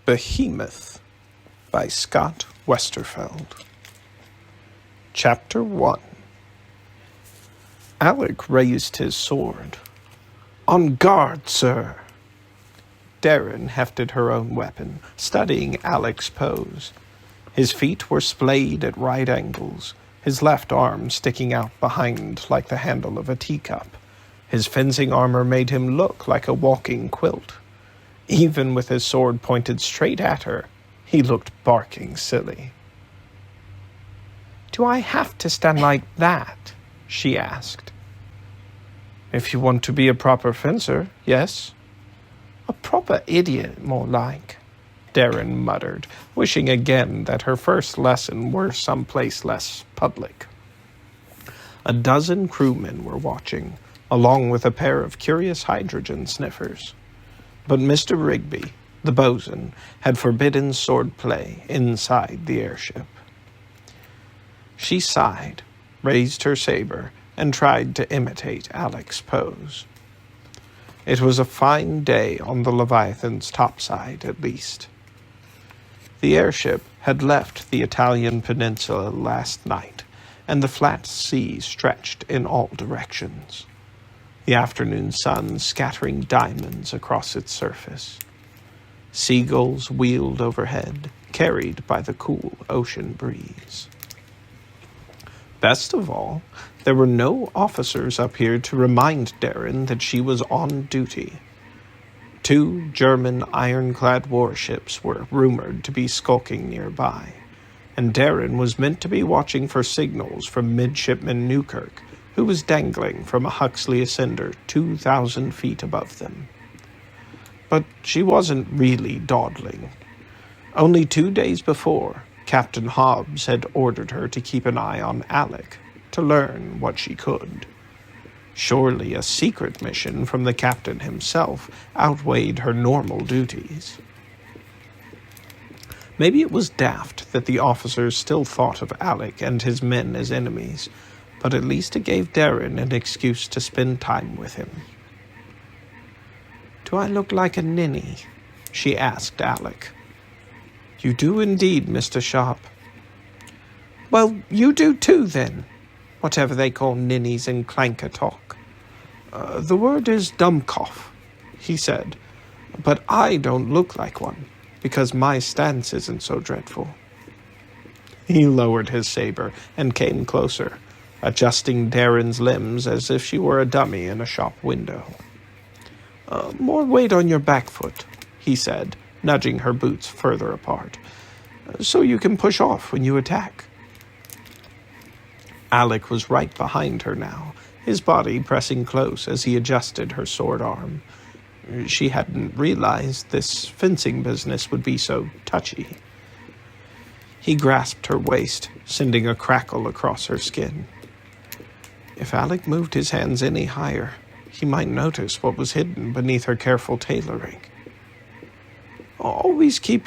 Behemoth by Scott Westerfeld. Chapter 1. Alek raised his sword. "On guard, sir!" Darren hefted her own weapon, studying Alek's pose. His feet were splayed at right angles, his left arm sticking out behind like the handle of a teacup. His fencing armor made him look like a walking quilt. Even with his sword pointed straight at her, he looked barking silly. "Do I have to stand like that?" she asked. "If you want to be a proper fencer, yes." "A proper idiot, more like," Darren muttered, wishing again that her first lesson were someplace less public. A dozen crewmen were watching, along with a pair of curious hydrogen sniffers. But Mr. Rigby, the bosun, had forbidden sword play inside the airship. She sighed, raised her saber, and tried to imitate Alek's pose. It was a fine day on the Leviathan's topside, at least. The airship had left the Italian peninsula last night, and the flat sea stretched in all directions, the afternoon sun scattering diamonds across its surface. Seagulls wheeled overhead, carried by the cool ocean breeze. Best of all, there were no officers up here to remind Darren that she was on duty. 2 German ironclad warships were rumored to be skulking nearby, and Darren was meant to be watching for signals from Midshipman Newkirk, who was dangling from a Huxley ascender 2,000 feet above them. But she wasn't really dawdling. Only 2 days before, Captain Hobbs had ordered her to keep an eye on Alek, to learn what she could. Surely a secret mission from the captain himself outweighed her normal duties. Maybe it was daft that the officers still thought of Alek and his men as enemies, but at least it gave Darren an excuse to spend time with him. "Do I look like a ninny?" she asked Alek. "You do indeed, Mr. Sharp." "Well, you do too, then, whatever they call ninnies in clanker talk." The word is dumbcough," he said, "but I don't look like one, because my stance isn't so dreadful." He lowered his saber and came closer, adjusting Darren's limbs as if she were a dummy in a shop window. "More weight on your back foot," he said, nudging her boots further apart, "so you can push off when you attack." Alek was right behind her now, his body pressing close as he adjusted her sword arm. She hadn't realized this fencing business would be so touchy. He grasped her waist, sending a crackle across her skin. If Alek moved his hands any higher, he might notice what was hidden beneath her careful tailoring. Always keep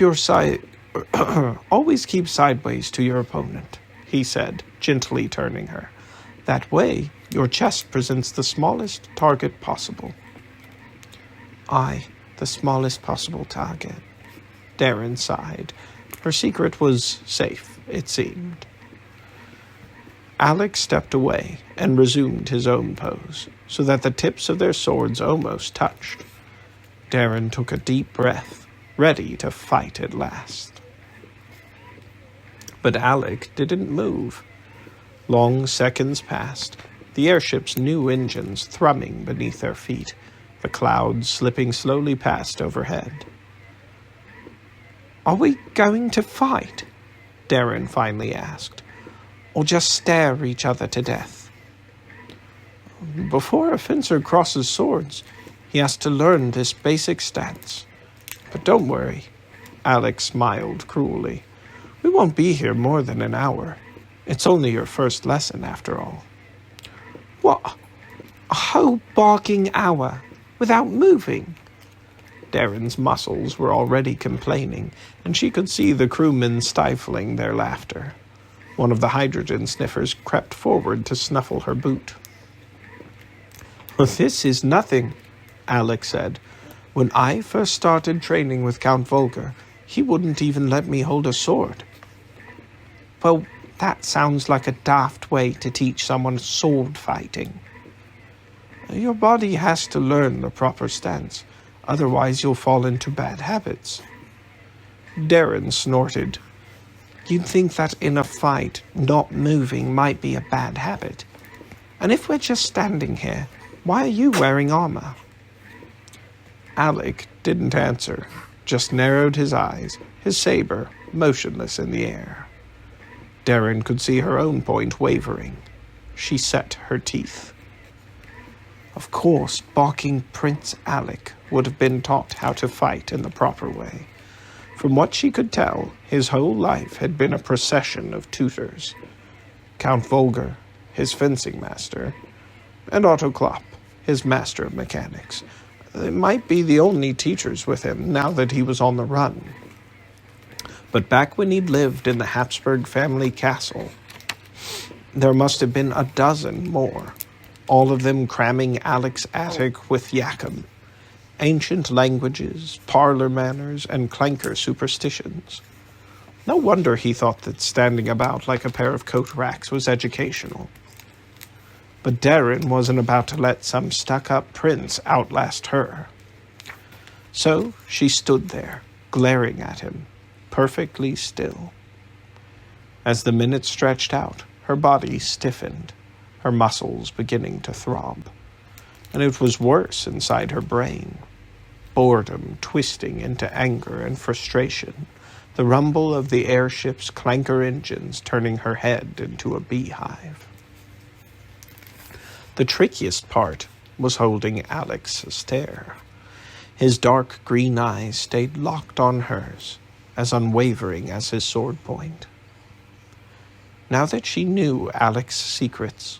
sideways to your opponent," he said, gently turning her. "That way, your chest presents the smallest target possible." "Aye, the smallest possible target," Darren sighed. Her secret was safe, it seemed. Alek stepped away and resumed his own pose, so that the tips of their swords almost touched. Darren took a deep breath, ready to fight at last. But Alek didn't move. Long seconds passed, the airship's new engines thrumming beneath their feet, the clouds slipping slowly past overhead. "Are we going to fight?" Darren finally asked. "Or just stare each other to death?" "Before a fencer crosses swords, he has to learn this basic stance. But don't worry," Alek smiled cruelly. "We won't be here more than an hour. It's only your first lesson, after all." "What? A whole barking hour, without moving?" Darren's muscles were already complaining, and she could see the crewmen stifling their laughter. One of the hydrogen sniffers crept forward to snuffle her boot. "This is nothing," Alek said. "When I first started training with Count Volker, He wouldn't even let me hold a sword. Well, that sounds like a daft way to teach someone sword fighting. Your body has to learn the proper stance, otherwise you'll fall into bad habits. Darren snorted. You'd think that in a fight, not moving might be a bad habit. And if we're just standing here, why are you wearing armor? Alek didn't answer, just narrowed his eyes, his saber motionless in the air. Darren could see her own point wavering. She set her teeth. Of course, balking Prince Alek would have been taught how to fight in the proper way. From what she could tell, his whole life had been a procession of tutors. Count Volger, his fencing master, and Otto Klopp, his master of mechanics. They might be the only teachers with him now that he was on the run. But back when he'd lived in the Habsburg family castle, there must have been a dozen more, all of them cramming Alek's attic with Yakum, ancient languages, parlor manners, and clanker superstitions. No wonder he thought that standing about like a pair of coat racks was educational. But Darren wasn't about to let some stuck-up prince outlast her. So she stood there, glaring at him, perfectly still. As the minutes stretched out, her body stiffened, her muscles beginning to throb. And it was worse inside her brain. Boredom twisting into anger and frustration, the rumble of the airship's clanker engines turning her head into a beehive. The trickiest part was holding Alek's stare. His dark green eyes stayed locked on hers, as unwavering as his sword point. Now that she knew Alek's secrets,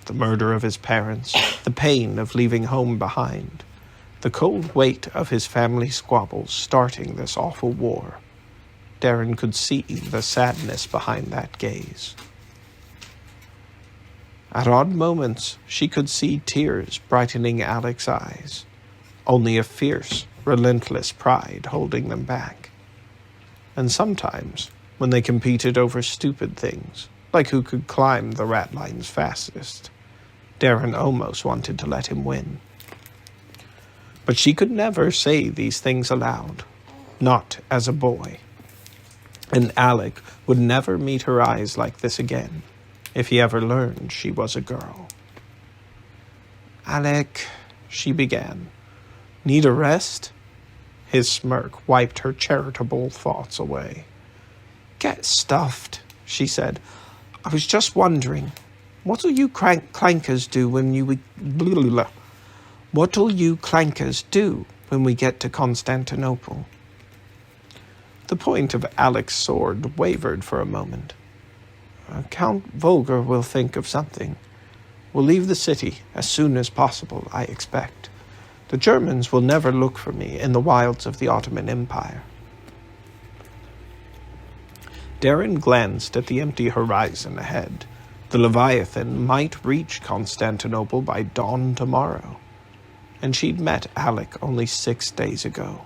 the murder of his parents, the pain of leaving home behind, the cold weight of his family squabbles starting this awful war, Darren could see the sadness behind that gaze. At odd moments, she could see tears brightening Alek's eyes, only a fierce, relentless pride holding them back. And sometimes, when they competed over stupid things, like who could climb the ratlines fastest, Darren almost wanted to let him win. But she could never say these things aloud, not as a boy. And Alek would never meet her eyes like this again, if he ever learned she was a girl. Alek, she began. Need a rest? His smirk wiped her charitable thoughts away. Get stuffed, she said. I was just wondering, what'll you clankers do when What'll you clankers do when we get to Constantinople? The point of Alek's sword wavered for a moment. Count Volger will think of something. We'll leave the city as soon as possible, I expect. The Germans will never look for me in the wilds of the Ottoman Empire. Darren glanced at the empty horizon ahead. The Leviathan might reach Constantinople by dawn tomorrow. And she'd met Alek only 6 days ago.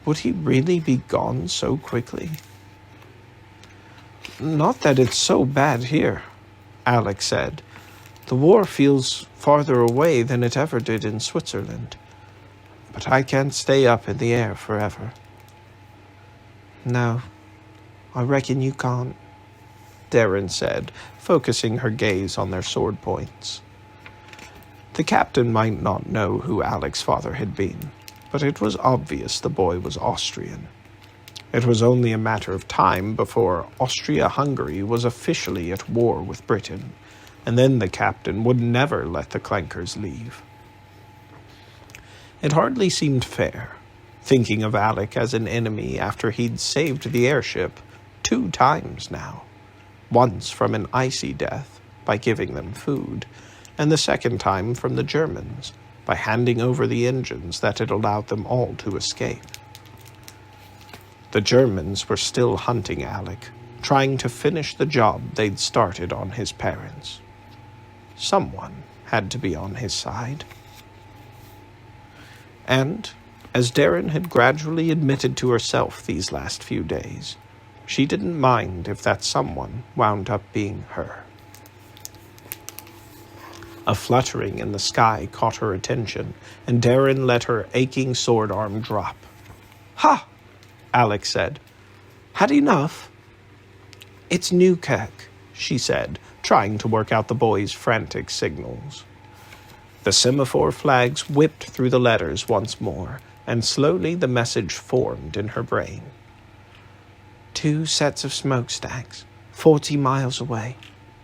Would he really be gone so quickly? Not that it's so bad here, Alek said. The war feels farther away than it ever did in Switzerland. But I can't stay up in the air forever. No, I reckon you can't, Darren said, focusing her gaze on their sword points. The captain might not know who Alek's father had been, but it was obvious the boy was Austrian. It was only a matter of time before Austria-Hungary was officially at war with Britain, and then the captain would never let the clankers leave. It hardly seemed fair, thinking of Alek as an enemy after he'd saved the airship 2 times now, once from an icy death by giving them food, and the second time from the Germans by handing over the engines that had allowed them all to escape. The Germans were still hunting Alek, trying to finish the job they'd started on his parents. Someone had to be on his side. And, As Darren had gradually admitted to herself these last few days, she didn't mind if that someone wound up being her. A fluttering in the sky caught her attention, and Darren let her aching sword arm drop. "Ha!" Alek said. "Had enough?" "It's Newkirk," she said, trying to work out the boy's frantic signals. The semaphore flags whipped through the letters once more, and slowly the message formed in her brain. 2 sets of smokestacks, 40 miles away,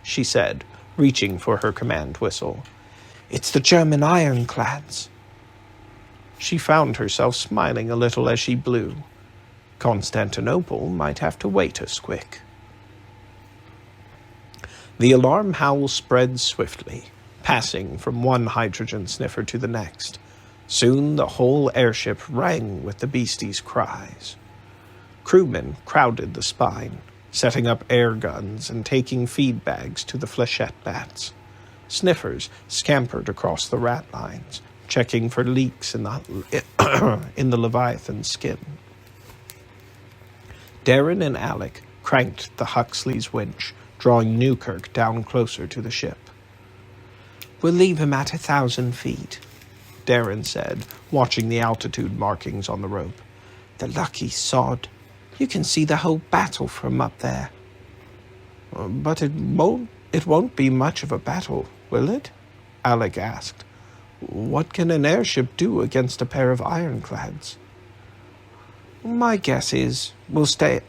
she said, reaching for her command whistle. "It's the German ironclads." She found herself smiling a little as she blew. Constantinople might have to wait a squick. The alarm howl spread swiftly, passing from one hydrogen sniffer to the next. Soon the whole airship rang with the beastie's cries. Crewmen crowded the spine, setting up air guns and taking feed bags to the flechette bats. Sniffers scampered across the rat lines, checking for leaks in the Leviathan's skin. Darren and Alek cranked the Huxley's winch, drawing Newkirk down closer to the ship. "We'll leave him at 1,000 feet, Darren said, watching the altitude markings on the rope. "The lucky sod. You can see the whole battle from up there." "But it won't be much of a battle, will it?" Alek asked. "What can an airship do against a pair of ironclads?" "My guess is we'll stay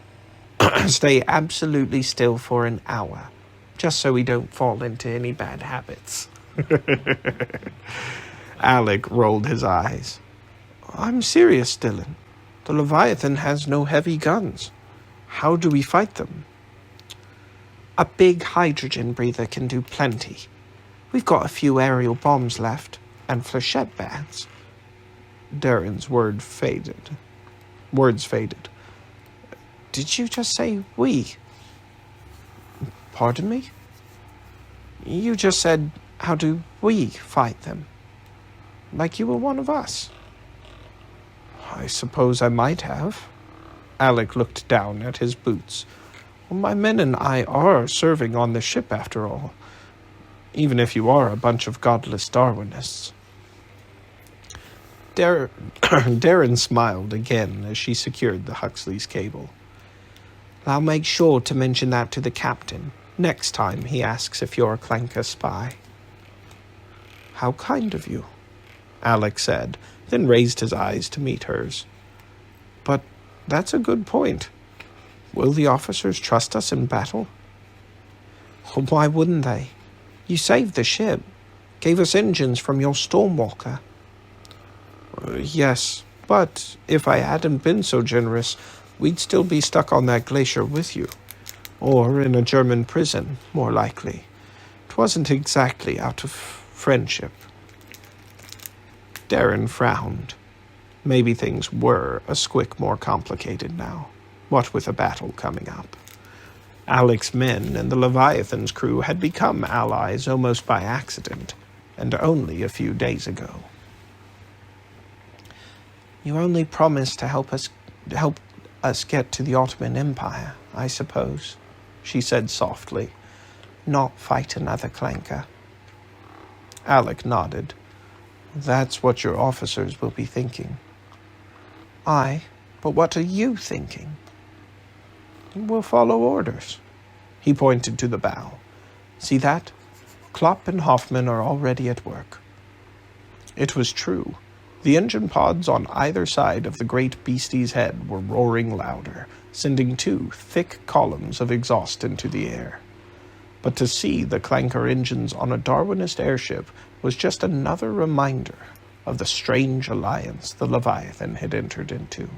absolutely still for an hour, just so we don't fall into any bad habits." Alek rolled his eyes. "I'm serious, Dylan. The Leviathan has no heavy guns. How do we fight them?" "A big hydrogen breather can do plenty. We've got a few aerial bombs left, and flechette bats." Darren's words faded. "Did you just say we?" "Pardon me?" "You just said, how do we fight them? Like you were one of us." "I suppose I might have." Alek looked down at his boots. "Well, my men and I are serving on the ship after all, even if you are a bunch of godless Darwinists." Darren smiled again as she secured the Huxley's cable. "I'll make sure to mention that to the captain next time he asks if you're a Clanker spy." "How kind of you," Alek said, then raised his eyes to meet hers. "But that's a good point. Will the officers trust us in battle?" "Why wouldn't they? You saved the ship, gave us engines from your Stormwalker." "Yes, but if I hadn't been so generous, we'd still be stuck on that glacier with you. Or in a German prison, more likely. It wasn't exactly out of friendship." Darren frowned. Maybe things were a squick more complicated now, what with a battle coming up. Alek's men and the Leviathan's crew had become allies almost by accident, and only a few days ago. "You only promised to help us get to the Ottoman Empire, I suppose," she said softly. "Not fight another Clanker." Alek nodded. "That's what your officers will be thinking." "Aye, but what are you thinking?" "We'll follow orders." He pointed to the bow. "See that? Klopp and Hoffman are already at work." It was true. The engine pods on either side of the great beastie's head were roaring louder, sending 2 thick columns of exhaust into the air. But to see the Clanker engines on a Darwinist airship was just another reminder of the strange alliance the Leviathan had entered into.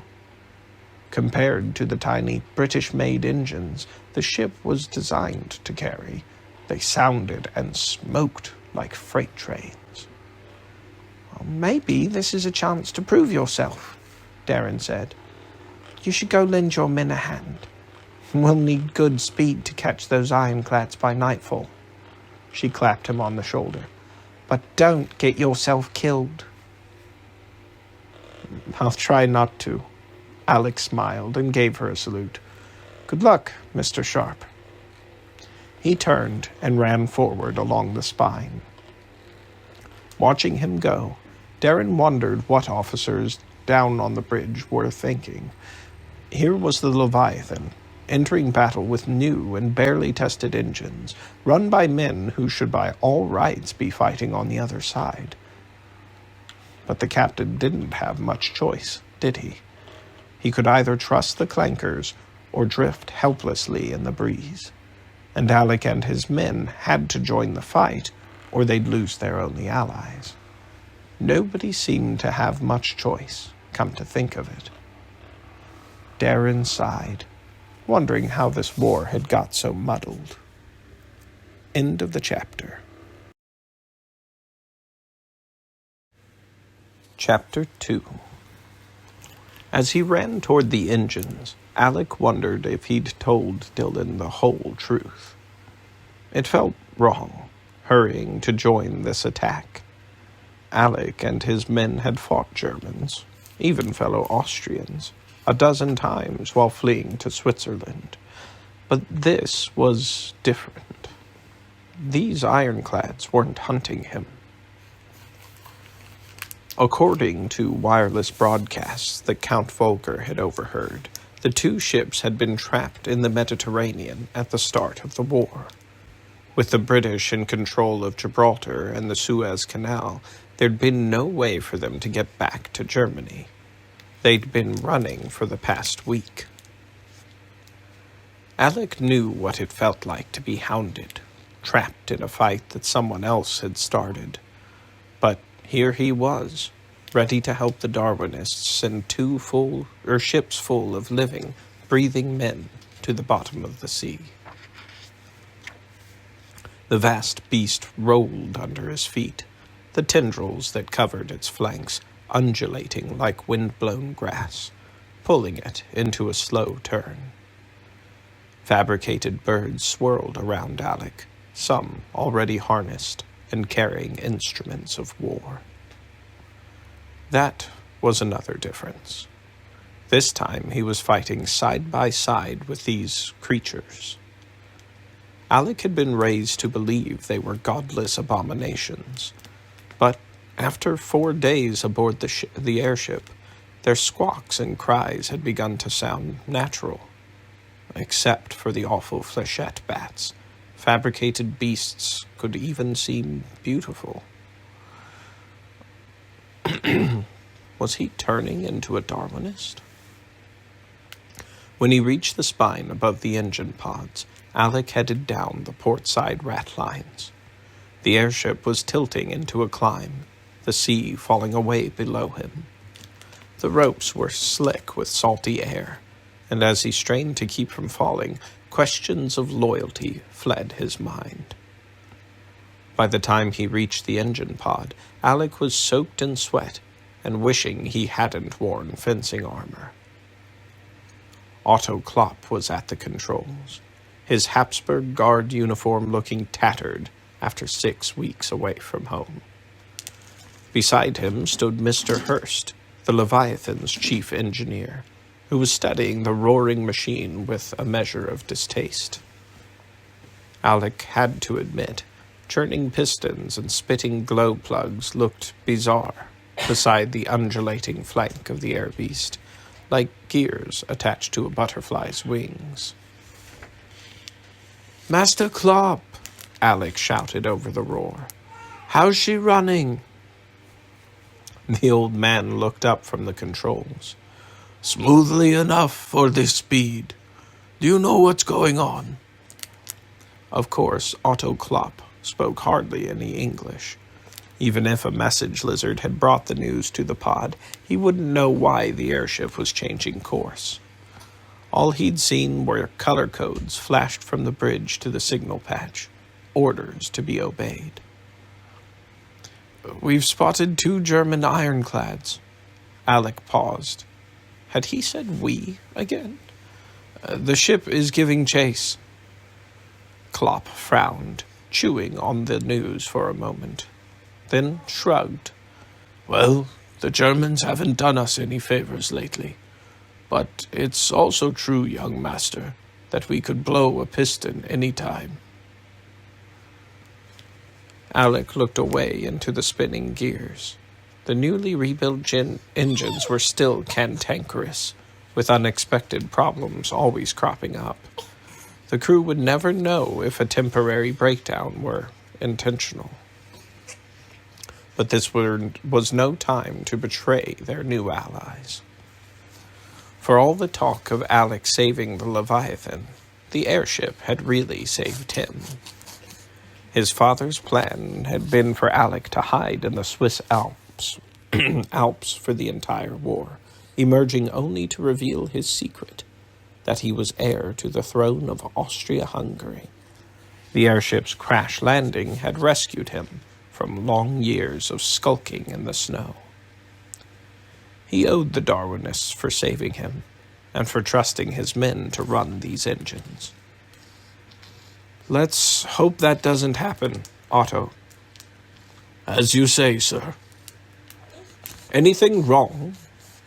Compared to the tiny British-made engines the ship was designed to carry, they sounded and smoked like freight trains. "Well, maybe this is a chance to prove yourself," Darren said. "You should go lend your men a hand. We'll need good speed to catch those ironclads by nightfall." She clapped him on the shoulder. "But don't get yourself killed." I'll try not to." Alek smiled and gave her a salute. "Good luck, Mr. Sharp." He turned and ran forward along the spine. Watching him go, Darren wondered what officers down on the bridge were thinking. Here was the Leviathan, entering battle with new and barely tested engines, run by men who should by all rights be fighting on the other side. But the captain didn't have much choice, did he? He could either trust the clankers or drift helplessly in the breeze. And Alek and his men had to join the fight, or they'd lose their only allies. Nobody seemed to have much choice, come to think of it. Darren sighed, wondering how this war had got so muddled. End of the chapter. Chapter 2. As he ran toward the engines, Alek wondered if he'd told Dylan the whole truth. It felt wrong, hurrying to join this attack. Alek and his men had fought Germans, even fellow Austrians, a dozen times while fleeing to Switzerland. But this was different. These ironclads weren't hunting him. According to wireless broadcasts that Count Volker had overheard, the two ships had been trapped in the Mediterranean at the start of the war. With the British in control of Gibraltar and the Suez Canal, there'd been no way for them to get back to Germany. They'd been running for the past week. Alek knew what it felt like to be hounded, trapped in a fight that someone else had started. But here he was, ready to help the Darwinists send ships full of living, breathing men to the bottom of the sea. The vast beast rolled under his feet, the tendrils that covered its flanks undulating like wind-blown grass, pulling it into a slow turn. Fabricated birds swirled around Alek, some already harnessed and carrying instruments of war. That was another difference. This time he was fighting side by side with these creatures. Alek had been raised to believe they were godless abominations, but after 4 days aboard the airship, their squawks and cries had begun to sound natural. Except for the awful flechette bats, fabricated beasts could even seem beautiful. Was he turning into a Darwinist? When he reached the spine above the engine pods, Alek headed down the port-side rat lines. The airship was tilting into a climb, the sea falling away below him. The ropes were slick with salty air, and as he strained to keep from falling, questions of loyalty fled his mind. By the time he reached the engine pod, Alek was soaked in sweat and wishing he hadn't worn fencing armor. Otto Klopp was at the controls, his Habsburg Guard uniform looking tattered after 6 weeks away from home. Beside him stood Mr. Hurst, the Leviathan's chief engineer, who was studying the roaring machine with a measure of distaste. Alek had to admit, churning pistons and spitting glow plugs looked bizarre beside the undulating flank of the air beast, like gears attached to a butterfly's wings. "Master Klopp," Alek shouted over the roar. "How's she running?" The old man looked up from the controls. "Smoothly enough for this speed. Do you know what's going on?" Of course, Otto Klopp spoke hardly any English. Even if a message lizard had brought the news to the pod, he wouldn't know why the airship was changing course. All he'd seen were color codes flashed from the bridge to the signal patch, orders to be obeyed. "We've spotted 2 German ironclads." Alek paused. Had he said "we" again? "The ship is giving chase." Klopp frowned, chewing on the news for a moment, then shrugged. "Well, The Germans haven't done us any favors lately, but it's also true, young master, that we could blow a piston any time. Alek looked away into the spinning gears. The newly rebuilt engines were still cantankerous, with unexpected problems always cropping up. The crew would never know if a temporary breakdown were intentional. But this was no time to betray their new allies. For all the talk of Alek saving the Leviathan, the airship had really saved him. His father's plan had been for Alek to hide in the Swiss Alps for the entire war, emerging only to reveal his secret, that he was heir to the throne of Austria-Hungary. The airship's crash landing had rescued him from long years of skulking in the snow. He owed the Darwinists for saving him, and for trusting his men to run these engines. Let's hope that doesn't happen, Otto. As you say, sir. Anything wrong?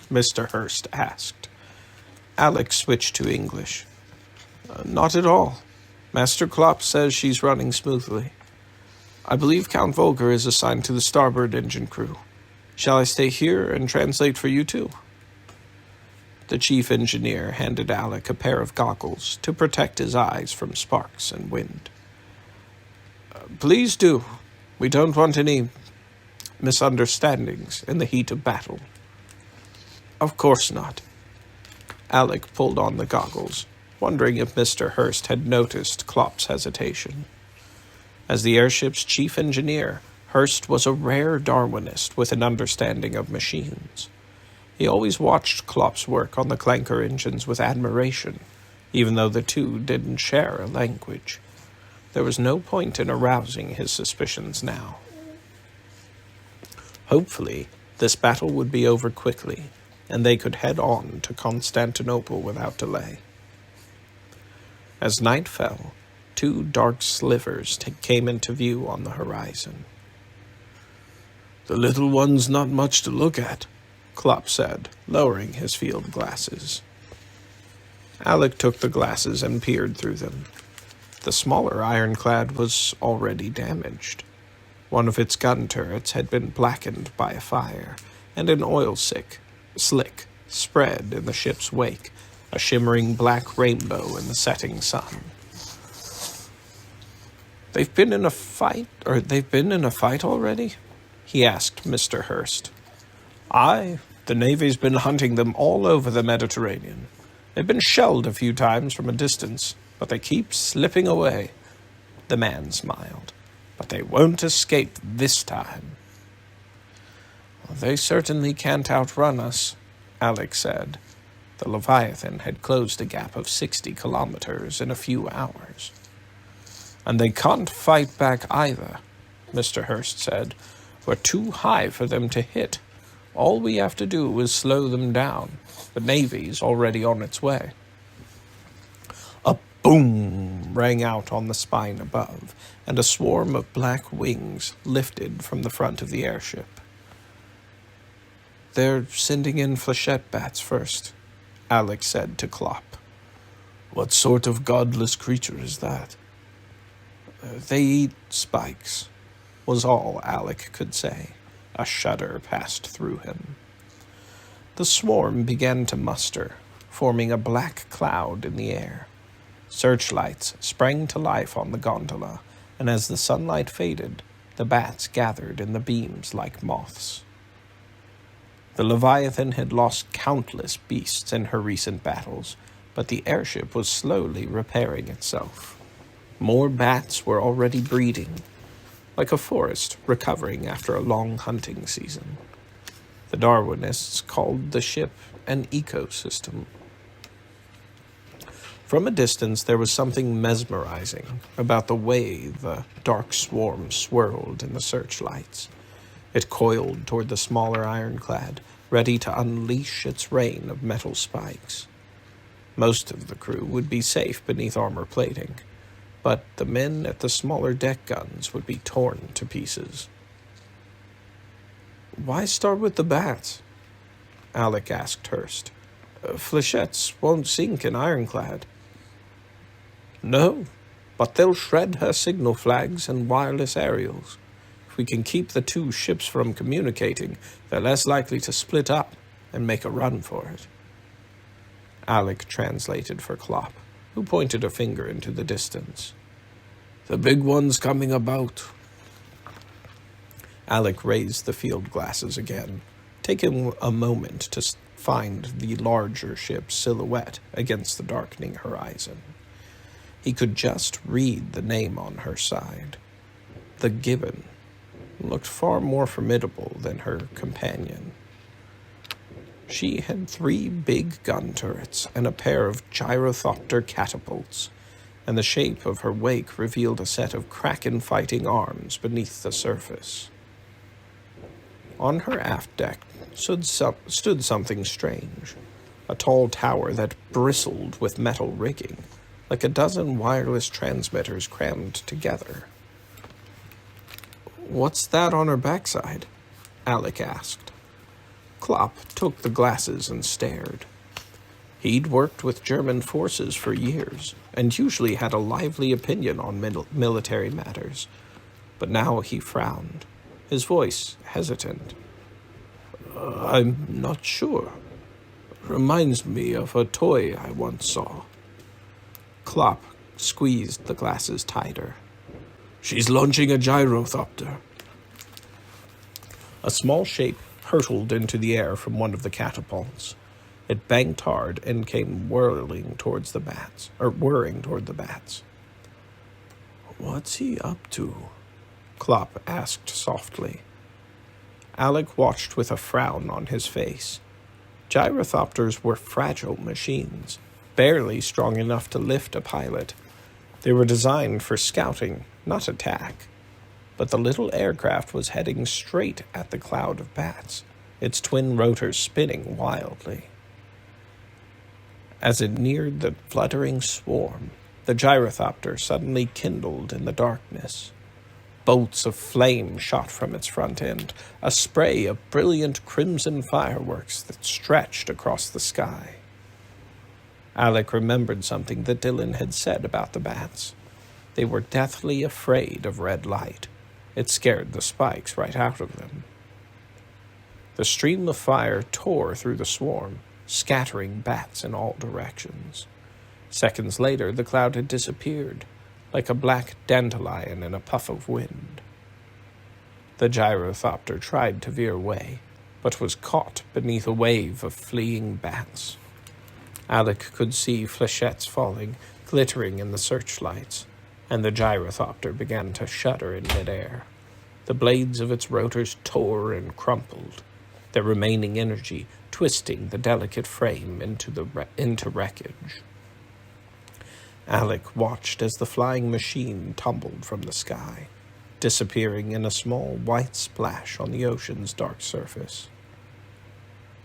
Mr. Hurst asked. Alek switched to English. Not at all. Master Klopp says she's running smoothly. I believe Count Volker is assigned to the starboard engine crew. Shall I stay here and translate for you too? The chief engineer handed Alek a pair of goggles to protect his eyes from sparks and wind. Please do. We don't want any misunderstandings in the heat of battle. Of course not. Alek pulled on the goggles, wondering if Mr. Hurst had noticed Klopp's hesitation. As the airship's chief engineer, Hurst was a rare Darwinist with an understanding of machines. He always watched Klopp's work on the clanker engines with admiration, even though the two didn't share a language. There was no point in arousing his suspicions now. Hopefully, this battle would be over quickly, and they could head on to Constantinople without delay. As night fell, two dark slivers came into view on the horizon. The little one's not much to look at, Klopp said, lowering his field glasses. Alek took the glasses and peered through them. The smaller ironclad was already damaged. One of its gun turrets had been blackened by a fire, and an oil slick spread in the ship's wake, a shimmering black rainbow in the setting sun. They've been in a fight already? He asked Mr. Hurst. Aye, the Navy's been hunting them all over the Mediterranean. They've been shelled a few times from a distance, but they keep slipping away. The man smiled. But they won't escape this time. Well, they certainly can't outrun us, Alek said. The Leviathan had closed a gap of 60 kilometers in a few hours. And they can't fight back either, Mr. Hurst said. We're too high for them to hit. All we have to do is slow them down. The Navy's already on its way. A boom rang out on the spine above, and a swarm of black wings lifted from the front of the airship. They're sending in flechette bats first, Alek said to Klopp. What sort of godless creature is that? They eat spikes, was all Alek could say. A shudder passed through him. The swarm began to muster, forming a black cloud in the air. Searchlights sprang to life on the gondola, and as the sunlight faded, the bats gathered in the beams like moths. The Leviathan had lost countless beasts in her recent battles, but the airship was slowly repairing itself. More bats were already breeding, like a forest recovering after a long hunting season. The Darwinists called the ship an ecosystem. From a distance, there was something mesmerizing about the way the dark swarm swirled in the searchlights. It coiled toward the smaller ironclad, ready to unleash its rain of metal spikes. Most of the crew would be safe beneath armor plating, but the men at the smaller deck guns would be torn to pieces. Why start with the bats? Alek asked Hurst. Flechettes won't sink an ironclad. No, but they'll shred her signal flags and wireless aerials. If we can keep the two ships from communicating, they're less likely to split up and make a run for it. Alek translated for Klopp, who pointed a finger into the distance. The big one's coming about. Alek raised the field glasses again, taking a moment to find the larger ship's silhouette against the darkening horizon. He could just read the name on her side. The Gibbon looked far more formidable than her companion. She had 3 big gun turrets and a pair of gyrothopter catapults, and the shape of her wake revealed a set of kraken-fighting arms beneath the surface. On her aft deck stood something strange, a tall tower that bristled with metal rigging, like a dozen wireless transmitters crammed together. What's that on her backside? Alek asked. Klopp took the glasses and stared. He'd worked with German forces for years, and usually had a lively opinion on military matters, but now he frowned, his voice hesitant. I'm not sure. Reminds me of a toy I once saw. Klopp squeezed the glasses tighter. She's launching a gyrothopter. A small shape hurtled into the air from one of the catapults. It banked hard and came whirring toward the bats. What's he up to? Klopp asked softly. Alek watched with a frown on his face. Gyrothopters were fragile machines, barely strong enough to lift a pilot. They were designed for scouting, not attack. But the little aircraft was heading straight at the cloud of bats, its twin rotors spinning wildly. As it neared the fluttering swarm, the gyrothopter suddenly kindled in the darkness. Bolts of flame shot from its front end, a spray of brilliant crimson fireworks that stretched across the sky. Alek remembered something that Dylan had said about the bats. They were deathly afraid of red light. It scared the spikes right out of them. The stream of fire tore through the swarm, scattering bats in all directions. Seconds later, the cloud had disappeared, like a black dandelion in a puff of wind. The gyrothopter tried to veer away, but was caught beneath a wave of fleeing bats. Alek could see flechettes falling, glittering in the searchlights, and the gyrothopter began to shudder in midair. The blades of its rotors tore and crumpled, their remaining energy twisting the delicate frame into wreckage. Alek watched as the flying machine tumbled from the sky, disappearing in a small white splash on the ocean's dark surface.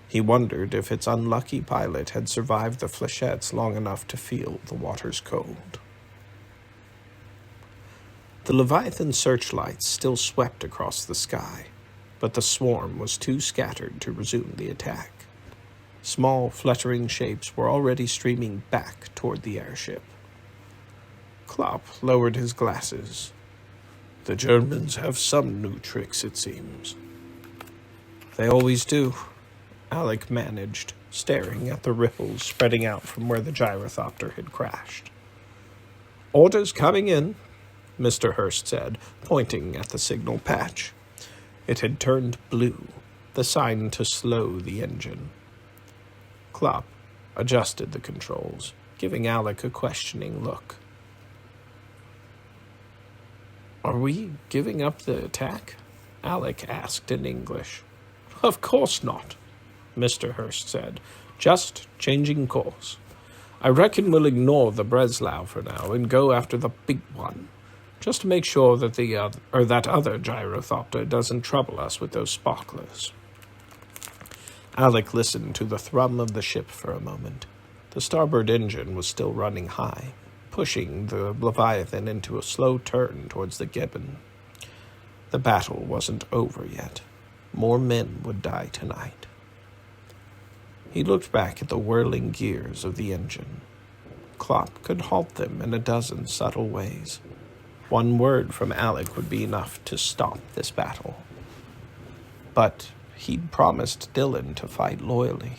He wondered if its unlucky pilot had survived the flechettes long enough to feel the water's cold. The Leviathan searchlights still swept across the sky, but the swarm was too scattered to resume the attack. Small, fluttering shapes were already streaming back toward the airship. Klopp lowered his glasses. The Germans have some new tricks, it seems. They always do, Alek managed, staring at the ripples spreading out from where the gyrothopter had crashed. Orders coming in, Mr. Hurst said, pointing at the signal patch. It had turned blue, the sign to slow the engine. Klopp adjusted the controls, giving Alek a questioning look. Are we giving up the attack? Alek asked in English. Of course not, Mr. Hurst said. Just changing course. I reckon we'll ignore the Breslau for now and go after the big one, just to make sure that that other gyrothopter doesn't trouble us with those sparklers. Alek listened to the thrum of the ship for a moment. The starboard engine was still running high, pushing the Leviathan into a slow turn towards the Gibbon. The battle wasn't over yet. more men would die tonight. He looked back at the whirling gears of the engine. Klopp could halt them in a dozen subtle ways. One word from Alek would be enough to stop this battle. But he'd promised Dylan to fight loyally,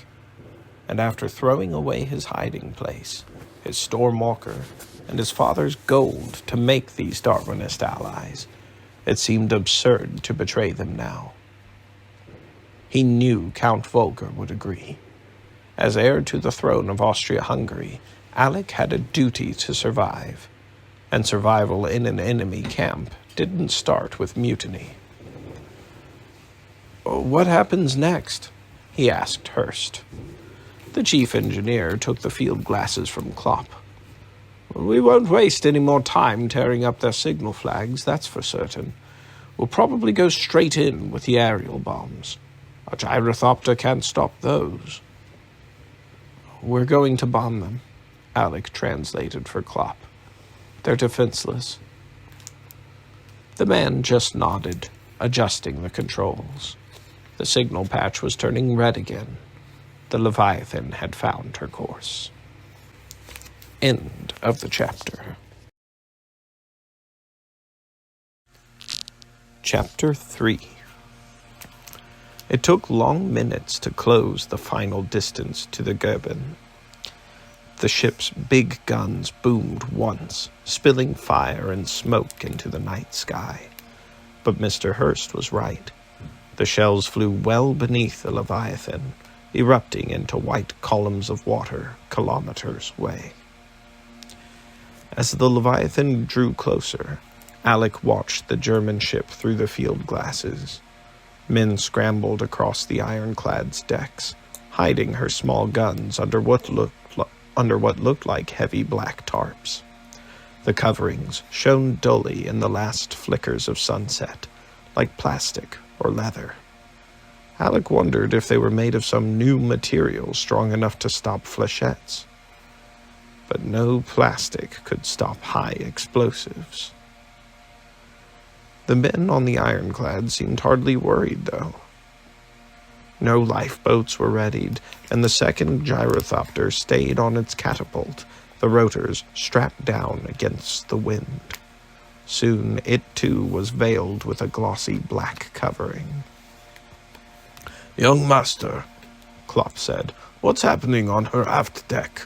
and after throwing away his hiding place, his Stormwalker, and his father's gold to make these Darwinist allies, it seemed absurd to betray them now. He knew Count Volker would agree. As heir to the throne of Austria-Hungary, Alek had a duty to survive, and survival in an enemy camp didn't start with mutiny. "What happens next?" he asked Hurst. The chief engineer took the field glasses from Klopp. "We won't waste any more time tearing up their signal flags, that's for certain. We'll probably go straight in with the aerial bombs. A gyrothopter can't stop those." "We're going to bomb them," Alek translated for Klopp. "They're defenseless." The man just nodded, adjusting the controls. The signal patch was turning red again. The Leviathan had found her course. End of the chapter. Chapter 3. It took long minutes to close the final distance to the Goeben. The ship's big guns boomed once, spilling fire and smoke into the night sky. But Mr. Hurst was right. The shells flew well beneath the Leviathan, erupting into white columns of water kilometers away. As the Leviathan drew closer, Alek watched the German ship through the field glasses. Men scrambled across the ironclad's decks, hiding her small guns under what looked like heavy black tarps. The coverings shone dully in the last flickers of sunset, like plastic or leather. Alek wondered if they were made of some new material strong enough to stop flechettes. But no plastic could stop high explosives. The men on the ironclad seemed hardly worried, though. No lifeboats were readied, and the second gyrothopter stayed on its catapult, the rotors strapped down against the wind. Soon it, too, was veiled with a glossy black covering. "Young master," Klopp said, "what's happening on her aft deck?"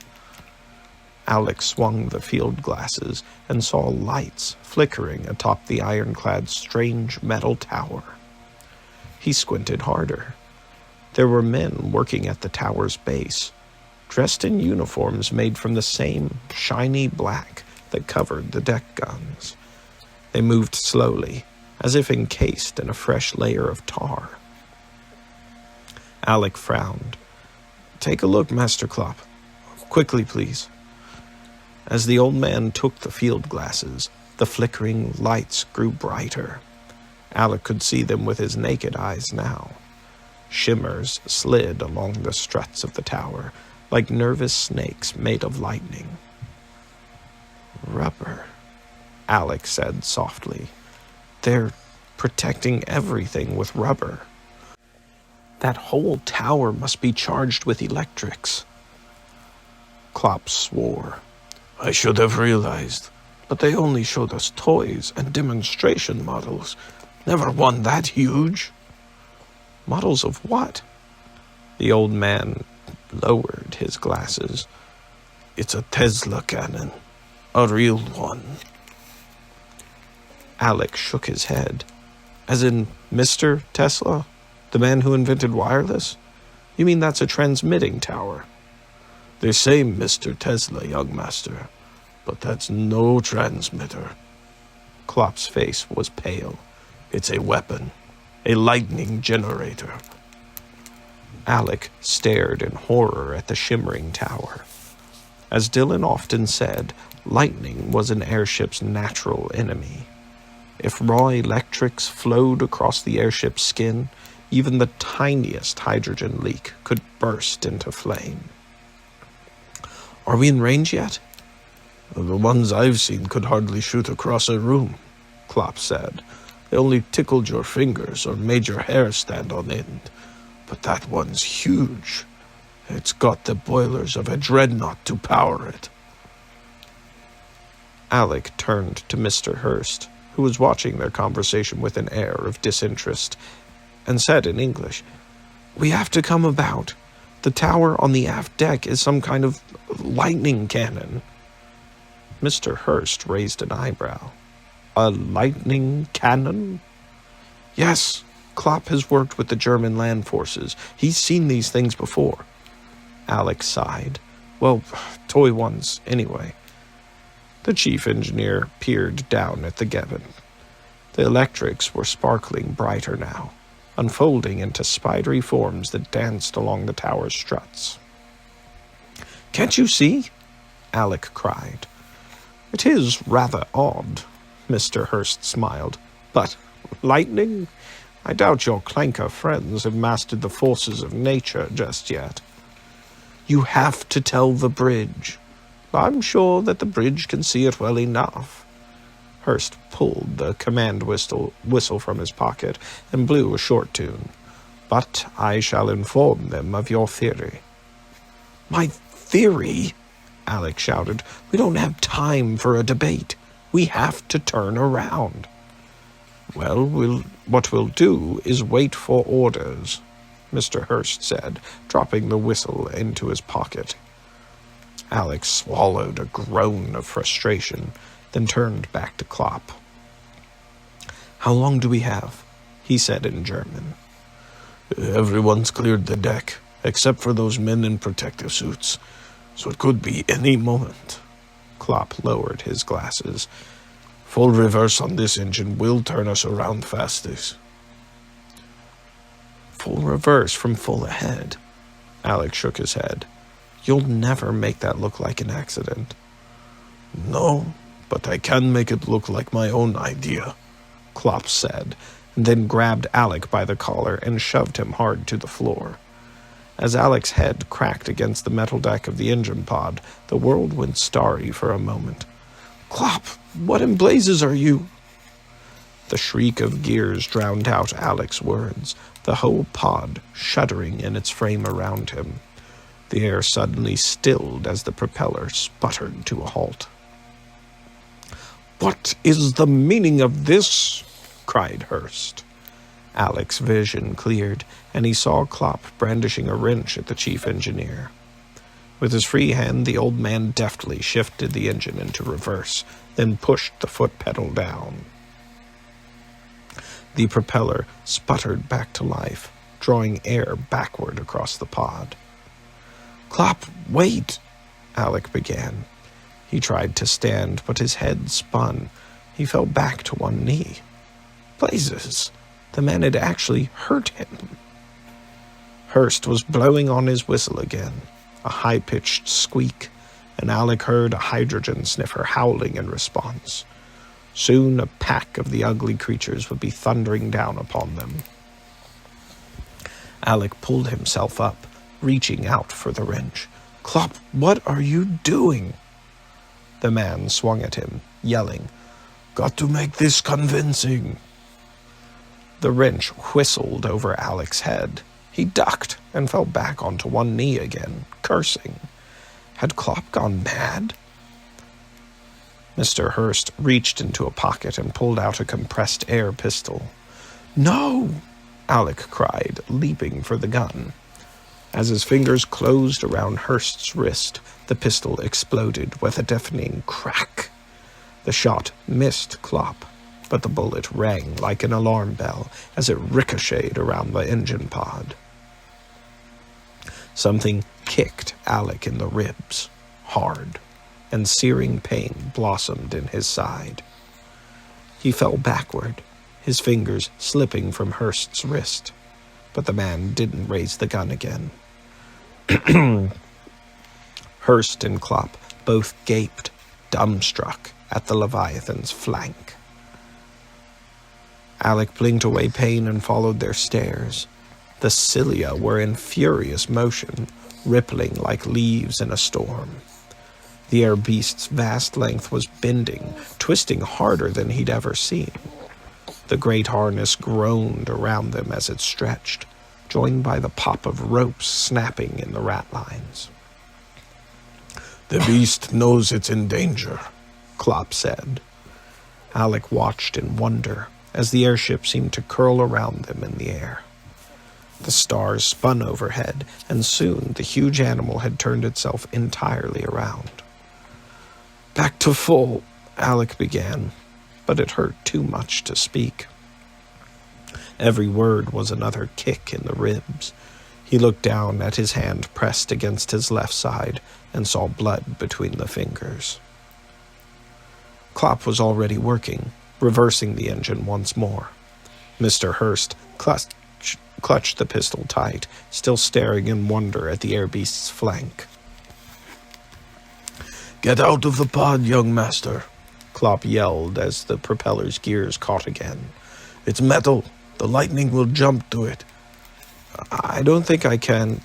Alek swung the field glasses and saw lights flickering atop the ironclad's strange metal tower. He squinted harder. There were men working at the tower's base, dressed in uniforms made from the same shiny black that covered the deck guns. They moved slowly, as if encased in a fresh layer of tar. Alek frowned. "Take a look, Master Klopp. Quickly, please." As the old man took the field glasses, the flickering lights grew brighter. Alek could see them with his naked eyes now. Shimmers slid along the struts of the tower, like nervous snakes made of lightning. "Rubber," Alek said softly. "They're protecting everything with rubber. That whole tower must be charged with electrics." Klopp swore. "I should have realized, but they only showed us toys and demonstration models. Never one that huge." "Models of what?" The old man lowered his glasses. "It's a Tesla cannon, a real one." Alek shook his head. "As in Mr. Tesla? The man who invented wireless? You mean that's a transmitting tower?" "They say Mr. Tesla, young master, but that's no transmitter." Klopp's face was pale. "It's a weapon, a lightning generator." Alek stared in horror at the shimmering tower. As Dylan often said, lightning was an airship's natural enemy. If raw electrics flowed across the airship's skin, even the tiniest hydrogen leak could burst into flame. "Are we in range yet?" "The ones I've seen could hardly shoot across a room," Klopp said. They only tickled your fingers or made your hair stand on end. But that one's huge. It's got the boilers of a dreadnought to power it." Alek turned to Mr. Hurst, who was watching their conversation with an air of disinterest, and said in English, "We have to come about. The tower on the aft deck is some kind of lightning cannon." Mr. Hurst raised an eyebrow. "A lightning cannon?" "Yes. Klopp has worked with the German land forces. He's seen these things before." Alek sighed. "Well, toy ones, anyway." The chief engineer peered down at the Gebbon. The electrics were sparkling brighter now, unfolding into spidery forms that danced along the tower's struts. "Can't you see?" Alek cried. "It is rather odd," Mr. Hurst smiled. "But lightning? I doubt your clanker friends have mastered the forces of nature just yet." "You have to tell the bridge." "I'm sure that the bridge can see it well enough." Hurst pulled the command whistle from his pocket and blew a short tune. "But I shall inform them of your theory." "My theory?" Alek shouted. "We don't have time for a debate. We have to turn around." Well, what we'll do is wait for orders," Mr. Hurst said, dropping the whistle into his pocket. Alek swallowed a groan of frustration, then turned back to Klopp. "How long do we have?" he said in German. "Everyone's cleared the deck, except for those men in protective suits, so it could be any moment." Klopp lowered his glasses. "Full reverse on this engine will turn us around fastest." "Full reverse from full ahead?" Alek shook his head. "You'll never make that look like an accident." "No, but I can make it look like my own idea," Klopp said, and then grabbed Alek by the collar and shoved him hard to the floor. As Alek's head cracked against the metal deck of the engine pod, the world went starry for a moment. "Klopp, what in blazes are you?" The shriek of gears drowned out Alek's words, the whole pod shuddering in its frame around him. The air suddenly stilled as the propeller sputtered to a halt. "What is the meaning of this?" cried Hurst. Alek's vision cleared, and he saw Klopp brandishing a wrench at the chief engineer. With his free hand, the old man deftly shifted the engine into reverse, then pushed the foot pedal down. The propeller sputtered back to life, drawing air backward across the pod. "Klopp, wait!" Alek began. He tried to stand, but his head spun. He fell back to one knee. Blazes! The man had actually hurt him. Hurst was blowing on his whistle again, a high-pitched squeak, and Alek heard a hydrogen sniffer howling in response. Soon a pack of the ugly creatures would be thundering down upon them. Alek pulled himself up, reaching out for the wrench. "Klopp, what are you doing?" The man swung at him, yelling, "Got to make this convincing." The wrench whistled over Alek's head. He ducked and fell back onto one knee again, cursing. Had Klopp gone mad? Mr. Hurst reached into a pocket and pulled out a compressed air pistol. "No!" Alek cried, leaping for the gun. As his fingers closed around Hurst's wrist, the pistol exploded with a deafening crack. The shot missed Klopp, but the bullet rang like an alarm bell as it ricocheted around the engine pod. Something kicked Alek in the ribs, hard, and searing pain blossomed in his side. He fell backward, his fingers slipping from Hurst's wrist, but the man didn't raise the gun again. Hurst and Klopp both gaped, dumbstruck, at the Leviathan's flank. Alek blinked away pain and followed their stares. The cilia were in furious motion, rippling like leaves in a storm. The air beast's vast length was bending, twisting harder than he'd ever seen. The great harness groaned around them as it stretched, joined by the pop of ropes snapping in the ratlines. "The beast knows it's in danger," Klopp said. Alek watched in wonder as the airship seemed to curl around them in the air. The stars spun overhead, and soon the huge animal had turned itself entirely around. "Back to full," Alek began, but it hurt too much to speak. Every word was another kick in the ribs. He looked down at his hand pressed against his left side and saw blood between the fingers. Klopp was already working, reversing the engine once more. Mr. Hurst clutched the pistol tight, still staring in wonder at the air beast's flank. "Get out of the pod, young master," Klopp yelled as the propeller's gears caught again. "It's metal. The lightning will jump to it." I don't think I can.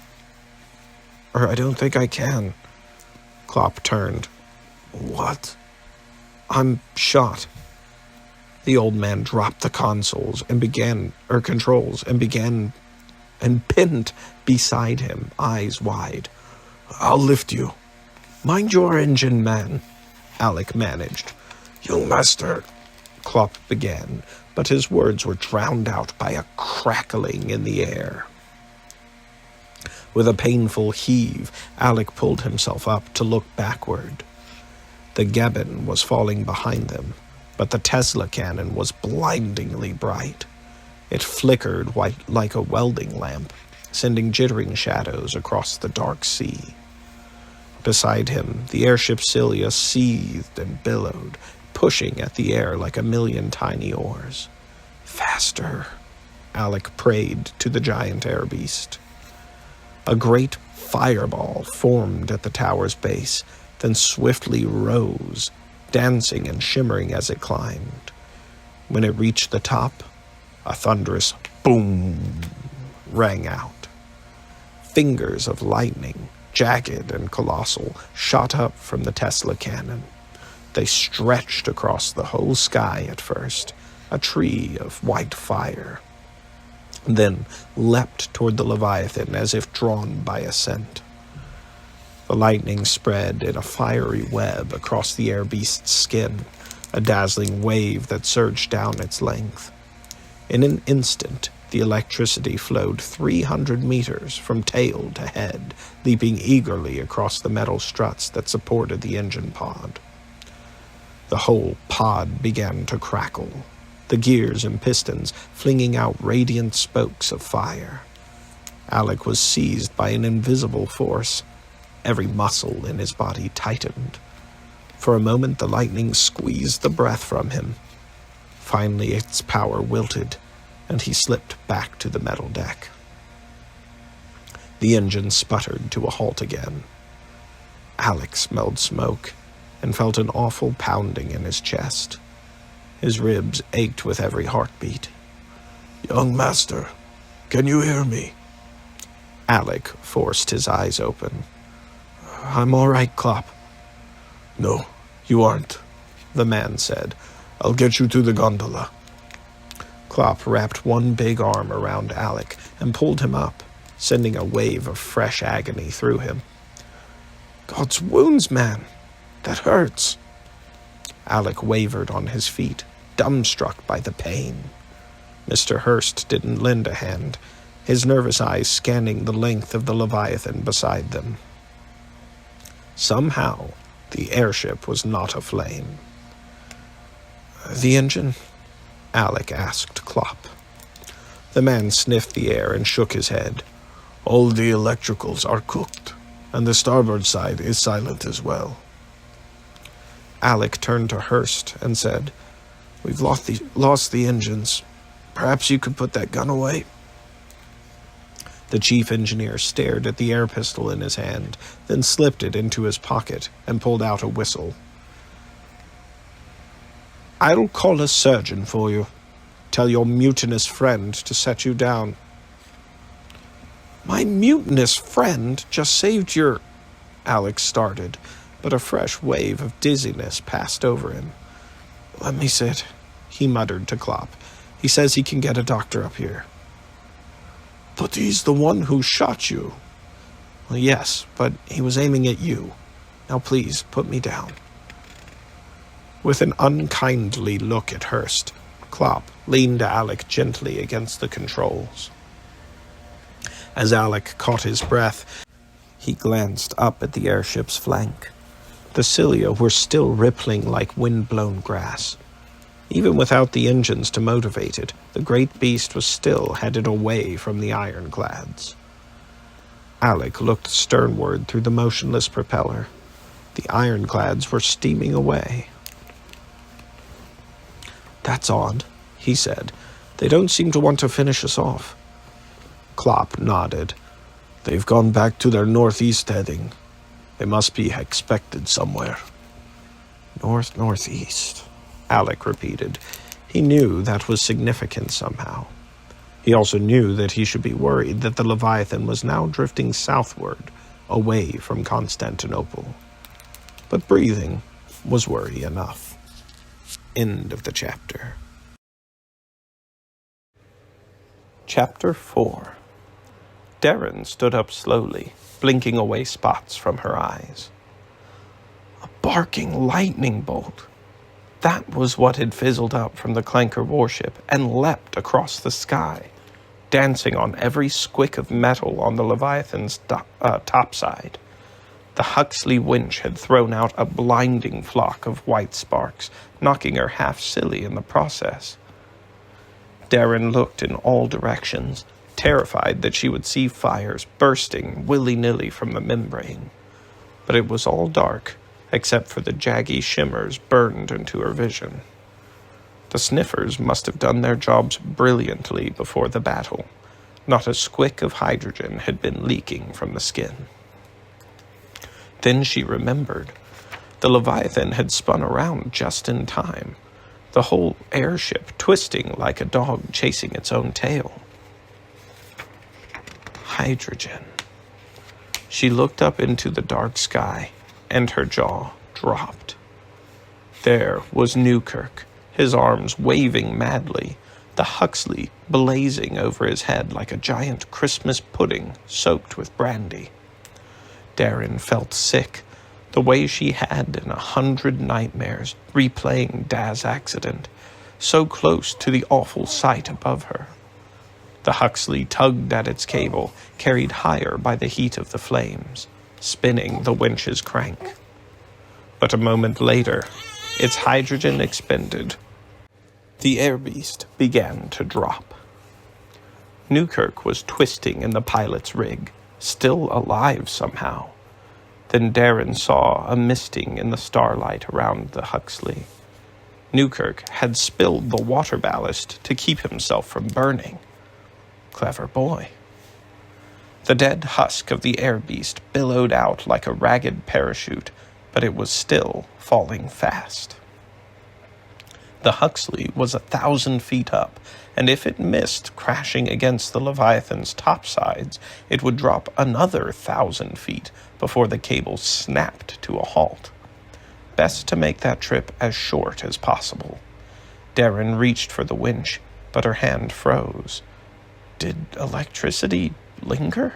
Klopp turned. "What?" "I'm shot." The old man dropped the controls and pinned beside him, eyes wide. "I'll lift you." "Mind your engine, man," Alek managed. "Young master," Klopp began, but his words were drowned out by a crackling in the air. With a painful heave, Alek pulled himself up to look backward. The Gebbon was falling behind them, but the Tesla cannon was blindingly bright. It flickered like a welding lamp, sending jittering shadows across the dark sea. Beside him, the airship Cilia seethed and billowed, pushing at the air like a million tiny oars. "Faster," Alek prayed to the giant air beast. A great fireball formed at the tower's base, then swiftly rose, dancing and shimmering as it climbed. When it reached the top, a thunderous boom rang out. Fingers of lightning, jagged and colossal, shot up from the Tesla cannon. They stretched across the whole sky at first, a tree of white fire, then leapt toward the Leviathan as if drawn by a scent. The lightning spread in a fiery web across the air beast's skin, a dazzling wave that surged down its length. In an instant, the electricity flowed 300 meters from tail to head, leaping eagerly across the metal struts that supported the engine pod. The whole pod began to crackle, the gears and pistons flinging out radiant spokes of fire. Alek was seized by an invisible force. Every muscle in his body tightened. For a moment, the lightning squeezed the breath from him. Finally, its power wilted, and he slipped back to the metal deck. The engine sputtered to a halt again. Alek smelled smoke and felt an awful pounding in his chest. His ribs ached with every heartbeat. "Young master, can you hear me?" Alek forced his eyes open. "I'm all right, Klopp." "No, you aren't," the man said. "I'll get you to the gondola." Klopp wrapped one big arm around Alek and pulled him up, sending a wave of fresh agony through him. "God's wounds, man! That hurts." Alek wavered on his feet, dumbstruck by the pain. Mr. Hurst didn't lend a hand, his nervous eyes scanning the length of the Leviathan beside them. Somehow, the airship was not aflame. "The engine?" Alek asked Klopp. The man sniffed the air and shook his head. "All the electricals are cooked, and the starboard side is silent as well." Alek turned to Hurst and said, "We've lost the engines. Perhaps you could put that gun away?" The chief engineer stared at the air pistol in his hand, then slipped it into his pocket and pulled out a whistle. "I'll call a surgeon for you. Tell your mutinous friend to set you down." "My mutinous friend just saved your—" Alek started, but a fresh wave of dizziness passed over him. "Let me sit," he muttered to Klopp, He says he can get a doctor up here. But he's the one who shot you. Well, yes, but he was aiming at you. Now please, put me down. With an unkindly look at Hurst, Klopp leaned Alek gently against the controls. As Alek caught his breath, he glanced up at the airship's flank. The cilia were still rippling like wind-blown grass. Even without the engines to motivate it, the great beast was still headed away from the ironclads. Alek looked sternward through the motionless propeller. The ironclads were steaming away. That's odd, he said. They don't seem to want to finish us off. Klopp nodded. They've gone back to their northeast heading. They must be expected somewhere. Northeast, Alek repeated. He knew that was significant somehow. He also knew that he should be worried that the Leviathan was now drifting southward, away from Constantinople. But breathing was worry enough. End of the chapter. Chapter 4. Darren stood up slowly, blinking away spots from her eyes. A barking lightning bolt. That was what had fizzled up from the clanker warship and leapt across the sky, dancing on every squick of metal on the Leviathan's topside. The Huxley winch had thrown out a blinding flock of white sparks, knocking her half silly in the process. Darren looked in all directions, terrified that she would see fires bursting willy-nilly from the membrane. But it was all dark, except for the jaggy shimmers burned into her vision. The sniffers must have done their jobs brilliantly before the battle. Not a squick of hydrogen had been leaking from the skin. Then she remembered. The Leviathan had spun around just in time, the whole airship twisting like a dog chasing its own tail. Hydrogen. She looked up into the dark sky, and her jaw dropped. There was Newkirk, his arms waving madly, the Huxley blazing over his head like a giant Christmas pudding soaked with brandy. Darren felt sick, the way she had in 100 nightmares, replaying Daz's accident, so close to the awful sight above her. The Huxley tugged at its cable, carried higher by the heat of the flames, spinning the winch's crank. But a moment later, its hydrogen expended. The air beast began to drop. Newkirk was twisting in the pilot's rig, still alive somehow. Then Darren saw a misting in the starlight around the Huxley. Newkirk had spilled the water ballast to keep himself from burning. Clever boy. The dead husk of the air beast billowed out like a ragged parachute, but it was still falling fast. The Huxley was 1,000 feet up, and if it missed crashing against the Leviathan's topsides, it would drop another 1,000 feet before the cable snapped to a halt. Best to make that trip as short as possible. Darren reached for the winch, but her hand froze. Did electricity linger?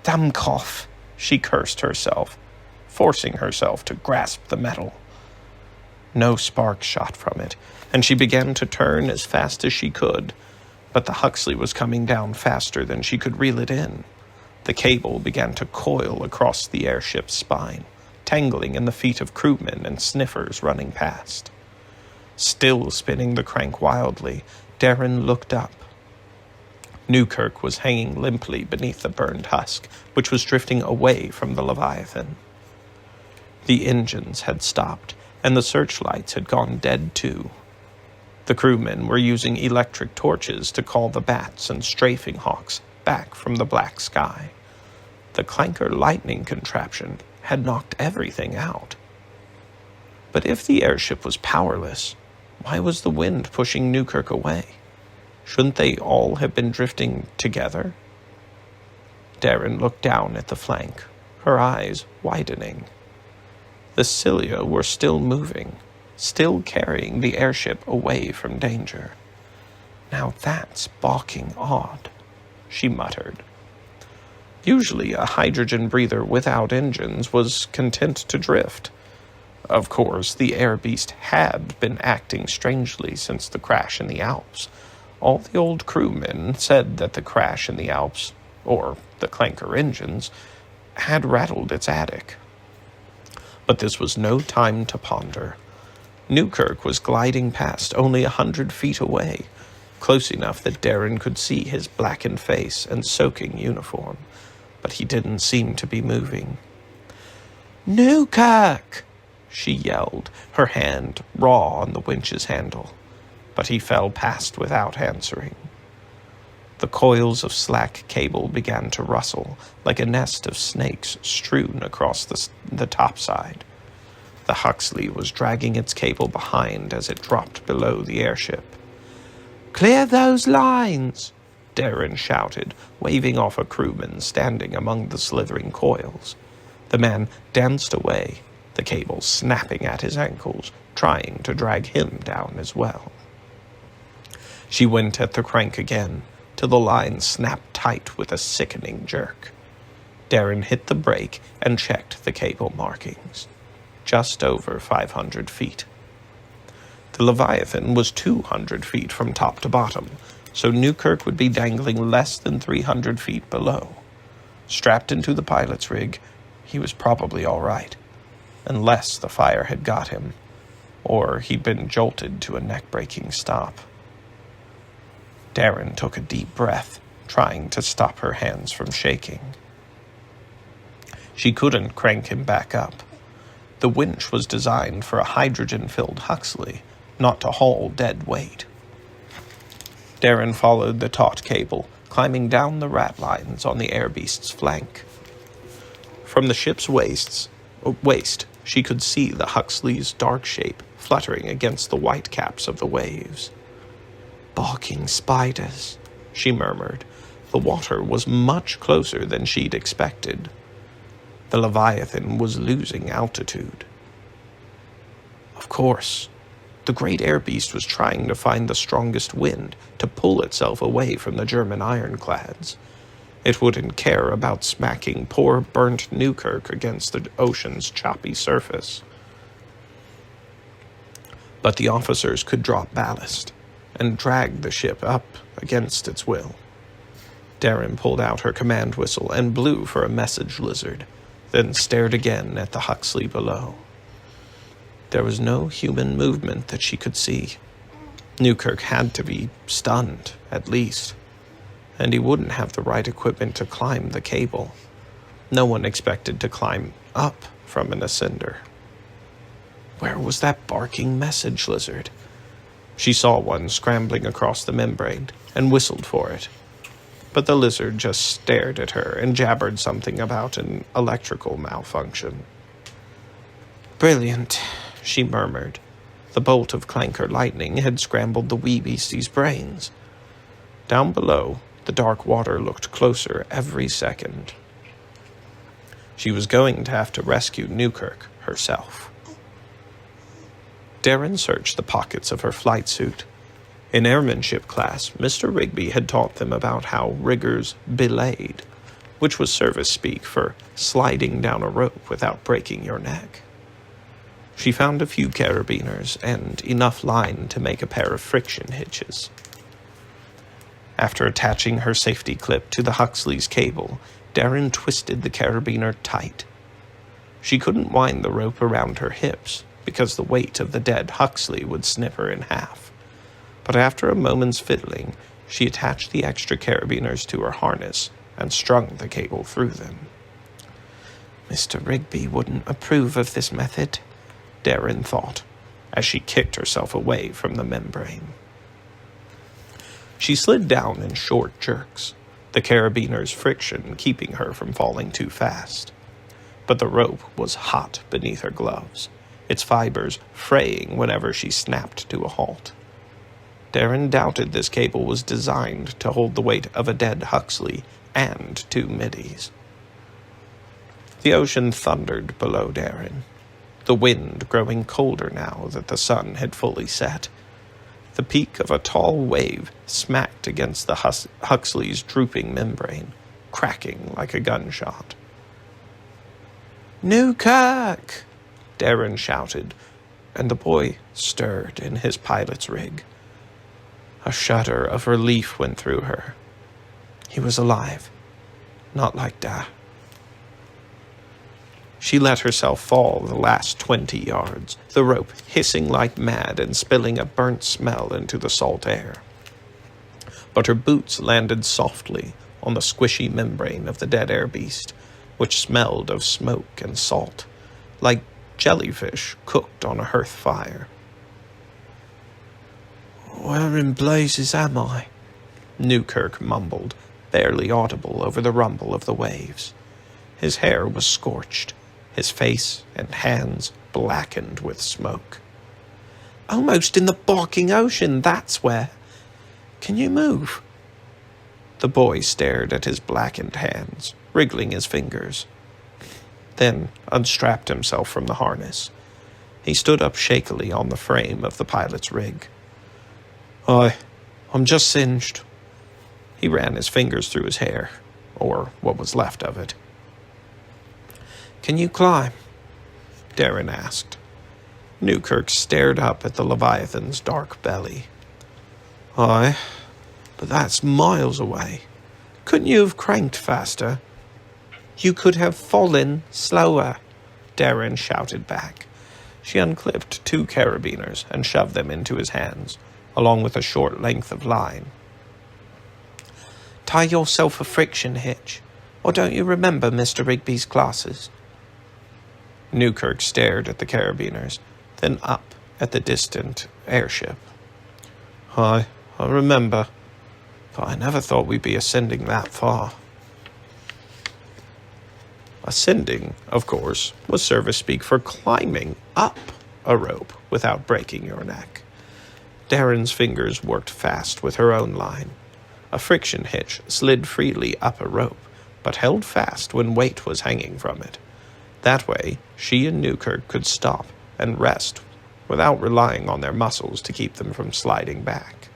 Damn cough, she cursed herself, forcing herself to grasp the metal. No spark shot from it, and she began to turn as fast as she could, but the Huxley was coming down faster than she could reel it in. The cable began to coil across the airship's spine, tangling in the feet of crewmen and sniffers running past. Still spinning the crank wildly, Darren looked up. Newkirk was hanging limply beneath the burned husk, which was drifting away from the Leviathan. The engines had stopped, and the searchlights had gone dead too. The crewmen were using electric torches to call the bats and strafing hawks back from the black sky. The clanker lightning contraption had knocked everything out. But if the airship was powerless, why was the wind pushing Newkirk away? Shouldn't they all have been drifting together? Darren looked down at the flank, her eyes widening. The cilia were still moving, still carrying the airship away from danger. "Now that's balking odd," she muttered. Usually a hydrogen breather without engines was content to drift. Of course, the air beast had been acting strangely since the crash in the Alps. All the old crewmen said that the crash in the Alps, or the clanker engines, had rattled its attic. But this was no time to ponder. Newkirk was gliding past only 100 feet away, close enough that Darren could see his blackened face and soaking uniform, but he didn't seem to be moving. "Newkirk!" she yelled, her hand raw on the winch's handle, but he fell past without answering. The coils of slack cable began to rustle like a nest of snakes strewn across the topside. The Huxley was dragging its cable behind as it dropped below the airship. "Clear those lines!" Darren shouted, waving off a crewman standing among the slithering coils. The man danced away, the cable snapping at his ankles, trying to drag him down as well. She went at the crank again, till the line snapped tight with a sickening jerk. Darren hit the brake and checked the cable markings. Just over 500 feet. The Leviathan was 200 feet from top to bottom, so Newkirk would be dangling less than 300 feet below. Strapped into the pilot's rig, he was probably all right, unless the fire had got him, or he'd been jolted to a neck-breaking stop. Darren took a deep breath, trying to stop her hands from shaking. She couldn't crank him back up. The winch was designed for a hydrogen-filled Huxley, not to haul dead weight. Darren followed the taut cable, climbing down the rat lines on the air beast's flank. From the ship's waist, she could see the Huxley's dark shape fluttering against the white caps of the waves. "Barking spiders," she murmured. The water was much closer than she'd expected. The Leviathan was losing altitude. Of course, the great air beast was trying to find the strongest wind to pull itself away from the German ironclads. It wouldn't care about smacking poor burnt Newkirk against the ocean's choppy surface. But the officers could drop ballast and drag the ship up against its will. Darren pulled out her command whistle and blew for a message lizard, then stared again at the Huxley below. There was no human movement that she could see. Newkirk had to be stunned, at least, and he wouldn't have the right equipment to climb the cable. No one expected to climb up from an ascender. Where was that barking message lizard? She saw one scrambling across the membrane and whistled for it. But the lizard just stared at her and jabbered something about an electrical malfunction. "Brilliant," she murmured. The bolt of clanker lightning had scrambled the wee beastie's brains. Down below, the dark water looked closer every second. She was going to have to rescue Newkirk herself. Darren searched the pockets of her flight suit. In airmanship class, Mr. Rigby had taught them about how riggers belayed, which was service speak for sliding down a rope without breaking your neck. She found a few carabiners and enough line to make a pair of friction hitches. After attaching her safety clip to the Huxley's cable, Darren twisted the carabiner tight. She couldn't wind the rope around her hips, because the weight of the dead Huxley would snip her in half. But after a moment's fiddling, she attached the extra carabiners to her harness and strung the cable through them. Mr. Rigby wouldn't approve of this method, Darren thought, as she kicked herself away from the membrane. She slid down in short jerks, the carabiner's friction keeping her from falling too fast. But the rope was hot beneath her gloves, its fibers fraying whenever she snapped to a halt. Darren doubted this cable was designed to hold the weight of a dead Huxley and 2 middies. The ocean thundered below Darren. the wind growing colder now that the sun had fully set. The peak of a tall wave smacked against the Huxley's drooping membrane, cracking like a gunshot. "Newkirk!" Darren shouted, and the boy stirred in his pilot's rig. A shudder of relief went through her. He was alive. Not like that. She let herself fall the last 20 yards, the rope hissing like mad and spilling a burnt smell into the salt air. But her boots landed softly on the squishy membrane of the dead air beast, which smelled of smoke and salt, like jellyfish cooked on a hearth fire. "Where in blazes am I?" Newkirk mumbled, barely audible over the rumble of the waves. His hair was scorched, his face and hands blackened with smoke. "Almost in the barking ocean, that's where. Can you move?" The boy stared at his blackened hands, wriggling his fingers, then unstrapped himself from the harness. He stood up shakily on the frame of the pilot's rig. I'm just singed." He ran his fingers through his hair, or what was left of it. "Can you climb?" Darren asked. Newkirk stared up at the Leviathan's dark belly. "Aye, but that's miles away. Couldn't you have cranked faster?" "You could have fallen slower," Darren shouted back. She unclipped 2 carabiners and shoved them into his hands, along with a short length of line. "Tie yourself a friction hitch, or don't you remember Mr. Rigby's classes?" Newkirk stared at the carabiners, then up at the distant airship. I remember, but I never thought we'd be ascending that far." Ascending, of course, was service speak for climbing up a rope without breaking your neck. Darren's fingers worked fast with her own line. A friction hitch slid freely up a rope, but held fast when weight was hanging from it. That way, she and Newkirk could stop and rest without relying on their muscles to keep them from sliding back.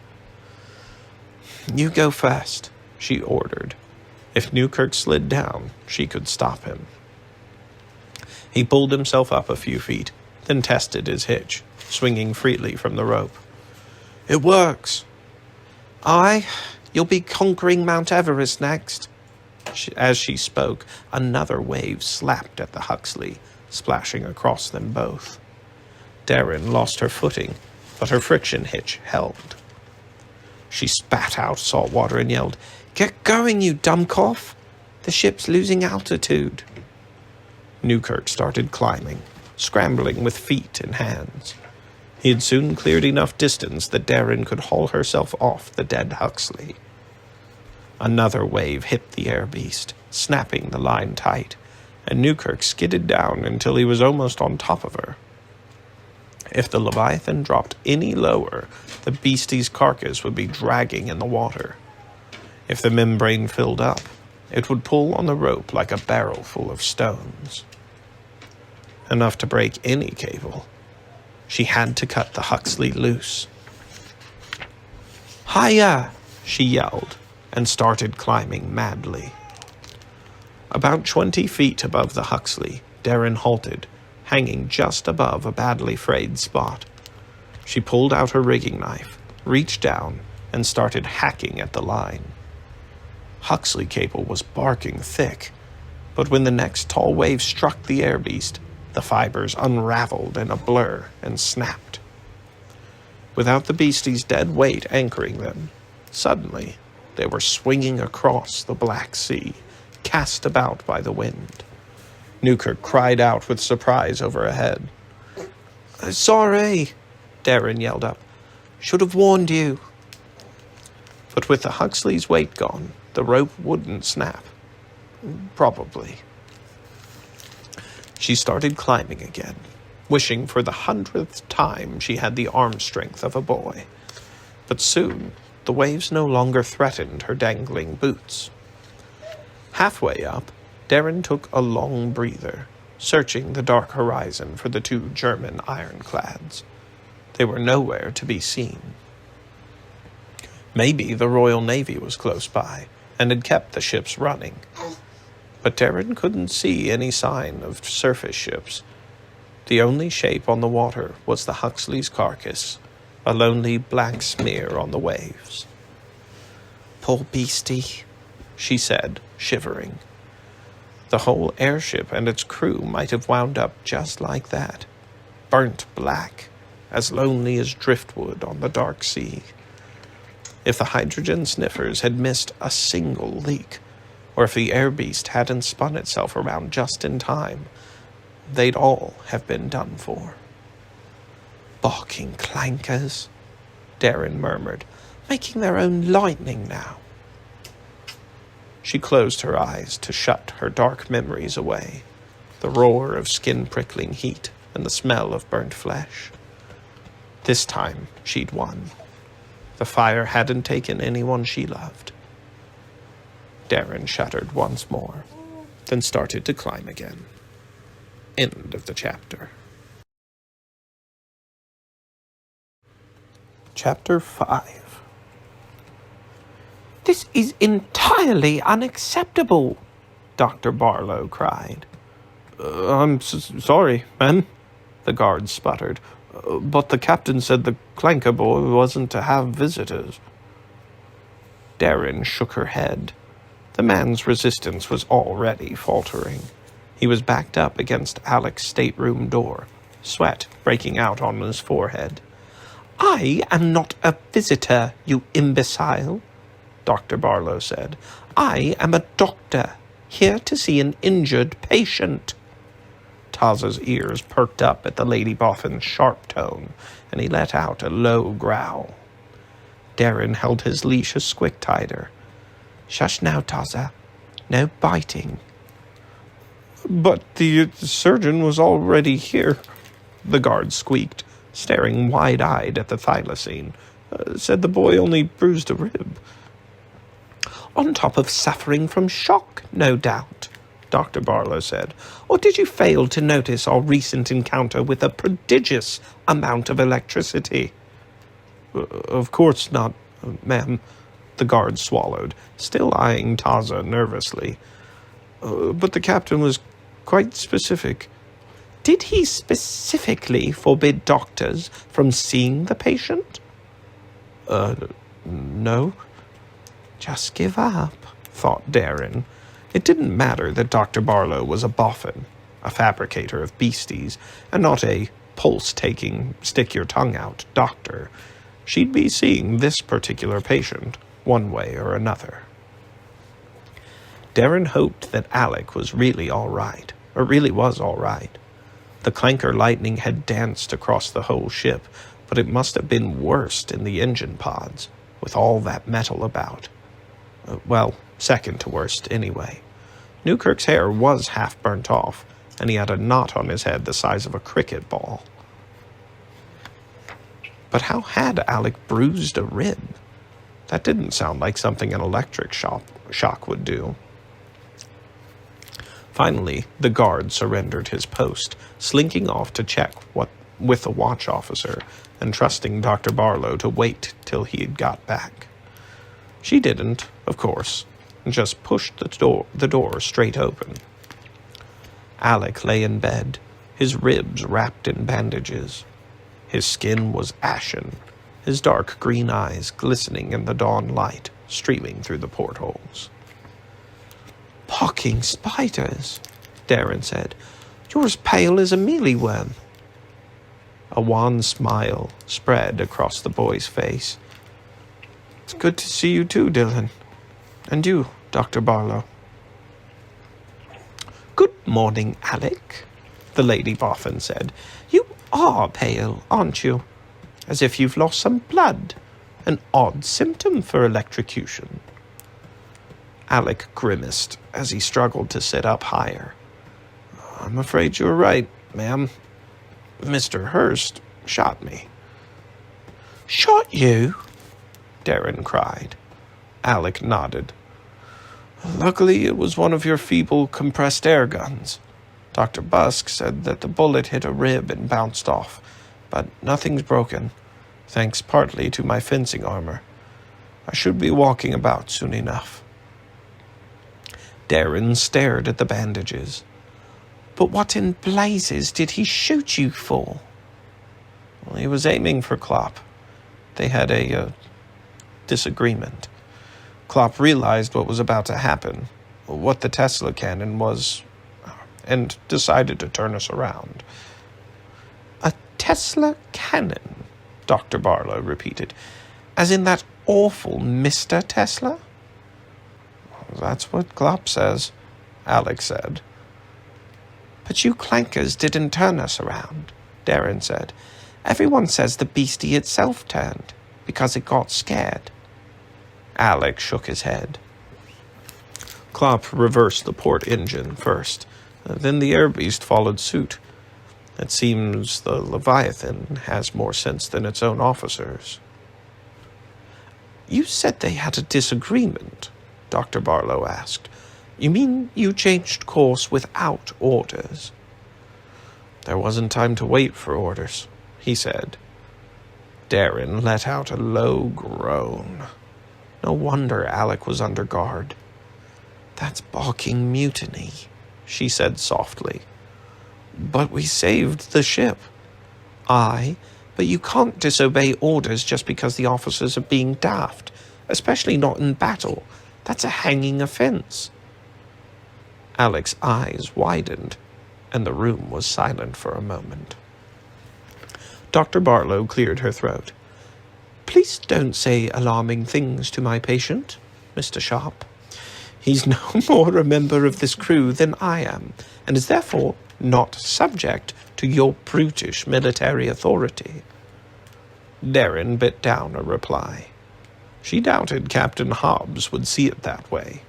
"You go first," she ordered. If Newkirk slid down, she could stop him. He pulled himself up a few feet, then tested his hitch, swinging freely from the rope. "It works." "Aye, you'll be conquering Mount Everest next." As she spoke, another wave slapped at the Huxley, splashing across them both. Darren lost her footing, but her friction hitch held. She spat out salt water and yelled, "Get going, you dumbcough! The ship's losing altitude." Newkirk started climbing, scrambling with feet and hands. He had soon cleared enough distance that Darren could haul herself off the dead Huxley. Another wave hit the air beast, snapping the line tight, and Newkirk skidded down until he was almost on top of her. If the Leviathan dropped any lower, the beastie's carcass would be dragging in the water. If the membrane filled up, it would pull on the rope like a barrel full of stones. Enough to break any cable. She had to cut the Huxley loose. "Higher!" she yelled, and started climbing madly. About 20 feet above the Huxley, Darren halted, hanging just above a badly frayed spot. She pulled out her rigging knife, reached down, and started hacking at the line. Huxley cable was barking thick, but when the next tall wave struck the air beast, the fibers unraveled in a blur and snapped. Without the beastie's dead weight anchoring them, suddenly they were swinging across the Black Sea, cast about by the wind. Newkirk cried out with surprise overhead. "Sorry," Darren yelled up. "Should have warned you." But with the Huxley's weight gone, the rope wouldn't snap. Probably. She started climbing again, wishing for the 100th time she had the arm strength of a boy. But soon, the waves no longer threatened her dangling boots. Halfway up, Darren took a long breather, searching the dark horizon for the 2 German ironclads. They were nowhere to be seen. Maybe the Royal Navy was close by and had kept the ships running. But Darren couldn't see any sign of surface ships. The only shape on the water was the Huxley's carcass, a lonely black smear on the waves. "Poor beastie," she said, shivering. The whole airship and its crew might have wound up just like that, burnt black, as lonely as driftwood on the dark sea. If the hydrogen sniffers had missed a single leak, or if the air beast hadn't spun itself around just in time, they'd all have been done for. "Barking clankers," Darren murmured, "making their own lightning now." She closed her eyes to shut her dark memories away, the roar of skin-prickling heat and the smell of burnt flesh. This time she'd won. The fire hadn't taken anyone she loved. Darren shuddered once more, then started to climb again. End of the chapter. Chapter 5. "This is entirely unacceptable," Dr. Barlow cried. I'm sorry, ma'am," the guard sputtered. "But the captain said the clanker boy wasn't to have visitors." Darren shook her head. The man's resistance was already faltering. He was backed up against Alek's stateroom door, sweat breaking out on his forehead. "I am not a visitor, you imbecile," Dr. Barlow said. "I am a doctor, here to see an injured patient." Taza's ears perked up at the Lady Boffin's sharp tone, and he let out a low growl. Darren held his leash a squick tighter. "Shush now, Taza. No biting." "But the surgeon was already here," the guard squeaked, staring wide-eyed at the thylacine. "Said the boy only bruised a rib." "On top of suffering from shock, no doubt," Dr. Barlow said. "Or did you fail to notice our recent encounter with a prodigious amount of electricity?" "Of course not, ma'am," the guard swallowed, still eyeing Taza nervously. "But the captain was quite specific." "Did he specifically forbid doctors from seeing the patient?" No." Just give up, thought Darren. It didn't matter that Dr. Barlow was a boffin, a fabricator of beasties, and not a pulse-taking, stick-your-tongue-out doctor. She'd be seeing this particular patient, one way or another. Darren hoped that Alek was really all right, or really was all right. The clanker lightning had danced across the whole ship, but it must have been worst in the engine pods, with all that metal about. Well, second to worst, anyway. Newkirk's hair was half burnt off, and he had a knot on his head the size of a cricket ball. But how had Alek bruised a rib? That didn't sound like something an electric shock would do. Finally, the guard surrendered his post, slinking off to check with the watch officer, and trusting Dr. Barlow to wait till he had got back. She didn't, of course, and just pushed the door straight open. Alek lay in bed, his ribs wrapped in bandages. His skin was ashen, his dark green eyes glistening in the dawn light streaming through the portholes. "Poking spiders," Darren said. "You're as pale as a mealyworm." A wan smile spread across the boy's face. "It's good to see you too, Dylan. And you, Dr. Barlow." "Good morning, Alek," the Lady Boffin said. "You are pale, aren't you? As if you've lost some blood. An odd symptom for electrocution." Alek grimaced as he struggled to sit up higher. "I'm afraid you're right, ma'am. Mr. Hurst shot me." "Shot you?" Darren cried. Alek nodded. "Luckily, it was one of your feeble compressed air guns. Dr. Busk said that the bullet hit a rib and bounced off, but nothing's broken, thanks partly to my fencing armor. I should be walking about soon enough." Darren stared at the bandages. "But what in blazes did he shoot you for?" "Well, he was aiming for Klopp. They had a disagreement. Klopp realized what was about to happen, what the Tesla cannon was, and decided to turn us around." "A Tesla cannon?" Dr. Barlow repeated. "As in that awful Mr. Tesla?" "That's what Klopp says," Alek said. "But you clankers didn't turn us around," Darren said. "Everyone says the beastie itself turned, because it got scared." Alek shook his head. "Klopp reversed the port engine first. Then the air beast followed suit. It seems the Leviathan has more sense than its own officers." "You said they had a disagreement," Dr. Barlow asked. "You mean you changed course without orders?" "There wasn't time to wait for orders," he said. Darren let out a low groan. No wonder Alek was under guard. "That's balking mutiny," she said softly. "But we saved the ship." "Aye, but you can't disobey orders just because the officers are being daft, especially not in battle. That's a hanging offense." Alek's eyes widened, and the room was silent for a moment. Dr. Barlow cleared her throat. "Please don't say alarming things to my patient, Mr. Sharp. He's no more a member of this crew than I am, and is therefore not subject to your brutish military authority." Darren bit down a reply. She doubted Captain Hobbs would see it that way.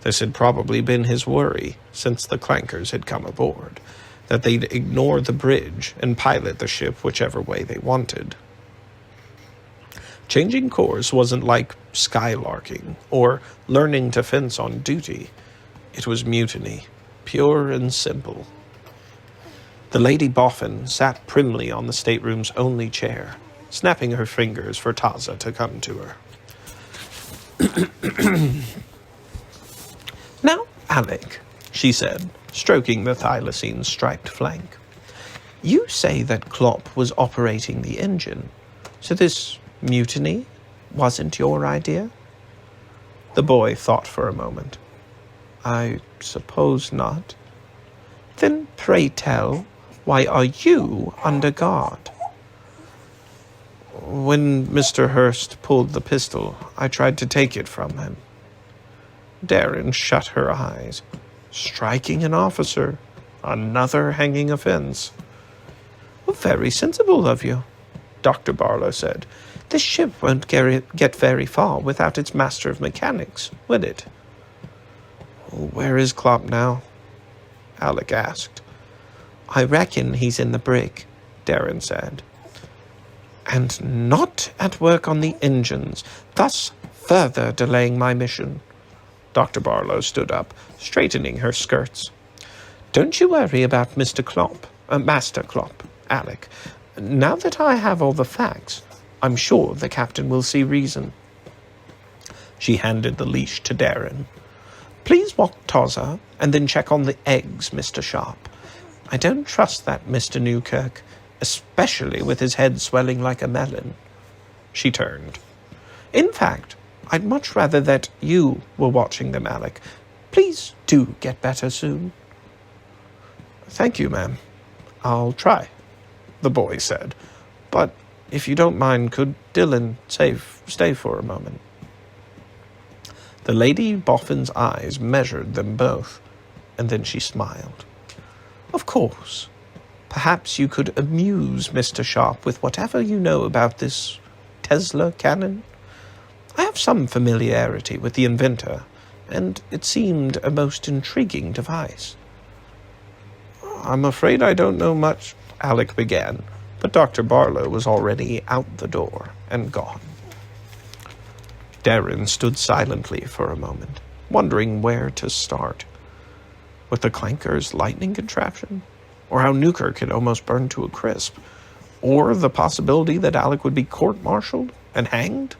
This had probably been his worry since the clankers had come aboard, that they'd ignore the bridge and pilot the ship whichever way they wanted. Changing course wasn't like skylarking or learning to fence on duty. It was mutiny, pure and simple. The Lady Boffin sat primly on the stateroom's only chair, snapping her fingers for Taza to come to her. "Now, Alek," she said, stroking the thylacine striped flank. "You say that Klopp was operating the engine, so this mutiny wasn't your idea?" The boy thought for a moment. "I suppose not." "Then pray tell, why are you under guard?" "When Mr. Hurst pulled the pistol, I tried to take it from him." Darren shut her eyes. Striking an officer. Another hanging offense. "Well, very sensible of you," Dr. Barlow said. "This ship won't get very far without its master of mechanics, will it?" "Where is Klopp now?" Alek asked. "I reckon he's in the brig," Darren said. "And not at work on the engines, thus further delaying my mission." Dr. Barlow stood up, straightening her skirts. "Don't you worry about Master Klopp, Alek. Now that I have all the facts, I'm sure the captain will see reason." She handed the leash to Darren. "Please walk Taza, and then check on the eggs, Mr. Sharp. I don't trust that Mr. Newkirk, especially with his head swelling like a melon." She turned. "In fact, I'd much rather that you were watching them, Alek. Please do get better soon." "Thank you, ma'am. I'll try," the boy said. "But if you don't mind, could Dylan stay for a moment?" The Lady Boffin's eyes measured them both, and then she smiled. "Of course. Perhaps you could amuse Mr. Sharp with whatever you know about this Tesla cannon. I have some familiarity with the inventor, and it seemed a most intriguing device." "I'm afraid I don't know much," Alek began, but Dr. Barlow was already out the door and gone. Darren stood silently for a moment, wondering where to start. with the clanker's lightning contraption, or how Newkirk had almost burned to a crisp, or the possibility that Alek would be court-martialed and hanged?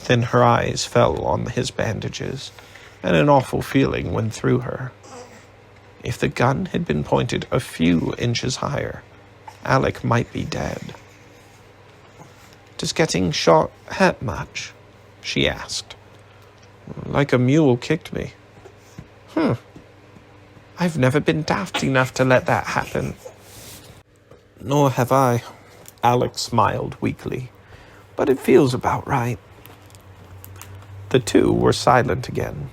Then her eyes fell on his bandages, and an awful feeling went through her. If the gun had been pointed a few inches higher, Alek might be dead. "Does getting shot hurt much?" she asked. "Like a mule kicked me." I've never been daft enough to let that happen." "Nor have I," Alek smiled weakly, "but it feels about right." The two were silent again,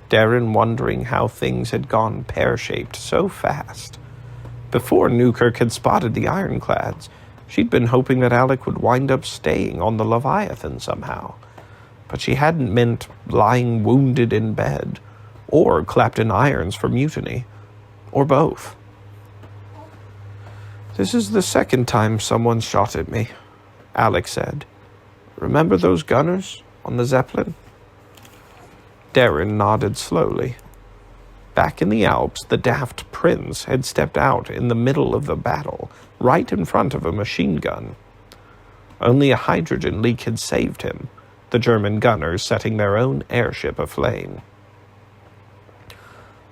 Darren wondering how things had gone pear-shaped so fast. Before Newkirk had spotted the ironclads, she'd been hoping that Alek would wind up staying on the Leviathan somehow, but she hadn't meant lying wounded in bed, or clapped in irons for mutiny, or both. "This is the second time someone shot at me," Alek said. "Remember those gunners on the Zeppelin?" Darren nodded slowly. Back in the Alps, the daft prince had stepped out in the middle of the battle, right in front of a machine gun. Only a hydrogen leak had saved him, the German gunners setting their own airship aflame.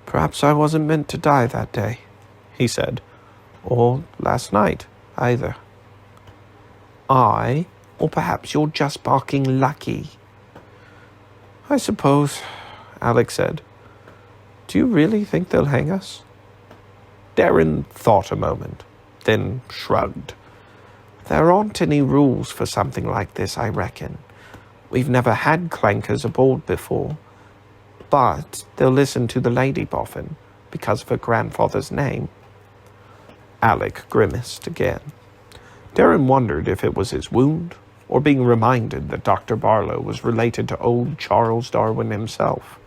"Perhaps I wasn't meant to die that day," he said. "Or last night, either." Or perhaps you're just barking lucky." "I suppose," Alek said. "Do you really think they'll hang us?" Darren thought a moment, then shrugged. "There aren't any rules for something like this, I reckon. We've never had clankers aboard before. But they'll listen to the Lady Boffin, because of her grandfather's name." Alek grimaced again. Darren wondered if it was his wound, or being reminded that Dr. Barlow was related to old Charles Darwin himself.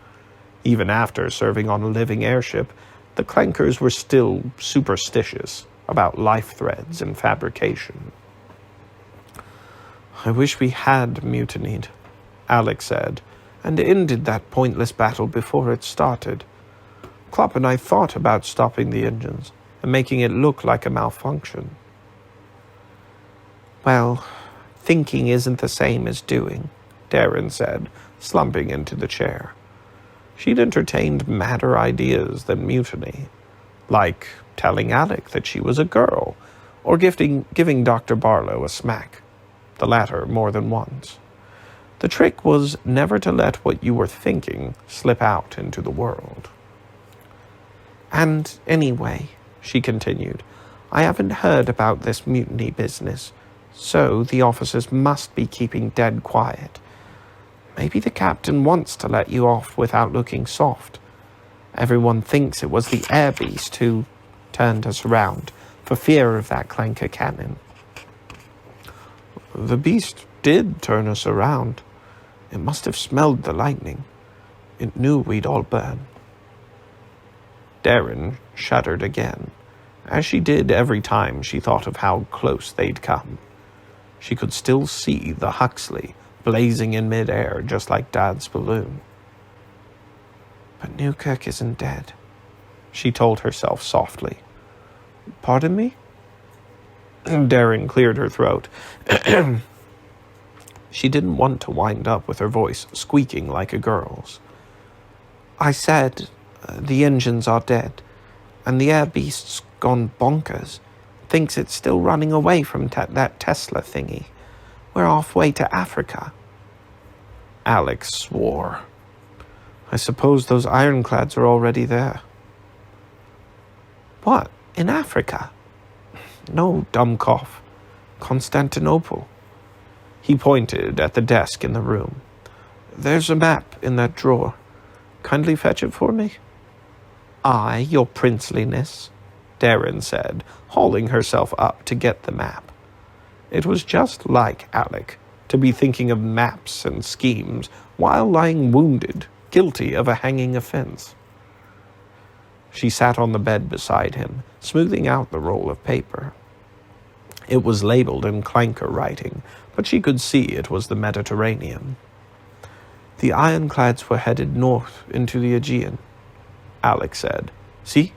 Even after serving on a living airship, the clankers were still superstitious about life threads and fabrication. "I wish we had mutinied," Alek said, "and ended that pointless battle before it started. Klopp and I thought about stopping the engines and making it look like a malfunction." "Well, thinking isn't the same as doing," Darren said, slumping into the chair. She'd entertained madder ideas than mutiny, like telling Alek that she was a girl, or giving Dr. Barlow a smack, the latter more than once. The trick was never to let what you were thinking slip out into the world. "And anyway," she continued, "I haven't heard about this mutiny business, so the officers must be keeping dead quiet. Maybe the captain wants to let you off without looking soft. Everyone thinks it was the air beast who turned us around for fear of that clanker cannon." "The beast did turn us around. It must have smelled the lightning. It knew we'd all burn." Darren shuddered again, as she did every time she thought of how close they'd come. She could still see the Huxley blazing in mid-air just like Dad's balloon. "But Newkirk isn't dead," she told herself softly. "Pardon me?" Darren cleared her throat. She didn't want to wind up with her voice squeaking like a girl's. "I said the engines are dead, and the air beast's gone bonkers. Thinks it's still running away from that Tesla thingy. We're halfway to Africa." Alek swore. "I suppose those ironclads are already there." "What, in Africa?" "No, dumb cough. Constantinople." He pointed at the desk in the room. "There's a map in that drawer. Kindly fetch it for me." "Aye, your princeliness," Darren said, hauling herself up to get the map. It was just like Alek to be thinking of maps and schemes while lying wounded, guilty of a hanging offense. She sat on the bed beside him, smoothing out the roll of paper. It was labeled in clanker writing, but she could see it was the Mediterranean. "The ironclads were headed north into the Aegean," Alek said. See?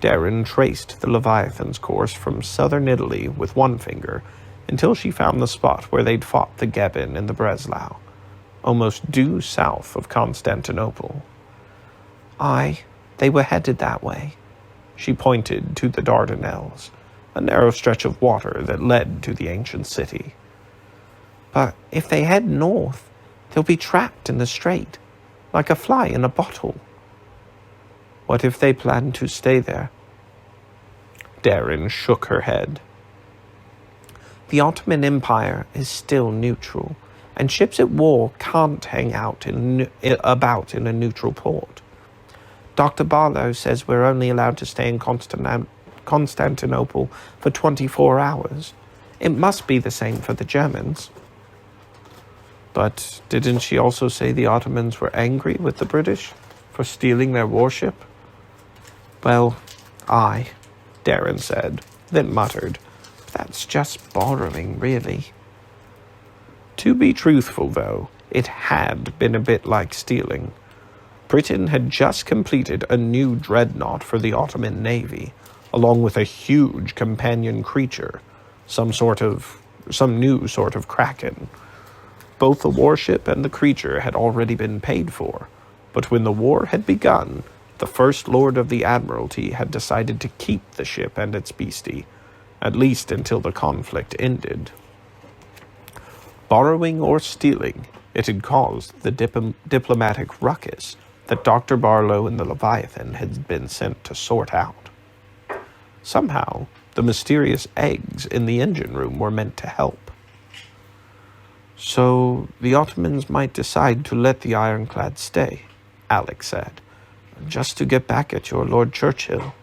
Darren traced the Leviathan's course from southern Italy with one finger until she found the spot where they'd fought the Gebin in the Breslau, almost due south of Constantinople. Aye, they were headed that way. She pointed to the Dardanelles, a narrow stretch of water that led to the ancient city. But if they head north, they'll be trapped in the strait, like a fly in a bottle. What if they plan to stay there? Darren shook her head. The Ottoman Empire is still neutral, and ships at war can't hang out about in a neutral port. Dr. Barlow says we're only allowed to stay in Constantinople for 24 hours. It must be the same for the Germans. But didn't she also say the Ottomans were angry with the British for stealing their warship? Well, aye, Darren said, then muttered, that's just borrowing, really. To be truthful, though, it had been a bit like stealing. Britain had just completed a new dreadnought for the Ottoman Navy, along with a huge companion creature, some new sort of kraken. Both the warship and the creature had already been paid for, but when the war had begun, the First Lord of the Admiralty had decided to keep the ship and its beastie, at least until the conflict ended. Borrowing or stealing, it had caused the diplomatic ruckus that Dr. Barlow and the Leviathan had been sent to sort out. Somehow, the mysterious eggs in the engine room were meant to help. So the Ottomans might decide to let the ironclad stay, Alek said, just to get back at your Lord Churchill.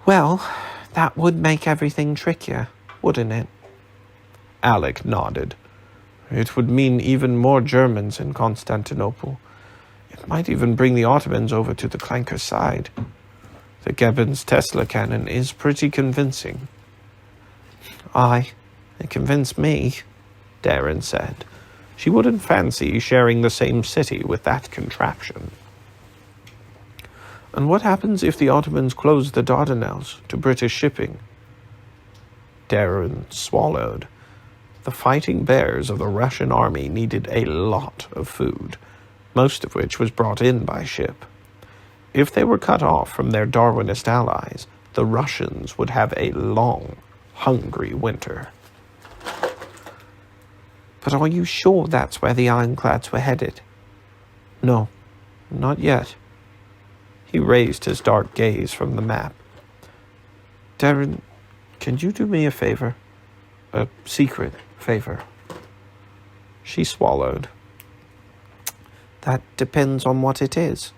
Well, that would make everything trickier, wouldn't it? Alek nodded. It would mean even more Germans in Constantinople. It might even bring the Ottomans over to the Clanker's side. The Gebin's Tesla cannon is pretty convincing. Aye, it convinced me, Darren said. She wouldn't fancy sharing the same city with that contraption. And what happens if the Ottomans close the Dardanelles to British shipping? Darren swallowed. The fighting bears of the Russian army needed a lot of food, most of which was brought in by ship. If they were cut off from their Darwinist allies, the Russians would have a long, hungry winter. But are you sure that's where the ironclads were headed? No, not yet. He raised his dark gaze from the map. Darren, can you do me a favor? A secret favor. She swallowed. That depends on what it is.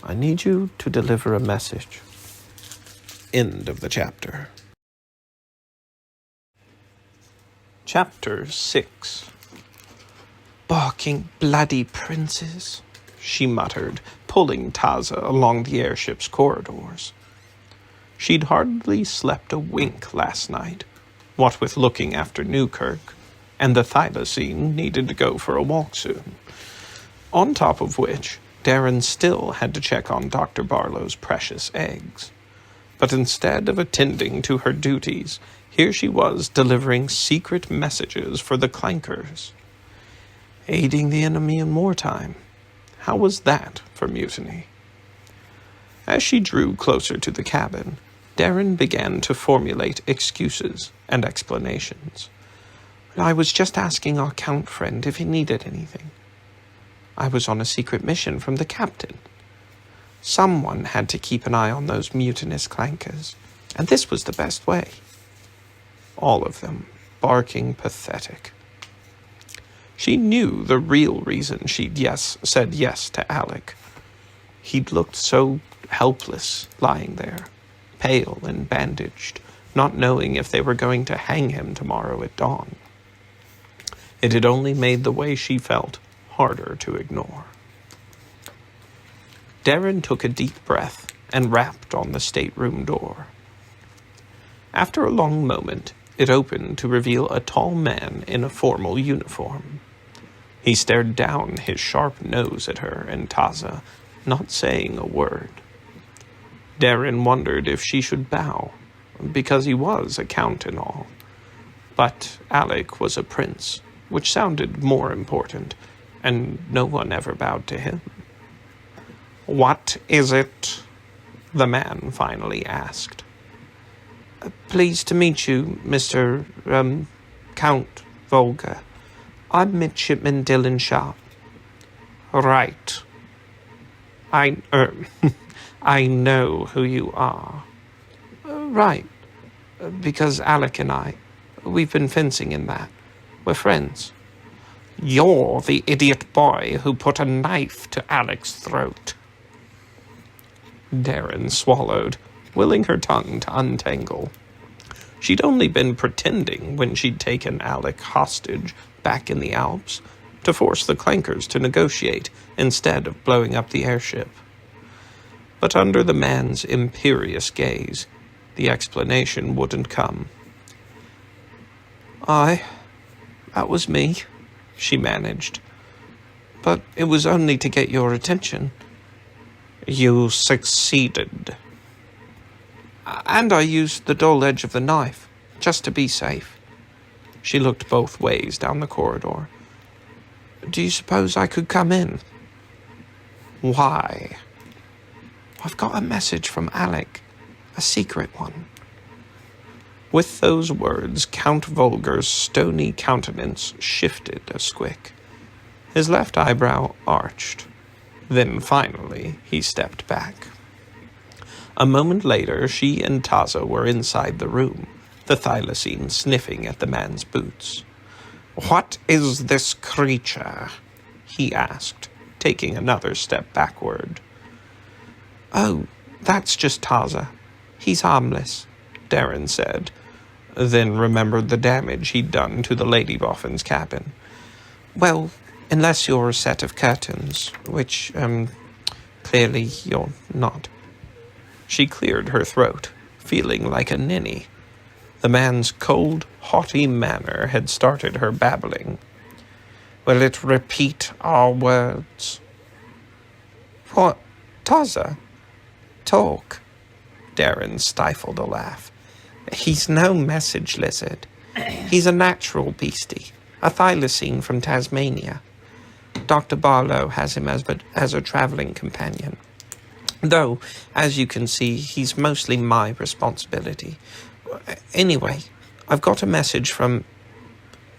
I need you to deliver a message. End of the chapter. Chapter 6. Barking bloody princes, she muttered, pulling Taza along the airship's corridors. She'd hardly slept a wink last night, what with looking after Newkirk, and the thylacine needed to go for a walk soon. On top of which, Darren still had to check on Dr. Barlow's precious eggs. But instead of attending to her duties, here she was delivering secret messages for the clankers. Aiding the enemy in wartime. How was that for mutiny? As she drew closer to the cabin, Darren began to formulate excuses and explanations. I was just asking our Count friend if he needed anything. I was on a secret mission from the captain. Someone had to keep an eye on those mutinous clankers, and this was the best way. All of them barking pathetic. She knew the real reason she'd said yes to Alek. He'd looked so helpless lying there, pale and bandaged, not knowing if they were going to hang him tomorrow at dawn. It had only made the way she felt harder to ignore. Darren took a deep breath and rapped on the stateroom door. After a long moment, it opened to reveal a tall man in a formal uniform. He stared down his sharp nose at her and Taza, not saying a word. Darren wondered if she should bow, because he was a count and all. But Alek was a prince, which sounded more important, and no one ever bowed to him. "What is it?" the man finally asked. "Pleased to meet you, Mr. Count Volga. I'm Midshipman Dylan Sharp." "Right. I know who you are." "Right. Because Alek and we've been fencing in that. We're friends." "You're the idiot boy who put a knife to Alek's throat." Darren swallowed, willing her tongue to untangle. She'd only been pretending when she'd taken Alek hostage back in the Alps to force the clankers to negotiate instead of blowing up the airship. But under the man's imperious gaze, the explanation wouldn't come. That was me," she managed. "But it was only to get your attention." "You succeeded." "And I used the dull edge of the knife, just to be safe." She looked both ways down the corridor. "Do you suppose I could come in?" "Why?" "I've got a message from Alek, a secret one." With those words, Count Volger's stony countenance shifted a squick. His left eyebrow arched. Then finally, he stepped back. A moment later, she and Taza were inside the room, the thylacine sniffing at the man's boots. "What is this creature?" he asked, taking another step backward. "Oh, that's just Taza. He's harmless," Darren said, then remembered the damage he'd done to the Lady Boffin's cabin. "Well, unless you're a set of curtains, which, clearly you're not." She cleared her throat, feeling like a ninny. The man's cold, haughty manner had started her babbling. "Will it repeat our words?" "What, Taza? Talk." Darren stifled a laugh. "He's no message lizard. He's a natural beastie, a thylacine from Tasmania. Dr. Barlow has him as a traveling companion. Though, as you can see, he's mostly my responsibility. Anyway, I've got a message from..."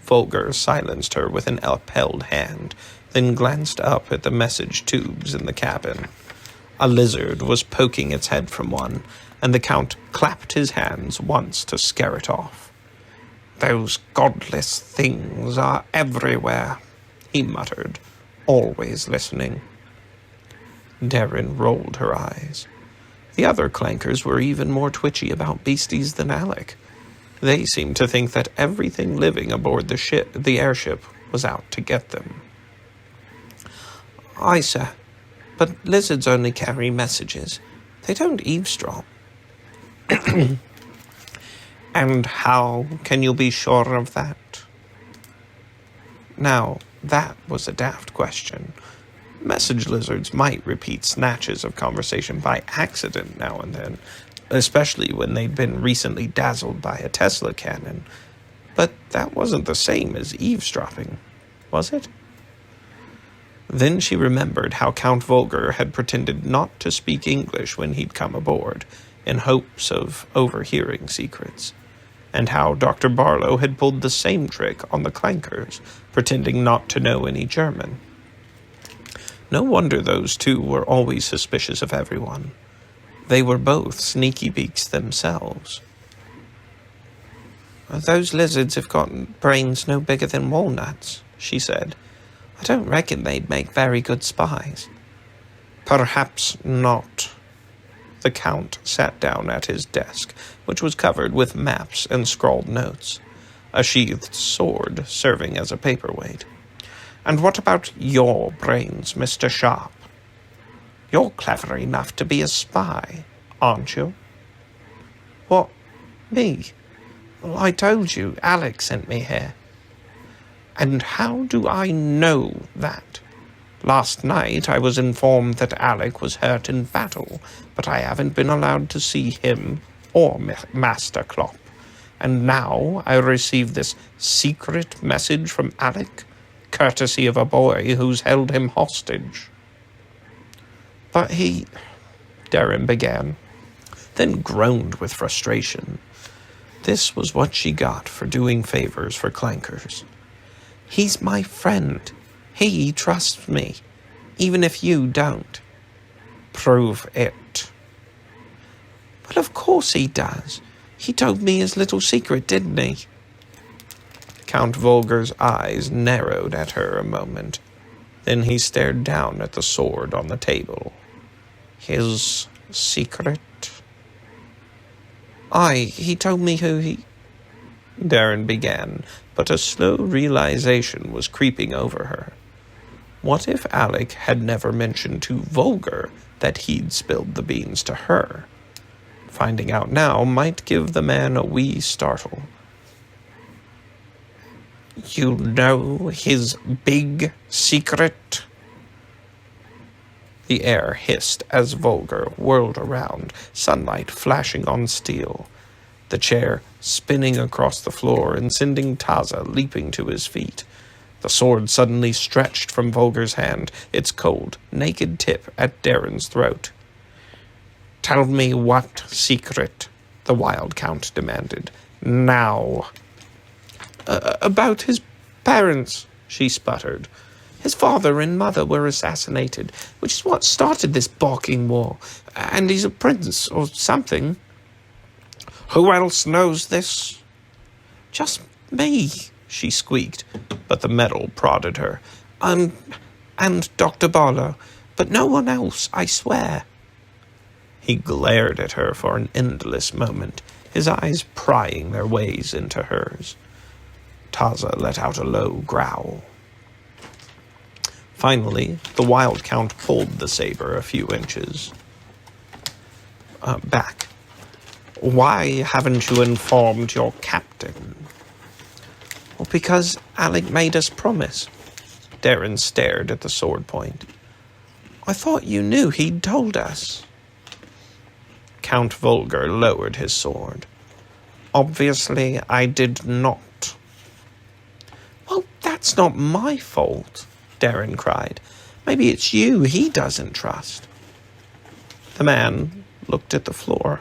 Volger silenced her with an upheld hand, then glanced up at the message tubes in the cabin. A lizard was poking its head from one, and the Count clapped his hands once to scare it off. "Those godless things are everywhere," he muttered, always listening. Darren rolled her eyes. The other clankers were even more twitchy about beasties than Alek. They seemed to think that everything living aboard the airship was out to get them. "Aye, sir, but lizards only carry messages. They don't eavesdrop." "And how can you be sure of that?" Now, that was a daft question. Message lizards might repeat snatches of conversation by accident now and then, especially when they'd been recently dazzled by a Tesla cannon. But that wasn't the same as eavesdropping, was it? Then she remembered how Count Volger had pretended not to speak English when he'd come aboard, in hopes of overhearing secrets, and how Dr. Barlow had pulled the same trick on the clankers, pretending not to know any German. No wonder those two were always suspicious of everyone. They were both sneaky beaks themselves. "Those lizards have got brains no bigger than walnuts," she said. "I don't reckon they'd make very good spies." "Perhaps not." The Count sat down at his desk, which was covered with maps and scrawled notes, a sheathed sword serving as a paperweight. "And what about your brains, Mr. Sharp? You're clever enough to be a spy, aren't you?" "What, me? Well, I told you, Alek sent me here." And how do I know that? Last night I was informed that Alek was hurt in battle, but I haven't been allowed to see him or Master Klopp. And now I receive this secret message from Alek, courtesy of a boy who's held him hostage. But he... Darren began, then groaned with frustration. This was what she got for doing favors for clankers. He's my friend. He trusts me, even if you don't. Prove it. Well, of course he does. He told me his little secret, didn't he? Count Volger's eyes narrowed at her a moment. Then he stared down at the sword on the table. His secret? Aye, he told me who he... Darren began, but a slow realization was creeping over her. What if Alek had never mentioned to Volger that he'd spilled the beans to her? Finding out now might give the man a wee startle. You know his big secret? The air hissed as Volger whirled around, sunlight flashing on steel, the chair spinning across the floor and sending Taza leaping to his feet. The sword suddenly stretched from Volger's hand, its cold, naked tip at Darren's throat. Tell me what secret, the Wild Count demanded. Now. About his parents, she sputtered. His father and mother were assassinated, which is what started this barking war. And he's a prince or something. Who else knows this? Just me, she squeaked, but the metal prodded her. And Dr. Barlow, but no one else, I swear. He glared at her for an endless moment, his eyes prying their ways into hers. Taza let out a low growl. Finally, the Wild Count pulled the saber a few inches back. Why haven't you informed your captain? Well, because Alek made us promise. Darren stared at the sword point. I thought you knew he'd told us. Count Volger lowered his sword. Obviously, I did not. Well, that's not my fault, Darren cried. Maybe it's you he doesn't trust. The man looked at the floor.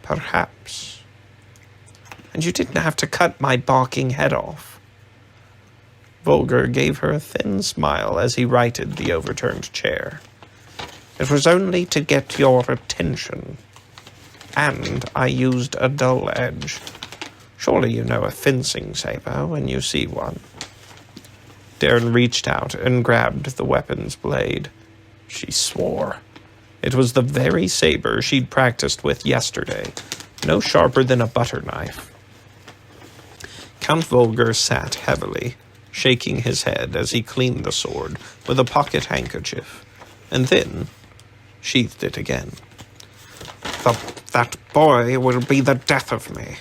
Perhaps. And you didn't have to cut my barking head off. Volger gave her a thin smile as he righted the overturned chair. It was only to get your attention. And I used a dull edge. Surely you know a fencing saber when you see one. Darren reached out and grabbed the weapon's blade. She swore. It was the very saber she'd practiced with yesterday, no sharper than a butter knife. Count Volger sat heavily, shaking his head as he cleaned the sword with a pocket handkerchief, and then sheathed it again. That boy will be the death of me.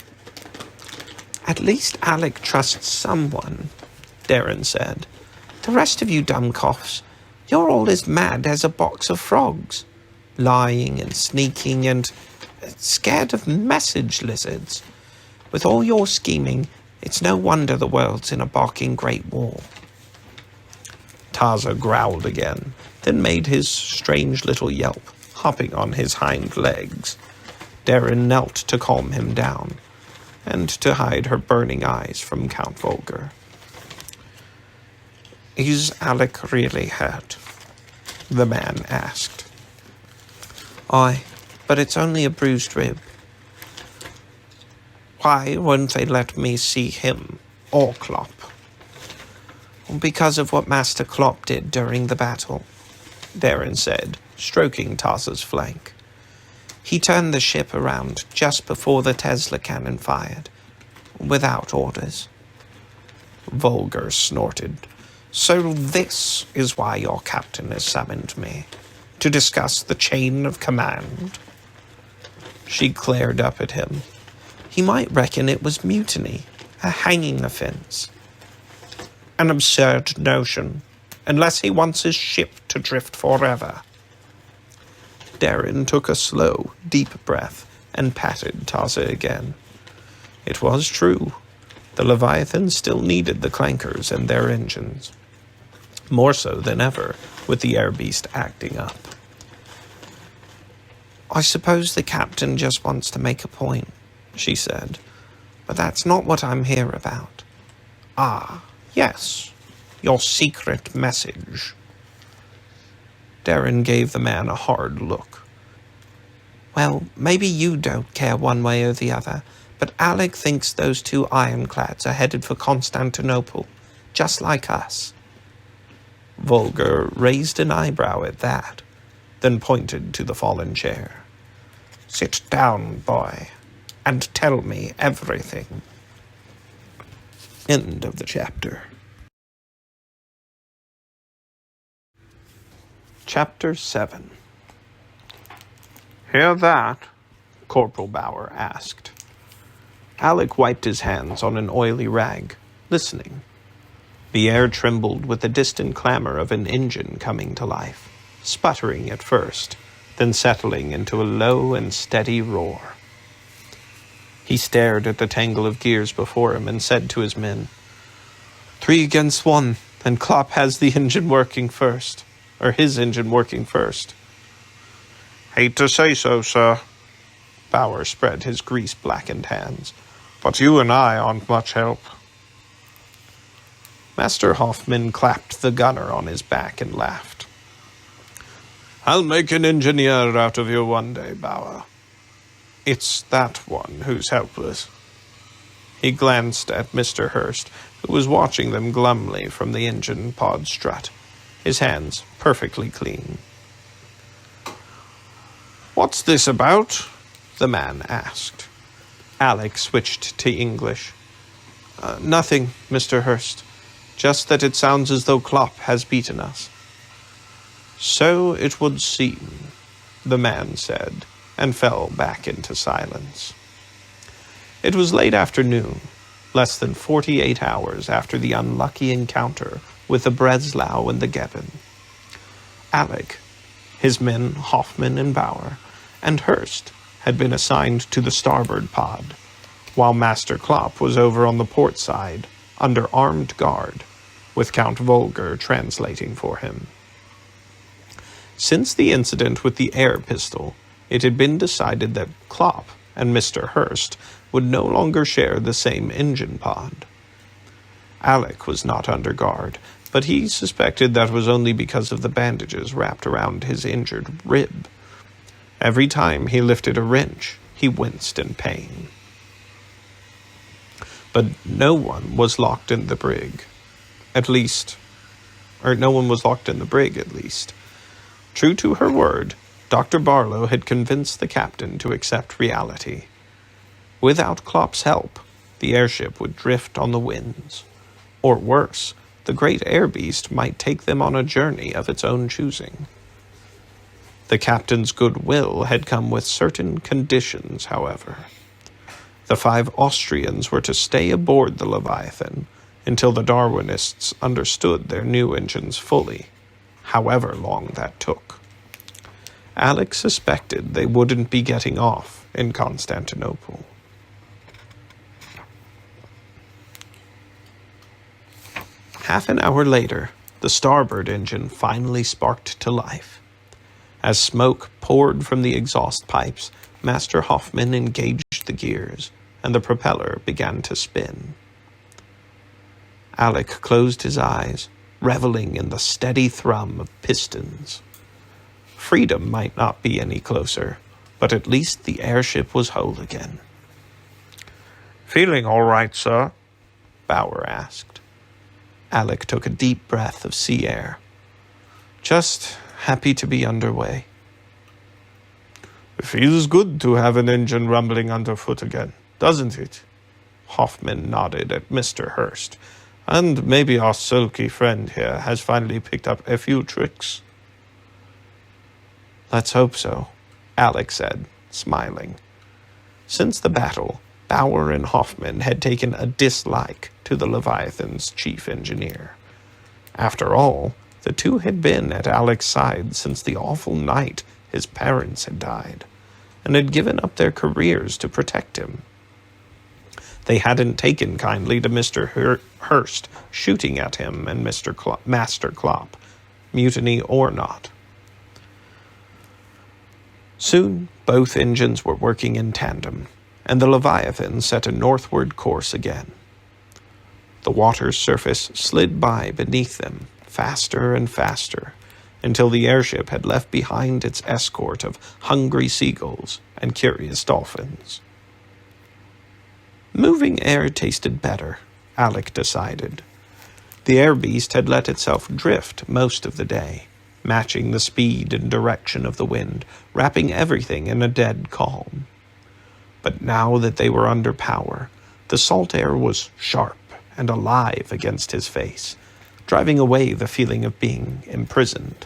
At least Alek trusts someone, Darren said. The rest of you dumbcoffs, you're all as mad as a box of frogs, lying and sneaking and scared of message lizards. With all your scheming, it's no wonder the world's in a barking great war. Taza growled again, then made his strange little yelp, hopping on his hind legs. Darren knelt to calm him down, and to hide her burning eyes from Count Volger. Is Alek really hurt? The man asked. Aye, but it's only a bruised rib. Why won't they let me see him, or Klopp? Because of what Master Klopp did during the battle, Darren said, stroking Taza's flank. He turned the ship around just before the Tesla cannon fired, without orders. Volger snorted. So this is why your captain has summoned me, to discuss the chain of command? She glared up at him. He might reckon it was mutiny, a hanging offense. An absurd notion, unless he wants his ship to drift forever. Darren took a slow, deep breath and patted Taza again. It was true. The Leviathan still needed the clankers and their engines. More so than ever, with the air beast acting up. I suppose the captain just wants to make a point, she said. But that's not what I'm here about. Ah, yes, your secret message. Darren gave the man a hard look. Well, maybe you don't care one way or the other, but Alek thinks those two ironclads are headed for Constantinople, just like us. Volger raised an eyebrow at that, then pointed to the fallen chair. Sit down, boy, and tell me everything. End of the chapter. Chapter 7. Hear that? Corporal Bauer asked. Alek wiped his hands on an oily rag, listening. The air trembled with the distant clamor of an engine coming to life, sputtering at first, then settling into a low and steady roar. He stared at the tangle of gears before him and said to his men, 3 against 1, and Klopp has the engine working first, or his engine working first. Hate to say so, sir. Bauer spread his grease-blackened hands, but you and I aren't much help. Master Hoffman clapped the gunner on his back and laughed. I'll make an engineer out of you one day, Bauer. It's that one who's helpless. He glanced at Mr. Hurst, who was watching them glumly from the engine pod strut, his hands perfectly clean. What's this about? The man asked. Alek switched to English. Nothing, Mr. Hurst. Just that it sounds as though Klopp has beaten us. So it would seem, the man said, and fell back into silence. It was late afternoon, less than 48 hours after the unlucky encounter with the Breslau and the Geffen. Alek, his men Hoffman and Bauer, and Hurst had been assigned to the starboard pod, while Master Klopp was over on the port side, under armed guard, with Count Volger translating for him. Since the incident with the air pistol, it had been decided that Klopp and Mr. Hurst would no longer share the same engine pod. Alek was not under guard, but he suspected that was only because of the bandages wrapped around his injured rib. Every time he lifted a wrench, he winced in pain. But no one was locked in the brig. No one was locked in the brig, at least. True to her word, Dr. Barlow had convinced the captain to accept reality. Without Klopp's help, the airship would drift on the winds. Or worse, the great air beast might take them on a journey of its own choosing. The captain's goodwill had come with certain conditions, however. The 5 Austrians were to stay aboard the Leviathan until the Darwinists understood their new engines fully, however long that took. Alek suspected they wouldn't be getting off in Constantinople. Half an hour later, the starboard engine finally sparked to life. As smoke poured from the exhaust pipes, Master Hoffman engaged the gears, and the propeller began to spin. Alek closed his eyes, reveling in the steady thrum of pistons. Freedom might not be any closer, but at least the airship was whole again. Feeling all right, sir? Bauer asked. Alek took a deep breath of sea air. Just happy to be underway. It feels good to have an engine rumbling underfoot again, doesn't it? Hoffman nodded at Mr. Hurst. And maybe our sulky friend here has finally picked up a few tricks. Let's hope so, Alek said, smiling. Since the battle, Bauer and Hoffman had taken a dislike to the Leviathan's chief engineer. After all, the two had been at Alek's side since the awful night his parents had died, and had given up their careers to protect him. They hadn't taken kindly to Mr. Hurst shooting at him and Master Klopp, mutiny or not. Soon, both engines were working in tandem, and the Leviathan set a northward course again. The water's surface slid by beneath them, faster and faster, until the airship had left behind its escort of hungry seagulls and curious dolphins. Moving air tasted better, Alek decided. The air beast had let itself drift most of the day, matching the speed and direction of the wind, wrapping everything in a dead calm. But now that they were under power, the salt air was sharp and alive against his face, driving away the feeling of being imprisoned.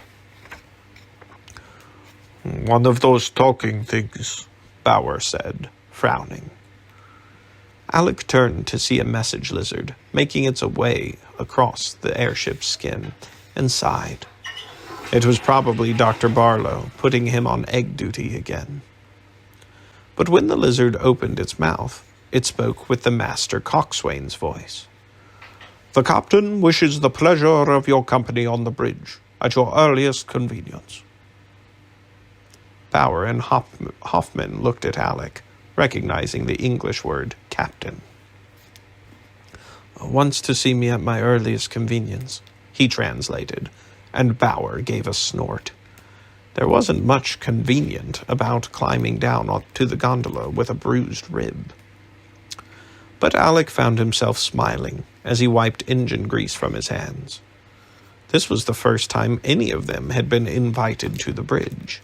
"One of those talking things," Bauer said, frowning. Alek turned to see a message lizard making its way across the airship's skin and sighed. It was probably Dr. Barlow putting him on egg duty again. But when the lizard opened its mouth, it spoke with the master coxswain's voice. "The captain wishes the pleasure of your company on the bridge, at your earliest convenience." Bauer and Hoffman looked at Alek, recognizing the English word captain. "Wants to see me at my earliest convenience," he translated, and Bauer gave a snort. There wasn't much convenient about climbing down to the gondola with a bruised rib. But Alek found himself smiling as he wiped engine grease from his hands. This was the first time any of them had been invited to the bridge.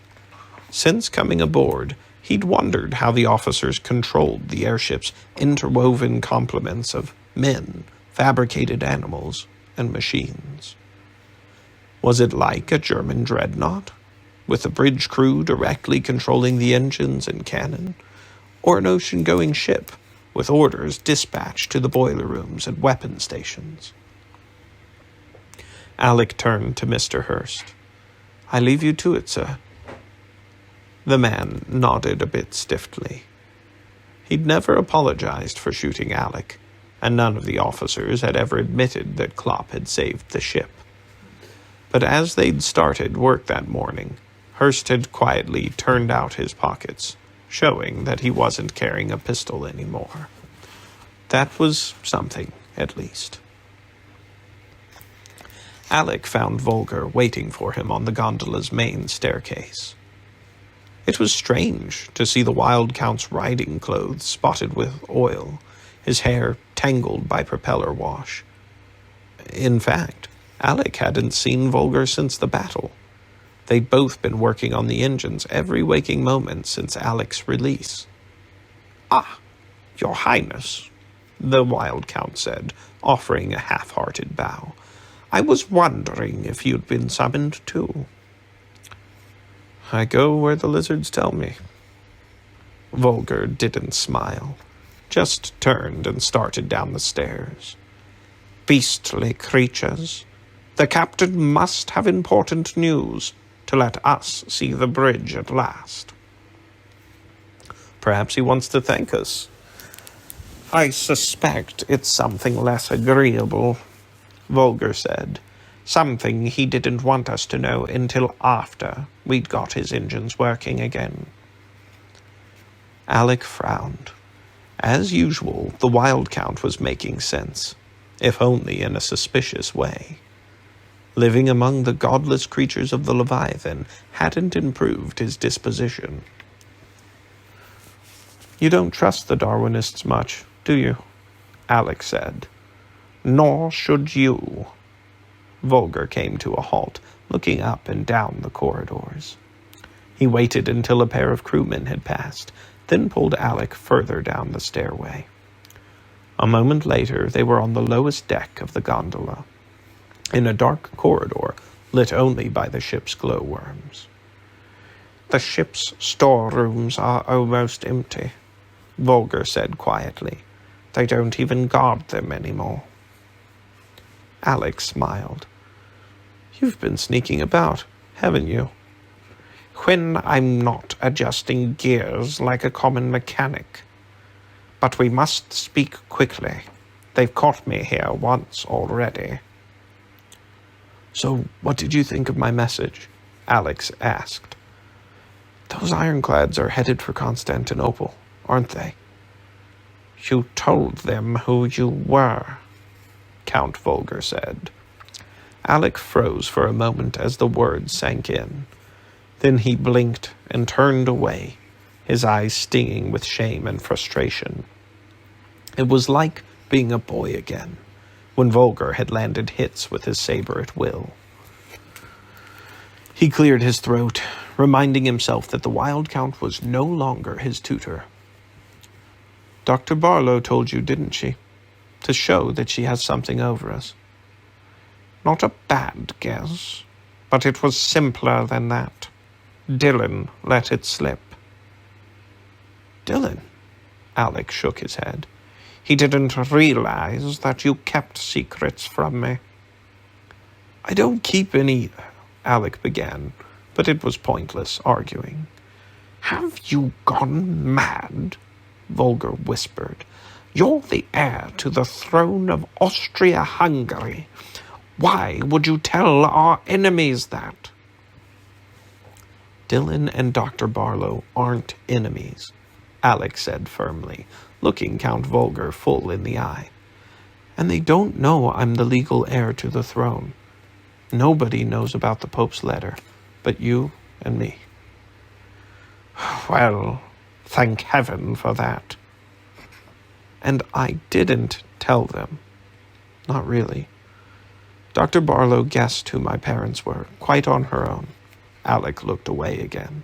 Since coming aboard, he'd wondered how the officers controlled the airship's interwoven complements of men, fabricated animals, and machines. Was it like a German dreadnought, with the bridge crew directly controlling the engines and cannon, or an ocean-going ship with orders dispatched to the boiler rooms and weapon stations? Alek turned to Mr. Hurst. "I leave you to it, sir." The man nodded a bit stiffly. He'd never apologized for shooting Alek, and none of the officers had ever admitted that Klopp had saved the ship. But as they'd started work that morning, Hurst had quietly turned out his pockets, showing that he wasn't carrying a pistol anymore. That was something, at least. Alek found Volger waiting for him on the gondola's main staircase. It was strange to see the Wild Count's riding clothes spotted with oil, his hair tangled by propeller wash. In fact, Alek hadn't seen Volger since the battle. They'd both been working on the engines every waking moment since Alek's release. "Ah, Your Highness," the Wild Count said, offering a half-hearted bow. "I was wondering if you'd been summoned too." "I go where the lizards tell me." Volger didn't smile, just turned and started down the stairs. "Beastly creatures. The captain must have important news to let us see the bridge at last." "Perhaps he wants to thank us." "I suspect it's something less agreeable," Volger said. "Something he didn't want us to know until after we'd got his engines working again." Alek frowned. As usual, the Wild Count was making sense, if only in a suspicious way. Living among the godless creatures of the Leviathan hadn't improved his disposition. "You don't trust the Darwinists much, do you?" Alek said. "Nor should you." Volger came to a halt, looking up and down the corridors. He waited until a pair of crewmen had passed, then pulled Alek further down the stairway. A moment later, they were on the lowest deck of the gondola, in a dark corridor lit only by the ship's glowworms. "The ship's storerooms are almost empty," Volger said quietly. "They don't even guard them anymore." Alek smiled. "You've been sneaking about, haven't you?" "When I'm not adjusting gears like a common mechanic. But we must speak quickly. They've caught me here once already." "So what did you think of my message?" Alex asked. "Those ironclads are headed for Constantinople, aren't they?" "You told them who you were," Count Volger said. Alek froze for a moment as the words sank in. Then he blinked and turned away, his eyes stinging with shame and frustration. It was like being a boy again, when Volger had landed hits with his saber at will. He cleared his throat, reminding himself that the Wild Count was no longer his tutor. "Dr. Barlow told you, didn't she? To show that she has something over us." "Not a bad guess, but it was simpler than that. Dylan let it slip." "Dylan?" Alek shook his head. "He didn't realize that you kept secrets from me." "I don't keep any," Alek began, but it was pointless arguing. "Have you gone mad?" Volger whispered. "You're the heir to the throne of Austria-Hungary. Why would you tell our enemies that?" "Dylan and Dr. Barlow aren't enemies," Alek said firmly, looking Count Volger full in the eye. "And they don't know I'm the legal heir to the throne. Nobody knows about the Pope's letter, but you and me." "Well, thank heaven for that." "And I didn't tell them. Not really. Dr. Barlow guessed who my parents were, quite on her own." Alek looked away again.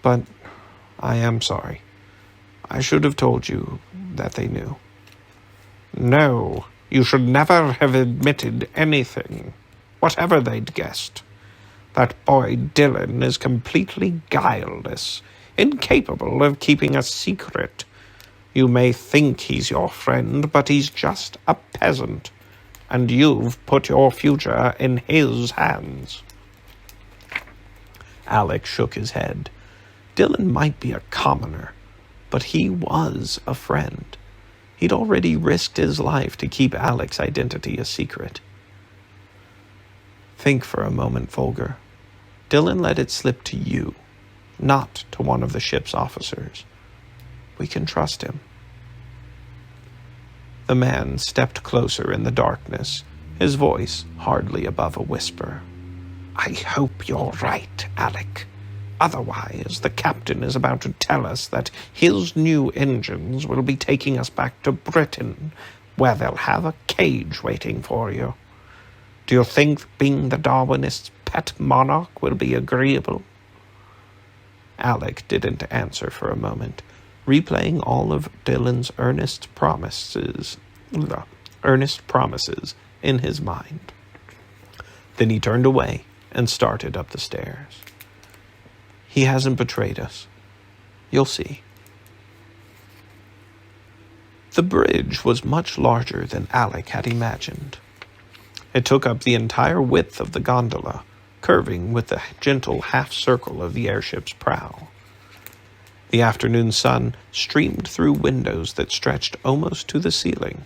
"But I am sorry. I should have told you that they knew." "No, you should never have admitted anything, whatever they'd guessed. That boy Dylan is completely guileless, incapable of keeping a secret. You may think he's your friend, but he's just a peasant, and you've put your future in his hands." Alek shook his head. Dylan might be a commoner, but he was a friend. He'd already risked his life to keep Alek's identity a secret. "Think for a moment, Volger. Dylan let it slip to you, not to one of the ship's officers. We can trust him." The man stepped closer in the darkness, his voice hardly above a whisper. "I hope you're right, Alek. Otherwise, the captain is about to tell us that his new engines will be taking us back to Britain, where they'll have a cage waiting for you. Do you think being the Darwinist's pet monarch will be agreeable?" Alek didn't answer for a moment, replaying all of Dylan's earnest promises in his mind. Then he turned away and started up the stairs. "He hasn't betrayed us. You'll see." The bridge was much larger than Alek had imagined. It took up the entire width of the gondola, curving with the gentle half-circle of the airship's prow. The afternoon sun streamed through windows that stretched almost to the ceiling.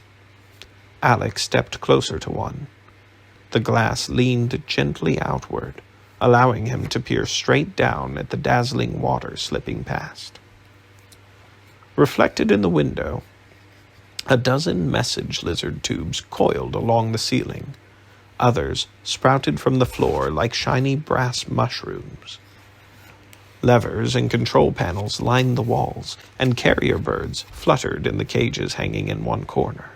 Alek stepped closer to one. The glass leaned gently outward, allowing him to peer straight down at the dazzling water slipping past. Reflected in the window, a dozen message lizard tubes coiled along the ceiling. Others sprouted from the floor like shiny brass mushrooms. Levers and control panels lined the walls, and carrier birds fluttered in the cages hanging in one corner.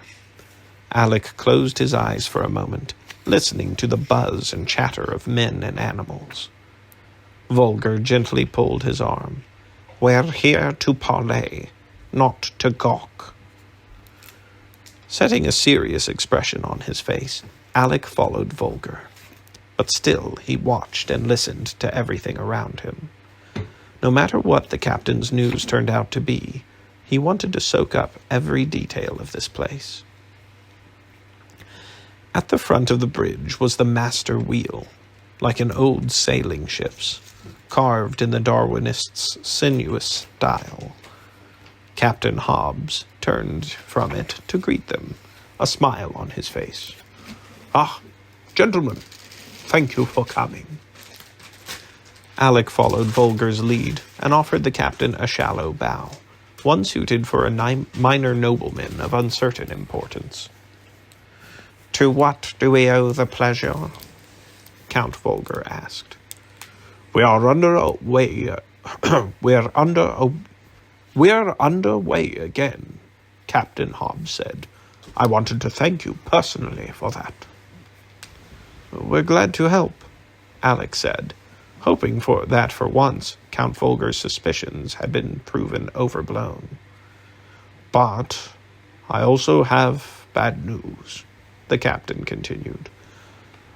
Alek closed his eyes for a moment, listening to the buzz and chatter of men and animals. Volger gently pulled his arm. "We're here to parley, not to gawk." Setting a serious expression on his face, Alek followed Volger. But still he watched and listened to everything around him. No matter what the captain's news turned out to be, He wanted to soak up every detail of this place. At the front of the bridge was the master wheel, like an old sailing ship's, carved in the Darwinists' sinuous style. Captain Hobbs turned from it to greet them, a smile on his face. "Ah, gentlemen, thank you for coming." Alek followed Volger's lead and offered the captain a shallow bow, one suited for a minor nobleman of uncertain importance. "To what do we owe the pleasure?" Count Volger asked. We're underway again," Captain Hobbs said. "I wanted to thank you personally for that." "We're glad to help," Alek said, hoping for once Count Volger's suspicions had been proven overblown. "But I also have bad news," the captain continued.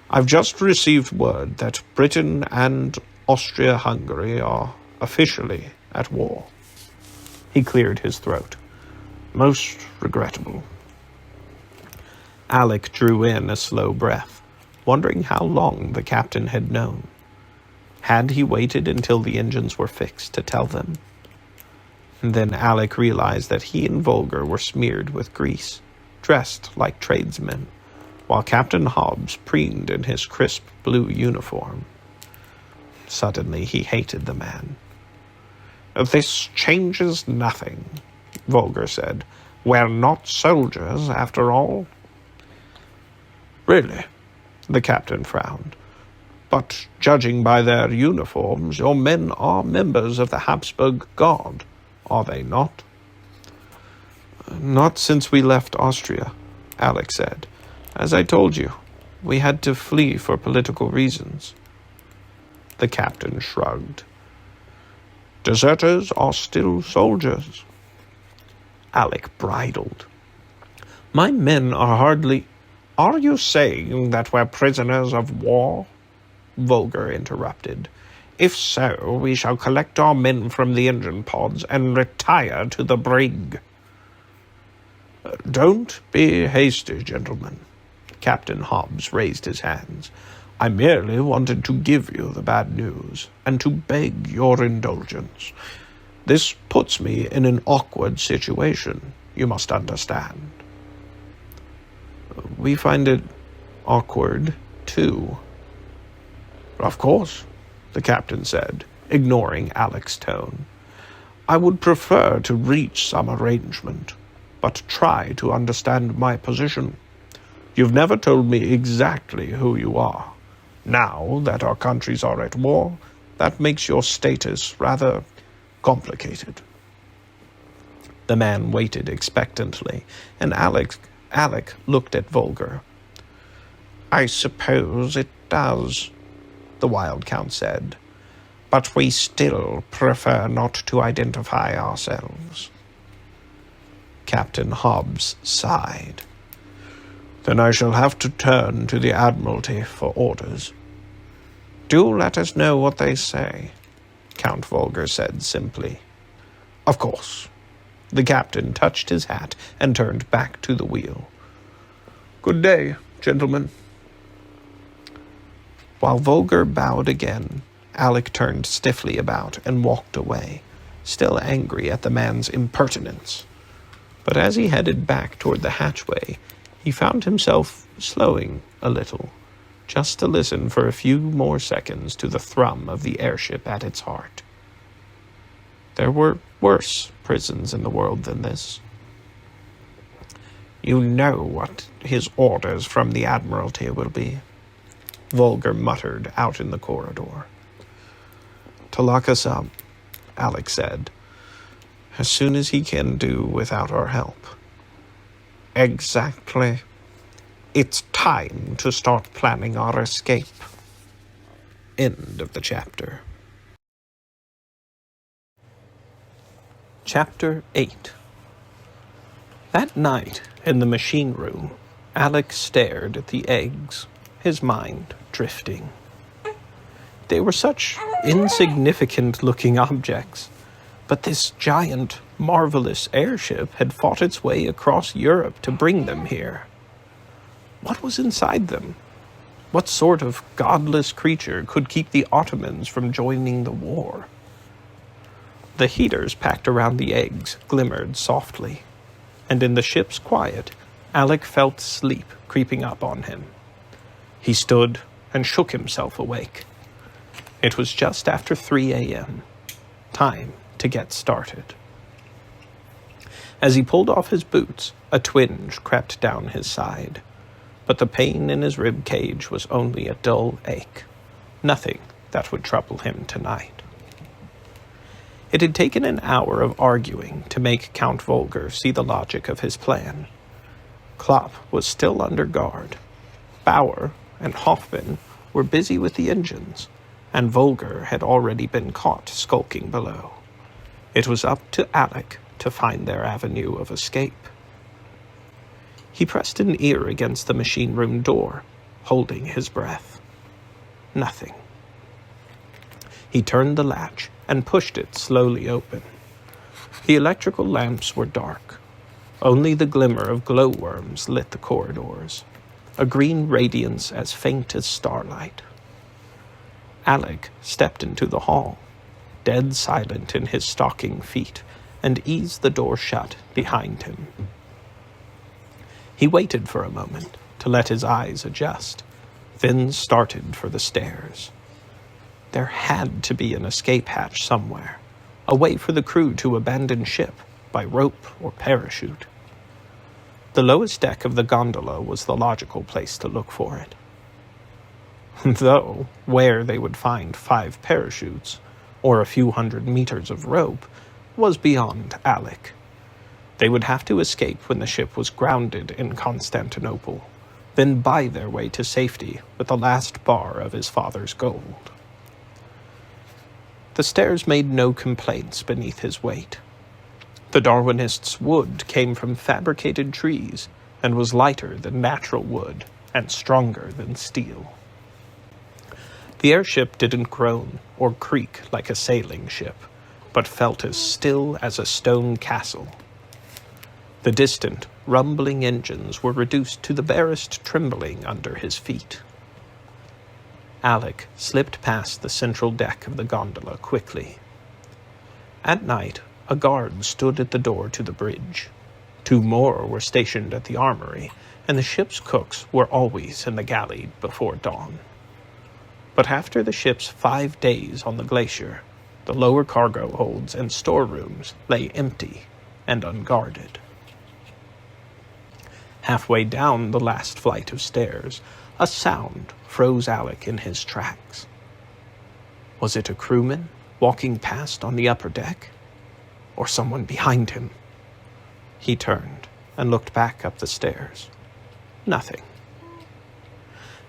"I've just received word that Britain and Austria-Hungary are officially at war." He cleared his throat. "Most regrettable." Alek drew in a slow breath, wondering how long the captain had known. Had he waited until the engines were fixed to tell them? And then Alek realized that he and Volger were smeared with grease, dressed like tradesmen, while Captain Hobbs preened in his crisp blue uniform. Suddenly he hated the man. "This changes nothing," Volger said. "We're not soldiers, after all." "Really?" The captain frowned. "But judging by their uniforms, your men are members of the Habsburg Guard, are they not?" "Not since we left Austria," Alek said. "As I told you, we had to flee for political reasons." The captain shrugged. "Deserters are still soldiers." Alek bridled. "My men are hardly—" "Are you saying that we're prisoners of war?" Volger interrupted. "If so, we shall collect our men from the engine pods and retire to the brig." "Don't be hasty, gentlemen." Captain Hobbs raised his hands. "I merely wanted to give you the bad news, and to beg your indulgence. This puts me in an awkward situation, you must understand." "We find it awkward, too." "Of course," the captain said, ignoring Alek's tone. "I would prefer to reach some arrangement, but try to understand my position. You've never told me exactly who you are. Now that our countries are at war, that makes your status rather complicated." The man waited expectantly, and Alek looked at Volger. "I suppose it does," the Wild Count said. "But we still prefer not to identify ourselves." Captain Hobbs sighed. "Then I shall have to turn to the Admiralty for orders." "Do let us know what they say," Count Volger said simply. "Of course." The captain touched his hat and turned back to the wheel. "Good day, gentlemen." While Volger bowed again, Alek turned stiffly about and walked away, still angry at the man's impertinence. But as he headed back toward the hatchway, he found himself slowing a little, just to listen for a few more seconds to the thrum of the airship at its heart. There were worse prisons in the world than this. "You know what his orders from the Admiralty will be," Volger muttered out in the corridor. "To lock us up," Alek said, "as soon as he can do without our help." "Exactly. It's time to start planning our escape." End of the chapter. Chapter 8. That night, in the machine room, Alek stared at the eggs, his mind drifting. They were such insignificant-looking objects, but this giant marvelous airship had fought its way across Europe to bring them here. What was inside them? What sort of godless creature could keep the Ottomans from joining the war? The heaters packed around the eggs glimmered softly, and in the ship's quiet, Alek felt sleep creeping up on him. He stood and shook himself awake. It was just after 3 a.m. Time to get started. As he pulled off his boots, a twinge crept down his side. But the pain in his rib cage was only a dull ache, nothing that would trouble him tonight. It had taken an hour of arguing to make Count Volger see the logic of his plan. Klopp was still under guard. Bauer and Hoffman were busy with the engines, and Volger had already been caught skulking below. It was up to Alek to find their avenue of escape. He pressed an ear against the machine room door, holding his breath. Nothing. He turned the latch and pushed it slowly open. The electrical lamps were dark. Only the glimmer of glowworms lit the corridors, a green radiance as faint as starlight. Alek stepped into the hall, dead silent in his stocking feet, and eased the door shut behind him. He waited for a moment to let his eyes adjust, then started for the stairs. There had to be an escape hatch somewhere, a way for the crew to abandon ship by rope or parachute. The lowest deck of the gondola was the logical place to look for it. Though where they would find 5 parachutes, or a few hundred meters of rope, was beyond Alek. They would have to escape when the ship was grounded in Constantinople, then buy their way to safety with the last bar of his father's gold. The stairs made no complaints beneath his weight. The Darwinists' wood came from fabricated trees and was lighter than natural wood and stronger than steel. The airship didn't groan or creak like a sailing ship, but felt as still as a stone castle. The distant, rumbling engines were reduced to the barest trembling under his feet. Alek slipped past the central deck of the gondola quickly. At night, a guard stood at the door to the bridge. 2 more were stationed at the armory, and the ship's cooks were always in the galley before dawn. But after the ship's 5 days on the glacier, the lower cargo holds and storerooms lay empty and unguarded. Halfway down the last flight of stairs, a sound froze Alek in his tracks. Was it a crewman walking past on the upper deck? Or someone behind him? He turned and looked back up the stairs. Nothing.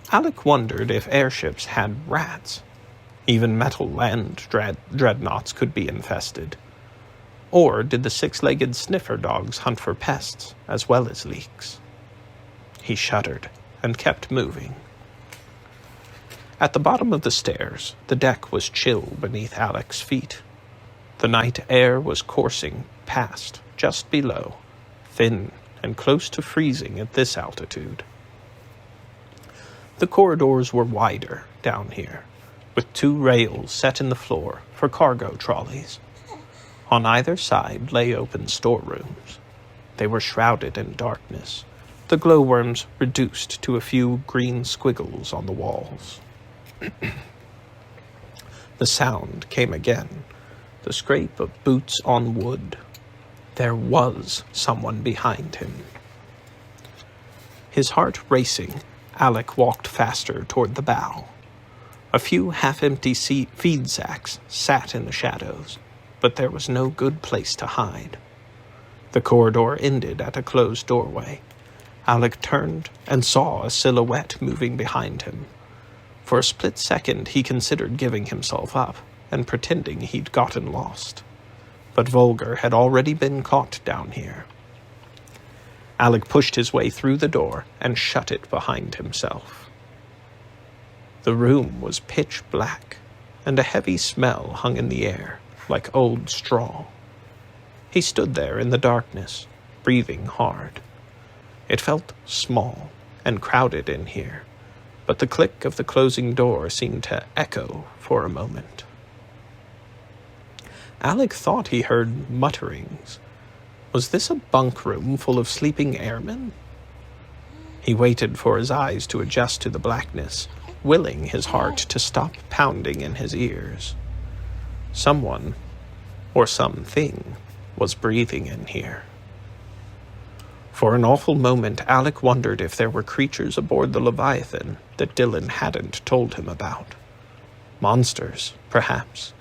Alek wondered if airships had rats. Even metal land dreadnoughts could be infested. Or did the 6-legged sniffer dogs hunt for pests as well as leaks? He shuddered and kept moving. At the bottom of the stairs, the deck was chill beneath Alek's feet. The night air was coursing past, just below, thin and close to freezing at this altitude. The corridors were wider down here, with 2 rails set in the floor for cargo trolleys. On either side lay open storerooms. They were shrouded in darkness, the glowworms reduced to a few green squiggles on the walls. The sound came again, the scrape of boots on wood. There was someone behind him. His heart racing, Alek walked faster toward the bow. A few half-empty feed sacks sat in the shadows, but there was no good place to hide. The corridor ended at a closed doorway. Alek turned and saw a silhouette moving behind him. For a split second he considered giving himself up and pretending he'd gotten lost. But Volger had already been caught down here. Alek pushed his way through the door and shut it behind himself. The room was pitch black, and a heavy smell hung in the air, like old straw. He stood there in the darkness, breathing hard. It felt small and crowded in here, but the click of the closing door seemed to echo for a moment. Alek thought he heard mutterings. Was this a bunk room full of sleeping airmen? He waited for his eyes to adjust to the blackness, willing his heart to stop pounding in his ears. Someone, or something, was breathing in here. For an awful moment, Alek wondered if there were creatures aboard the Leviathan that Dylan hadn't told him about. Monsters, perhaps.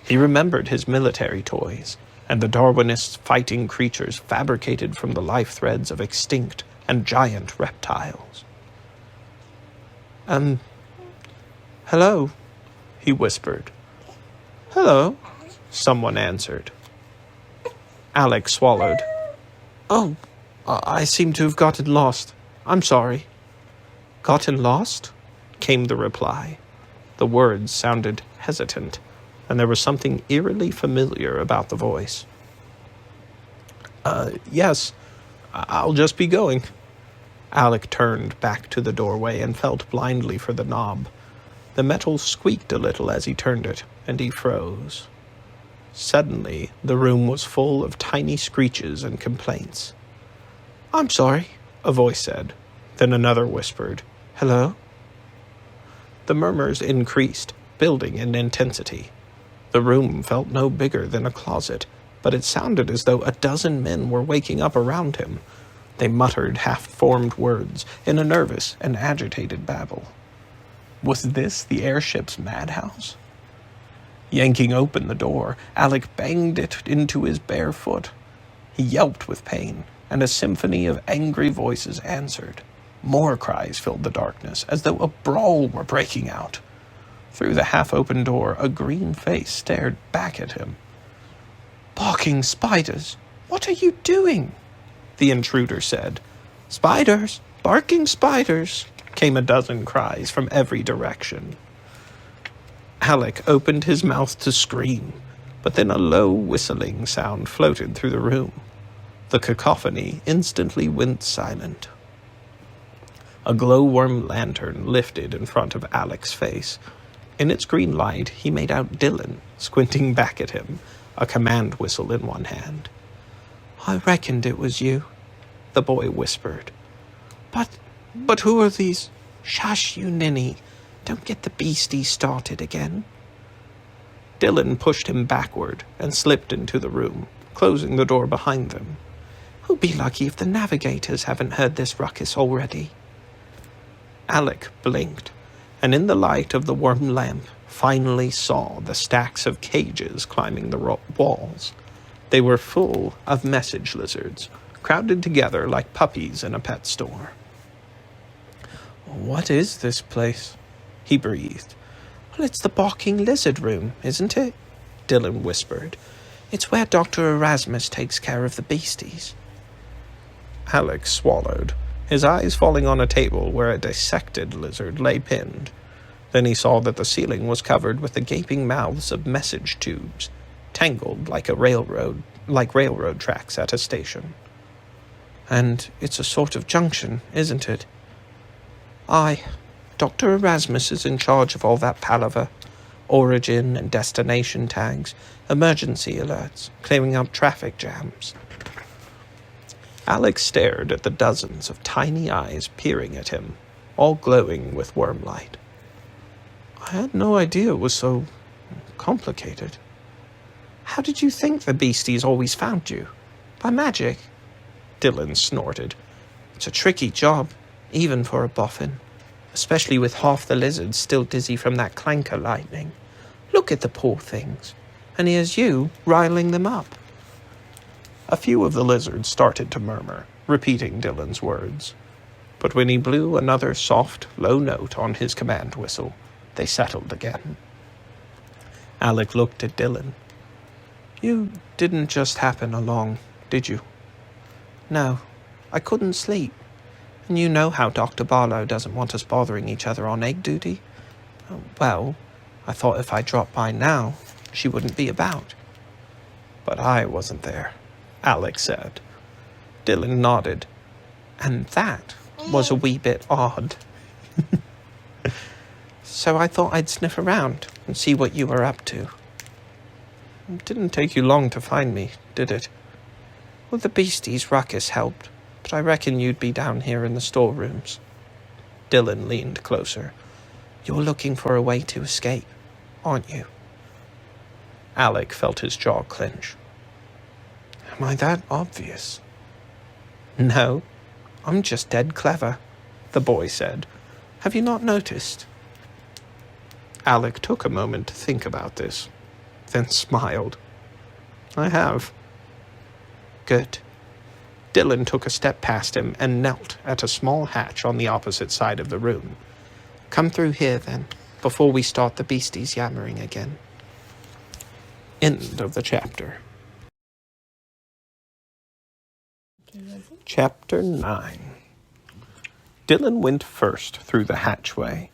He remembered his military toys, and the Darwinists fighting creatures fabricated from the life threads of extinct and giant reptiles. Hello, he whispered. Hello, someone answered. Alek swallowed. Oh, I seem to have gotten lost. I'm sorry. Gotten lost? Came the reply. The words sounded hesitant, and there was something eerily familiar about the voice. Yes, I'll just be going. Alek turned back to the doorway and felt blindly for the knob. The metal squeaked a little as he turned it, and he froze. Suddenly, the room was full of tiny screeches and complaints. I'm sorry, a voice said. Then another whispered, Hello? The murmurs increased, building in intensity. The room felt no bigger than a closet, but it sounded as though a dozen men were waking up around him. They muttered half-formed words in a nervous and agitated babble. Was this the airship's madhouse? Yanking open the door, Alek banged it into his bare foot. He yelped with pain, and a symphony of angry voices answered. More cries filled the darkness, as though a brawl were breaking out. Through the half-open door, a green face stared back at him. Barking spiders! What are you doing? The intruder said. Spiders! Barking spiders! Came a dozen cries from every direction. Alek opened his mouth to scream, but then a low whistling sound floated through the room. The cacophony instantly went silent. A glowworm lantern lifted in front of Alek's face. In its green light, he made out Dylan, squinting back at him, a command whistle in one hand. I reckoned it was you, the boy whispered. But who are these? Shush, you ninny. Don't get the beasties started again. Dylan pushed him backward and slipped into the room, closing the door behind them. We'll be lucky if the navigators haven't heard this ruckus already. Alek blinked, and in the light of the worm lamp, finally saw the stacks of cages climbing the walls. They were full of message lizards, crowded together like puppies in a pet store. What is this place? He breathed. Well, it's the barking lizard room, isn't it? Dylan whispered. It's where Dr. Erasmus takes care of the beasties. Alek swallowed, his eyes falling on a table where a dissected lizard lay pinned. Then he saw that the ceiling was covered with the gaping mouths of message tubes, tangled like railroad tracks at a station. And it's a sort of junction, isn't it? Aye, Dr. Erasmus is in charge of all that palaver. Origin and destination tags, emergency alerts, clearing up traffic jams. Alek stared at the dozens of tiny eyes peering at him, all glowing with worm light. I had no idea it was so complicated. How did you think the beasties always found you? By magic? Dylan snorted. It's a tricky job, even for a boffin, especially with half the lizards still dizzy from that clanker lightning. Look at the poor things, and here's you riling them up. A few of the lizards started to murmur, repeating Dylan's words. But when he blew another soft, low note on his command whistle, they settled again. Alek looked at Dylan. You didn't just happen along, did you? No, I couldn't sleep. And you know how Dr. Barlow doesn't want us bothering each other on egg duty? Well, I thought if I dropped by now, she wouldn't be about. But I wasn't there. Alek said. Dylan nodded. And that was a wee bit odd. So I thought I'd sniff around and see what you were up to. It didn't take you long to find me, did it? Well, the beasties' ruckus helped, but I reckon you'd be down here in the storerooms. Dylan leaned closer. You're looking for a way to escape, aren't you? Alek felt his jaw clench. Am I that obvious? No, I'm just dead clever, the boy said. Have you not noticed? Alek took a moment to think about this, then smiled. I have. Good. Dylan took a step past him and knelt at a small hatch on the opposite side of the room. Come through here, then, before we start the beasties yammering again. End of the chapter. Chapter 9. Dylan went first through the hatchway,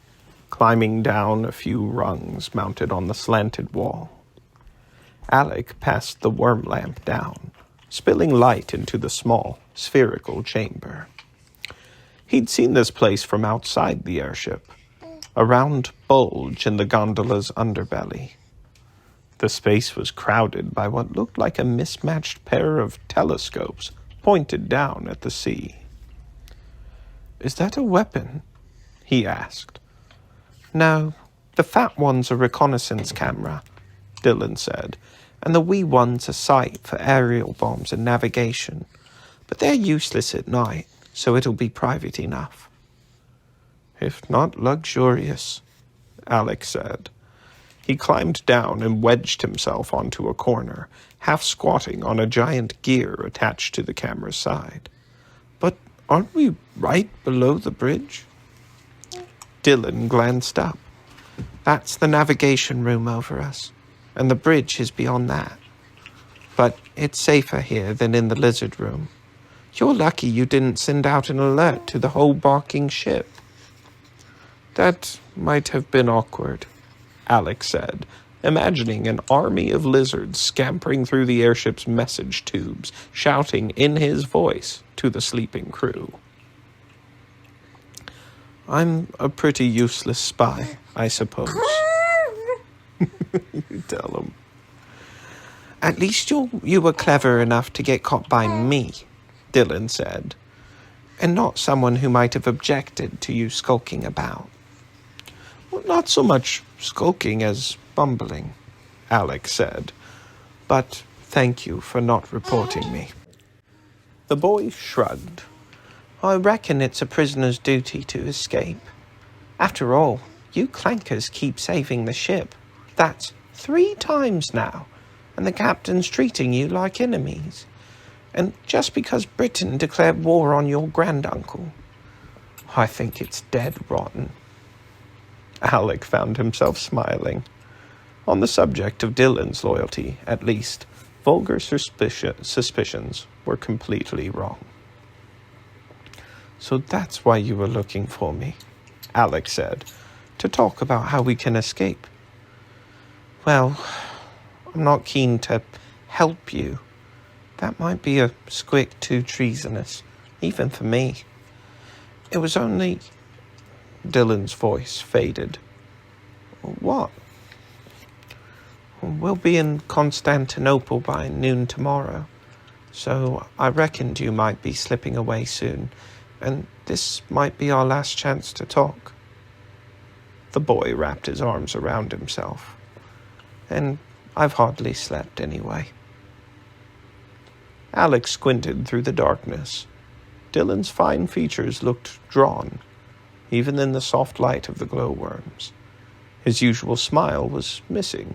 climbing down a few rungs mounted on the slanted wall. Alek passed the worm lamp down, spilling light into the small, spherical chamber. He'd seen this place from outside the airship, a round bulge in the gondola's underbelly. The space was crowded by what looked like a mismatched pair of telescopes pointed down at the sea. Is that a weapon? He asked. No, the fat one's a reconnaissance camera, Dylan said, and the wee one's a sight for aerial bombs and navigation. But they're useless at night, so it'll be private enough. If not luxurious, Alek said. He climbed down and wedged himself onto a corner, half squatting on a giant gear attached to the camera's side. But aren't we right below the bridge? Dylan glanced up. That's the navigation room over us, and the bridge is beyond that. But it's safer here than in the lizard room. You're lucky you didn't send out an alert to the whole barking ship. That might have been awkward, Alek said, imagining an army of lizards scampering through the airship's message tubes, shouting in his voice to the sleeping crew. I'm a pretty useless spy, I suppose. You tell him. At least you were clever enough to get caught by me, Dylan said, and not someone who might have objected to you skulking about. Well, not so much skulking as bumbling, Alek said, but thank you for not reporting me. The boy shrugged. I reckon it's a prisoner's duty to escape. After all, you clankers keep saving the ship. That's 3 times now, and the captain's treating you like enemies. And just because Britain declared war on your granduncle, I think it's dead rotten. Alek found himself smiling. On the subject of Dylan's loyalty, at least, vulgar suspicions were completely wrong. So that's why you were looking for me, Alek said, to talk about how we can escape. Well, I'm not keen to help you. That might be a squick too treasonous, even for me. It was only... Dylan's voice faded. What? We'll be in Constantinople by noon tomorrow, so I reckoned you might be slipping away soon, and this might be our last chance to talk. The boy wrapped his arms around himself. And I've hardly slept anyway. Alek squinted through the darkness. Dylan's fine features looked drawn, even in the soft light of the glowworms. His usual smile was missing.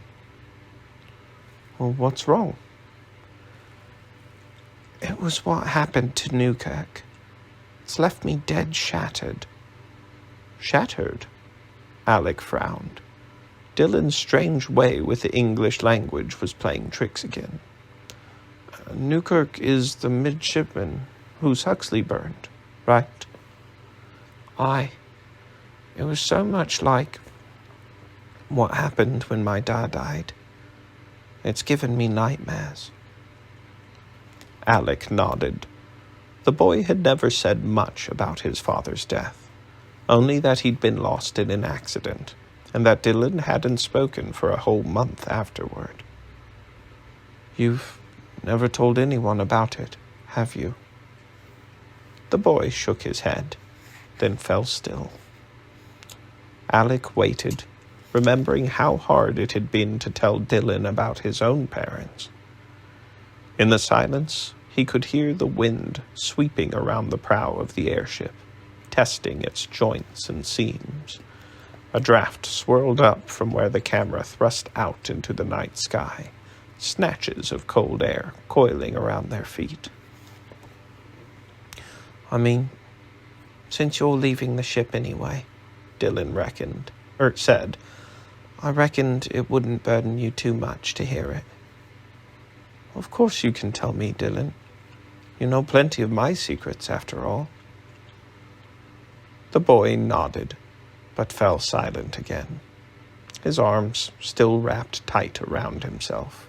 Well, what's wrong? It was what happened to Newkirk. It's left me dead shattered. Shattered? Alek frowned. Dylan's strange way with the English language was playing tricks again. Newkirk is the midshipman whose Huxley burned, right? Aye. It was so much like what happened when my dad died. It's given me nightmares. Alek nodded. The boy had never said much about his father's death, only that he'd been lost in an accident, and that Dylan hadn't spoken for a whole month afterward. "You've never told anyone about it, have you?" The boy shook his head, then fell still. Alek waited, remembering how hard it had been to tell Dylan about his own parents. In the silence, he could hear the wind sweeping around the prow of the airship, testing its joints and seams. A draft swirled up from where the camera thrust out into the night sky, snatches of cold air coiling around their feet. "I mean, since you're leaving the ship anyway," Dylan said, "I reckoned it wouldn't burden you too much to hear it." "Of course you can tell me, Dylan. You know plenty of my secrets, after all." The boy nodded, but fell silent again, his arms still wrapped tight around himself.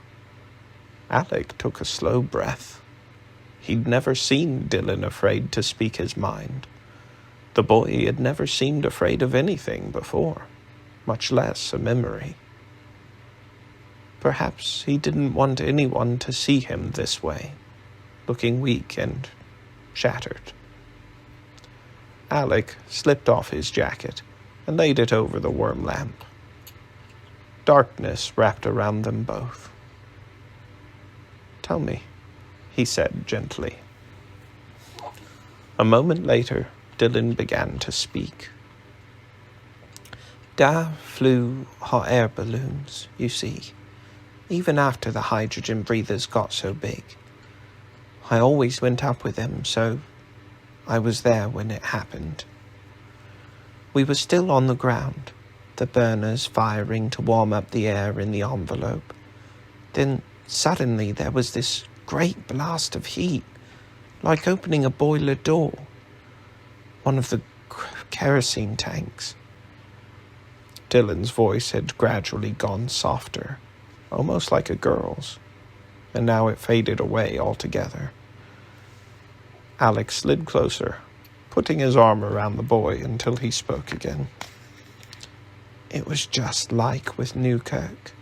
Alek took a slow breath. He'd never seen Dylan afraid to speak his mind. The boy had never seemed afraid of anything before, much less a memory. Perhaps he didn't want anyone to see him this way, looking weak and shattered. Alek slipped off his jacket and laid it over the worm lamp. Darkness wrapped around them both. "Tell me," he said gently. A moment later, Dylan began to speak. "Da flew hot air balloons, you see, even after the hydrogen breathers got so big. I always went up with them, so I was there when it happened. We were still on the ground, the burners firing to warm up the air in the envelope. Then suddenly there was this great blast of heat, like opening a boiler door. One of the kerosene tanks." Dylan's voice had gradually gone softer, almost like a girl's, and now it faded away altogether. Alek slid closer, putting his arm around the boy until he spoke again. "It was just like with Newkirk.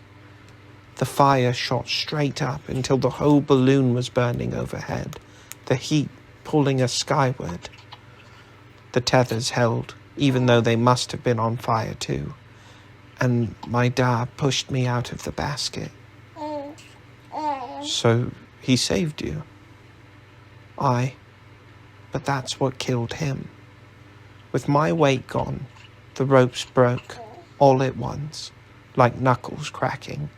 The fire shot straight up until the whole balloon was burning overhead, the heat pulling us skyward. The tethers held, even though they must have been on fire too, and my dad pushed me out of the basket." "So he saved you?" "Aye, but that's what killed him. With my weight gone, the ropes broke, all at once, like knuckles cracking,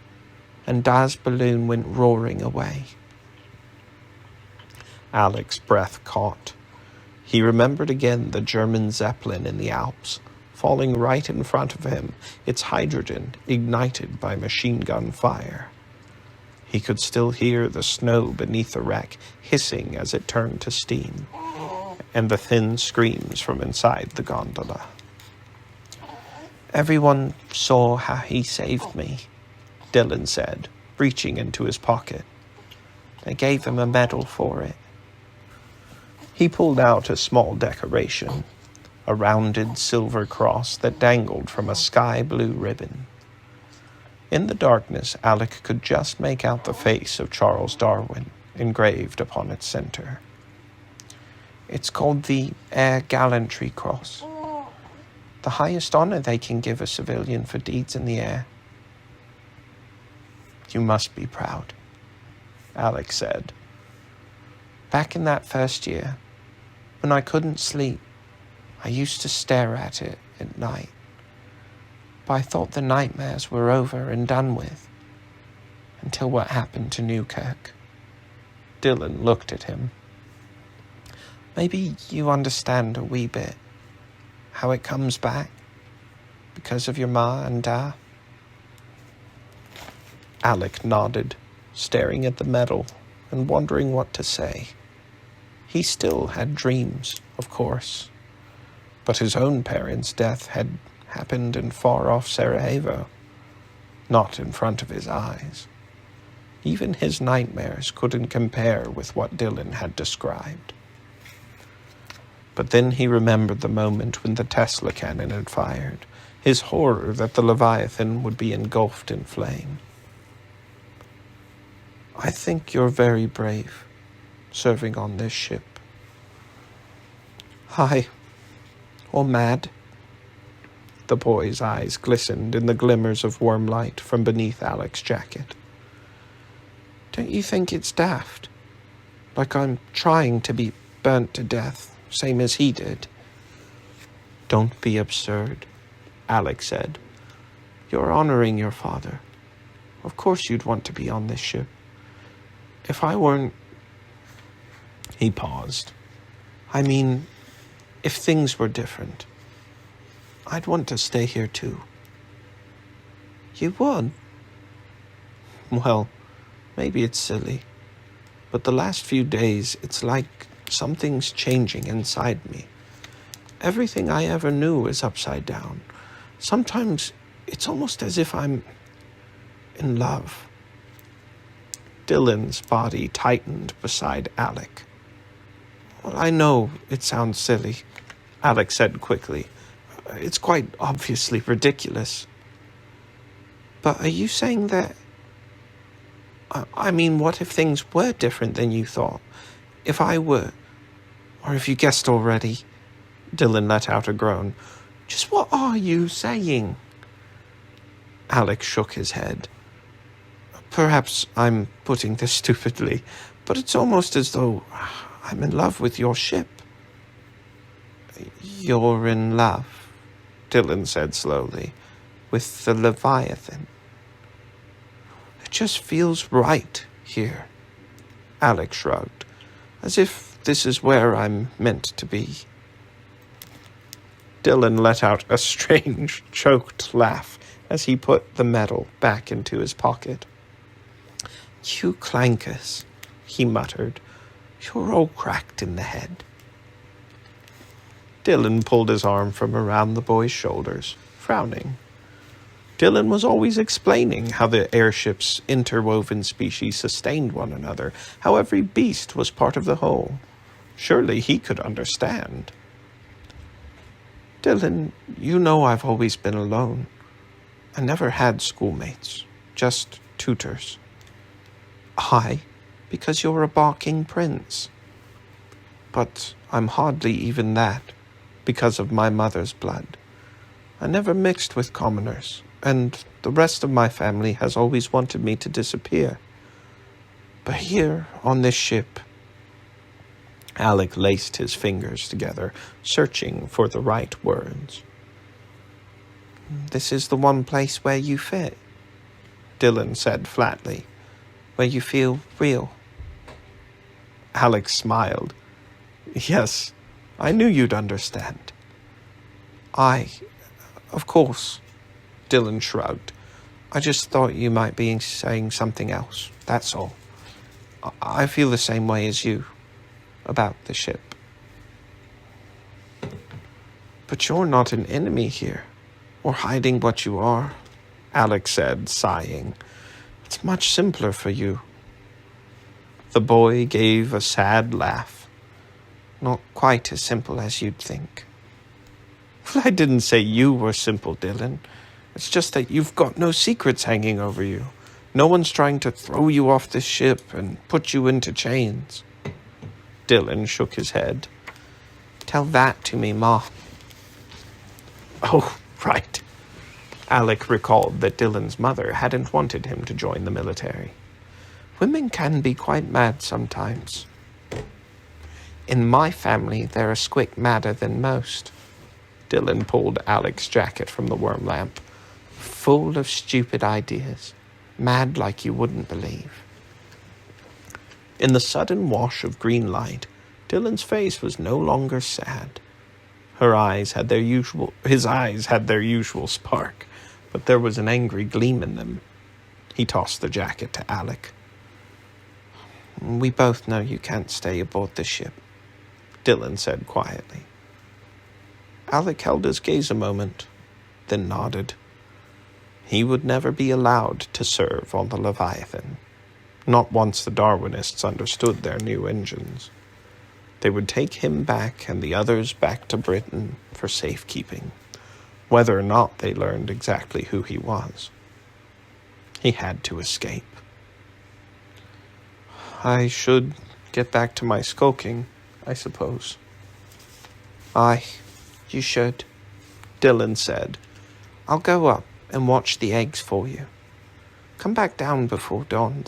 and Dad's balloon went roaring away." Alek's breath caught. He remembered again the German Zeppelin in the Alps, falling right in front of him, its hydrogen ignited by machine gun fire. He could still hear the snow beneath the wreck hissing as it turned to steam, and the thin screams from inside the gondola. "Everyone saw how he saved me," Dylan said, reaching into his pocket. "They gave him a medal for it." He pulled out a small decoration, a rounded silver cross that dangled from a sky-blue ribbon. In the darkness, Alek could just make out the face of Charles Darwin engraved upon its center. "It's called the Air Gallantry Cross, the highest honor they can give a civilian for deeds in the air." "You must be proud," Alek said. "Back in that first year, when I couldn't sleep, I used to stare at it at night. But I thought the nightmares were over and done with, until what happened to Newkirk." Dylan looked at him. "Maybe you understand a wee bit, how it comes back, because of your ma and da?" Alek nodded, staring at the medal and wondering what to say. He still had dreams, of course, but his own parents' death had happened in far-off Sarajevo, not in front of his eyes. Even his nightmares couldn't compare with what Dylan had described. But then he remembered the moment when the Tesla cannon had fired, his horror that the Leviathan would be engulfed in flame. "I think you're very brave, serving on this ship." "High or mad?" The boy's eyes glistened in the glimmers of warm light from beneath Alek's jacket. "Don't you think it's daft? Like I'm trying to be burnt to death, same as he did?" "Don't be absurd," Alek said. "You're honoring your father. Of course you'd want to be on this ship. If I weren't..." He paused. "I mean, if things were different, I'd want to stay here too." "You would?" "Well, maybe it's silly, but the last few days it's like something's changing inside me. Everything I ever knew is upside down. Sometimes it's almost as if I'm in love." Dylan's body tightened beside Alek. "Well, I know it sounds silly," Alek said quickly. "It's quite obviously ridiculous. But are you saying that... I mean, what if things were different than you thought? If I were... Or if you guessed already..." Dylan let out a groan. "Just what are you saying?" Alek shook his head. "Perhaps I'm putting this stupidly, but it's almost as though I'm in love with your ship." "You're in love," Dylan said slowly, "with the Leviathan." "It just feels right here," Alek shrugged, "as if this is where I'm meant to be." Dylan let out a strange, choked laugh as he put the medal back into his pocket. "You clankers," he muttered. "You're all cracked in the head." Dylan pulled his arm from around the boy's shoulders, frowning. Dylan was always explaining how the airship's interwoven species sustained one another, how every beast was part of the whole. Surely he could understand. "Dylan, you know I've always been alone. I never had schoolmates, just tutors." "Aye, because you're a barking prince." "But I'm hardly even that, because of my mother's blood. I never mixed with commoners, and the rest of my family has always wanted me to disappear. But here, on this ship..." Alek laced his fingers together, searching for the right words. "This is the one place where you fit," Dylan said flatly. "Where you feel real." Alek smiled. "Yes, I knew you'd understand." Of course," Dylan shrugged. "I just thought you might be saying something else, that's all. I feel the same way as you, about the ship." "But you're not an enemy here, or hiding what you are," Alek said, sighing. "It's much simpler for you." The boy gave a sad laugh. "Not quite as simple as you'd think." "Well, I didn't say you were simple, Dylan. It's just that you've got no secrets hanging over you. No one's trying to throw you off this ship and put you into chains." Dylan shook his head. "Tell that to me, Ma." Oh, right. Alek recalled that Dylan's mother hadn't wanted him to join the military. Women can be quite mad sometimes. "In my family, they're a squick madder than most." Dylan pulled Alek's jacket from the worm lamp. "Full of stupid ideas. Mad like you wouldn't believe." In the sudden wash of green light, Dylan's face was no longer sad. His eyes had their usual spark, but there was an angry gleam in them. He tossed the jacket to Alek. "We both know you can't stay aboard the ship," Dylan said quietly. Alek held his gaze a moment, then nodded. He would never be allowed to serve on the Leviathan. Not once the Darwinists understood their new engines. They would take him back and the others back to Britain for safekeeping, whether or not they learned exactly who he was. He had to escape. I should get back to my skulking, I suppose. Aye, you should, Dylan said. I'll go up and watch the eggs for you. Come back before dawn,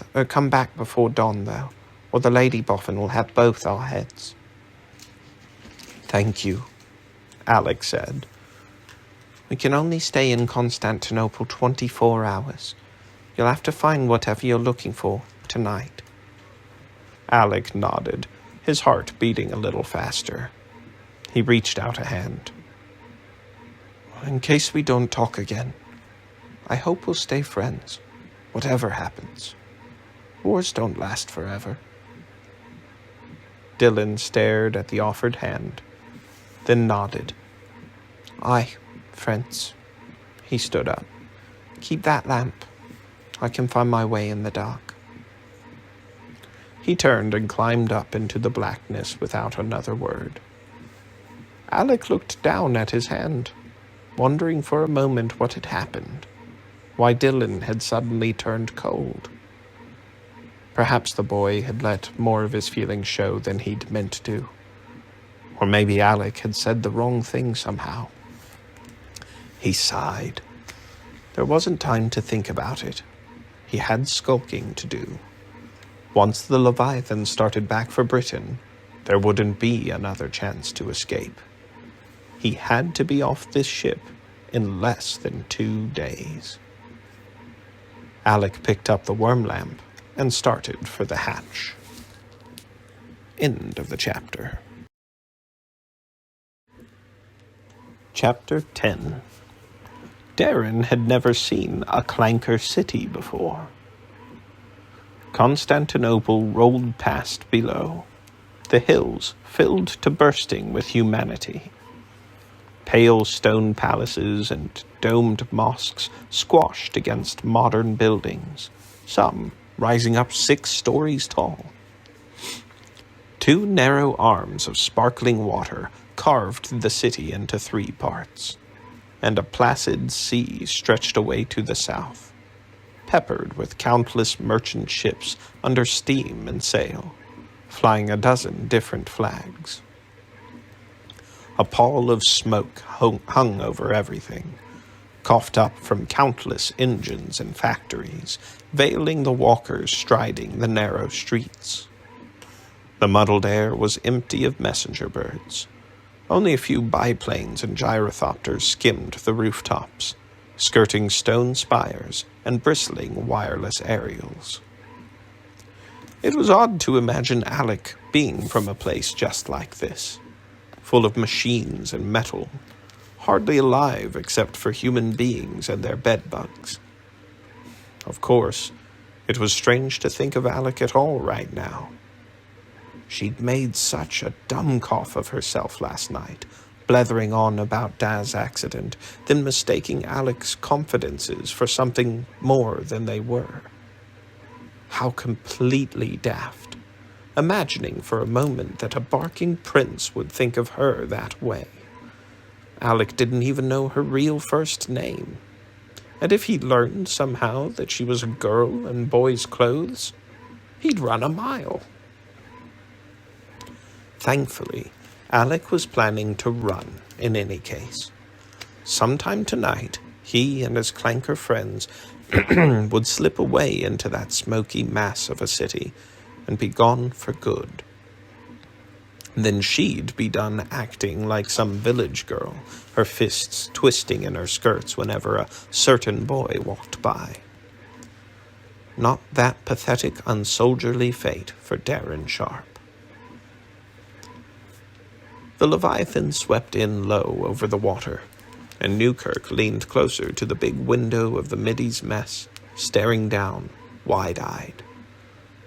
though, or the Lady Boffin will have both our heads. Thank you, Alek said. We can only stay in Constantinople 24 hours. You'll have to find whatever you're looking for tonight. Alek nodded, his heart beating a little faster. He reached out a hand. In case we don't talk again, I hope we'll stay friends, whatever happens. Wars don't last forever. Dylan stared at the offered hand, then nodded. Aye, friends. He stood up. Keep that lamp. I can find my way in the dark. He turned and climbed up into the blackness without another word. Alek looked down at his hand, wondering for a moment what had happened, why Dylan had suddenly turned cold. Perhaps the boy had let more of his feelings show than he'd meant to. Or maybe Alek had said the wrong thing somehow. He sighed. There wasn't time to think about it. He had skulking to do. Once the Leviathan started back for Britain, there wouldn't be another chance to escape. He had to be off this ship in less than 2 days. Alek picked up the worm lamp and started for the hatch. End of the chapter. Chapter 10. Darren had never seen a clanker city before. Constantinople rolled past below, the hills filled to bursting with humanity. Pale stone palaces and domed mosques squashed against modern buildings, some rising up 6 stories tall. 2 narrow arms of sparkling water carved the city into 3 parts, and a placid sea stretched away to the south, peppered with countless merchant ships under steam and sail, flying a dozen different flags. A pall of smoke hung over everything, coughed up from countless engines and factories, veiling the walkers striding the narrow streets. The muddled air was empty of messenger birds. Only a few biplanes and gyrothopters skimmed the rooftops, skirting stone spires and bristling wireless aerials. It was odd to imagine Alek being from a place just like this, full of machines and metal, hardly alive except for human beings and their bedbugs. Of course, it was strange to think of Alek at all right now. She'd made such a dumb cough of herself last night, blethering on about Daz's accident, then mistaking Alek's confidences for something more than they were. How completely daft, imagining for a moment that a barking prince would think of her that way. Alek didn't even know her real first name, and if he'd learned somehow that she was a girl in boys' clothes, he'd run a mile. Thankfully, Alek was planning to run in any case. Sometime tonight, he and his clanker friends would slip away into that smoky mass of a city and be gone for good. Then she'd be done acting like some village girl, her fists twisting in her skirts whenever a certain boy walked by. Not that pathetic, unsoldierly fate for Darren Sharp. The Leviathan swept in low over the water, and Newkirk leaned closer to the big window of the middy's mess, staring down, wide-eyed.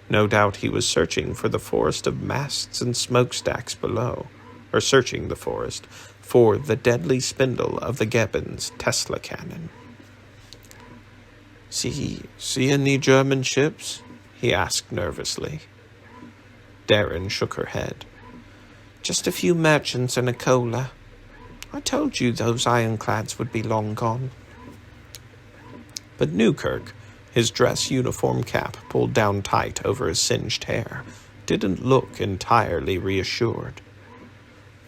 No doubt he was searching for the forest of masts and smokestacks below, or searching the forest for the deadly spindle of the Geben's Tesla cannon. See any German ships?" he asked nervously. Darren shook her head. Just a few merchants and a cola. I told you those ironclads would be long gone. But Newkirk, his dress uniform cap pulled down tight over his singed hair, didn't look entirely reassured.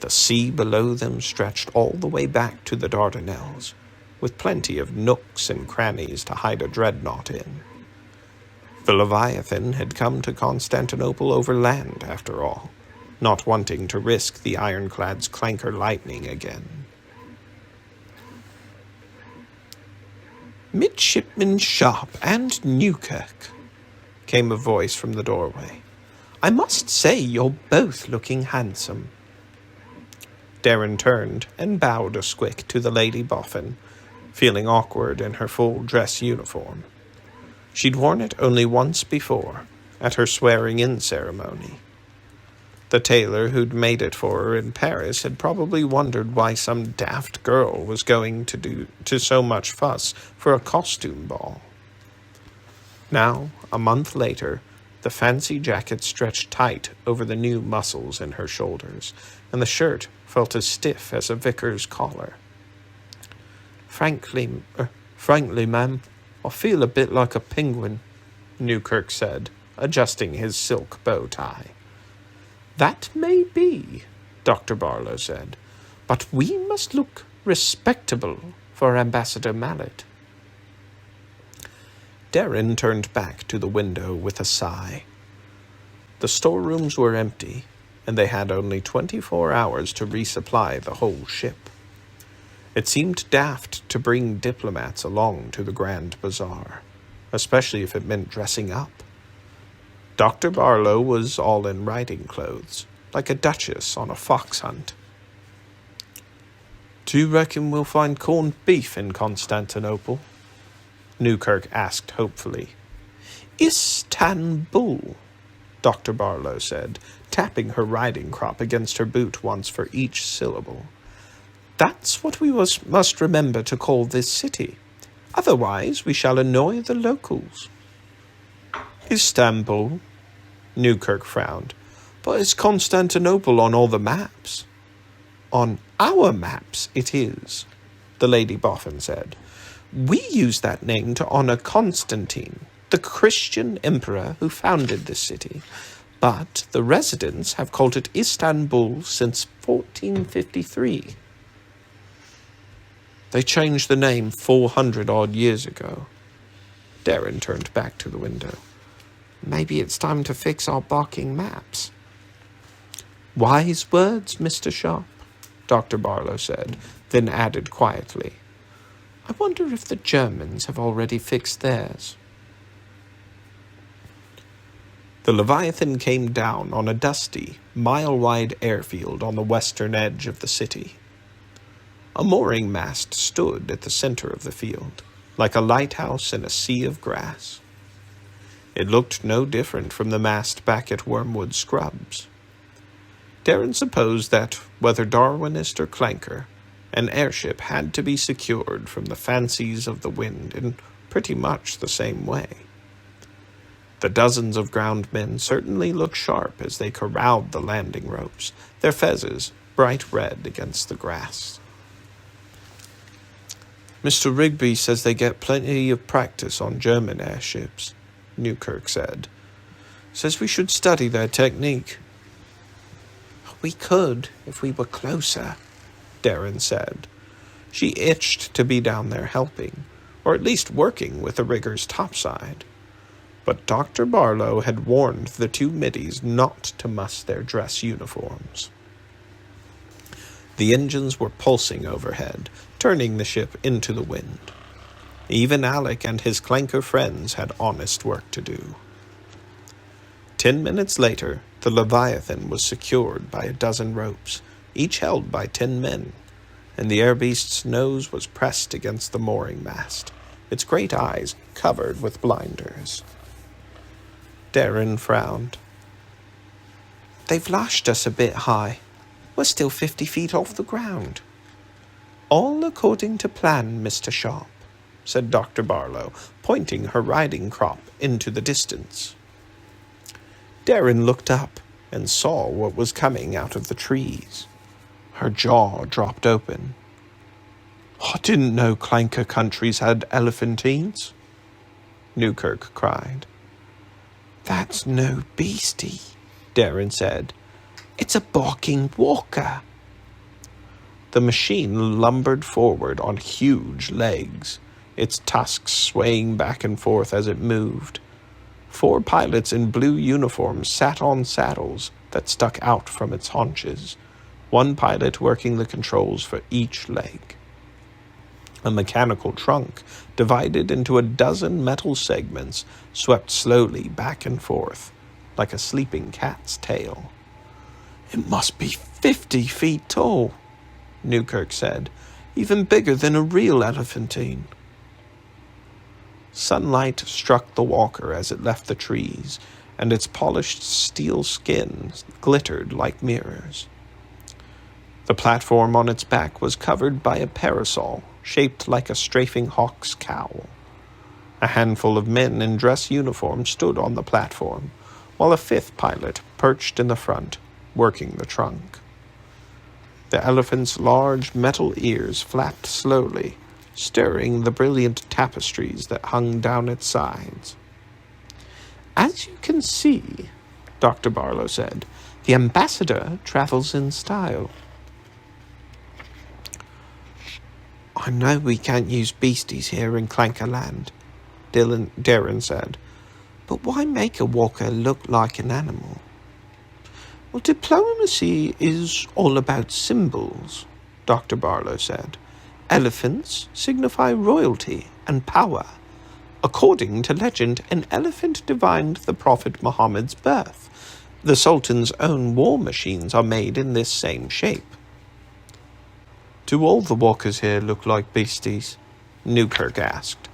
The sea below them stretched all the way back to the Dardanelles, with plenty of nooks and crannies to hide a dreadnought in. The Leviathan had come to Constantinople over land, after all, not wanting to risk the ironclad's clanker lightning again. "Midshipman Sharp and Newkirk," came a voice from the doorway. "I must say you're both looking handsome." Darren turned and bowed a squick to the Lady Boffin, feeling awkward in her full dress uniform. She'd worn it only once before, at her swearing-in ceremony. The tailor who'd made it for her in Paris had probably wondered why some daft girl was going to so much fuss for a costume ball. Now, a month later, the fancy jacket stretched tight over the new muscles in her shoulders, and the shirt felt as stiff as a vicar's collar. Frankly, ma'am, I feel a bit like a penguin," Newkirk said, adjusting his silk bow tie. "That may be," Dr. Barlow said, "but we must look respectable for Ambassador Mallet." Darren turned back to the window with a sigh. The storerooms were empty, and they had only 24 hours to resupply the whole ship. It seemed daft to bring diplomats along to the Grand Bazaar, especially if it meant dressing up. Dr. Barlow was all in riding clothes, like a duchess on a fox hunt. "Do you reckon we'll find corned beef in Constantinople?" Newkirk asked hopefully. "Istanbul," Dr. Barlow said, tapping her riding crop against her boot once for each syllable. "That's what we must remember to call this city. Otherwise we shall annoy the locals." "Istanbul," Newkirk frowned. "But it's Constantinople on all the maps." "On our maps it is," the Lady Boffin said. "We use that name to honor Constantine, the Christian emperor who founded this city. But the residents have called it Istanbul since 1453. They changed the name 400-odd years ago. Darren turned back to the window. "Maybe it's time to fix our barking maps." "Wise words, Mr. Sharp," Dr. Barlow said, then added quietly, "I wonder if the Germans have already fixed theirs." The Leviathan came down on a dusty, mile-wide airfield on the western edge of the city. A mooring mast stood at the center of the field, like a lighthouse in a sea of grass. It looked no different from the mast back at Wormwood Scrubs. Darren supposed that, whether Darwinist or clanker, an airship had to be secured from the fancies of the wind in pretty much the same way. The dozens of ground men certainly looked sharp as they corralled the landing ropes, their fezzes bright red against the grass. "Mr. Rigby says they get plenty of practice on German airships," Newkirk said. "Says we should study their technique." "We could if we were closer," Darren said. She itched to be down there helping, or at least working with the rigger's topside. But Dr. Barlow had warned the two middies not to muss their dress uniforms. The engines were pulsing overhead, turning the ship into the wind. Even Alek and his clanker friends had honest work to do. 10 minutes later, the Leviathan was secured by a dozen ropes, each held by 10 men, and the airbeast's nose was pressed against the mooring mast, its great eyes covered with blinders. Darren frowned. "They've lashed us a bit high. We're still 50 feet off the ground." "All according to plan, Mr. Sharp," said Dr. Barlow, pointing her riding crop into the distance. Darren looked up and saw what was coming out of the trees. Her jaw dropped open. "I didn't know Clanker countries had elephantines," Newkirk cried. "That's no beastie," Darren said. "It's a barking walker." The machine lumbered forward on huge legs, its tusks swaying back and forth as it moved. 4 pilots in blue uniforms sat on saddles that stuck out from its haunches, 1 pilot working the controls for each leg. A mechanical trunk, divided into a dozen metal segments, swept slowly back and forth, like a sleeping cat's tail. "It must be 50 feet tall," Newkirk said. "Even bigger than a real elephantine." Sunlight struck the walker as it left the trees, and its polished steel skin glittered like mirrors. The platform on its back was covered by a parasol shaped like a strafing hawk's cowl. A handful of men in dress uniform stood on the platform, while a 5th pilot perched in the front, working the trunk. The elephant's large metal ears flapped slowly, stirring the brilliant tapestries that hung down its sides. "As you can see," Dr. Barlow said, "the ambassador travels in style." "I know we can't use beasties here in Clankerland," Darren said, "but why make a walker look like an animal?" "Well, diplomacy is all about symbols," Dr. Barlow said. "Elephants signify royalty and power. According to legend, an elephant divined the Prophet Muhammad's birth. The Sultan's own war machines are made in this same shape." "Do all the walkers here look like beasties?" Newkirk asked.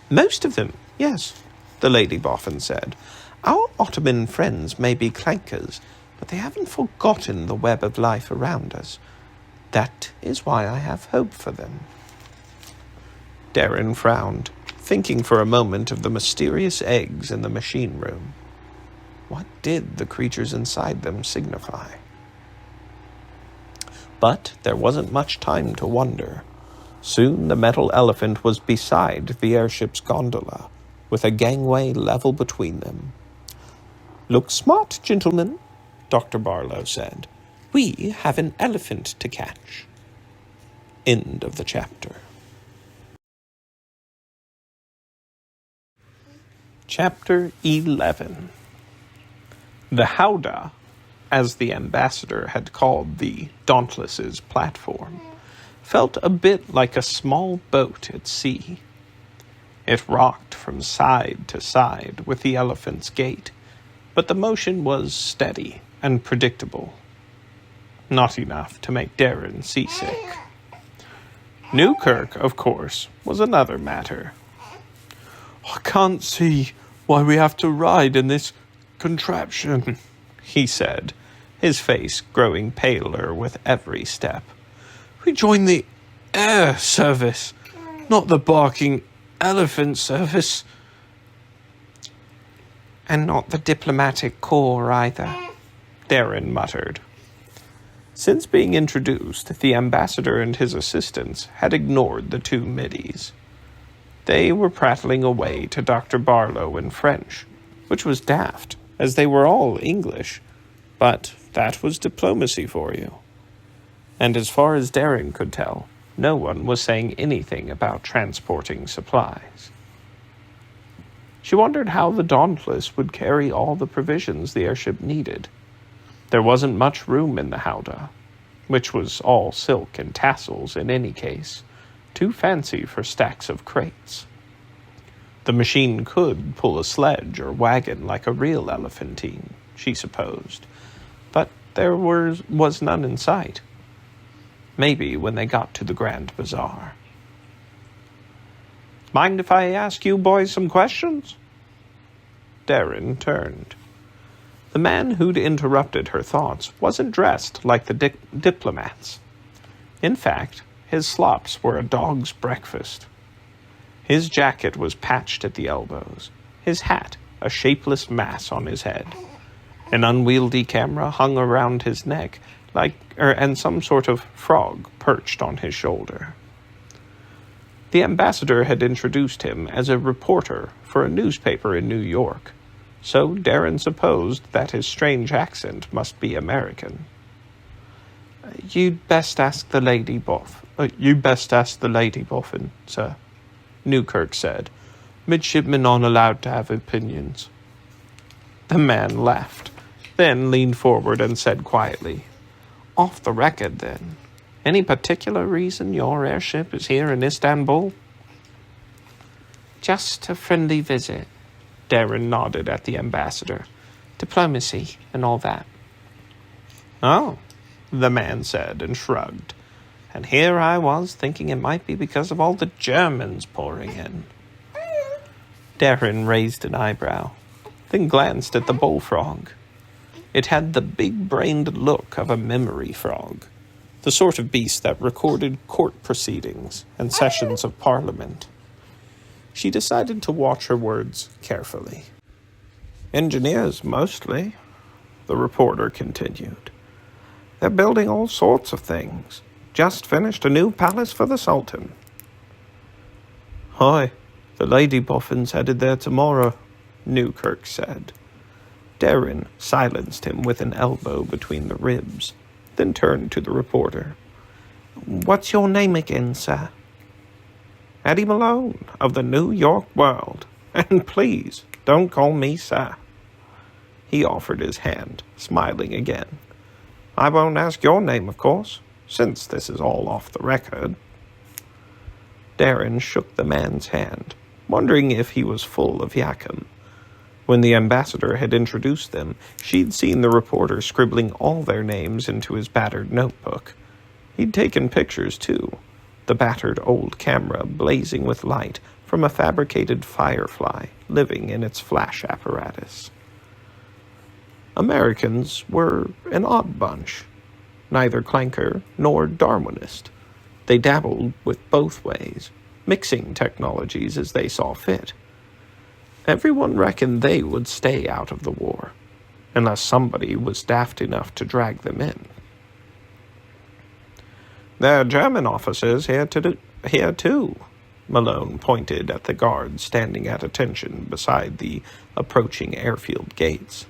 "Most of them, yes," the Lady Boffin said. "Our Ottoman friends may be clankers, but they haven't forgotten the web of life around us. That is why I have hope for them." Darren frowned, thinking for a moment of the mysterious eggs in the machine room. What did the creatures inside them signify? But there wasn't much time to wonder. Soon the metal elephant was beside the airship's gondola, with a gangway level between them. "Look smart, gentlemen," Dr. Barlow said. "We have an elephant to catch." End of the chapter. Chapter 11. The Howdah, as the ambassador had called the Dauntless's platform, felt a bit like a small boat at sea. It rocked from side to side with the elephant's gait, but the motion was steady and predictable. Not enough to make Darren seasick. Newkirk, of course, was another matter. "I can't see why we have to ride in this contraption," he said, his face growing paler with every step. "We joined the air service, not the barking elephant service." "And not the diplomatic corps either," Darren muttered. Since being introduced, the ambassador and his assistants had ignored the 2 middies. They were prattling away to Dr. Barlow in French, which was daft, as they were all English, but that was diplomacy for you. And as far as Darren could tell, no one was saying anything about transporting supplies. She wondered how the Dauntless would carry all the provisions the airship needed. There wasn't much room in the Howdah, which was all silk and tassels in any case, too fancy for stacks of crates. The machine could pull a sledge or wagon like a real elephantine, she supposed, but there was none in sight. Maybe when they got to the Grand Bazaar. "Mind if I ask you boys some questions?" Darren turned. The man who'd interrupted her thoughts wasn't dressed like the diplomats. In fact, his slops were a dog's breakfast. His jacket was patched at the elbows, his hat a shapeless mass on his head, An unwieldy camera hung around his neck, and some sort of frog perched on his shoulder. The ambassador had introduced him as a reporter for a newspaper in New York, so Darren supposed that his strange accent must be American. You'd best ask the lady boffin, sir, Newkirk said. Midshipmen aren't allowed to have opinions. The man laughed, then leaned forward and said quietly, Off the record, then. Any particular reason your airship is here in Istanbul? Just a friendly visit, Darren nodded at the ambassador. Diplomacy and all that. Oh, the man said and shrugged. And here I was thinking it might be because of all the Germans pouring in. Darren raised an eyebrow, then glanced at the bullfrog. It had the big-brained look of a memory frog, the sort of beast that recorded court proceedings and sessions of Parliament. She decided to watch her words carefully. Engineers, mostly, the reporter continued. They're building all sorts of things. Just finished a new palace for the Sultan. Hi, the Lady Boffin's headed there tomorrow, Newkirk said. Darren silenced him with an elbow between the ribs, then turned to the reporter. What's your name again, sir? Eddie Malone, of the New York World. And please, don't call me sir. He offered his hand, smiling again. I won't ask your name, of course, since this is all off the record. Darren shook the man's hand, wondering if he was full of yakum. When the ambassador had introduced them, she'd seen the reporter scribbling all their names into his battered notebook. He'd taken pictures, too, the battered old camera blazing with light from a fabricated firefly living in its flash apparatus. Americans were an odd bunch, neither clanker nor Darwinist. They dabbled with both ways, mixing technologies as they saw fit. Everyone reckoned they would stay out of the war, unless somebody was daft enough to drag them in. There are German officers here too, Malone pointed at the guards standing at attention beside the approaching airfield gates.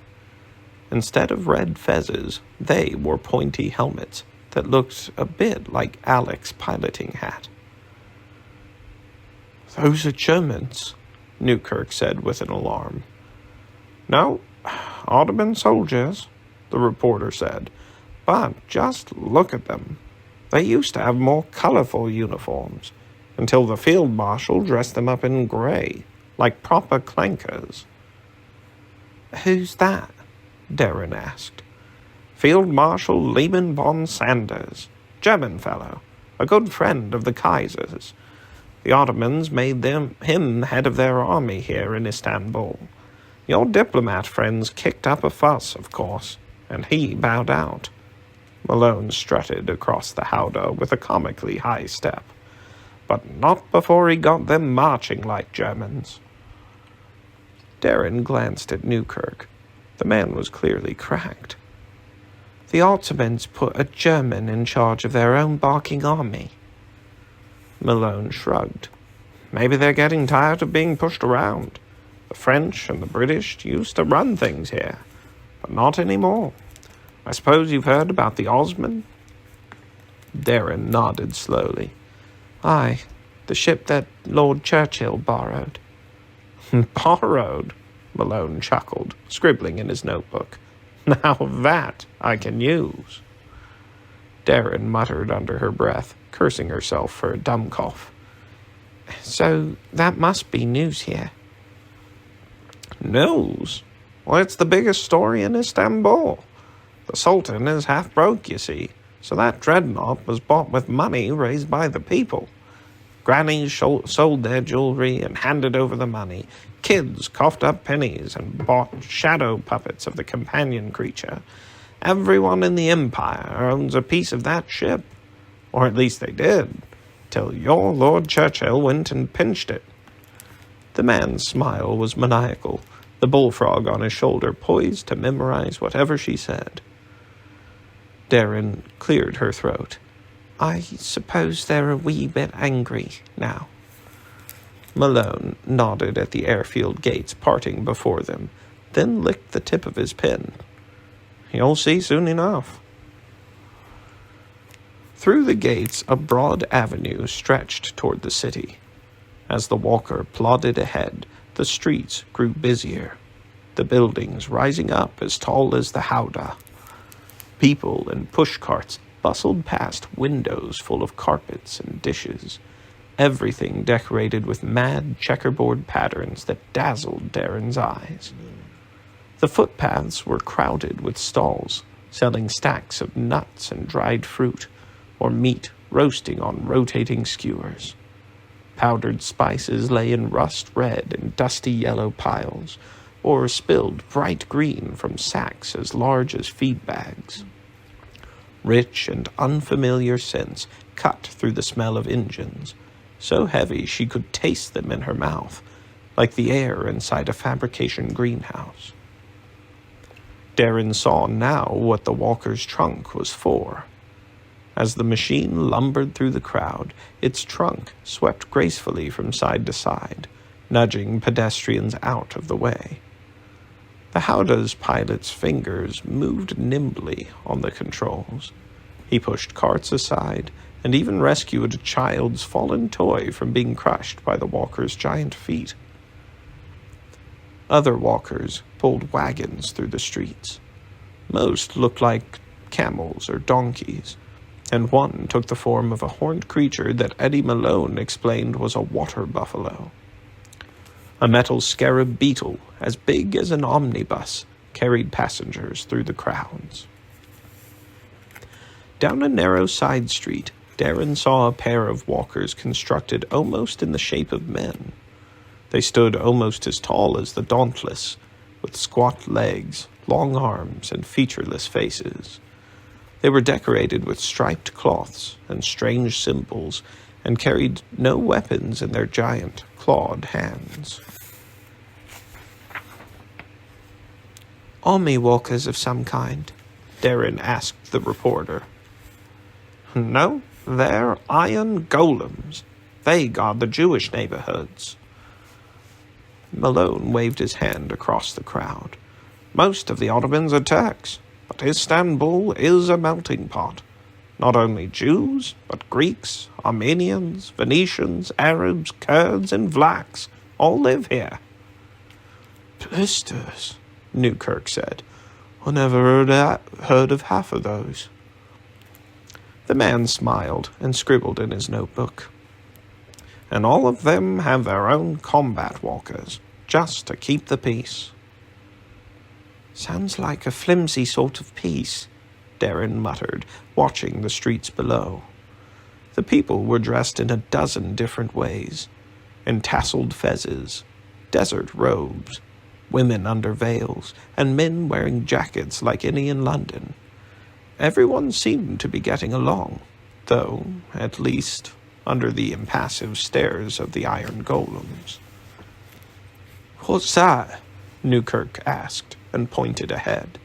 Instead of red fezzes, they wore pointy helmets that looked a bit like Alek's piloting hat. Those are Germans, Newkirk said with an alarm. No, Ottoman soldiers, the reporter said. But just look at them. They used to have more colorful uniforms, until the field marshal dressed them up in gray, like proper clankers. Who's that? Darren asked. Field Marshal Lehman von Sanders, German fellow, a good friend of the Kaiser's. The Ottomans made him head of their army here in Istanbul. Your diplomat friends kicked up a fuss, of course, and he bowed out. Malone strutted across the Howdah with a comically high step. But not before he got them marching like Germans. Darren glanced at Newkirk. The man was clearly cracked. The Ottomans put a German in charge of their own barking army. Malone shrugged. Maybe they're getting tired of being pushed around. The French and the British used to run things here, but not anymore. I suppose you've heard about the Osman? Darren nodded slowly. Aye, the ship that Lord Churchill borrowed. Borrowed? Malone chuckled, scribbling in his notebook. Now that I can use. Darren muttered under her breath, cursing herself for a dumb cough. So that must be news here. News? Well, it's the biggest story in Istanbul. The Sultan is half broke, you see, so that dreadnought was bought with money raised by the people. Grannies sold their jewelry and handed over the money. Kids coughed up pennies and bought shadow puppets of the companion creature. Everyone in the Empire owns a piece of that ship. Or at least they did, till your Lord Churchill went and pinched it. The man's smile was maniacal, the bullfrog on his shoulder poised to memorize whatever she said. Darren cleared her throat. I suppose they're a wee bit angry now. Malone nodded at the airfield gates parting before them, then licked the tip of his pen. You'll see soon enough. Through the gates, a broad avenue stretched toward the city. As the walker plodded ahead, the streets grew busier, the buildings rising up as tall as the Howdah. People and pushcarts bustled past windows full of carpets and dishes, everything decorated with mad checkerboard patterns that dazzled Darren's eyes. The footpaths were crowded with stalls, selling stacks of nuts and dried fruit, or meat roasting on rotating skewers. Powdered spices lay in rust-red and dusty yellow piles, or spilled bright green from sacks as large as feed bags. Rich and unfamiliar scents cut through the smell of engines, so heavy she could taste them in her mouth, like the air inside a fabrication greenhouse. Darren saw now what the walker's trunk was for. As the machine lumbered through the crowd, its trunk swept gracefully from side to side, nudging pedestrians out of the way. The Howdah's pilot's fingers moved nimbly on the controls. He pushed carts aside and even rescued a child's fallen toy from being crushed by the walker's giant feet. Other walkers pulled wagons through the streets. Most looked like camels or donkeys, and one took the form of a horned creature that Eddie Malone explained was a water buffalo. A metal scarab beetle, as big as an omnibus, carried passengers through the crowds. Down a narrow side street, Darren saw a pair of walkers constructed almost in the shape of men. They stood almost as tall as the Dauntless, with squat legs, long arms, and featureless faces. They were decorated with striped cloths and strange symbols, and carried no weapons in their giant, clawed hands. Army walkers of some kind? Darren asked the reporter. No, they're iron golems. They guard the Jewish neighborhoods. Malone waved his hand across the crowd. Most of the Ottomans are Turks, but Istanbul is a melting pot. Not only Jews, but Greeks, Armenians, Venetians, Arabs, Kurds, and Vlachs all live here. Blisters, Newkirk said. I never heard of half of those. The man smiled and scribbled in his notebook. And all of them have their own combat walkers, just to keep the peace. Sounds like a flimsy sort of peace, Darren muttered, watching the streets below. The people were dressed in a dozen different ways, in tasseled fezzes, desert robes, women under veils, and men wearing jackets like any in London. Everyone seemed to be getting along, though, at least, under the impassive stares of the iron golems. What's that? Newkirk asked, and pointed ahead.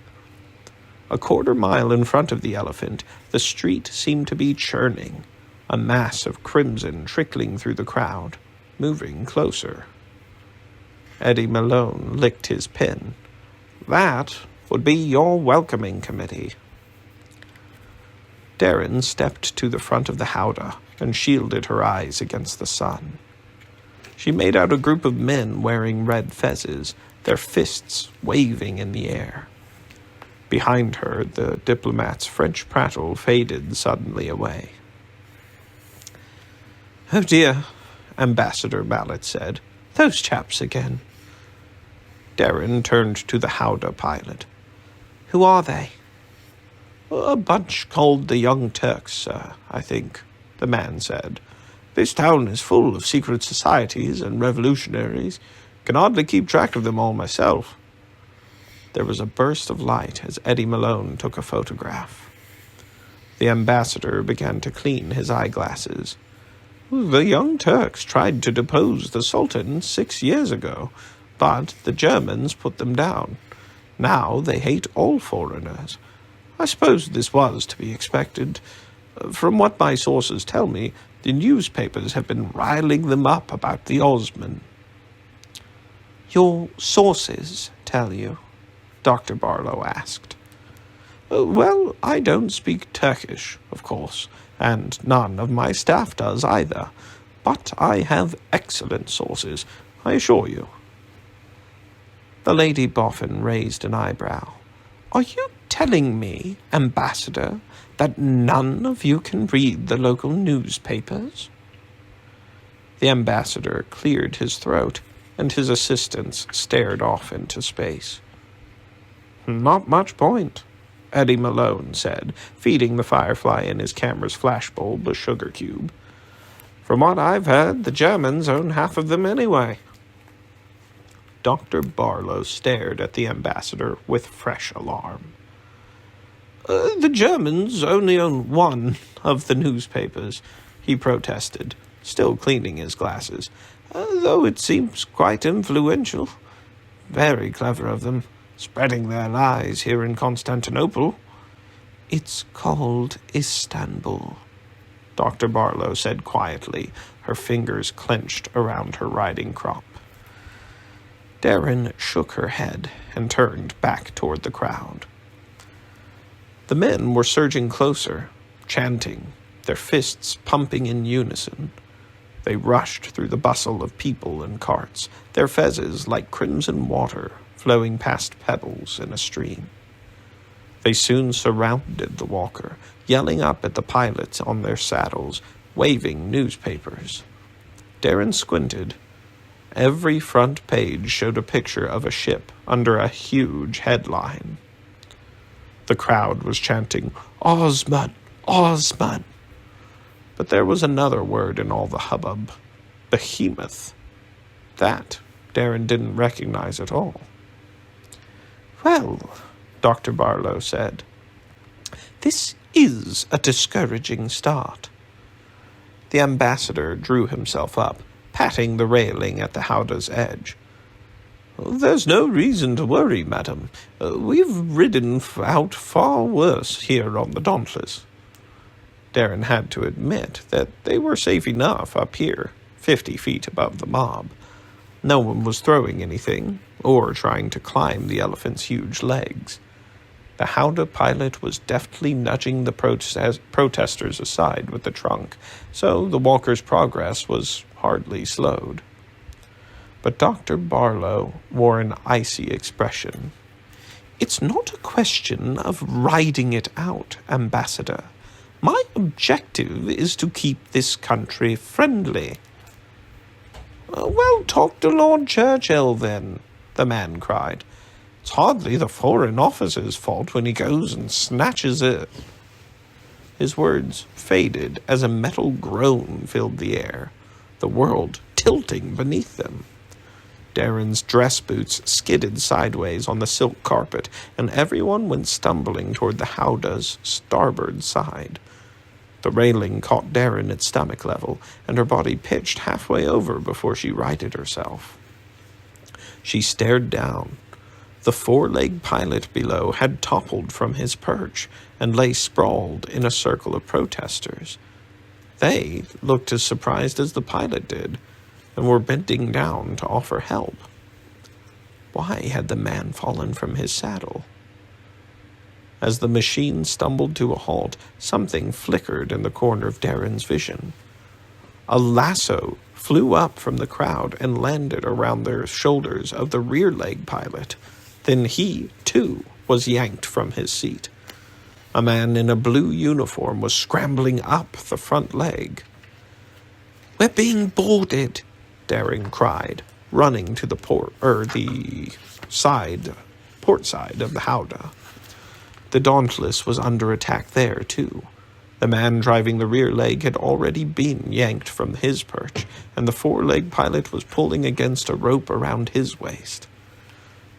A quarter-mile in front of the elephant, the street seemed to be churning, a mass of crimson trickling through the crowd, moving closer. Eddie Malone licked his pen. That would be your welcoming committee. Darren stepped to the front of the Howdah and shielded her eyes against the sun. She made out a group of men wearing red fezzes, their fists waving in the air. Behind her, the diplomat's French prattle faded suddenly away. Oh dear, Ambassador Mallet said. Those chaps again. Darren turned to the Howdah pilot. Who are they? A bunch called the Young Turks, sir, I think, the man said. This town is full of secret societies and revolutionaries. Can hardly keep track of them all myself. There was a burst of light as Eddie Malone took a photograph. The ambassador began to clean his eyeglasses. The Young Turks tried to depose the Sultan 6 years ago, but the Germans put them down. Now they hate all foreigners. I suppose this was to be expected. From what my sources tell me, the newspapers have been riling them up about the Osman." "Your sources tell you?" Dr. Barlow asked. Well, I don't speak Turkish, of course, and none of my staff does either, but I have excellent sources, I assure you." The Lady Boffin raised an eyebrow. "Are you telling me, Ambassador, that none of you can read the local newspapers?" The ambassador cleared his throat, and his assistants stared off into space. "Not much point," Eddie Malone said, feeding the firefly in his camera's flashbulb a sugar cube. "From what I've heard, the Germans own half of them anyway." Dr. Barlow stared at the ambassador with fresh alarm. The Germans only own one of the newspapers," he protested, still cleaning his glasses, "though it seems quite influential. Very clever of them, spreading their lies here in Constantinople." "It's called Istanbul," Dr. Barlow said quietly, her fingers clenched around her riding crop. Darren shook her head and turned back toward the crowd. The men were surging closer, chanting, their fists pumping in unison. They rushed through the bustle of people and carts, their fezzes like crimson water flowing past pebbles in a stream. They soon surrounded the walker, yelling up at the pilots on their saddles, waving newspapers. Darren squinted. Every front page showed a picture of a ship under a huge headline. The crowd was chanting, "Osman! Osman!" But there was another word in all the hubbub. Behemoth. That Darren didn't recognize at all. "Well," Dr. Barlow said, "this is a discouraging start." The ambassador drew himself up, patting the railing at the Howdah's edge. "There's no reason to worry, madam. We've ridden out far worse here on the Dauntless." Darren had to admit that they were safe enough up here, 50 feet above the mob. No one was throwing anything, or trying to climb the elephant's huge legs. The Howdah pilot was deftly nudging the protesters aside with the trunk, so the walker's progress was hardly slowed. But Dr. Barlow wore an icy expression. "It's not a question of riding it out, Ambassador. My objective is to keep this country friendly." "Well, talk to Lord Churchill, then," the man cried. "It's hardly the Foreign Office's fault when he goes and snatches it." His words faded as a metal groan filled the air, the world tilting beneath them. Darren's dress boots skidded sideways on the silk carpet, and everyone went stumbling toward the Howdah's starboard side. The railing caught Darren at stomach level, and her body pitched halfway over before she righted herself. She stared down. The four-legged pilot below had toppled from his perch and lay sprawled in a circle of protesters. They looked as surprised as the pilot did, and were bending down to offer help. Why had the man fallen from his saddle? As the machine stumbled to a halt, something flickered in the corner of Darren's vision. A lasso flew up from the crowd and landed around the shoulders of the rear leg pilot. Then he, too, was yanked from his seat. A man in a blue uniform was scrambling up the front leg. "We're being boarded," Darren cried, running to the port side of the Howdah. The Dauntless was under attack there, too. The man driving the rear leg had already been yanked from his perch, and the four-leg pilot was pulling against a rope around his waist.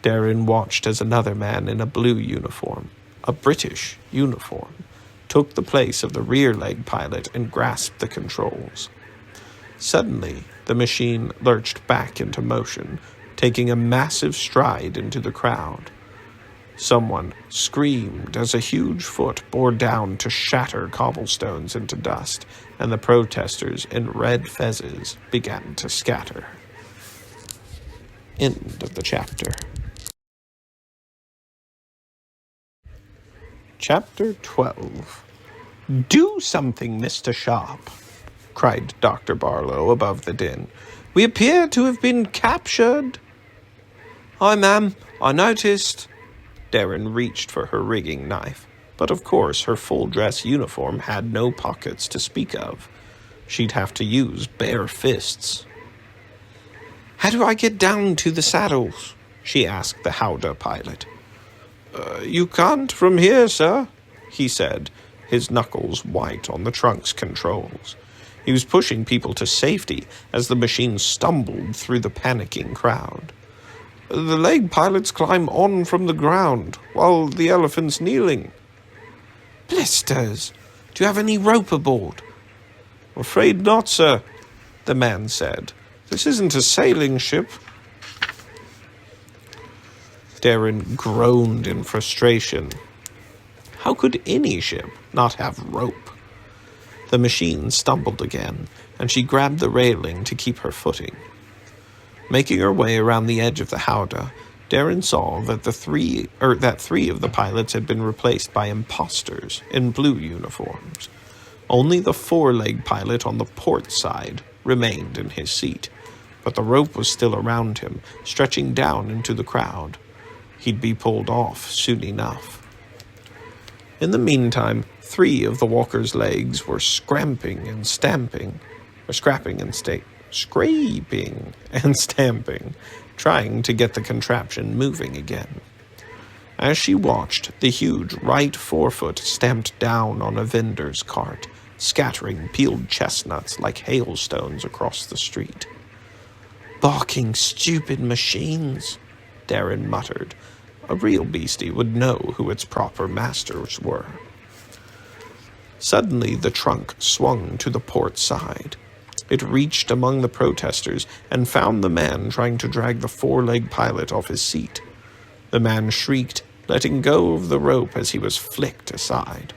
Darren watched as another man in a blue uniform, a British uniform, took the place of the rear leg pilot and grasped the controls. Suddenly, the machine lurched back into motion, taking a massive stride into the crowd. Someone screamed as a huge foot bore down to shatter cobblestones into dust, and the protesters in red fezes began to scatter. End of the chapter. Chapter 12. "Do something, Mr. Sharp," cried Dr. Barlow above the din. "We appear to have been captured." "Aye, ma'am, I noticed." Darren reached for her rigging knife, but of course her full-dress uniform had no pockets to speak of. She'd have to use bare fists. "How do I get down to the saddles?" she asked the Howdah pilot. You can't from here, sir," he said, his knuckles white on the trunk's controls. He was pushing people to safety as the machine stumbled through the panicking crowd. "The leg pilots climb on from the ground, while the elephant's kneeling." "Blisters! Do you have any rope aboard?" "Afraid not, sir," the man said. "This isn't a sailing ship." Darren groaned in frustration. How could any ship not have rope? The machine stumbled again, and she grabbed the railing to keep her footing. Making her way around the edge of the Howdah, Darren saw that three of the pilots had been replaced by imposters in blue uniforms. Only the four-leg pilot on the port side remained in his seat, but the rope was still around him, stretching down into the crowd. He'd be pulled off soon enough. In the meantime, three of the walker's legs were scraping and stamping, trying to get the contraption moving again. As she watched, the huge right forefoot stamped down on a vendor's cart, scattering peeled chestnuts like hailstones across the street. "Barking stupid machines," Darren muttered. A real beastie would know who its proper masters were. Suddenly the trunk swung to the port side. It reached among the protesters and found the man trying to drag the four-leg pilot off his seat. The man shrieked, letting go of the rope as he was flicked aside.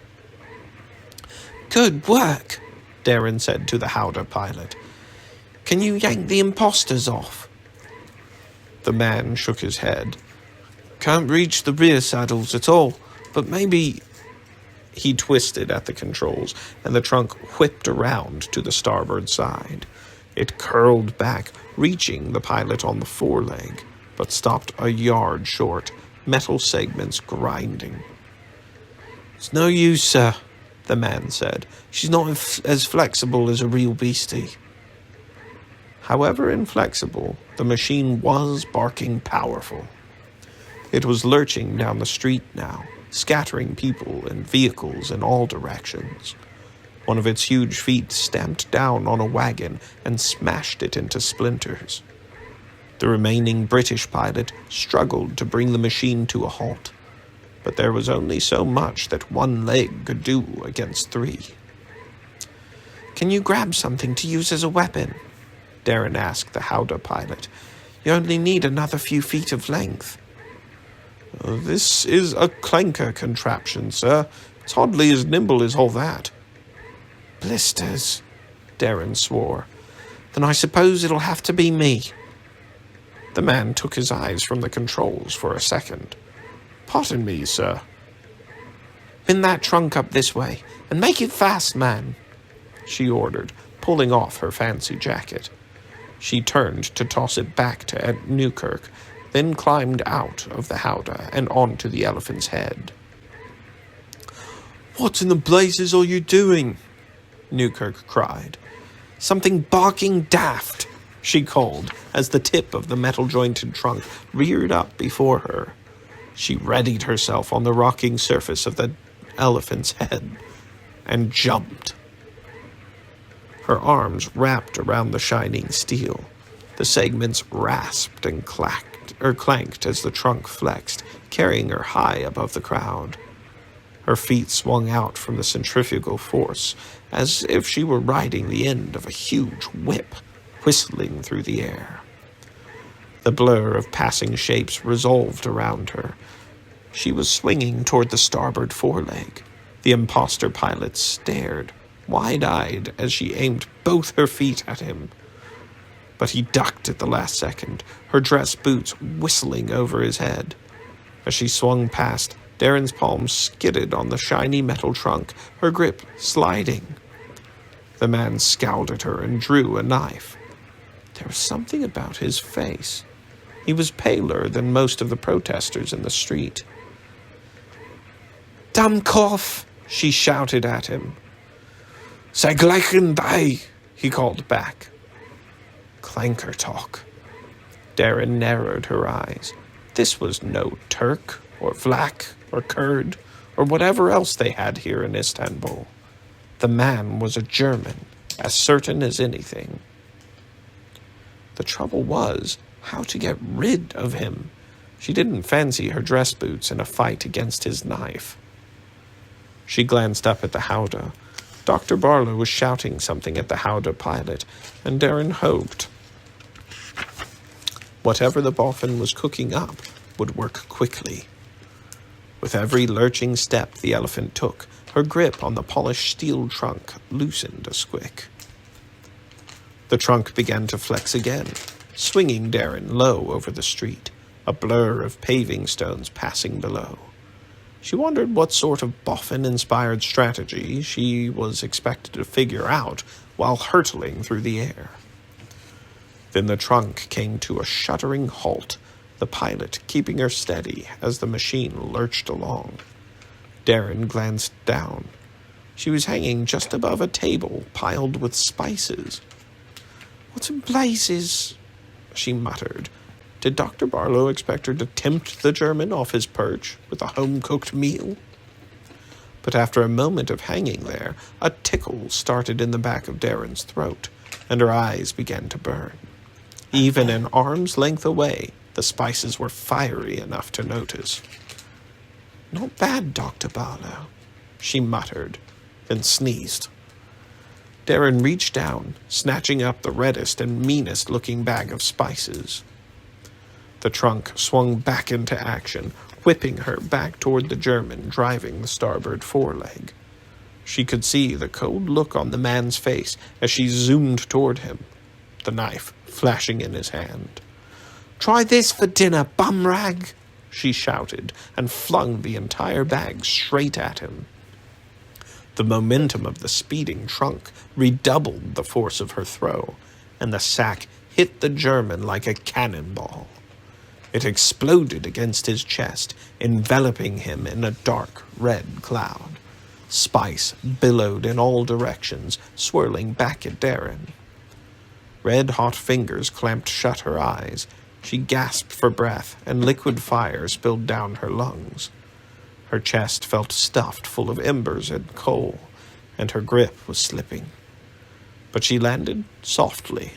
"Good work," Darren said to the Howdah pilot. "Can you yank the imposters off?" The man shook his head. "Can't reach the rear saddles at all, but maybe..." He twisted at the controls, and the trunk whipped around to the starboard side. It curled back, reaching the pilot on the foreleg, but stopped a yard short, metal segments grinding. "It's no use, sir," the man said. "She's not as flexible as a real beastie." However inflexible, the machine was barking powerful. It was lurching down the street now, scattering people and vehicles in all directions. One of its huge feet stamped down on a wagon and smashed it into splinters. The remaining British pilot struggled to bring the machine to a halt, but there was only so much that one leg could do against three. "Can you grab something to use as a weapon?" Darren asked the Howdah pilot. "You only need another few feet of length." "This is a clanker contraption, sir. It's hardly as nimble as all that." "Blisters," Darren swore. "Then I suppose it'll have to be me." The man took his eyes from the controls for a second. "Pardon me, sir." "Pin that trunk up this way, and make it fast, man," she ordered, pulling off her fancy jacket. She turned to toss it back to Newkirk, then climbed out of the Howdah and onto the elephant's head. "What in the blazes are you doing?" Newkirk cried. "Something barking daft," she called as the tip of the metal-jointed trunk reared up before her. She readied herself on the rocking surface of the elephant's head and jumped. Her arms wrapped around the shining steel. The segments rasped and clanked as the trunk flexed, carrying her high above the crowd. Her feet swung out from the centrifugal force, as if she were riding the end of a huge whip, whistling through the air. The blur of passing shapes resolved around her. She was swinging toward the starboard foreleg. The imposter pilot stared, wide-eyed, as she aimed both her feet at him. But he ducked at the last second, her dress boots whistling over his head. As she swung past, Darren's palm skidded on the shiny metal trunk, her grip sliding. The man scowled at her and drew a knife. There was something about his face. He was paler than most of the protesters in the street. "Damn cough!" she shouted at him. "Sei gleichen die," he called back. Clanker talk. Darren narrowed her eyes. This was no Turk, or Vlach, or Kurd, or whatever else they had here in Istanbul. The man was a German, as certain as anything. The trouble was how to get rid of him. She didn't fancy her dress boots in a fight against his knife. She glanced up at the Howdah. Dr. Barlow was shouting something at the Howdah pilot, and Darren hoped whatever the boffin was cooking up would work quickly. With every lurching step the elephant took, her grip on the polished steel trunk loosened a squick. The trunk began to flex again, swinging Darren low over the street, a blur of paving stones passing below. She wondered what sort of boffin-inspired strategy she was expected to figure out while hurtling through the air. Then the trunk came to a shuddering halt, the pilot keeping her steady as the machine lurched along. Darren glanced down. She was hanging just above a table piled with spices. "What in blazes?" she muttered. Did Dr. Barlow expect her to tempt the German off his perch with a home-cooked meal? But after a moment of hanging there, a tickle started in the back of Darren's throat, and her eyes began to burn. Even an arm's length away, the spices were fiery enough to notice. "Not bad, Dr. Barlow," she muttered, then sneezed. Darren reached down, snatching up the reddest and meanest-looking bag of spices. The trunk swung back into action, whipping her back toward the German driving the starboard foreleg. She could see the cold look on the man's face as she zoomed toward him, the knife flashing in his hand. "Try this for dinner, bumrag!" she shouted, and flung the entire bag straight at him. The momentum of the speeding trunk redoubled the force of her throw, and the sack hit the German like a cannonball. It exploded against his chest, enveloping him in a dark red cloud. Spice billowed in all directions, swirling back at Darren. Red-hot fingers clamped shut her eyes. She gasped for breath, and liquid fire spilled down her lungs. Her chest felt stuffed full of embers and coal, and her grip was slipping. But she landed softly.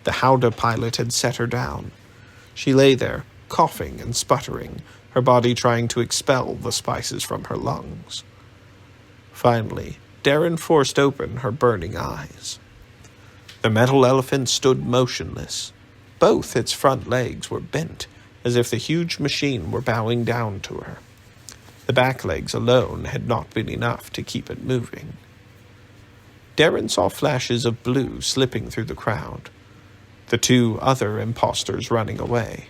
The Howdah pilot had set her down. She lay there, coughing and sputtering, her body trying to expel the spices from her lungs. Finally, Darren forced open her burning eyes. The metal elephant stood motionless. Both its front legs were bent, as if the huge machine were bowing down to her. The back legs alone had not been enough to keep it moving. Darren saw flashes of blue slipping through the crowd, the two other impostors running away.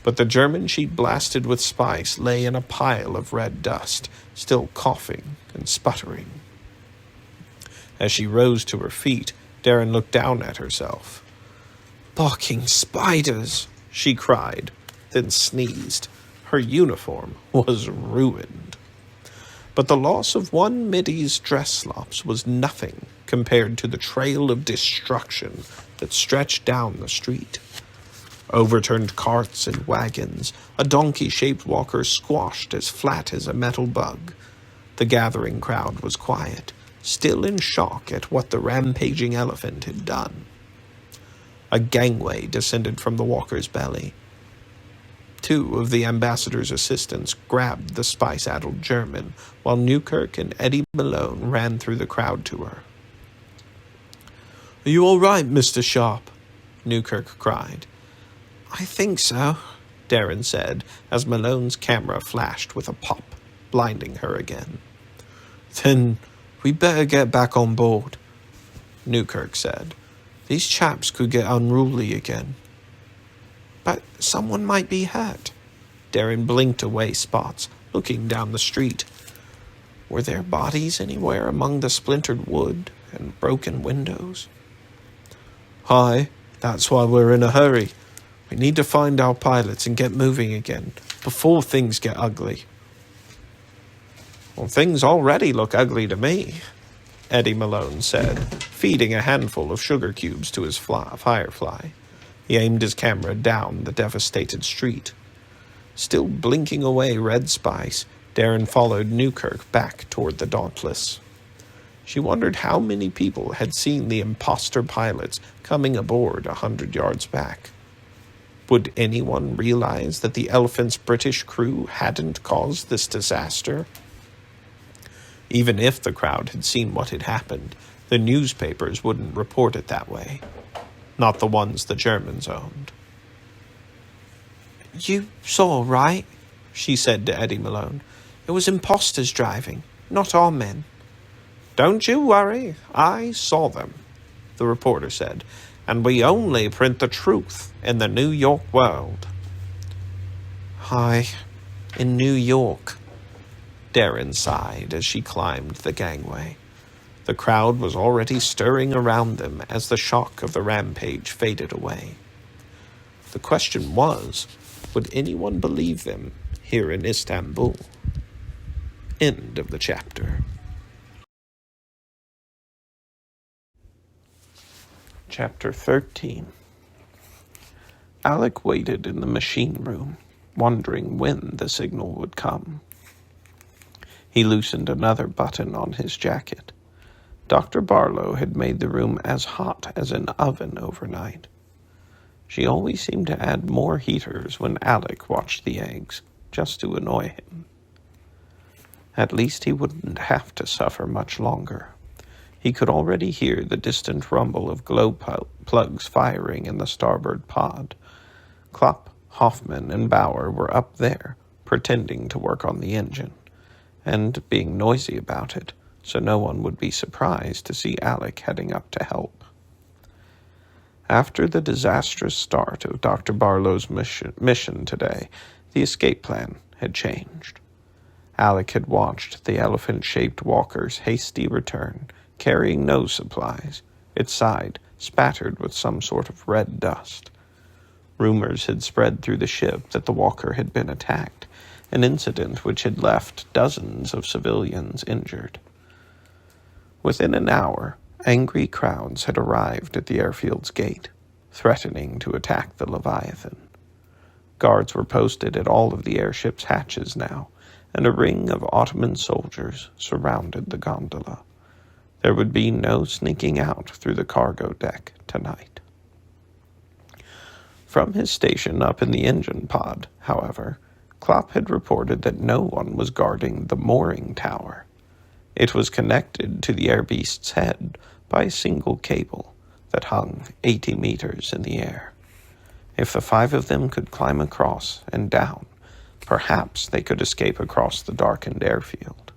But the German she'd blasted with spice lay in a pile of red dust, still coughing and sputtering. As she rose to her feet, Darren looked down at herself. "Barking spiders!" she cried, then sneezed. Her uniform was ruined. But the loss of one middy's dress slops was nothing compared to the trail of destruction that stretched down the street. Overturned carts and wagons, a donkey-shaped walker squashed as flat as a metal bug. The gathering crowd was quiet, still in shock at what the rampaging elephant had done. A gangway descended from the walker's belly. Two of the ambassador's assistants grabbed the spice-addled German, while Newkirk and Eddie Malone ran through the crowd to her. "Are you all right, Mr. Sharp?" Newkirk cried. I think so, Darren said, as Malone's camera flashed with a pop, blinding her again. Then we better get back on board, Newkirk said. These chaps could get unruly again. But someone might be hurt. Darren blinked away spots, looking down the street. Were there bodies anywhere among the splintered wood and broken windows? Hi, that's why we're in a hurry. We need to find our pilots and get moving again, before things get ugly. Well, things already look ugly to me, Eddie Malone said, feeding a handful of sugar cubes to his firefly. He aimed his camera down the devastated street. Still blinking away red spice, Darren followed Newkirk back toward the Dauntless. She wondered how many people had seen the imposter pilots coming aboard 100 yards back. Would anyone realize that the Elephant's British crew hadn't caused this disaster? Even if the crowd had seen what had happened, the newspapers wouldn't report it that way. Not the ones the Germans owned. You saw, right? She said to Eddie Malone. It was imposters driving, not our men. Don't you worry, I saw them, the reporter said, and we only print the truth in the New York World. Hi, in New York, Darren sighed as she climbed the gangway. The crowd was already stirring around them as the shock of the rampage faded away. The question was, would anyone believe them here in Istanbul? End of the chapter. Chapter 13. Alek waited in the machine room, wondering when the signal would come. He loosened another button on his jacket. Dr. Barlow had made the room as hot as an oven overnight. She always seemed to add more heaters when Alek watched the eggs, just to annoy him. At least he wouldn't have to suffer much longer. He could already hear the distant rumble of glow plugs firing in the starboard pod. Klopp, Hoffman, and Bauer were up there, pretending to work on the engine, and being noisy about it, so no one would be surprised to see Alek heading up to help. After the disastrous start of Dr. Barlow's mission today, the escape plan had changed. Alek had watched the elephant-shaped walker's hasty return, carrying no supplies, its side spattered with some sort of red dust. Rumors had spread through the ship that the walker had been attacked, an incident which had left dozens of civilians injured. Within an hour, angry crowds had arrived at the airfield's gate, threatening to attack the Leviathan. Guards were posted at all of the airship's hatches now, and a ring of Ottoman soldiers surrounded the gondola. There would be no sneaking out through the cargo deck tonight. From his station up in the engine pod, however, Klopp had reported that no one was guarding the mooring tower. It was connected to the airbeast's head by a single cable that hung 80 meters in the air. If the 5 of them could climb across and down, perhaps they could escape across the darkened airfield.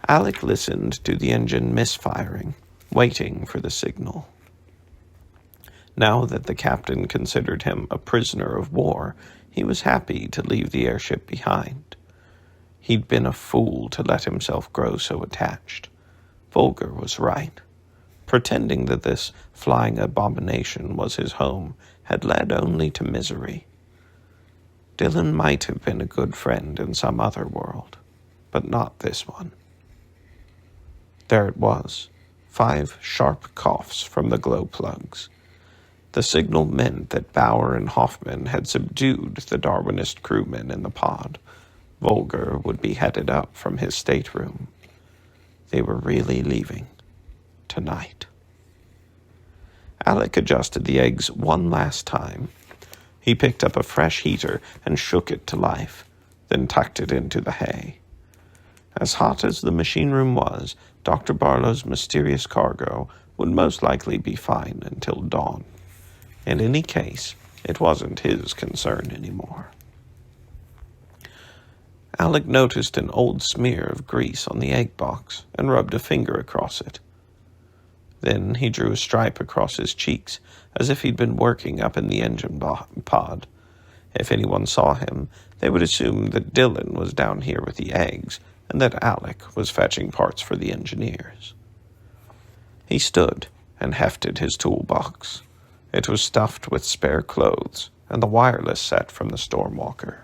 Alek listened to the engine misfiring, waiting for the signal. Now that the captain considered him a prisoner of war, he was happy to leave the airship behind. He'd been a fool to let himself grow so attached. Volger was right. Pretending that this flying abomination was his home had led only to misery. Dylan might have been a good friend in some other world, but not this one. There it was, 5 sharp coughs from the glow plugs. The signal meant that Bauer and Hoffman had subdued the Darwinist crewmen in the pod. Volger would be headed up from his stateroom. They were really leaving. Tonight. Alek adjusted the eggs one last time. He picked up a fresh heater and shook it to life, then tucked it into the hay. As hot as the machine room was, Dr. Barlow's mysterious cargo would most likely be fine until dawn. In any case, it wasn't his concern anymore. Alek noticed an old smear of grease on the egg box and rubbed a finger across it. Then he drew a stripe across his cheeks, as if he'd been working up in the engine pod. If anyone saw him, they would assume that Dylan was down here with the eggs, and that Alek was fetching parts for the engineers. He stood and hefted his toolbox. It was stuffed with spare clothes and the wireless set from the Stormwalker.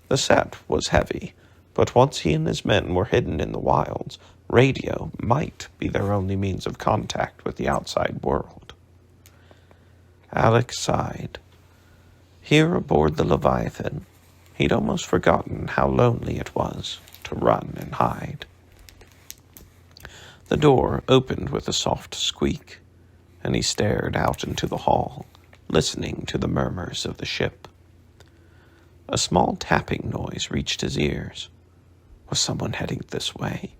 The set was heavy, but once he and his men were hidden in the wilds, radio might be their only means of contact with the outside world. Alek sighed. Here aboard the Leviathan, he'd almost forgotten how lonely it was to run and hide. The door opened with a soft squeak, and he stared out into the hall, listening to the murmurs of the ship. A small tapping noise reached his ears. Was someone heading this way?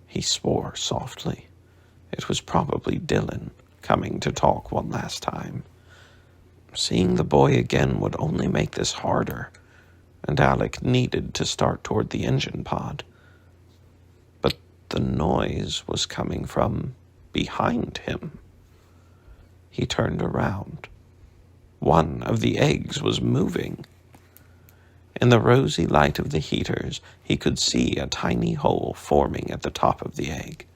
He swore softly. It was probably Dylan, coming to talk one last time. Seeing the boy again would only make this harder, and Alek needed to start toward the engine pod. But the noise was coming from behind him. He turned around. One of the eggs was moving. In the rosy light of the heaters, he could see a tiny hole forming at the top of the egg.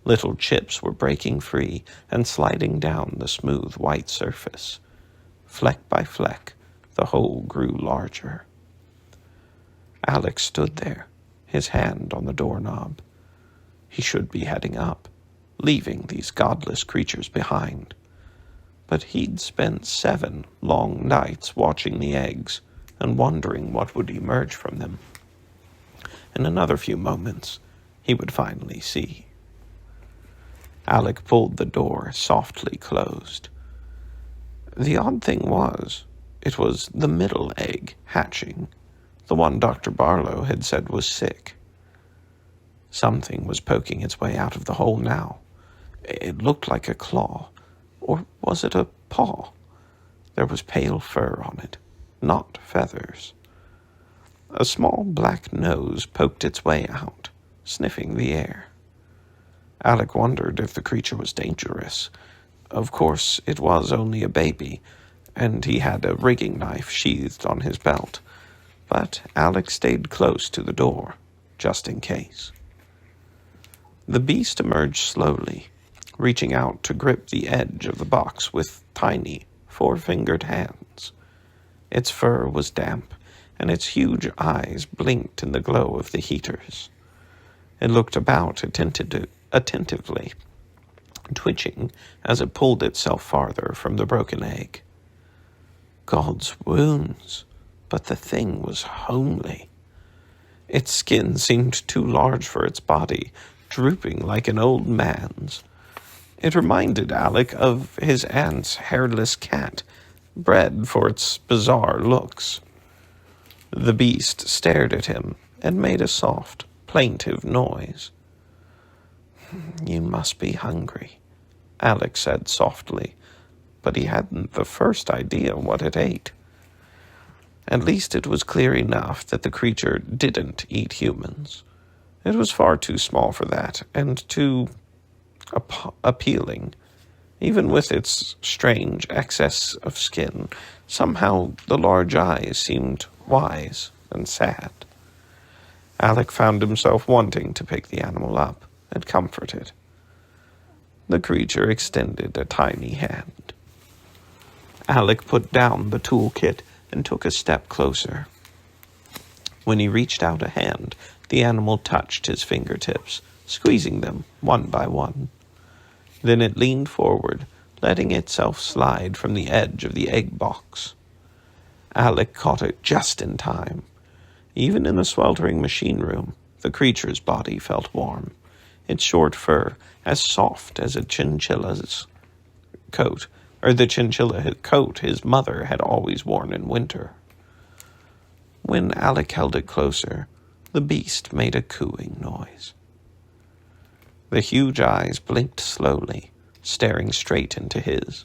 Little chips were breaking free and sliding down the smooth white surface. Fleck by fleck, the hole grew larger. Alek stood there, his hand on the doorknob. He should be heading up, leaving these godless creatures behind. But he'd spent 7 long nights watching the eggs and wondering what would emerge from them. In another few moments, he would finally see. Alek pulled the door softly closed. The odd thing was, it was the middle egg hatching, the one Dr. Barlow had said was sick. Something was poking its way out of the hole now. It looked like a claw, or was it a paw? There was pale fur on it, not feathers. A small black nose poked its way out, sniffing the air. Alek wondered if the creature was dangerous. Of course, it was only a baby, and he had a rigging knife sheathed on his belt. But Alek stayed close to the door, just in case. The beast emerged slowly, reaching out to grip the edge of the box with tiny, 4-fingered hands. Its fur was damp, and its huge eyes blinked in the glow of the heaters. It looked about attentively, twitching as it pulled itself farther from the broken egg. God's wounds, but the thing was homely. Its skin seemed too large for its body, drooping like an old man's. It reminded Alek of his aunt's hairless cat, bred for its bizarre looks. The beast stared at him and made a soft, plaintive noise. You must be hungry, Alek said softly, but he hadn't the first idea what it ate. At least it was clear enough that the creature didn't eat humans. It was far too small for that, and too appealing. Even with its strange excess of skin, somehow the large eyes seemed wise and sad. Alek found himself wanting to pick the animal up and comfort it. The creature extended a tiny hand. Alek put down the toolkit and took a step closer. When he reached out a hand, the animal touched his fingertips, squeezing them one by one. Then it leaned forward, letting itself slide from the edge of the egg box. Alek caught it just in time. Even in the sweltering machine room, the creature's body felt warm, its short fur as soft as a chinchilla's coat, or the chinchilla coat his mother had always worn in winter. When Alek held it closer, the beast made a cooing noise. The huge eyes blinked slowly, staring straight into his.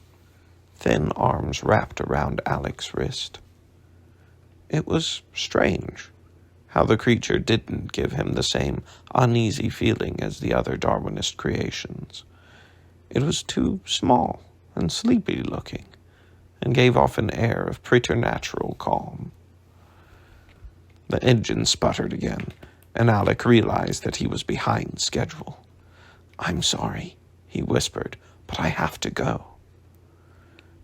thin arms wrapped around Alek's wrist. It was strange how the creature didn't give him the same uneasy feeling as the other Darwinist creations. It was too small and sleepy-looking, and gave off an air of preternatural calm. The engine sputtered again, and Alek realized that he was behind schedule. "I'm sorry," he whispered, "but I have to go."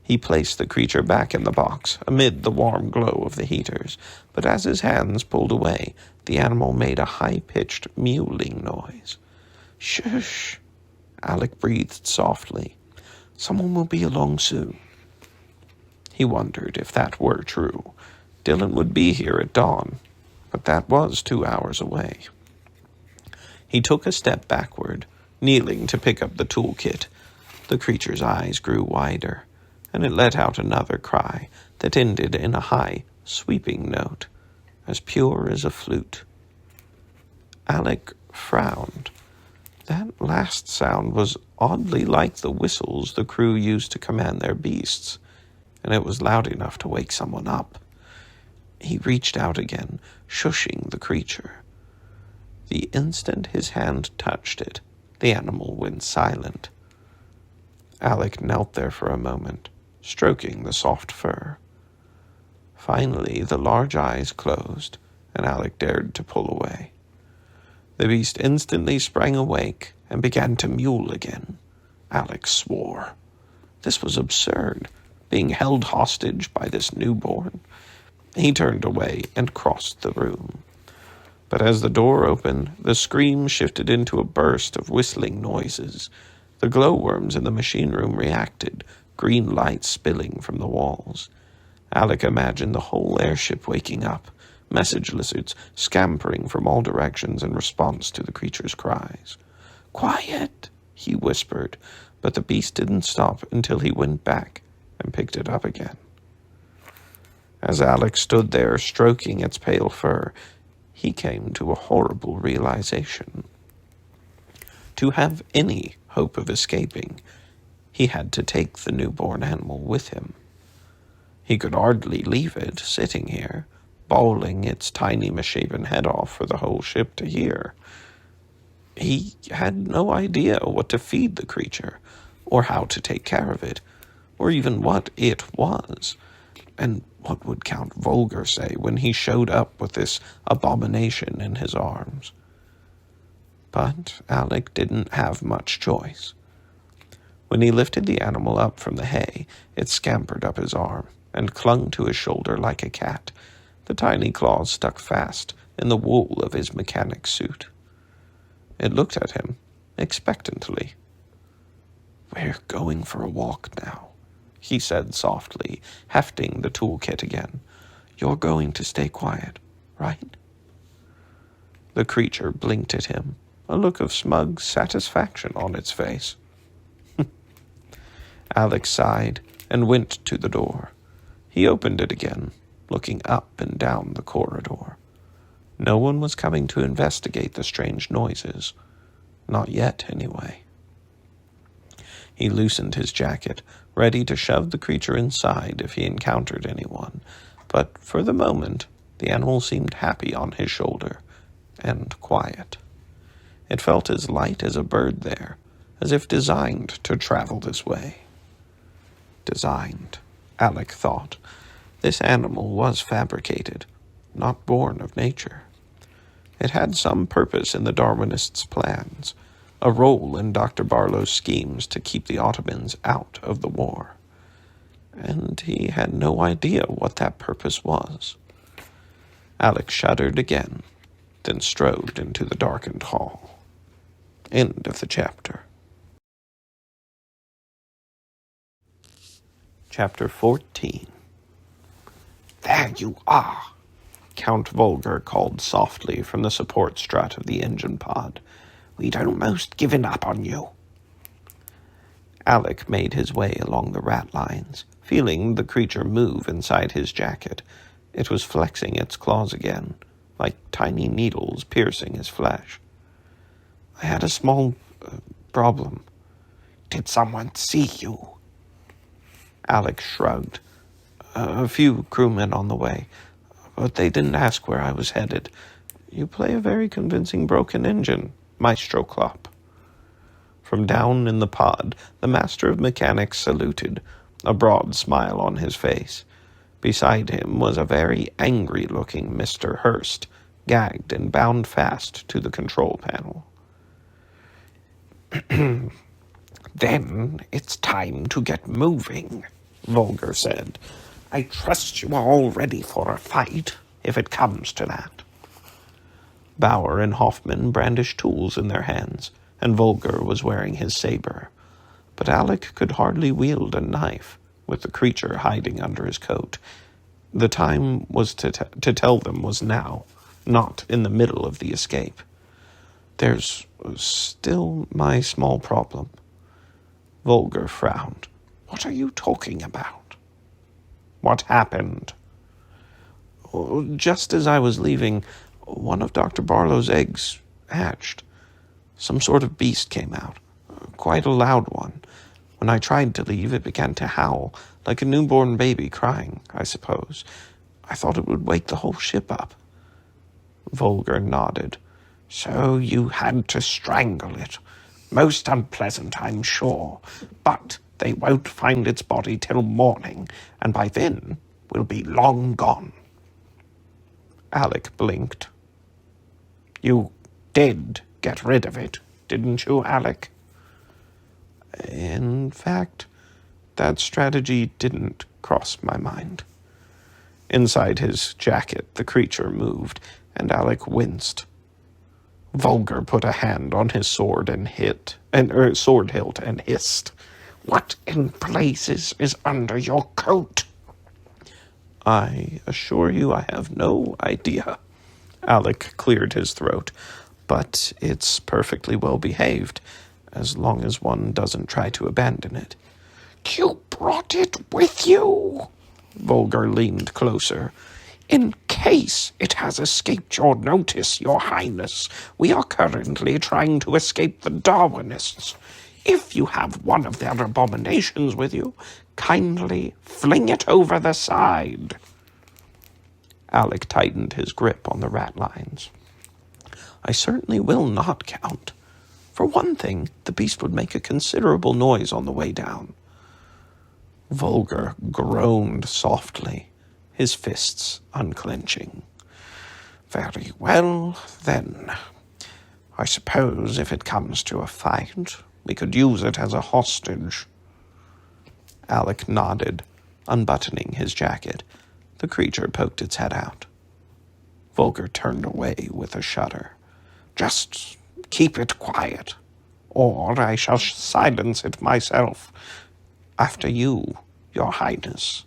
He placed the creature back in the box, amid the warm glow of the heaters, but as his hands pulled away, the animal made a high-pitched mewling noise. "Shush!" Alek breathed softly. "Someone will be along soon." He wondered if that were true. Dylan would be here at dawn, but that was 2 hours away. He took a step backward, kneeling to pick up the toolkit. The creature's eyes grew wider, and it let out another cry that ended in a high, sweeping note, as pure as a flute. Alek frowned. That last sound was oddly like the whistles the crew used to command their beasts, and it was loud enough to wake someone up. He reached out again, shushing the creature. The instant his hand touched it, the animal went silent. Alek knelt there for a moment, stroking the soft fur. Finally, the large eyes closed, and Alek dared to pull away. The beast instantly sprang awake and began to mewl again. Alek swore. This was absurd, being held hostage by this newborn. He turned away and crossed the room. But as the door opened, the scream shifted into a burst of whistling noises. The glowworms in the machine room reacted, green light spilling from the walls. Alek imagined the whole airship waking up, message lizards scampering from all directions in response to the creature's cries. "Quiet," he whispered, but the beast didn't stop until he went back and picked it up again. As Alek stood there stroking its pale fur, he came to a horrible realization. To have any hope of escaping, he had to take the newborn animal with him. He could hardly leave it sitting here, bawling its tiny misshapen head off for the whole ship to hear. He had no idea what to feed the creature, or how to take care of it, or even what it was. And what would Count Volger say when he showed up with this abomination in his arms? But Alek didn't have much choice. When he lifted the animal up from the hay, it scampered up his arm and clung to his shoulder like a cat. The tiny claws stuck fast in the wool of his mechanic suit. It looked at him expectantly. "We're going for a walk now," he said softly, hefting the toolkit again. "You're going to stay quiet, right?" The creature blinked at him, a look of smug satisfaction on its face. Alek sighed and went to the door. He opened it again, looking up and down the corridor. No one was coming to investigate the strange noises. Not yet, anyway. He loosened his jacket, ready to shove the creature inside if he encountered anyone, but for the moment the animal seemed happy on his shoulder, and quiet. It felt as light as a bird there, as if designed to travel this way. Designed, Alek thought. This animal was fabricated, not born of nature. It had some purpose in the Darwinists' plans, a role in Dr. Barlow's schemes to keep the Ottomans out of the war. And he had no idea what that purpose was. Alek shuddered again, then strode into the darkened hall. End of the chapter. Chapter 14. "There you are," Count Volger called softly from the support strut of the engine pod. "We'd almost given up on you." Alek made his way along the rat lines, feeling the creature move inside his jacket. It was flexing its claws again, like tiny needles piercing his flesh. "I had a small problem." "Did someone see you?" Alek shrugged. A few crewmen on the way, but they didn't ask where I was headed. You play a very convincing broken engine, Maestro Klopp. From down in the pod, the master of mechanics saluted, a broad smile on his face. Beside him was a very angry-looking Mr. Hurst, gagged and bound fast to the control panel. Then it's time to get moving, Volger said. I trust you are all ready for a fight, if it comes to that. Bauer and Hoffman brandished tools in their hands, and Volger was wearing his saber. But Alek could hardly wield a knife, with the creature hiding under his coat. The time was to tell them was now, not in the middle of the escape. There's still my small problem. Volger frowned. What are you talking about? What happened? Just as I was leaving, one of Dr. Barlow's eggs hatched. Some sort of beast came out, quite a loud one. When I tried to leave, it began to howl, like a newborn baby crying, I suppose. I thought it would wake the whole ship up. Volger nodded. So you had to strangle it. Most unpleasant, I'm sure. But they won't find its body till morning, and by then we'll be long gone. Alek blinked. You did get rid of it, didn't you, Alek? In fact, that strategy didn't cross my mind. Inside his jacket, the creature moved, and Alek winced. Volger put a hand on his sword sword hilt and hissed. What in places is under your coat? I assure you I have no idea. Alek cleared his throat. But it's perfectly well behaved, as long as one doesn't try to abandon it. You brought it with you? Volger leaned closer. In case it has escaped your notice, Your Highness, we are currently trying to escape the Darwinists. If you have one of their abominations with you, kindly fling it over the side. Alek tightened his grip on the rat lines. I certainly will not, Count. For one thing, the beast would make a considerable noise on the way down. Volger groaned softly, his fists unclenching. Very well, then. I suppose if it comes to a fight, we could use it as a hostage. Alek nodded, unbuttoning his jacket. The creature poked its head out. Volger turned away with a shudder. Just keep it quiet, or I shall silence it myself. After you, Your Highness.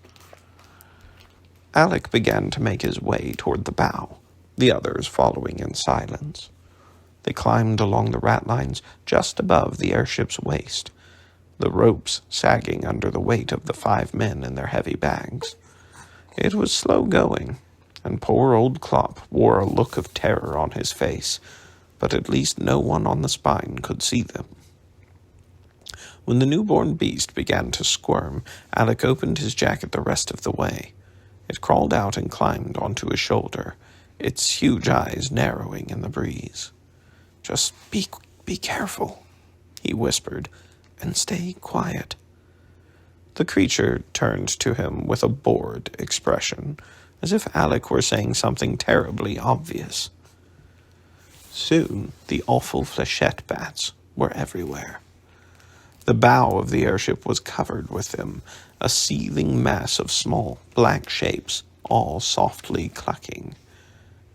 Alek began to make his way toward the bow, the others following in silence. They climbed along the ratlines just above the airship's waist, the ropes sagging under the weight of the 5 men in their heavy bags. It was slow going, and poor old Klopp wore a look of terror on his face, but at least no one on the spine could see them. When the newborn beast began to squirm, Alek opened his jacket the rest of the way. It crawled out and climbed onto his shoulder, its huge eyes narrowing in the breeze. "Just be careful," he whispered, "and stay quiet." The creature turned to him with a bored expression, as if Alek were saying something terribly obvious. Soon, the awful flechette bats were everywhere. The bow of the airship was covered with them, a seething mass of small, black shapes, all softly clucking.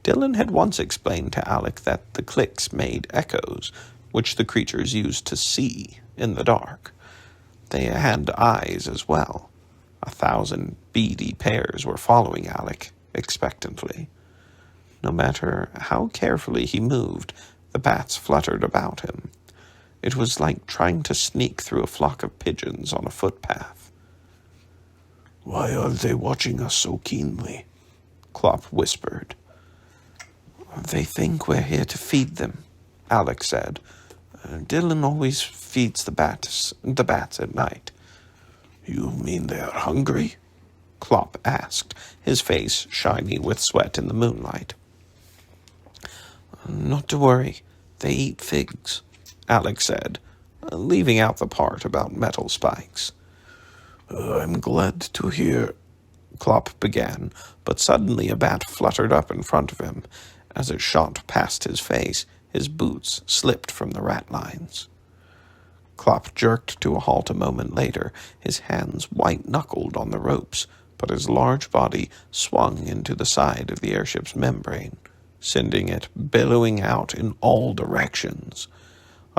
Dylan had once explained to Alek that the clicks made echoes, which the creatures used to see in the dark. They had eyes as well. 1,000 beady pairs were following Alek expectantly. No matter how carefully he moved, the bats fluttered about him. It was like trying to sneak through a flock of pigeons on a footpath. "Why are they watching us so keenly?" Klopp whispered. "They think we're here to feed them," Alek said. "Dylan always feeds the bats at night." You mean they are hungry? Klopp asked, his face shiny with sweat in the moonlight. Not to worry. They eat figs, Alek said, leaving out the part about metal spikes. I'm glad to hear, Klopp began, but suddenly a bat fluttered up in front of him. As it shot past his face, his boots slipped from the rat lines. Klopp jerked to a halt a moment later, his hands white-knuckled on the ropes, but his large body swung into the side of the airship's membrane, sending it billowing out in all directions.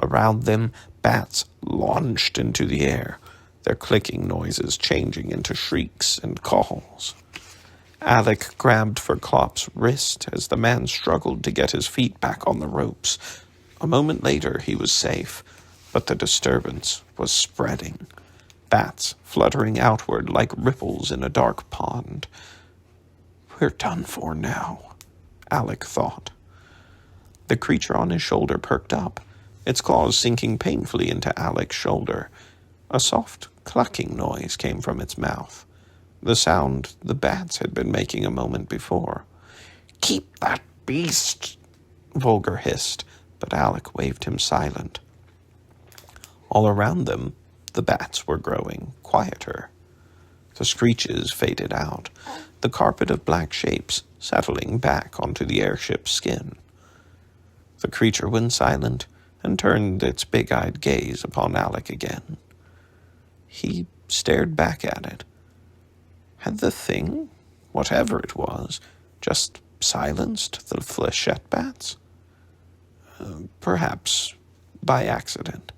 Around them, bats launched into the air, their clicking noises changing into shrieks and calls. Alek grabbed for Klopp's wrist as the man struggled to get his feet back on the ropes. A moment later, he was safe, but the disturbance was spreading. Bats fluttering outward like ripples in a dark pond. We're done for now, Alek thought. The creature on his shoulder perked up, its claws sinking painfully into Alek's shoulder. A soft clucking noise came from its mouth, the sound the bats had been making a moment before. Keep that beast, Volgar hissed, but Alek waved him silent. All around them, the bats were growing quieter. The screeches faded out, the carpet of black shapes settling back onto the airship's skin. The creature went silent and turned its big-eyed gaze upon Alek again. He stared back at it. Had the thing, whatever it was, just silenced the flechette bats? Perhaps by accident.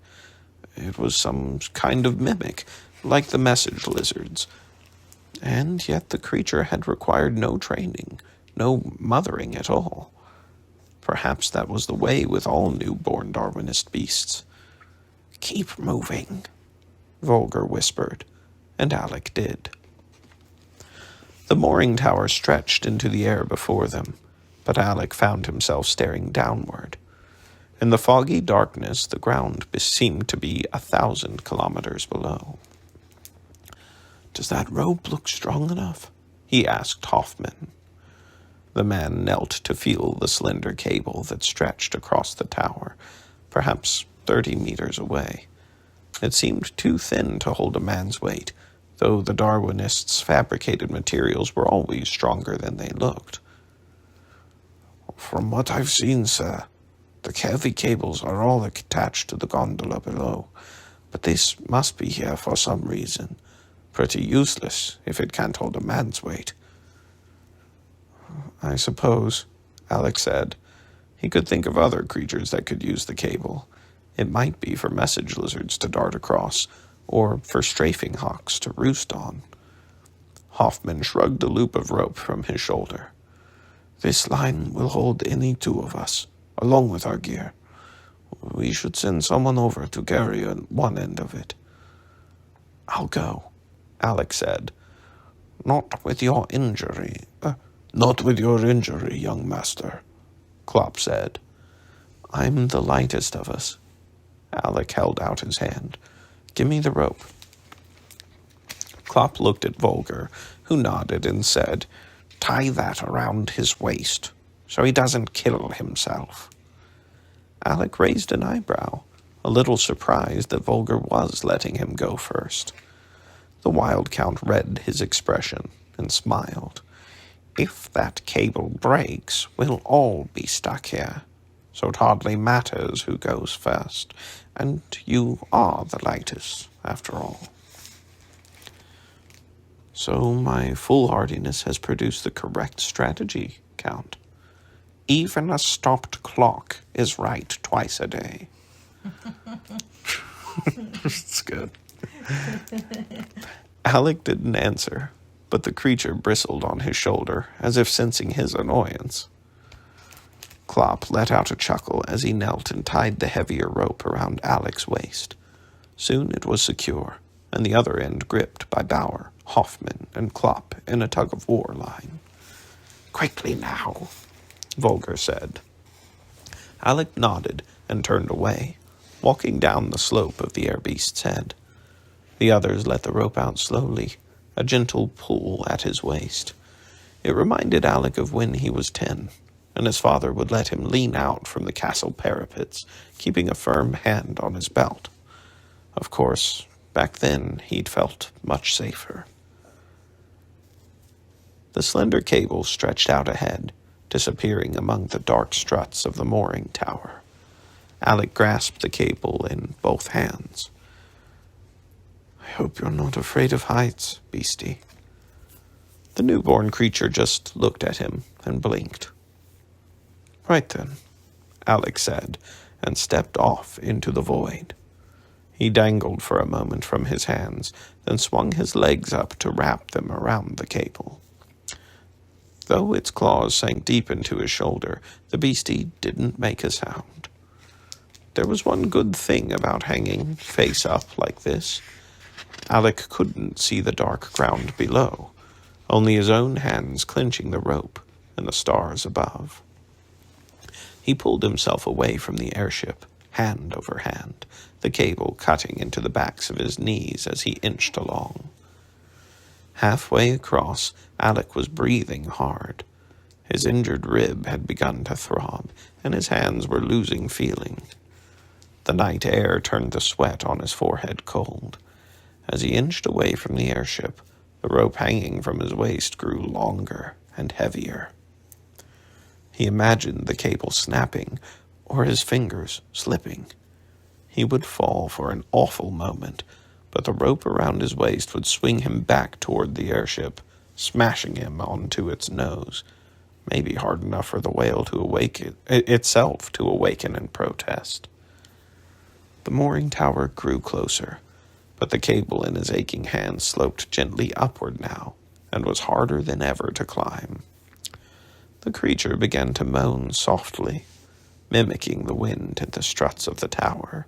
It was some kind of mimic, like the message lizards. And yet the creature had required no training, no mothering at all. Perhaps that was the way with all newborn Darwinist beasts. Keep moving, Volgar whispered, and Alek did. The mooring tower stretched into the air before them, but Alek found himself staring downward. In the foggy darkness, the ground seemed to be 1,000 kilometers below. Does that rope look strong enough? He asked Hoffman. The man knelt to feel the slender cable that stretched across the tower, perhaps 30 meters away. It seemed too thin to hold a man's weight, though the Darwinists' fabricated materials were always stronger than they looked. From what I've seen, sir, the heavy cables are all attached to the gondola below, but this must be here for some reason. Pretty useless if it can't hold a man's weight. I suppose, Alek said. He could think of other creatures that could use the cable. It might be for message lizards to dart across, or for strafing hawks to roost on. Hoffman shrugged a loop of rope from his shoulder. This line will hold any two of us, along with our gear. We should send someone over to carry one end of it. I'll go, Alek said. Not with your injury. Not with your injury, young master, Klopp said. I'm the lightest of us. Alek held out his hand. Give me the rope. Klopp looked at Volgar, who nodded and said, Tie that around his waist, so he doesn't kill himself. Alek raised an eyebrow, a little surprised that Volgar was letting him go first. The Wild Count read his expression and smiled. If that cable breaks, we'll all be stuck here, so it hardly matters who goes first, and you are the lightest, after all. So my foolhardiness has produced the correct strategy, Count. Even a stopped clock is right twice a day. It's good. Alek didn't answer, but the creature bristled on his shoulder, as if sensing his annoyance. Klopp let out a chuckle as he knelt and tied the heavier rope around Alek's waist. Soon it was secure, and the other end gripped by Bauer, Hoffman, and Klopp in a tug-of-war line. Quickly now, Volgar said. Alek nodded and turned away, walking down the slope of the air beast's head. The others let the rope out slowly, a gentle pull at his waist. It reminded Alek of when he was 10, and his father would let him lean out from the castle parapets, keeping a firm hand on his belt. Of course, back then he'd felt much safer. The slender cable stretched out ahead, disappearing among the dark struts of the mooring tower. Alek grasped the cable in both hands. "I hope you're not afraid of heights, beastie." The newborn creature just looked at him and blinked. "Right then," Alek said, and stepped off into the void. He dangled for a moment from his hands, then swung his legs up to wrap them around the cable. Though its claws sank deep into his shoulder, the beastie didn't make a sound. There was one good thing about hanging face up like this. Alek couldn't see the dark ground below, only his own hands clenching the rope and the stars above. He pulled himself away from the airship, hand over hand, the cable cutting into the backs of his knees as he inched along. Halfway across, Alek was breathing hard. His injured rib had begun to throb, and his hands were losing feeling. The night air turned the sweat on his forehead cold. As he inched away from the airship, the rope hanging from his waist grew longer and heavier. He imagined the cable snapping, or his fingers slipping. He would fall for an awful moment, but the rope around his waist would swing him back toward the airship, smashing him onto its nose, maybe hard enough for the whale to awaken itself to awaken and protest. The mooring tower grew closer, but the cable in his aching hand sloped gently upward now, and was harder than ever to climb. The creature began to moan softly, mimicking the wind in the struts of the tower.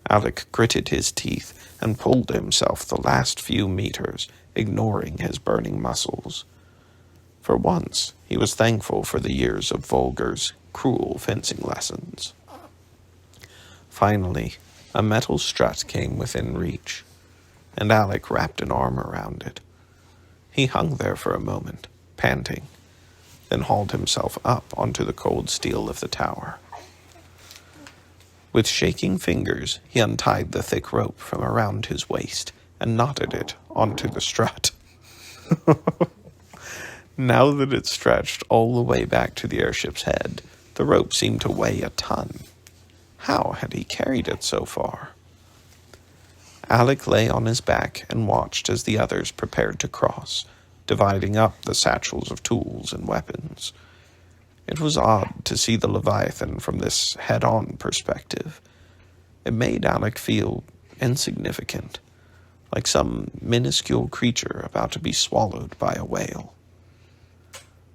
Alek gritted his teeth and pulled himself the last few meters, ignoring his burning muscles. For once, he was thankful for the years of Volgar's cruel fencing lessons. Finally, a metal strut came within reach, and Alek wrapped an arm around it. He hung there for a moment, panting, then hauled himself up onto the cold steel of the tower. With shaking fingers, he untied the thick rope from around his waist and knotted it onto the strut. Now that it stretched all the way back to the airship's head, the rope seemed to weigh a ton. How had he carried it so far? Alek lay on his back and watched as the others prepared to cross, dividing up the satchels of tools and weapons. It was odd to see the Leviathan from this head-on perspective. It made Alek feel insignificant, like some minuscule creature about to be swallowed by a whale.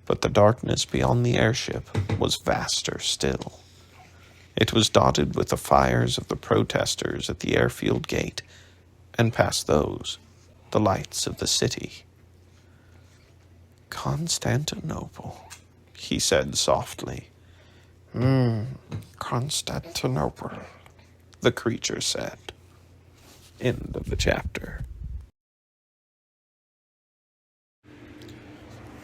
But the darkness beyond the airship was vaster still. It was dotted with the fires of the protesters at the airfield gate, and past those, the lights of the city. "Constantinople," he said softly. Constantinople," the creature said. End of the chapter.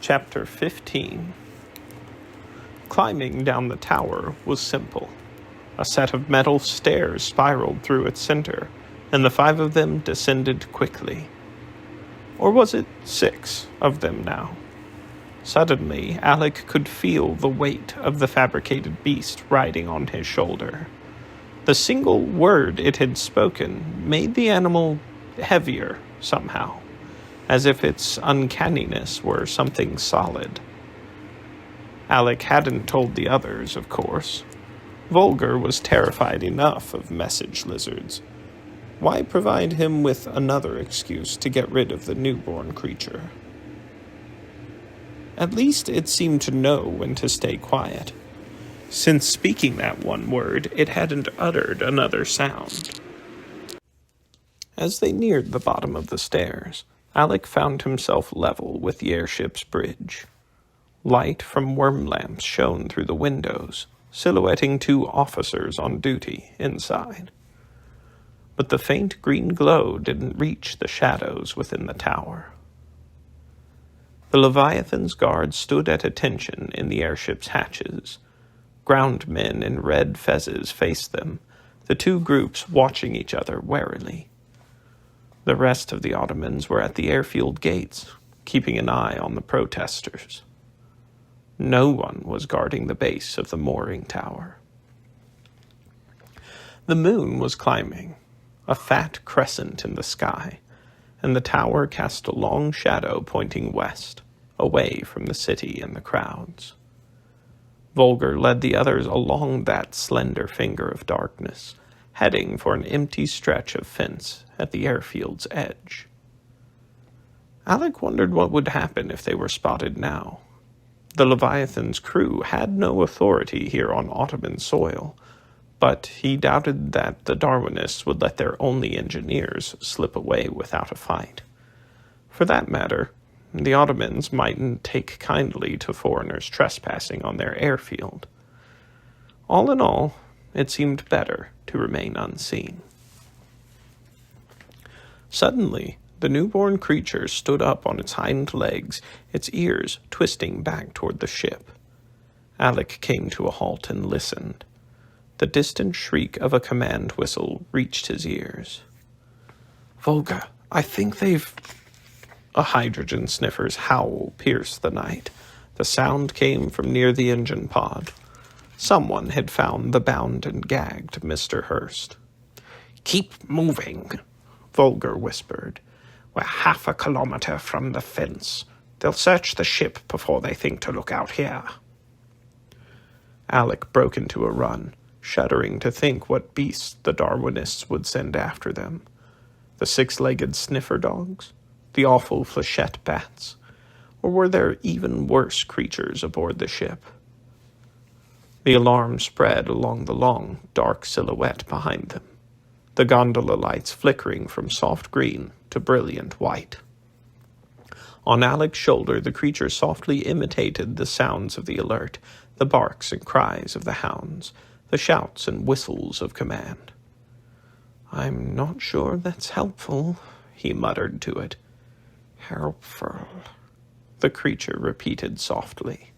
Chapter 15. Climbing down the tower was simple. A set of metal stairs spiraled through its center, and the 5 of them descended quickly. Or was it 6 of them now? Suddenly, Alek could feel the weight of the fabricated beast riding on his shoulder. The single word it had spoken made the animal heavier somehow, as if its uncanniness were something solid. Alek hadn't told the others, of course. Volgar was terrified enough of message lizards. Why provide him with another excuse to get rid of the newborn creature? At least it seemed to know when to stay quiet. Since speaking that one word, it hadn't uttered another sound. As they neared the bottom of the stairs, Alek found himself level with the airship's bridge. Light from worm lamps shone through the windows, silhouetting 2 officers on duty inside. but the faint green glow didn't reach the shadows within the tower. The Leviathan's guards stood at attention in the airship's hatches. Ground men in red fezes faced them, the two groups watching each other warily. The rest of the Ottomans were at the airfield gates, keeping an eye on the protesters. No one was guarding the base of the mooring tower. The moon was climbing, a fat crescent in the sky, and the tower cast a long shadow pointing west, away from the city and the crowds. Volger led the others along that slender finger of darkness, heading for an empty stretch of fence at the airfield's edge. Alek wondered what would happen if they were spotted now. The Leviathan's crew had no authority here on Ottoman soil, but he doubted that the Darwinists would let their only engineers slip away without a fight. For that matter, the Ottomans mightn't take kindly to foreigners trespassing on their airfield. All in all, it seemed better to remain unseen. Suddenly, the newborn creature stood up on its hind legs, its ears twisting back toward the ship. Alek came to a halt and listened. The distant shriek of a command whistle reached his ears. "Volga, I think they've—" A hydrogen sniffer's howl pierced the night. The sound came from near the engine pod. Someone had found the bound and gagged Mr. Hurst. "Keep moving," Volger whispered. "We're 1/2 kilometer from the fence. They'll search the ship before they think to look out here." Alek broke into a run, shuddering to think what beasts the Darwinists would send after them. The 6-legged sniffer dogs? The awful flechette bats? Or were there even worse creatures aboard the ship? The alarm spread along the long, dark silhouette behind them, the gondola lights flickering from soft green to brilliant white. On Alek's shoulder, the creature softly imitated the sounds of the alert, the barks and cries of the hounds, the shouts and whistles of command. "I'm not sure that's helpful," he muttered to it. "Helpful," the creature repeated softly.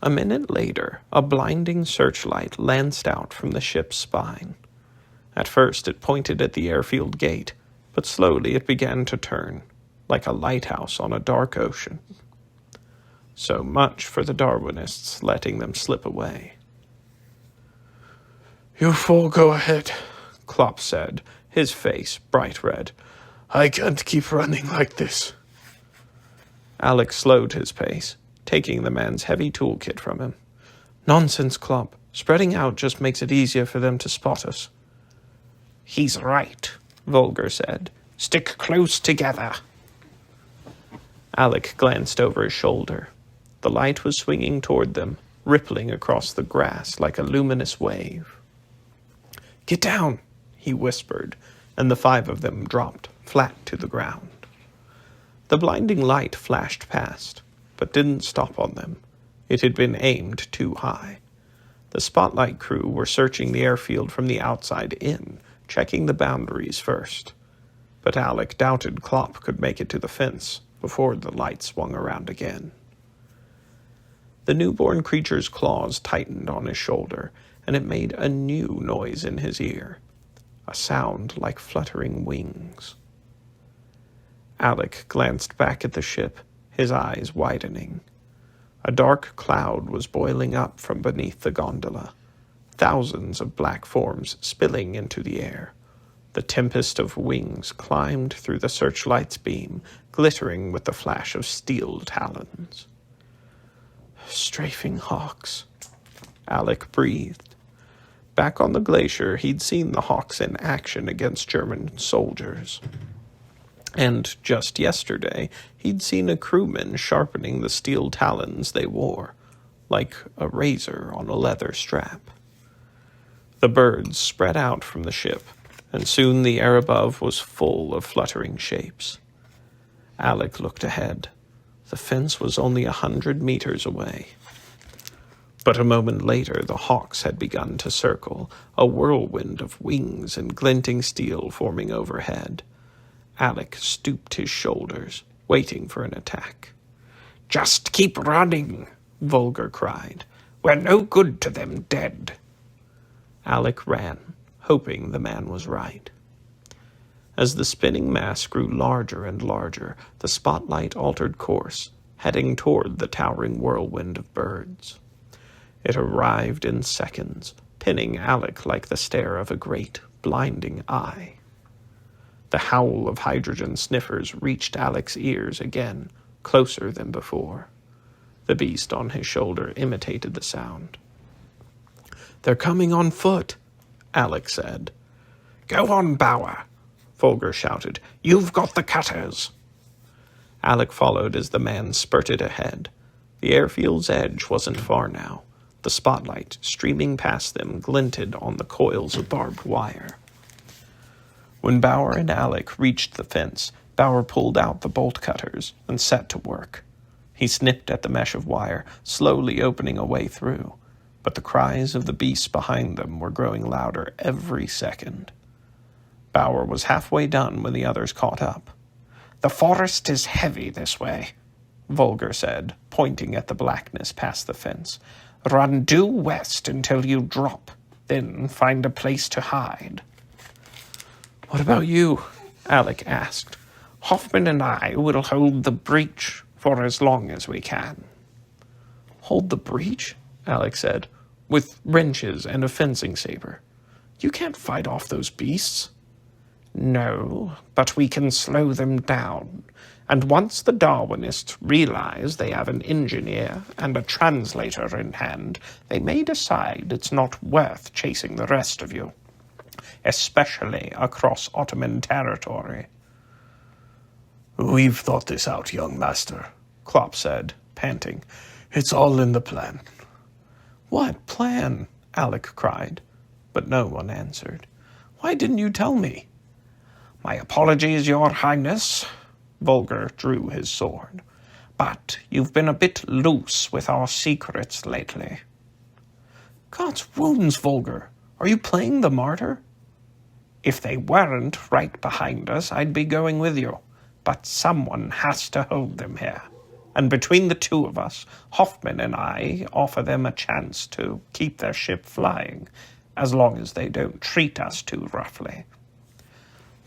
A minute later, a blinding searchlight lanced out from the ship's spine. At first it pointed at the airfield gate, but slowly it began to turn, like a lighthouse on a dark ocean. So much for the Darwinists letting them slip away. "You 4 go ahead," Klopp said, his face bright red. "I can't keep running like this." Alek slowed his pace, taking the man's heavy toolkit from him. "Nonsense, Klopp. Spreading out just makes it easier for them to spot us." "He's right," Volger said. "Stick close together." Alek glanced over his shoulder. The light was swinging toward them, rippling across the grass like a luminous wave. "Get down," he whispered, and the 5 of them dropped flat to the ground. The blinding light flashed past, but didn't stop on them. It had been aimed too high. The spotlight crew were searching the airfield from the outside in, checking the boundaries first. But Alek doubted Klopp could make it to the fence before the light swung around again. The newborn creature's claws tightened on his shoulder, and it made a new noise in his ear, a sound like fluttering wings. Alek glanced back at the ship, his eyes widening. A dark cloud was boiling up from beneath the gondola, thousands of black forms spilling into the air. The tempest of wings climbed through the searchlight's beam, glittering with the flash of steel talons. "Strafing hawks," Alek breathed. Back on the glacier, he'd seen the hawks in action against German soldiers. And just yesterday, he'd seen a crewman sharpening the steel talons they wore, like a razor on a leather strap. The birds spread out from the ship, and soon the air above was full of fluttering shapes. Alek looked ahead. The fence was only 100 meters away. But a moment later the hawks had begun to circle, a whirlwind of wings and glinting steel forming overhead. Alek stooped his shoulders, waiting for an attack. "Just keep running," Volgar cried. "We're no good to them dead." Alek ran, hoping the man was right. As the spinning mass grew larger and larger, the spotlight altered course, heading toward the towering whirlwind of birds. It arrived in seconds, pinning Alek like the stare of a great, blinding eye. The howl of hydrogen sniffers reached Alek's ears again, closer than before. The beast on his shoulder imitated the sound. "They're coming on foot," Alek said. "Go on, Bauer," Volgar shouted. "You've got the cutters." Alek followed as the man spurted ahead. The airfield's edge wasn't far now. The spotlight, streaming past them, glinted on the coils of barbed wire. When Bauer and Alek reached the fence, Bauer pulled out the bolt cutters and set to work. He snipped at the mesh of wire, slowly opening a way through, but the cries of the beasts behind them were growing louder every second. Bauer was halfway done when the others caught up. "The forest is heavy this way," Volgar said, pointing at the blackness past the fence. "Run due west until you drop, then find a place to hide." "What about you?" Alek asked. "Hoffman and I will hold the breach for as long as we can." "Hold the breach?" Alek said. "With wrenches and a fencing saber. You can't fight off those beasts." "No, but we can slow them down. And once the Darwinists realize they have an engineer and a translator in hand, they may decide it's not worth chasing the rest of you, especially across Ottoman territory." "We've thought this out, young master," Klopp said, panting. "It's all in the plan." "What plan?" Alek cried, but no one answered. "Why didn't you tell me?" "My apologies, Your Highness." Volgar drew his sword. "But you've been a bit loose with our secrets lately." "God's wounds, Volgar! Are you playing the martyr?" "If they weren't right behind us, I'd be going with you. But someone has to hold them here. And between the two of us, Hoffman and I offer them a chance to keep their ship flying, as long as they don't treat us too roughly."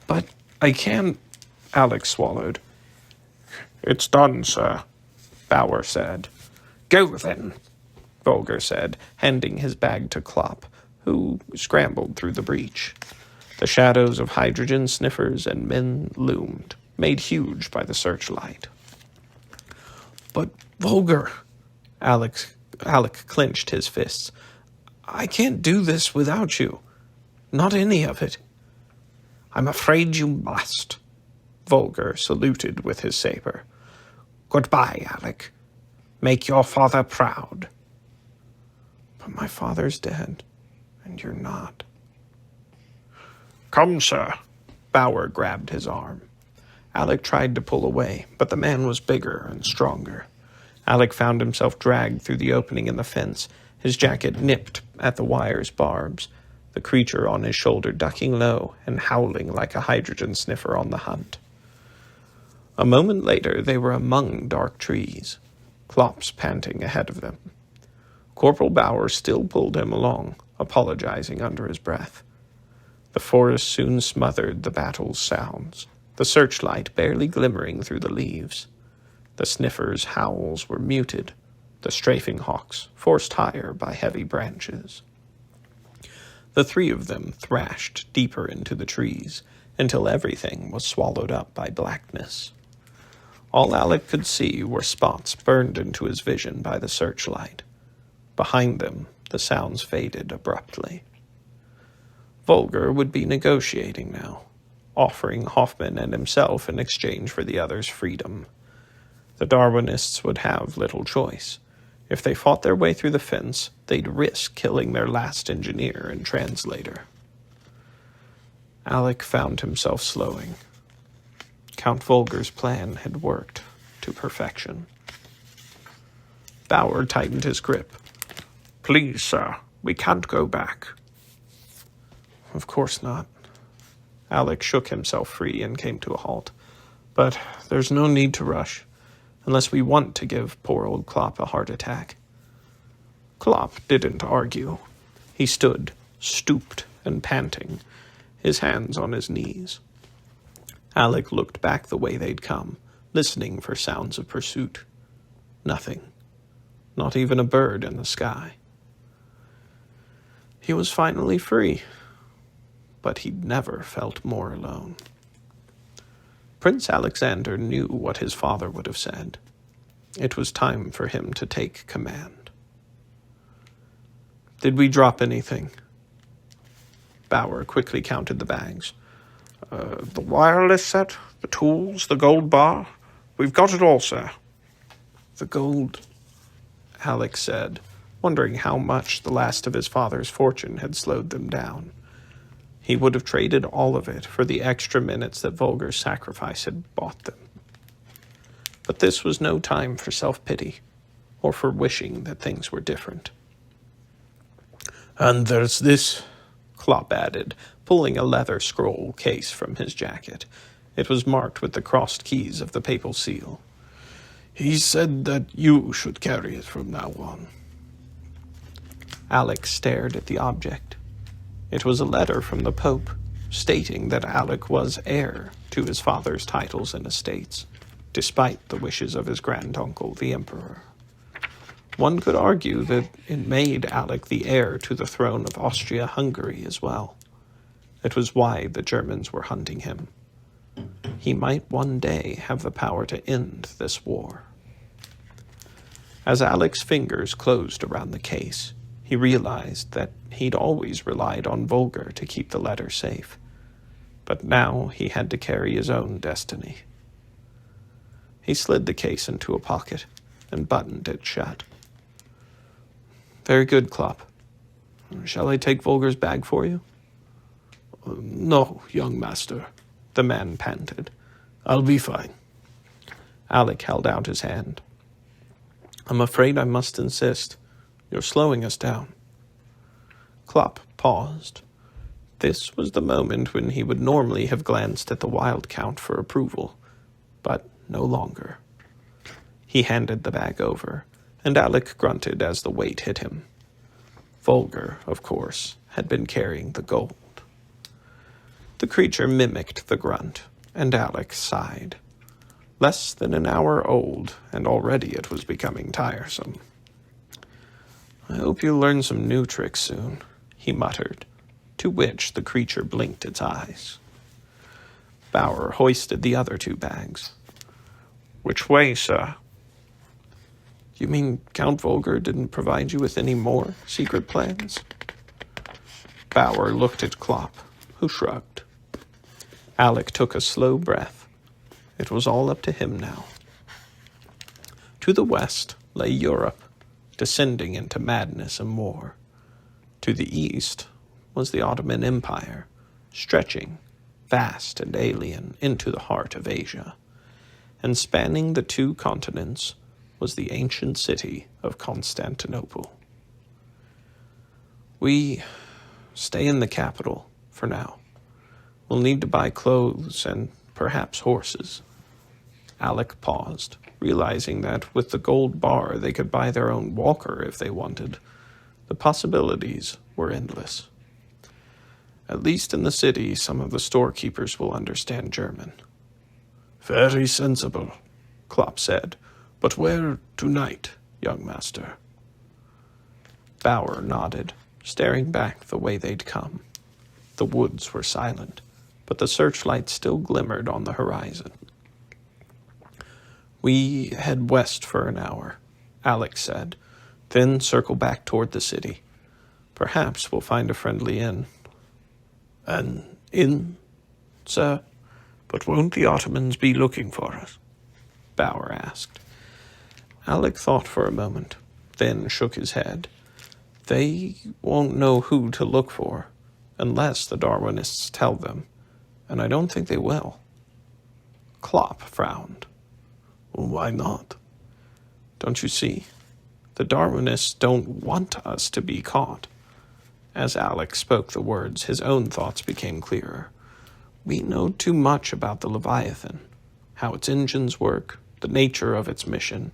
"But I can't," Alek swallowed. "It's done, sir," Bauer said. "Go then," Volgar said, handing his bag to Klopp, who scrambled through the breach. The shadows of hydrogen sniffers and men loomed, made huge by the searchlight. "But, Volgar," Alek clenched his fists. "I can't do this without you. Not any of it." "I'm afraid you must." Volgar saluted with his saber. "Goodbye, Alek. Make your father proud." "But my father's dead, and you're not." "Come, sir." Bauer grabbed his arm. Alek tried to pull away, but the man was bigger and stronger. Alek found himself dragged through the opening in the fence, his jacket nipped at the wire's barbs, the creature on his shoulder ducking low and howling like a hydrogen sniffer on the hunt. A moment later they were among dark trees, Klopp's panting ahead of them. Corporal Bauer still pulled him along, apologizing under his breath. The forest soon smothered the battle's sounds, the searchlight barely glimmering through the leaves. The sniffer's howls were muted, the strafing hawks forced higher by heavy branches. The three of them thrashed deeper into the trees, until everything was swallowed up by blackness. All Alek could see were spots burned into his vision by the searchlight. Behind them, the sounds faded abruptly. Volgar would be negotiating now, offering Hoffman and himself in exchange for the others' freedom. The Darwinists would have little choice. If they fought their way through the fence, they'd risk killing their last engineer and translator. Alek found himself slowing. Count Volgar's plan had worked to perfection. Bauer tightened his grip. Please, sir, we can't go back. Of course not. Alek shook himself free and came to a halt. But there's no need to rush, unless we want to give poor old Klopp a heart attack. Klopp didn't argue. He stood, stooped and panting, his hands on his knees. Alek looked back the way they'd come, listening for sounds of pursuit. Nothing. Not even a bird in the sky. He was finally free, but he'd never felt more alone. Prince Alexander knew what his father would have said. It was time for him to take command. Did we drop anything? Bauer quickly counted the bags. The wireless set, the tools, the gold bar. We've got it all, sir. The gold, Alek said, wondering how much the last of his father's fortune had slowed them down. He would have traded all of it for the extra minutes that Volger's sacrifice had bought them. But this was no time for self-pity, or for wishing that things were different. And there's this, Klopp added, pulling a leather scroll case from his jacket. It was marked with the crossed keys of the papal seal. He said that you should carry it from now on. Alek stared at the object. It was a letter from the Pope, stating that Alek was heir to his father's titles and estates, despite the wishes of his granduncle, the Emperor. One could argue that it made Alek the heir to the throne of Austria-Hungary as well. It was why the Germans were hunting him. He might one day have the power to end this war. As Alek's fingers closed around the case, he realized that he'd always relied on Volger to keep the letter safe. But now he had to carry his own destiny. He slid the case into a pocket and buttoned it shut. Very good, Klopp. Shall I take Volger's bag for you? No, young master, the man panted. I'll be fine. Alek held out his hand. I'm afraid I must insist. You're slowing us down. Klopp paused. This was the moment when he would normally have glanced at the wild count for approval, but no longer. He handed the bag over, and Alek grunted as the weight hit him. Volger, of course, had been carrying the gold. The creature mimicked the grunt, and Alek sighed. Less than an hour old, and already it was becoming tiresome. I hope you learn some new tricks soon, he muttered, to which the creature blinked its eyes. Bauer hoisted the other two bags. Which way, sir? You mean Count Volger didn't provide you with any more secret plans? Bauer looked at Klopp, who shrugged. Alek took a slow breath. It was all up to him now. To the west lay Europe, descending into madness and war. To the east was the Ottoman Empire, stretching, vast and alien, into the heart of Asia. And spanning the two continents was the ancient city of Constantinople. We stay in the capital for now. We'll need to buy clothes and perhaps horses. Alek paused, realizing that with the gold bar they could buy their own walker if they wanted. The possibilities were endless. At least in the city, some of the storekeepers will understand German. Very sensible, Klopp said. But where tonight, young master? Bauer nodded, staring back the way they'd come. The woods were silent, but the searchlight still glimmered on the horizon. We head west for an hour, Alek said, then circle back toward the city. Perhaps we'll find a friendly inn. An inn, sir? But won't the Ottomans be looking for us? Bauer asked. Alek thought for a moment, then shook his head. They won't know who to look for, unless the Darwinists tell them, and I don't think they will. Klopp frowned. Why not? Don't you see? The Darwinists don't want us to be caught. As Alek spoke the words, his own thoughts became clearer. We know too much about the Leviathan, how its engines work, the nature of its mission.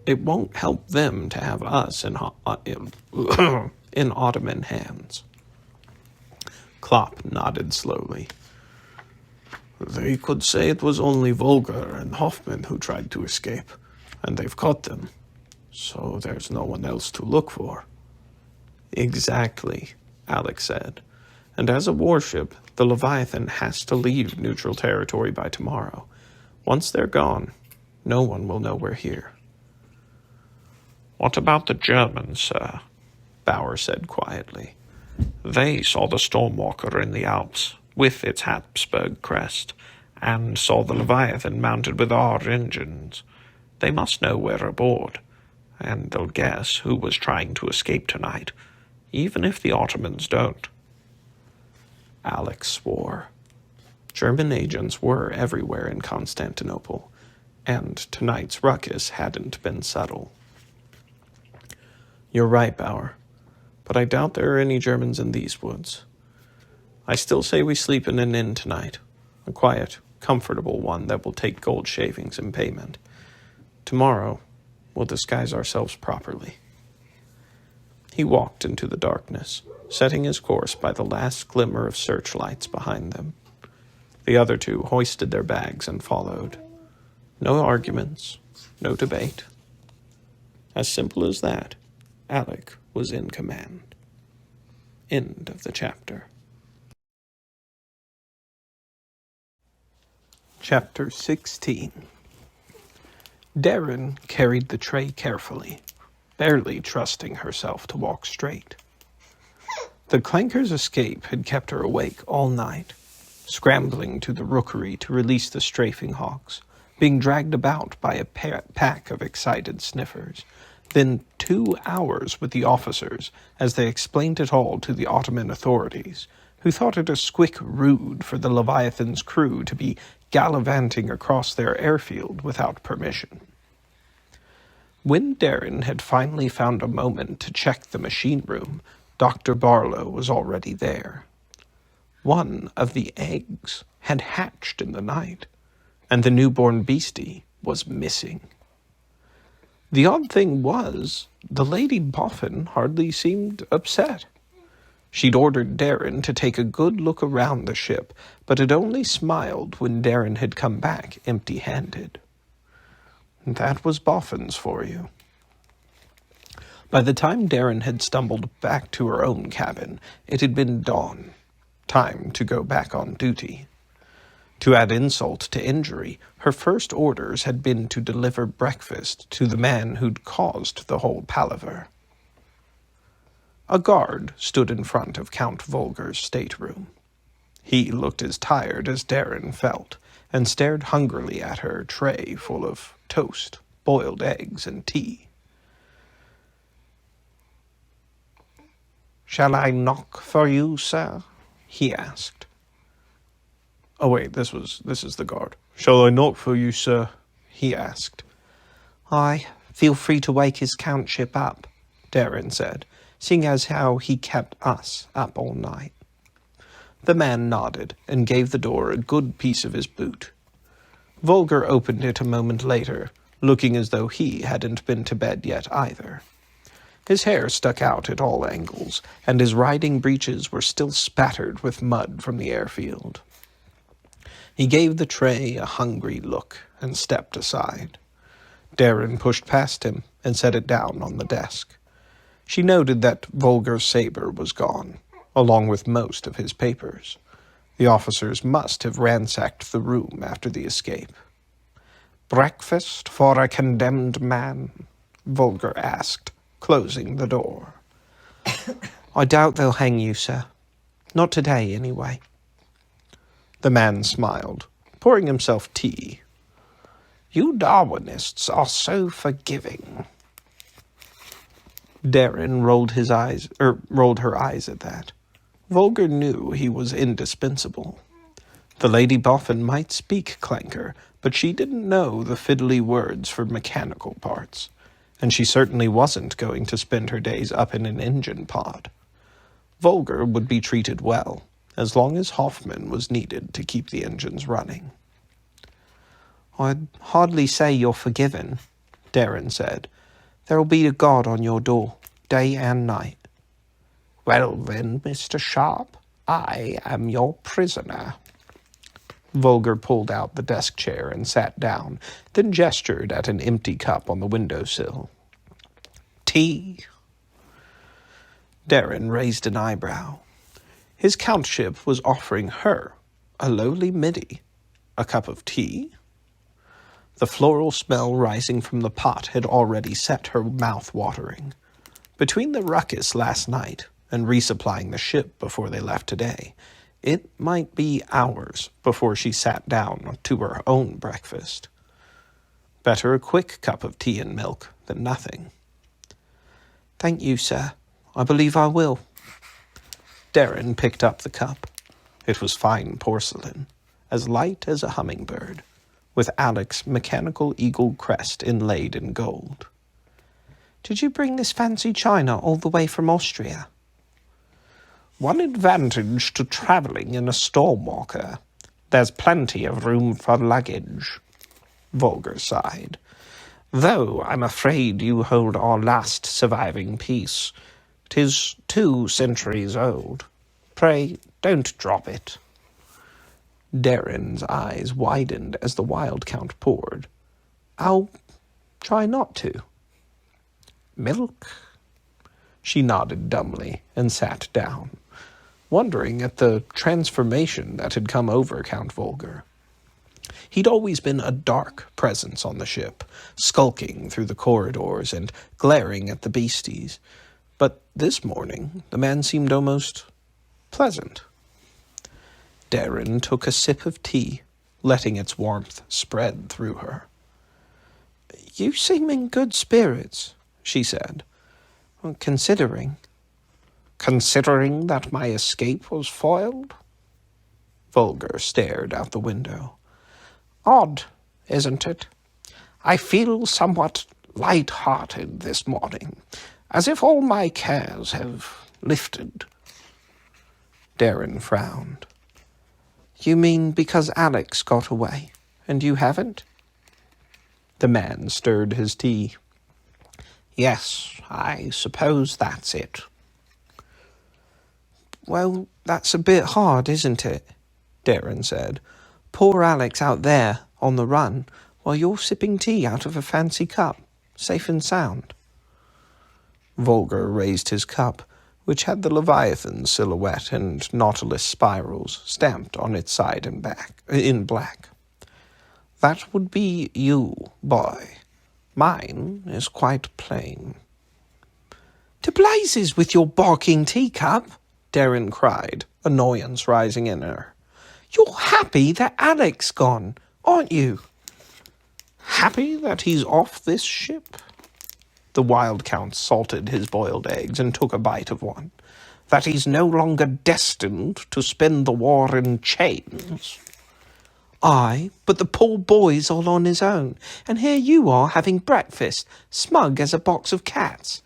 It won't help them to have us in Ottoman hands. Klopp nodded slowly. They could say it was only Volger and Hoffman who tried to escape, and they've caught them. So there's no one else to look for. Exactly, Alek said. And as a warship, the Leviathan has to leave neutral territory by tomorrow. Once they're gone, no one will know we're here. What about the Germans, sir? Bauer said quietly. They saw the Stormwalker in the Alps, with its Habsburg crest, and saw the Leviathan mounted with our engines. They must know we're aboard, and they'll guess who was trying to escape tonight, even if the Ottomans don't. Alek swore. German agents were everywhere in Constantinople, and tonight's ruckus hadn't been subtle. You're right, Bauer, but I doubt there are any Germans in these woods. I still say we sleep in an inn tonight, a quiet, comfortable one that will take gold shavings in payment. Tomorrow, we'll disguise ourselves properly. He walked into the darkness, setting his course by the last glimmer of searchlights behind them. The other two hoisted their bags and followed. No arguments, no debate. As simple as that, Alek was in command. End of the chapter. Chapter 16. Darren carried the tray carefully, barely trusting herself to walk straight. The clanker's escape had kept her awake all night, scrambling to the rookery to release the strafing hawks, being dragged about by a pack of excited sniffers, then 2 hours with the officers as they explained it all to the Ottoman authorities, who thought it a squick rude for the Leviathan's crew to be gallivanting across their airfield without permission. When Darren had finally found a moment to check the machine room, Dr. Barlow was already there. One of the eggs had hatched in the night, and the newborn beastie was missing. The odd thing was, the Lady Boffin hardly seemed upset. She'd ordered Darren to take a good look around the ship, but had only smiled when Darren had come back empty-handed. That was Boffin's for you. By the time Darren had stumbled back to her own cabin, it had been dawn. Time to go back on duty. To add insult to injury, her first orders had been to deliver breakfast to the man who'd caused the whole palaver. A guard stood in front of Count Volger's stateroom. He looked as tired as Darren felt, and stared hungrily at her tray full of toast, boiled eggs, and tea. "Shall I knock for you, sir?" he asked. Oh wait, this is the guard. "Shall I knock for you, sir?" he asked. "Aye, feel free to wake his countship up," Darren said, seeing as how he kept us up all night. The man nodded and gave the door a good piece of his boot. Volger opened it a moment later, looking as though he hadn't been to bed yet either. His hair stuck out at all angles, and his riding breeches were still spattered with mud from the airfield. He gave the tray a hungry look and stepped aside. Darren pushed past him and set it down on the desk. She noted that Volger's saber was gone, along with most of his papers. The officers must have ransacked the room after the escape. "Breakfast for a condemned man?" Volger asked, closing the door. "I doubt they'll hang you, sir. Not today, anyway." The man smiled, pouring himself tea. "You Darwinists are so forgiving." Darren rolled her eyes at that. Volger knew he was indispensable. The Lady Boffin might speak clanker, but she didn't know the fiddly words for mechanical parts, and she certainly wasn't going to spend her days up in an engine pod. Volger would be treated well, as long as Hoffman was needed to keep the engines running. "I'd hardly say you're forgiven," Darren said. "There'll be a guard on your door, day and night." "Well then, Mr. Sharp, I am your prisoner." Volger pulled out the desk chair and sat down, then gestured at an empty cup on the windowsill. "Tea?" Darren raised an eyebrow. His countship was offering her, a lowly middy, a cup of tea? The floral smell rising from the pot had already set her mouth watering. Between the ruckus last night and resupplying the ship before they left today, it might be hours before she sat down to her own breakfast. Better a quick cup of tea and milk than nothing. "Thank you, sir. I believe I will." Darren picked up the cup. It was fine porcelain, as light as a hummingbird, with Alek's mechanical eagle crest inlaid in gold. "Did you bring this fancy china all the way from Austria?" "One advantage to traveling in a stormwalker. There's plenty of room for luggage," Volger sighed. "Though I'm afraid you hold our last surviving piece. 'Tis 2 centuries old. Pray, don't drop it." Darren's eyes widened as the wild count poured. "I'll try not to." "Milk?" She nodded dumbly and sat down, wondering at the transformation that had come over Count Volger. He'd always been a dark presence on the ship, skulking through the corridors and glaring at the beasties. But this morning the man seemed almost pleasant. Darren took a sip of tea, letting its warmth spread through her. "You seem in good spirits," she said. "Considering." "Considering that my escape was foiled?" Volger stared out the window. "Odd, isn't it? I feel somewhat light-hearted this morning, as if all my cares have lifted." Darren frowned. "You mean because Alek's got away, and you haven't?" The man stirred his tea. "Yes, I suppose that's it." "Well, that's a bit hard, isn't it?" Darren said. "Poor Alek's out there, on the run, while you're sipping tea out of a fancy cup, safe and sound." Volger raised his cup, which had the Leviathan silhouette and Nautilus spirals stamped on its side and back, in black. "That would be you, boy. Mine is quite plain." "To blazes with your barking teacup!" Darren cried, annoyance rising in her. "You're happy that Alek's gone, aren't you?" "Happy that he's off this ship?" The wild count salted his boiled eggs and took a bite of one. "That he's no longer destined to spend the war in chains?" "Aye, but the poor boy's all on his own, and here you are having breakfast, smug as a box of cats.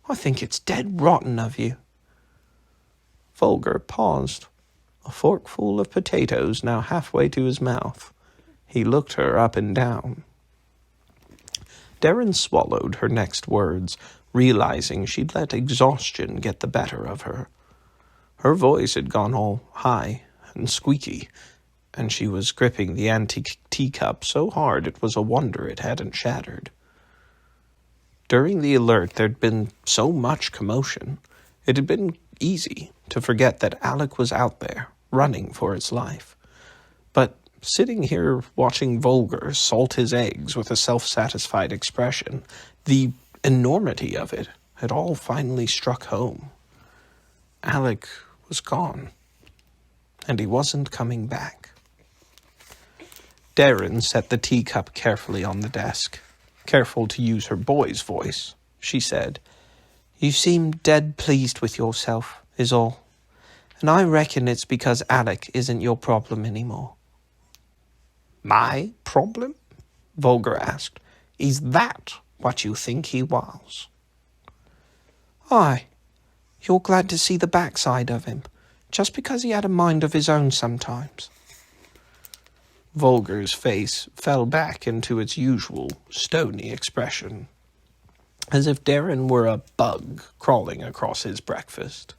I think it's dead rotten of you." Volger paused, a forkful of potatoes now halfway to his mouth. He looked her up and down. Darren swallowed her next words, realizing she'd let exhaustion get the better of her. Her voice had gone all high and squeaky, and she was gripping the antique teacup so hard it was a wonder it hadn't shattered. During the alert there'd been so much commotion, it had been easy to forget that Alek was out there, running for its life. But sitting here watching Volger salt his eggs with a self-satisfied expression, the enormity of it had all finally struck home. Alek was gone, and he wasn't coming back. Darren set the teacup carefully on the desk. Careful to use her boy's voice, she said, "You seem dead pleased with yourself, is all. And I reckon it's because Alek isn't your problem anymore." "My problem?" Volger asked. "Is that what you think he was. Aye, you're glad to see the backside of him, just because he had a mind of his own sometimes. Volger's face fell back into its usual stony expression, as if Darren were a bug crawling across his breakfast.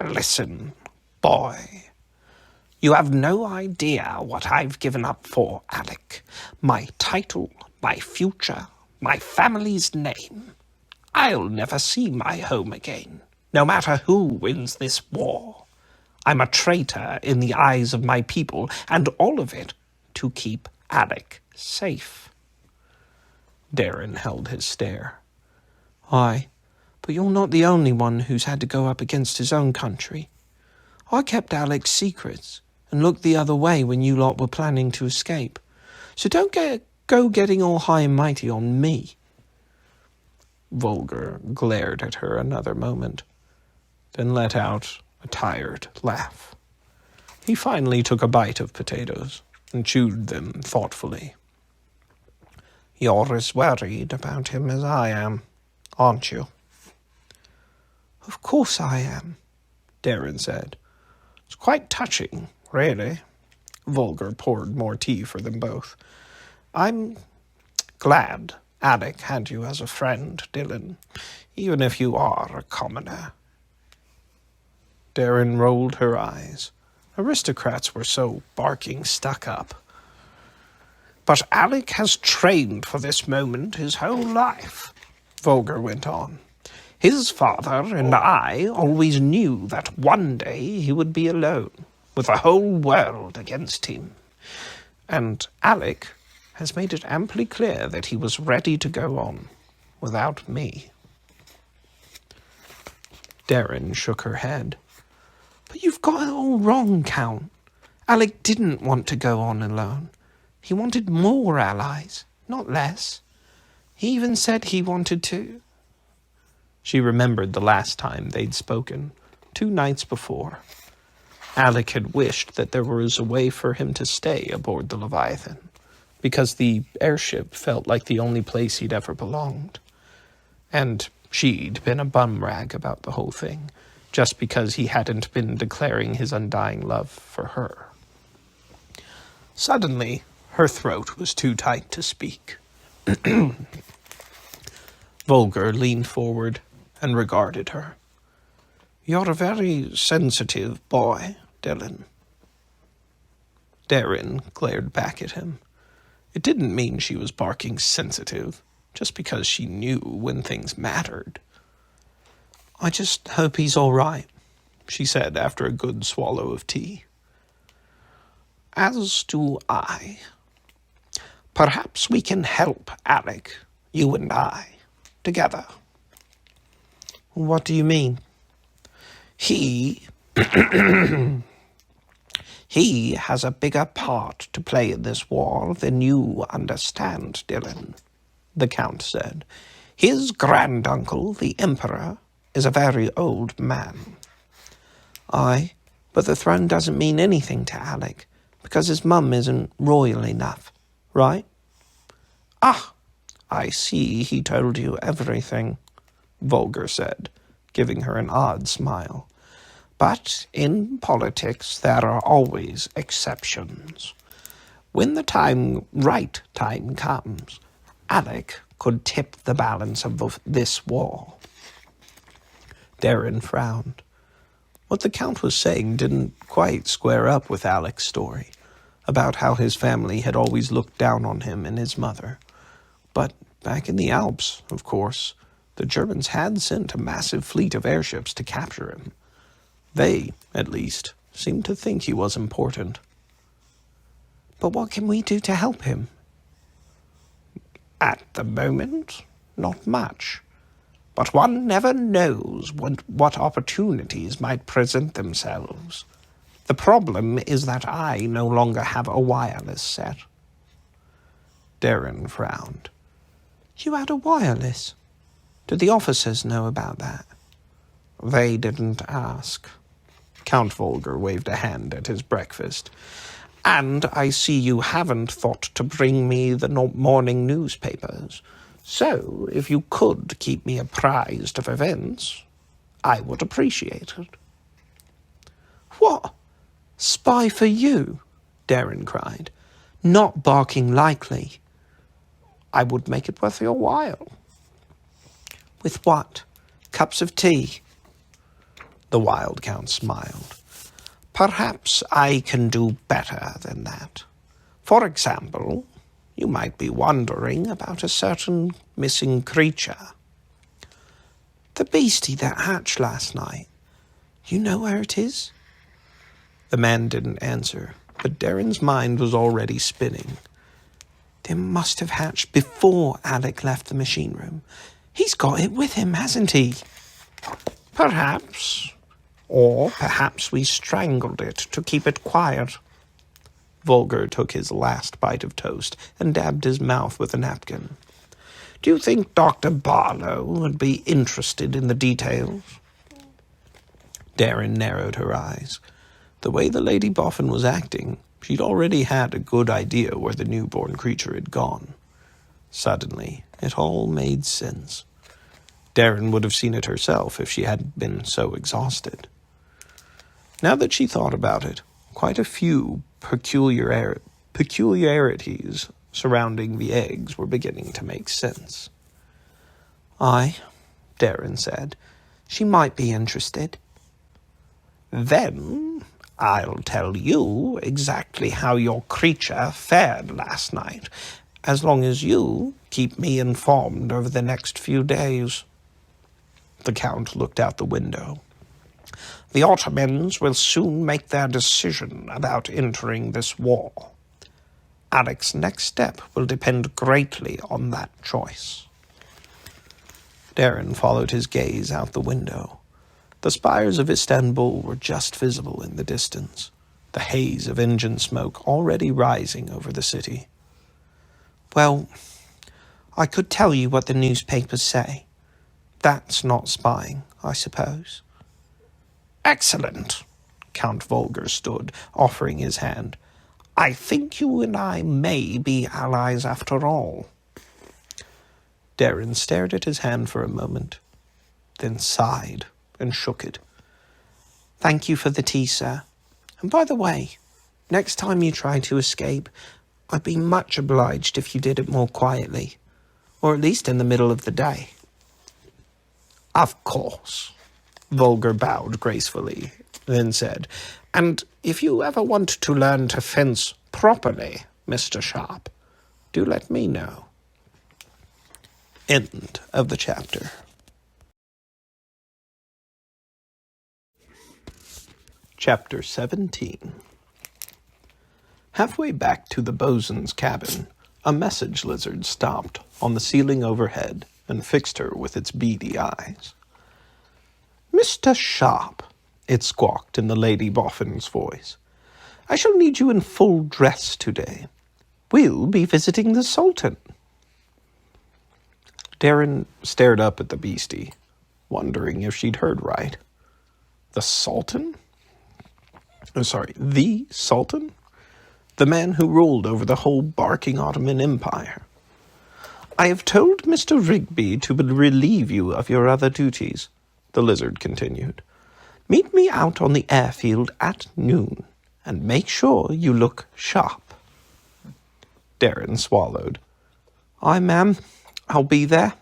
Listen, boy. You have no idea what I've given up for, Alek. My title, my future, my family's name. I'll never see my home again, no matter who wins this war. I'm a traitor in the eyes of my people, and all of it to keep Alek safe. Darren held his stare. Aye, but you're not the only one who's had to go up against his own country. I kept Alek's secrets and looked the other way when you lot were planning to escape. So don't go getting all high and mighty on me. Volger glared at her another moment, then let out a tired laugh. He finally took a bite of potatoes and chewed them thoughtfully. You're as worried about him as I am, aren't you? Of course I am, Darren said. It's quite touching, really. Volger poured more tea for them both. I'm glad Alek had you as a friend, Dylan, even if you are a commoner. Darren rolled her eyes. Aristocrats were so barking stuck up. But Alek has trained for this moment his whole life, Volger went on. His father and I always knew that one day he would be alone, with the whole world against him. And Alek has made it amply clear that he was ready to go on without me. Darren shook her head. But you've got it all wrong, Count. Alek didn't want to go on alone. He wanted more allies, not less. He even said he wanted to. She remembered the last time they'd spoken, 2 nights before. Alek had wished that there was a way for him to stay aboard the Leviathan, because the airship felt like the only place he'd ever belonged. And she'd been a bum rag about the whole thing, just because he hadn't been declaring his undying love for her. Suddenly, her throat was too tight to speak. Volger leaned forward and regarded her. You're a very sensitive boy, Dylan. Darren glared back at him. It didn't mean she was barking sensitive, just because she knew when things mattered. I just hope he's all right, she said after a good swallow of tea. As do I. Perhaps we can help Alek, you and I, together. What do you mean? He has a bigger part to play in this war than you understand, Dylan, the Count said. His granduncle, the Emperor, is a very old man. Aye, but the throne doesn't mean anything to Alek, because his mum isn't royal enough, right? Ah, I see he told you everything, Volger said, giving her an odd smile. But in politics there are always exceptions. When the right time comes, Alek could tip the balance of this war. Darren frowned. What the Count was saying didn't quite square up with Alek's story, about how his family had always looked down on him and his mother. But back in the Alps, of course, the Germans had sent a massive fleet of airships to capture him. They, at least, seemed to think he was important. But what can we do to help him? At the moment, not much. But one never knows what opportunities might present themselves. The problem is that I no longer have a wireless set. Darren frowned. You had a wireless? Did the officers know about that? They didn't ask. Count Volger waved a hand at his breakfast. And I see you haven't thought to bring me the morning newspapers. So, if you could keep me apprised of events, I would appreciate it. What? Spy for you? Darren cried, not barking likely. I would make it worth your while. With what? Cups of tea? The Wild Count smiled. Perhaps I can do better than that. For example, you might be wondering about a certain missing creature. The beastie that hatched last night. You know where it is? The man didn't answer, but Darren's mind was already spinning. It must have hatched before Alek left the machine room. He's got it with him, hasn't he? Perhaps. Or perhaps we strangled it to keep it quiet. Volger took his last bite of toast and dabbed his mouth with a napkin. Do you think Dr. Barlow would be interested in the details? Darren narrowed her eyes. The way the Lady Boffin was acting, she'd already had a good idea where the newborn creature had gone. Suddenly, it all made sense. Darren would have seen it herself if she hadn't been so exhausted. Now that she thought about it, quite a few peculiarities surrounding the eggs were beginning to make sense. Aye, Darren said. She might be interested. Then I'll tell you exactly how your creature fared last night, as long as you keep me informed over the next few days. The Count looked out the window. The Ottomans will soon make their decision about entering this war. Alek's next step will depend greatly on that choice. Darren followed his gaze out the window. The spires of Istanbul were just visible in the distance, the haze of engine smoke already rising over the city. Well, I could tell you what the newspapers say. That's not spying, I suppose. Excellent, Count Volger stood, offering his hand. I think you and I may be allies after all. Darren stared at his hand for a moment, then sighed and shook it. Thank you for the tea, sir. And by the way, next time you try to escape, I'd be much obliged if you did it more quietly, or at least in the middle of the day. Of course. Volger bowed gracefully, then said, and if you ever want to learn to fence properly, Mr. Sharp, do let me know. End of the chapter. Chapter 17. Halfway back to the bosun's cabin, a message lizard stopped on the ceiling overhead and fixed her with its beady eyes. Mr. Sharp, it squawked in the Lady Boffin's voice, I shall need you in full dress today. We'll be visiting the Sultan. Darren stared up at the beastie, wondering if she'd heard right. The Sultan? The Sultan? The man who ruled over the whole barking Ottoman Empire. I have told Mr. Rigby to relieve you of your other duties, the lizard continued. Meet me out on the airfield at noon, and make sure you look sharp. Darren swallowed. Aye, ma'am, I'll be there.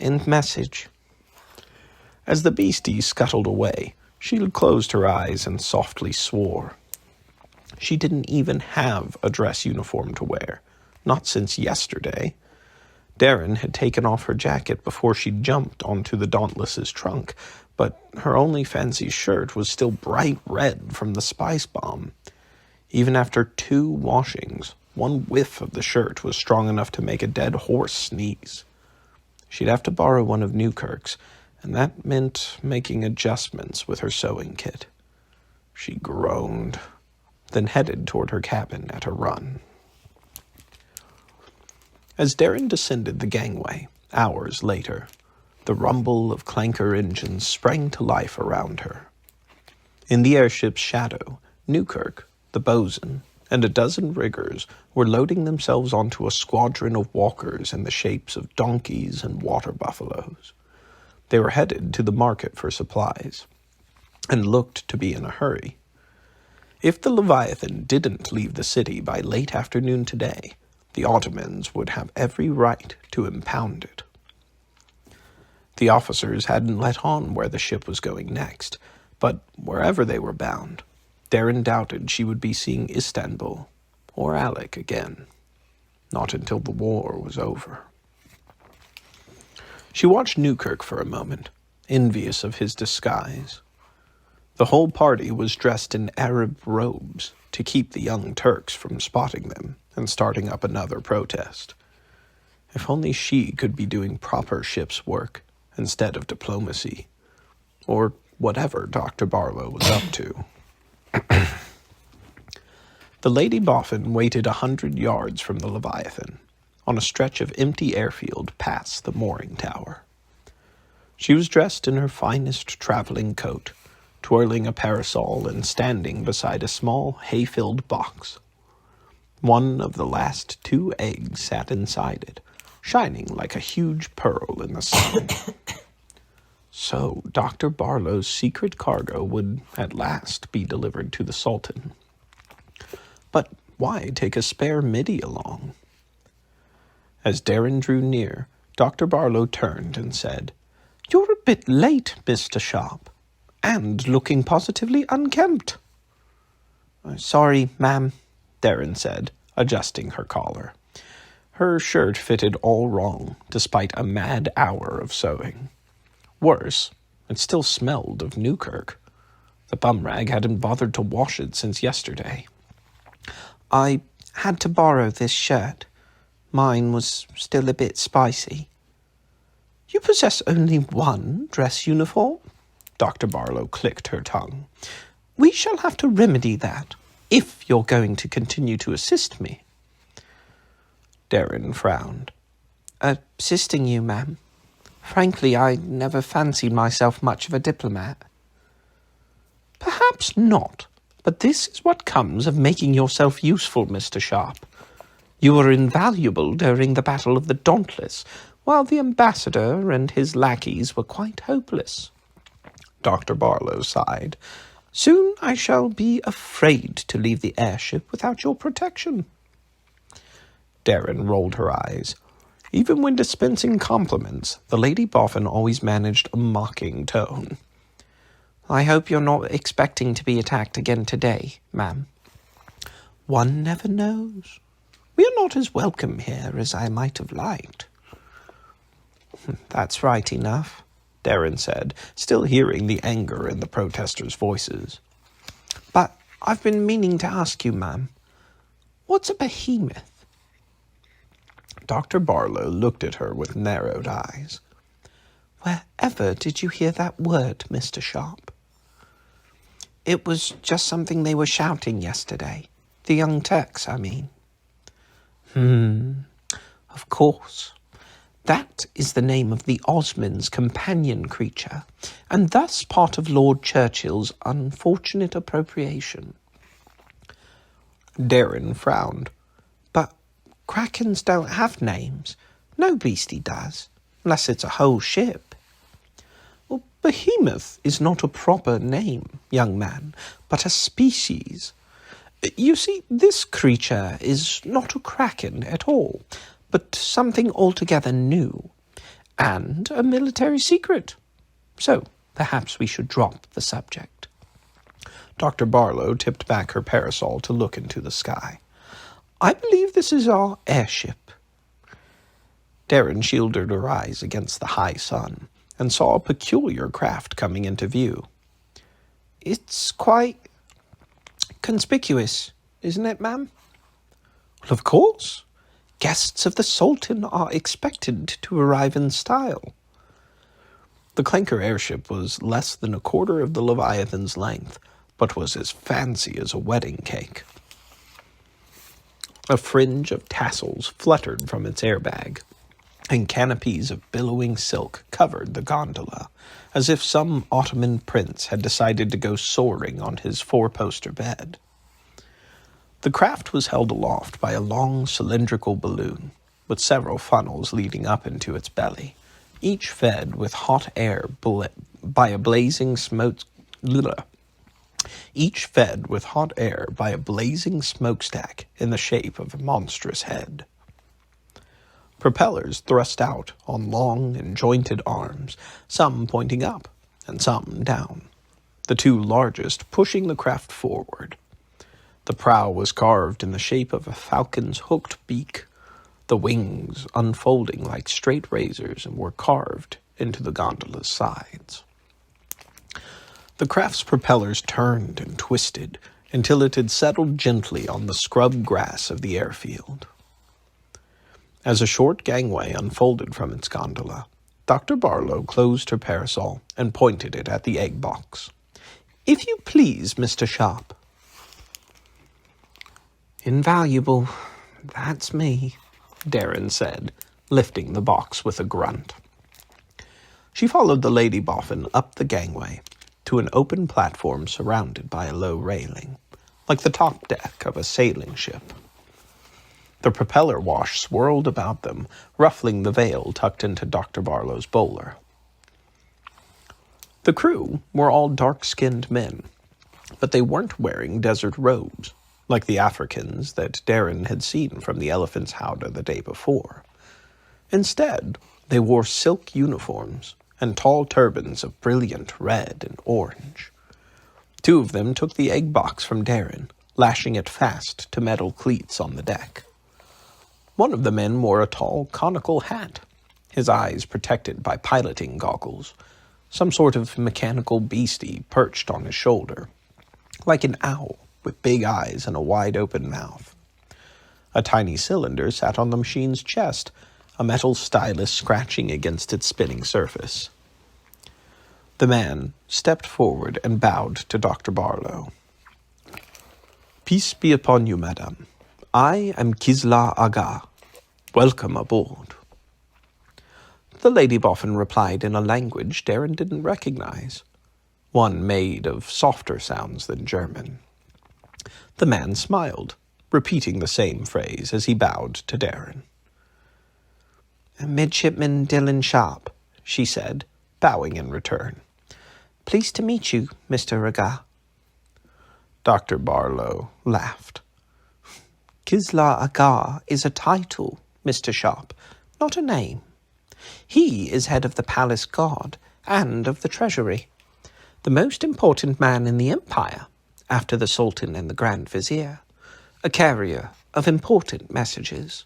End message. As the beastie scuttled away, she closed her eyes and softly swore. She didn't even have a dress uniform to wear, not since yesterday. Darren had taken off her jacket before she jumped onto the Dauntless's trunk, but her only fancy shirt was still bright red from the spice bomb. Even after 2 washings, one whiff of the shirt was strong enough to make a dead horse sneeze. She'd have to borrow one of Newkirk's, and that meant making adjustments with her sewing kit. She groaned, then headed toward her cabin at a run. As Darren descended the gangway, hours later, the rumble of clanker engines sprang to life around her. In the airship's shadow, Newkirk, the bosun, and a dozen riggers were loading themselves onto a squadron of walkers in the shapes of donkeys and water buffaloes. They were headed to the market for supplies, and looked to be in a hurry. If the Leviathan didn't leave the city by late afternoon today, the Ottomans would have every right to impound it. The officers hadn't let on where the ship was going next, but wherever they were bound, Darren doubted she would be seeing Istanbul or Alek again, not until the war was over. She watched Newkirk for a moment, envious of his disguise. The whole party was dressed in Arab robes to keep the young Turks from spotting them and starting up another protest. If only she could be doing proper ship's work instead of diplomacy, or whatever Dr. Barlow was up to. The Lady Boffin waited 100 yards from the Leviathan, on a stretch of empty airfield past the mooring tower. She was dressed in her finest traveling coat, twirling a parasol and standing beside a small hay-filled box. One of the last 2 eggs sat inside it, shining like a huge pearl in the sun. So Dr. Barlow's secret cargo would at last be delivered to the Sultan. But why take a spare middy along? As Darren drew near, Dr. Barlow turned and said, "You're a bit late, Mr. Sharp, and looking positively unkempt." "Sorry, ma'am," Darren said, adjusting her collar. Her shirt fitted all wrong, despite a mad hour of sewing. Worse, it still smelled of Newkirk. The bum rag hadn't bothered to wash it since yesterday. "I had to borrow this shirt. Mine was still a bit spicy." "You possess only one dress uniform?" Dr. Barlow clicked her tongue. "We shall have to remedy that, if you're going to continue to assist me." Darren frowned. "Assisting you, ma'am? Frankly, I never fancied myself much of a diplomat." "Perhaps not, but this is what comes of making yourself useful, Mr. Sharp. You were invaluable during the Battle of the Dauntless, while the ambassador and his lackeys were quite hopeless." Dr. Barlow sighed. "Soon I shall be afraid to leave the airship without your protection." Darren rolled her eyes. Even when dispensing compliments, the Lady Boffin always managed a mocking tone. "I hope you're not expecting to be attacked again today, ma'am." "One never knows. We are not as welcome here as I might have liked." "That's right enough," Darren said, still hearing the anger in the protesters' voices. "But I've been meaning to ask you, ma'am, what's a behemoth?" Dr. Barlow looked at her with narrowed eyes. "Wherever did you hear that word, Mr. Sharp?" "It was just something they were shouting yesterday. The young Turks, I mean." Of course. That is the name of the Osman's companion creature, and thus part of Lord Churchill's unfortunate appropriation." Darren frowned. "But Krakens don't have names. No beastie does, unless it's a whole ship." "Well, Behemoth is not a proper name, young man, but a species. You see, this creature is not a kraken at all, but something altogether new, and a military secret. So perhaps we should drop the subject." Dr. Barlow tipped back her parasol to look into the sky. "I believe this is our airship." Darren shielded her eyes against the high sun and saw a peculiar craft coming into view. "It's quite conspicuous, isn't it, ma'am?" "Well, of course. Guests of the Sultan are expected to arrive in style." The clanker airship was less than a quarter of the Leviathan's length, but was as fancy as a wedding cake. A fringe of tassels fluttered from its airbag, and canopies of billowing silk covered the gondola, as if some Ottoman prince had decided to go soaring on his four-poster bed. The craft was held aloft by a long cylindrical balloon, with several funnels leading up into its belly, each fed with hot air by a blazing smokestack in the shape of a monstrous head. Propellers thrust out on long and jointed arms, some pointing up and some down, the two largest pushing the craft forward. The prow was carved in the shape of a falcon's hooked beak, the wings unfolding like straight razors and were carved into the gondola's sides. The craft's propellers turned and twisted until it had settled gently on the scrub grass of the airfield. As a short gangway unfolded from its gondola, Dr. Barlow closed her parasol and pointed it at the egg box. "If you please, Mr. Sharp." "Invaluable. That's me," Darren said, lifting the box with a grunt. She followed the Lady Boffin up the gangway to an open platform surrounded by a low railing, like the top deck of a sailing ship. The propeller wash swirled about them, ruffling the veil tucked into Dr. Barlow's bowler. The crew were all dark-skinned men, but they weren't wearing desert robes, like the Africans that Darren had seen from the Elephant's Howdah the day before. Instead, they wore silk uniforms and tall turbans of brilliant red and orange. Two of them took the egg box from Darren, lashing it fast to metal cleats on the deck. One of the men wore a tall, conical hat, his eyes protected by piloting goggles, some sort of mechanical beastie perched on his shoulder, like an owl with big eyes and a wide-open mouth. A tiny cylinder sat on the machine's chest, a metal stylus scratching against its spinning surface. The man stepped forward and bowed to Dr. Barlow. "Peace be upon you, madam. I am Kisla Aga. Welcome aboard." The Lady Boffin replied in a language Darren didn't recognize, one made of softer sounds than German. The man smiled, repeating the same phrase as he bowed to Darren. "Midshipman Dylan Sharp," she said, bowing in return. "Pleased to meet you, Mr. Aga." Dr. Barlow laughed. "Kisla Aga is a title, Mr. Sharp, not a name. He is head of the palace guard and of the treasury, the most important man in the empire, after the Sultan and the Grand Vizier, a carrier of important messages."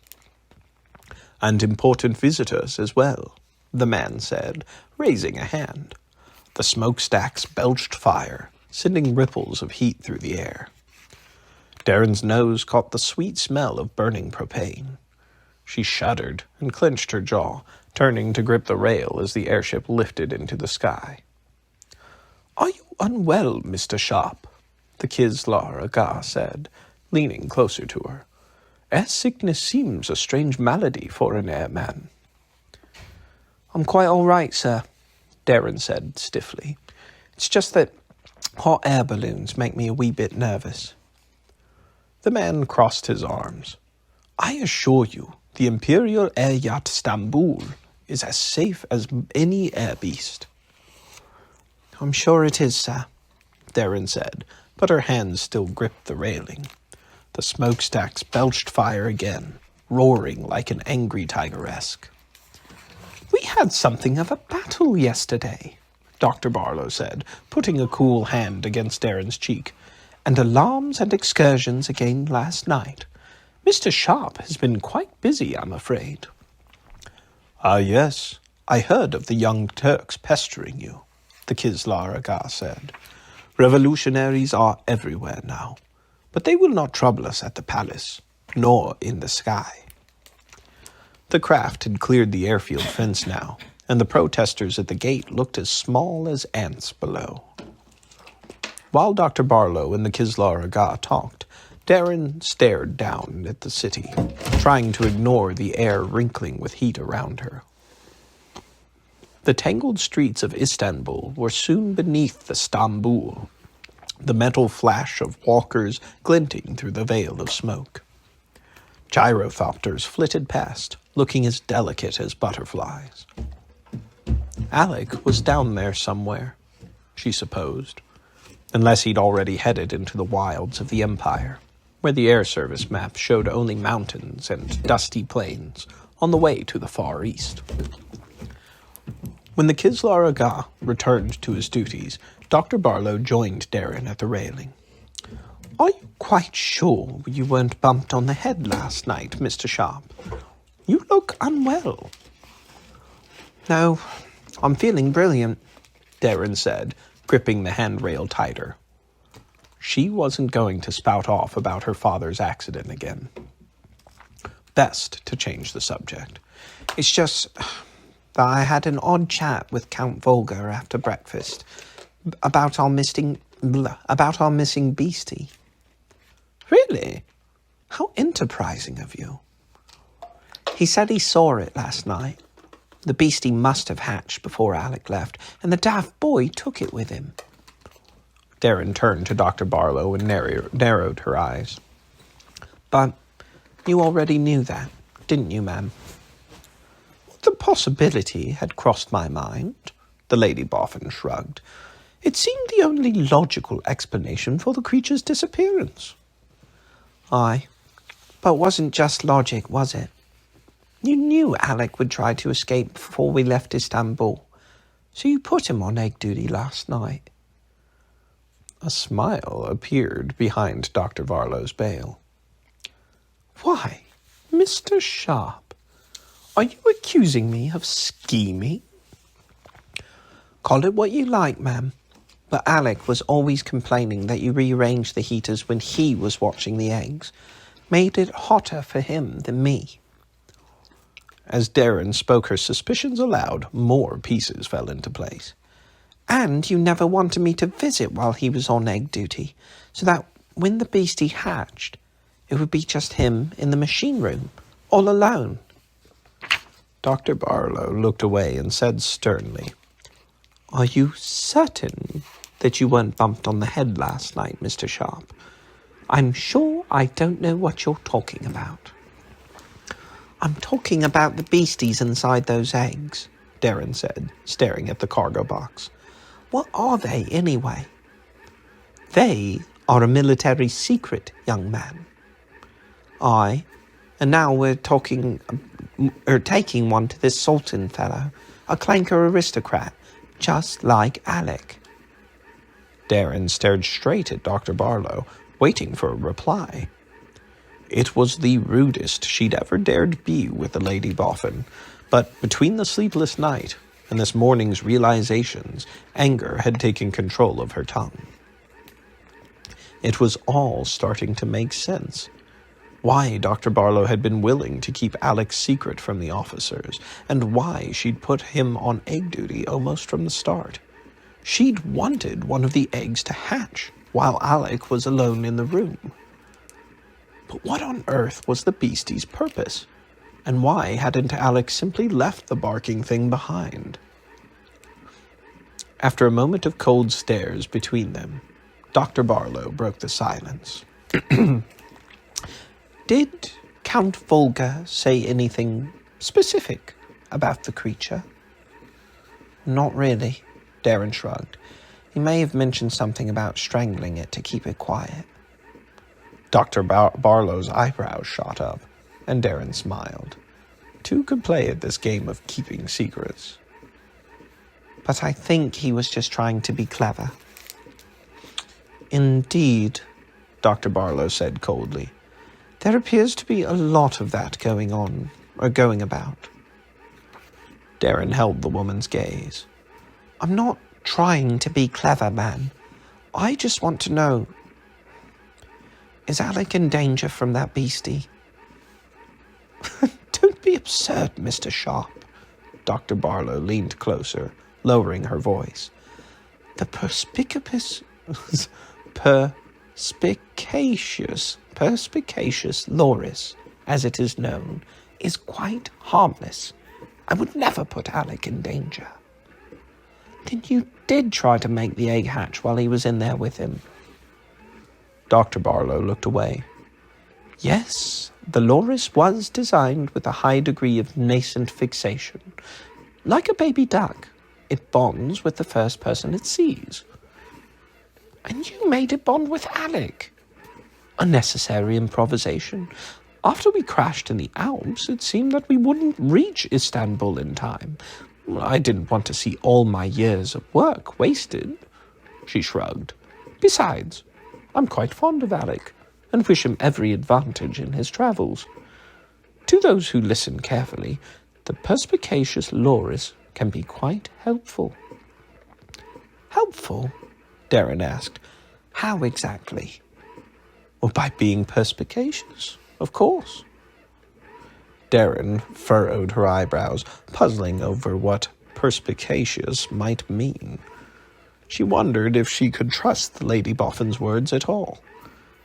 "And important visitors as well," the man said, raising a hand. The smokestacks belched fire, sending ripples of heat through the air. Darren's nose caught the sweet smell of burning propane. She shuddered and clenched her jaw, turning to grip the rail as the airship lifted into the sky. "Are you unwell, Mr. Sharp?" the Kislar Aga said, leaning closer to her. "Air sickness seems a strange malady for an airman." "I'm quite all right, sir," Darren said stiffly. "It's just that hot air balloons make me a wee bit nervous." The man crossed his arms. "I assure you, the Imperial Air Yacht Istanbul is as safe as any air beast." "I'm sure it is, sir," Darren said, but her hands still gripped the railing. The smokestacks belched fire again, roaring like an angry tigress. "We had something of a battle yesterday," Dr. Barlow said, putting a cool hand against Darren's cheek, "and alarms and excursions again last night. Mr. Sharp has been quite busy, I'm afraid." "Ah, yes. I heard of the young Turks pestering you," the Kislar Aga said. "Revolutionaries are everywhere now, but they will not trouble us at the palace, nor in the sky." The craft had cleared the airfield fence now, and the protesters at the gate looked as small as ants below. While Dr. Barlow and the Kislar Aga talked, Darren stared down at the city, trying to ignore the air wrinkling with heat around her. The tangled streets of Istanbul were soon beneath the Stambul, the metal flash of walkers glinting through the veil of smoke. Gyrothopters flitted past, looking as delicate as butterflies. Alek was down there somewhere, she supposed, unless he'd already headed into the wilds of the Empire, where the air service map showed only mountains and dusty plains on the way to the Far East. When the Kislar Aga returned to his duties, Dr. Barlow joined Darren at the railing. "Are you quite sure you weren't bumped on the head last night, Mr. Sharp? You look unwell." "No, I'm feeling brilliant," Darren said, gripping the handrail tighter. She wasn't going to spout off about her father's accident again. Best to change the subject. "It's just that I had an odd chat with Count Volga after breakfast about our missing beastie." "Really? How enterprising of you." "He said he saw it last night. The beastie must have hatched before Alek left, and the daft boy took it with him." Darren turned to Dr. Barlow and narrowed her eyes. "But you already knew that, didn't you, ma'am?" "The possibility had crossed my mind," the Lady Boffin shrugged. "It seemed the only logical explanation for the creature's disappearance." "Aye, but it wasn't just logic, was it? You knew Alek would try to escape before we left Istanbul, so you put him on egg duty last night." A smile appeared behind Dr. Barlow's veil. "Why, Mr. Sharp, are you accusing me of scheming?" "Call it what you like, ma'am, but Alek was always complaining that you rearranged the heaters when he was watching the eggs. Made it hotter for him than me." As Darren spoke her suspicions aloud, more pieces fell into place. "And you never wanted me to visit while he was on egg duty, so that when the beastie hatched, it would be just him in the machine room, all alone." Dr. Barlow looked away and said sternly, "Are you certain that you weren't bumped on the head last night, Mr. Sharp? I'm sure I don't know what you're talking about." "I'm talking about the beasties inside those eggs," Darren said, staring at the cargo box. "What are they, anyway?" "They are a military secret, young man." "Aye, and now we're taking one to this Sultan fellow, a clanker aristocrat, just like Alek." Darren stared straight at Dr. Barlow, waiting for a reply. It was the rudest she'd ever dared be with the Lady Boffin, but between the sleepless night and this morning's realizations, anger had taken control of her tongue. It was all starting to make sense. Why Dr. Barlow had been willing to keep Alek's secret from the officers, and why she'd put him on egg duty almost from the start. She'd wanted one of the eggs to hatch while Alek was alone in the room. But what on earth was the beastie's purpose? And why hadn't Alek simply left the barking thing behind? After a moment of cold stares between them, Dr. Barlow broke the silence. "Did Count Volga say anything specific about the creature?" "Not really," Darren shrugged. "He may have mentioned something about strangling it to keep it quiet." Dr. Barlow's eyebrows shot up, and Darren smiled. Two could play at this game of keeping secrets. "But I think he was just trying to be clever." "Indeed," Dr. Barlow said coldly. "There appears to be a lot of that going about." Darren held the woman's gaze. "I'm not trying to be clever, man. I just want to know, is Alek in danger from that beastie?" "Don't be absurd, Mr. Sharp." Dr. Barlow leaned closer, lowering her voice. "The perspicacious loris, as it is known, is quite harmless. I would never put Alek in danger." "Then you did try to make the egg hatch while he was in there with him?" Dr. Barlow looked away. Yes, the loris was designed with a high degree of nascent fixation. Like a baby duck, it bonds with the first person it sees. And you made it bond with Alek. A necessary improvisation. After we crashed in the Alps, it seemed that we wouldn't reach Istanbul in time. I didn't want to see all my years of work wasted. She shrugged. Besides, I'm quite fond of Alek, and wish him every advantage in his travels. To those who listen carefully, the perspicacious loris can be quite helpful. Helpful? Darren asked. How exactly? Well, by being perspicacious, of course. Darren furrowed her eyebrows, puzzling over what perspicacious might mean. She wondered if she could trust Lady Boffin's words at all.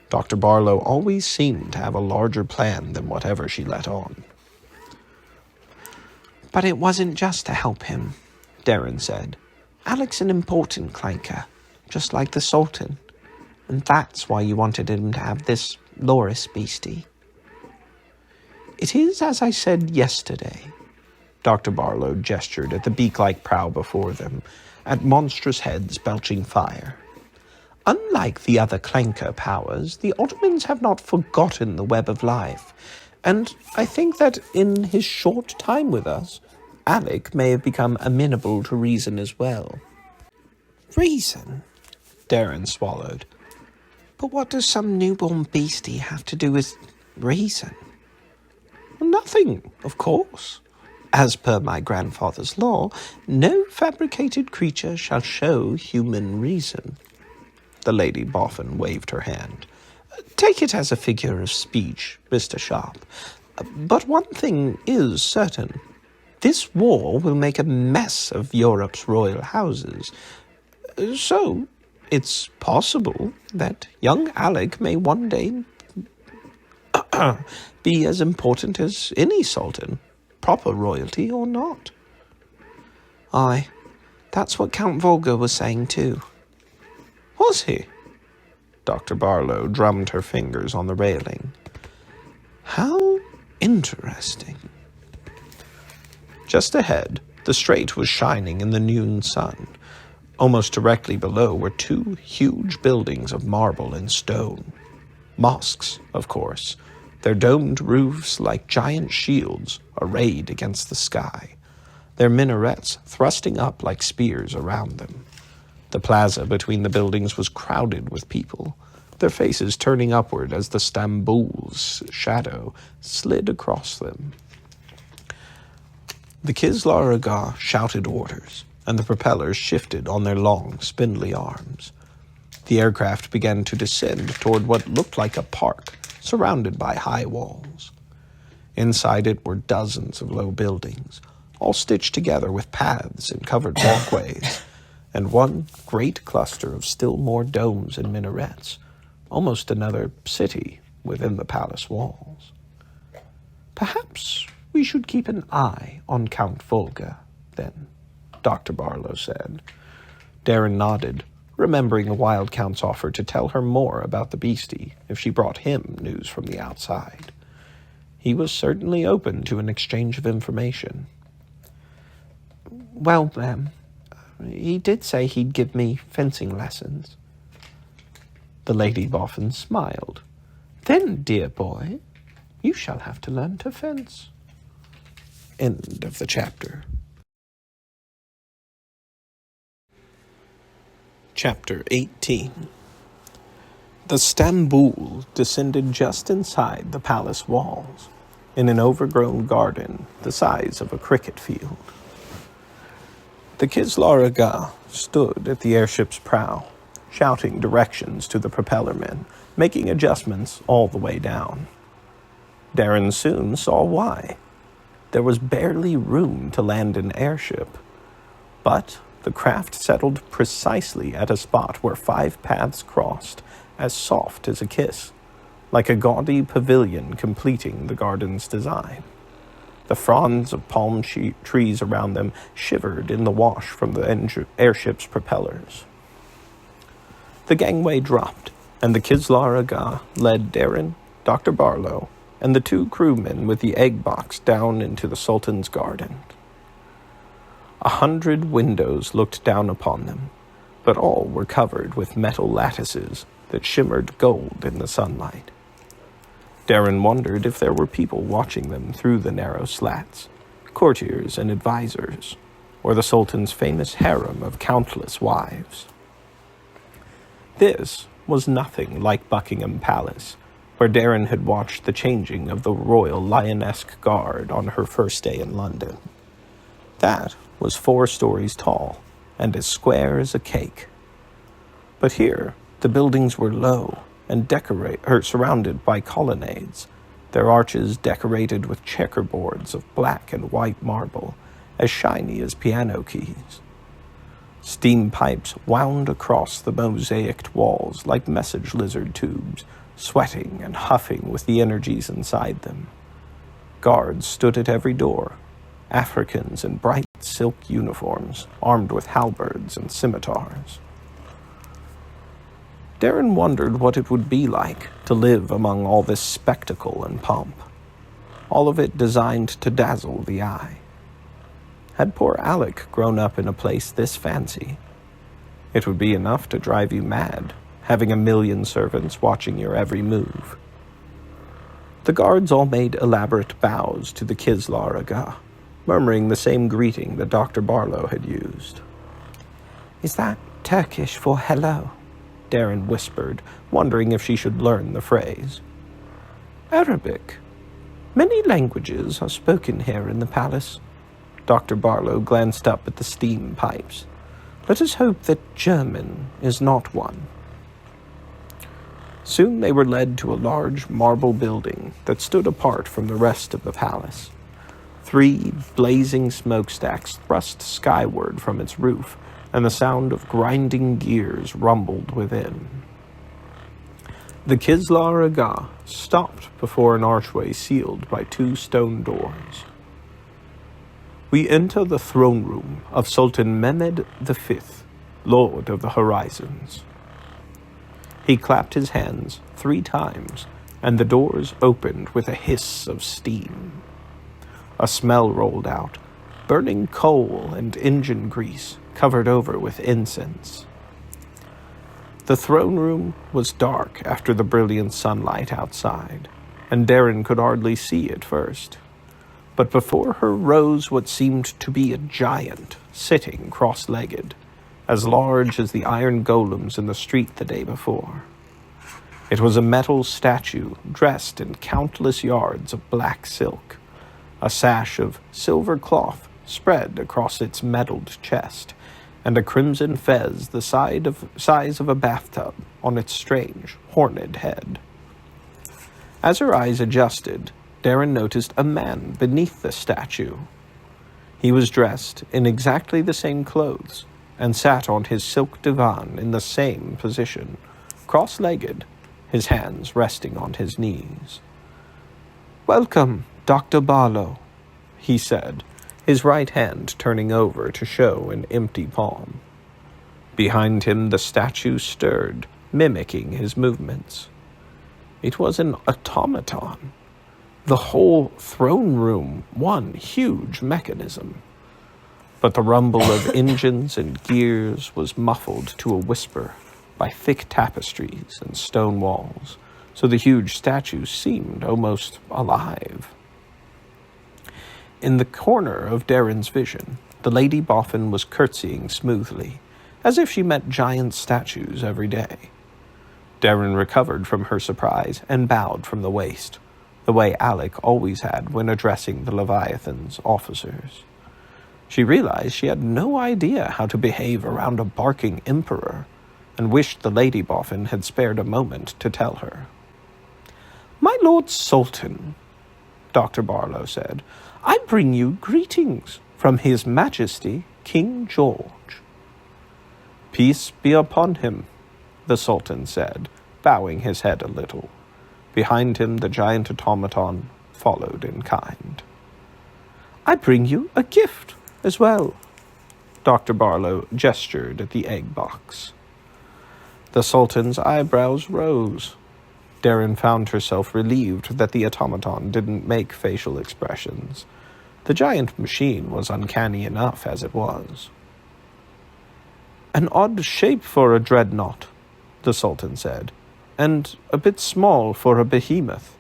Dr. Barlow always seemed to have a larger plan than whatever she let on. But it wasn't just to help him, Darren said. Alek's an important clanker, just like the Sultan. And that's why you wanted him to have this loris beastie. It is as I said yesterday. Dr. Barlow gestured at the beak-like prow before them, at monstrous heads belching fire. Unlike the other clanker powers, the Ottomans have not forgotten the web of life, and I think that in his short time with us, Alek may have become amenable to reason as well. Reason? Darren swallowed. But what does some newborn beastie have to do with reason? Nothing, of course. As per my grandfather's law, no fabricated creature shall show human reason. The Lady Boffin waved her hand. Take it as a figure of speech, Mr. Sharp. But one thing is certain. This war will make a mess of Europe's royal houses. So, it's possible that young Alek may one day be as important as any sultan, proper royalty or not. Aye, that's what Count Volga was saying too. Was he? Dr. Barlow drummed her fingers on the railing. How interesting. Just ahead, the strait was shining in the noon sun. Almost directly below were two huge buildings of marble and stone. Mosques, of course, their domed roofs like giant shields arrayed against the sky, their minarets thrusting up like spears around them. The plaza between the buildings was crowded with people, their faces turning upward as the Stambul's shadow slid across them. The Kislar Aga shouted orders, and the propellers shifted on their long, spindly arms. The aircraft began to descend toward what looked like a park, surrounded by high walls. Inside it were dozens of low buildings, all stitched together with paths and covered walkways, and one great cluster of still more domes and minarets, almost another city within the palace walls. Perhaps we should keep an eye on Count Volga, then, Dr. Barlow said. Darren nodded, remembering the Wild Count's offer to tell her more about the beastie if she brought him news from the outside. He was certainly open to an exchange of information. Well, ma'am, he did say he'd give me fencing lessons. The Lady Boffin smiled. Then, dear boy, you shall have to learn to fence. End of the chapter. Chapter 18. The Stambul descended just inside the palace walls, in an overgrown garden the size of a cricket field. The Kislar Aga stood at the airship's prow, shouting directions to the propeller men, making adjustments all the way down. Darren soon saw why. There was barely room to land an airship, but the craft settled precisely at a spot where 5 paths crossed, as soft as a kiss, like a gaudy pavilion completing the garden's design. The fronds of palm trees around them shivered in the wash from the airship's propellers. The gangway dropped, and the Kislar Aga led Darren, Dr. Barlow, and the 2 crewmen with the egg box down into the Sultan's garden. 100 windows looked down upon them, but all were covered with metal lattices that shimmered gold in the sunlight. Darren wondered if there were people watching them through the narrow slats, courtiers and advisors, or the Sultan's famous harem of countless wives. This was nothing like Buckingham Palace, where Darren had watched the changing of the royal lionesque guard on her first day in London. That was 4 stories tall and as square as a cake. But here, the buildings were low and surrounded by colonnades, their arches decorated with checkerboards of black and white marble, as shiny as piano keys. Steam pipes wound across the mosaicked walls like message lizard tubes, sweating and huffing with the energies inside them. Guards stood at every door, Africans in bright silk uniforms, armed with halberds and scimitars. Darren wondered what it would be like to live among all this spectacle and pomp, all of it designed to dazzle the eye. Had poor Alek grown up in a place this fancy? It would be enough to drive you mad, having 1 million servants watching your every move. The guards all made elaborate bows to the Kislar Aga, murmuring the same greeting that Dr. Barlow had used. "Is that Turkish for hello?" Darren whispered, wondering if she should learn the phrase. "Arabic. Many languages are spoken here in the palace." Dr. Barlow glanced up at the steam pipes. "Let us hope that German is not one." Soon they were led to a large marble building that stood apart from the rest of the palace. 3 blazing smokestacks thrust skyward from its roof, and the sound of grinding gears rumbled within. The Kislar Aga stopped before an archway sealed by 2 stone doors. "We enter the throne room of Sultan Mehmed V, Lord of the Horizons." He clapped his hands 3 times, and the doors opened with a hiss of steam. A smell rolled out, burning coal and engine grease covered over with incense. The throne room was dark after the brilliant sunlight outside, and Darren could hardly see at first. But before her rose what seemed to be a giant, sitting cross-legged, as large as the iron golems in the street the day before. It was a metal statue dressed in countless yards of black silk, a sash of silver cloth spread across its metalled chest, and a crimson fez the size of a bathtub on its strange, horned head. As her eyes adjusted, Darren noticed a man beneath the statue. He was dressed in exactly the same clothes, and sat on his silk divan in the same position, cross-legged, his hands resting on his knees. "Welcome, Dr. Barlow," he said, his right hand turning over to show an empty palm. Behind him the statue stirred, mimicking his movements. It was an automaton. The whole throne room one huge mechanism. But the rumble of engines and gears was muffled to a whisper by thick tapestries and stone walls, so the huge statue seemed almost alive. In the corner of Darren's vision, the Lady Boffin was curtsying smoothly, as if she met giant statues every day. Darren recovered from her surprise and bowed from the waist, the way Alek always had when addressing the Leviathan's officers. She realized she had no idea how to behave around a barking emperor, and wished the Lady Boffin had spared a moment to tell her. "My Lord Sultan," Dr. Barlow said, "I bring you greetings from His Majesty King George." "Peace be upon him," the Sultan said, bowing his head a little. Behind him the giant automaton followed in kind. "I bring you a gift as well." Dr. Barlow gestured at the egg box. The Sultan's eyebrows rose. Darren found herself relieved that the automaton didn't make facial expressions. The giant machine was uncanny enough as it was. "An odd shape for a dreadnought," the Sultan said, "and a bit small for a behemoth."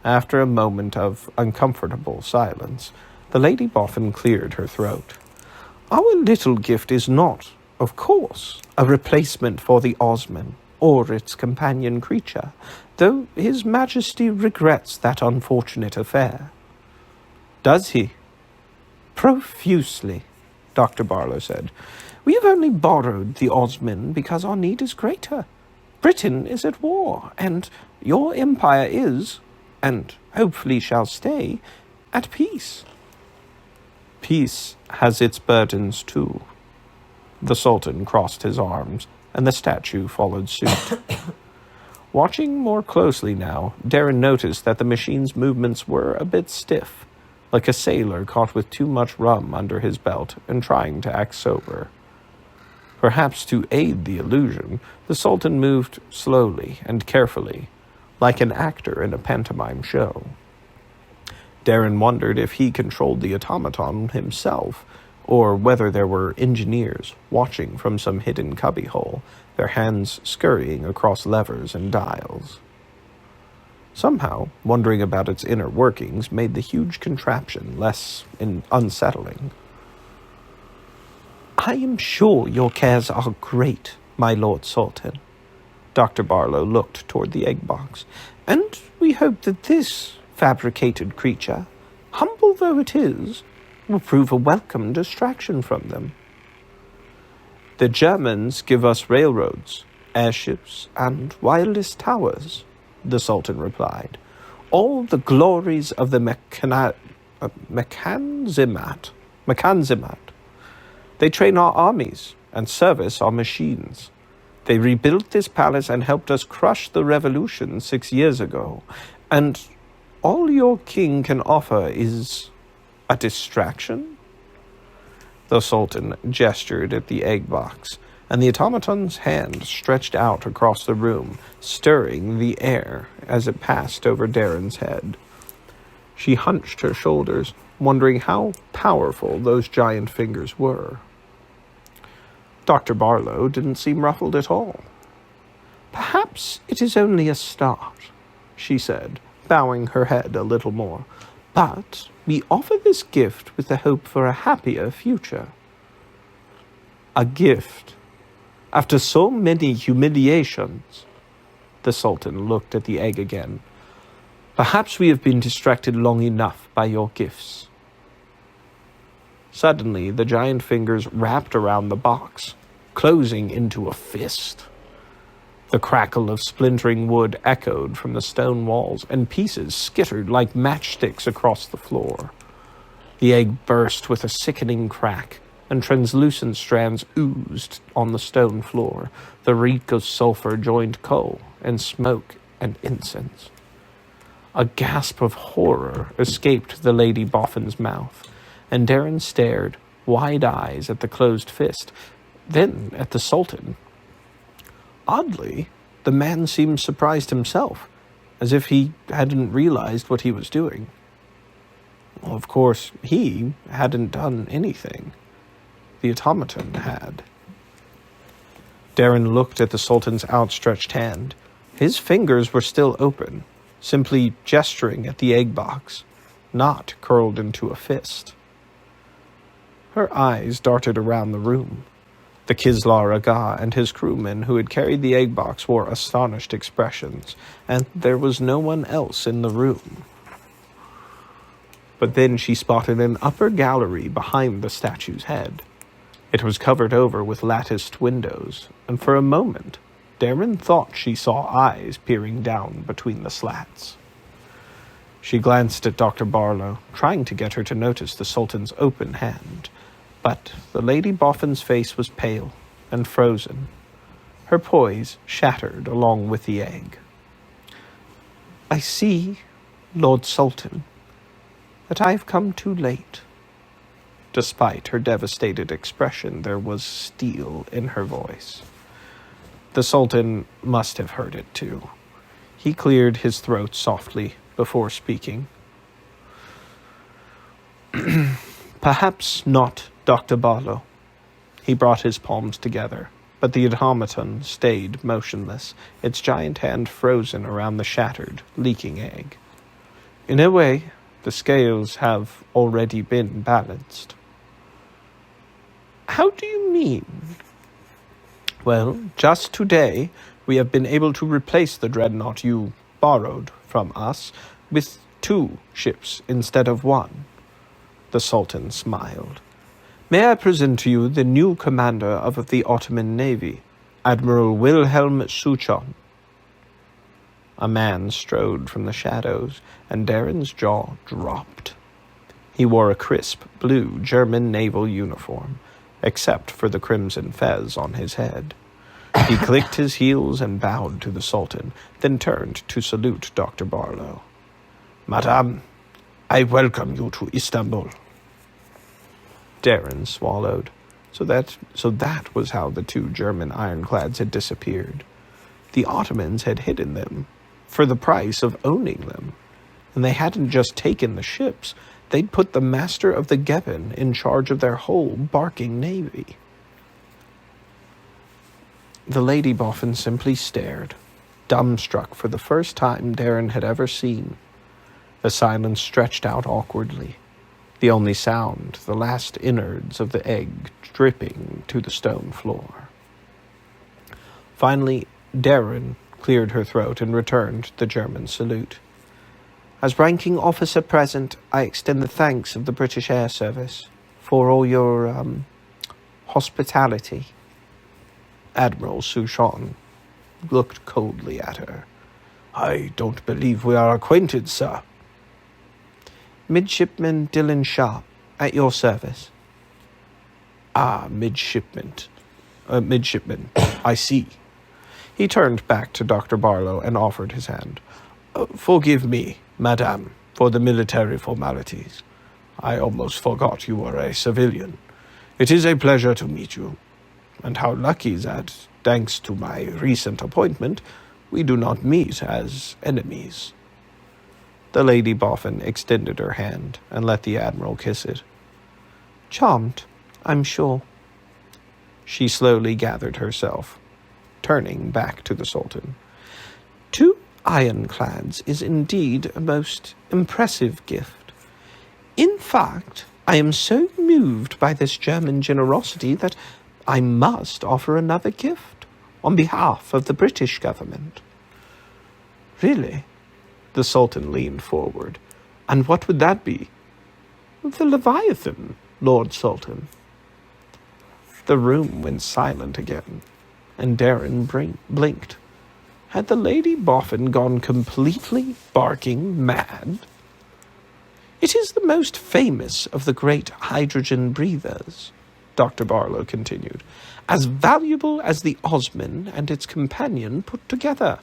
After a moment of uncomfortable silence, the Lady Boffin cleared her throat. "Our little gift is not, of course, a replacement for the Osman or its companion creature, though His Majesty regrets that unfortunate affair." "Does he?" "Profusely," Dr. Barlow said. "We have only borrowed the Osman because our need is greater. Britain is at war, and your empire is, and hopefully shall stay, at peace." "Peace has its burdens too." The Sultan crossed his arms, and the statue followed suit. Watching more closely now, Darren noticed that the machine's movements were a bit stiff, like a sailor caught with too much rum under his belt and trying to act sober. Perhaps to aid the illusion, the Sultan moved slowly and carefully, like an actor in a pantomime show. Darren wondered if he controlled the automaton himself, or whether there were engineers watching from some hidden cubbyhole, their hands scurrying across levers and dials. Somehow, wondering about its inner workings made the huge contraption less unsettling. "I am sure your cares are great, my Lord Sultan." Dr. Barlow looked toward the egg box. "And we hope that this fabricated creature, humble though it is, will prove a welcome distraction from them." "The Germans give us railroads, airships, and wireless towers," the Sultan replied. "All the glories of the Mechanzimat. They train our armies and service our machines. They rebuilt this palace and helped us crush the revolution 6 years ago. And all your king can offer is a distraction?" The Sultan gestured at the egg box, and the automaton's hand stretched out across the room, stirring the air as it passed over Darren's head. She hunched her shoulders, wondering how powerful those giant fingers were. Dr. Barlow didn't seem ruffled at all. "Perhaps it is only a start," she said, bowing her head a little more. "But we offer this gift with the hope for a happier future." "A gift? After so many humiliations?" The Sultan looked at the egg again. "Perhaps we have been distracted long enough by your gifts." Suddenly, the giant fingers wrapped around the box, closing into a fist. The crackle of splintering wood echoed from the stone walls, and pieces skittered like matchsticks across the floor. The egg burst with a sickening crack, and translucent strands oozed on the stone floor. The reek of sulfur joined coal and smoke and incense. A gasp of horror escaped the Lady Boffin's mouth, and Darren stared, wide eyes, at the closed fist, then at the Sultan. Oddly, the man seemed surprised himself, as if he hadn't realized what he was doing. Well, of course, he hadn't done anything. The automaton had. Darren looked at the Sultan's outstretched hand. His fingers were still open, simply gesturing at the egg box, not curled into a fist. Her eyes darted around the room. The Kislar Aga and his crewmen who had carried the egg box wore astonished expressions, and there was no one else in the room. But then she spotted an upper gallery behind the statue's head. It was covered over with latticed windows, and for a moment, Darren thought she saw eyes peering down between the slats. She glanced at Dr. Barlow, trying to get her to notice the Sultan's open hand, but the Lady Boffin's face was pale and frozen. Her poise shattered along with the egg. "I see, Lord Sultan, that I have come too late." Despite her devastated expression, there was steel in her voice. The Sultan must have heard it too. He cleared his throat softly before speaking. Perhaps not, Dr. Barlow. He brought his palms together, but the automaton stayed motionless, its giant hand frozen around the shattered, leaking egg. In a way, the scales have already been balanced. How do you mean? Well, just today, we have been able to replace the dreadnought you borrowed from us with 2 ships instead of 1. The Sultan smiled. May I present to you the new commander of the Ottoman Navy, Admiral Wilhelm Souchon. A man strode from the shadows, and Darren's jaw dropped. He wore a crisp blue German naval uniform, except for the crimson fez on his head. He clicked his heels and bowed to the Sultan, then turned to salute Dr. Barlow. Madame, I welcome you to Istanbul. Darren swallowed. So that was how the 2 German ironclads had disappeared. The Ottomans had hidden them, for the price of owning them. And they hadn't just taken the ships, they'd put the master of the Geffen in charge of their whole barking navy. The Lady Boffin simply stared, dumbstruck for the first time Darren had ever seen. The silence stretched out awkwardly. The only sound, the last innards of the egg dripping to the stone floor. Finally, Darren cleared her throat and returned the German salute. As ranking officer present, I extend the thanks of the British Air Service for all your, hospitality. Admiral Souchon looked coldly at her. I don't believe we are acquainted, sir. Midshipman Dylan Sharp, at your service. Ah, midshipman, I see. He turned back to Dr. Barlow and offered his hand. Forgive me, madame, for the military formalities. I almost forgot you were a civilian. It is a pleasure to meet you. And how lucky that, thanks to my recent appointment, we do not meet as enemies. The Lady Boffin extended her hand and let the Admiral kiss it. Charmed, I'm sure. She slowly gathered herself, turning back to the Sultan. 2 ironclads is indeed a most impressive gift. In fact, I am so moved by this German generosity that I must offer another gift on behalf of the British government. Really? The Sultan leaned forward. And what would that be? The Leviathan, Lord Sultan. The room went silent again, and Darren blinked. Had the Lady Boffin gone completely barking mad? It is the most famous of the great hydrogen breathers, Dr. Barlow continued, as valuable as the Osman and its companion put together,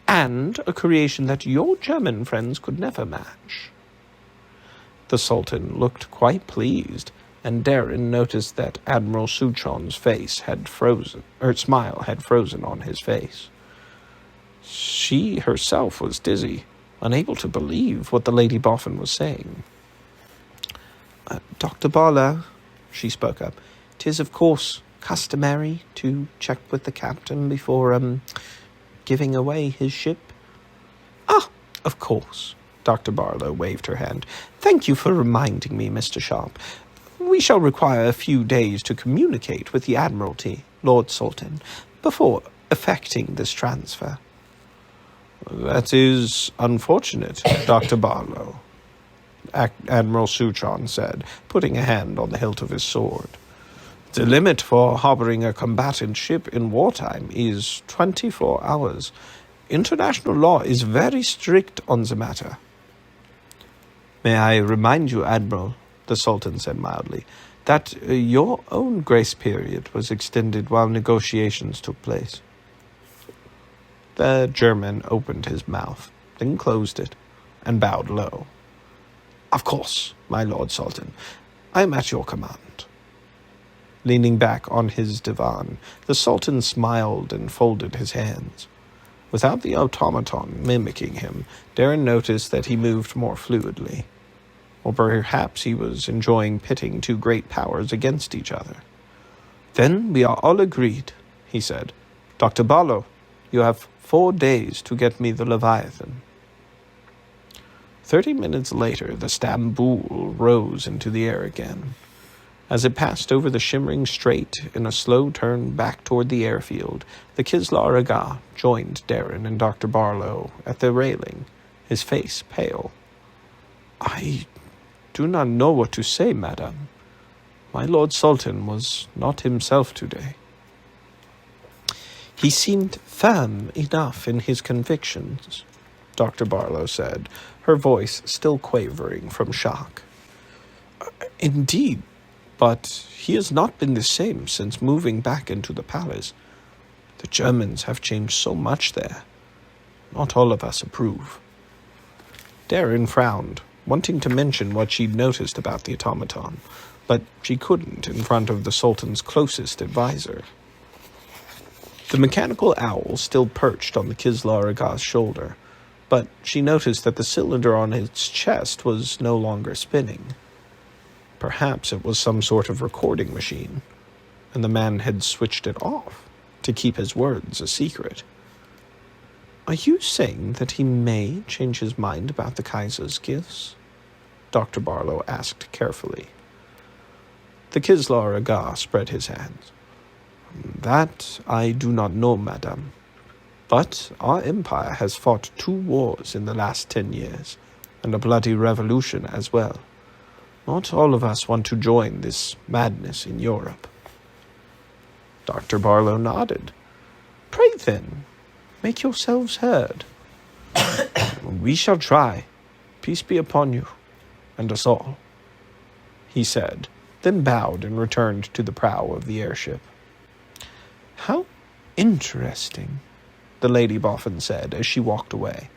and a creation that your German friends could never match. The Sultan looked quite pleased, and Darren noticed that Admiral Souchon's smile had frozen on his face. She herself was dizzy, unable to believe what the Lady Boffin was saying. Dr. Barlow, she spoke up, 'tis of course customary to check with the captain before, giving away his ship. Ah, of course. Dr. Barlow waved her hand. Thank you for reminding me, Mr. Sharp. We shall require a few days to communicate with the Admiralty, Lord Sultan, before effecting this transfer. That is unfortunate, Dr. Barlow, Admiral Souchon said, putting a hand on the hilt of his sword. The limit for harboring a combatant ship in wartime is 24 hours. International law is very strict on the matter. May I remind you, Admiral, the Sultan said mildly, that your own grace period was extended while negotiations took place. The German opened his mouth, then closed it, and bowed low. Of course, my Lord Sultan, I am at your command. Leaning back on his divan, the Sultan smiled and folded his hands. Without the automaton mimicking him, Darren noticed that he moved more fluidly. Or perhaps he was enjoying pitting two great powers against each other. "Then we are all agreed," he said. "Dr. Barlow, you have 4 days to get me the Leviathan." 30 minutes later, the Istanbul rose into the air again. As it passed over the shimmering strait in a slow turn back toward the airfield, the Kislar Aga joined Darren and Dr. Barlow at the railing, his face pale. "I do not know what to say, madam. My Lord Sultan was not himself today." "He seemed firm enough in his convictions," Dr. Barlow said, her voice still quavering from shock. "Indeed, but he has not been the same since moving back into the palace. The Germans have changed so much there. Not all of us approve." Darren frowned, wanting to mention what she'd noticed about the automaton, but she couldn't in front of the Sultan's closest advisor. The mechanical owl still perched on the Kislar Aga's shoulder, but she noticed that the cylinder on its chest was no longer spinning. Perhaps it was some sort of recording machine, and the man had switched it off to keep his words a secret. "Are you saying that he may change his mind about the Kaiser's gifts?" Dr. Barlow asked carefully. The Kislar Aga spread his hands. "That I do not know, madam. But our empire has fought 2 wars in the last 10 years, and a bloody revolution as well. Not all of us want to join this madness in Europe." Dr. Barlow nodded. "Pray then, make yourselves heard." "We shall try. Peace be upon you, and us all," he said, then bowed and returned to the prow of the airship. "How interesting," the Lady Boffin said as he walked away.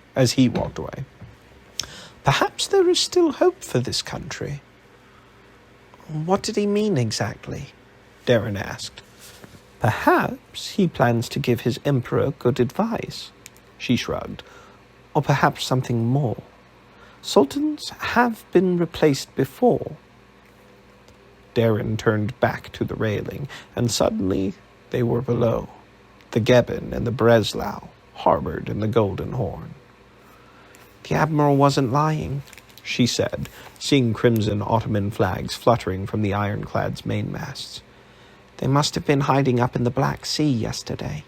"Perhaps there is still hope for this country." "What did he mean exactly?" Darren asked. "Perhaps he plans to give his emperor good advice," she shrugged. "Or perhaps something more. Sultans have been replaced before." Darren turned back to the railing, and suddenly they were below. The Gebben and the Breslau harbored in the Golden Horn. "The Admiral wasn't lying," she said, seeing crimson Ottoman flags fluttering from the ironclad's mainmasts. "They must have been hiding up in the Black Sea yesterday."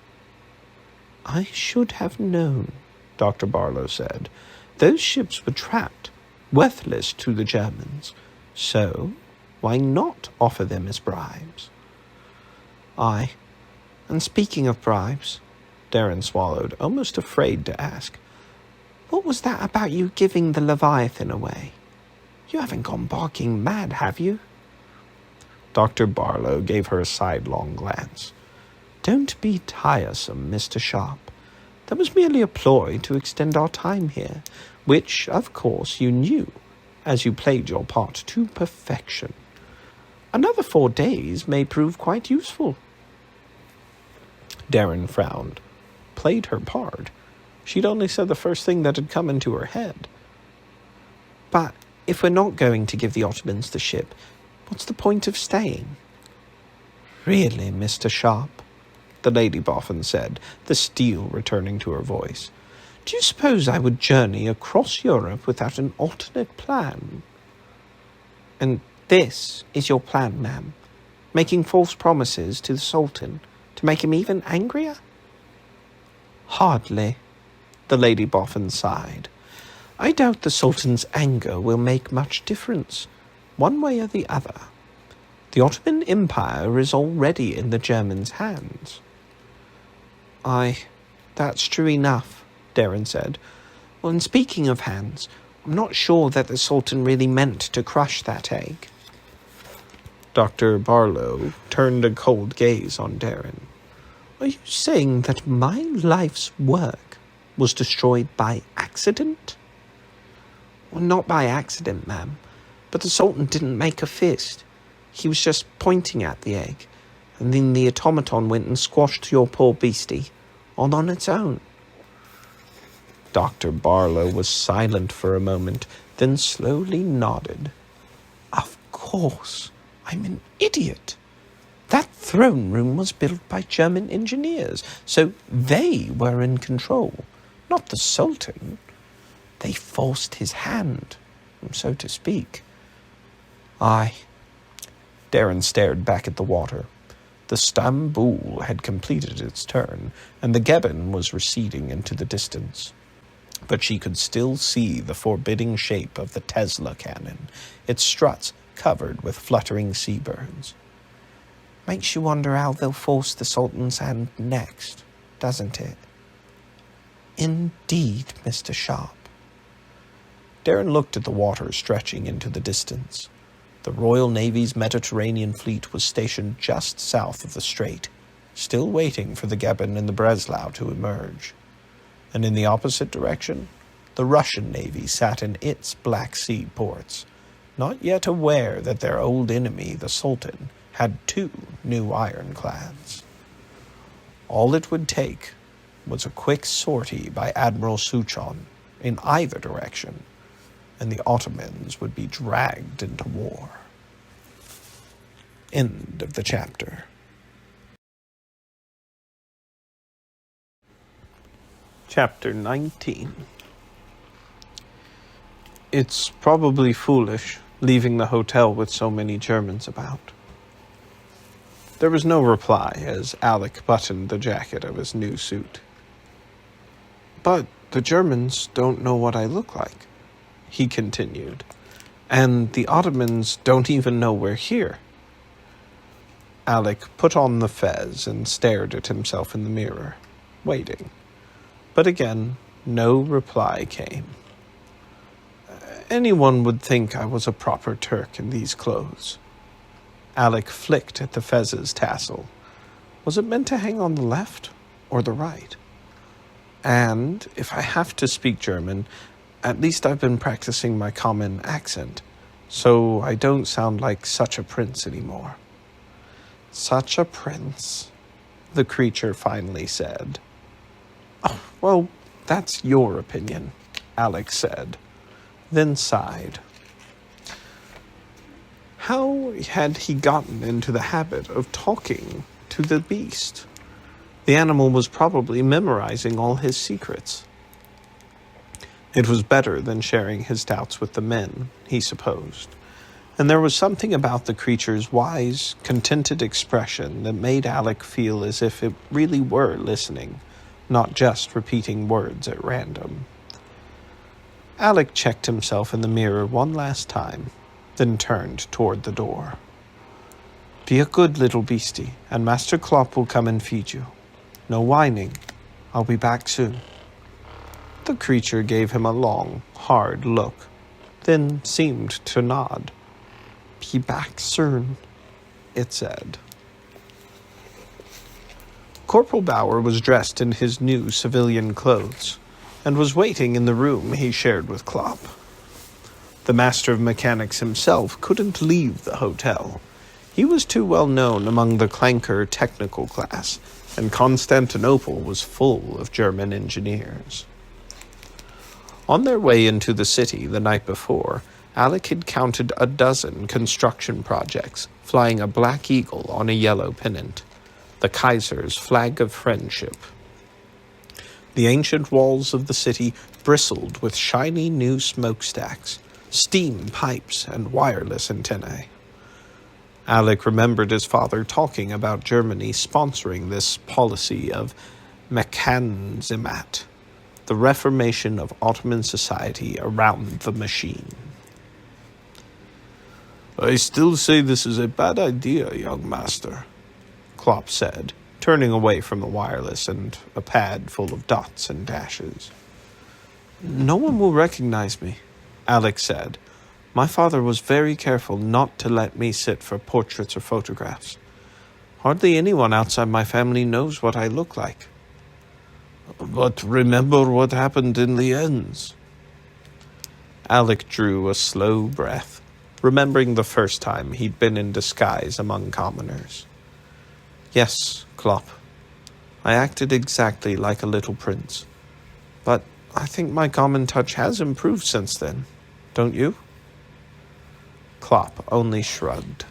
"I should have known," Dr. Barlow said. "Those ships were trapped, worthless to the Germans. So, why not offer them as bribes?" "Aye. And speaking of bribes," Darren swallowed, almost afraid to ask, "what was that about you giving the Leviathan away? You haven't gone barking mad, have you?" Dr. Barlow gave her a sidelong glance. "Don't be tiresome, Mr. Sharp. That was merely a ploy to extend our time here, which, of course, you knew, as you played your part to perfection. Another 4 days may prove quite useful." Darren frowned. Played her part. She'd only said the first thing that had come into her head. "But if we're not going to give the Ottomans the ship, what's the point of staying?" "Really, Mr. Sharp," the Lady Boffin said, the steel returning to her voice, "do you suppose I would journey across Europe without an alternate plan?" "And this is your plan, ma'am? Making false promises to the Sultan to make him even angrier?" "Hardly," the Lady Boffin sighed. "I doubt the Sultan's anger will make much difference, one way or the other. The Ottoman Empire is already in the Germans' hands." "Aye, that's true enough," Darren said. "Well, and speaking of hands, I'm not sure that the Sultan really meant to crush that egg." Dr. Barlow turned a cold gaze on Darren. "Are you saying that my life's work was destroyed by accident?" "Well, not by accident, ma'am, but the Sultan didn't make a fist. He was just pointing at the egg, and then the automaton went and squashed your poor beastie, all on its own." Dr. Barlow was silent for a moment, then slowly nodded. "Of course, I'm an idiot. That throne room was built by German engineers, so they were in control, not the Sultan. They forced his hand, so to speak." "Aye." Darren stared back at the water. The Istanbul had completed its turn, and the Gebbon was receding into the distance. But she could still see the forbidding shape of the Tesla cannon, its struts covered with fluttering seabirds. "Makes you wonder how they'll force the Sultan's hand next, doesn't it?" "Indeed, Mr. Sharp." Darren looked at the water stretching into the distance. The Royal Navy's Mediterranean fleet was stationed just south of the strait, still waiting for the Gebbon and the Breslau to emerge. And in the opposite direction, the Russian Navy sat in its Black Sea ports, not yet aware that their old enemy, the Sultan, had 2 new ironclads. All it would take was a quick sortie by Admiral Suchon in either direction, and the Ottomans would be dragged into war. End of the chapter. Chapter 19. It's probably foolish, leaving the hotel with so many Germans about. There was no reply as Alek buttoned the jacket of his new suit. "But the Germans don't know what I look like," he continued, "and the Ottomans don't even know we're here." Alek put on the fez and stared at himself in the mirror, waiting. But again, no reply came. "Anyone would think I was a proper Turk in these clothes." Alek flicked at the fez's tassel. Was it meant to hang on the left or the right? "And if I have to speak German, at least I've been practicing my common accent, so I don't sound like such a prince anymore." "Such a prince," the creature finally said. "Oh, well, that's your opinion," Alek said, then sighed. How had he gotten into the habit of talking to the beast? The animal was probably memorizing all his secrets. It was better than sharing his doubts with the men, he supposed, and there was something about the creature's wise, contented expression that made Alek feel as if it really were listening, not just repeating words at random. Alek checked himself in the mirror one last time, then turned toward the door. "Be a good little beastie, and Master Klopp will come and feed you. No whining. I'll be back soon." The creature gave him a long, hard look, then seemed to nod. "Be back soon," it said. Corporal Bauer was dressed in his new civilian clothes, and was waiting in the room he shared with Klopp. The master of mechanics himself couldn't leave the hotel. He was too well known among the clanker technical class, and Constantinople was full of German engineers. On their way into the city the night before, Alek had counted a dozen construction projects, flying a black eagle on a yellow pennant, the Kaiser's flag of friendship. The ancient walls of the city bristled with shiny new smokestacks, steam pipes, and wireless antennae. Alek remembered his father talking about Germany sponsoring this policy of Mechanzimat, the reformation of Ottoman society around the machine. "I still say this is a bad idea, young master," Klopp said, turning away from the wireless and a pad full of dots and dashes. "No one will recognize me," Alek said. "My father was very careful not to let me sit for portraits or photographs. Hardly anyone outside my family knows what I look like." "But remember what happened in Lienz." Alek drew a slow breath, remembering the first time he'd been in disguise among commoners. Yes, Klopp. I acted exactly like a little prince. But I think my common touch has improved since then. Don't you? Klopp only shrugged.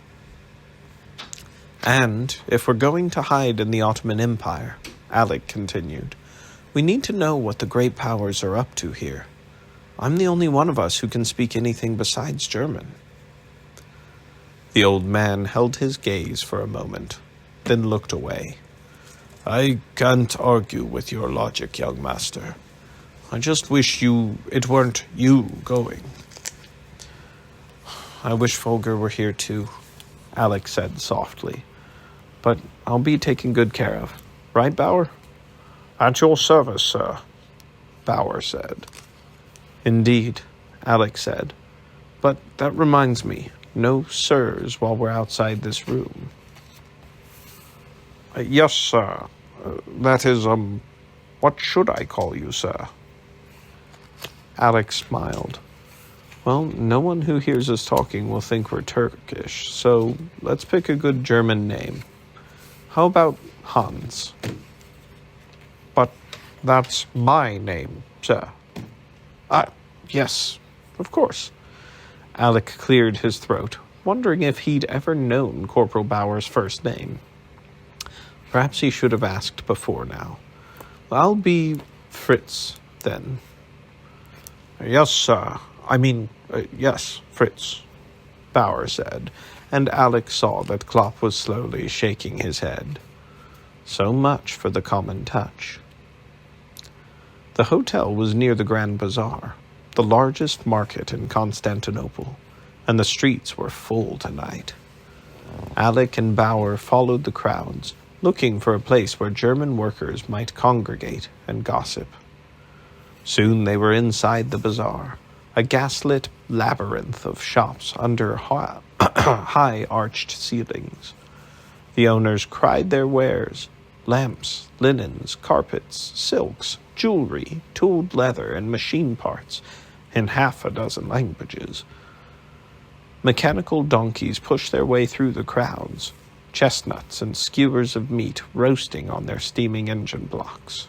And if we're going to hide in the Ottoman Empire, Alek continued, we need to know what the great powers are up to here. I'm the only one of us who can speak anything besides German. The old man held his gaze for a moment, then looked away. I can't argue with your logic, young master. I just wish it weren't you going. I wish Volker were here too, Alek said softly. But I'll be taken good care of. Right, Bauer? At your service, sir, Bauer said. Indeed, Alek said. But that reminds me, no sirs while we're outside this room. Yes, sir. That is, what should I call you, sir? Alek smiled. Well, no one who hears us talking will think we're Turkish, so let's pick a good German name. How about Hans? But that's my name, sir. Yes, of course. Alek cleared his throat, wondering if he'd ever known Corporal Bauer's first name. Perhaps he should have asked before now. I'll be Fritz, then. Yes, sir. Yes, Fritz, Bauer said, and Alek saw that Klopp was slowly shaking his head. So much for the common touch. The hotel was near the Grand Bazaar, the largest market in Constantinople, and the streets were full tonight. Alek and Bauer followed the crowds, looking for a place where German workers might congregate and gossip. Soon they were inside the bazaar, a gaslit labyrinth of shops under high arched ceilings. The owners cried their wares: lamps, linens, carpets, silks, jewelry, tooled leather, and machine parts, in half a dozen languages. Mechanical donkeys pushed their way through the crowds, chestnuts and skewers of meat roasting on their steaming engine blocks.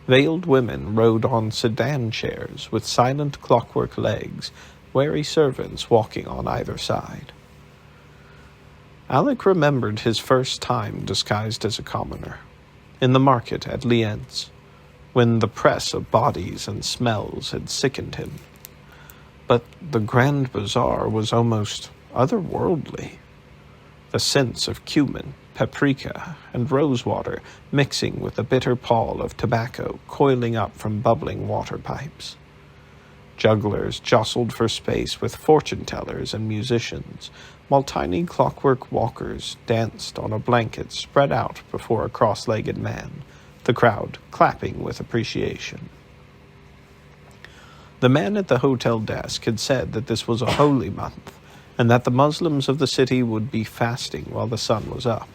Veiled women rode on sedan chairs with silent clockwork legs, wary servants walking on either side. Alek remembered his first time disguised as a commoner, in the market at Lienz, when the press of bodies and smells had sickened him. But the Grand Bazaar was almost otherworldly. The scents of cumin, paprika, and rosewater mixing with the bitter pall of tobacco coiling up from bubbling water pipes. Jugglers jostled for space with fortune-tellers and musicians, while tiny clockwork walkers danced on a blanket spread out before a cross-legged man, the crowd clapping with appreciation. The man at the hotel desk had said that this was a holy month, and that the Muslims of the city would be fasting while the sun was up.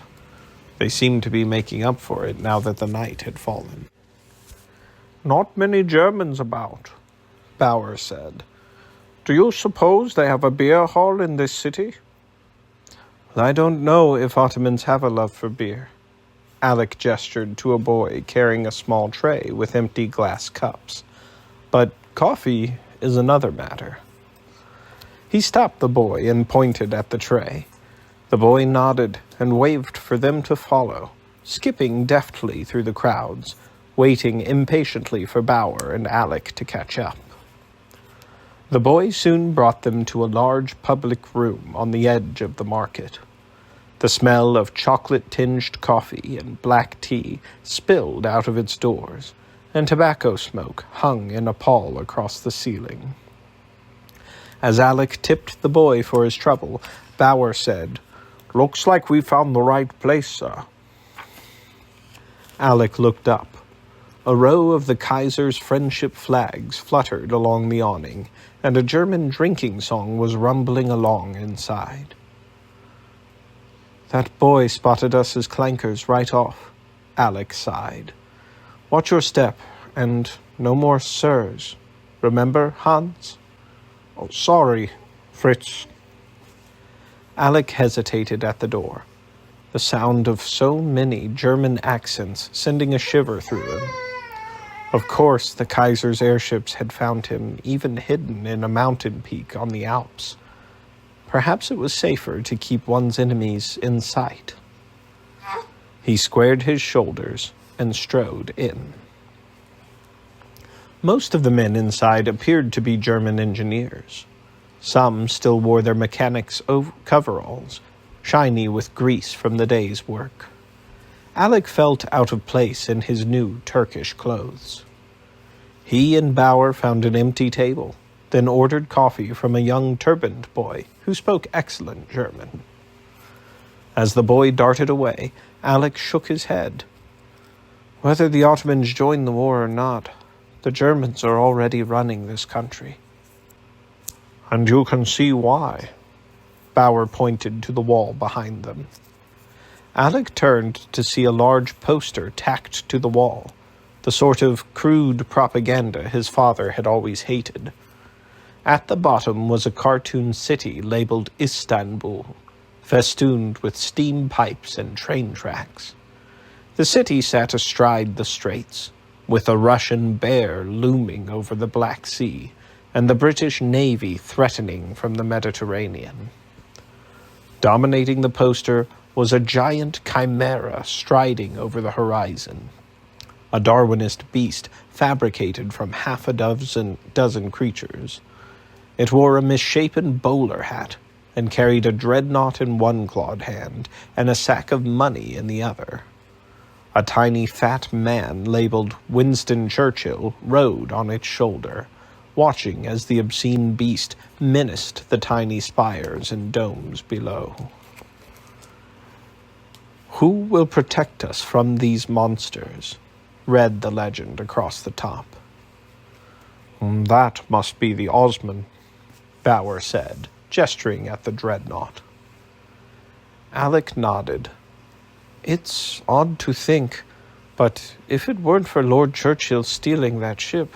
They seemed to be making up for it now that the night had fallen. Not many Germans about, Bauer said. Do you suppose they have a beer hall in this city? I don't know if Ottomans have a love for beer. Alek gestured to a boy carrying a small tray with empty glass cups. But coffee is another matter. He stopped the boy and pointed at the tray. The boy nodded and waved for them to follow, skipping deftly through the crowds, waiting impatiently for Bauer and Alek to catch up. The boy soon brought them to a large public room on the edge of the market. The smell of chocolate-tinged coffee and black tea spilled out of its doors, and tobacco smoke hung in a pall across the ceiling. As Alek tipped the boy for his trouble, Bauer said, "Looks like we found the right place, sir." Alek looked up. A row of the Kaiser's friendship flags fluttered along the awning, and a German drinking song was rumbling along inside. That boy spotted us as clankers right off, Alek sighed. Watch your step, and no more sirs. Remember, Hans? Oh, sorry, Fritz. Alek hesitated at the door. the sound of so many German accents sending a shiver through him. Of course, the Kaiser's airships had found him even hidden in a mountain peak on the Alps. Perhaps it was safer to keep one's enemies in sight. He squared his shoulders and strode in. Most of the men inside appeared to be German engineers. Some still wore their mechanics' coveralls, shiny with grease from the day's work. Alek felt out of place in his new Turkish clothes. He and Bauer found an empty table, then ordered coffee from a young turbaned boy who spoke excellent German. As the boy darted away, Alek shook his head. Whether the Ottomans join the war or not, the Germans are already running this country. And you can see why. Bauer pointed to the wall behind them. Alek turned to see a large poster tacked to the wall, the sort of crude propaganda his father had always hated. At the bottom was a cartoon city labeled Istanbul, festooned with steam pipes and train tracks. The city sat astride the straits, with a Russian bear looming over the Black Sea, and the British Navy threatening from the Mediterranean. Dominating the poster was a giant chimera striding over the horizon, a Darwinist beast fabricated from half a dozen creatures. It wore a misshapen bowler hat and carried a dreadnought in one clawed hand and a sack of money in the other. A tiny fat man labeled Winston Churchill rode on its shoulder, watching as the obscene beast menaced the tiny spires and domes below. Who will protect us from these monsters? Read the legend across the top. That must be the Osman, Bauer said, gesturing at the dreadnought. Alek nodded. It's odd to think, but if it weren't for Lord Churchill stealing that ship,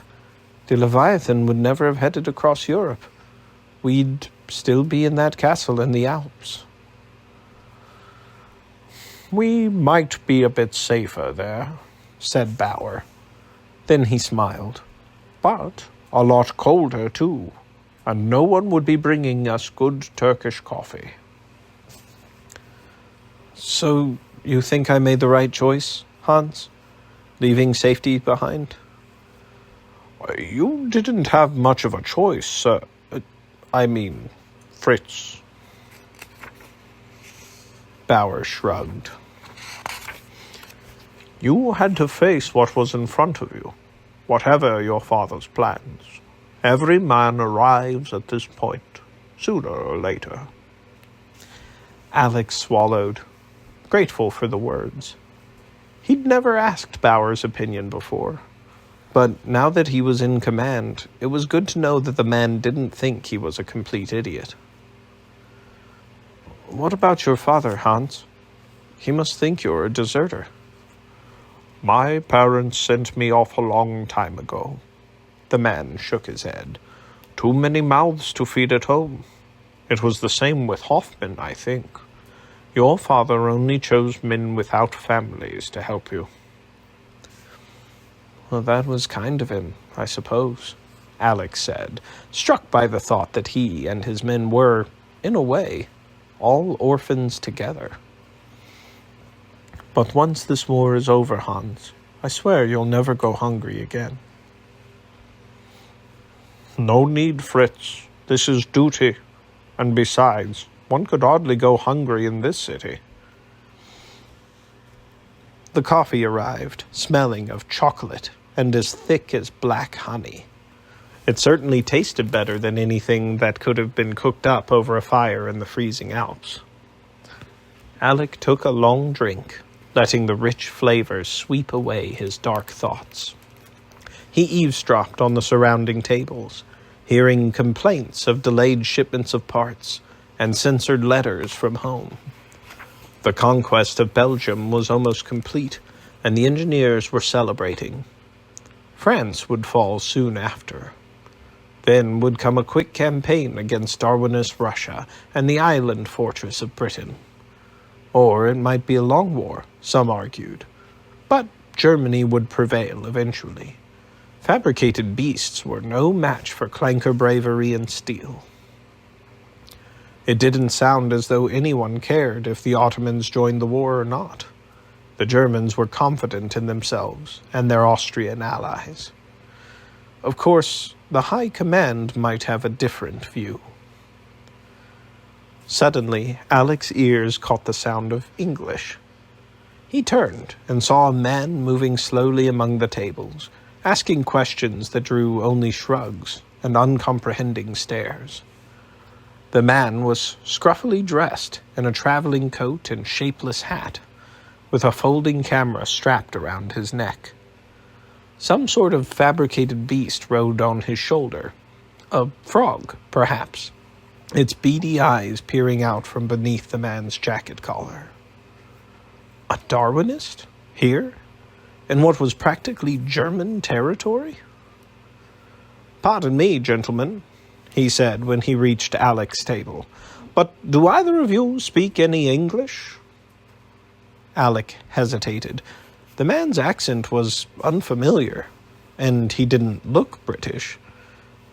the Leviathan would never have headed across Europe. We'd still be in that castle in the Alps. We might be a bit safer there, said Bauer. Then he smiled. But a lot colder, too, and no one would be bringing us good Turkish coffee. So you think I made the right choice, Hans? Leaving safety behind? You didn't have much of a choice, Fritz. Bauer shrugged. You had to face what was in front of you, whatever your father's plans. Every man arrives at this point, sooner or later. Alek swallowed, grateful for the words. He'd never asked Bauer's opinion before. But now that he was in command, it was good to know that the man didn't think he was a complete idiot. What about your father, Hans? He must think you're a deserter. My parents sent me off a long time ago. The man shook his head. Too many mouths to feed at home. It was the same with Hoffman, I think. Your father only chose men without families to help you. Well, that was kind of him, I suppose, Alek said, struck by the thought that he and his men were, in a way, all orphans together. But once this war is over, Hans, I swear you'll never go hungry again. No need, Fritz. This is duty. And besides, one could hardly go hungry in this city. The coffee arrived, smelling of chocolate and as thick as black honey. It certainly tasted better than anything that could have been cooked up over a fire in the freezing Alps. Alek took a long drink, letting the rich flavors sweep away his dark thoughts. He eavesdropped on the surrounding tables, hearing complaints of delayed shipments of parts and censored letters from home. The conquest of Belgium was almost complete, and the engineers were celebrating. France would fall soon after. Then would come a quick campaign against Darwinist Russia and the island fortress of Britain. Or it might be a long war, some argued. But Germany would prevail eventually. Fabricated beasts were no match for clanker bravery and steel. It didn't sound as though anyone cared if the Ottomans joined the war or not. The Germans were confident in themselves and their Austrian allies. Of course, the High Command might have a different view. Suddenly, Alek's ears caught the sound of English. He turned and saw a man moving slowly among the tables, asking questions that drew only shrugs and uncomprehending stares. The man was scruffily dressed in a traveling coat and shapeless hat, with a folding camera strapped around his neck. Some sort of fabricated beast rode on his shoulder. A frog, perhaps, its beady eyes peering out from beneath the man's jacket collar. A Darwinist? Here? In what was practically German territory? "Pardon me, gentlemen," he said when he reached Alek's table, "but do either of you speak any English?" Alek hesitated. The man's accent was unfamiliar, and he didn't look British.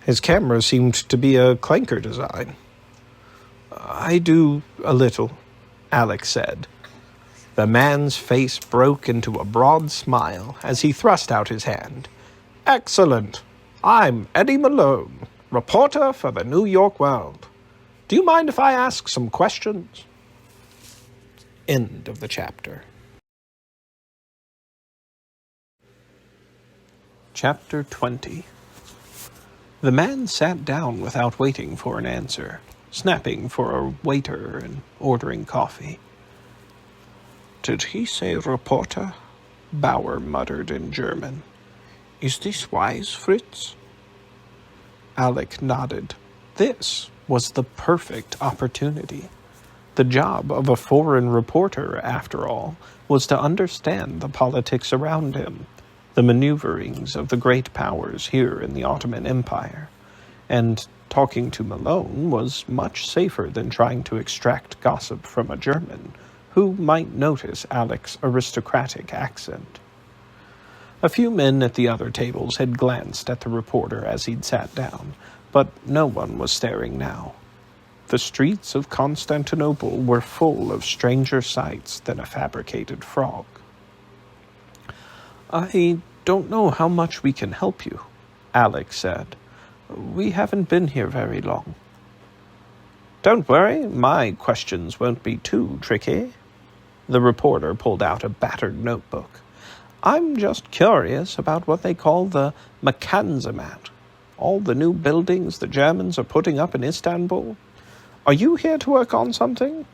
His camera seemed to be a clanker design. "I do a little," Alek said. The man's face broke into a broad smile as he thrust out his hand. "Excellent. I'm Eddie Malone, reporter for the New York World. Do you mind if I ask some questions?" End of the chapter. Chapter 20. The man sat down without waiting for an answer, snapping for a waiter and ordering coffee. "Did he say reporter?" Bauer muttered in German. "Is this wise, Fritz?" Alek nodded. This was the perfect opportunity. The job of a foreign reporter, after all, was to understand the politics around him, the maneuverings of the great powers here in the Ottoman Empire. And talking to Malone was much safer than trying to extract gossip from a German, who might notice Alek's aristocratic accent. A few men at the other tables had glanced at the reporter as he'd sat down, but no one was staring now. The streets of Constantinople were full of stranger sights than a fabricated frog. "I don't know how much we can help you," Alek said. "We haven't been here very long." "Don't worry, my questions won't be too tricky." The reporter pulled out a battered notebook. "I'm just curious about what they call the Mekanzemat, all the new buildings the Germans are putting up in Istanbul. Are you here to work on something?"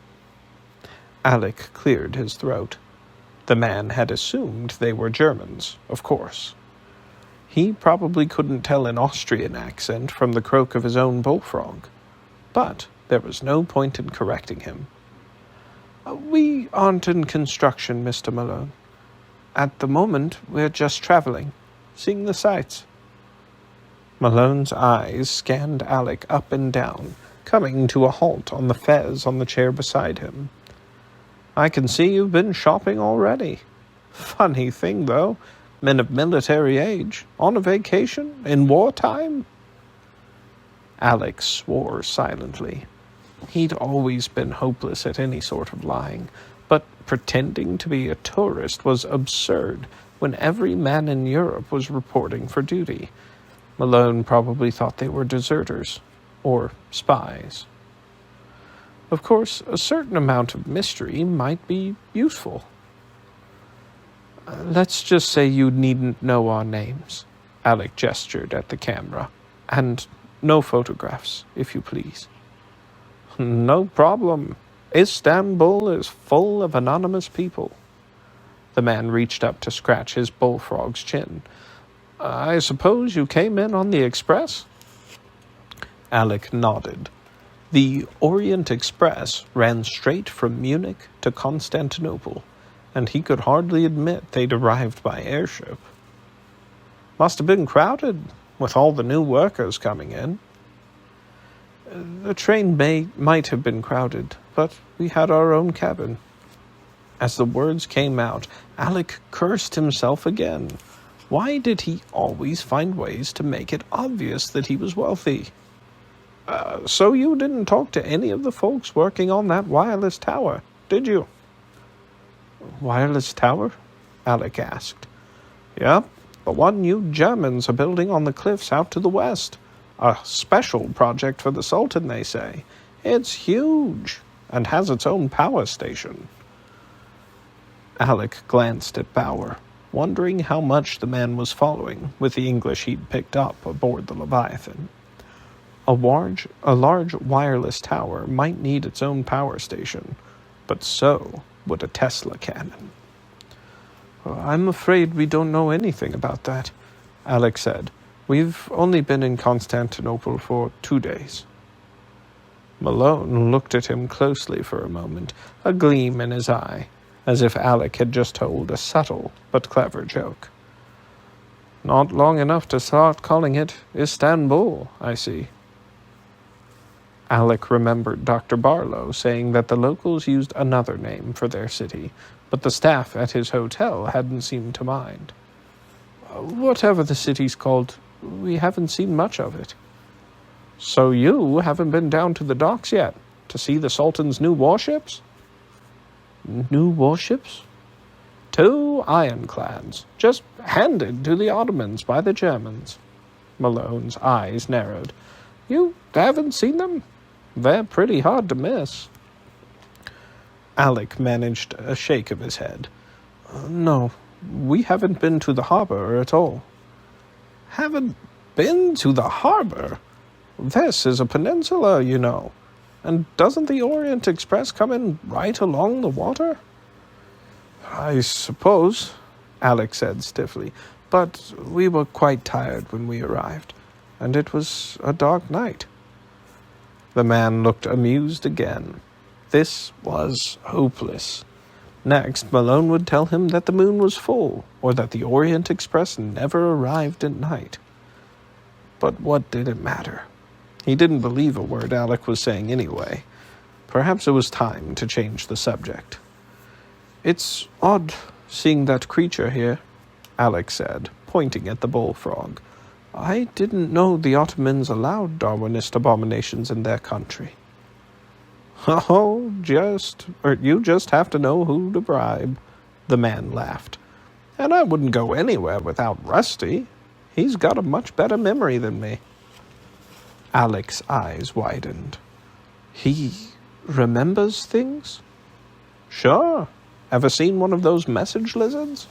Alek cleared his throat. The man had assumed they were Germans, of course. He probably couldn't tell an Austrian accent from the croak of his own bullfrog. But there was no point in correcting him. "We aren't in construction, Mr. Malone. At the moment, we're just traveling, seeing the sights." Malone's eyes scanned Alek up and down, coming to a halt on the fez on the chair beside him. "I can see you've been shopping already. Funny thing, though, men of military age, on a vacation, in wartime?" Alek swore silently. He'd always been hopeless at any sort of lying, but pretending to be a tourist was absurd when every man in Europe was reporting for duty. Malone probably thought they were deserters, or spies. Of course, a certain amount of mystery might be useful. Let's just say you needn't know our names." Alek gestured at the camera. "And no photographs, if you please." "No problem. Istanbul is full of anonymous people." The man reached up to scratch his bullfrog's chin. "I suppose you came in on the express?" Alek nodded. The Orient Express ran straight from Munich to Constantinople, and he could hardly admit they'd arrived by airship. "Must have been crowded, with all the new workers coming in." "The train might have been crowded, but we had our own cabin." As the words came out, Alek cursed himself again. Why did he always find ways to make it obvious that he was wealthy? So you didn't talk to any of the folks working on that wireless tower, did you? Wireless tower? Alek asked. Yep, the one you Germans are building on the cliffs out to the west. A special project for the Sultan, they say. It's huge, and has its own power station. Alek glanced at Bauer, wondering how much the man was following with the English he'd picked up aboard the Leviathan. A large wireless tower might need its own power station, but so would a Tesla cannon. I'm afraid we don't know anything about that, Alek said. We've only been in Constantinople for 2 days. Malone looked at him closely for a moment, a gleam in his eye, as if Alek had just told a subtle but clever joke. Not long enough to start calling it Istanbul, I see. Alek remembered Dr. Barlow saying that the locals used another name for their city, but the staff at his hotel hadn't seemed to mind. Whatever the city's called, we haven't seen much of it. So you haven't been down to the docks yet, to see the Sultan's new warships? New warships? 2 ironclads, just handed to the Ottomans by the Germans. Malone's eyes narrowed. You haven't seen them? They're pretty hard to miss. Alek managed a shake of his head. No, we haven't been to the harbor at all. Haven't been to the harbor? This is a peninsula, you know. And doesn't the Orient Express come in right along the water? I suppose, Alek said stiffly, but we were quite tired when we arrived, and it was a dark night. The man looked amused again. This was hopeless. Next, Malone would tell him that the moon was full, or that the Orient Express never arrived at night. But what did it matter? He didn't believe a word Alek was saying anyway. Perhaps it was time to change the subject. It's odd seeing that creature here, Alek said, pointing at the bullfrog. I didn't know the Ottomans allowed Darwinist abominations in their country. Oh, you just have to know who to bribe, the man laughed. And I wouldn't go anywhere without Rusty. He's got a much better memory than me. Alek's eyes widened. He remembers things? Sure. Ever seen one of those message lizards?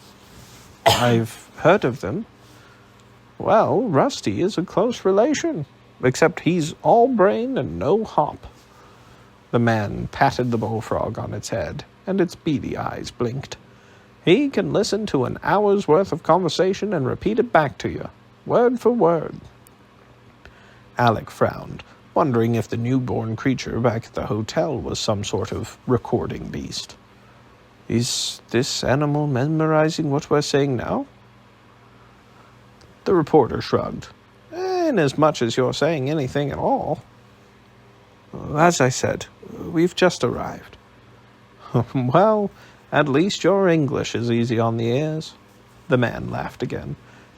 I've heard of them. Well, Rusty is a close relation, except he's all brain and no hop. The man patted the bullfrog on its head, and its beady eyes blinked. He can listen to an hour's worth of conversation and repeat it back to you, word for word. Alek frowned, wondering if the newborn creature back at the hotel was some sort of recording beast. Is this animal memorizing what we're saying now? The reporter shrugged. Inasmuch as you're saying anything at all. As I said, we've just arrived. Well, at least your English is easy on the ears. The man laughed again.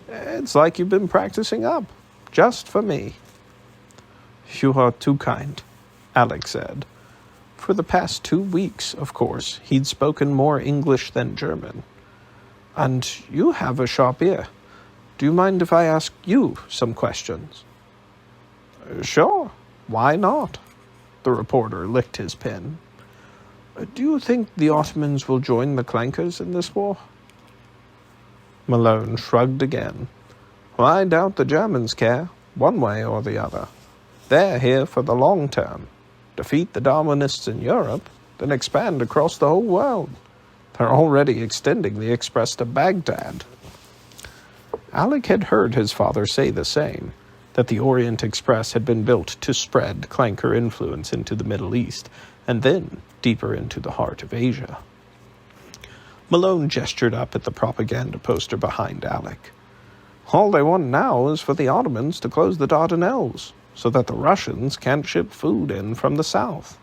It's like you've been practicing up, just for me. You are too kind, Alek said. For the past 2 weeks, of course, he'd spoken more English than German. And you have a sharp ear. Do you mind if I ask you some questions? Sure, why not? The reporter licked his pen. Do you think the Ottomans will join the clankers in this war? Malone shrugged again. Well, I doubt the Germans care, one way or the other. They're here for the long term. Defeat the Darwinists in Europe, then expand across the whole world. They're already extending the express to Baghdad. Alek had heard his father say the same, that the Orient Express had been built to spread clanker influence into the Middle East, and then deeper into the heart of Asia. Malone gestured up at the propaganda poster behind Alek. All they want now is for the Ottomans to close the Dardanelles, so that the Russians can't ship food in from the south.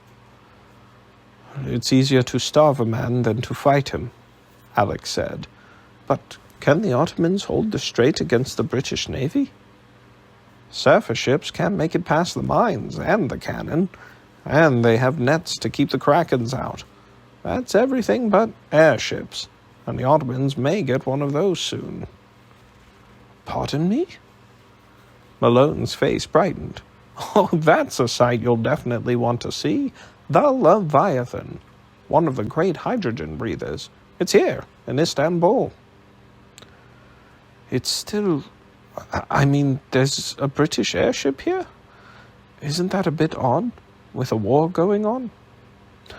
It's easier to starve a man than to fight him, Alek said. But can the Ottomans hold the strait against the British Navy? Surface ships can't make it past the mines and the cannon, and they have nets to keep the krakens out. That's everything but airships, and the Ottomans may get one of those soon. Pardon me? Malone's face brightened. Oh, that's a sight you'll definitely want to see. The Leviathan, one of the great hydrogen breathers. It's here, in Istanbul. It's still... I mean, there's a British airship here? Isn't that a bit odd, with a war going on?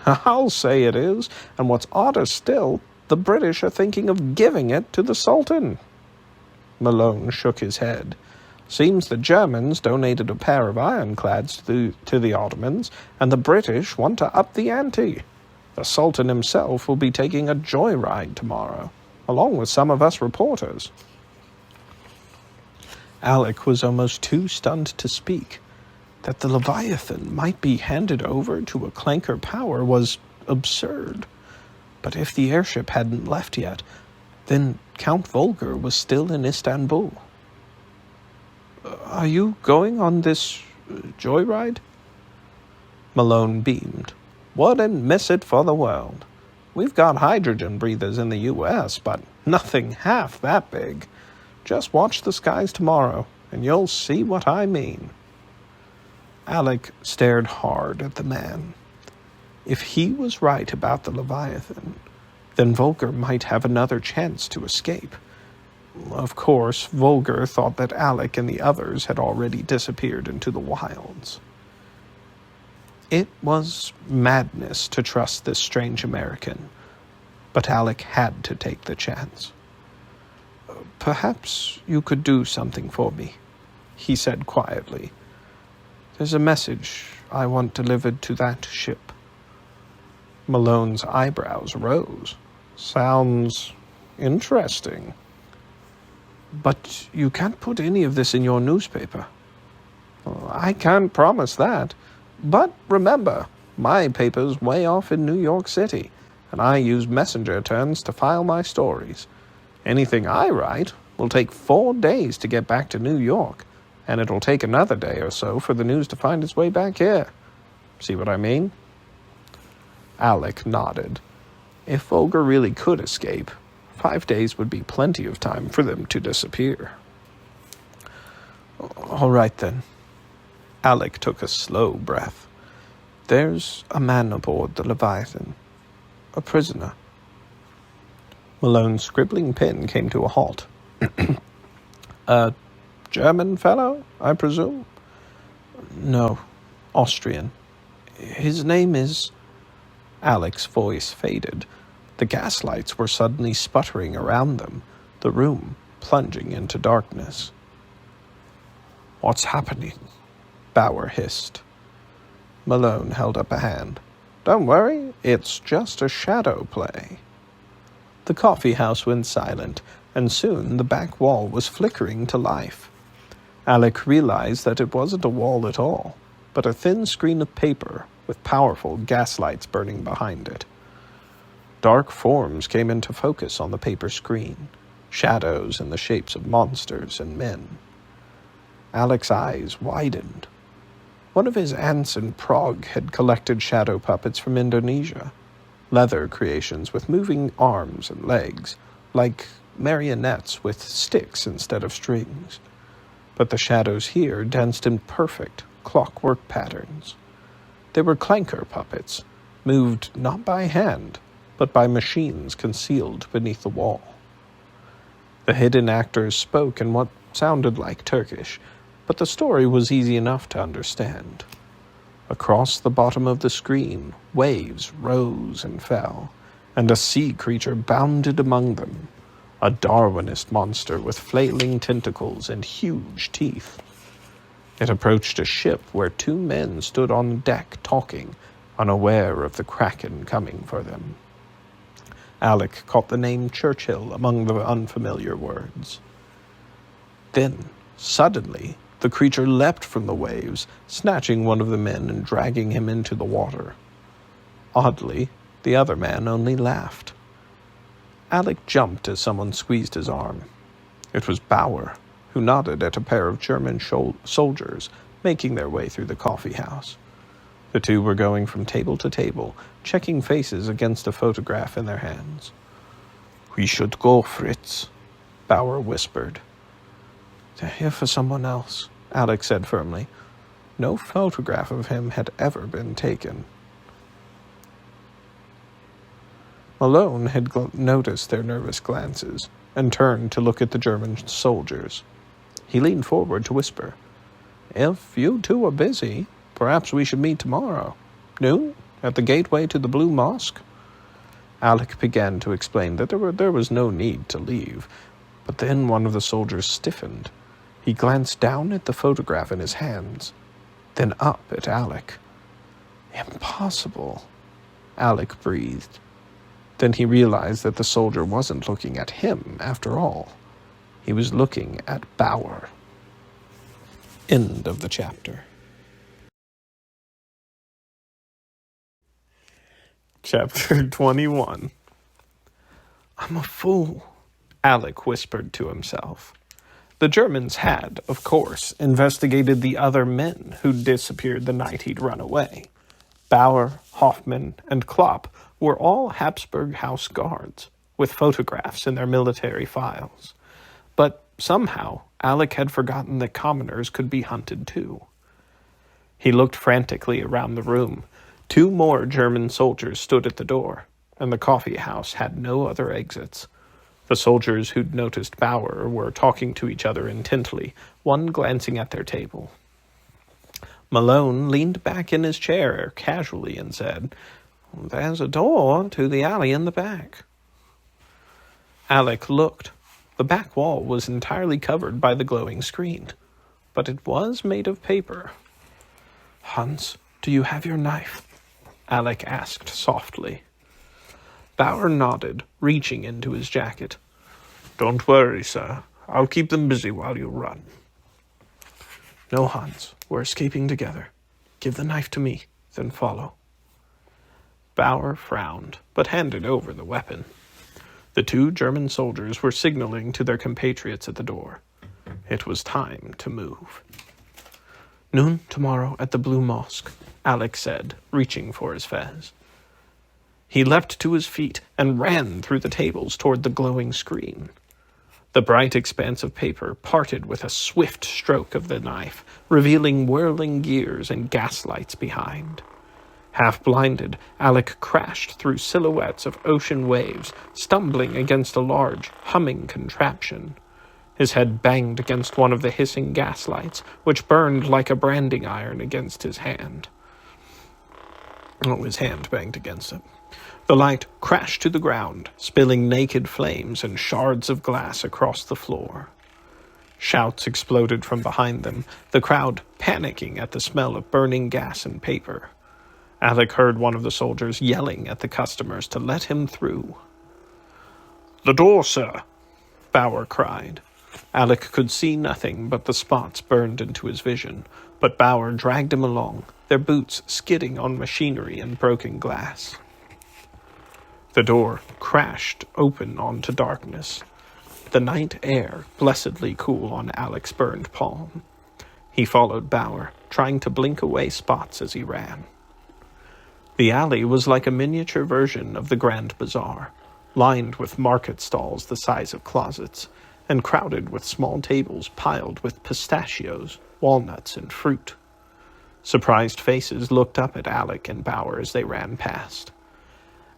I'll say it is, and what's odder still, the British are thinking of giving it to the Sultan. Malone shook his head. Seems the Germans donated a pair of ironclads to the Ottomans, and the British want to up the ante. The Sultan himself will be taking a joyride tomorrow, along with some of us reporters. Alek was almost too stunned to speak. That the Leviathan might be handed over to a clanker power was absurd. But if the airship hadn't left yet, then Count Volgar was still in Istanbul. Are you going on this joyride? Malone beamed. Wouldn't miss it for the world. We've got hydrogen breathers in the U.S., but nothing half that big. Just watch the skies tomorrow, and you'll see what I mean. Alek stared hard at the man. If he was right about the Leviathan, then Volgar might have another chance to escape. Of course, Volgar thought that Alek and the others had already disappeared into the wilds. It was madness to trust this strange American, but Alek had to take the chance. Perhaps you could do something for me, he said quietly. There's a message I want delivered to that ship. Malone's eyebrows rose. Sounds interesting. But you can't put any of this in your newspaper. I can't promise that. But remember, my paper's way off in New York City, and I use messenger turns to file my stories. Anything I write will take 4 days to get back to New York, and it'll take another day or so for the news to find its way back here. See what I mean? Alek nodded. If Volgar really could escape, 5 days would be plenty of time for them to disappear. All right, then. Alek took a slow breath. There's a man aboard the Leviathan. A prisoner. Malone's scribbling pen came to a halt. A German fellow, I presume? No, Austrian. His name is... Alek's voice faded. The gaslights were suddenly sputtering around them, the room plunging into darkness. What's happening? Bauer hissed. Malone held up a hand. Don't worry, it's just a shadow play. The coffee house went silent, and soon the back wall was flickering to life. Alek realized that it wasn't a wall at all, but a thin screen of paper with powerful gaslights burning behind it. Dark forms came into focus on the paper screen, shadows in the shapes of monsters and men. Alek's eyes widened. One of his aunts in Prague had collected shadow puppets from Indonesia, leather creations with moving arms and legs, like marionettes with sticks instead of strings. But the shadows here danced in perfect clockwork patterns. They were clanker puppets, moved not by hand, but by machines concealed beneath the wall. The hidden actors spoke in what sounded like Turkish, but the story was easy enough to understand. Across the bottom of the screen, waves rose and fell, and a sea creature bounded among them, a Darwinist monster with flailing tentacles and huge teeth. It approached a ship where 2 men stood on deck talking, unaware of the Kraken coming for them. Alek caught the name Churchill among the unfamiliar words. Then, suddenly, the creature leapt from the waves, snatching one of the men and dragging him into the water. Oddly, the other man only laughed. Alek jumped as someone squeezed his arm. It was Bauer, who nodded at a pair of German soldiers making their way through the coffee house. The two were going from table to table, checking faces against a photograph in their hands. "We should go, Fritz," Bauer whispered. "They're here for someone else," Alek said firmly. No photograph of him had ever been taken. Malone had noticed their nervous glances and turned to look at the German soldiers. He leaned forward to whisper, "If you two are busy, perhaps we should meet tomorrow. Noon, at the gateway to the Blue Mosque." Alek began to explain that there was no need to leave, but then one of the soldiers stiffened. He glanced down at the photograph in his hands, then up at Alek. "Impossible," Alek breathed. Then he realized that the soldier wasn't looking at him after all. He was looking at Bauer. End of the chapter. Chapter 21. "I'm a fool," Alek whispered to himself. The Germans had, of course, investigated the other men who'd disappeared the night he'd run away. Bauer, Hoffman, and Klopp were all Habsburg House guards, with photographs in their military files. But somehow, Alek had forgotten that commoners could be hunted too. He looked frantically around the room. 2 more German soldiers stood at the door, and the coffee house had no other exits. The soldiers who'd noticed Bauer were talking to each other intently, one glancing at their table. Malone leaned back in his chair casually and said, "There's a door to the alley in the back." Alek looked. The back wall was entirely covered by the glowing screen, but it was made of paper. "Hans, do you have your knife?" Alek asked softly. Bauer nodded, reaching into his jacket. "Don't worry, sir. I'll keep them busy while you run." "No, Hans. We're escaping together. Give the knife to me, then follow." Bauer frowned, but handed over the weapon. The 2 German soldiers were signaling to their compatriots at the door. It was time to move. "Noon tomorrow at the Blue Mosque," Alek said, reaching for his fez. He leapt to his feet and ran through the tables toward the glowing screen. The bright expanse of paper parted with a swift stroke of the knife, revealing whirling gears and gaslights behind. Half blinded, Alek crashed through silhouettes of ocean waves, stumbling against a large, humming contraption. His head banged against one of the hissing gaslights, which burned like a branding iron against his hand. His hand banged against it. The light crashed to the ground, spilling naked flames and shards of glass across the floor. Shouts exploded from behind them, the crowd panicking at the smell of burning gas and paper. Alek heard one of the soldiers yelling at the customers to let him through. "The door, sir!" Bauer cried. Alek could see nothing but the spots burned into his vision, but Bauer dragged him along, their boots skidding on machinery and broken glass. The door crashed open onto darkness. The night air blessedly cool on Alek's burned palm. He followed Bauer, trying to blink away spots as he ran. The alley was like a miniature version of the Grand Bazaar, lined with market stalls the size of closets, and crowded with small tables piled with pistachios, walnuts, and fruit. Surprised faces looked up at Alek and Bauer as they ran past.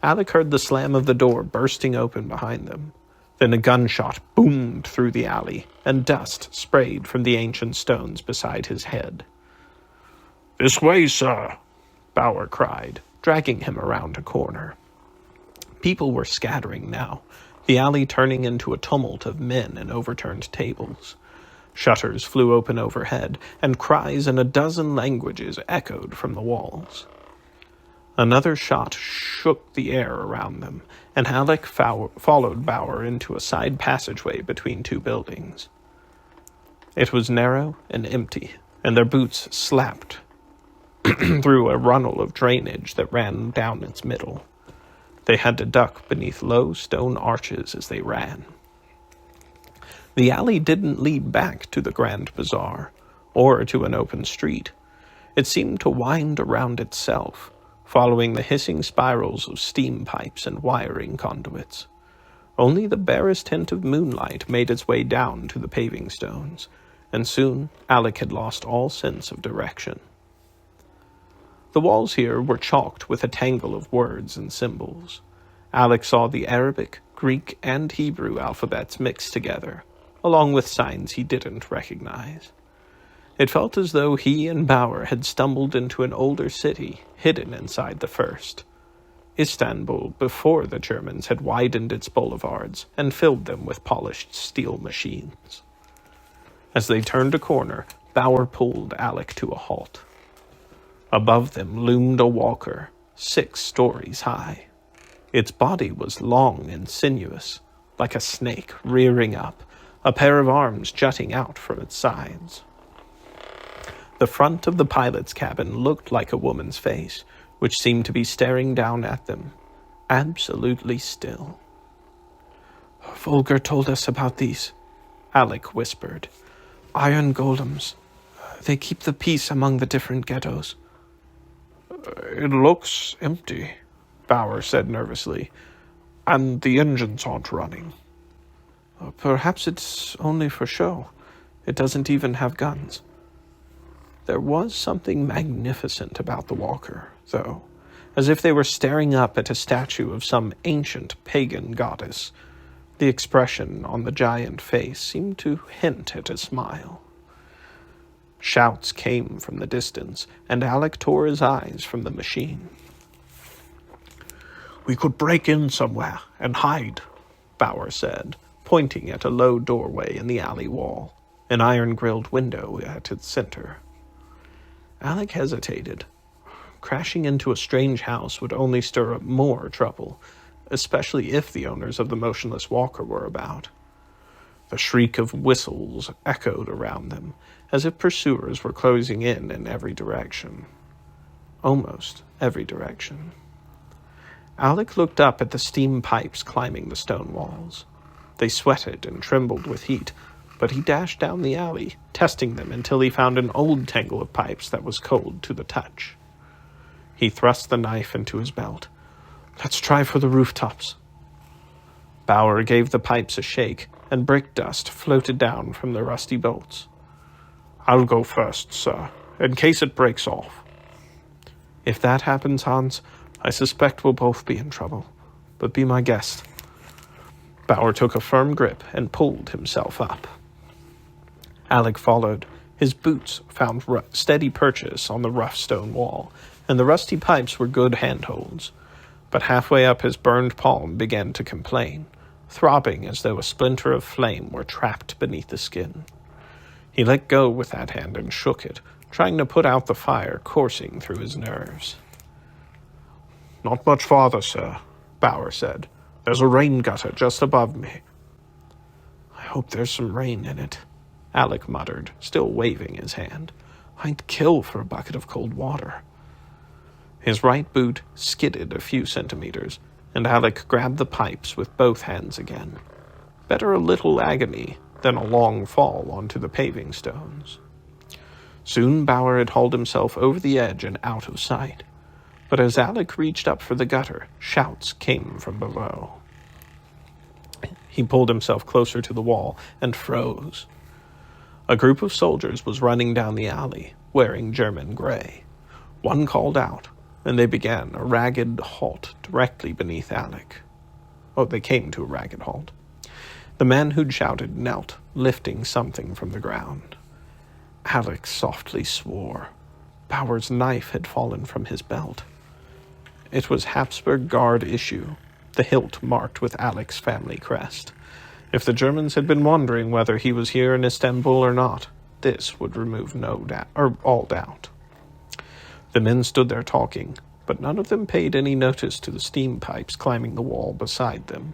Alek heard the slam of the door bursting open behind them. Then a gunshot boomed through the alley, and dust sprayed from the ancient stones beside his head. "This way, sir!" Bauer cried, dragging him around a corner. People were scattering now, the alley turning into a tumult of men and overturned tables. Shutters flew open overhead, and cries in a dozen languages echoed from the walls. Another shot shook the air around them, and Alek followed Bauer into a side passageway between 2 buildings. It was narrow and empty, and their boots slapped through a runnel of drainage that ran down its middle. They had to duck beneath low stone arches as they ran. The alley didn't lead back to the Grand Bazaar, or to an open street. It seemed to wind around itself, following the hissing spirals of steam pipes and wiring conduits. Only the barest hint of moonlight made its way down to the paving stones, and soon Alek had lost all sense of direction. The walls here were chalked with a tangle of words and symbols. Alek saw the Arabic, Greek, and Hebrew alphabets mixed together, along with signs he didn't recognize. It felt as though he and Bauer had stumbled into an older city hidden inside the first. Istanbul, before the Germans had widened its boulevards and filled them with polished steel machines. As they turned a corner, Bauer pulled Alek to a halt. Above them loomed a walker, 6 stories high. Its body was long and sinuous, like a snake rearing up, a pair of arms jutting out from its sides. The front of the pilot's cabin looked like a woman's face, which seemed to be staring down at them, absolutely still. "Volker told us about these," Alek whispered. "Iron golems. They keep the peace among the different ghettos." "It looks empty," Bauer said nervously, "and the engines aren't running." "Perhaps it's only for show. It doesn't even have guns." There was something magnificent about the walker, though, as if they were staring up at a statue of some ancient pagan goddess. The expression on the giant face seemed to hint at a smile. Shouts came from the distance, and Alek tore his eyes from the machine. "We could break in somewhere and hide," Bauer said, pointing at a low doorway in the alley wall, an iron-grilled window at its center. Alek hesitated. Crashing into a strange house would only stir up more trouble, especially if the owners of the motionless walker were about. The shriek of whistles echoed around them, as if pursuers were closing in every direction. Almost every direction. Alek looked up at the steam pipes climbing the stone walls. They sweated and trembled with heat, but he dashed down the alley, testing them until he found an old tangle of pipes that was cold to the touch. He thrust the knife into his belt. "Let's try for the rooftops." Bauer gave the pipes a shake, and brick dust floated down from the rusty bolts. "I'll go first, sir, in case it breaks off." "If that happens, Hans, I suspect we'll both be in trouble. But be my guest." Bauer took a firm grip and pulled himself up. Alek followed. His boots found steady purchase on the rough stone wall, and the rusty pipes were good handholds. But halfway up his burned palm began to complain, throbbing as though a splinter of flame were trapped beneath the skin. He let go with that hand and shook it, trying to put out the fire coursing through his nerves. "Not much farther, sir," Bauer said. "There's a rain gutter just above me." "I hope there's some rain in it," Alek muttered, still waving his hand. "I'd kill for a bucket of cold water." His right boot skidded a few centimeters, and Alek grabbed the pipes with both hands again. Better a little agony than a long fall onto the paving stones. Soon Bauer had hauled himself over the edge and out of sight. But as Alek reached up for the gutter, shouts came from below. He pulled himself closer to the wall and froze. A group of soldiers was running down the alley, wearing German gray. One called out, and they began a ragged halt directly beneath Alek. They came to a ragged halt. The man who'd shouted knelt, lifting something from the ground. Alek softly swore. Bauer's knife had fallen from his belt. It was Habsburg Guard issue, the hilt marked with Alek's family crest. If the Germans had been wondering whether he was here in Istanbul or not, this would remove all doubt. The men stood there talking, but none of them paid any notice to the steam pipes climbing the wall beside them.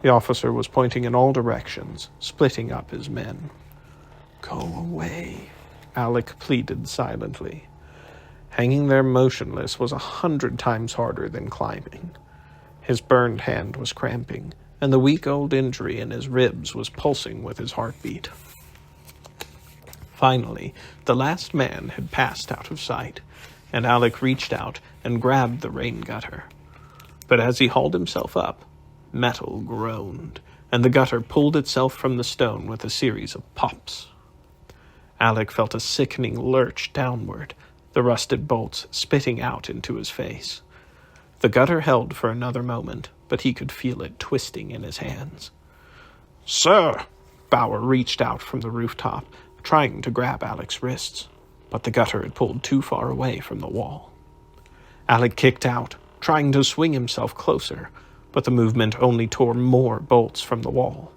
The officer was pointing in all directions, splitting up his men. "Go away," Alek pleaded silently. Hanging there motionless was 100 times harder than climbing. His burned hand was cramping, and the week-old injury in his ribs was pulsing with his heartbeat. Finally, the last man had passed out of sight, and Alek reached out and grabbed the rain gutter. But as he hauled himself up, metal groaned, and the gutter pulled itself from the stone with a series of pops. Alek felt a sickening lurch downward, the rusted bolts spitting out into his face. The gutter held for another moment, but he could feel it twisting in his hands. "Sir!" Bauer reached out from the rooftop, trying to grab Alek's wrists, but the gutter had pulled too far away from the wall. Alek kicked out, trying to swing himself closer, but the movement only tore more bolts from the wall.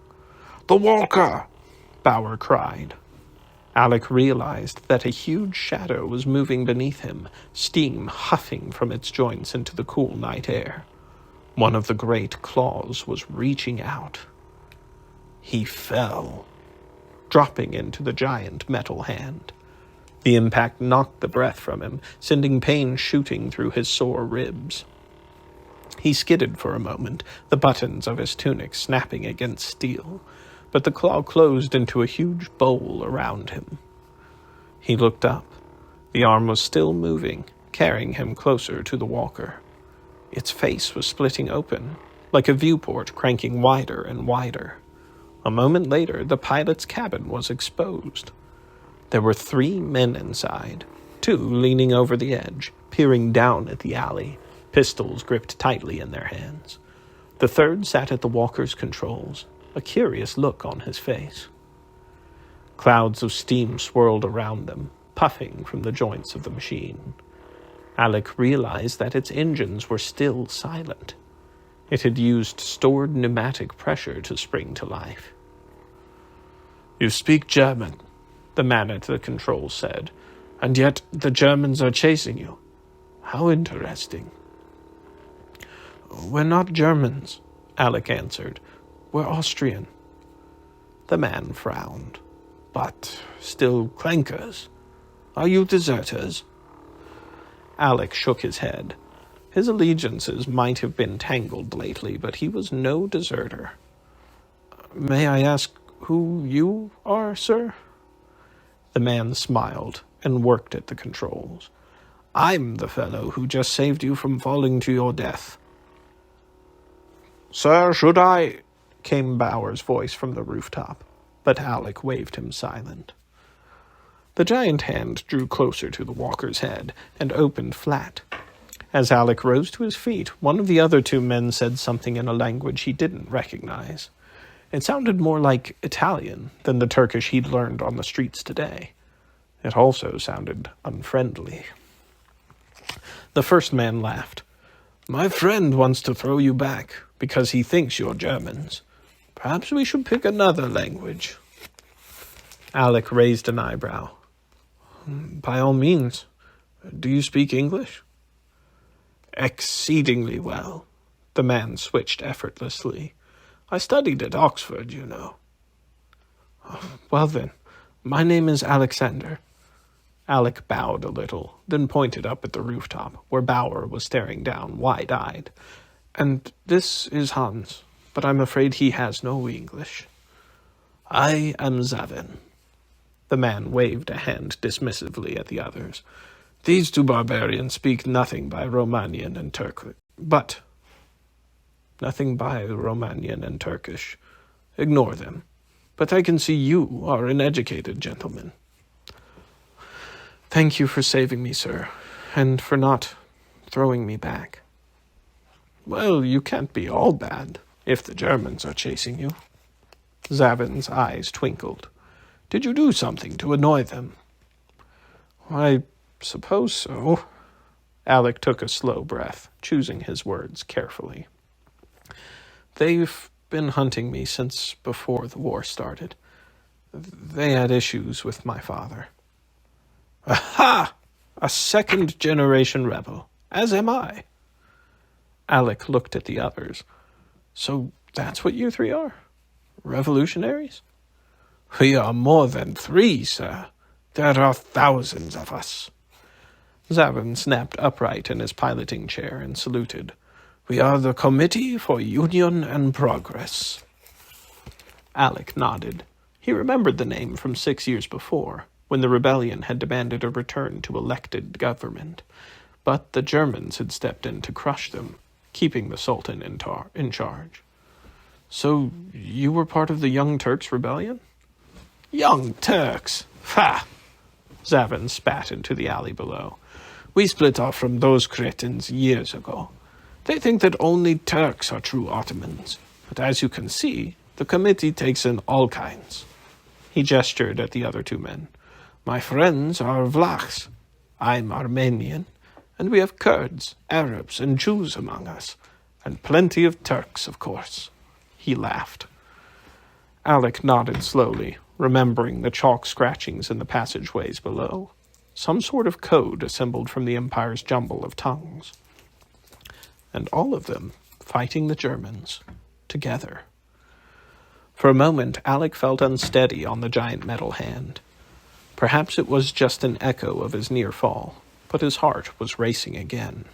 "The walker!" Bauer cried. Alek realized that a huge shadow was moving beneath him, steam huffing from its joints into the cool night air. One of the great claws was reaching out. He fell, dropping into the giant metal hand. The impact knocked the breath from him, sending pain shooting through his sore ribs. He skidded for a moment, the buttons of his tunic snapping against steel, but the claw closed into a huge bowl around him. He looked up. The arm was still moving, carrying him closer to the walker. Its face was splitting open, like a viewport cranking wider and wider. A moment later, the pilot's cabin was exposed. There were 3 men inside, 2 leaning over the edge, peering down at the alley, pistols gripped tightly in their hands. The third sat at the walker's controls, a curious look on his face. Clouds of steam swirled around them, puffing from the joints of the machine. Alek realized that its engines were still silent. It had used stored pneumatic pressure to spring to life. "You speak German," the man at the controls said, "and yet the Germans are chasing you. How interesting." "We're not Germans," Alek answered. "We're Austrian." The man frowned. "But still clankers. Are you deserters?" Alek shook his head. His allegiances might have been tangled lately, but he was no deserter. "May I ask who you are, sir?" The man smiled and worked at the controls. "I'm the fellow who just saved you from falling to your death." "Sir, should I—" came Bauer's voice from the rooftop, but Alek waved him silent. The giant hand drew closer to the walker's head and opened flat. As Alek rose to his feet, one of the other 2 men said something in a language he didn't recognize. It sounded more like Italian than the Turkish he'd learned on the streets today. It also sounded unfriendly. The first man laughed. "My friend wants to throw you back because he thinks you're Germans. Perhaps we should pick another language." Alek raised an eyebrow. "By all means. Do you speak English?" "Exceedingly well." The man switched effortlessly. "I studied at Oxford, you know." "Well then, my name is Alexander." Alek bowed a little, then pointed up at the rooftop, where Bauer was staring down, wide-eyed. "And this is Hans, but I'm afraid he has no English." "I am Zavin." The man waved a hand dismissively at the others. "These 2 barbarians speak nothing by Romanian and Turkish. Ignore them. But I can see you are an educated gentleman." "Thank you for saving me, sir, and for not throwing me back." "Well, you can't be all bad if the Germans are chasing you." Zavin's eyes twinkled. "Did you do something to annoy them?" "I suppose so." Alek took a slow breath, choosing his words carefully. "They've been hunting me since before the war started. They had issues with my father." "Aha! A 2nd-generation rebel, as am I." Alek looked at the others. "So that's what you 3 are? Revolutionaries?" "We are more than 3, sir. There are thousands of us." Zavin snapped upright in his piloting chair and saluted. We are the Committee for Union and Progress. Alek nodded. He remembered the name from 6 years before, when the rebellion had demanded a return to elected government. But the Germans had stepped in to crush them, keeping the Sultan in charge. So you were part of the Young Turks rebellion? Young Turks? Ha! Zavin spat into the alley below. We split off from those cretins years ago. They think that only Turks are true Ottomans. But as you can see, the committee takes in all kinds. He gestured at the other two men. My friends are Vlachs. I'm Armenian. And we have Kurds, Arabs, and Jews among us. And plenty of Turks, of course. He laughed. Alek nodded slowly, remembering the chalk scratchings in the passageways below. Some sort of code assembled from the Empire's jumble of tongues. And all of them fighting the Germans together. For a moment, Alek felt unsteady on the giant metal hand. Perhaps it was just an echo of his near fall, but his heart was racing again.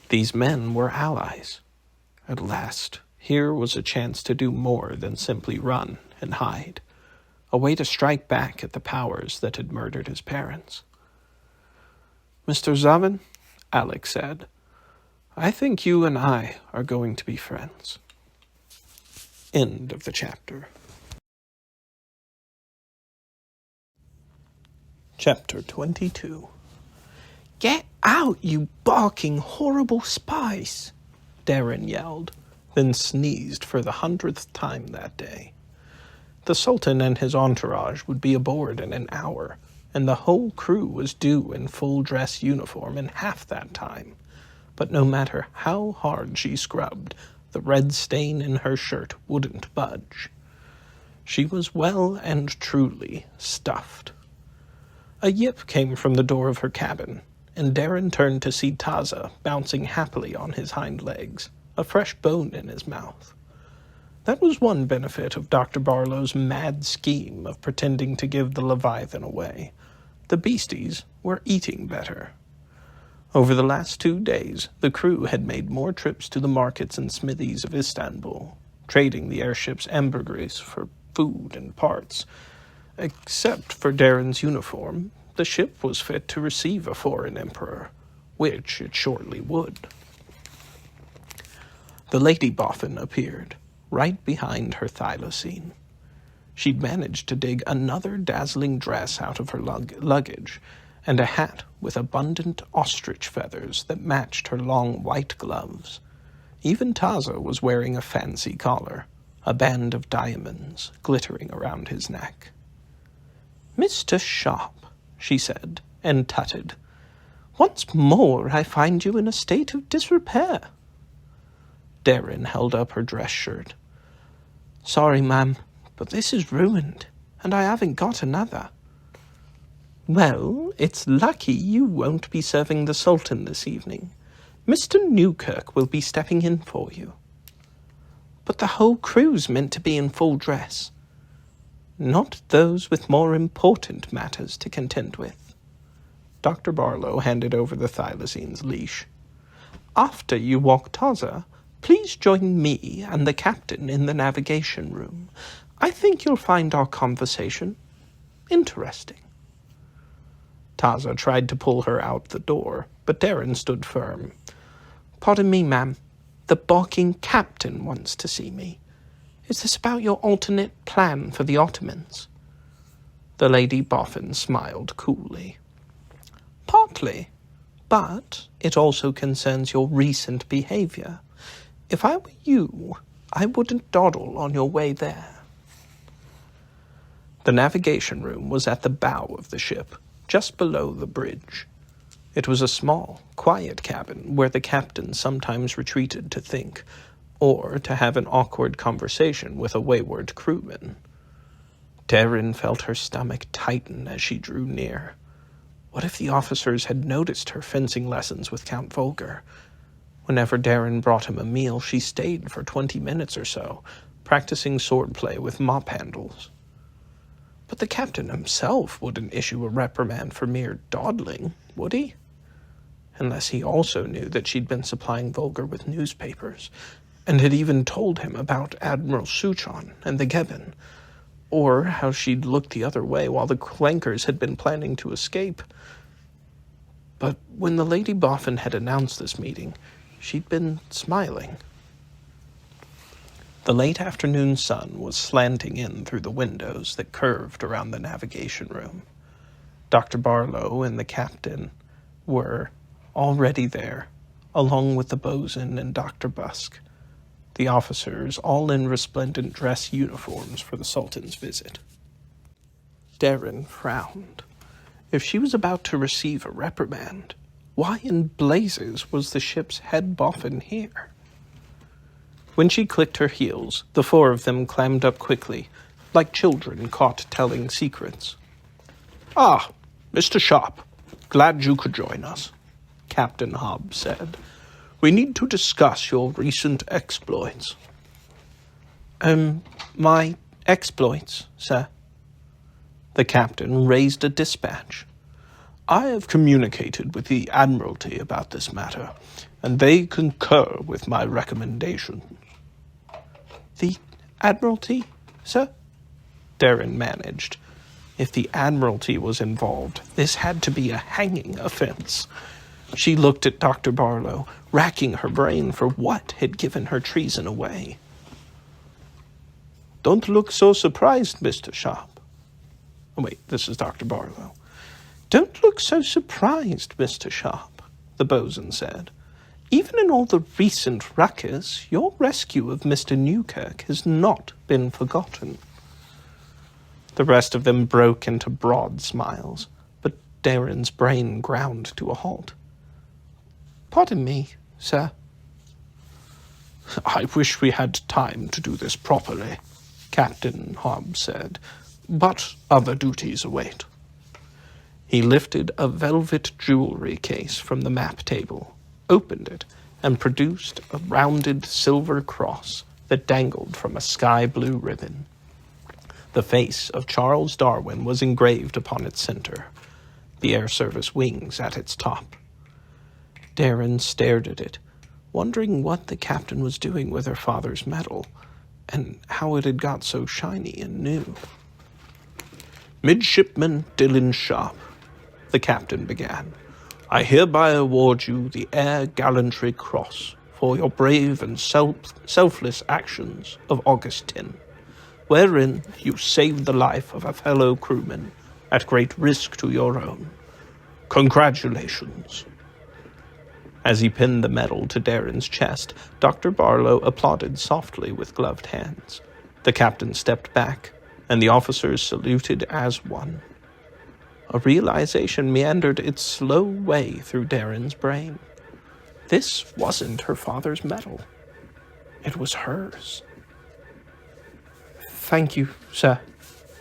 These men were allies. At last, here was a chance to do more than simply run and hide. A way to strike back at the powers that had murdered his parents. Mr. Zavin, Alek said, I think you and I are going to be friends. End of the chapter. Chapter 22. Get out, you barking, horrible spies! Darren yelled, then sneezed for the 100th time that day. The Sultan and his entourage would be aboard in an hour, and the whole crew was due in full-dress uniform in half that time. But no matter how hard she scrubbed, the red stain in her shirt wouldn't budge. She was well and truly stuffed. A yip came from the door of her cabin, and Darren turned to see Taza bouncing happily on his hind legs, a fresh bone in his mouth. That was one benefit of Dr. Barlow's mad scheme of pretending to give the Leviathan away. The beasties were eating better. Over the last 2 days, the crew had made more trips to the markets and smithies of Istanbul, trading the airship's ambergris for food and parts. Except for Darren's uniform, the ship was fit to receive a foreign emperor, which it shortly would. The Lady Boffin appeared, right behind her thylacine. She'd managed to dig another dazzling dress out of her luggage, and a hat with abundant ostrich feathers that matched her long white gloves. Even Taza was wearing a fancy collar, a band of diamonds glittering around his neck. "Mr. Sharp," she said, and tutted, "once more I find you in a state of disrepair." Darren held up her dress shirt. "Sorry, ma'am, but this is ruined, and I haven't got another." "Well, it's lucky you won't be serving the Sultan this evening. Mr. Newkirk will be stepping in for you." "But the whole crew's meant to be in full dress." "Not those with more important matters to contend with." Dr. Barlow handed over the thylacine's leash. "After you walk Taza, please join me and the captain in the navigation room. I think you'll find our conversation interesting." Taza tried to pull her out the door, but Darren stood firm. "Pardon me, ma'am. The barking captain wants to see me. Is this about your alternate plan for the Ottomans?" The Lady Boffin smiled coolly. "Partly, but it also concerns your recent behavior. If I were you, I wouldn't dawdle on your way there." The navigation room was at the bow of the ship, just below the bridge. It was a small, quiet cabin where the captain sometimes retreated to think, or to have an awkward conversation with a wayward crewman. Darren felt her stomach tighten as she drew near. What if the officers had noticed her fencing lessons with Count Volger? Whenever Darren brought him a meal, she stayed for 20 minutes or so, practicing swordplay with mop handles. But the captain himself wouldn't issue a reprimand for mere dawdling, would he? Unless he also knew that she'd been supplying Volgar with newspapers, and had even told him about Admiral Suchon and the Gebbon, or how she'd looked the other way while the clankers had been planning to escape. But when the Lady Boffin had announced this meeting, she'd been smiling. The late afternoon sun was slanting in through the windows that curved around the navigation room. Dr. Barlow and the captain were already there, along with the bosun and Dr. Busk, the officers all in resplendent dress uniforms for the Sultan's visit. Darren frowned. If she was about to receive a reprimand, why in blazes was the ship's head boffin here? When she clicked her heels, the four of them clammed up quickly, like children caught telling secrets. "Ah, Mr. Sharp, glad you could join us," Captain Hobbs said. "We need to discuss your recent exploits." My exploits, sir?" The captain raised a dispatch. "I have communicated with the Admiralty about this matter, and they concur with my recommendations." "The Admiralty, sir?" Darren managed. If the Admiralty was involved, this had to be a hanging offense. She looked at Dr. Barlow, racking her brain for what had given her treason away. "Don't look so surprised, Mr. Sharp." Oh, wait, this is Dr. Barlow. "Don't look so surprised, Mr. Sharp," the bosun said. "Even in all the recent ruckus, your rescue of Mr. Newkirk has not been forgotten." The rest of them broke into broad smiles, but Darren's brain ground to a halt. "Pardon me, sir." "I wish we had time to do this properly," Captain Hobbs said, "but other duties await." He lifted a velvet jewelry case from the map table, opened it, and produced a rounded silver cross that dangled from a sky-blue ribbon. The face of Charles Darwin was engraved upon its center, the Air Service wings at its top. Darren stared at it, wondering what the captain was doing with her father's medal, and how it had got so shiny and new. "Midshipman Dillon Sharp," the captain began, "I hereby award you the Air Gallantry Cross for your brave and selfless actions of August 10, wherein you saved the life of a fellow crewman at great risk to your own. Congratulations." As he pinned the medal to Darren's chest, Dr. Barlow applauded softly with gloved hands. The captain stepped back, and the officers saluted as one. A realization meandered its slow way through Darren's brain. This wasn't her father's medal. It was hers. "Thank you, sir,"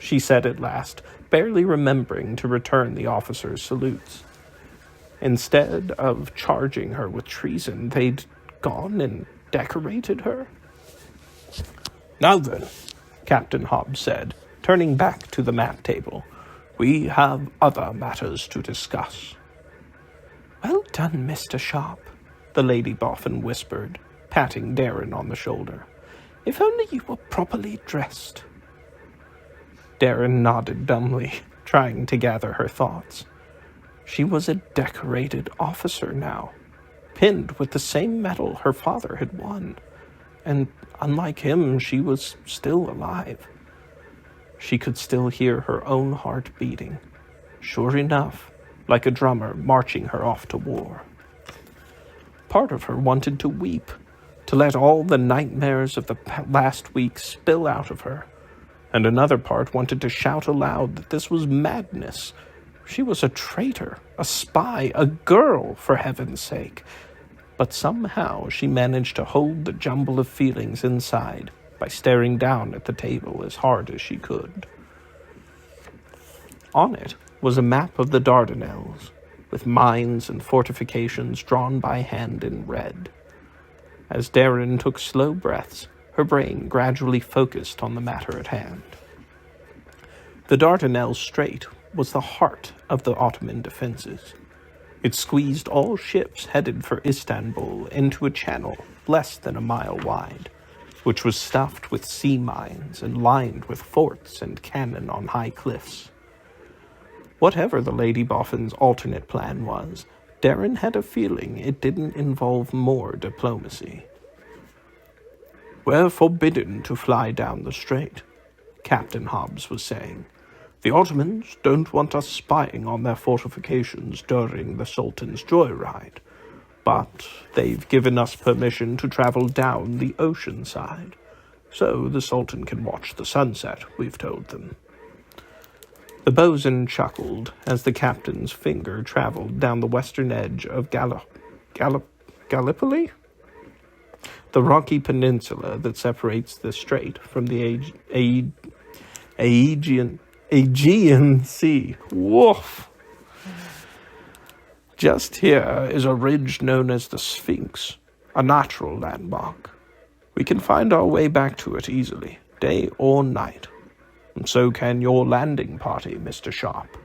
she said at last, barely remembering to return the officers' salutes. Instead of charging her with treason, they'd gone and decorated her. "Now then," Captain Hobbs said, turning back to the map table, "we have other matters to discuss." "Well done, Mr. Sharp," the Lady Boffin whispered, patting Darren on the shoulder. "If only you were properly dressed." Darren nodded dumbly, trying to gather her thoughts. She was a decorated officer now, pinned with the same medal her father had won, and unlike him, she was still alive. She could still hear her own heart beating, sure enough, like a drummer marching her off to war. Part of her wanted to weep, to let all the nightmares of the last week spill out of her, and another part wanted to shout aloud that this was madness. She was a traitor, a spy, a girl, for heaven's sake. But somehow she managed to hold the jumble of feelings inside by staring down at the table as hard as she could. On it was a map of the Dardanelles, with mines and fortifications drawn by hand in red. As Darren took slow breaths, her brain gradually focused on the matter at hand. The Dardanelles Strait was the heart of the Ottoman defenses. It squeezed all ships headed for Istanbul into a channel less than a mile wide, which was stuffed with sea mines and lined with forts and cannon on high cliffs. Whatever the Lady Boffin's alternate plan was, Darren had a feeling it didn't involve more diplomacy. "We're forbidden to fly down the strait," Captain Hobbs was saying. "The Ottomans don't want us spying on their fortifications during the Sultan's joyride, but they've given us permission to travel down the ocean side, so the Sultan can watch the sunset, we've told them." The bosun chuckled as the captain's finger traveled down the western edge of Gallipoli? The rocky peninsula that separates the strait from the Aegean Sea. Woof! Just here is a ridge known as the Sphinx, a natural landmark. We can find our way back to it easily, day or night. And so can your landing party, Mr. Sharp.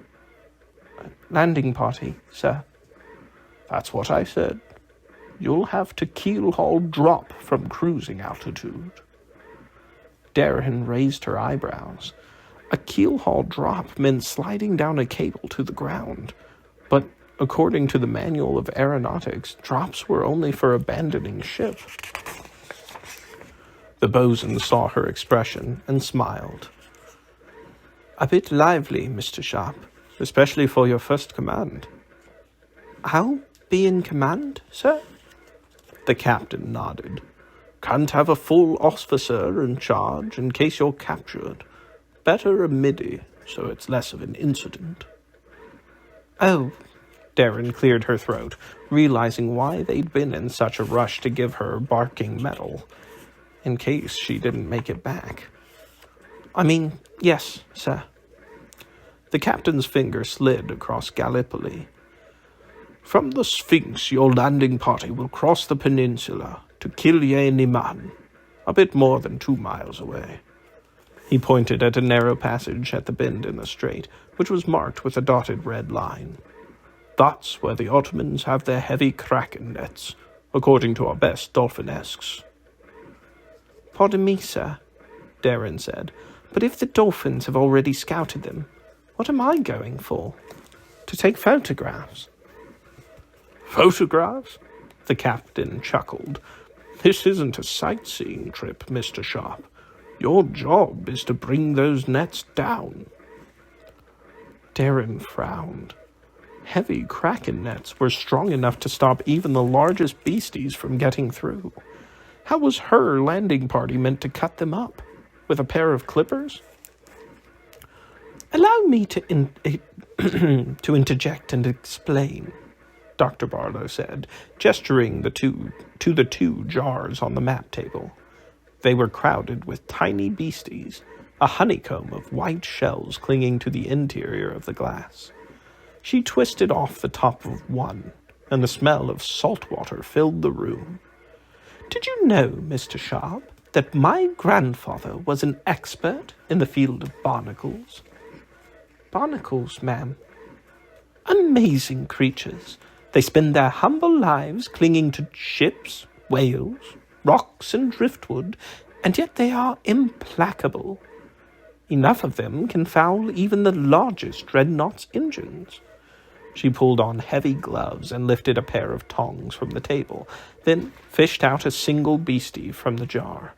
Landing party, sir? That's what I said. You'll have to keel-haul drop from cruising altitude. Darren raised her eyebrows. A keel-haul drop meant sliding down a cable to the ground, but according to the Manual of Aeronautics, drops were only for abandoning ship. The bosun saw her expression and smiled. "A bit lively, Mr. Sharp, especially for your first command." "I'll be in command, sir?" The captain nodded. "Can't have a full officer in charge in case you're captured. Better a middy, so it's less of an incident." "Oh," Darren cleared her throat, realizing why they'd been in such a rush to give her barking metal, in case she didn't make it back. "I mean, yes, sir." The captain's finger slid across Gallipoli. "From the Sphinx, your landing party will cross the peninsula to Kilye Niman, a bit more than 2 miles away." He pointed at a narrow passage at the bend in the strait, which was marked with a dotted red line. "That's where the Ottomans have their heavy kraken nets, according to our best dolphinesques." "Pardon me, sir," Darren said, "but if the dolphins have already scouted them, what am I going for? To take photographs?" "Photographs?" The captain chuckled. "This isn't a sightseeing trip, Mr. Sharp. Your job is to bring those nets down." Darren frowned. Heavy kraken nets were strong enough to stop even the largest beasties from getting through. How was her landing party meant to cut them up? With a pair of clippers? "Allow me to interject and explain," Dr. Barlow said, gesturing to the two jars on the map table. They were crowded with tiny beasties, a honeycomb of white shells clinging to the interior of the glass. She twisted off the top of one, and the smell of salt water filled the room. "Did you know, Mr. Sharp, that my grandfather was an expert in the field of barnacles?" "Barnacles, ma'am?" "Amazing creatures. They spend their humble lives clinging to ships, whales, rocks, and driftwood, and yet they are implacable. Enough of them can foul even the largest dreadnought's engines." She pulled on heavy gloves and lifted a pair of tongs from the table, then fished out a single beastie from the jar.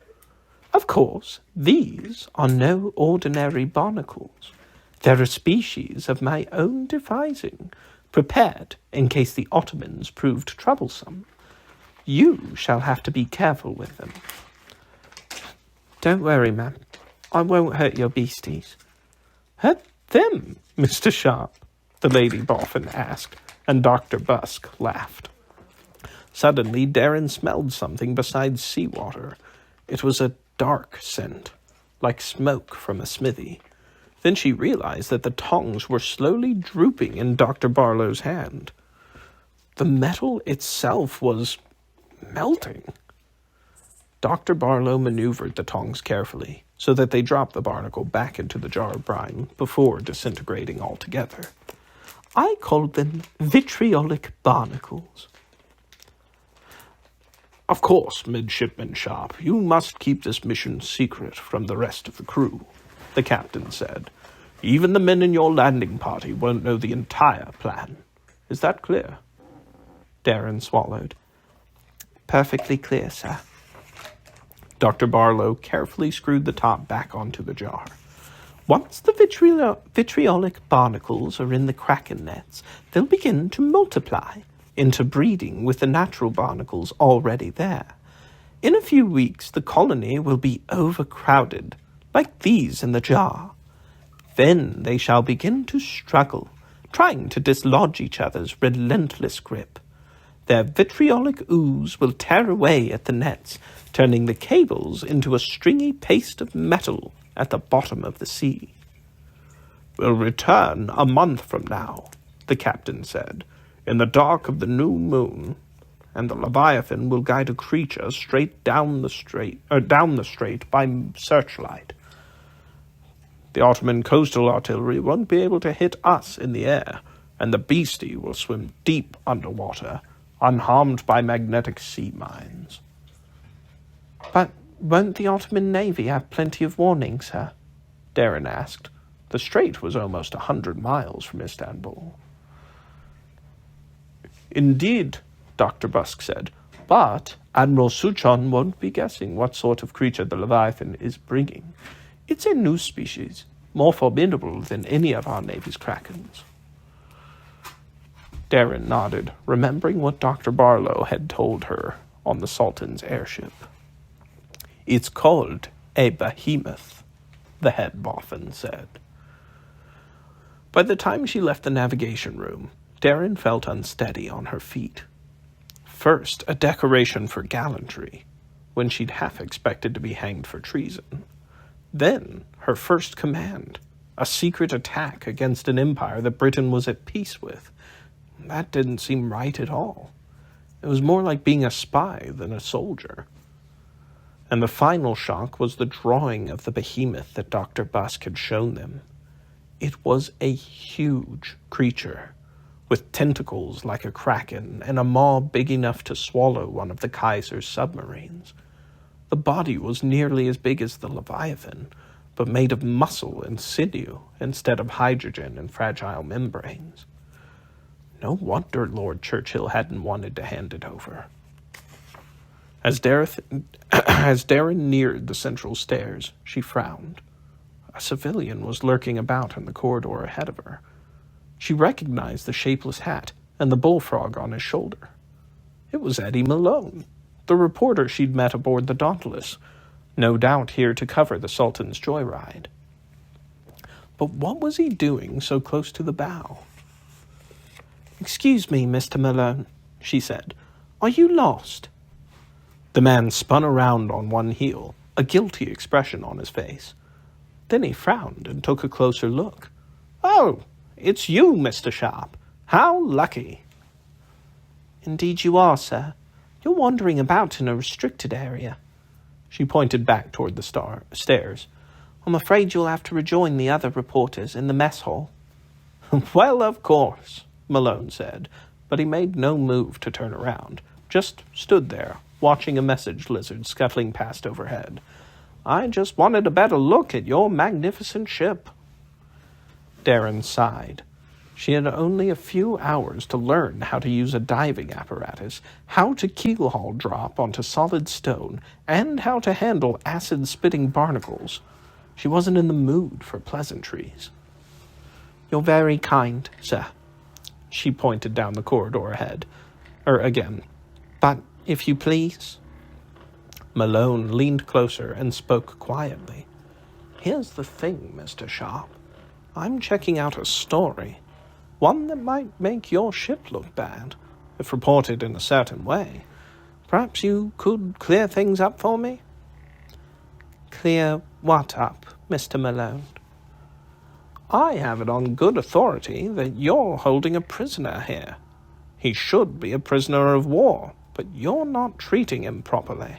"Of course, these are no ordinary barnacles. They're a species of my own devising, prepared in case the Ottomans proved troublesome. You shall have to be careful with them." "Don't worry, ma'am. I won't hurt your beasties." "Hurt them, Mr. Sharp?" the Lady Boffin asked, and Dr. Busk laughed. Suddenly, Darren smelled something besides seawater. It was a dark scent, like smoke from a smithy. Then she realized that the tongs were slowly drooping in Dr. Barlow's hand. The metal itself was melting. Dr. Barlow maneuvered the tongs carefully so that they dropped the barnacle back into the jar of brine before disintegrating altogether. I called them vitriolic barnacles. Of course, Midshipman Sharp, you must keep this mission secret from the rest of the crew, the captain said. Even the men in your landing party won't know the entire plan. Is that clear? Darren swallowed. Perfectly clear, sir. Dr. Barlow carefully screwed the top back onto the jar. Once the vitriolic barnacles are in the kraken nets, they'll begin to multiply, interbreeding with the natural barnacles already there. In a few weeks, the colony will be overcrowded, like these in the jar. Then they shall begin to struggle, trying to dislodge each other's relentless grip. Their vitriolic ooze will tear away at the nets, turning the cables into a stringy paste of metal at the bottom of the sea. We'll return a month from now, the captain said, in the dark of the new moon, and the Leviathan will guide a creature straight down the strait by searchlight. The Ottoman coastal artillery won't be able to hit us in the air, and the beastie will swim deep underwater, unharmed by magnetic sea mines. But won't the Ottoman Navy have plenty of warning, sir? Darren asked. The strait was almost 100 miles from Istanbul. Indeed, Dr. Busk said, but Admiral Suchon won't be guessing what sort of creature the Leviathan is bringing. It's a new species, more formidable than any of our Navy's krakens. Darren nodded, remembering what Dr. Barlow had told her on the Sultan's airship. It's called a behemoth, the head boffin said. By the time she left the navigation room, Darren felt unsteady on her feet. First, a decoration for gallantry, when she'd half expected to be hanged for treason. Then, her first command, a secret attack against an empire that Britain was at peace with. That didn't seem right at all. It was more like being a spy than a soldier. And the final shock was the drawing of the behemoth that Dr. Busk had shown them. It was a huge creature, with tentacles like a kraken and a maw big enough to swallow one of the Kaiser's submarines. The body was nearly as big as the Leviathan, but made of muscle and sinew instead of hydrogen and fragile membranes. No wonder Lord Churchill hadn't wanted to hand it over. As Darren neared the central stairs, she frowned. A civilian was lurking about in the corridor ahead of her. She recognized the shapeless hat and the bullfrog on his shoulder. It was Eddie Malone, the reporter she'd met aboard the Dauntless, no doubt here to cover the Sultan's joyride. But what was he doing so close to the bow? "Excuse me, Mr. Malone," she said. "Are you lost?" The man spun around on one heel, a guilty expression on his face. Then he frowned and took a closer look. "Oh, it's you, Mr. Sharp. How lucky." "Indeed you are, sir. You're wandering about in a restricted area." She pointed back toward the stairs. "I'm afraid you'll have to rejoin the other reporters in the mess hall." "Well, of course," Malone said, but he made no move to turn around, just stood there, watching a message lizard scuttling past overhead. "I just wanted a better look at your magnificent ship." Darren sighed. She had only a few hours to learn how to use a diving apparatus, how to keel-haul drop onto solid stone, and how to handle acid-spitting barnacles. She wasn't in the mood for pleasantries. "You're very kind, sir." She pointed down the corridor again. "But if you please." Malone leaned closer and spoke quietly. "Here's the thing, Mr. Sharp. I'm checking out a story. One that might make your ship look bad, if reported in a certain way. Perhaps you could clear things up for me?" "Clear what up, Mr. Malone?" "I have it on good authority that you're holding a prisoner here. He should be a prisoner of war, but you're not treating him properly."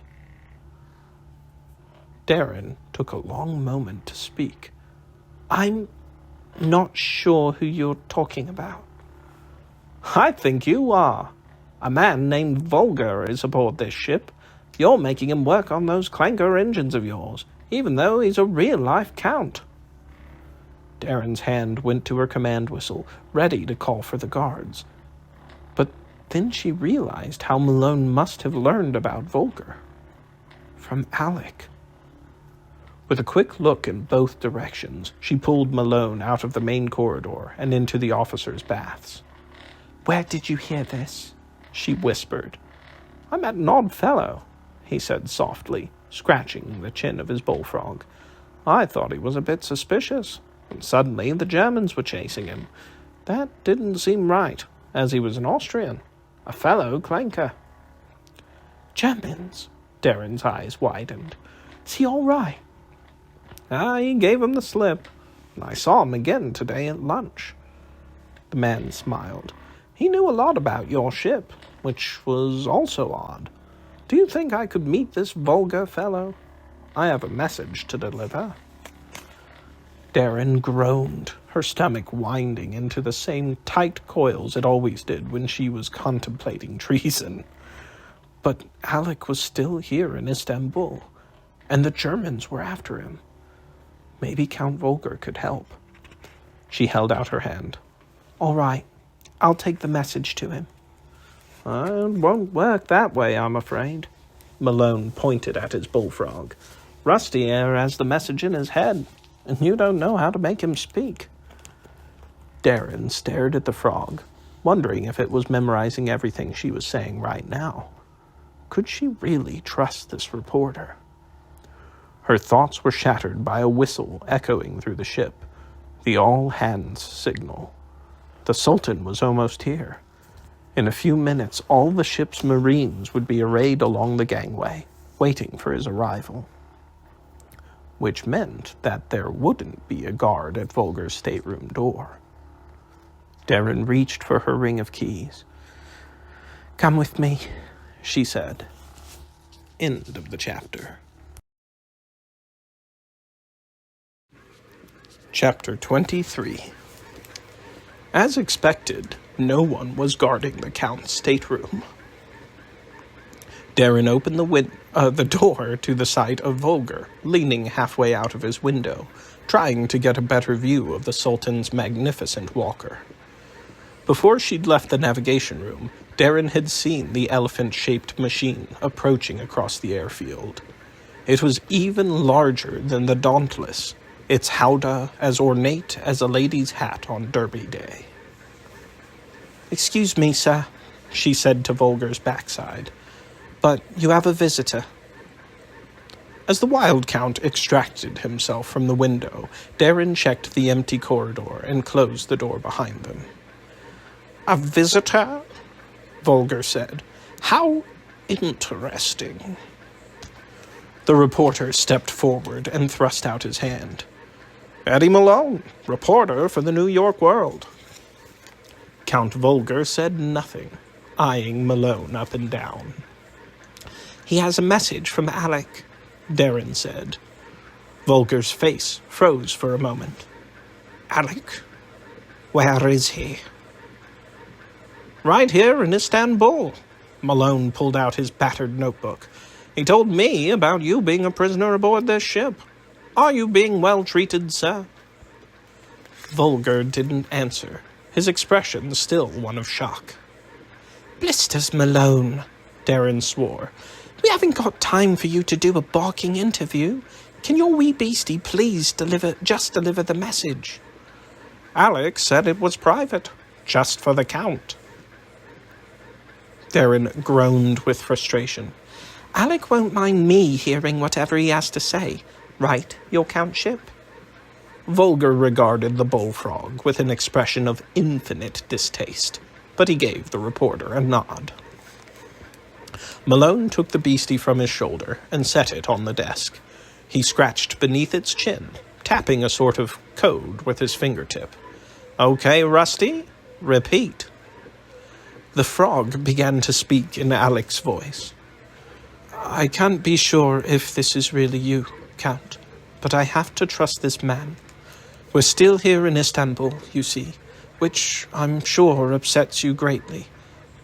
Darren took a long moment to speak. I'm not sure who you're talking about. I think you are. A man named Volger is aboard this ship. You're making him work on those clanker engines of yours, even though he's a real-life count. Darren's hand went to her command whistle, ready to call for the guards. But then she realized how Malone must have learned about Volger. From Alek. With a quick look in both directions, she pulled Malone out of the main corridor and into the officers' baths. "Where did you hear this?" she whispered. "I met an odd fellow," he said softly, scratching the chin of his bullfrog. "I thought he was a bit suspicious, and suddenly the Germans were chasing him. That didn't seem right, as he was an Austrian, a fellow clanker." "Germans?" Darren's eyes widened. "Is he all right?" He gave him the slip, and I saw him again today at lunch." The man smiled. "He knew a lot about your ship, which was also odd. Do you think I could meet this Volger fellow? I have a message to deliver." Darren groaned, her stomach winding into the same tight coils it always did when she was contemplating treason. But Alek was still here in Istanbul, and the Germans were after him. Maybe Count Volger could help. She held out her hand. "All right, I'll take the message to him." "It won't work that way, I'm afraid." Malone pointed at his bullfrog. "Rusty here has the message in his head, and you don't know how to make him speak." Darren stared at the frog, wondering if it was memorizing everything she was saying right now. Could she really trust this reporter? Her thoughts were shattered by a whistle echoing through the ship, the all-hands signal. The Sultan was almost here. In a few minutes, all the ship's marines would be arrayed along the gangway, waiting for his arrival. Which meant that there wouldn't be a guard at Volger's stateroom door. Darren reached for her ring of keys. "Come with me," she said. End of the chapter. Chapter 23. As expected, no one was guarding the Count's stateroom. Darren opened the door to the sight of Volger, leaning halfway out of his window, trying to get a better view of the Sultan's magnificent walker. Before she'd left the navigation room, Darren had seen the elephant-shaped machine approaching across the airfield. It was even larger than the Dauntless, its howdah as ornate as a lady's hat on Derby Day. "Excuse me, sir," she said to Volger's backside, "but you have a visitor." As the Wild Count extracted himself from the window, Darren checked the empty corridor and closed the door behind them. "A visitor?" Volger said. "How interesting." The reporter stepped forward and thrust out his hand. "Eddie Malone, reporter for the New York World." Count Volger said nothing, eyeing Malone up and down. "He has a message from Alek," Darren said. Volger's face froze for a moment. "Alek? Where is he?" "Right here in Istanbul." Malone pulled out his battered notebook. "He told me about you being a prisoner aboard this ship. Are you being well treated, sir?" Volger didn't answer, his expression still one of shock. "Blisters, Malone," Darren swore. "We haven't got time for you to do a barking interview. Can your wee beastie please deliver the message?" "Alek said it was private, just for the Count." Darren groaned with frustration. "Alek won't mind me hearing whatever he has to say, right, your Countship?" Volger regarded the bullfrog with an expression of infinite distaste, but he gave the reporter a nod. Malone took the beastie from his shoulder and set it on the desk. He scratched beneath its chin, tapping a sort of code with his fingertip. "Okay, Rusty, repeat." The frog began to speak in Alek's voice. "I can't be sure if this is really you," Count, but I have to trust this man. We're still here in Istanbul, you see, which I'm sure upsets you greatly.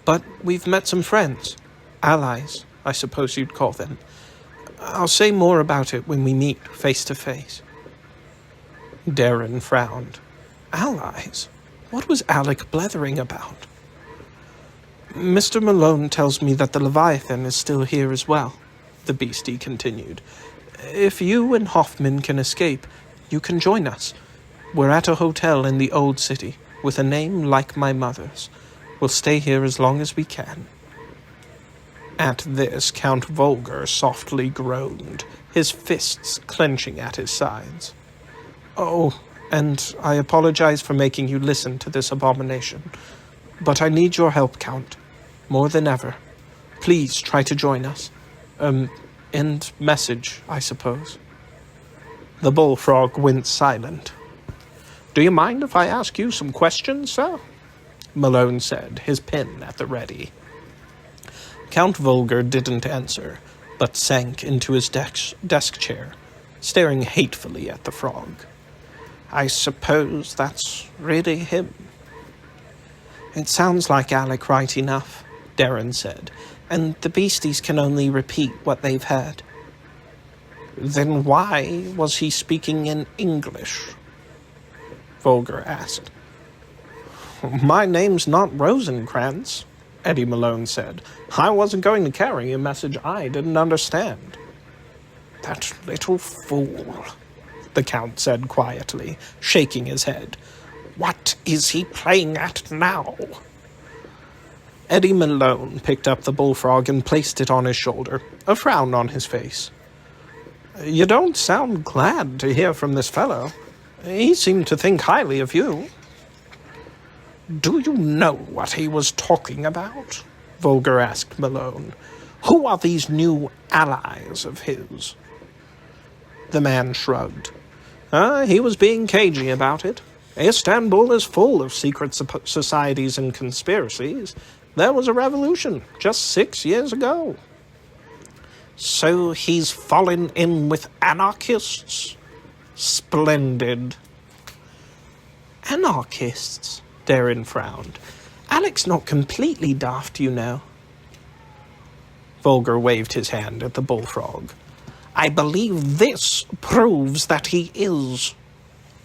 But we've met some friends. Allies, I suppose you'd call them. I'll say more about it when we meet face to face. Darren frowned. Allies? What was Alek blethering about? Mr. Malone tells me that the Leviathan is still here as well, the beastie continued. If you and Hoffman can escape, you can join us. We're at a hotel in the old city, with a name like my mother's. We'll stay here as long as we can. At this, Count Volger softly groaned, his fists clenching at his sides. Oh, and I apologize for making you listen to this abomination. But I need your help, Count. More than ever. Please try to join us. End message, I suppose. The bullfrog went silent. Do you mind if I ask you some questions, sir? Malone said, his pen at the ready. Count Volger didn't answer, but sank into his desk chair, staring hatefully at the frog. I suppose that's really him. It sounds like Alek right enough, Darren said, and the beasties can only repeat what they've heard. Then why was he speaking in English? Volger asked. My name's not Rosencrantz, Eddie Malone said. I wasn't going to carry a message I didn't understand. That little fool, the Count said quietly, shaking his head. What is he playing at now? Eddie Malone picked up the bullfrog and placed it on his shoulder, a frown on his face. You don't sound glad to hear from this fellow. He seemed to think highly of you. Do you know what he was talking about? Volger asked Malone. Who are these new allies of his? The man shrugged. He was being cagey about it. Istanbul is full of secret societies and conspiracies. There was a revolution just 6 years ago. So he's fallen in with anarchists? Splendid. Anarchists? Darren frowned. Alek's not completely daft, you know. Volger waved his hand at the bullfrog. I believe this proves that he is.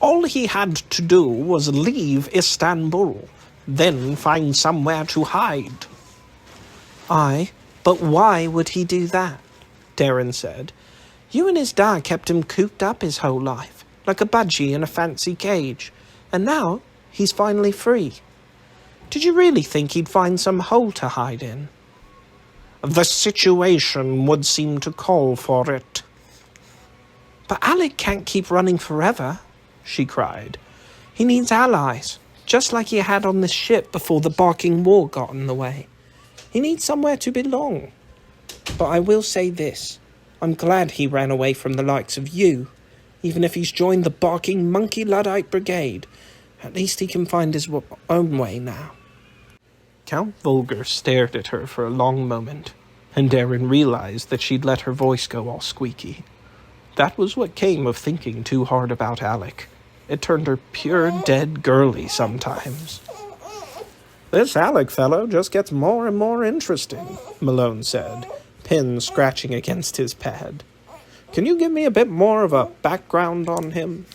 All he had to do was leave Istanbul, then find somewhere to hide. Aye, but why would he do that? Darren said. You and his dad kept him cooped up his whole life, like a budgie in a fancy cage, and now he's finally free. Did you really think he'd find some hole to hide in? The situation would seem to call for it. But Alek can't keep running forever, she cried. He needs allies, just like he had on this ship before the barking war got in the way. He needs somewhere to belong. But I will say this. I'm glad he ran away from the likes of you, even if he's joined the barking monkey Luddite brigade. At least he can find his own way now. Count Volger stared at her for a long moment, and Darren realized that she'd let her voice go all squeaky. That was what came of thinking too hard about Alek. It turned her pure dead girly sometimes. This Alek fellow just gets more and more interesting, Malone said, pen scratching against his pad. Can you give me a bit more of a background on him?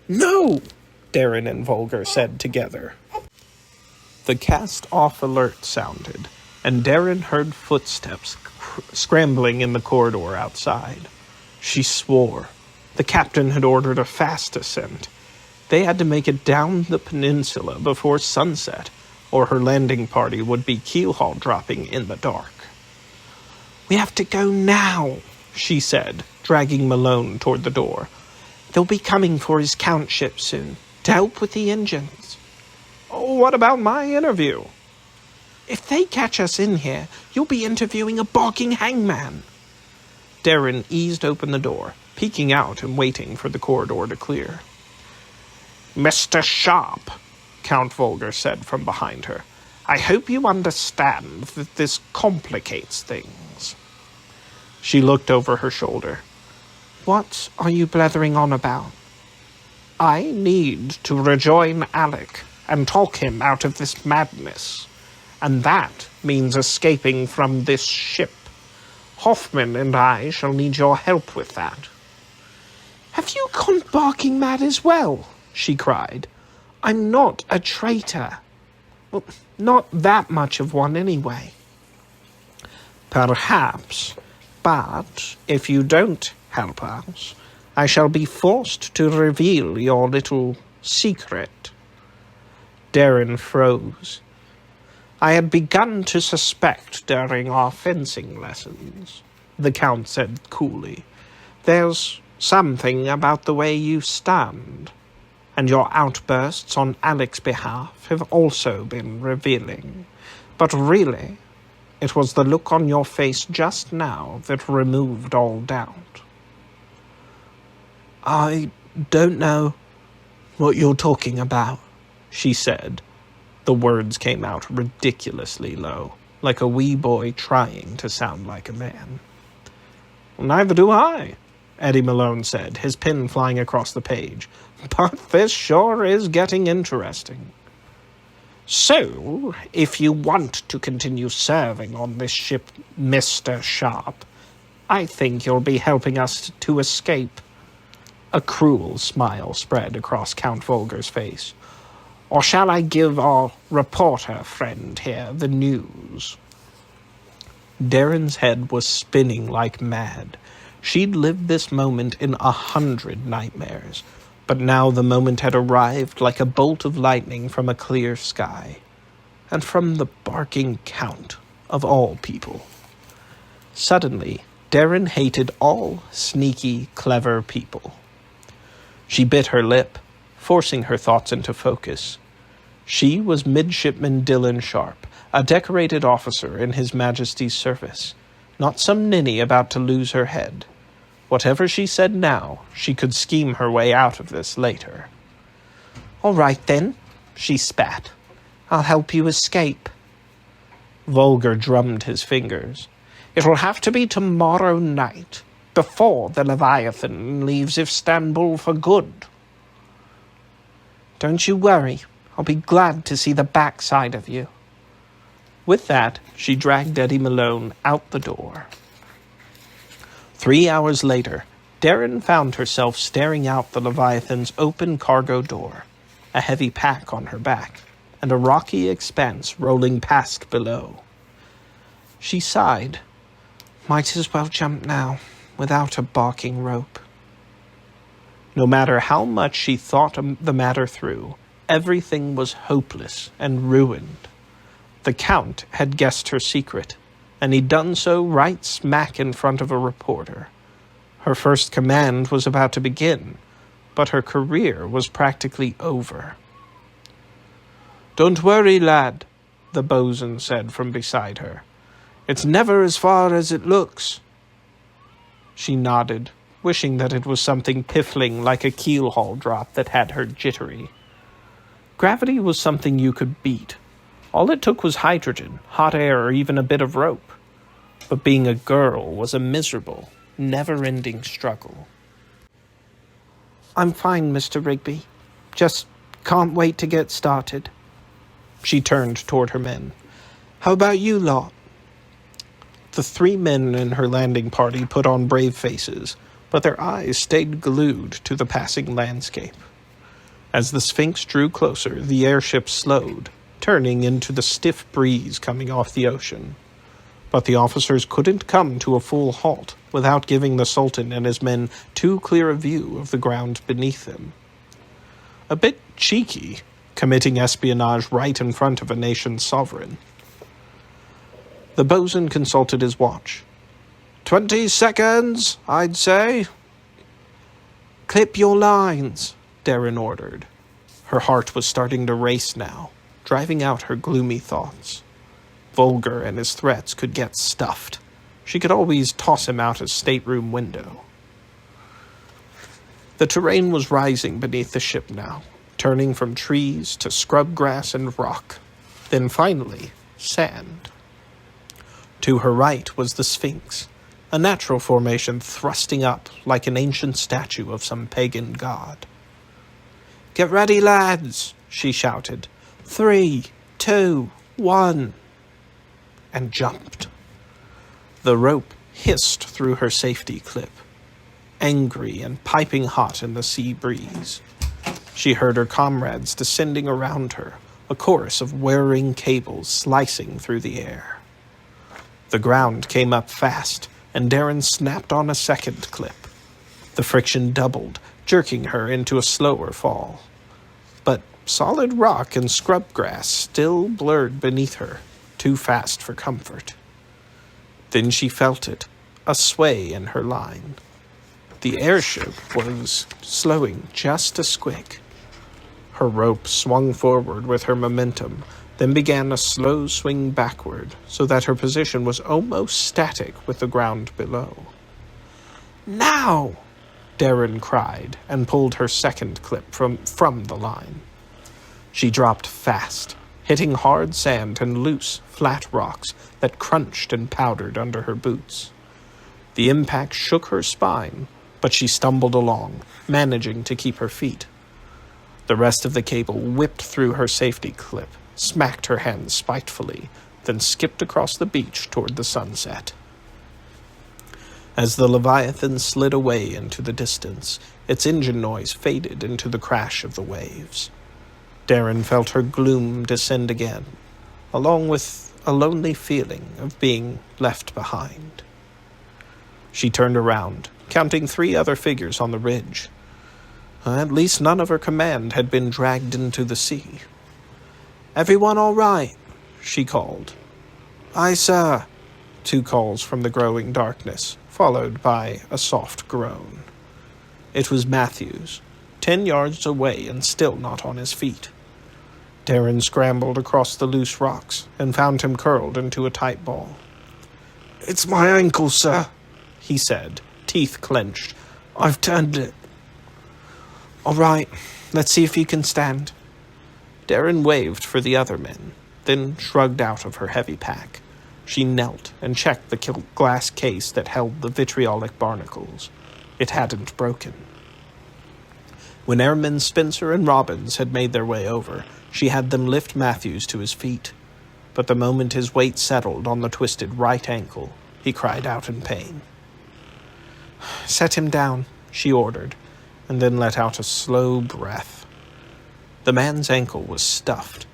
No, Darren and Volger said together. The cast-off alert sounded, and Darren heard footsteps scrambling in the corridor outside. She swore. The captain had ordered a fast ascent. They had to make it down the peninsula before sunset, or her landing party would be keel-haul dropping in the dark. We have to go now, she said, dragging Malone toward the door. They'll be coming for his countship soon, to help with the engines. Oh, what about my interview? If they catch us in here, you'll be interviewing a barking hangman. Darren eased open the door, peeking out and waiting for the corridor to clear. Mr. Sharp, Count Volger said from behind her, I hope you understand that this complicates things. She looked over her shoulder. What are you blethering on about? I need to rejoin Alek and talk him out of this madness. And that means escaping from this ship. Hoffman and I shall need your help with that. Have you gone barking mad as well? She cried. I'm not a traitor. Well, not that much of one anyway. Perhaps, but if you don't help us, I shall be forced to reveal your little secret. Darren froze. I had begun to suspect during our fencing lessons, the Count said coolly. There's something about the way you stand, and your outbursts on Alek's behalf have also been revealing. But really, it was the look on your face just now that removed all doubt. I don't know what you're talking about, she said. The words came out ridiculously low, like a wee boy trying to sound like a man. Neither do I, Eddie Malone said, his pen flying across the page. But this sure is getting interesting. So, if you want to continue serving on this ship, Mr. Sharp, I think you'll be helping us to escape. A cruel smile spread across Count Volger's face. Or shall I give our reporter friend here the news? Darren's head was spinning like mad. She'd lived this moment in 100 nightmares, but now the moment had arrived like a bolt of lightning from a clear sky, and from the barking Count of all people. Suddenly, Darren hated all sneaky, clever people. She bit her lip, forcing her thoughts into focus. She was Midshipman Dylan Sharp, a decorated officer in His Majesty's service, not some ninny about to lose her head. Whatever she said now, she could scheme her way out of this later. All right, then, she spat. I'll help you escape. Volger drummed his fingers. It'll have to be tomorrow night, before the Leviathan leaves Istanbul for good. Don't you worry. I'll be glad to see the backside of you. With that, she dragged Eddie Malone out the door. 3 hours later, Darren found herself staring out the Leviathan's open cargo door, a heavy pack on her back, and a rocky expanse rolling past below. She sighed. Might as well jump now, without a barking rope. No matter how much she thought the matter through, everything was hopeless and ruined. The Count had guessed her secret, and he'd done so right smack in front of a reporter. Her first command was about to begin, but her career was practically over. "Don't worry, lad," the bosun said from beside her. "It's never as far as it looks." She nodded, wishing that it was something piffling like a keel-haul drop that had her jittery. Gravity was something you could beat. All it took was hydrogen, hot air, or even a bit of rope. But being a girl was a miserable, never-ending struggle. I'm fine, Mr. Rigby. Just can't wait to get started. She turned toward her men. How about you lot? The 3 men in her landing party put on brave faces, but their eyes stayed glued to the passing landscape. As the Sphinx drew closer, the airship slowed, turning into the stiff breeze coming off the ocean. But the officers couldn't come to a full halt without giving the Sultan and his men too clear a view of the ground beneath them. A bit cheeky, committing espionage right in front of a nation's sovereign. The bosun consulted his watch. 20 seconds, I'd say. Clip your lines, Darren ordered. Her heart was starting to race now, driving out her gloomy thoughts. Volger and his threats could get stuffed. She could always toss him out his stateroom window. The terrain was rising beneath the ship now, turning from trees to scrub grass and rock, then finally sand. To her right was the Sphinx, a natural formation thrusting up like an ancient statue of some pagan god. "Get ready, lads," she shouted. 3, 2, 1, and jumped. The rope hissed through her safety clip, angry and piping hot in the sea breeze. She heard her comrades descending around her, a chorus of whirring cables slicing through the air. The ground came up fast, and Darren snapped on a second clip. The friction doubled, jerking her into a slower fall. But solid rock and scrub grass still blurred beneath her, too fast for comfort. Then she felt it, a sway in her line. The airship was slowing just a squick. Her rope swung forward with her momentum, then began a slow swing backward, so that her position was almost static with the ground below. "Now!" Darren cried, and pulled her second clip from the line. She dropped fast, hitting hard sand and loose, flat rocks that crunched and powdered under her boots. The impact shook her spine, but she stumbled along, managing to keep her feet. The rest of the cable whipped through her safety clip, smacked her hands spitefully, then skipped across the beach toward the sunset. As the Leviathan slid away into the distance, its engine noise faded into the crash of the waves. Darren felt her gloom descend again, along with a lonely feeling of being left behind. She turned around, counting 3 other figures on the ridge. At least none of her command had been dragged into the sea. "Everyone all right?" she called. "Aye, sir," 2 calls from the growing darkness, followed by a soft groan. It was Matthews, 10 yards away and still not on his feet. Darren scrambled across the loose rocks and found him curled into a tight ball. "It's my ankle, sir," he said, teeth clenched. "I've turned it." "All right, let's see if you can stand." Darren waved for the other men, then shrugged out of her heavy pack. She knelt and checked the glass case that held the vitriolic barnacles. It hadn't broken. When Airmen Spencer and Robbins had made their way over, she had them lift Matthews to his feet. But the moment his weight settled on the twisted right ankle, he cried out in pain. "Set him down," she ordered, and then let out a slow breath. The man's ankle was stuffed.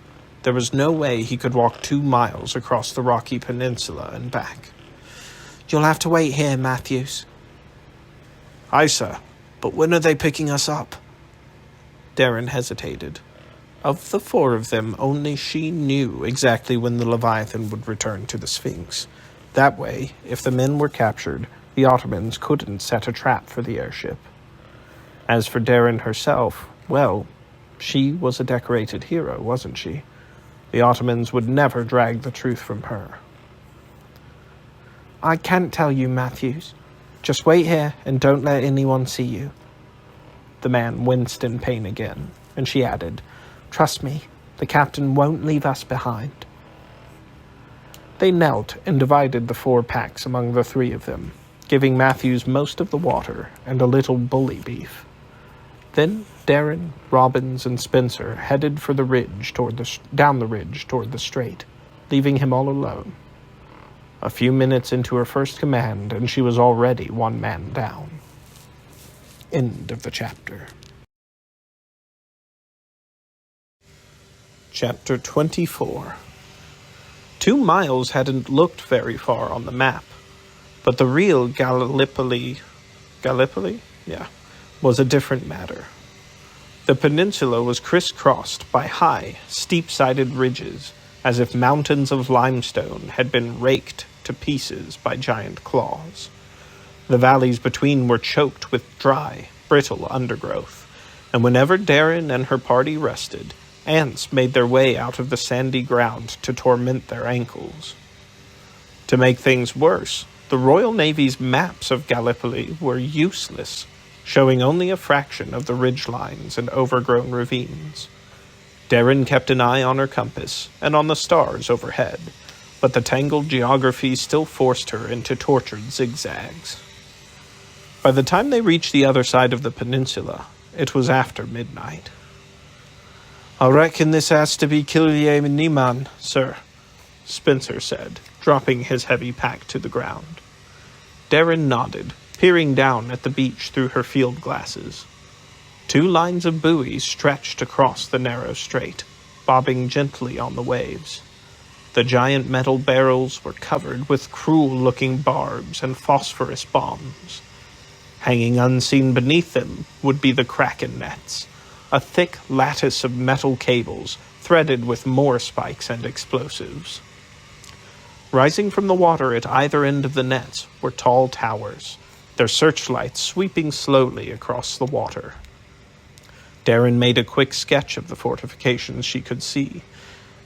There was no way he could walk 2 miles across the rocky peninsula and back. "You'll have to wait here, Matthews." "Aye, sir, but when are they picking us up?" Darren hesitated. Of the 4 of them, only she knew exactly when the Leviathan would return to the Sphinx. That way, if the men were captured, the Ottomans couldn't set a trap for the airship. As for Darren herself, well, she was a decorated hero, wasn't she? The Ottomans would never drag the truth from her. "I can't tell you, Matthews. Just wait here and don't let anyone see you." The man winced in pain again, and she added, "Trust me, the captain won't leave us behind." They knelt and divided the 4 packs among the 3 of them, giving Matthews most of the water and a little bully beef. Then Darren, Robbins, and Spencer headed for the ridge down the ridge toward the strait, leaving him all alone. A few minutes into her first command, and she was already 1 man down. End of the chapter. Chapter 24. 2 miles hadn't looked very far on the map, but the real Gallipoli? Yeah, was a different matter. The peninsula was crisscrossed by high, steep-sided ridges, as if mountains of limestone had been raked to pieces by giant claws. The valleys between were choked with dry, brittle undergrowth, and whenever Darren and her party rested, ants made their way out of the sandy ground to torment their ankles. To make things worse, the Royal Navy's maps of Gallipoli were useless, showing only a fraction of the ridgelines and overgrown ravines. Darren kept an eye on her compass and on the stars overhead, but the tangled geography still forced her into tortured zigzags. By the time they reached the other side of the peninsula, it was after midnight. "I reckon this has to be Kilye Niman, sir," Spencer said, dropping his heavy pack to the ground. Darren nodded, peering down at the beach through her field glasses. 2 lines of buoys stretched across the narrow strait, bobbing gently on the waves. The giant metal barrels were covered with cruel-looking barbs and phosphorus bombs. Hanging unseen beneath them would be the kraken nets, a thick lattice of metal cables threaded with more spikes and explosives. Rising from the water at either end of the nets were tall towers, their searchlights sweeping slowly across the water. Darren made a quick sketch of the fortifications she could see,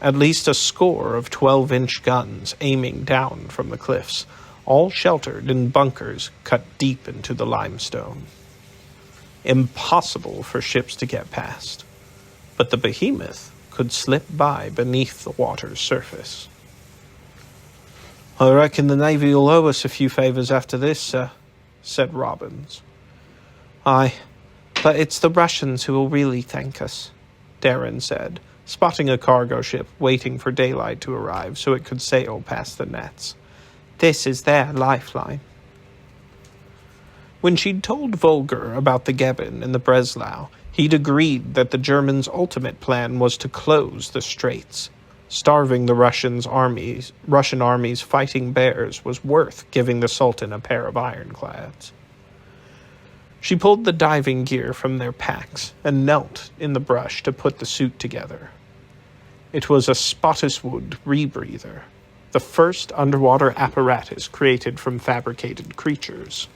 at least a score of 12-inch guns aiming down from the cliffs, all sheltered in bunkers cut deep into the limestone. Impossible for ships to get past, but the Behemoth could slip by beneath the water's surface. "I reckon the Navy will owe us a few favours after this, sir," said Robbins. "Aye, but it's the Russians who will really thank us," Darren said, spotting a cargo ship waiting for daylight to arrive so it could sail past the nets. "This is their lifeline." When she'd told Volger about the Gebben and the Breslau, he'd agreed that the Germans' ultimate plan was to close the straits. Starving the Russian armies fighting bears was worth giving the Sultan a pair of ironclads. She pulled the diving gear from their packs and knelt in the brush to put the suit together. It was a Spottiswoode rebreather, the first underwater apparatus created from fabricated creatures.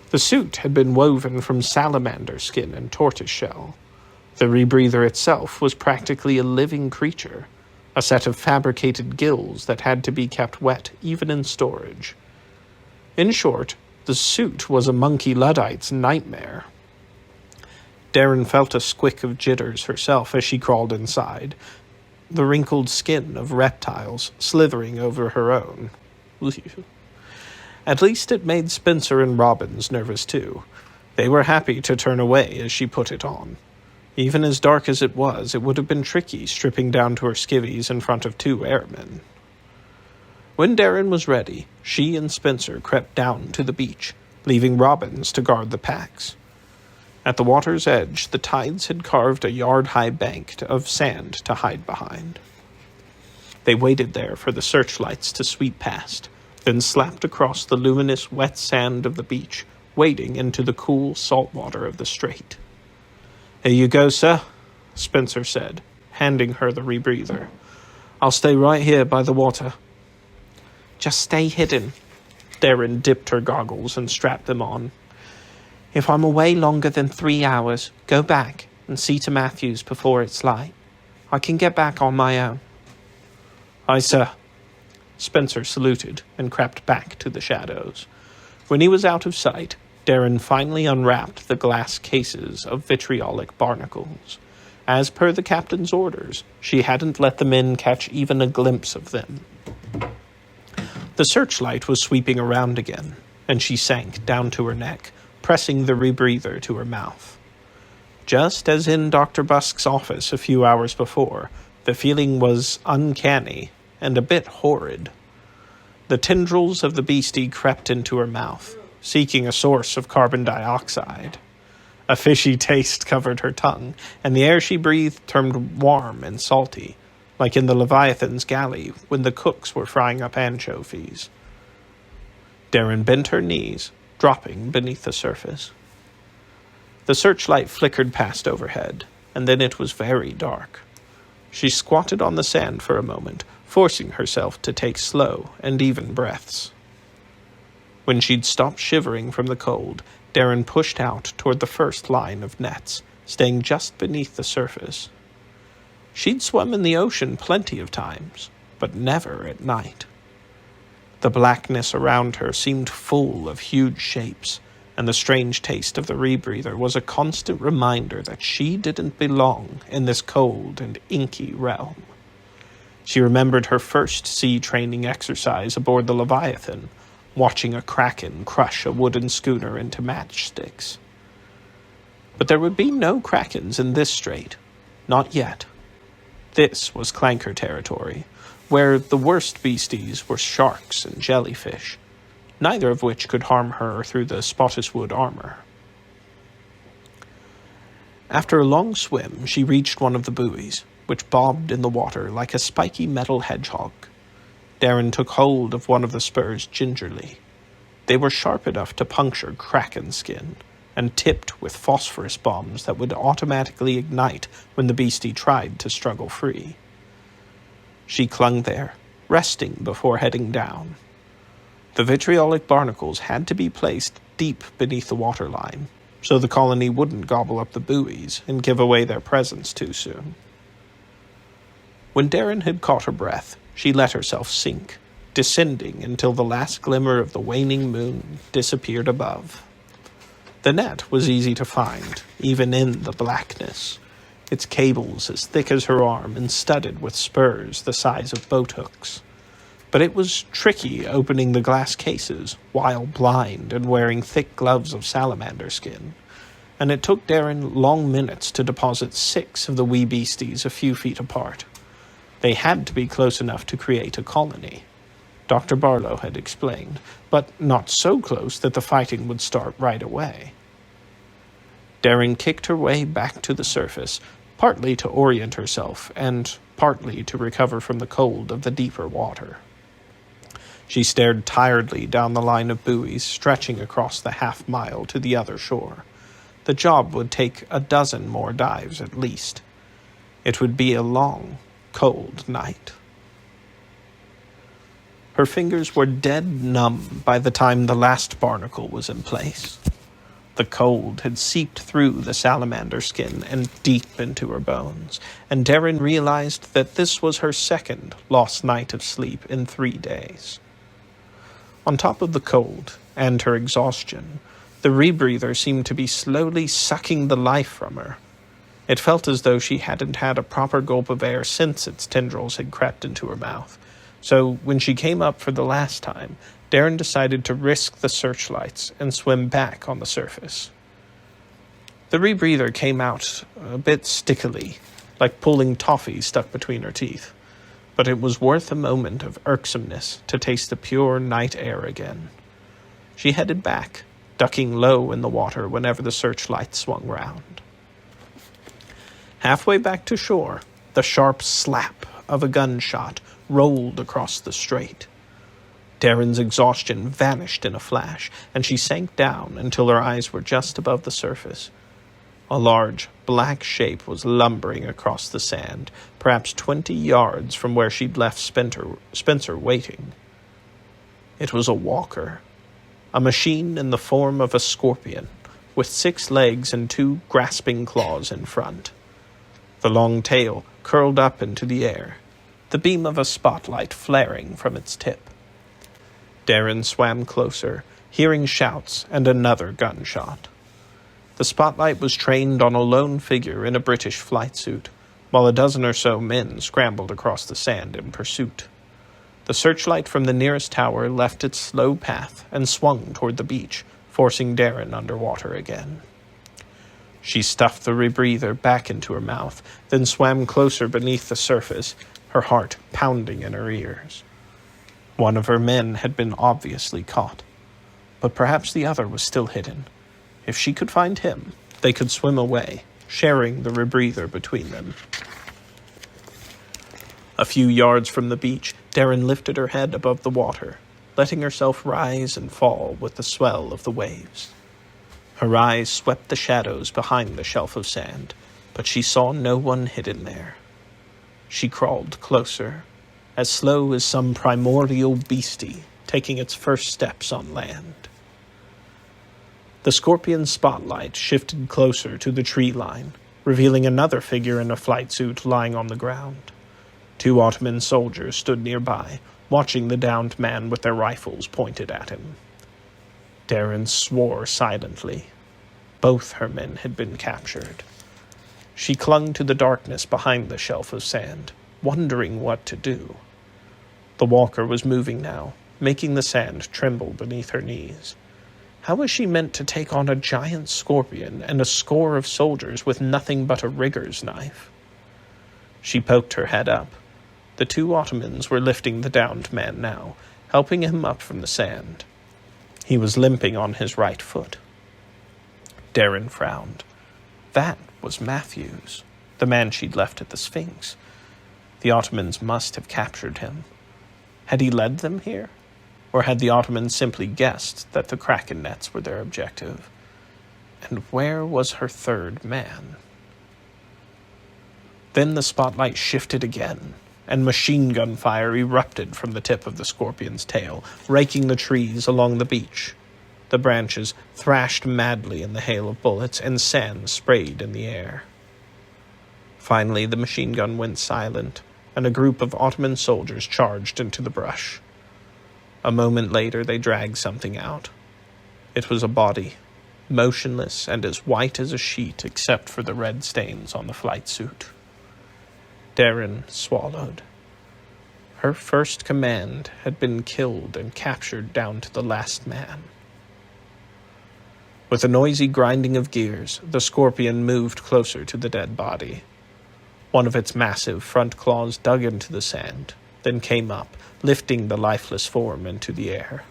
The suit had been woven from salamander skin and tortoiseshell. The rebreather itself was practically a living creature, a set of fabricated gills that had to be kept wet even in storage. In short, the suit was a monkey Luddite's nightmare. Darren felt a squick of jitters herself as she crawled inside, the wrinkled skin of reptiles slithering over her own. At least it made Spencer and Robbins nervous too. They were happy to turn away as she put it on. Even as dark as it would have been tricky stripping down to her skivvies in front of 2 airmen. When Darren was ready, she and Spencer crept down to the beach, leaving Robbins to guard the packs. At the water's edge, the tides had carved a yard-high bank of sand to hide behind. They waited there for the searchlights to sweep past, then slapped across the luminous wet sand of the beach, wading into the cool salt water of the strait. "Here you go, sir," Spencer said, handing her the rebreather. "I'll stay right here by the water." "Just stay hidden." Darren dipped her goggles and strapped them on. "If I'm away longer than 3 hours, go back and see to Matthews before it's light. I can get back on my own." "Aye, sir." Spencer saluted and crept back to the shadows. When he was out of sight, Darren finally unwrapped the glass cases of vitriolic barnacles. As per the captain's orders, she hadn't let the men catch even a glimpse of them. The searchlight was sweeping around again, and she sank down to her neck, pressing the rebreather to her mouth. Just as in Dr. Busk's office a few hours before, the feeling was uncanny and a bit horrid. The tendrils of the beastie crept into her mouth, seeking a source of carbon dioxide. A fishy taste covered her tongue, and the air she breathed turned warm and salty, like in the Leviathan's galley when the cooks were frying up anchovies. Darren bent her knees, dropping beneath the surface. The searchlight flickered past overhead, and then it was very dark. She squatted on the sand for a moment, forcing herself to take slow and even breaths. When she'd stopped shivering from the cold, Darren pushed out toward the first line of nets, staying just beneath the surface. She'd swum in the ocean plenty of times, but never at night. The blackness around her seemed full of huge shapes, and the strange taste of the rebreather was a constant reminder that she didn't belong in this cold and inky realm. She remembered her first sea training exercise aboard the Leviathan, watching a kraken crush a wooden schooner into matchsticks. But there would be no krakens in this strait. Not yet. This was clanker territory, where the worst beasties were sharks and jellyfish, neither of which could harm her through the spottiswood armor. After a long swim, she reached one of the buoys, which bobbed in the water like a spiky metal hedgehog. Darren took hold of one of the spurs gingerly. They were sharp enough to puncture kraken skin, and tipped with phosphorus bombs that would automatically ignite when the beastie tried to struggle free. She clung there, resting before heading down. The vitriolic barnacles had to be placed deep beneath the waterline, so the colony wouldn't gobble up the buoys and give away their presence too soon. When Darren had caught her breath, she let herself sink, descending until the last glimmer of the waning moon disappeared above. The net was easy to find, even in the blackness, its cables as thick as her arm and studded with spurs the size of boat hooks. But it was tricky opening the glass cases while blind and wearing thick gloves of salamander skin, and it took Darren long minutes to deposit 6 of the wee beasties a few feet apart. They had to be close enough to create a colony, Dr. Barlow had explained, but not so close that the fighting would start right away. Darren kicked her way back to the surface, partly to orient herself and partly to recover from the cold of the deeper water. She stared tiredly down the line of buoys stretching across the half-mile to the other shore. The job would take a dozen more dives at least. It would be a long, cold night. Her fingers were dead numb by the time the last barnacle was in place. The cold had seeped through the salamander skin and deep into her bones, and Darren realized that this was her second lost night of sleep in 3 days. On top of the cold and her exhaustion, the rebreather seemed to be slowly sucking the life from her. It felt as though she hadn't had a proper gulp of air since its tendrils had crept into her mouth. So when she came up for the last time, Darren decided to risk the searchlights and swim back on the surface. The rebreather came out a bit stickily, like pulling toffee stuck between her teeth, but it was worth a moment of irksomeness to taste the pure night air again. She headed back, ducking low in the water whenever the searchlight swung round. Halfway back to shore, the sharp slap of a gunshot rolled across the strait. Darren's exhaustion vanished in a flash, and she sank down until her eyes were just above the surface. A large, black shape was lumbering across the sand, perhaps 20 yards from where she'd left Spencer waiting. It was a walker, a machine in the form of a scorpion, with 6 legs and 2 grasping claws in front. The long tail curled up into the air, the beam of a spotlight flaring from its tip. Darren swam closer, hearing shouts and another gunshot. The spotlight was trained on a lone figure in a British flight suit, while a dozen or so men scrambled across the sand in pursuit. The searchlight from the nearest tower left its slow path and swung toward the beach, forcing Darren underwater again. She stuffed the rebreather back into her mouth, then swam closer beneath the surface, her heart pounding in her ears. One of her men had been obviously caught, but perhaps the other was still hidden. If she could find him, they could swim away, sharing the rebreather between them. A few yards from the beach, Darren lifted her head above the water, letting herself rise and fall with the swell of the waves. Her eyes swept the shadows behind the shelf of sand, but she saw no one hidden there. She crawled closer, as slow as some primordial beastie taking its first steps on land. The scorpion's spotlight shifted closer to the tree line, revealing another figure in a flight suit lying on the ground. 2 Ottoman soldiers stood nearby, watching the downed man with their rifles pointed at him. Darren swore silently. Both her men had been captured. She clung to the darkness behind the shelf of sand, wondering what to do. The walker was moving now, making the sand tremble beneath her knees. How was she meant to take on a giant scorpion and a score of soldiers with nothing but a rigger's knife? She poked her head up. The 2 Ottomans were lifting the downed man now, helping him up from the sand. He was limping on his right foot. Darren frowned. That was Matthews, the man she'd left at the Sphinx. The Ottomans must have captured him. Had he led them here? Or had the Ottomans simply guessed that the Kraken nets were their objective? And where was her 3rd man? Then the spotlight shifted again, and machine gun fire erupted from the tip of the scorpion's tail, raking the trees along the beach. The branches thrashed madly in the hail of bullets, and sand sprayed in the air. Finally, the machine gun went silent, and a group of Ottoman soldiers charged into the brush. A moment later, they dragged something out. It was a body, motionless and as white as a sheet except for the red stains on the flight suit. Darren swallowed. Her first command had been killed and captured down to the last man. With a noisy grinding of gears, the scorpion moved closer to the dead body. One of its massive front claws dug into the sand, then came up, lifting the lifeless form into the air.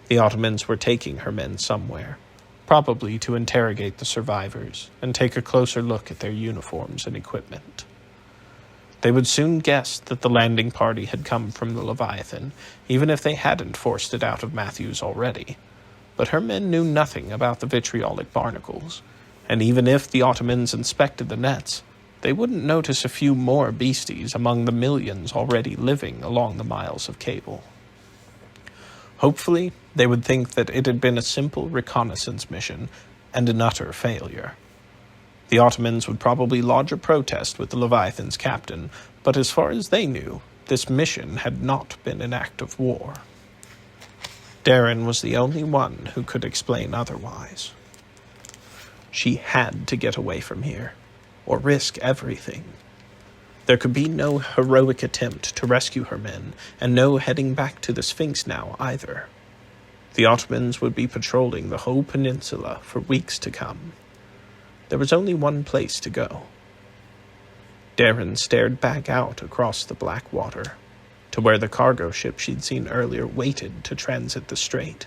The Ottomans were taking her men somewhere, probably to interrogate the survivors and take a closer look at their uniforms and equipment. They would soon guess that the landing party had come from the Leviathan, even if they hadn't forced it out of Matthews already. But her men knew nothing about the vitriolic barnacles, and even if the Ottomans inspected the nets, they wouldn't notice a few more beasties among the millions already living along the miles of cable. Hopefully, they would think that it had been a simple reconnaissance mission and an utter failure. The Ottomans would probably lodge a protest with the Leviathan's captain, but as far as they knew, this mission had not been an act of war. Darren was the only one who could explain otherwise. She had to get away from here, or risk everything. There could be no heroic attempt to rescue her men, and no heading back to the Sphinx now either. The Ottomans would be patrolling the whole peninsula for weeks to come. There was only one place to go. Darren stared back out across the black water, to where the cargo ship she'd seen earlier waited to transit the strait.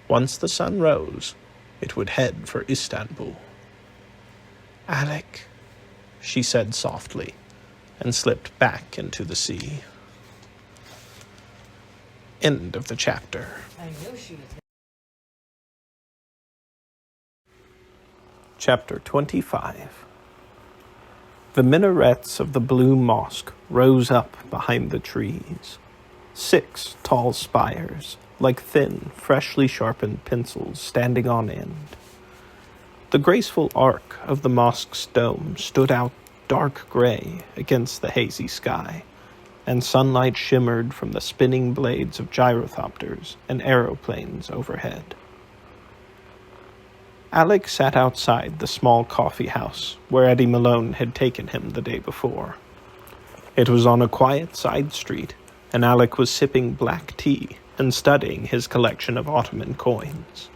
Once the sun rose, it would head for Istanbul. "Alek," she said softly, and slipped back into the sea. End of the chapter. I knew she was. Chapter 25. The minarets of the Blue Mosque rose up behind the trees. 6 tall spires, like thin, freshly sharpened pencils standing on end. The graceful arc of the mosque's dome stood out dark gray against the hazy sky, and sunlight shimmered from the spinning blades of gyrothopters and aeroplanes overhead. Alek sat outside the small coffee house where Eddie Malone had taken him the day before. It was on a quiet side street, and Alek was sipping black tea and studying his collection of Ottoman coins.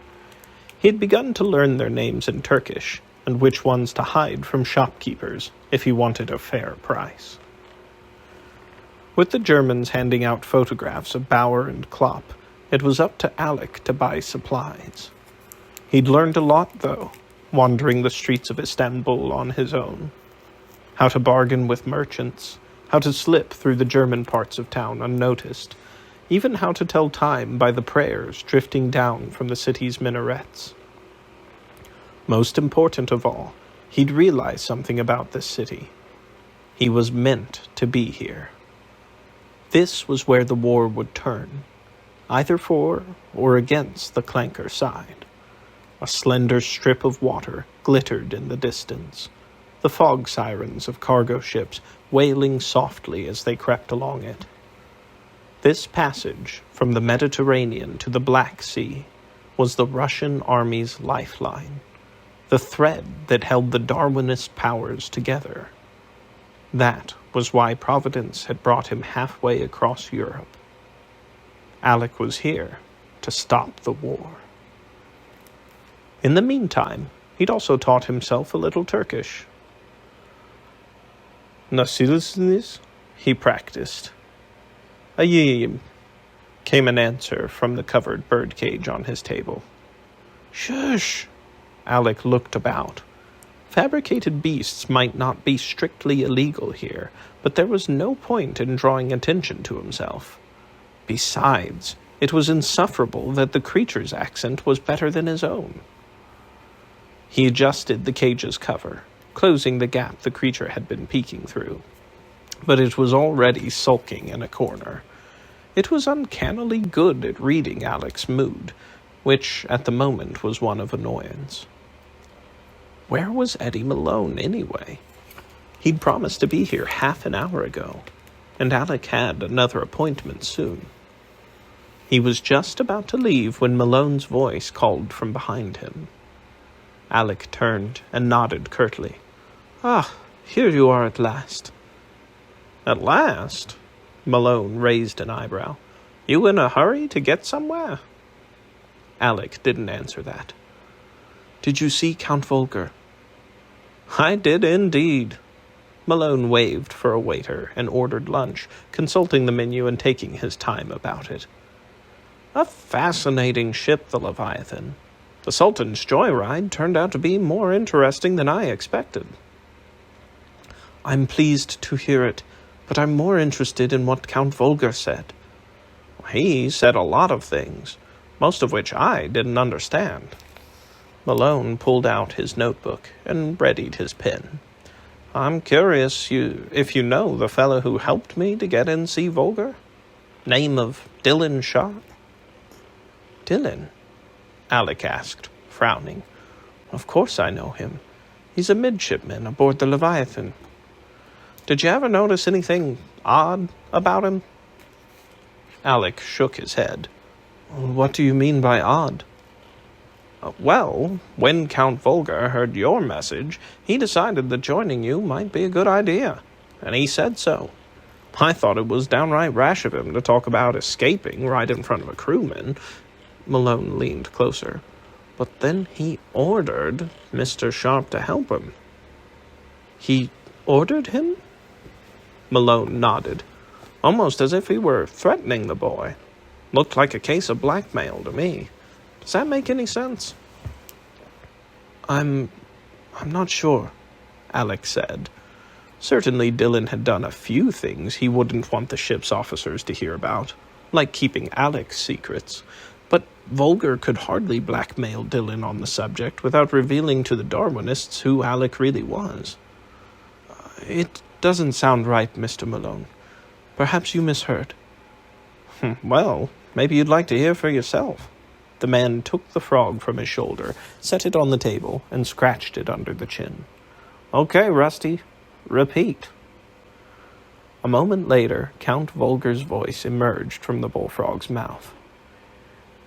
He had begun to learn their names in Turkish, and which ones to hide from shopkeepers if he wanted a fair price. With the Germans handing out photographs of Bauer and Klopp, it was up to Alek to buy supplies. He'd learned a lot, though, wandering the streets of Istanbul on his own. How to bargain with merchants, how to slip through the German parts of town unnoticed, even how to tell time by the prayers drifting down from the city's minarets. Most important of all, he'd realized something about this city. He was meant to be here. This was where the war would turn, either for or against the Clanker side. A slender strip of water glittered in the distance, the fog sirens of cargo ships wailing softly as they crept along it. This passage from the Mediterranean to the Black Sea was the Russian army's lifeline, the thread that held the Darwinist powers together. That was why Providence had brought him halfway across Europe. Alek was here to stop the war. In the meantime, he'd also taught himself a little Turkish. "Nasılsınız?" he practiced. "İyiyim," came an answer from the covered birdcage on his table. "Shush!" Alek looked about. Fabricated beasts might not be strictly illegal here, but there was no point in drawing attention to himself. Besides, it was insufferable that the creature's accent was better than his own. He adjusted the cage's cover, closing the gap the creature had been peeking through. But it was already sulking in a corner. It was uncannily good at reading Alek's mood, which at the moment was one of annoyance. Where was Eddie Malone, anyway? He'd promised to be here half an hour ago, and Alek had another appointment soon. He was just about to leave when Malone's voice called from behind him. Alek turned and nodded curtly. "Ah, here you are at last." "At last?" Malone raised an eyebrow. "You in a hurry to get somewhere?" Alek didn't answer that. "Did you see Count Volger?" "I did indeed." Malone waved for a waiter and ordered lunch, consulting the menu and taking his time about it. A fascinating ship, the Leviathan. The Sultan's joyride turned out to be more interesting than I expected. "I'm pleased to hear it, but I'm more interested in what Count Volger said." "He said a lot of things, most of which I didn't understand." Malone pulled out his notebook and readied his pen. "I'm curious if you know the fellow who helped me to get in see Volger? Name of Dillon Sharp?" "Dillon?" Alek asked, frowning. "Of course I know him. He's a midshipman aboard the Leviathan." "Did you ever notice anything odd about him?" Alek shook his head. "What do you mean by odd?" "Well, when Count Volger heard your message, he decided that joining you might be a good idea, and he said so. I thought it was downright rash of him to talk about escaping right in front of a crewman." Malone leaned closer. "But then he ordered Mr. Sharp to help him." "He ordered him?" Malone nodded, almost as if he were threatening the boy. Looked like a case of blackmail to me. Does that make any sense? I'm not sure," Alek said. Certainly Dillon had done a few things he wouldn't want the ship's officers to hear about, like keeping Alek's secrets. But Volger could hardly blackmail Dillon on the subject without revealing to the Darwinists who Alek really was. "It doesn't sound right, Mr. Malone. Perhaps you misheard." "Well, maybe you'd like to hear for yourself." The man took the frog from his shoulder, set it on the table, and scratched it under the chin. "Okay, Rusty, repeat." A moment later, Count Volger's voice emerged from the bullfrog's mouth.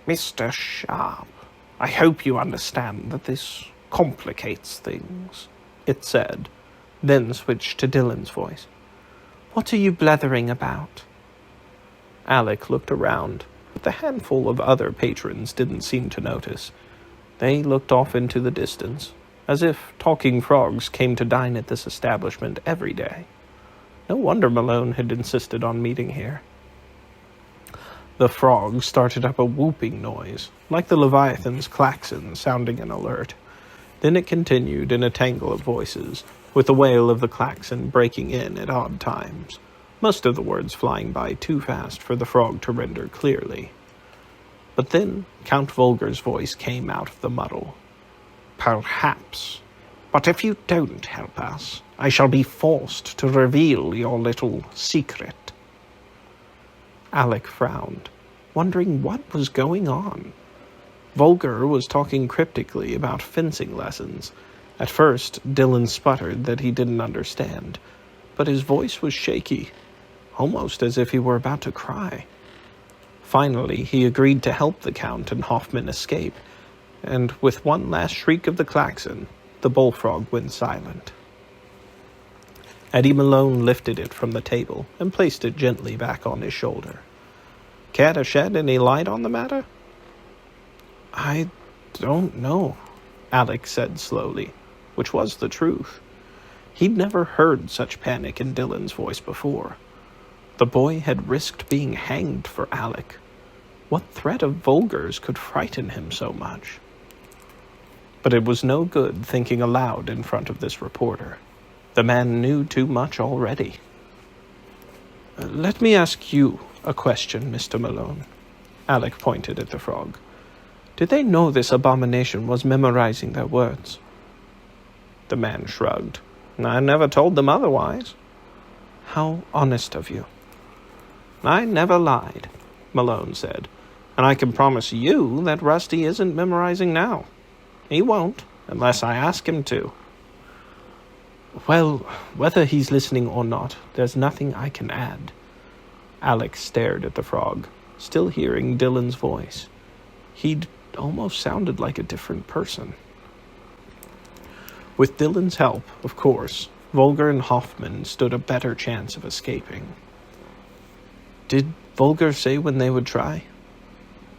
"Mr. Sharp, I hope you understand that this complicates things," it said, then switched to Dillon's voice. "What are you blethering about?" Alek looked around, but the handful of other patrons didn't seem to notice. They looked off into the distance, as if talking frogs came to dine at this establishment every day. No wonder Malone had insisted on meeting here. The frog started up a whooping noise, like the Leviathan's klaxon sounding an alert. Then it continued in a tangle of voices, with the wail of the klaxon breaking in at odd times, most of the words flying by too fast for the frog to render clearly. But then Count Volger's voice came out of the muddle. "Perhaps. But if you don't help us, I shall be forced to reveal your little secret." Alek frowned, wondering what was going on. Volger was talking cryptically about fencing lessons. At first, Dillon sputtered that he didn't understand, but his voice was shaky, almost as if he were about to cry. Finally, he agreed to help the Count and Hoffman escape, and with one last shriek of the klaxon, the bullfrog went silent. Eddie Malone lifted it from the table and placed it gently back on his shoulder. Care to shed any light on the matter? I don't know, Alek said slowly, which was the truth. He'd never heard such panic in Dylan's voice before. The boy had risked being hanged for Alek. What threat of Vulgar's could frighten him so much? But it was no good thinking aloud in front of this reporter. The man knew too much already. Let me ask you a question, Mr. Malone. Alek pointed at the frog. Did they know this abomination was memorizing their words? The man shrugged. I never told them otherwise. How honest of you. I never lied, Malone said, and I can promise you that Rusty isn't memorizing now. He won't, unless I ask him to. Well, whether he's listening or not, there's nothing I can add. Alek stared at the frog, still hearing Dylan's voice. He'd almost sounded like a different person. With Dylan's help, of course, Vulgar and Hoffman stood a better chance of escaping. Did Vulgar say when they would try?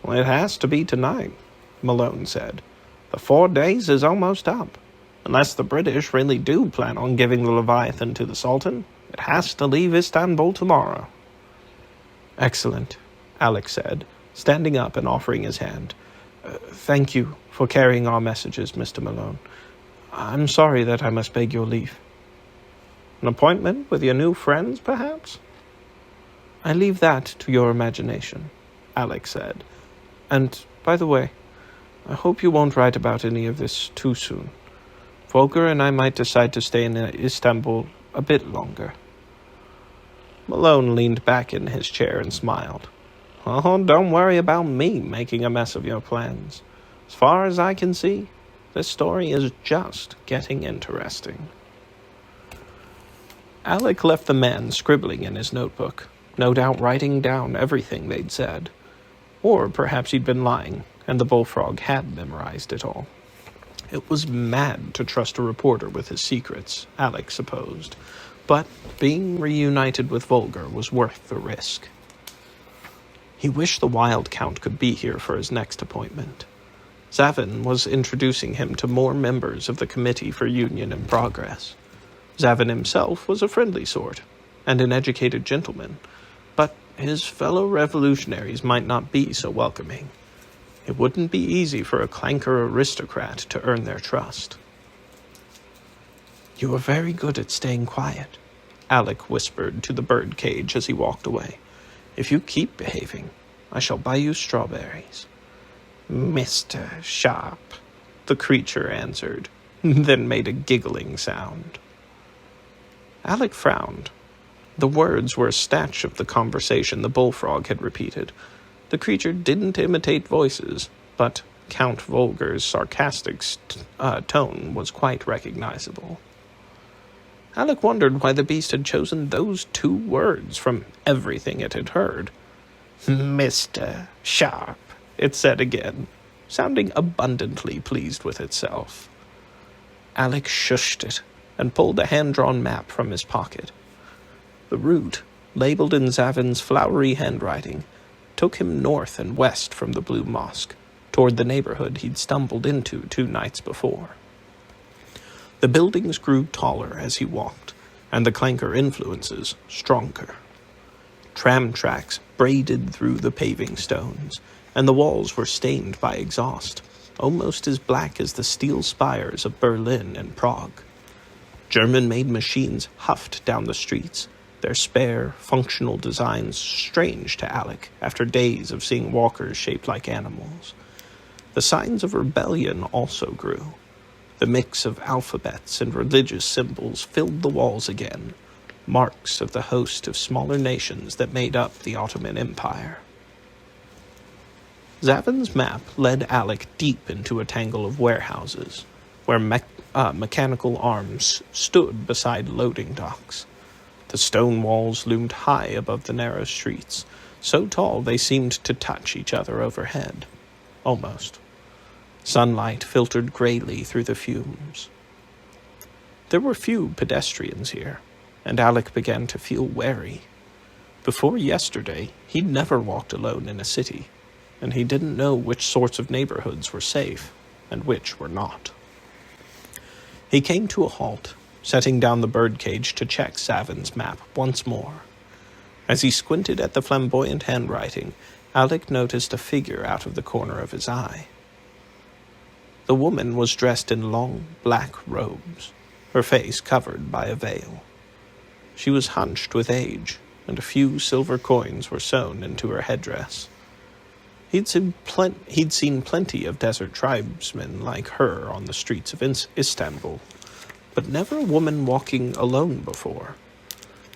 Well, it has to be tonight, Malone said. The 4 days is almost up. Unless the British really do plan on giving the Leviathan to the Sultan, it has to leave Istanbul tomorrow. Excellent, Alek said, standing up and offering his hand. Thank you for carrying our messages, Mr. Malone. I'm sorry that I must beg your leave. An appointment with your new friends, perhaps? I leave that to your imagination, Alek said. And, by the way, I hope you won't write about any of this too soon. Volker and I might decide to stay in Istanbul a bit longer. Malone leaned back in his chair and smiled. Oh, don't worry about me making a mess of your plans. As far as I can see, this story is just getting interesting. Alek left the man scribbling in his notebook, no doubt writing down everything they'd said. Or perhaps he'd been lying, and the bullfrog had memorized it all. It was mad to trust a reporter with his secrets, Alek supposed, but being reunited with Vulgar was worth the risk. He wished the Wild Count could be here for his next appointment. Zavin was introducing him to more members of the Committee for Union and Progress. Zavin himself was a friendly sort, and an educated gentleman, but his fellow revolutionaries might not be so welcoming. It wouldn't be easy for a clanker aristocrat to earn their trust. You are very good at staying quiet, Alek whispered to the birdcage as he walked away. If you keep behaving, I shall buy you strawberries. Mr. Sharp, the creature answered, then made a giggling sound. Alek frowned. The words were a snatch of the conversation the bullfrog had repeated. The creature didn't imitate voices, but Count Vulgar's sarcastic tone was quite recognizable. Alek wondered why the beast had chosen those 2 words from everything it had heard. Mr. Sharp, it said again, sounding abundantly pleased with itself. Alek shushed it and pulled a hand-drawn map from his pocket. The route, labeled in Zavin's flowery handwriting, took him north and west from the Blue Mosque, toward the neighborhood he'd stumbled into 2 nights before. The buildings grew taller as he walked, and the clanker influences stronger. Tram tracks braided through the paving stones, and the walls were stained by exhaust, almost as black as the steel spires of Berlin and Prague. German-made machines huffed down the streets, their spare, functional designs strange to Alek after days of seeing walkers shaped like animals. The signs of rebellion also grew. The mix of alphabets and religious symbols filled the walls again, marks of the host of smaller nations that made up the Ottoman Empire. Zavin's map led Alek deep into a tangle of warehouses, where mechanical arms stood beside loading docks. The stone walls loomed high above the narrow streets, so tall they seemed to touch each other overhead. Almost. Sunlight filtered grayly through the fumes. There were few pedestrians here. and Alek began to feel wary. Before yesterday, he'd never walked alone in a city, and he didn't know which sorts of neighborhoods were safe and which were not. He came to a halt, setting down the birdcage to check Savin's map once more. As he squinted at the flamboyant handwriting, Alek noticed a figure out of the corner of his eye. The woman was dressed in long, black robes, her face covered by a veil. She was hunched with age, and a few silver coins were sewn into her headdress. He'd seen plenty of desert tribesmen like her on the streets of Istanbul, but never a woman walking alone before.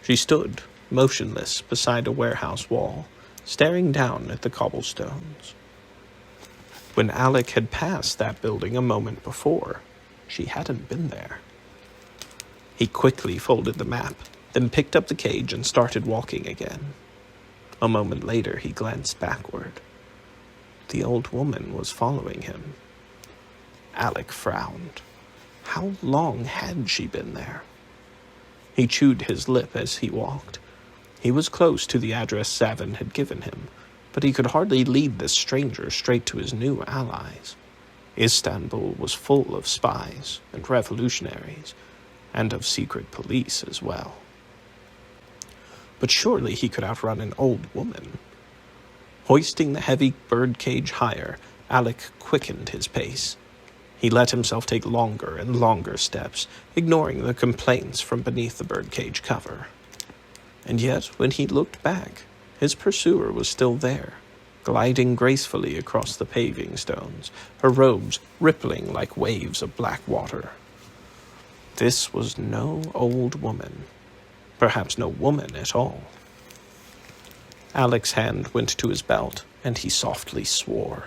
She stood, motionless, beside a warehouse wall, staring down at the cobblestones. When Alek had passed that building a moment before, she hadn't been there. He quickly folded the map, then picked up the cage and started walking again. A moment later, he glanced backward. The old woman was following him. Alek frowned. How long had she been there? He chewed his lip as he walked. He was close to the address Savin had given him, but he could hardly lead this stranger straight to his new allies. Istanbul was full of spies and revolutionaries, and of secret police as well. But surely he could outrun an old woman. Hoisting the heavy birdcage higher, Alek quickened his pace. He let himself take longer and longer steps, ignoring the complaints from beneath the birdcage cover. And yet, when he looked back, his pursuer was still there, gliding gracefully across the paving stones, her robes rippling like waves of black water. This was no old woman, perhaps no woman at all. Alek's hand went to his belt, and he softly swore.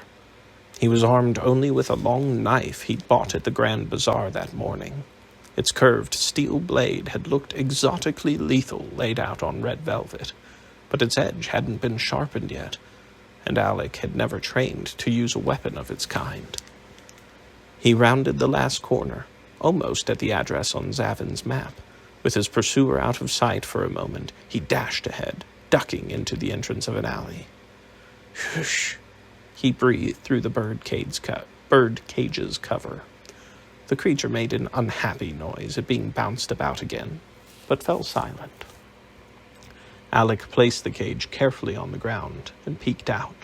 He was armed only with a long knife he'd bought at the Grand Bazaar that morning. Its curved steel blade had looked exotically lethal laid out on red velvet, but its edge hadn't been sharpened yet, and Alek had never trained to use a weapon of its kind. He rounded the last corner, almost at the address on Savin's map. With his pursuer out of sight for a moment, he dashed ahead, ducking into the entrance of an alley. Shush! He breathed through the birdcage's cover. The creature made an unhappy noise at being bounced about again, but fell silent. Alek placed the cage carefully on the ground and peeked out.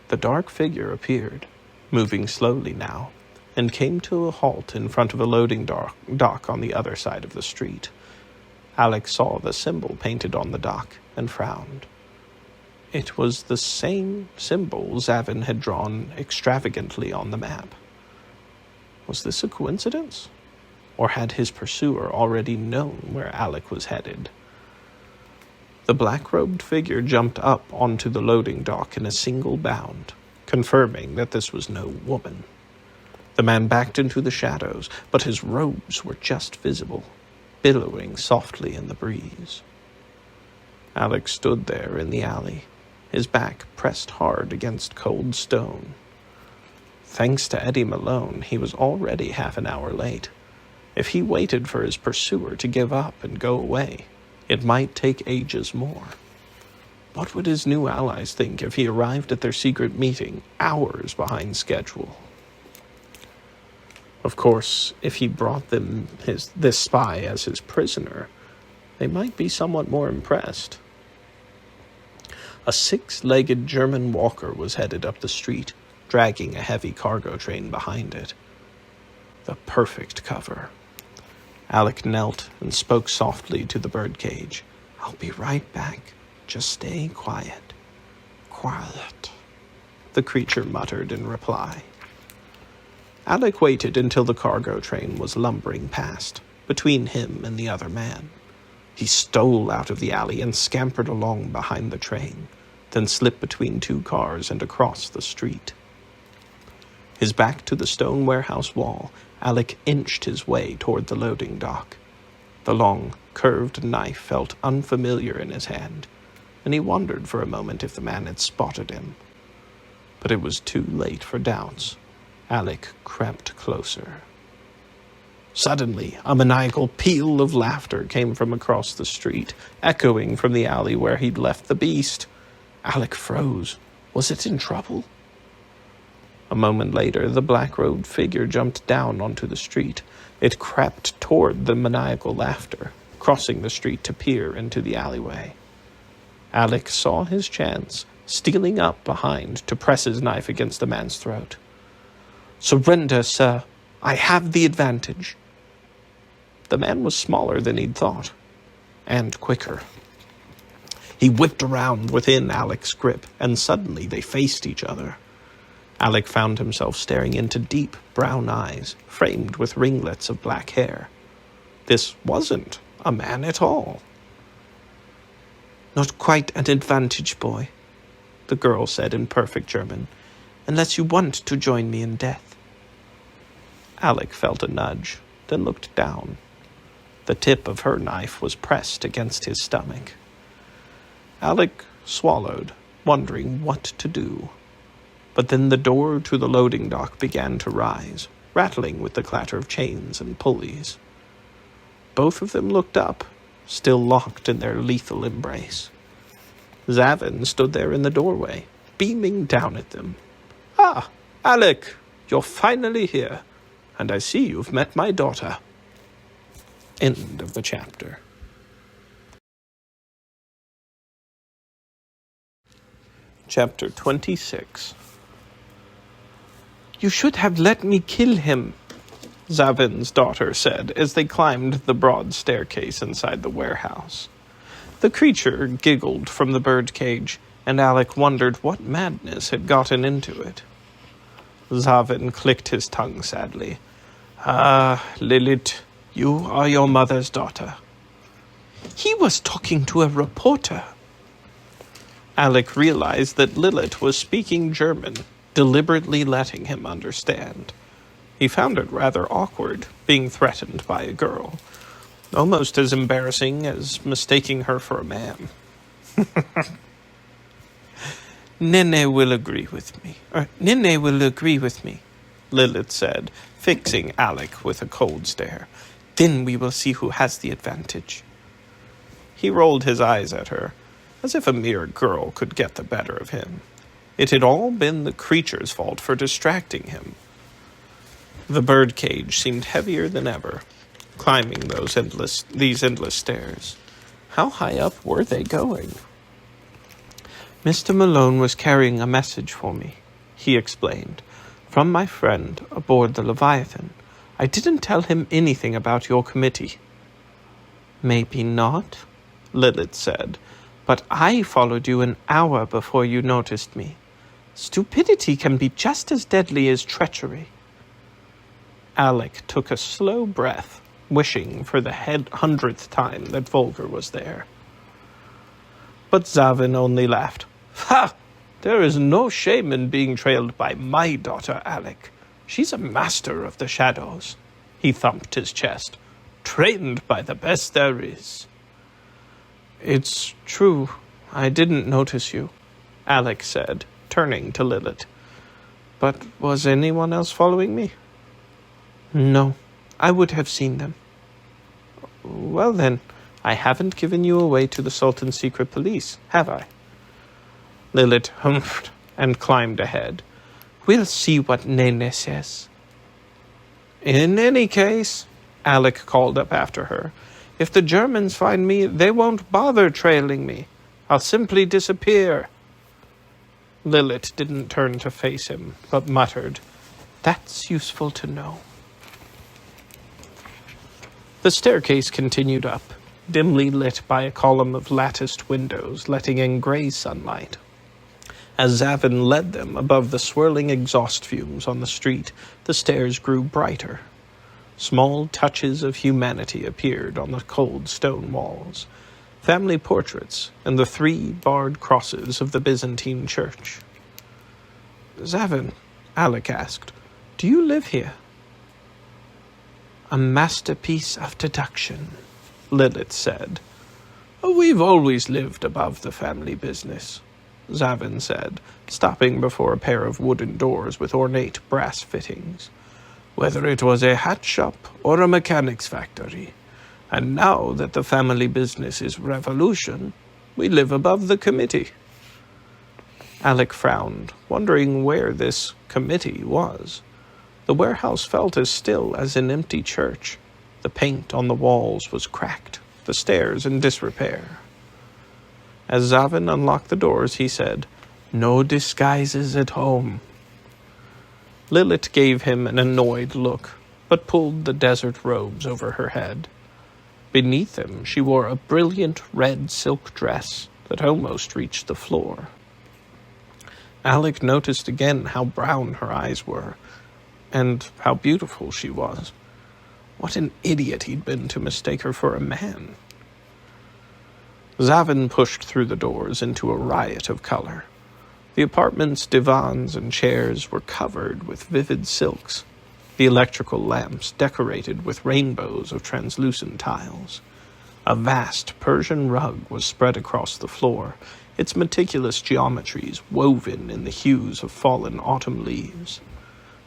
The dark figure appeared, moving slowly now, and came to a halt in front of a loading dock on the other side of the street. Alek saw the symbol painted on the dock and frowned. It was the same symbol Savin had drawn extravagantly on the map. Was this a coincidence? Or had his pursuer already known where Alek was headed? The black-robed figure jumped up onto the loading dock in a single bound, confirming that this was no woman. The man backed into the shadows, but his robes were just visible, billowing softly in the breeze. Alek stood there in the alley, his back pressed hard against cold stone. Thanks to Eddie Malone, he was already half an hour late. If he waited for his pursuer to give up and go away, it might take ages more. What would his new allies think if he arrived at their secret meeting hours behind schedule? Of course, if he brought them this spy as his prisoner, they might be somewhat more impressed. A 6-legged German walker was headed up the street, dragging a heavy cargo train behind it. The perfect cover. Alek knelt and spoke softly to the birdcage. "I'll be right back. Just stay quiet." "Quiet," the creature muttered in reply. Alek waited until the cargo train was lumbering past, between him and the other man. He stole out of the alley and scampered along behind the train, then slipped between 2 cars and across the street. His back to the stone warehouse wall, Alek inched his way toward the loading dock. The long, curved knife felt unfamiliar in his hand, and he wondered for a moment if the man had spotted him. But it was too late for doubts. Alek crept closer. Suddenly, a maniacal peal of laughter came from across the street, echoing from the alley where he'd left the beast. Alek froze. Was it in trouble? A moment later, the black-robed figure jumped down onto the street. It crept toward the maniacal laughter, crossing the street to peer into the alleyway. Alek saw his chance, stealing up behind to press his knife against the man's throat. "Surrender, sir. I have the advantage." The man was smaller than he'd thought, and quicker. He whipped around within Alek's grip, and suddenly they faced each other. Alek found himself staring into deep brown eyes, framed with ringlets of black hair. This wasn't a man at all. "Not quite an advantage, boy," the girl said in perfect German, "unless you want to join me in death." Alek felt a nudge, then looked down. The tip of her knife was pressed against his stomach. Alek swallowed, wondering what to do. But then the door to the loading dock began to rise, rattling with the clatter of chains and pulleys. Both of them looked up, still locked in their lethal embrace. Zavin stood there in the doorway, beaming down at them. "Ah, Alek, you're finally here, and I see you've met my daughter." End of the chapter. Chapter 26. "You should have let me kill him," Zavin's daughter said as they climbed the broad staircase inside the warehouse. The creature giggled from the birdcage, and Alek wondered what madness had gotten into it. Zavin clicked his tongue sadly. "Ah, Lilith, you are your mother's daughter." "He was talking to a reporter." Alek realized that Lilith was speaking German, deliberately letting him understand. He found it rather awkward, being threatened by a girl. Almost as embarrassing as mistaking her for a man. Nene will agree with me, Lilith said, fixing Alek with a cold stare. "Then we will see who has the advantage." He rolled his eyes at her, as if a mere girl could get the better of him. It had all been the creature's fault for distracting him. The birdcage seemed heavier than ever, climbing these endless stairs. How high up were they going? "Mr. Malone was carrying a message for me," he explained, "from my friend aboard the Leviathan. I didn't tell him anything about your committee." "Maybe not," Lilith said, "but I followed you an hour before you noticed me. Stupidity can be just as deadly as treachery." Alek took a slow breath, wishing for the 100th time that Volker was there. But Zavin only laughed. "Ha! There is no shame in being trailed by my daughter, Alek. She's a master of the shadows." He thumped his chest. "Trained by the best there is." "It's true. I didn't notice you," Alek said, turning to Lilith. "But was anyone else following me?" "No. I would have seen them." "Well then, I haven't given you away to the Sultan's secret police, have I?" Lilith humphed and climbed ahead. "We'll see what Nene says." "In any case," Alek called up after her, "if the Germans find me, they won't bother trailing me. I'll simply disappear." Lilith didn't turn to face him, but muttered, "That's useful to know." The staircase continued up, dimly lit by a column of latticed windows letting in gray sunlight. As Zavin led them above the swirling exhaust fumes on the street, the stairs grew brighter. Small touches of humanity appeared on the cold stone walls, family portraits, and the 3 barred crosses of the Byzantine church. "Zavin," Alek asked, "do you live here?" "A masterpiece of deduction," Lilith said. "We've always lived above the family business," Zavin said, stopping before a pair of wooden doors with ornate brass fittings. whether it was a hat shop or a mechanic's factory. And now that the family business is Revolution, we live above the committee." Alek frowned, wondering where this committee was. The warehouse felt as still as an empty church. The paint on the walls was cracked, the stairs in disrepair. As Zavin unlocked the doors, he said, "No disguises at home." Lilith gave him an annoyed look, but pulled the desert robes over her head. Beneath them, she wore a brilliant red silk dress that almost reached the floor. Alek noticed again how brown her eyes were, and how beautiful she was. What an idiot he'd been to mistake her for a man. Zavin pushed through the doors into a riot of color. The apartment's divans and chairs were covered with vivid silks, the electrical lamps decorated with rainbows of translucent tiles. A vast Persian rug was spread across the floor, its meticulous geometries woven in the hues of fallen autumn leaves.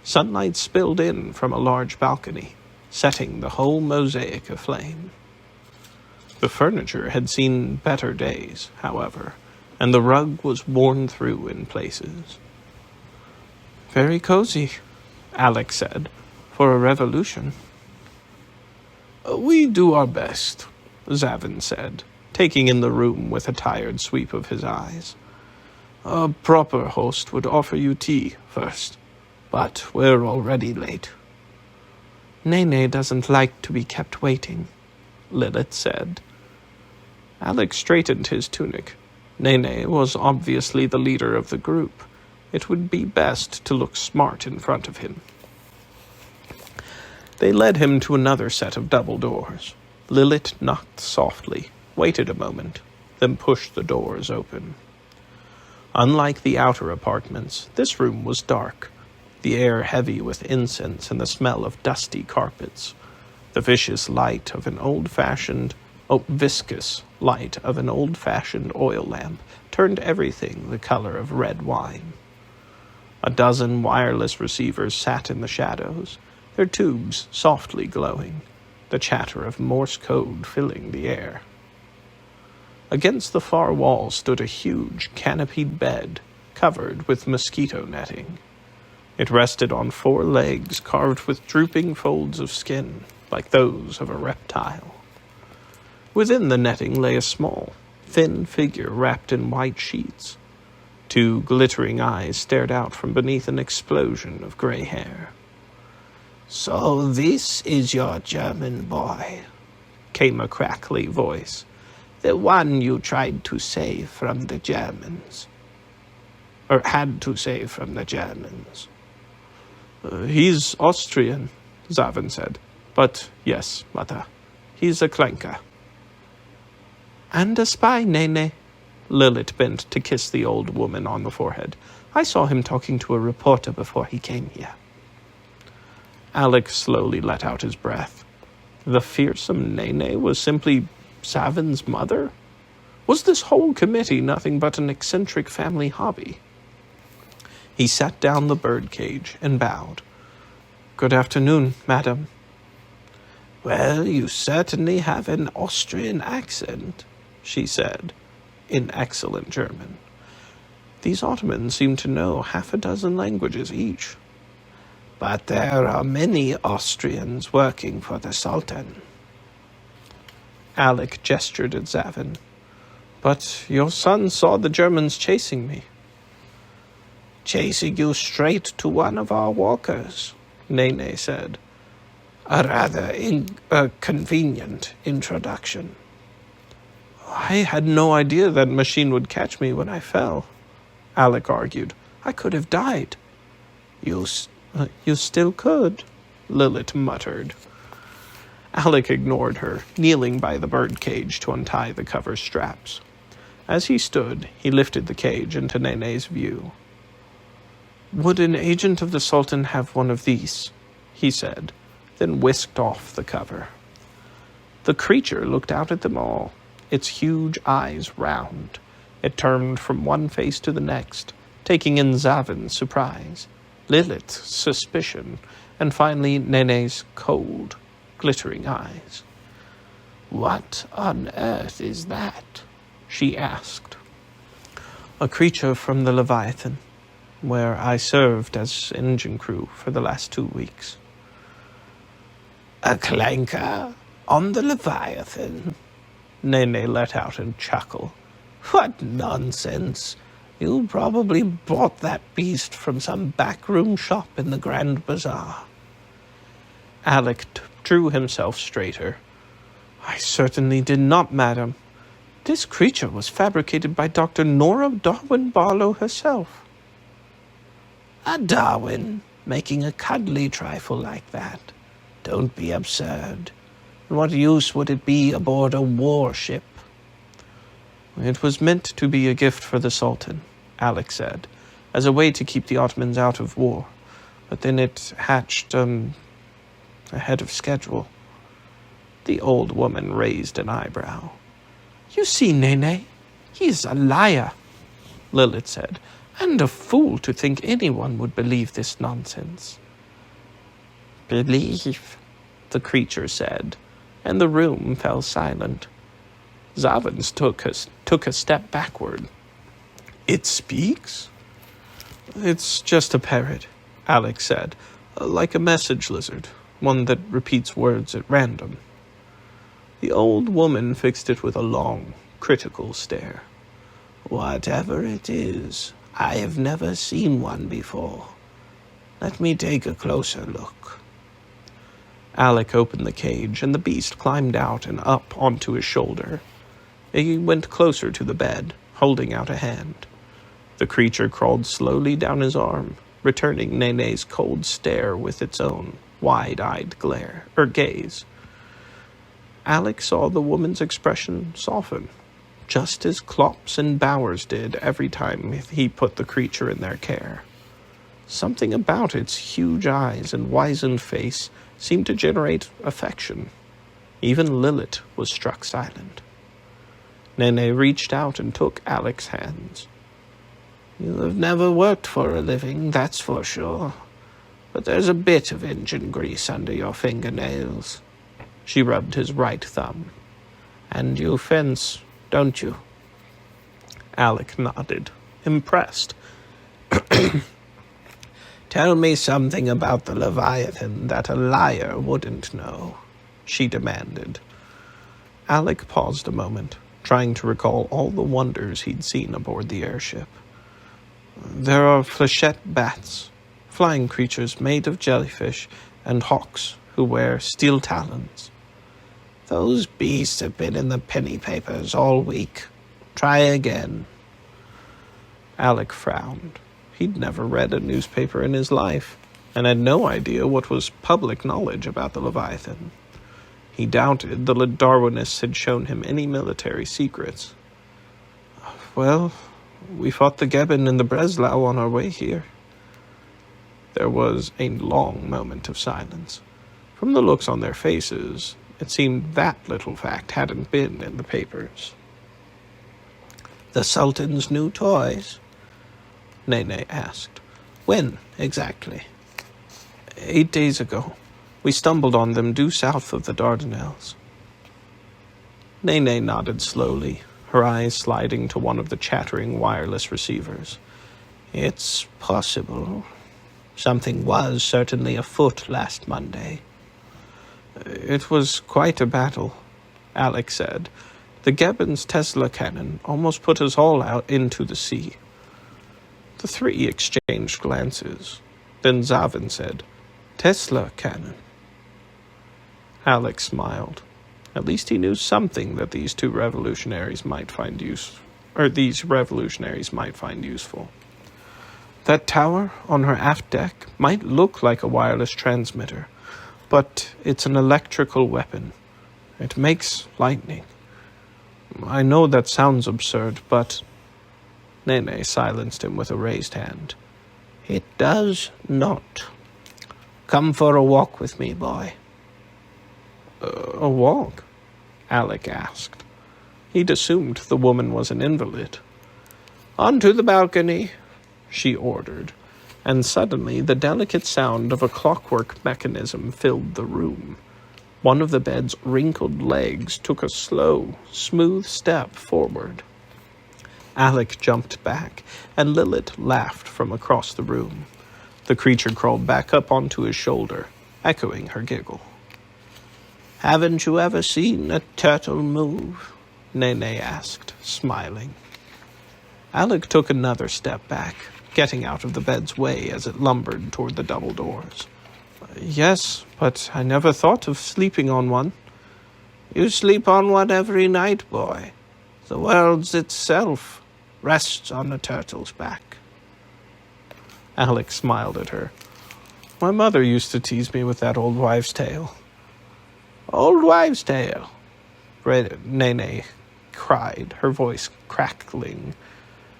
Sunlight spilled in from a large balcony, setting the whole mosaic aflame. The furniture had seen better days, however, and the rug was worn through in places. "Very cozy," Alek said, "for a revolution." "We do our best," Zavin said, taking in the room with a tired sweep of his eyes. "A proper host would offer you tea first, but we're already late." "Nene doesn't like to be kept waiting," Lilith said. Alek straightened his tunic. Nene was obviously the leader of the group. It would be best to look smart in front of him. They led him to another set of double doors. Lilith knocked softly, waited a moment, then pushed the doors open. Unlike the outer apartments, this room was dark, the air heavy with incense and the smell of dusty carpets. The viscous light of an viscous light of an old-fashioned oil lamp turned everything the color of red wine. A dozen wireless receivers sat in the shadows, their tubes softly glowing, the chatter of Morse code filling the air. Against the far wall stood a huge canopied bed covered with mosquito netting. It rested on 4 legs carved with drooping folds of skin, like those of a reptile. Within the netting lay a small, thin figure wrapped in white sheets. 2 glittering eyes stared out from beneath an explosion of gray hair. "So this is your German boy," came a crackly voice. "The one you tried to save from the Germans. Or had to save from the Germans." He's Austrian," Zavin said. "But yes, Mother, he's a clanker." "And a spy, Nene." Lilith bent to kiss the old woman on the forehead. "I saw him talking to a reporter before he came here." Alek slowly let out his breath. The fearsome Nene was simply Zavin's mother? Was this whole committee nothing but an eccentric family hobby? He sat down the birdcage and bowed. "Good afternoon, madam." "Well, you certainly have an Austrian accent," she said, in excellent German. These Ottomans seemed to know 6 languages each. "But there are many Austrians working for the Sultan." Alek gestured at Zavin. "But your son saw the Germans chasing me." "Chasing you straight to one of our walkers," Nene said. "A rather convenient introduction." "I had no idea that machine would catch me when I fell," Alek argued. "I could have died." You still could," Lilith muttered. Alek ignored her, kneeling by the birdcage to untie the cover straps. As he stood, he lifted the cage into Nene's view. "Would an agent of the Sultan have one of these?" he said, then whisked off the cover. The creature looked out at them all, its huge eyes round. It turned from one face to the next, taking in Zavin's surprise, Lilith's suspicion, and finally Nene's cold, glittering eyes. "What on earth is that?" she asked. "A creature from the Leviathan, where I served as engine crew for the last 2 weeks." "A clanker on the Leviathan?" Nene let out a chuckle. "What nonsense! You probably bought that beast from some backroom shop in the Grand Bazaar." Alek drew himself straighter. "I certainly did not, madam. This creature was fabricated by Dr. Nora Darwin Barlow herself." "A Darwin, making a cuddly trifle like that? Don't be absurd. And what use would it be aboard a warship?" "It was meant to be a gift for the Sultan," Alek said, "as a way to keep the Ottomans out of war. But then it hatched, ahead of schedule." The old woman raised an eyebrow. "You see, Nene, he is a liar," Lilith said, "and a fool to think anyone would believe this nonsense." "Believe," the creature said, and the room fell silent. Zavins took a step backward. "It speaks?" "It's just a parrot," Alek said, "like a message lizard, one that repeats words at random." The old woman fixed it with a long, critical stare. "Whatever it is, I have never seen one before. Let me take a closer look." Alek opened the cage, and the beast climbed out and up onto his shoulder. He went closer to the bed, holding out a hand. The creature crawled slowly down his arm, returning Nene's cold stare with its own wide-eyed gaze. Alek saw the woman's expression soften, just as Klopp's and Bowers did every time he put the creature in their care. Something about its huge eyes and wizened face seemed to generate affection. Even Lilith was struck silent. Nene reached out and took Alek's hands. "You have never worked for a living, that's for sure. But there's a bit of engine grease under your fingernails." She rubbed his right thumb. "And you fence, don't you?" Alek nodded, impressed. "Tell me something about the Leviathan that a liar wouldn't know," she demanded. Alek paused a moment, trying to recall all the wonders he'd seen aboard the airship. "There are flechette bats, flying creatures made of jellyfish, and hawks who wear steel talons." "Those beasts have been in the penny papers all week. Try again." Alek frowned. He'd never read a newspaper in his life, and had no idea what was public knowledge about the Leviathan. He doubted the Darwinists had shown him any military secrets. "Well, we fought the Gebbin and the Breslau on our way here." There was a long moment of silence. From the looks on their faces, it seemed that little fact hadn't been in the papers. "The Sultan's new toys?" Nene asked. "When, exactly?" 8 days ago. We stumbled on them due south of the Dardanelles." Nene nodded slowly, her eyes sliding to one of the chattering wireless receivers. "It's possible. Something was certainly afoot last Monday." "It was quite a battle," Alek said. "The Gebbin's Tesla cannon almost put us all out into the sea." The three exchanged glances. Then Zavin said, "Tesla cannon." Alek smiled. At least he knew something that these revolutionaries might find useful. That tower on her aft deck might look like a wireless transmitter, but it's an electrical weapon. It makes lightning. I know that sounds absurd, but... Nene silenced him with a raised hand. "It does not. Come for a walk with me, boy." A walk?" Alek asked. He'd assumed the woman was an invalid. "Onto the balcony," she ordered, and suddenly the delicate sound of a clockwork mechanism filled the room. One of the bed's wrinkled legs took a slow, smooth step forward. Alek jumped back, and Lilith laughed from across the room. The creature crawled back up onto his shoulder, echoing her giggle. "Haven't you ever seen a turtle move?" Nene asked, smiling. Alek took another step back, getting out of the bed's way as it lumbered toward the double doors. "Yes, but I never thought of sleeping on one." "You sleep on one every night, boy. The world itself rests on a turtle's back." Alek smiled at her. "My mother used to tease me with that old wives' tale." "Old wives' tale?" Nene cried, her voice crackling.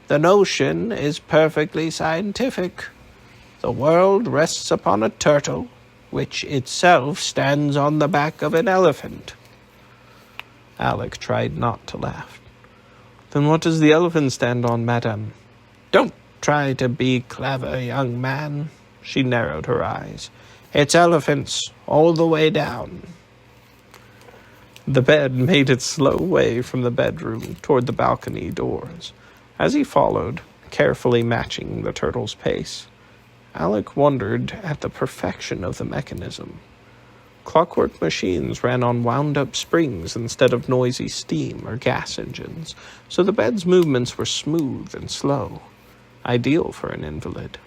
"The notion is perfectly scientific. The world rests upon a turtle, which itself stands on the back of an elephant." Alek tried not to laugh. "Then what does the elephant stand on, madame?" "Don't try to be clever, young man." She narrowed her eyes. "It's elephants all the way down." The bed made its slow way from the bedroom toward the balcony doors. As he followed, carefully matching the turtle's pace, Alek wondered at the perfection of the mechanism. Clockwork machines ran on wound-up springs instead of noisy steam or gas engines, so the bed's movements were smooth and slow, ideal for an invalid.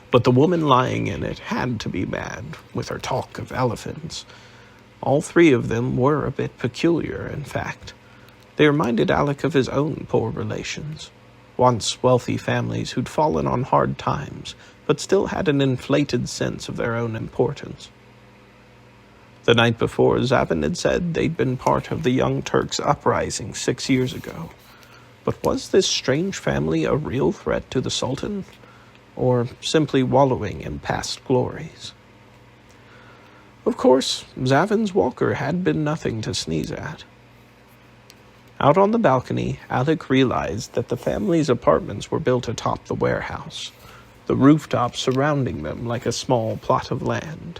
But the woman lying in it had to be mad, with her talk of elephants. All three of them were a bit peculiar, in fact. They reminded Alek of his own poor relations, once wealthy families who'd fallen on hard times, but still had an inflated sense of their own importance. The night before, Zavin had said they'd been part of the Young Turks' uprising 6 years ago. But was this strange family a real threat to the Sultan, or simply wallowing in past glories? Of course, Zavin's walker had been nothing to sneeze at. Out on the balcony, Alek realized that the family's apartments were built atop the warehouse, the rooftop surrounding them like a small plot of land.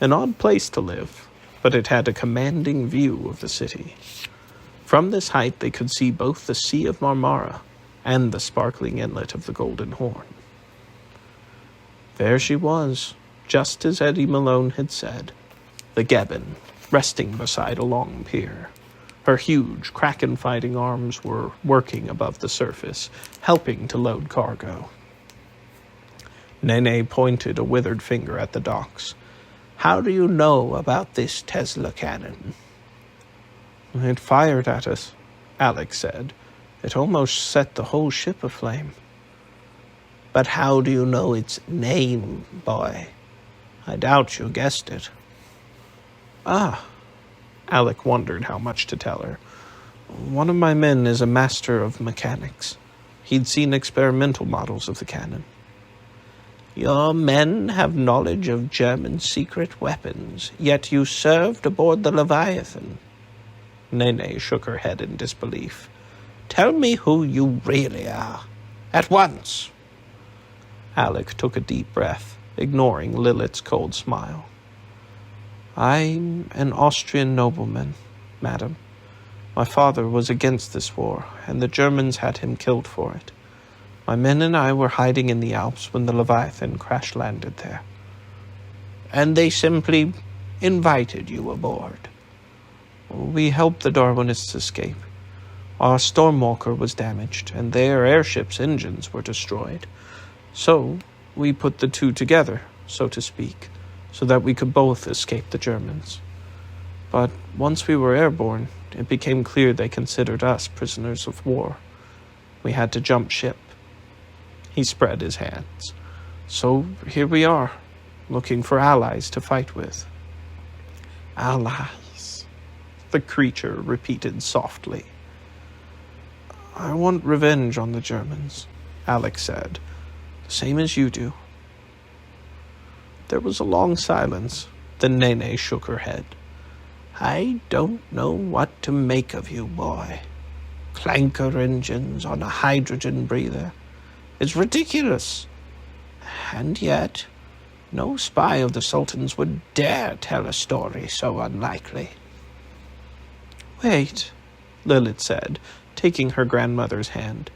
An odd place to live, but it had a commanding view of the city. From this height they could see both the Sea of Marmara and the sparkling inlet of the Golden Horn. There she was, just as Eddie Malone had said, the Gebbon, resting beside a long pier. Her huge, kraken-fighting arms were working above the surface, helping to load cargo. Nene pointed a withered finger at the docks. "How do you know about this Tesla cannon?" "It fired at us," Alek said. "It almost set the whole ship aflame." "But how do you know its name, boy? I doubt you guessed it." "Ah." Alek wondered how much to tell her. "One of my men is a master of mechanics. He'd seen experimental models of the cannon." "Your men have knowledge of German secret weapons, yet you served aboard the Leviathan." Nene shook her head in disbelief. "Tell me who you really are. At once." Alek took a deep breath, ignoring Lilith's cold smile. "I'm an Austrian nobleman, madam. My father was against this war, and the Germans had him killed for it. My men and I were hiding in the Alps when the Leviathan crash-landed there." "And they simply invited you aboard?" "We helped the Darwinists escape. Our Stormwalker was damaged, and their airship's engines were destroyed. So we put the two together, so to speak, so that we could both escape the Germans. But once we were airborne, it became clear they considered us prisoners of war. We had to jump ship." He spread his hands. "So here we are, looking for allies to fight with." "Allies," the creature repeated softly. "I want revenge on the Germans," Alek said. "The same as you do." There was a long silence. Then Nene shook her head. "I don't know what to make of you, boy. Clanker engines on a hydrogen breather. It's ridiculous. And yet, no spy of the Sultan's would dare tell a story so unlikely. Wait, Lilith said, taking her grandmother's hand.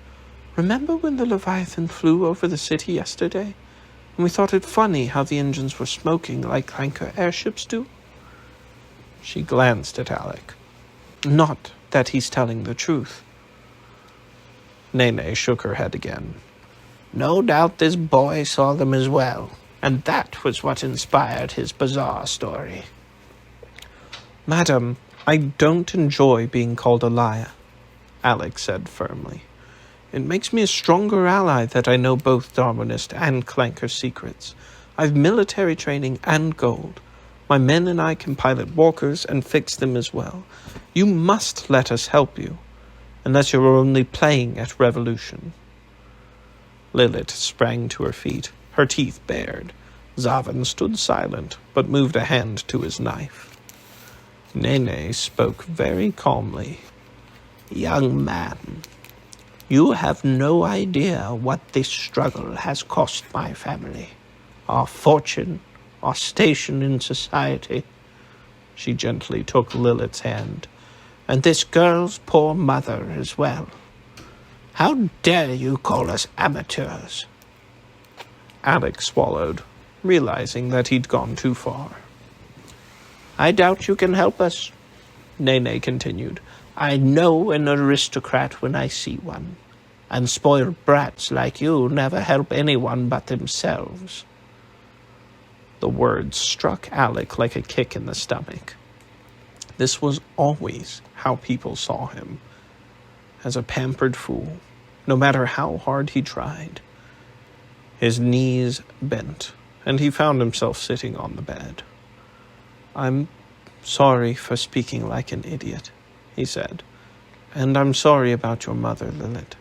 Remember when the Leviathan flew over the city yesterday? And we thought it funny how the engines were smoking like Clanker airships do? She glanced at Alek. Not that he's telling the truth. Nene shook her head again. No doubt this boy saw them as well, and that was what inspired his bizarre story. Madam, I don't enjoy being called a liar, Alek said firmly. It makes me a stronger ally that I know both Darwinist and Clanker secrets. I've military training and gold. My men and I can pilot walkers and fix them as well. You must let us help you, unless you're only playing at Revolution. Lilith sprang to her feet, her teeth bared. Zavin stood silent, but moved a hand to his knife. Nene spoke very calmly. Young man, you have no idea what this struggle has cost my family. Our fortune, our station in society. She gently took Lilith's hand. And this girl's poor mother as well. How dare you call us amateurs? Alek swallowed, realizing that he'd gone too far. I doubt you can help us, Nene continued. I know an aristocrat when I see one, and spoiled brats like you never help anyone but themselves. The words struck Alek like a kick in the stomach. This was always how people saw him, as a pampered fool, no matter how hard he tried. His knees bent, and he found himself sitting on the bed. I'm sorry for speaking like an idiot, he said, and I'm sorry about your mother, Lilith.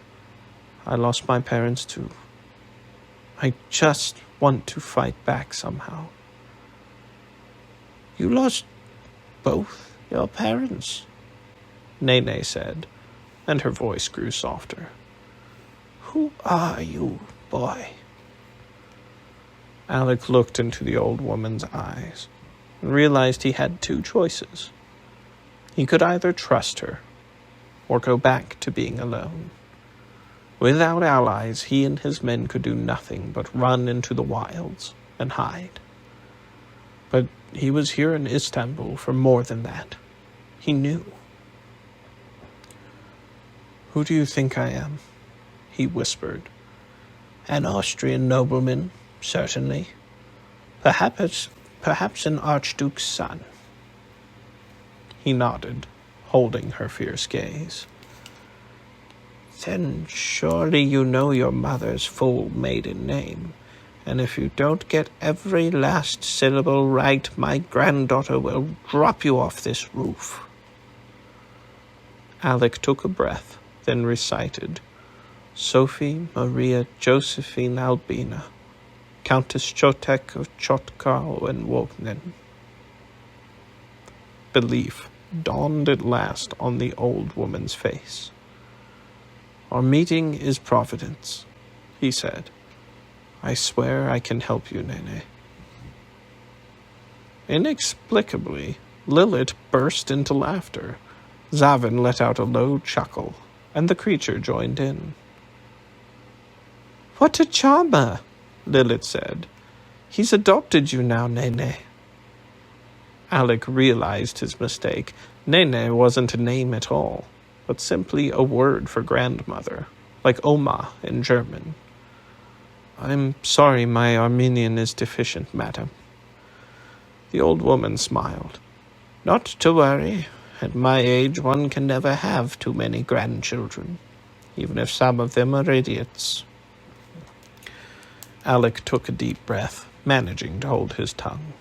I lost my parents too. I just want to fight back somehow. You lost both your parents? Nene said, and her voice grew softer. Who are you, boy? Alek looked into the old woman's eyes and realized he had two choices. He could either trust her or go back to being alone. Without allies, he and his men could do nothing but run into the wilds and hide. But he was here in Istanbul for more than that. He knew. Who do you think I am? He whispered. An Austrian nobleman, certainly. Perhaps an archduke's son. He nodded, holding her fierce gaze. Then surely you know your mother's full maiden name, and if you don't get every last syllable right, my granddaughter will drop you off this roof. Alek took a breath, then recited, Sophie Maria Josephine Albina, Countess Chotek of Chotkau and Wognen. Belief dawned at last on the old woman's face. Our meeting is Providence, he said. I swear I can help you, Nene. Inexplicably, Lilith burst into laughter. Zavin let out a low chuckle, and the creature joined in. What a charmer, Lilith said. He's adopted you now, Nene. Alek realized his mistake. Nene wasn't a name at all, but simply a word for grandmother, like Oma in German. I'm sorry my Armenian is deficient, madam. The old woman smiled. Not to worry. At my age, one can never have too many grandchildren, even if some of them are idiots. Alek took a deep breath, managing to hold his tongue.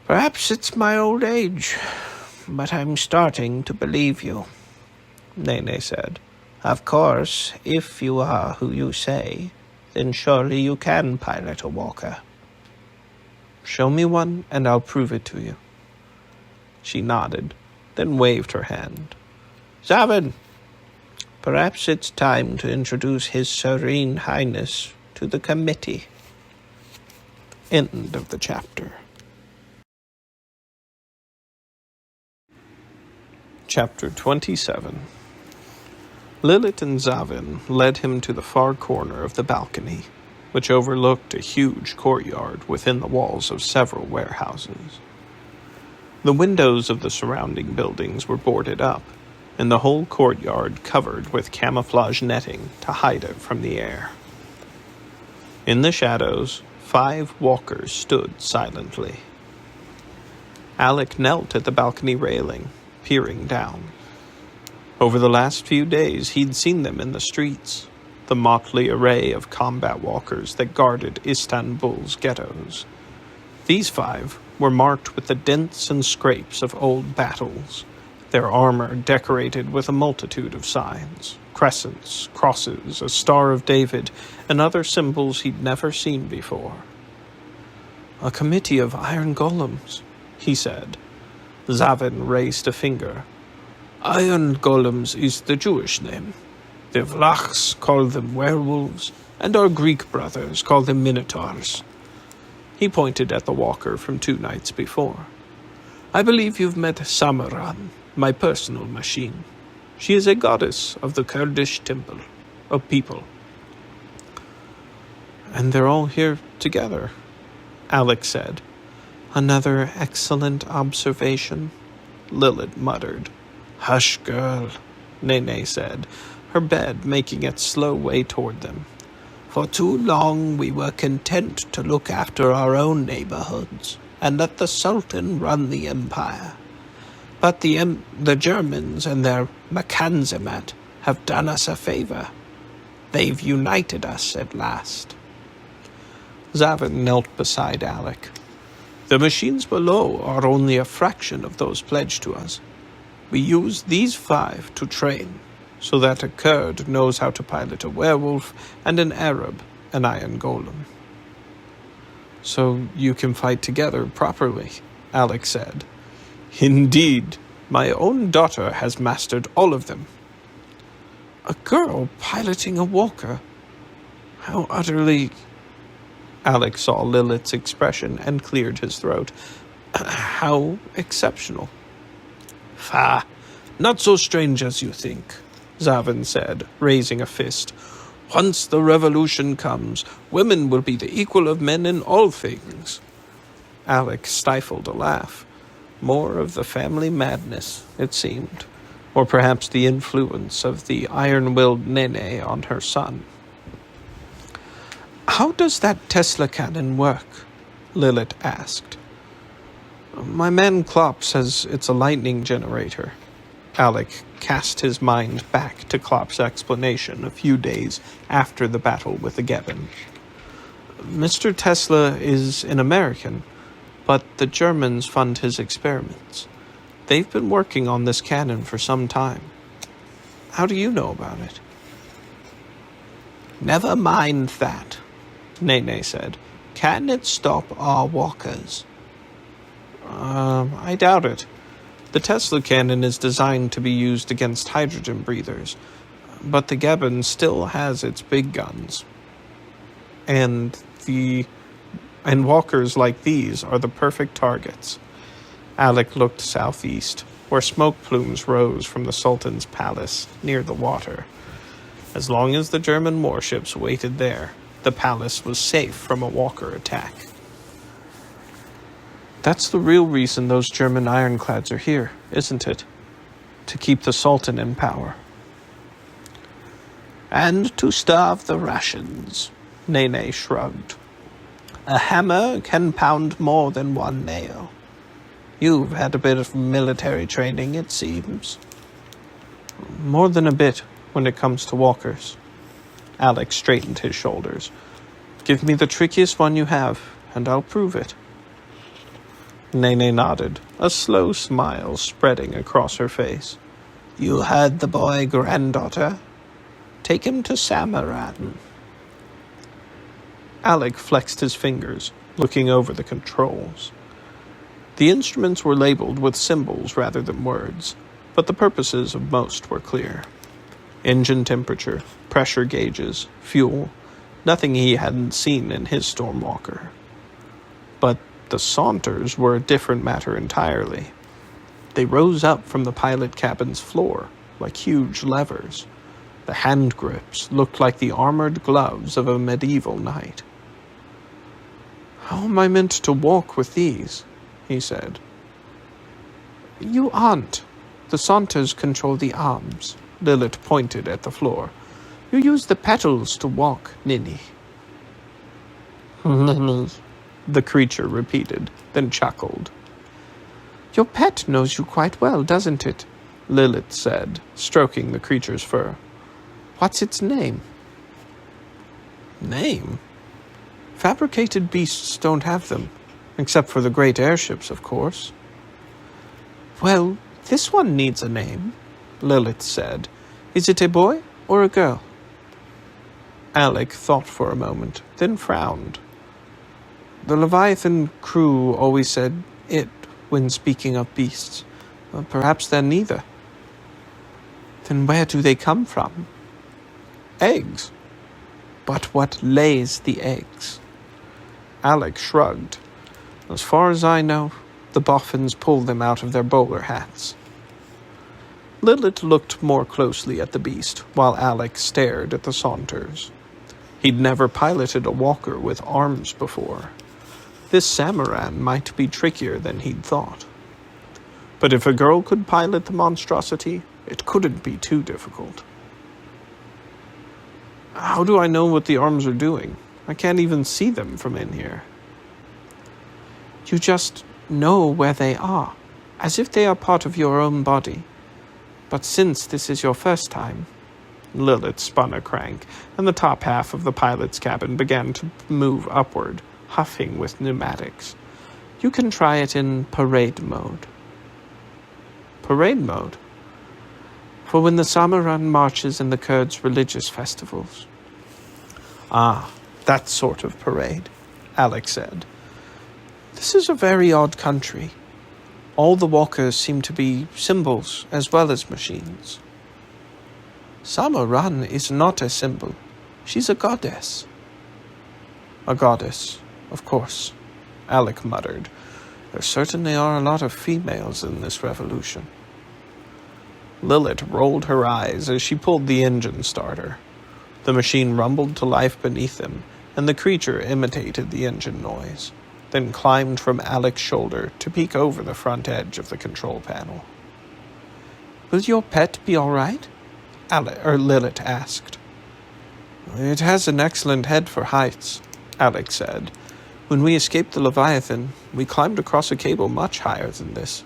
Perhaps it's my old age, but I'm starting to believe you, Nene said. Of course, if you are who you say, then surely you can pilot a walker. Show me one, and I'll prove it to you. She nodded, then waved her hand. Zavin, perhaps it's time to introduce His Serene Highness to the committee. End of the chapter. Chapter 27. Lilith and Zavin led him to the far corner of the balcony, which overlooked a huge courtyard within the walls of several warehouses. The windows of the surrounding buildings were boarded up, and the whole courtyard covered with camouflage netting to hide it from the air. In the shadows, 5 walkers stood silently. Alek knelt at the balcony railing, peering down. Over the last few days, he'd seen them in the streets, the motley array of combat walkers that guarded Istanbul's ghettos. These 5 were marked with the dents and scrapes of old battles, their armor decorated with a multitude of signs, crescents, crosses, a Star of David, and other symbols he'd never seen before. "A committee of iron golems," he said. Zavin raised a finger. "Iron golems is the Jewish name. The Vlachs call them werewolves, and our Greek brothers call them minotaurs." He pointed at the walker from 2 nights before. "I believe you've met Samaran, my personal machine. She is a goddess of the Kurdish temple, of people." "And they're all here together," Alek said. "Another excellent observation," Lilith muttered. "Hush, girl," Nene said, her bed making its slow way toward them. "For too long we were content to look after our own neighborhoods and let the Sultan run the empire. But the Germans and their Mekanzemat have done us a favor. They've united us at last." Zavin knelt beside Alek. "The machines below are only a fraction of those pledged to us. We use these 5 to train, so that a Kurd knows how to pilot a werewolf and an Arab an iron golem." "So you can fight together properly," Alek said. "Indeed, my own daughter has mastered all of them." "A girl piloting a walker? How utterly—" Alek saw Lilith's expression and cleared his throat. "How exceptional." "Fa, not so strange as you think," Zavin said, raising a fist. "Once the revolution comes, women will be the equal of men in all things." Alek stifled a laugh. More of the family madness, it seemed, or perhaps the influence of the iron-willed Nene on her son. "How does that Tesla cannon work?" Lilith asked. "My man Klopp says it's a lightning generator." Alek cast his mind back to Klopp's explanation a few days after the battle with the Gebbin. "Mr. Tesla is an American, but the Germans fund his experiments. They've been working on this cannon for some time. How do you know about it?" "Never mind that," Nene said. "Can it stop our walkers?" I doubt it. The Tesla cannon is designed to be used against hydrogen breathers, but the Gebbin still has its big guns. And walkers like these are the perfect targets." Alek looked southeast, where smoke plumes rose from the Sultan's palace near the water. As long as the German warships waited there, the palace was safe from a walker attack. "That's the real reason those German ironclads are here, isn't it? To keep the Sultan in power." "And to starve the Russians," Nene shrugged. "A hammer can pound more than one nail. You've had a bit of military training, it seems." "More than a bit when it comes to walkers." Alek straightened his shoulders. "Give me the trickiest one you have, and I'll prove it." Nene nodded, a slow smile spreading across her face. "You heard the boy, granddaughter. Take him to Samaran." Alek flexed his fingers, looking over the controls. The instruments were labeled with symbols rather than words, but the purposes of most were clear. Engine temperature, pressure gauges, fuel, nothing he hadn't seen in his Stormwalker. But the Saunters were a different matter entirely. They rose up from the pilot cabin's floor like huge levers. The hand grips looked like the armored gloves of a medieval knight. "How am I meant to walk with these?" he said. "You aren't. The Saunters control the arms." Lilith pointed at the floor. "You use the petals to walk, Ninny." "Ninny," the creature repeated, then chuckled. "Your pet knows you quite well, doesn't it?" Lilith said, stroking the creature's fur. "What's its name?" "Name? Fabricated beasts don't have them, except for the great airships, of course." "Well, this one needs a name," Lilith said. "Is it a boy or a girl?" Alek thought for a moment, then frowned. "The Leviathan crew always said it when speaking of beasts. Well, perhaps they're neither." "Then where do they come from?" "Eggs." "But what lays the eggs?" Alek shrugged. "As far as I know, the boffins pull them out of their bowler hats." Lilith looked more closely at the beast, while Alek stared at the Saunters. He'd never piloted a walker with arms before. This Samaran might be trickier than he'd thought. But if a girl could pilot the monstrosity, it couldn't be too difficult. "How do I know what the arms are doing? I can't even see them from in here." "You just know where they are, as if they are part of your own body. But since this is your first time..." Lilith spun a crank, and the top half of the pilot's cabin began to move upward, huffing with pneumatics. "You can try it in parade mode." "Parade mode?" "For when the Samaran marches in the Kurds' religious festivals." "Ah, that sort of parade," Alek said. "This is a very odd country. All the walkers seem to be symbols as well as machines." "Samaran is not a symbol. She's a goddess." "A goddess, of course," Alek muttered. "There certainly are a lot of females in this revolution." Lilith rolled her eyes as she pulled the engine starter. The machine rumbled to life beneath them, and the creature imitated the engine noise, then climbed from Alek's shoulder to peek over the front edge of the control panel. "Will your pet be all right?" Lilith asked. "It has an excellent head for heights," Alek said. "When we escaped the Leviathan, we climbed across a cable much higher than this."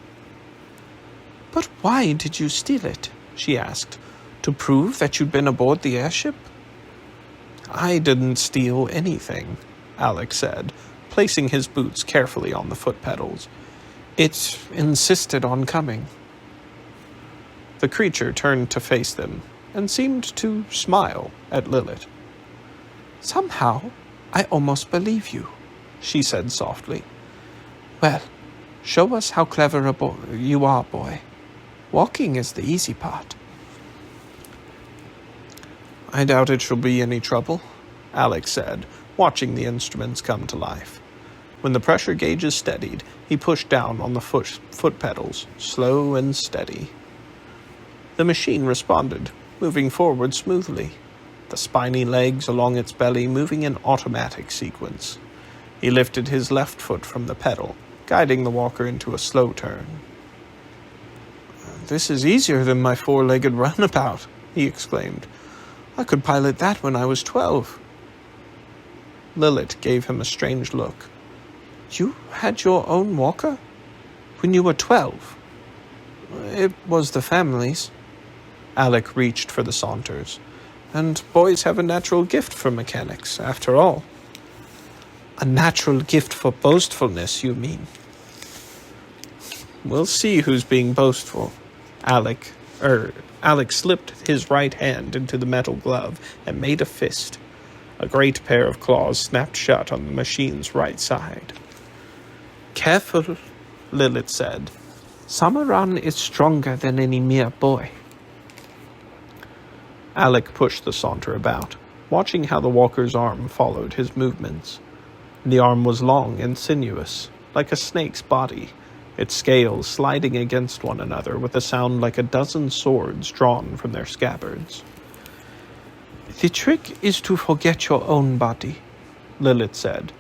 "But why did you steal it?" she asked. "To prove that you'd been aboard the airship?" "I didn't steal anything," Alek said, placing his boots carefully on the foot pedals. "It insisted on coming." The creature turned to face them and seemed to smile at Lilith. "Somehow, I almost believe you," she said softly. "Well, show us how clever you are, boy. Walking is the easy part." "I doubt it shall be any trouble," Alek said, watching the instruments come to life. When the pressure gauges steadied, he pushed down on the foot pedals, slow and steady. The machine responded, moving forward smoothly, the spiny legs along its belly moving in automatic sequence. He lifted his left foot from the pedal, guiding the walker into a slow turn. "This is easier than my four-legged runabout," he exclaimed. "I could pilot that when I was 12. Lilith gave him a strange look. "You had your own walker? When you were 12? "It was the family's." Alek reached for the Saunters. "And boys have a natural gift for mechanics, after all." "A natural gift for boastfulness, you mean?" "We'll see who's being boastful." Alek slipped his right hand into the metal glove and made a fist. A great pair of claws snapped shut on the machine's right side. "Careful," Lilith said. "Samaran is stronger than any mere boy." Alek pushed the Saunter about, watching how the walker's arm followed his movements. The arm was long and sinuous, like a snake's body, its scales sliding against one another with a sound like a dozen swords drawn from their scabbards. "The trick is to forget your own body," Lilith said.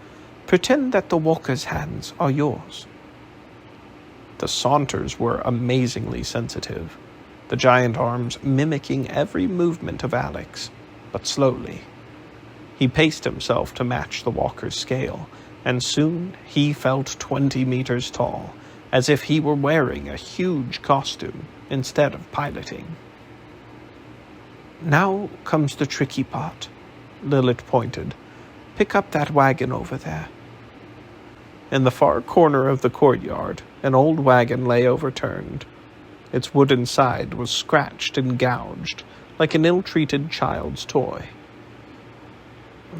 "Pretend that the walker's hands are yours." The saunters were amazingly sensitive, the giant arms mimicking every movement of Alek's, but slowly. He paced himself to match the walker's scale, and soon he felt 20 meters tall, as if he were wearing a huge costume instead of piloting. "Now comes the tricky part," Lilith pointed. "Pick up that wagon over there." In the far corner of the courtyard, an old wagon lay overturned. Its wooden side was scratched and gouged, like an ill-treated child's toy.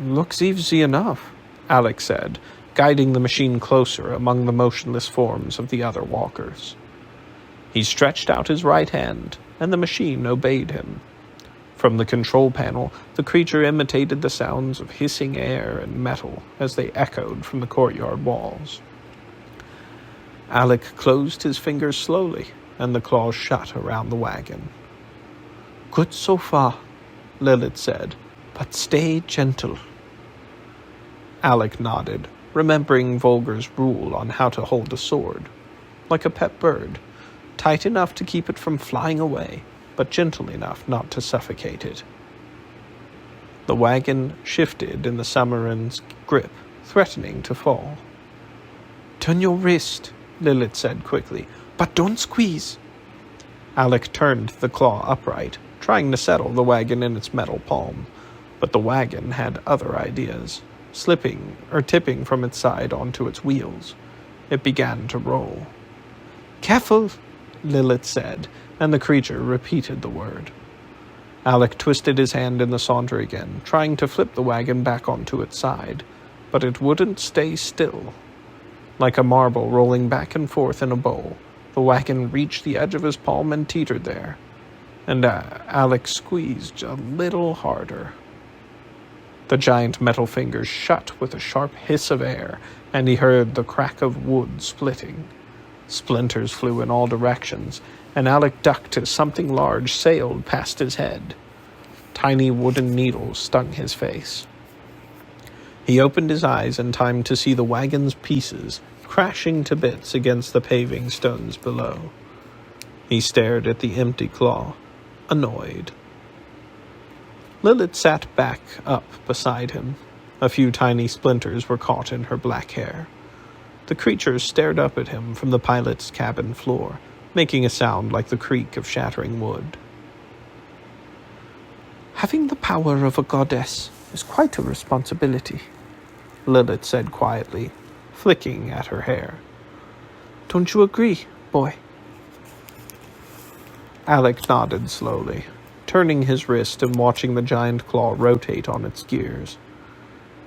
"Looks easy enough," Alek said, guiding the machine closer among the motionless forms of the other walkers. He stretched out his right hand, and the machine obeyed him. From the control panel, the creature imitated the sounds of hissing air and metal as they echoed from the courtyard walls. Alek closed his fingers slowly, and the claws shut around the wagon. "Good so far," Lilith said, "but stay gentle." Alek nodded, remembering Volgar's rule on how to hold a sword. Like a pet bird, tight enough to keep it from flying away, but gentle enough not to suffocate it. The wagon shifted in the Sumerian's grip, threatening to fall. "Turn your wrist," Lilith said quickly, "but don't squeeze." Alek turned the claw upright, trying to settle the wagon in its metal palm, but the wagon had other ideas, slipping or tipping from its side onto its wheels. It began to roll. "Careful," Lilith said, and the creature repeated the word. Alek twisted his hand in the saunter again, trying to flip the wagon back onto its side, but it wouldn't stay still. Like a marble rolling back and forth in a bowl, the wagon reached the edge of his palm and teetered there, and Alek squeezed a little harder. The giant metal fingers shut with a sharp hiss of air, and he heard the crack of wood splitting. Splinters flew in all directions, and Alek ducked as something large sailed past his head. Tiny wooden needles stung his face. He opened his eyes in time to see the wagon's pieces crashing to bits against the paving stones below. He stared at the empty claw, annoyed. Lilith sat back up beside him. A few tiny splinters were caught in her black hair. The creature stared up at him from the pilot's cabin floor, making a sound like the creak of shattering wood. "Having the power of a goddess is quite a responsibility," Lilith said quietly, flicking at her hair. "Don't you agree, boy?" Alek nodded slowly, turning his wrist and watching the giant claw rotate on its gears.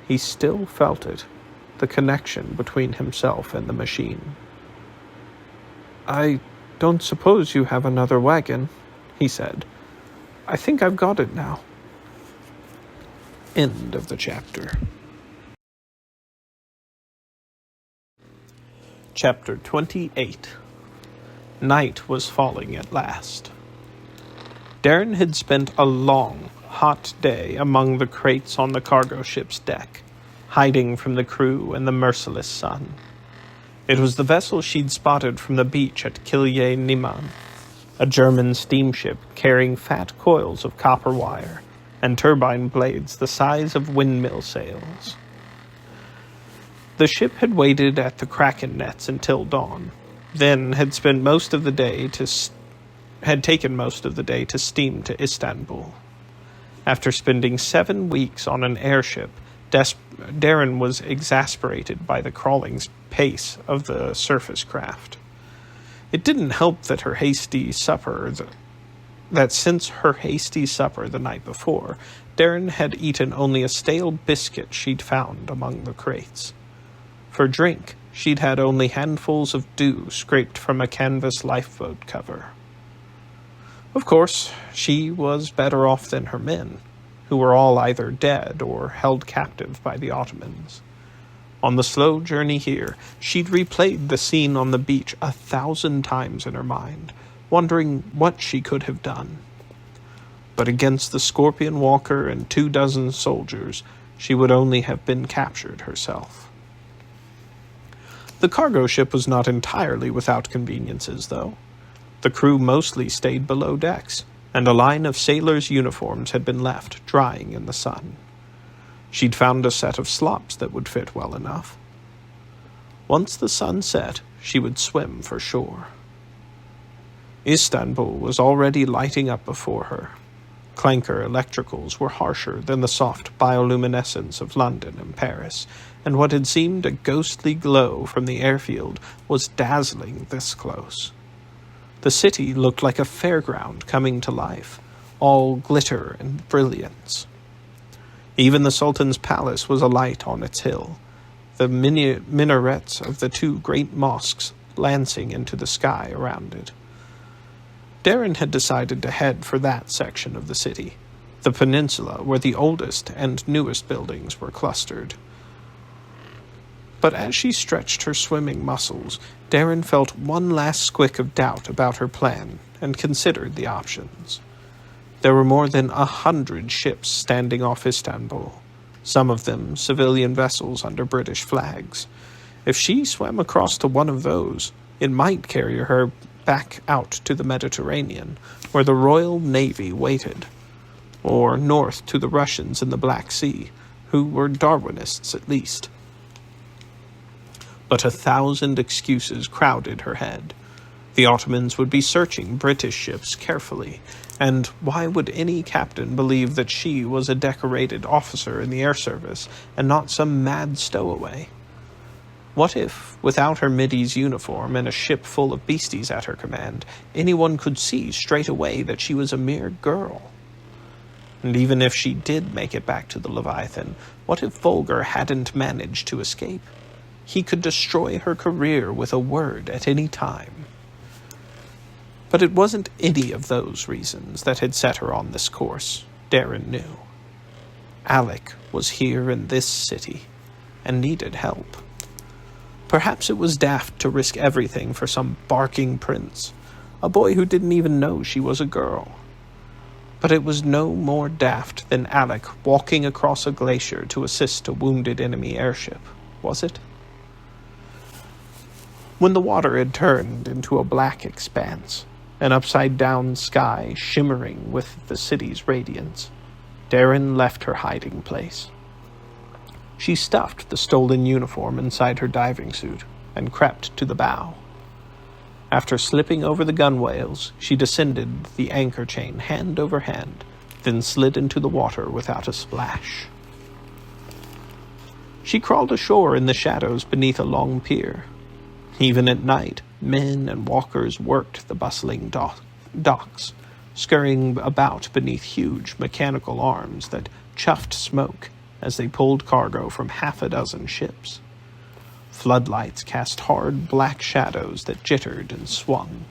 He still felt it, the connection between himself and the machine. "I don't suppose you have another wagon," he said. "I think I've got it now." End of the chapter. Chapter 28. Night was falling at last. Darren had spent a long, hot day among the crates on the cargo ship's deck, hiding from the crew and the merciless sun. It was the vessel she'd spotted from the beach at Kilye Niman, a German steamship carrying fat coils of copper wire and turbine blades the size of windmill sails. The ship had waited at the Kraken nets until dawn, then had taken most of the day to steam to Istanbul. After spending 7 weeks on an airship, Darren was exasperated by the crawling pace of the surface craft. It didn't help that since her hasty supper the night before, Darren had eaten only a stale biscuit she'd found among the crates. For drink, she'd had only handfuls of dew scraped from a canvas lifeboat cover. Of course, she was better off than her men. who were all either dead or held captive by the Ottomans. On the slow journey here, she'd replayed the scene on the beach 1,000 times in her mind, wondering what she could have done. But against the Scorpion Walker and 24 soldiers, she would only have been captured herself. The cargo ship was not entirely without conveniences, though. The crew mostly stayed below decks, and a line of sailors' uniforms had been left drying in the sun. She'd found a set of slops that would fit well enough. Once the sun set, she would swim for shore. Istanbul was already lighting up before her. Clanker electricals were harsher than the soft bioluminescence of London and Paris, and what had seemed a ghostly glow from the airfield was dazzling this close. The city looked like a fairground coming to life, all glitter and brilliance. Even the Sultan's palace was alight on its hill, the minarets of the 2 great mosques lancing into the sky around it. Darren had decided to head for that section of the city, the peninsula where the oldest and newest buildings were clustered. But as she stretched her swimming muscles, Darren felt one last squick of doubt about her plan and considered the options. There were more than 100 ships standing off Istanbul, some of them civilian vessels under British flags. If she swam across to one of those, it might carry her back out to the Mediterranean, where the Royal Navy waited, or north to the Russians in the Black Sea, who were Darwinists at least. But 1,000 excuses crowded her head. The Ottomans would be searching British ships carefully, and why would any captain believe that she was a decorated officer in the air service and not some mad stowaway? What if, without her middy's uniform and a ship full of beasties at her command, anyone could see straight away that she was a mere girl? And even if she did make it back to the Leviathan, what if Volger hadn't managed to escape? He could destroy her career with a word at any time. But it wasn't any of those reasons that had set her on this course, Darren knew. Alek was here in this city, and needed help. Perhaps it was daft to risk everything for some barking prince, a boy who didn't even know she was a girl. But it was no more daft than Alek walking across a glacier to assist a wounded enemy airship, was it? When the water had turned into a black expanse, an upside-down sky shimmering with the city's radiance, Darren left her hiding place. She stuffed the stolen uniform inside her diving suit and crept to the bow. After slipping over the gunwales, she descended the anchor chain hand over hand, then slid into the water without a splash. She crawled ashore in the shadows beneath a long pier. Even at night, men and walkers worked the bustling docks, scurrying about beneath huge mechanical arms that chuffed smoke as they pulled cargo from 6 ships. Floodlights cast hard black shadows that jittered and swung.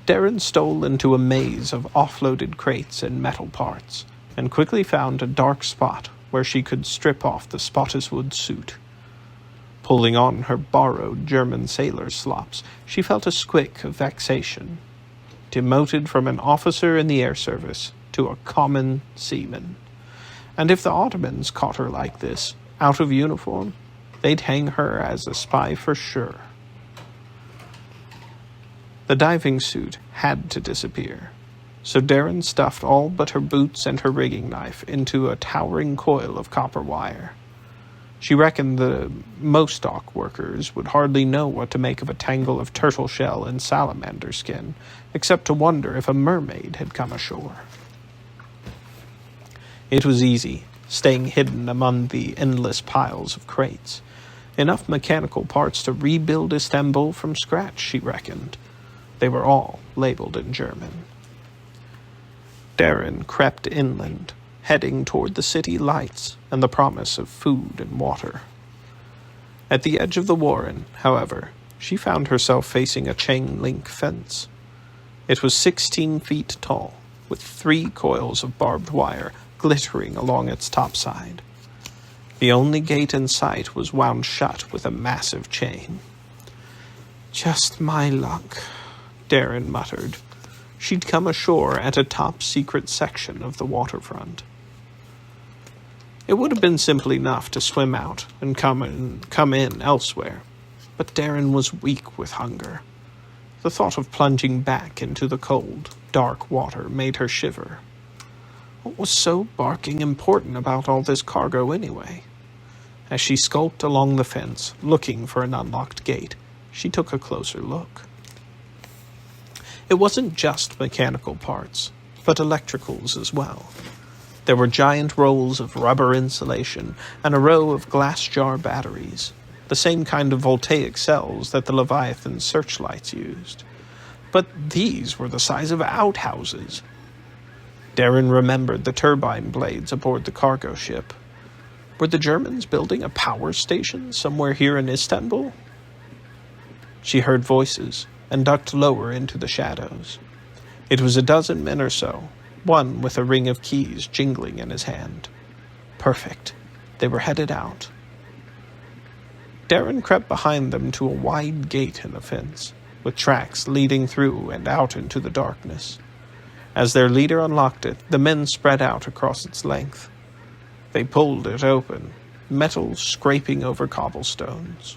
Darren stole into a maze of offloaded crates and metal parts, and quickly found a dark spot where she could strip off the Spottiswoode suit. Pulling on her borrowed German sailor slops, she felt a squick of vexation. Demoted from an officer in the air service to a common seaman. And if the Ottomans caught her like this, out of uniform, they'd hang her as a spy for sure. The diving suit had to disappear, so Darren stuffed all but her boots and her rigging knife into a towering coil of copper wire. She reckoned the most dock workers would hardly know what to make of a tangle of turtle shell and salamander skin, except to wonder if a mermaid had come ashore. It was easy, staying hidden among the endless piles of crates. Enough mechanical parts to rebuild Istanbul from scratch, she reckoned. They were all labeled in German. Darren crept inland, heading toward the city lights and the promise of food and water. At the edge of the warren, however, she found herself facing a chain-link fence. It was 16 feet tall, with 3 coils of barbed wire glittering along its topside. The only gate in sight was wound shut with a massive chain. "Just my luck," Darren muttered. She'd come ashore at a top-secret section of the waterfront. It would have been simple enough to swim out and come in elsewhere, but Darren was weak with hunger. The thought of plunging back into the cold, dark water made her shiver. What was so barking important about all this cargo anyway? As she skulked along the fence, looking for an unlocked gate, she took a closer look. It wasn't just mechanical parts, but electricals as well. There were giant rolls of rubber insulation and a row of glass jar batteries, the same kind of voltaic cells that the Leviathan searchlights used. But these were the size of outhouses. Darren remembered the turbine blades aboard the cargo ship. Were the Germans building a power station somewhere here in Istanbul? She heard voices and ducked lower into the shadows. It was a dozen men or so, one with a ring of keys jingling in his hand. Perfect. They were headed out. Darren crept behind them to a wide gate in the fence, with tracks leading through and out into the darkness. As their leader unlocked it, the men spread out across its length. They pulled it open, metal scraping over cobblestones.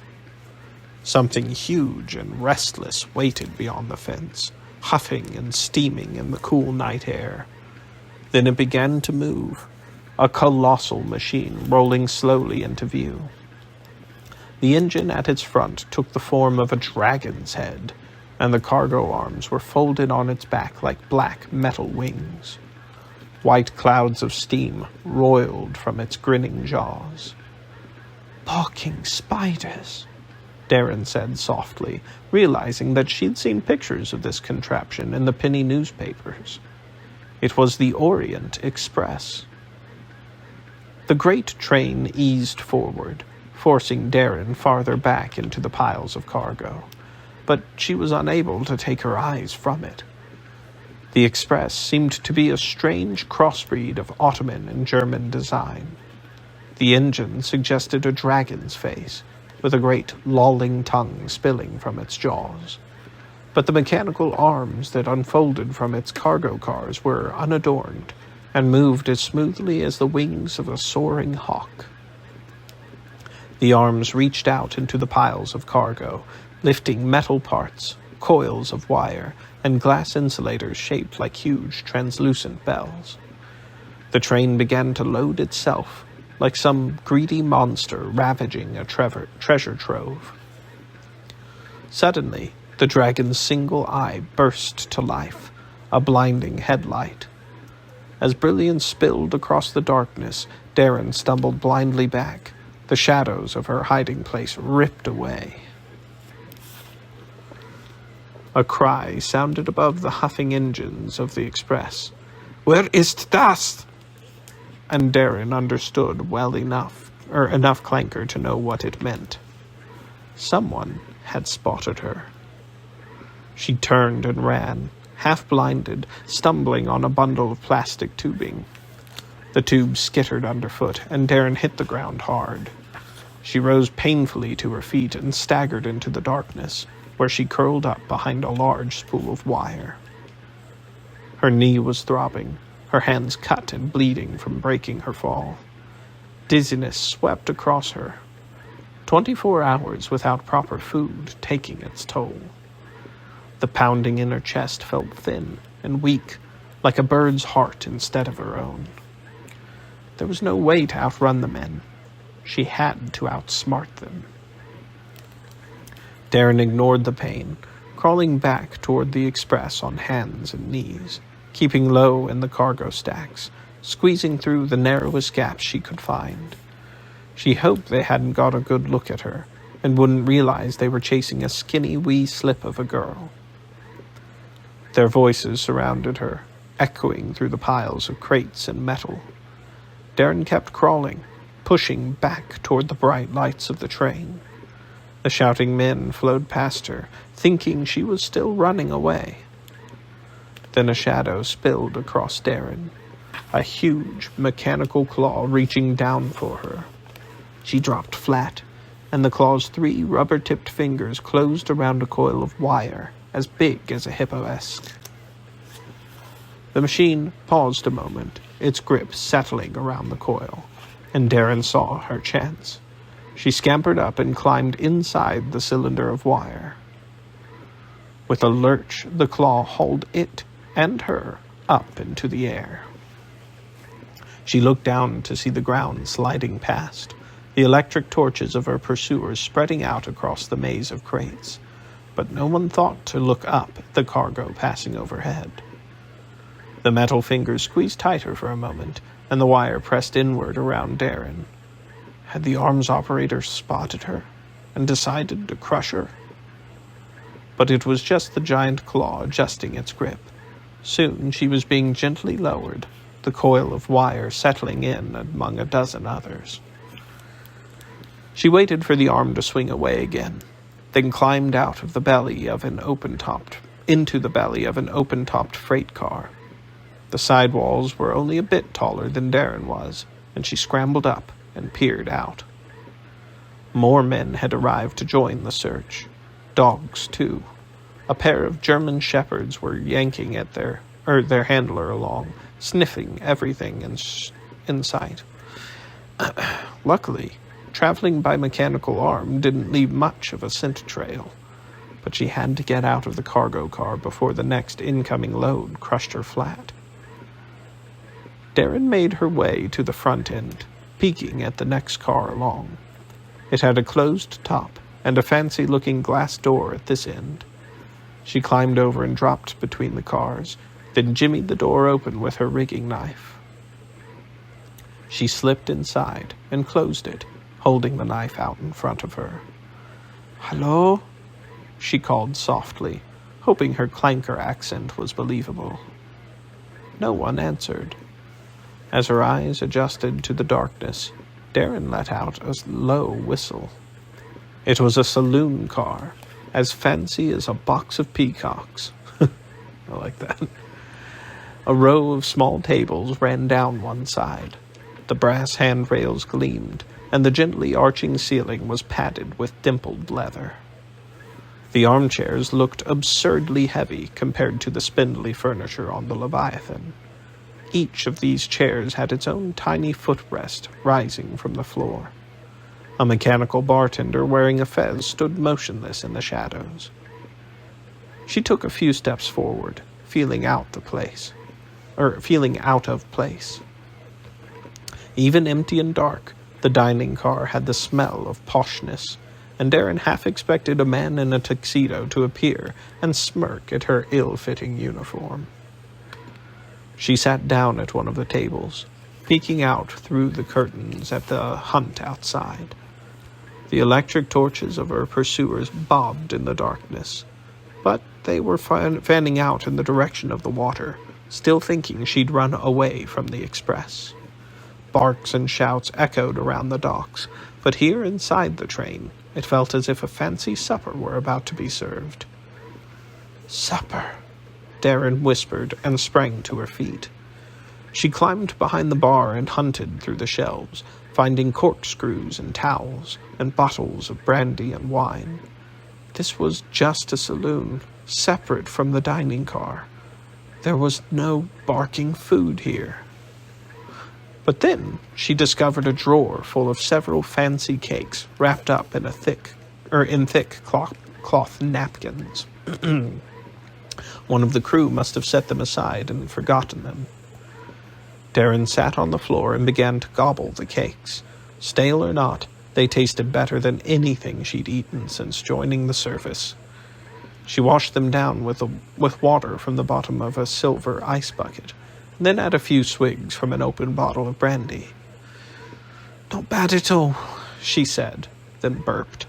Something huge and restless waited beyond the fence, huffing and steaming in the cool night air. Then it began to move, a colossal machine rolling slowly into view. The engine at its front took the form of a dragon's head, and the cargo arms were folded on its back like black metal wings. White clouds of steam roiled from its grinning jaws. "Barking spiders," Darren said softly, realizing that she'd seen pictures of this contraption in the penny newspapers. It was the Orient Express. The great train eased forward, forcing Darren farther back into the piles of cargo, but she was unable to take her eyes from it. The Express seemed to be a strange crossbreed of Ottoman and German design. The engine suggested a dragon's face, with a great lolling tongue spilling from its jaws. But the mechanical arms that unfolded from its cargo cars were unadorned and moved as smoothly as the wings of a soaring hawk. The arms reached out into the piles of cargo, lifting metal parts, coils of wire, and glass insulators shaped like huge translucent bells. The train began to load itself, like some greedy monster ravaging a treasure trove. Suddenly, the dragon's single eye burst to life, a blinding headlight. As brilliance spilled across the darkness, Darren stumbled blindly back, the shadows of her hiding place ripped away. A cry sounded above the huffing engines of the express. "Where ist das?" And Darren understood enough clanker to know what it meant. Someone had spotted her. She turned and ran, half-blinded, stumbling on a bundle of plastic tubing. The tube skittered underfoot, and Darren hit the ground hard. She rose painfully to her feet and staggered into the darkness, where she curled up behind a large spool of wire. Her knee was throbbing, her hands cut and bleeding from breaking her fall. Dizziness swept across her. 24 hours without proper food taking its toll. The pounding in her chest felt thin and weak, like a bird's heart instead of her own. There was no way to outrun the men. She had to outsmart them. Darren ignored the pain, crawling back toward the express on hands and knees, keeping low in the cargo stacks, squeezing through the narrowest gaps she could find. She hoped they hadn't got a good look at her, and wouldn't realize they were chasing a skinny wee slip of a girl. Their voices surrounded her, echoing through the piles of crates and metal. Darren kept crawling, pushing back toward the bright lights of the train. The shouting men flowed past her, thinking she was still running away. Then a shadow spilled across Darren, a huge mechanical claw reaching down for her. She dropped flat, and the claw's 3 rubber-tipped fingers closed around a coil of wire as big as a hippo-esque. The machine paused a moment, its grip settling around the coil, and Darren saw her chance. She scampered up and climbed inside the cylinder of wire. With a lurch, the claw hauled it and her up into the air. She looked down to see the ground sliding past, the electric torches of her pursuers spreading out across the maze of crates, but no one thought to look up at the cargo passing overhead. The metal fingers squeezed tighter for a moment, and the wire pressed inward around Darren. Had the arms operator spotted her and decided to crush her? But it was just the giant claw adjusting its grip. Soon she was being gently lowered, the coil of wire settling in among a dozen others. She waited for the arm to swing away again, then climbed out of the belly of an into the belly of an open-topped freight car. The sidewalls were only a bit taller than Darren was, and she scrambled up and peered out. More men had arrived to join the search. Dogs, too. A pair of German shepherds were yanking at their handler along, sniffing everything in sight. Luckily, traveling by mechanical arm didn't leave much of a scent trail, but she had to get out of the cargo car before the next incoming load crushed her flat. Darren made her way to the front end, peeking at the next car along. It had a closed top and a fancy-looking glass door at this end. She climbed over and dropped between the cars, then jimmied the door open with her rigging knife. She slipped inside and closed it, holding the knife out in front of her. "Hello?" she called softly, hoping her clanker accent was believable. No one answered. As her eyes adjusted to the darkness, Darren let out a low whistle. It was a saloon car, as fancy as a box of peacocks. I like that. A row of small tables ran down one side. The brass handrails gleamed, and the gently arching ceiling was padded with dimpled leather. The armchairs looked absurdly heavy compared to the spindly furniture on the Leviathan. Each of these chairs had its own tiny footrest rising from the floor. A mechanical bartender wearing a fez stood motionless in the shadows. She took a few steps forward, feeling out of place. Even empty and dark, the dining car had the smell of poshness, and Darren half expected a man in a tuxedo to appear and smirk at her ill-fitting uniform. She sat down at one of the tables, peeking out through the curtains at the hunt outside. The electric torches of her pursuers bobbed in the darkness, but they were fanning out in the direction of the water, still thinking she'd run away from the express. Barks and shouts echoed around the docks, but here inside the train, it felt as if a fancy supper were about to be served. "Supper," Darren whispered and sprang to her feet. She climbed behind the bar and hunted through the shelves, finding corkscrews and towels and bottles of brandy and wine. This was just a saloon, separate from the dining car. There was no barking food here. But then she discovered a drawer full of several fancy cakes wrapped up in thick cloth napkins. One of the crew must have set them aside and forgotten them. Darren sat on the floor and began to gobble the cakes. Stale or not, they tasted better than anything she'd eaten since joining the service. She washed them down with water from the bottom of a silver ice bucket, and then had a few swigs from an open bottle of brandy. "Not bad at all," she said, then burped.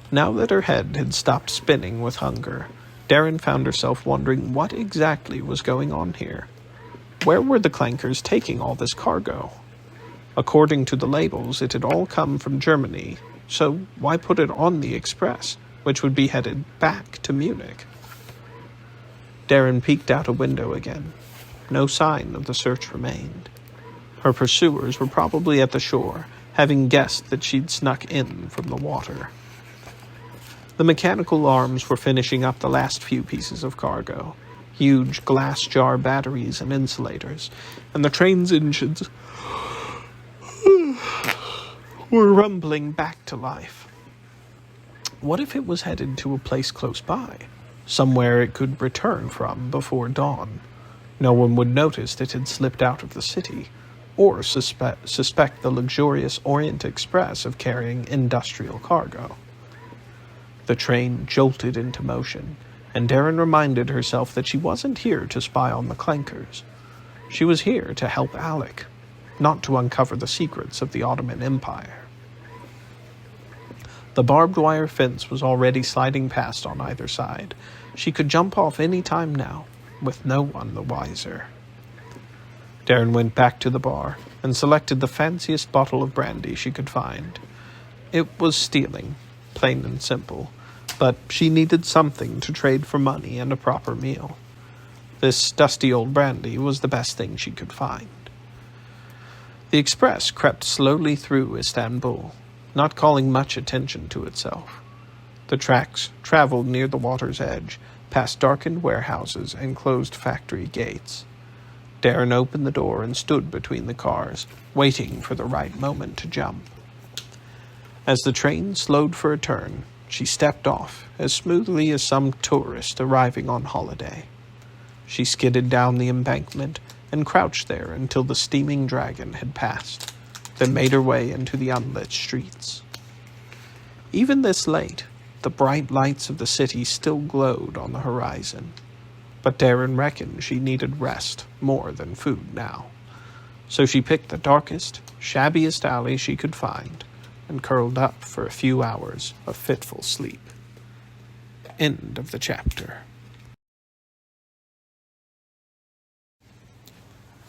Now that her head had stopped spinning with hunger, Darren found herself wondering what exactly was going on here. Where were the clankers taking all this cargo? According to the labels, it had all come from Germany, so why put it on the express, which would be headed back to Munich? Darren peeked out a window again. No sign of the search remained. Her pursuers were probably at the shore, having guessed that she'd snuck in from the water. The mechanical arms were finishing up the last few pieces of cargo, huge glass jar batteries and insulators, and the train's engines were rumbling back to life. What if it was headed to a place close by, somewhere it could return from before dawn? No one would notice it had slipped out of the city, or suspect the luxurious Orient Express of carrying industrial cargo. The train jolted into motion, and Darren reminded herself that she wasn't here to spy on the clankers. She was here to help Alek, not to uncover the secrets of the Ottoman Empire. The barbed wire fence was already sliding past on either side. She could jump off any time now, with no one the wiser. Darren went back to the bar and selected the fanciest bottle of brandy she could find. It was stealing, plain and simple, but she needed something to trade for money and a proper meal. This dusty old brandy was the best thing she could find. The express crept slowly through Istanbul, not calling much attention to itself. The tracks traveled near the water's edge, past darkened warehouses and closed factory gates. Darren opened the door and stood between the cars, waiting for the right moment to jump. As the train slowed for a turn, she stepped off as smoothly as some tourist arriving on holiday. She skidded down the embankment and crouched there until the steaming dragon had passed, then made her way into the unlit streets. Even this late, the bright lights of the city still glowed on the horizon. But Darren reckoned she needed rest more than food now. So she picked the darkest, shabbiest alley she could find and curled up for a few hours of fitful sleep. End of the chapter.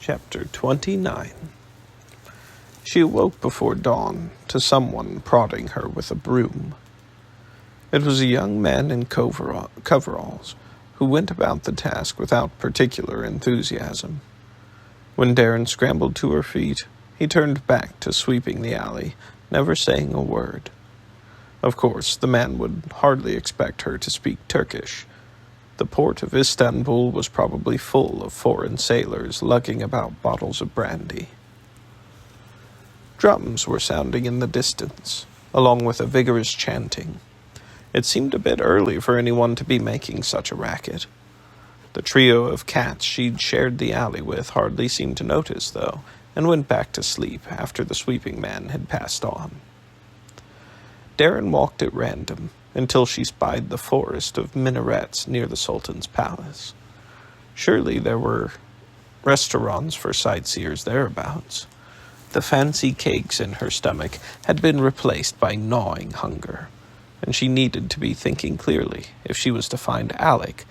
Chapter 29. She awoke before dawn to someone prodding her with a broom. It was a young man in coveralls who went about the task without particular enthusiasm. When Darren scrambled to her feet, he turned back to sweeping the alley, never saying a word. Of course, the man would hardly expect her to speak Turkish. The port of Istanbul was probably full of foreign sailors lugging about bottles of brandy. Drums were sounding in the distance, along with a vigorous chanting. It seemed a bit early for anyone to be making such a racket. The trio of cats she'd shared the alley with hardly seemed to notice, though, and went back to sleep after the sweeping man had passed on. Darren walked at random until she spied the forest of minarets near the Sultan's palace. Surely there were restaurants for sightseers thereabouts. The fancy cakes in her stomach had been replaced by gnawing hunger, and she needed to be thinking clearly if she was to find Alek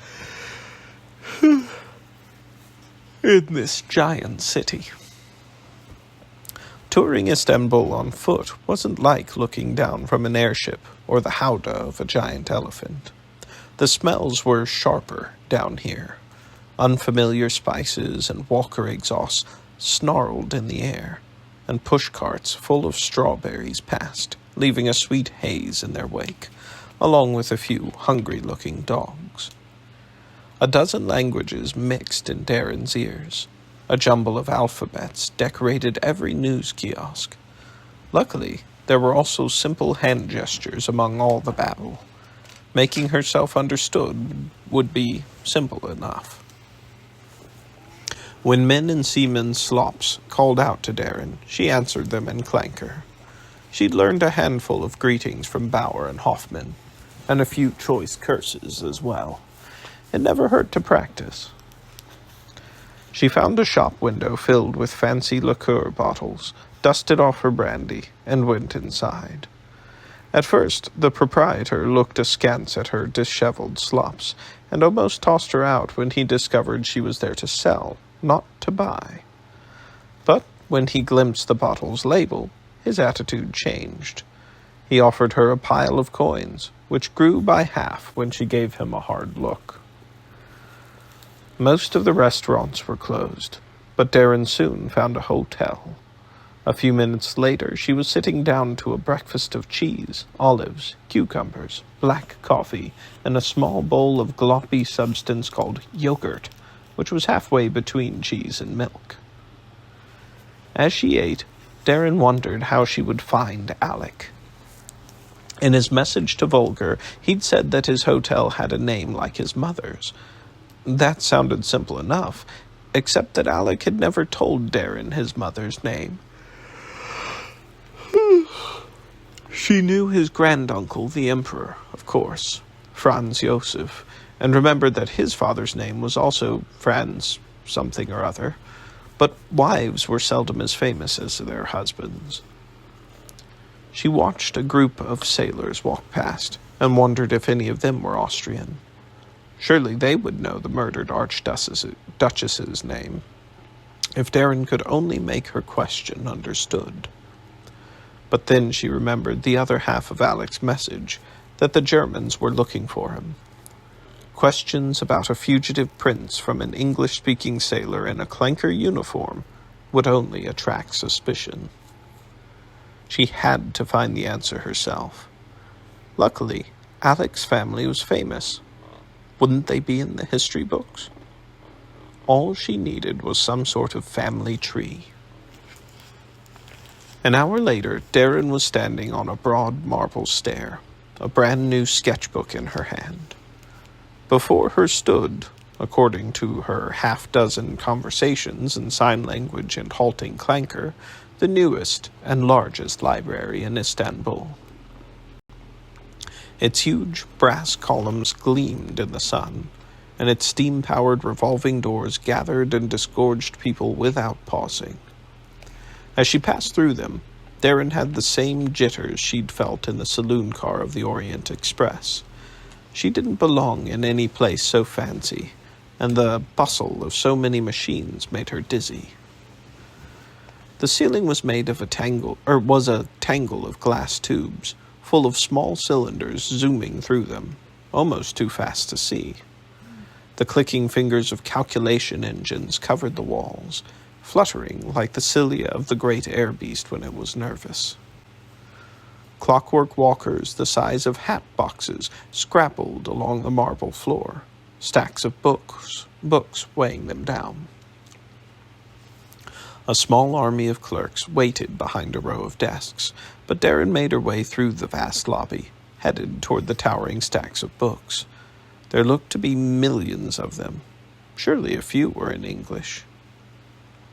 in this giant city. Touring Istanbul on foot wasn't like looking down from an airship or the howdah of a giant elephant. The smells were sharper down here. Unfamiliar spices and walker exhausts snarled in the air, and push carts full of strawberries passed, leaving a sweet haze in their wake, along with a few hungry-looking dogs. A dozen languages mixed in Darren's ears. A jumble of alphabets decorated every news kiosk. Luckily, there were also simple hand gestures among all the babble. Making herself understood would be simple enough. When men in seamen's slops called out to Darren, she answered them in clanker. She'd learned a handful of greetings from Bauer and Hoffman, and a few choice curses as well. It never hurt to practice. She found a shop window filled with fancy liqueur bottles, dusted off her brandy, and went inside. At first, the proprietor looked askance at her disheveled slops, and almost tossed her out when he discovered she was there to sell, not to buy. But when he glimpsed the bottle's label, his attitude changed. He offered her a pile of coins, which grew by half when she gave him a hard look. Most of the restaurants were closed, but Darren soon found a hotel. A few minutes later, she was sitting down to a breakfast of cheese, olives, cucumbers, black coffee, and a small bowl of gloppy substance called yogurt, which was halfway between cheese and milk. As she ate, Darren wondered how she would find Alek. In his message to Volker, he'd said that his hotel had a name like his mother's. That sounded simple enough, except that Alek had never told Darren his mother's name. She knew his granduncle, the Emperor, of course, Franz Josef, and remembered that his father's name was also Franz something or other, but wives were seldom as famous as their husbands. She watched a group of sailors walk past, and wondered if any of them were Austrian. Surely they would know the murdered Archduchess's name, if Darren could only make her question understood. But then she remembered the other half of Alek's message, that the Germans were looking for him. Questions about a fugitive prince from an English-speaking sailor in a clanker uniform would only attract suspicion. She had to find the answer herself. Luckily, Alek's family was famous. Wouldn't they be in the history books? All she needed was some sort of family tree. An hour later, Darren was standing on a broad marble stair, a brand-new sketchbook in her hand. Before her stood, according to her half-dozen conversations in sign language and halting clanker, the newest and largest library in Istanbul. Its huge brass columns gleamed in the sun, and its steam-powered revolving doors gathered and disgorged people without pausing. As she passed through them, Darren had the same jitters she'd felt in the saloon car of the Orient Express. She didn't belong in any place so fancy, and the bustle of so many machines made her dizzy. The ceiling was made of a tangle of glass tubes, full of small cylinders zooming through them, almost too fast to see. The clicking fingers of calculation engines covered the walls, fluttering like the cilia of the great air beast when it was nervous. Clockwork walkers the size of hat boxes scrappled along the marble floor, stacks of books weighing them down. A small army of clerks waited behind a row of desks, but Darren made her way through the vast lobby, headed toward the towering stacks of books. There looked to be millions of them. Surely a few were in English.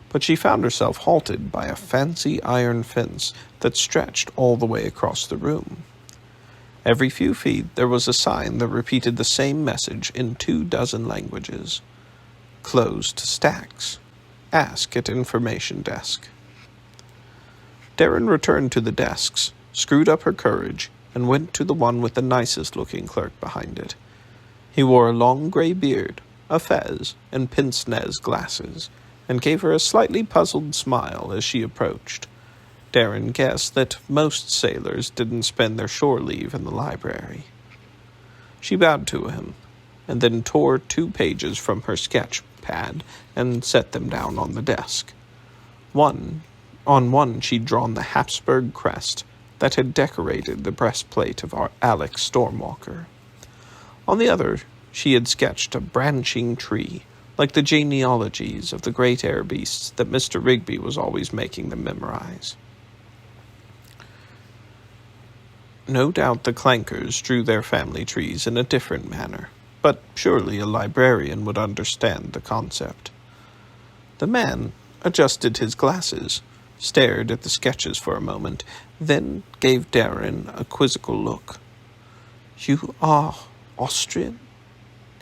But she found herself halted by a fancy iron fence that stretched all the way across the room. Every few feet there was a sign that repeated the same message in 24 languages. Closed stacks. Ask at information desk. Darren returned to the desks, screwed up her courage, and went to the one with the nicest-looking clerk behind it. He wore a long gray beard, a fez, and pince-nez glasses, and gave her a slightly puzzled smile as she approached. Darren guessed that most sailors didn't spend their shore leave in the library. She bowed to him, and then tore 2 pages from her sketch pad and set them down on the desk. On one she'd drawn the Habsburg crest that had decorated the breastplate of Alek's Stormwalker. On the other, she had sketched a branching tree, like the genealogies of the great air beasts that Mr. Rigby was always making them memorize. No doubt the clankers drew their family trees in a different manner, but surely a librarian would understand the concept. The man adjusted his glasses, stared at the sketches for a moment, then gave Darren a quizzical look. "You are Austrian?"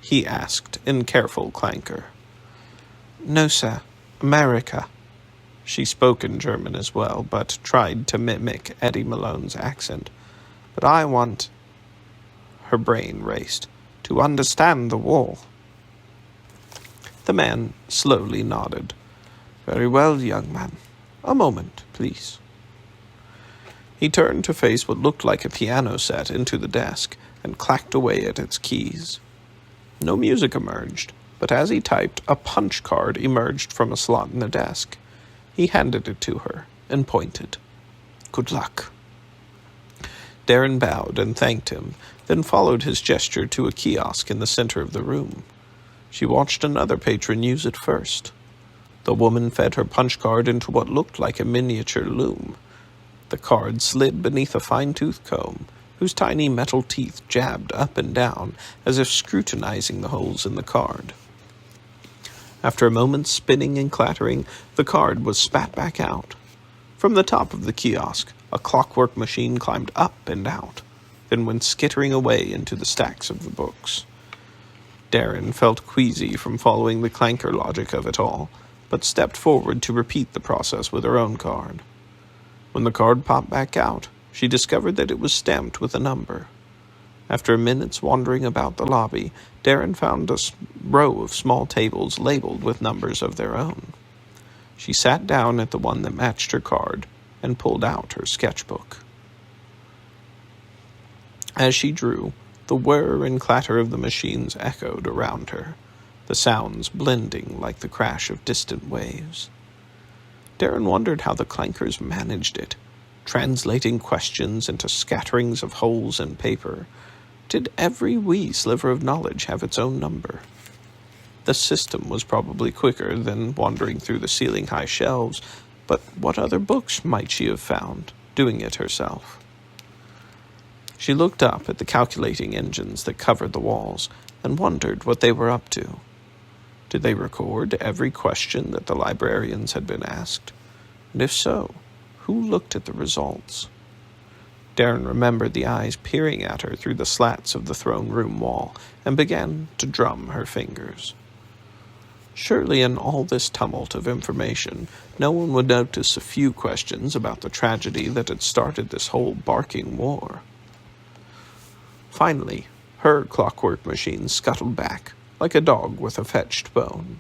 he asked in careful clanker. "No, sir. America." She spoke in German as well, but tried to mimic Eddie Malone's accent. "But I want—" Her brain raced. "To understand the war." The man slowly nodded. "Very well, young man. A moment, please." He turned to face what looked like a piano set into the desk and clacked away at its keys. No music emerged, but as he typed, a punch card emerged from a slot in the desk. He handed it to her and pointed. "Good luck." Darren bowed and thanked him, then followed his gesture to a kiosk in the center of the room. She watched another patron use it first. The woman fed her punch card into what looked like a miniature loom. The card slid beneath a fine-tooth comb, whose tiny metal teeth jabbed up and down as if scrutinizing the holes in the card. After a moment's spinning and clattering, the card was spat back out. From the top of the kiosk, a clockwork machine climbed up and out, then went skittering away into the stacks of the books. Darren felt queasy from following the clanker logic of it all, but stepped forward to repeat the process with her own card. When the card popped back out, she discovered that it was stamped with a number. After a minute's wandering about the lobby, Darren found a row of small tables labeled with numbers of their own. She sat down at the one that matched her card and pulled out her sketchbook. As she drew, the whir and clatter of the machines echoed around her, the sounds blending like the crash of distant waves. Darren wondered how the clankers managed it, translating questions into scatterings of holes in paper. Did every wee sliver of knowledge have its own number? The system was probably quicker than wandering through the ceiling-high shelves, but what other books might she have found, doing it herself? She looked up at the calculating engines that covered the walls and wondered what they were up to. Did they record every question that the librarians had been asked? And if so, who looked at the results? Darren remembered the eyes peering at her through the slats of the throne room wall and began to drum her fingers. Surely in all this tumult of information, no one would notice a few questions about the tragedy that had started this whole barking war. Finally, her clockwork machine scuttled back, like a dog with a fetched bone.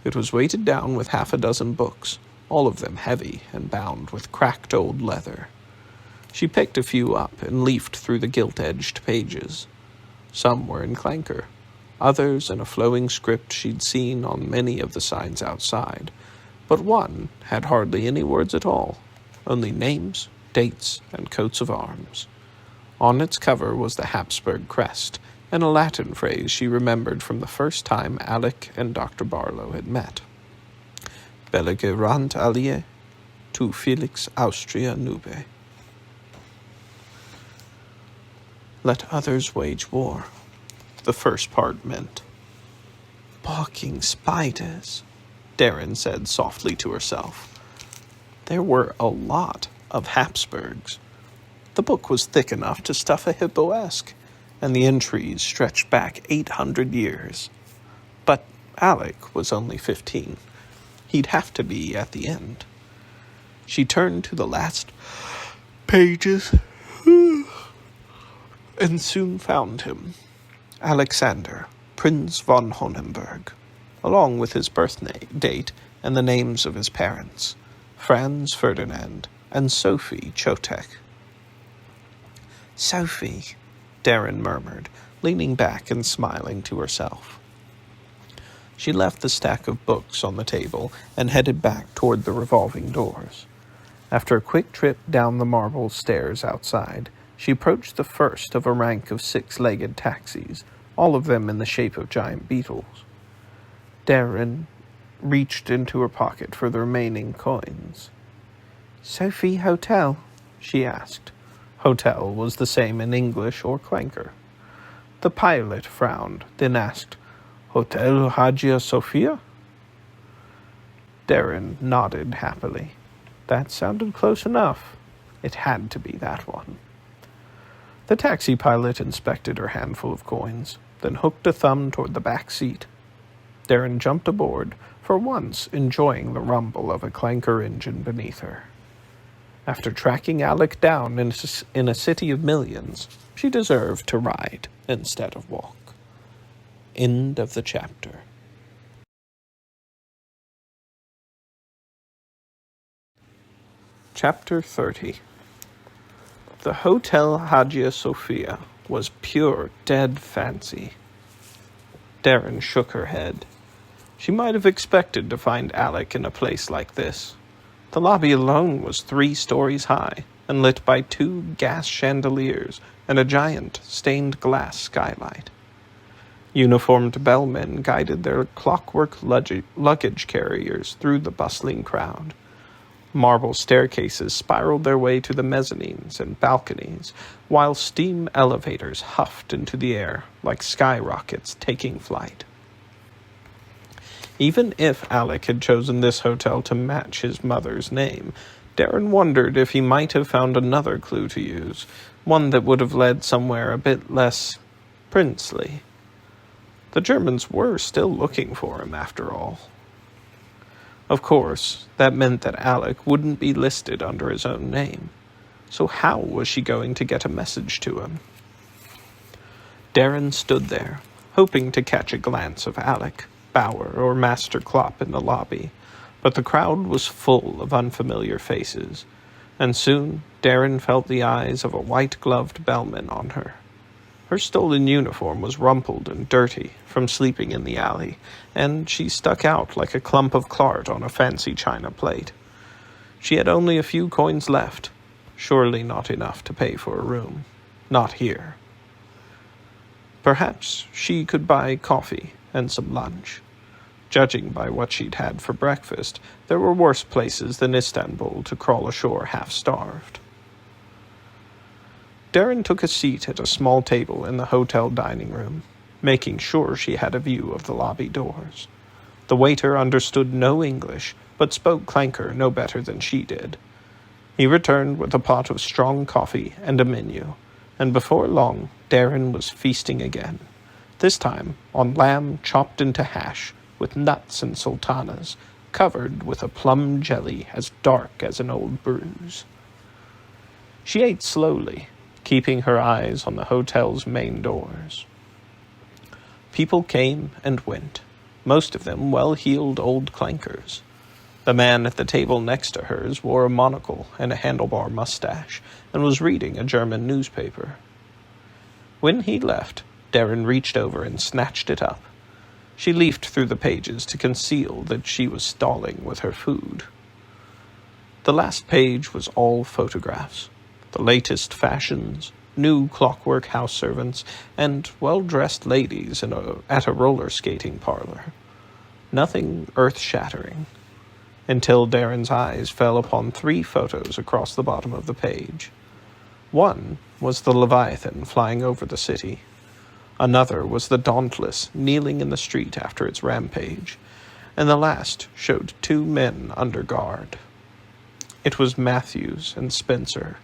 It was weighted down with 6 books, all of them heavy and bound with cracked old leather. She picked a few up and leafed through the gilt-edged pages. Some were in clanker, others in a flowing script she'd seen on many of the signs outside, but one had hardly any words at all, only names, dates, and coats of arms. On its cover was the Habsburg crest, and a Latin phrase she remembered from the first time Alek and Dr. Barlow had met. Belligerant alie, tu Felix Austria nube. Let others wage war, the first part meant. Barking spiders, Darren said softly to herself. There were a lot of Habsburgs. The book was thick enough to stuff a hippoesque, and the entries stretched back 800 years. But Alek was only 15. He'd have to be at the end. She turned to the last pages and soon found him. Alexander, Prince von Honenberg, along with his birth date and the names of his parents, Franz Ferdinand and Sophie Chotek. Sophie, Darren murmured, leaning back and smiling to herself. She left the stack of books on the table and headed back toward the revolving doors. After a quick trip down the marble stairs outside, she approached the first of a rank of 6-legged taxis, all of them in the shape of giant beetles. Darren reached into her pocket for the remaining coins. Sophie Hotel? She asked. Hotel was the same in English or clanker. The pilot frowned, then asked, Hotel Hagia Sophia? Darren nodded happily. That sounded close enough. It had to be that one. The taxi pilot inspected her handful of coins, then hooked a thumb toward the back seat. Darren jumped aboard, for once enjoying the rumble of a clanker engine beneath her. After tracking Alek down in a city of millions, she deserved to ride instead of walk. End of the chapter. Chapter 30. The Hotel Hagia Sophia was pure dead fancy. Darren shook her head. She might have expected to find Alek in a place like this. The lobby alone was 3 stories high, and lit by 2 gas chandeliers and a giant stained glass skylight. Uniformed bellmen guided their clockwork luggage carriers through the bustling crowd. Marble staircases spiraled their way to the mezzanines and balconies, while steam elevators huffed into the air like skyrockets taking flight. Even if Alek had chosen this hotel to match his mother's name, Darren wondered if he might have found another clue to use, one that would have led somewhere a bit less princely. The Germans were still looking for him, after all. Of course, that meant that Alek wouldn't be listed under his own name. So how was she going to get a message to him? Darren stood there, hoping to catch a glance of Alek, Bauer, or Master Klopp in the lobby, but the crowd was full of unfamiliar faces, and soon Darren felt the eyes of a white-gloved bellman on her. Her stolen uniform was rumpled and dirty from sleeping in the alley, and she stuck out like a clump of claret on a fancy china plate. She had only a few coins left, surely not enough to pay for a room. Not here. Perhaps she could buy coffee and some lunch. Judging by what she'd had for breakfast, there were worse places than Istanbul to crawl ashore half-starved. Darren took a seat at a small table in the hotel dining room, making sure she had a view of the lobby doors. The waiter understood no English, but spoke Clanker no better than she did. He returned with a pot of strong coffee and a menu, and before long Darren was feasting again, this time on lamb chopped into hash, with nuts and sultanas, covered with a plum jelly as dark as an old bruise. She ate slowly, keeping her eyes on the hotel's main doors. People came and went, most of them well-heeled old clankers. The man at the table next to hers wore a monocle and a handlebar mustache, and was reading a German newspaper. When he left, Darren reached over and snatched it up. She leafed through the pages to conceal that she was stalling with her food. The last page was all photographs. The latest fashions, new clockwork house servants, and well-dressed ladies at a roller skating parlor. Nothing earth-shattering, until Darren's eyes fell upon 3 photos across the bottom of the page. One was the Leviathan flying over the city. Another was the Dauntless kneeling in the street after its rampage, and the last showed 2 men under guard. It was Matthews and Spencer,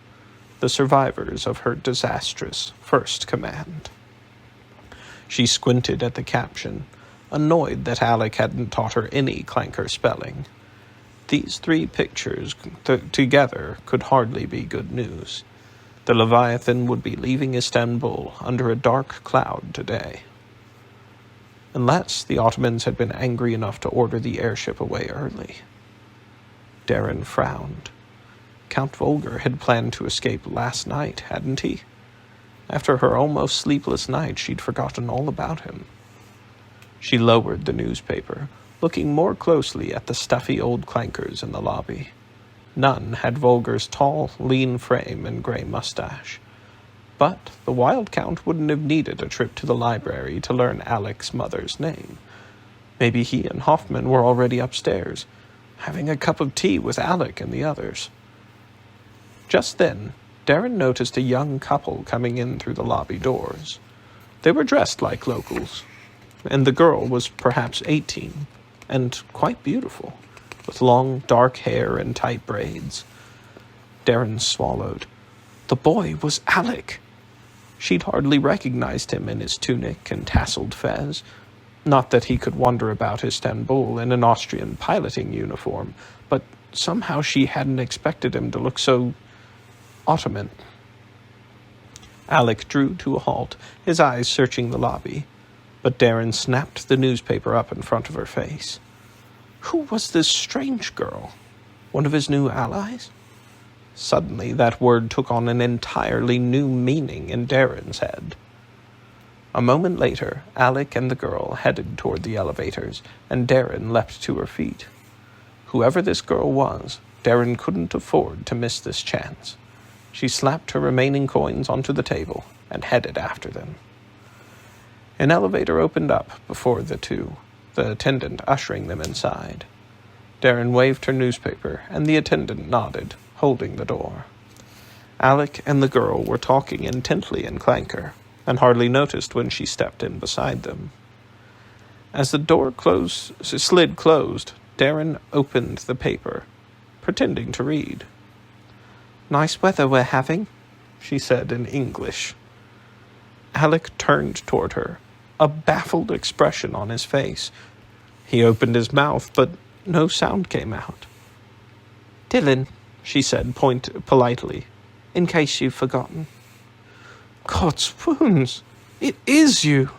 the survivors of her disastrous first command. She squinted at the caption, annoyed that Alek hadn't taught her any clanker spelling. These 3 pictures together could hardly be good news. The Leviathan would be leaving Istanbul under a dark cloud today. Unless the Ottomans had been angry enough to order the airship away early. Darren frowned. Count Volger had planned to escape last night, hadn't he? After her almost sleepless night, she'd forgotten all about him. She lowered the newspaper, looking more closely at the stuffy old clankers in the lobby. None had Volger's tall, lean frame and gray mustache. But the Wild Count wouldn't have needed a trip to the library to learn Alek's mother's name. Maybe he and Hoffman were already upstairs, having a cup of tea with Alek and the others. Just then, Darren noticed a young couple coming in through the lobby doors. They were dressed like locals, and the girl was perhaps 18, and quite beautiful, with long, dark hair and tight braids. Darren swallowed. The boy was Alek. She'd hardly recognized him in his tunic and tasseled fez. Not that he could wander about Istanbul in an Austrian piloting uniform, but somehow she hadn't expected him to look so Ottoman. Alek drew to a halt, his eyes searching the lobby, but Darren snapped the newspaper up in front of her face. Who was this strange girl? One of his new allies? Suddenly that word took on an entirely new meaning in Darren's head. A moment later, Alek and the girl headed toward the elevators, and Darren leapt to her feet. Whoever this girl was, Darren couldn't afford to miss this chance. She slapped her remaining coins onto the table and headed after them. An elevator opened up before the two, the attendant ushering them inside. Darren waved her newspaper, and the attendant nodded, holding the door. Alek and the girl were talking intently in Clanker, and hardly noticed when she stepped in beside them. As the door slid closed, Darren opened the paper, pretending to read. "Nice weather we're having," she said in English. Alek turned toward her, a baffled expression on his face. He opened his mouth, but no sound came out. "Dylan," she said politely, "in case you've forgotten." "God's wounds! It is you!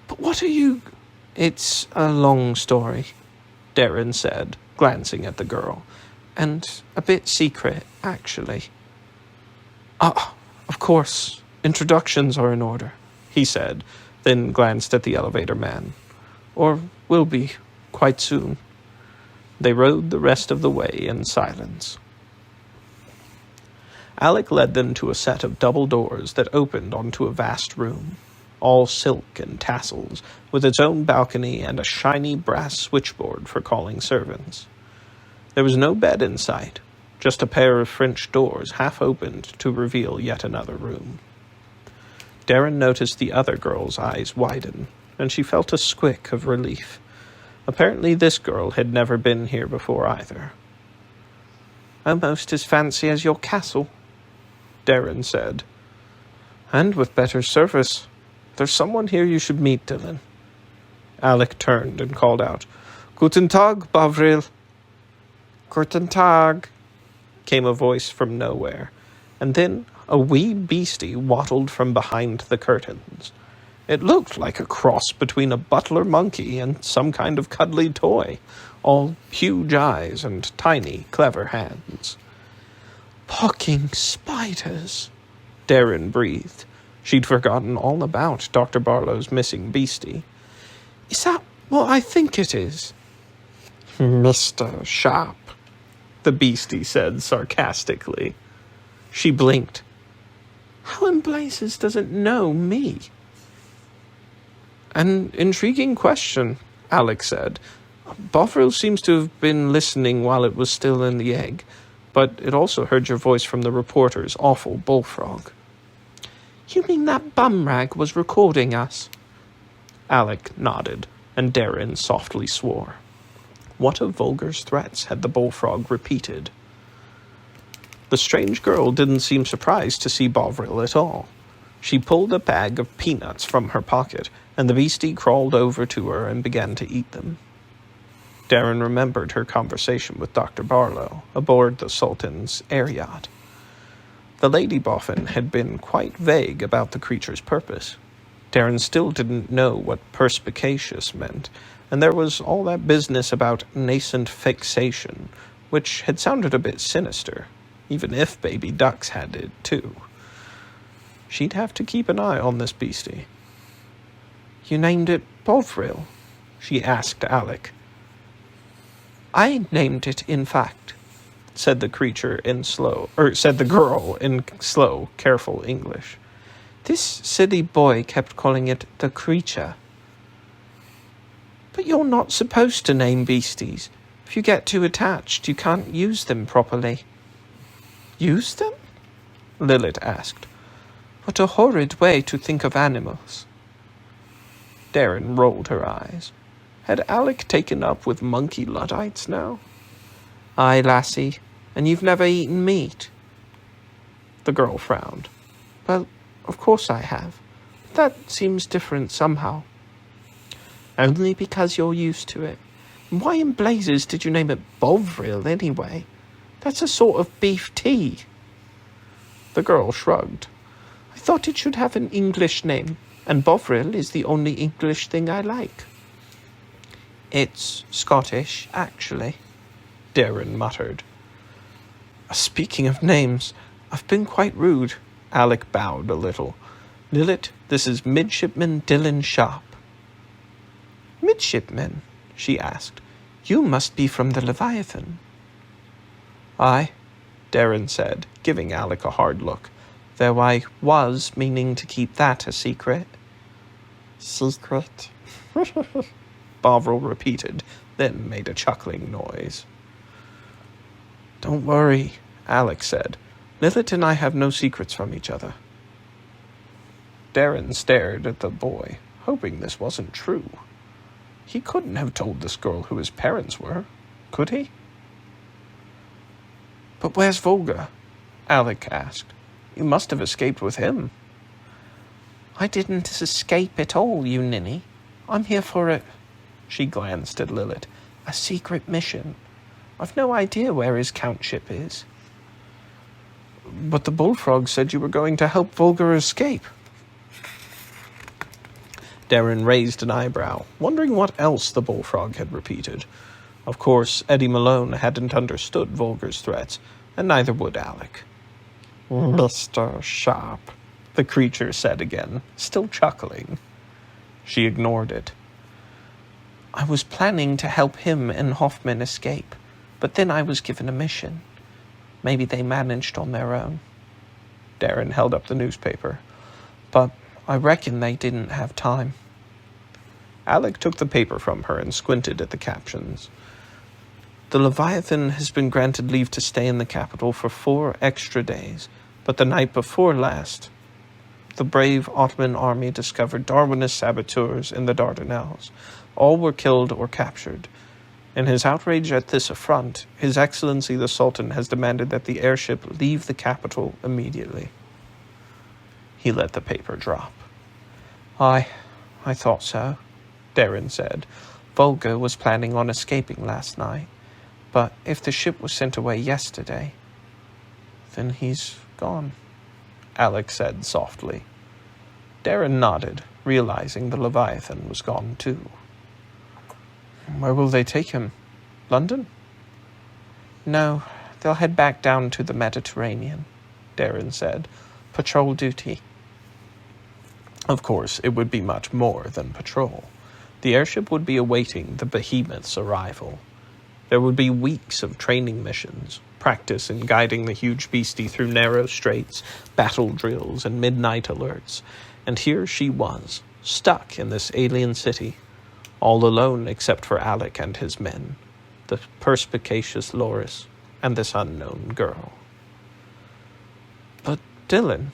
But what are you—" "It's a long story," Darren said, glancing at the girl, "and a bit secret, actually." Of course, introductions are in order," he said, then glanced at the elevator man. "Or will be, quite soon." They rode the rest of the way in silence. Alek led them to a set of double doors that opened onto a vast room, all silk and tassels, with its own balcony and a shiny brass switchboard for calling servants. There was no bed in sight, just a pair of French doors half opened to reveal yet another room. Darren noticed the other girl's eyes widen, and she felt a squick of relief. Apparently this girl had never been here before either. "Almost as fancy as your castle," Darren said. "And with better service. There's someone here you should meet, Dylan." Alek turned and called out, "Guten Tag, Bovril." "Guten Tag," came a voice from nowhere, and then a wee beastie waddled from behind the curtains. It looked like a cross between a butler monkey and some kind of cuddly toy, all huge eyes and tiny, clever hands. "Fucking spiders," Darren breathed. She'd forgotten all about Dr. Barlow's missing beastie. "Is that what I think it is?" "Mr. Sharp," the beastie said sarcastically. She blinked. "How in blazes does it know me?" "An intriguing question," Alek said. "Bovril seems to have been listening while it was still in the egg, but it also heard your voice from the reporter's awful bullfrog." "You mean that bumrag was recording us?" Alek nodded, and Darren softly swore. What of Vulgar's threats had the bullfrog repeated? The strange girl didn't seem surprised to see Bovril at all. She pulled a bag of peanuts from her pocket, and the beastie crawled over to her and began to eat them. Darren remembered her conversation with Dr. Barlow aboard the Sultan's air yacht. The Lady Boffin had been quite vague about the creature's purpose. Darren still didn't know what perspicacious meant, and there was all that business about nascent fixation, which had sounded a bit sinister, even if baby ducks had it too. She'd have to keep an eye on this beastie. "You named it Bovril?" she asked Alek. "I named it, in fact," said the girl in slow, careful English. "This silly boy kept calling it the creature." "But you're not supposed to name beasties. If you get too attached, you can't use them properly." "Use them?" Lilith asked. "What a horrid way to think of animals." Darren rolled her eyes. Had Alek taken up with monkey Luddites now? "Aye, lassie, and you've never eaten meat?" The girl frowned. "Well, of course I have. But that seems different somehow." "Only because you're used to it. And why in blazes did you name it Bovril anyway? That's a sort of beef tea." The girl shrugged. "I thought it should have an English name, and Bovril is the only English thing I like." "It's Scottish, actually," Darren muttered. "Speaking of names, I've been quite rude." Alek bowed a little. Lilith, this is Midshipman Dylan Sharp. Midshipman? She asked. You must be from the Leviathan. Aye, Darren said, giving Alek a hard look, though I was meaning to keep that a secret. Secret? Bovril repeated, then made a chuckling noise. Don't worry, Alek said. Lilith and I have no secrets from each other. Darren stared at the boy, hoping this wasn't true. He couldn't have told this girl who his parents were, could he? But where's Volga? Alek asked. You must have escaped with him. I didn't escape at all, you ninny. I'm here for a... She glanced at Lilith. A secret mission. I've no idea where his countship is. But the bullfrog said you were going to help Volga escape. Darren raised an eyebrow, wondering what else the bullfrog had repeated. Of course, Eddie Malone hadn't understood Volga's threats, and neither would Alek. Mr. Sharp, the creature said again, still chuckling. She ignored it. I was planning to help him and Hoffman escape, but then I was given a mission. Maybe they managed on their own. Darren held up the newspaper. But I reckon they didn't have time. Alek took the paper from her and squinted at the captions. The Leviathan has been granted leave to stay in the capital for 4 extra days, but the night before last, the brave Ottoman army discovered Darwinist saboteurs in the Dardanelles. All were killed or captured. In his outrage at this affront, His Excellency the Sultan has demanded that the airship leave the capital immediately. He let the paper drop. I thought so, Darren said. Volga was planning on escaping last night, but if the ship was sent away yesterday, then he's gone, Alek said softly. Darren nodded, realizing the Leviathan was gone too. Where will they take him? London? No, they'll head back down to the Mediterranean, Darren said. Patrol duty. Of course, it would be much more than patrol. The airship would be awaiting the Behemoth's arrival. There would be weeks of training missions, practice in guiding the huge beastie through narrow straits, battle drills, and midnight alerts. And here she was, stuck in this alien city, all alone except for Alek and his men, the perspicacious Loris, and this unknown girl. But Dylan,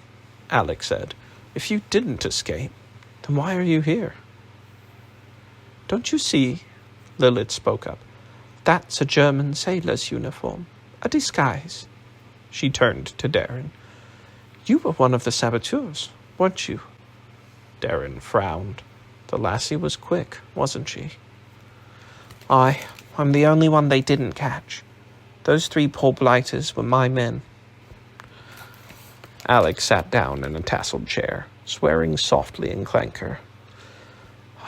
Alek said, if you didn't escape, then why are you here? Don't you see, Lilith spoke up, that's a German sailor's uniform, a disguise. She turned to Darren. You were one of the saboteurs, weren't you? Darren frowned. The lassie was quick, wasn't she? I'm the only one they didn't catch. Those 3 poor blighters were my men. Alek sat down in a tasseled chair, swearing softly in clanker.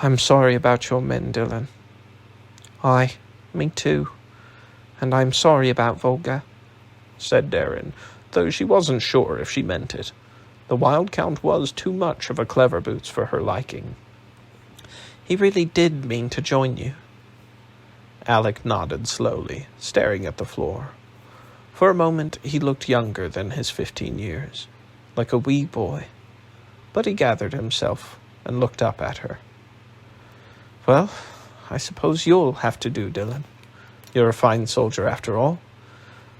I'm sorry about your men, Dylan. Aye, me too. And I'm sorry about Volga, said Darren, though she wasn't sure if she meant it. The Wild Count was too much of a clever boots for her liking. He really did mean to join you. Alek nodded slowly, staring at the floor. For a moment he looked younger than his 15 years, like a wee boy. But he gathered himself and looked up at her. Well, I suppose you'll have to do, Dylan. You're a fine soldier after all.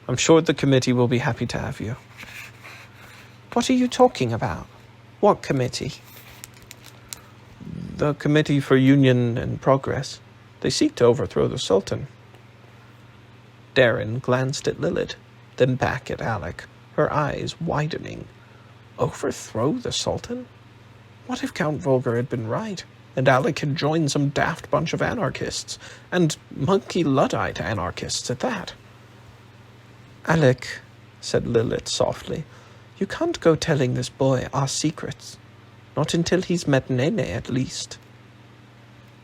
I'm sure the committee will be happy to have you. What are you talking about? What committee? The Committee for Union and Progress. They seek to overthrow the Sultan. Darren glanced at Lilith, then back at Alek, her eyes widening. Overthrow the Sultan? What if Count Volga had been right, and Alek had joined some daft bunch of anarchists, and monkey Luddite anarchists at that? Alek, said Lilith softly, you can't go telling this boy our secrets. Not until he's met Nene, at least.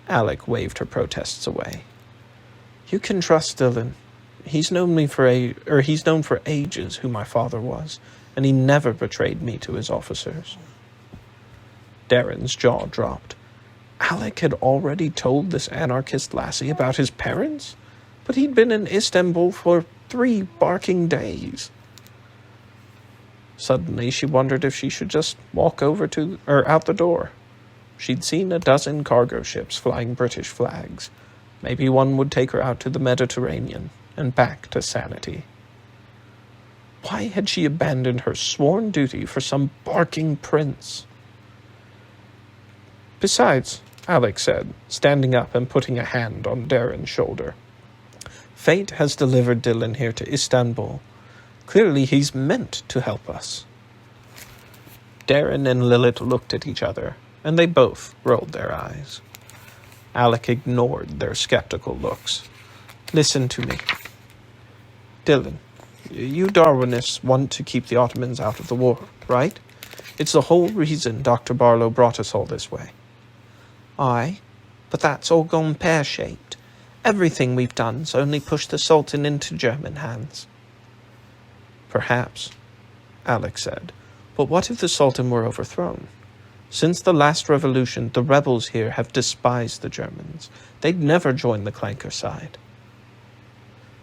Alek waved her protests away. You can trust Dylan. He's known for ages who my father was, and he never betrayed me to his officers. Darren's jaw dropped. Alek had already told this anarchist lassie about his parents? But he'd been in Istanbul for 3 barking days. Suddenly she wondered if she should just walk over to or out the door. She'd seen a dozen cargo ships flying British flags. Maybe one would take her out to the Mediterranean and back to sanity. Why had she abandoned her sworn duty for some barking prince? Besides, Alek said, standing up and putting a hand on Darren's shoulder, fate has delivered Dylan here to Istanbul. Clearly he's meant to help us. Darren and Lilith looked at each other, and they both rolled their eyes. Alek ignored their skeptical looks. Listen to me. Dylan, you Darwinists want to keep the Ottomans out of the war, right? It's the whole reason Dr. Barlow brought us all this way. Aye, but that's all gone pear-shaped. Everything we've done's only pushed the Sultan into German hands. Perhaps, Alek said, but what if the Sultan were overthrown? Since the last revolution, the rebels here have despised the Germans. They'd never join the Clanker side.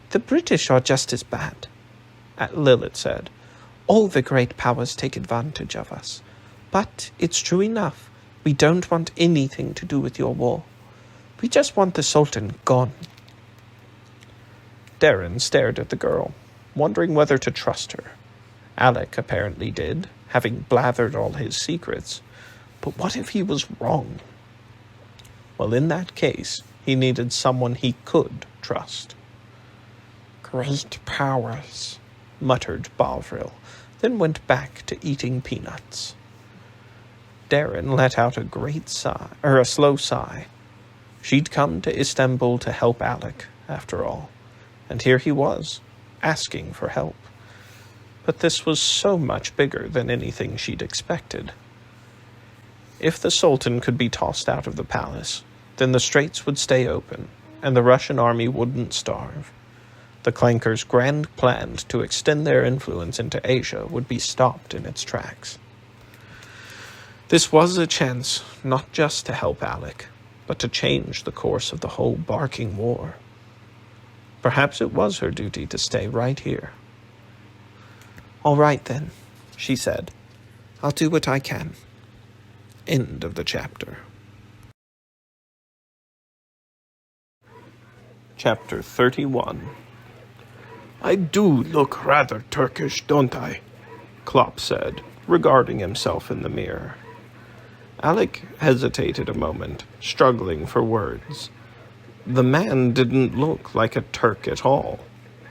The British are just as bad, Lilith said. All the great powers take advantage of us. But it's true enough. We don't want anything to do with your war. We just want the Sultan gone. Darren stared at the girl, wondering whether to trust her. Alek apparently did, having blathered all his secrets. But what if he was wrong? Well, in that case, he needed someone he could trust. Great powers, muttered Bovril, then went back to eating peanuts. Darren let out a slow sigh. She'd come to Istanbul to help Alek, after all, and here he was, asking for help. But this was so much bigger than anything she'd expected. If the Sultan could be tossed out of the palace, then the straits would stay open, and the Russian army wouldn't starve. The Clankers' grand plan to extend their influence into Asia would be stopped in its tracks. This was a chance not just to help Alek, but to change the course of the whole barking war. Perhaps it was her duty to stay right here. All right, then, she said. I'll do what I can. End of the chapter. Chapter 31. I do look rather Turkish, don't I? Klopp said, regarding himself in the mirror. Alek hesitated a moment, struggling for words. The man didn't look like a Turk at all.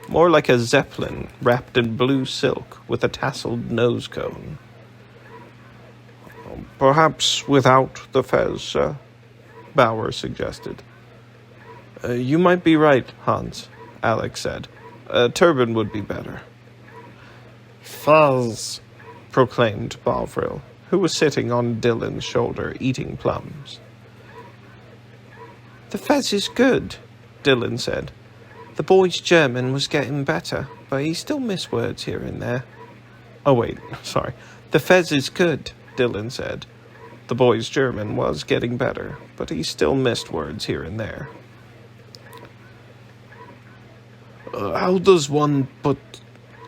More like a zeppelin wrapped in blue silk with a tasseled nose cone. Perhaps without the fez, sir? Bauer suggested. You might be right, Hans, Alek said. A turban would be better. Fez, proclaimed Bovril, who was sitting on Dylan's shoulder eating plums. The fez is good, Dylan said. The boy's German was getting better, but he still missed words here and there. Oh, wait, sorry. The fez is good, Dylan said. The boy's German was getting better, but he still missed words here and there. How does one put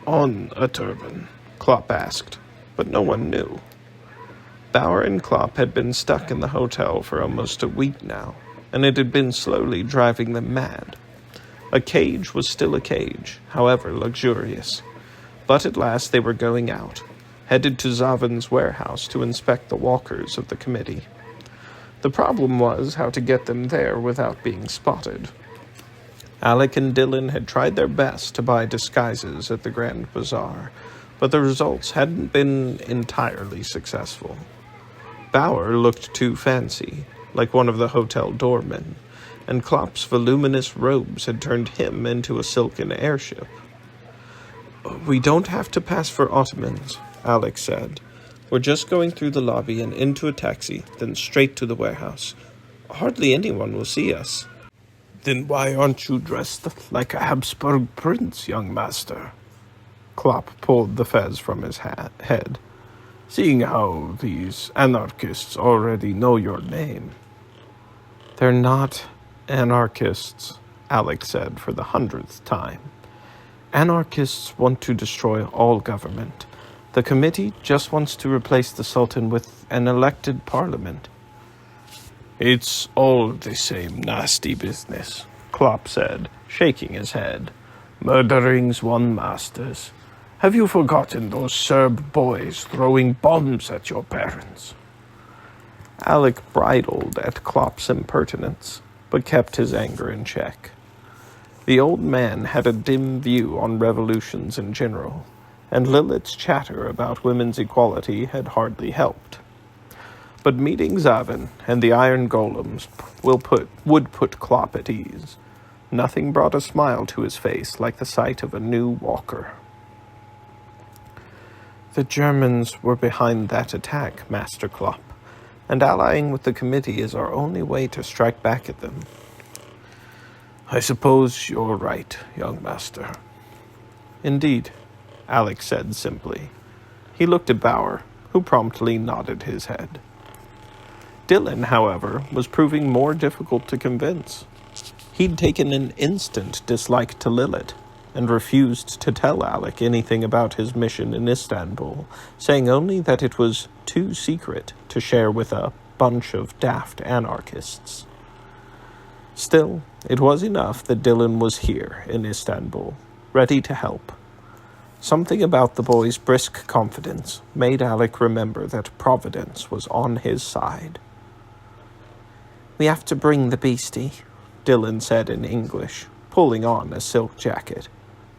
on a turban? Klopp asked, but no one knew. Bauer and Klopp had been stuck in the hotel for almost a week now, and it had been slowly driving them mad. A cage was still a cage, however luxurious. But at last they were going out, headed to Zavin's warehouse to inspect the walkers of the committee. The problem was how to get them there without being spotted. Alek and Dylan had tried their best to buy disguises at the Grand Bazaar, but the results hadn't been entirely successful. Bauer looked too fancy, like one of the hotel doormen, and Klopp's voluminous robes had turned him into a silken airship. We don't have to pass for Ottomans, Alek said. We're just going through the lobby and into a taxi, then straight to the warehouse. Hardly anyone will see us. Then why aren't you dressed like a Habsburg prince, young master? Klopp pulled the fez from his head. seeing how these anarchists already know your name." "They're not anarchists," Alek said for the 100th time. "Anarchists want to destroy all government. The committee just wants to replace the Sultan with an elected parliament." "It's all the same nasty business," Klopp said, shaking his head. "Murdering's one masters. Have you forgotten those Serb boys throwing bombs at your parents?" Alek bridled at Klopp's impertinence, but kept his anger in check. The old man had a dim view on revolutions in general, and Lilith's chatter about women's equality had hardly helped. But meeting Zavin and the Iron Golems would put Klopp at ease. Nothing brought a smile to his face like the sight of a new walker. "The Germans were behind that attack, Master Klopp, and allying with the committee is our only way to strike back at them." "I suppose you're right, young master." "Indeed," Alek said simply. He looked at Bauer, who promptly nodded his head. Dylan, however, was proving more difficult to convince. He'd taken an instant dislike to Lilith, and refused to tell Alek anything about his mission in Istanbul, saying only that it was too secret to share with a bunch of daft anarchists. Still, it was enough that Dylan was here in Istanbul, ready to help. Something about the boy's brisk confidence made Alek remember that Providence was on his side. "We have to bring the beastie," Dylan said in English, pulling on a silk jacket.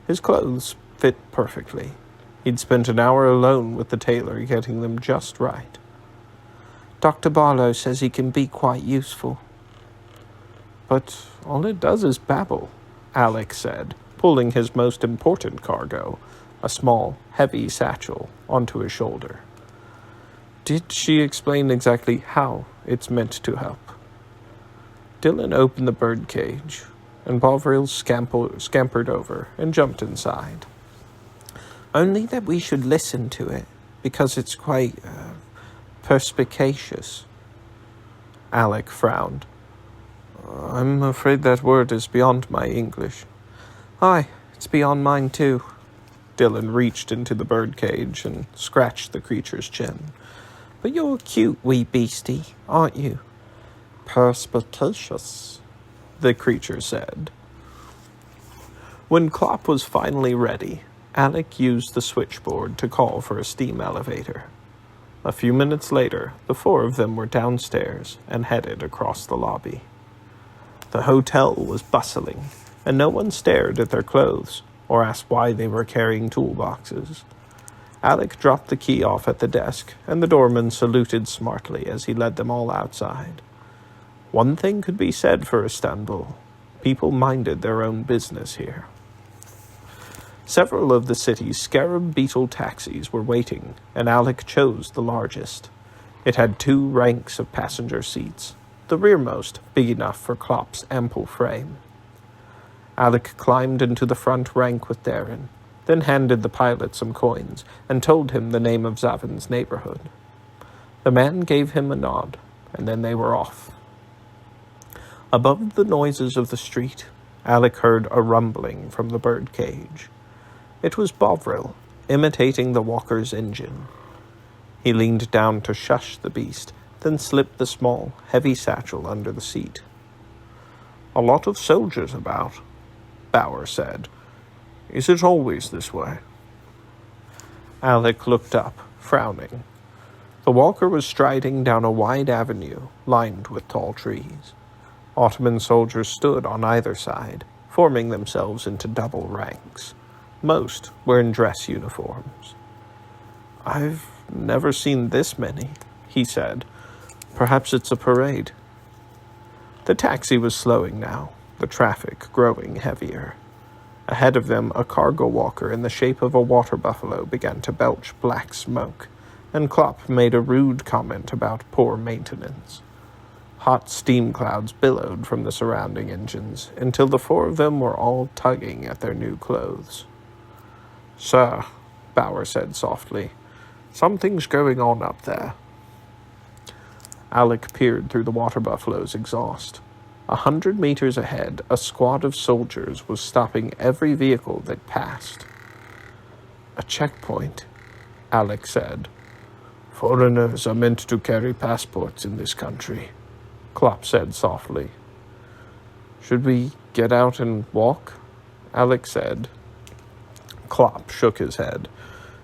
His clothes fit perfectly. He'd spent an hour alone with the tailor getting them just right. "Dr. Barlow says he can be quite useful." "But all it does is babble," Alek said, pulling his most important cargo, a small, heavy satchel, onto his shoulder. "Did she explain exactly how it's meant to help?" Dylan opened the birdcage, and Bovril scampered over and jumped inside. "Only that we should listen to it, because it's quite perspicacious." Alek frowned. "I'm afraid that word is beyond my English." "Aye, it's beyond mine too." Dylan reached into the birdcage and scratched the creature's chin. "But you're a cute wee beastie, aren't you?" "Perspicacious," the creature said. When Klopp was finally ready, Alek used the switchboard to call for a steam elevator. A few minutes later, the four of them were downstairs and headed across the lobby. The hotel was bustling, and no one stared at their clothes or asked why they were carrying toolboxes. Alek dropped the key off at the desk, and the doorman saluted smartly as he led them all outside. One thing could be said for Istanbul. People minded their own business here. Several of the city's scarab beetle taxis were waiting, and Alek chose the largest. It had 2 ranks of passenger seats, the rearmost big enough for Klopp's ample frame. Alek climbed into the front rank with Darren, then handed the pilot some coins and told him the name of Zavin's neighborhood. The man gave him a nod, and then they were off. Above the noises of the street, Alek heard a rumbling from the birdcage. It was Bovril, imitating the walker's engine. He leaned down to shush the beast, then slipped the small, heavy satchel under the seat. "A lot of soldiers about," Bauer said. "Is it always this way?" Alek looked up, frowning. The walker was striding down a wide avenue lined with tall trees. Ottoman soldiers stood on either side, forming themselves into double ranks. Most were in dress uniforms. "I've never seen this many," he said. "Perhaps it's a parade." The taxi was slowing now, the traffic growing heavier. Ahead of them, a cargo walker in the shape of a water buffalo began to belch black smoke, and Klopp made a rude comment about poor maintenance. Hot steam clouds billowed from the surrounding engines until the 4 of them were all tugging at their new clothes. "Sir," Bauer said softly, Something's going on up there. Alek peered through the water buffalo's exhaust. 100 meters ahead, a squad of soldiers was stopping every vehicle that passed. "A checkpoint," Alek said. "Foreigners are meant to carry passports in this country," Klopp said softly. "Should we get out and walk?" Alek said. Klopp shook his head.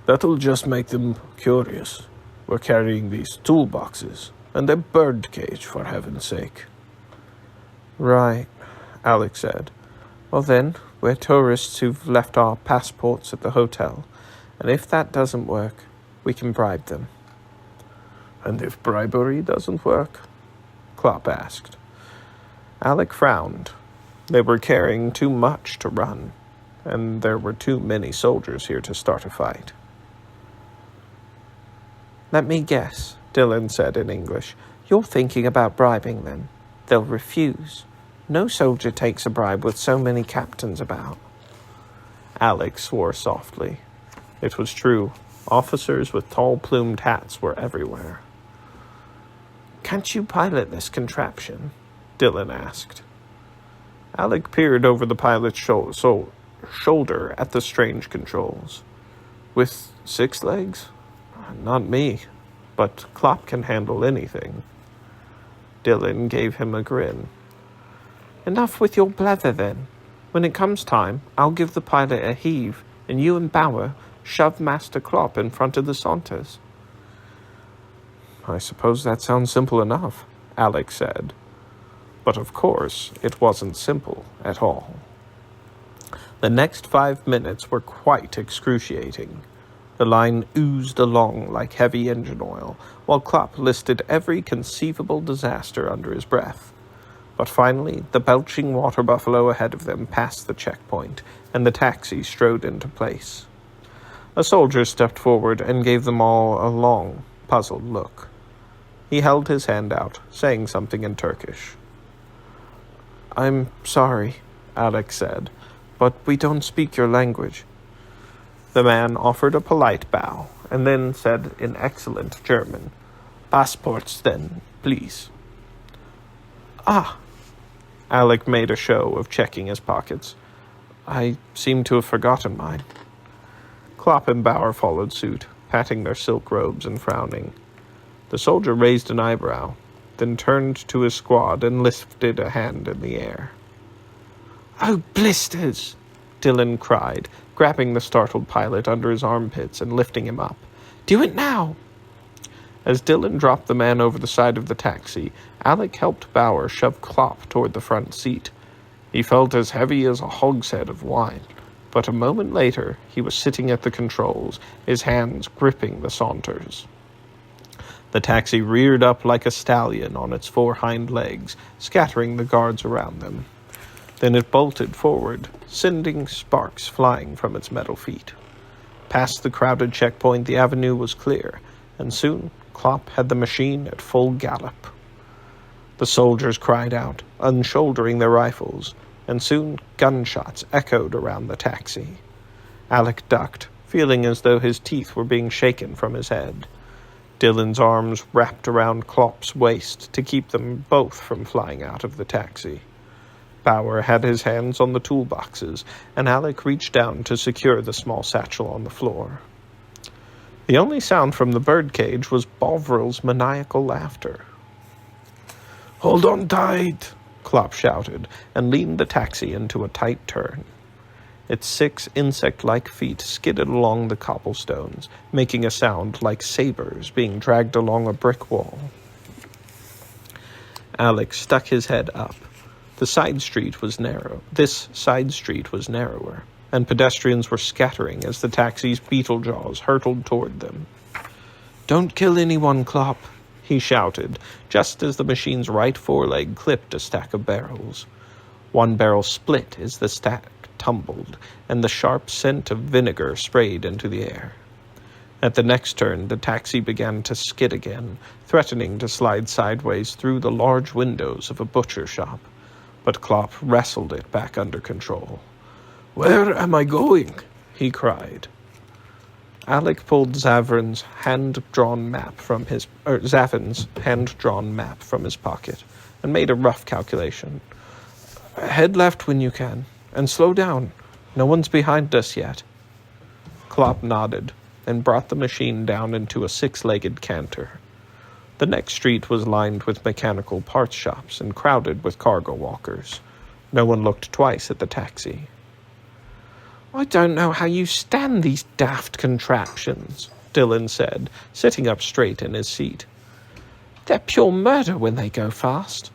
"That'll just make them curious. We're carrying these toolboxes, and a birdcage, for heaven's sake." "Right," Alek said. "Well then, we're tourists who've left our passports at the hotel, and if that doesn't work, we can bribe them." "And if bribery doesn't work?" Klopp asked. Alek frowned. They were carrying too much to run, and there were too many soldiers here to start a fight. "Let me guess," Dylan said in English. "You're thinking about bribing them. They'll refuse. No soldier takes a bribe with so many captains about." Alek swore softly. It was true. Officers with tall plumed hats were everywhere. "Can't you pilot this contraption?" Dylan asked. Alek peered over the pilot's shoulder at the strange controls. "With 6 legs? Not me, but Klopp can handle anything." Dylan gave him a grin. "Enough with your blether, then. When it comes time, I'll give the pilot a heave, and you and Bauer shove Master Klopp in front of the Saunters." "I suppose that sounds simple enough," Alek said. But of course, it wasn't simple at all. The next 5 minutes were quite excruciating. The line oozed along like heavy engine oil, while Klopp listed every conceivable disaster under his breath. But finally, the belching water buffalo ahead of them passed the checkpoint, and the taxi strode into place. A soldier stepped forward and gave them all a long, puzzled look. He held his hand out, saying something in Turkish. "I'm sorry," Alek said, "but we don't speak your language." The man offered a polite bow, and then said in excellent German, "Passports, then, please." "Ah!" Alek made a show of checking his pockets. "I seem to have forgotten mine." Klopp and Bauer followed suit, patting their silk robes and frowning. The soldier raised an eyebrow, then turned to his squad and lifted a hand in the air. "Oh, blisters!" Dylan cried, grabbing the startled pilot under his armpits and lifting him up. "Do it now!" As Dylan dropped the man over the side of the taxi, Alek helped Bauer shove Klopp toward the front seat. He felt as heavy as a hogshead of wine, but a moment later he was sitting at the controls, his hands gripping the Saunters. The taxi reared up like a stallion on its 4 hind legs, scattering the guards around them. Then it bolted forward, sending sparks flying from its metal feet. Past the crowded checkpoint, the avenue was clear, and soon Klopp had the machine at full gallop. The soldiers cried out, unshouldering their rifles, and soon gunshots echoed around the taxi. Alek ducked, feeling as though his teeth were being shaken from his head. Dylan's arms wrapped around Klopp's waist to keep them both from flying out of the taxi. Bauer had his hands on the toolboxes, and Alek reached down to secure the small satchel on the floor. The only sound from the birdcage was Bovril's maniacal laughter. "Hold on tight," Klopp shouted, and leaned the taxi into a tight turn. Its 6 insect-like feet skidded along the cobblestones, making a sound like sabers being dragged along a brick wall. Alek stuck his head up. This side street was narrower, and pedestrians were scattering as the taxi's beetle jaws hurtled toward them. "Don't kill anyone, Klopp," he shouted, just as the machine's right foreleg clipped a stack of barrels. One barrel split as the stack tumbled, and the sharp scent of vinegar sprayed into the air. At the next turn, the taxi began to skid again, threatening to slide sideways through the large windows of a butcher shop. But Klopp wrestled it back under control. "Where am I going?" he cried. Alek pulled Zavin's hand-drawn map from his pocket and made a rough calculation. Head left when you can, and slow down. No one's behind us yet. Klopp nodded and brought the machine down into a 6-legged canter. The next street was lined with mechanical parts shops and crowded with cargo walkers. No one looked twice at the taxi. I don't know how you stand these daft contraptions, Dylan said, sitting up straight in his seat. They're pure murder when they go fast.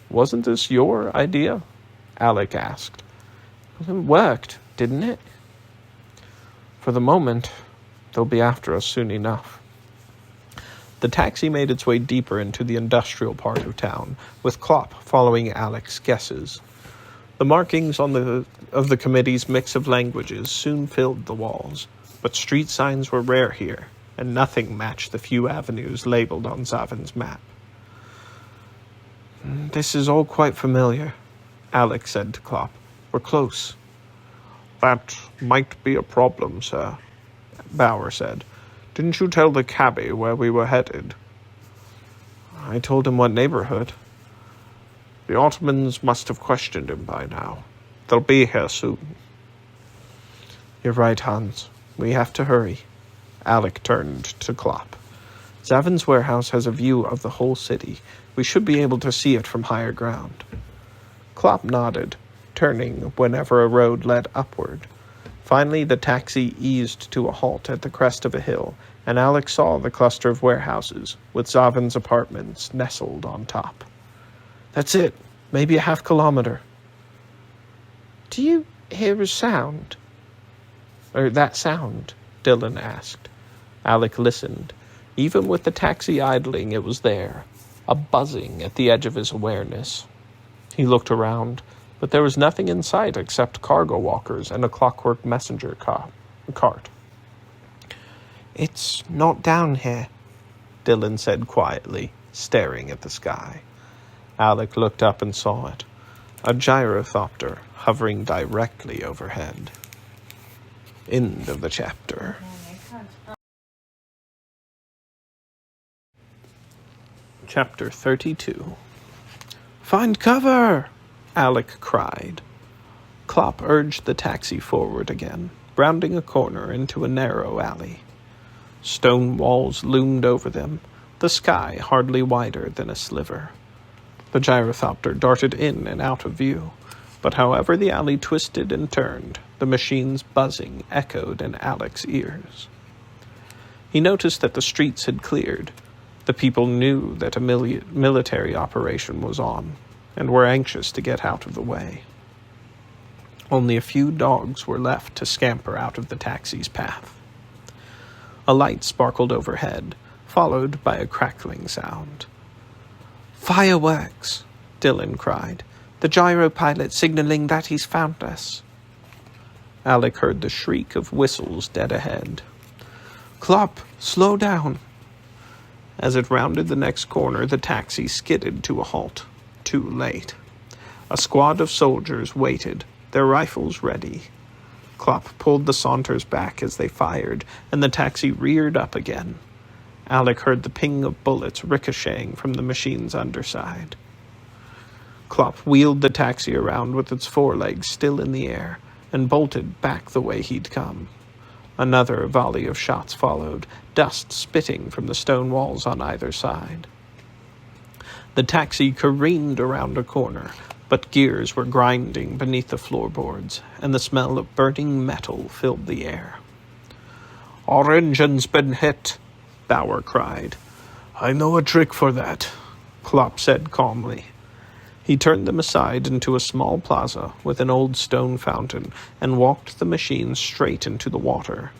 Wasn't this your idea? Alek asked. It worked, didn't it? For the moment, they'll be after us soon enough. The taxi made its way deeper into the industrial part of town, with Klopp following Alek's guesses. The markings of the committee's mix of languages soon filled the walls, but street signs were rare here, and nothing matched the few avenues labeled on Zavin's map. This is all quite familiar, Alek said to Klopp. We're close. That might be a problem, sir, Bauer said. Didn't you tell the cabbie where we were headed? I told him what neighborhood. The Ottomans must have questioned him by now. They'll be here soon. You're right, Hans. We have to hurry. Alek turned to Klopp. Zavin's warehouse has a view of the whole city. We should be able to see it from higher ground. Klopp nodded, turning whenever a road led upward. Finally, the taxi eased to a halt at the crest of a hill, and Alek saw the cluster of warehouses, with Zavin's apartments nestled on top. That's it. Maybe a half kilometer. Do you hear a sound? That sound? Dylan asked. Alek listened. Even with the taxi idling, it was there, a buzzing at the edge of his awareness. He looked around, but there was nothing in sight except cargo walkers and a clockwork messenger cart. It's not down here, Dylan said quietly, staring at the sky. Alek looked up and saw it, a gyrothopter hovering directly overhead. End of the chapter. Chapter 32. Find cover! Alek cried. Klopp urged the taxi forward again, rounding a corner into a narrow alley. Stone walls loomed over them, the sky hardly wider than a sliver. The gyrothopter darted in and out of view, but however the alley twisted and turned, the machine's buzzing echoed in Alek's ears. He noticed that the streets had cleared. The people knew that a military operation was on, and were anxious to get out of the way. Only a few dogs were left to scamper out of the taxi's path. A light sparkled overhead, followed by a crackling sound. Fireworks! Dylan cried. The gyropilot signaling that he's found us. Alek heard the shriek of whistles dead ahead. Klopp, slow down! As it rounded the next corner, the taxi skidded to a halt. Too late. A squad of soldiers waited, their rifles ready. Klopp pulled the Saunters back as they fired, and the taxi reared up again. Alek heard the ping of bullets ricocheting from the machine's underside. Klopp wheeled the taxi around with its forelegs still in the air, and bolted back the way he'd come. Another volley of shots followed, dust spitting from the stone walls on either side. The taxi careened around a corner, but gears were grinding beneath the floorboards, and the smell of burning metal filled the air. Our engine's been hit, Bauer cried. I know a trick for that, Klopp said calmly. He turned them aside into a small plaza with an old stone fountain and walked the machine straight into the water.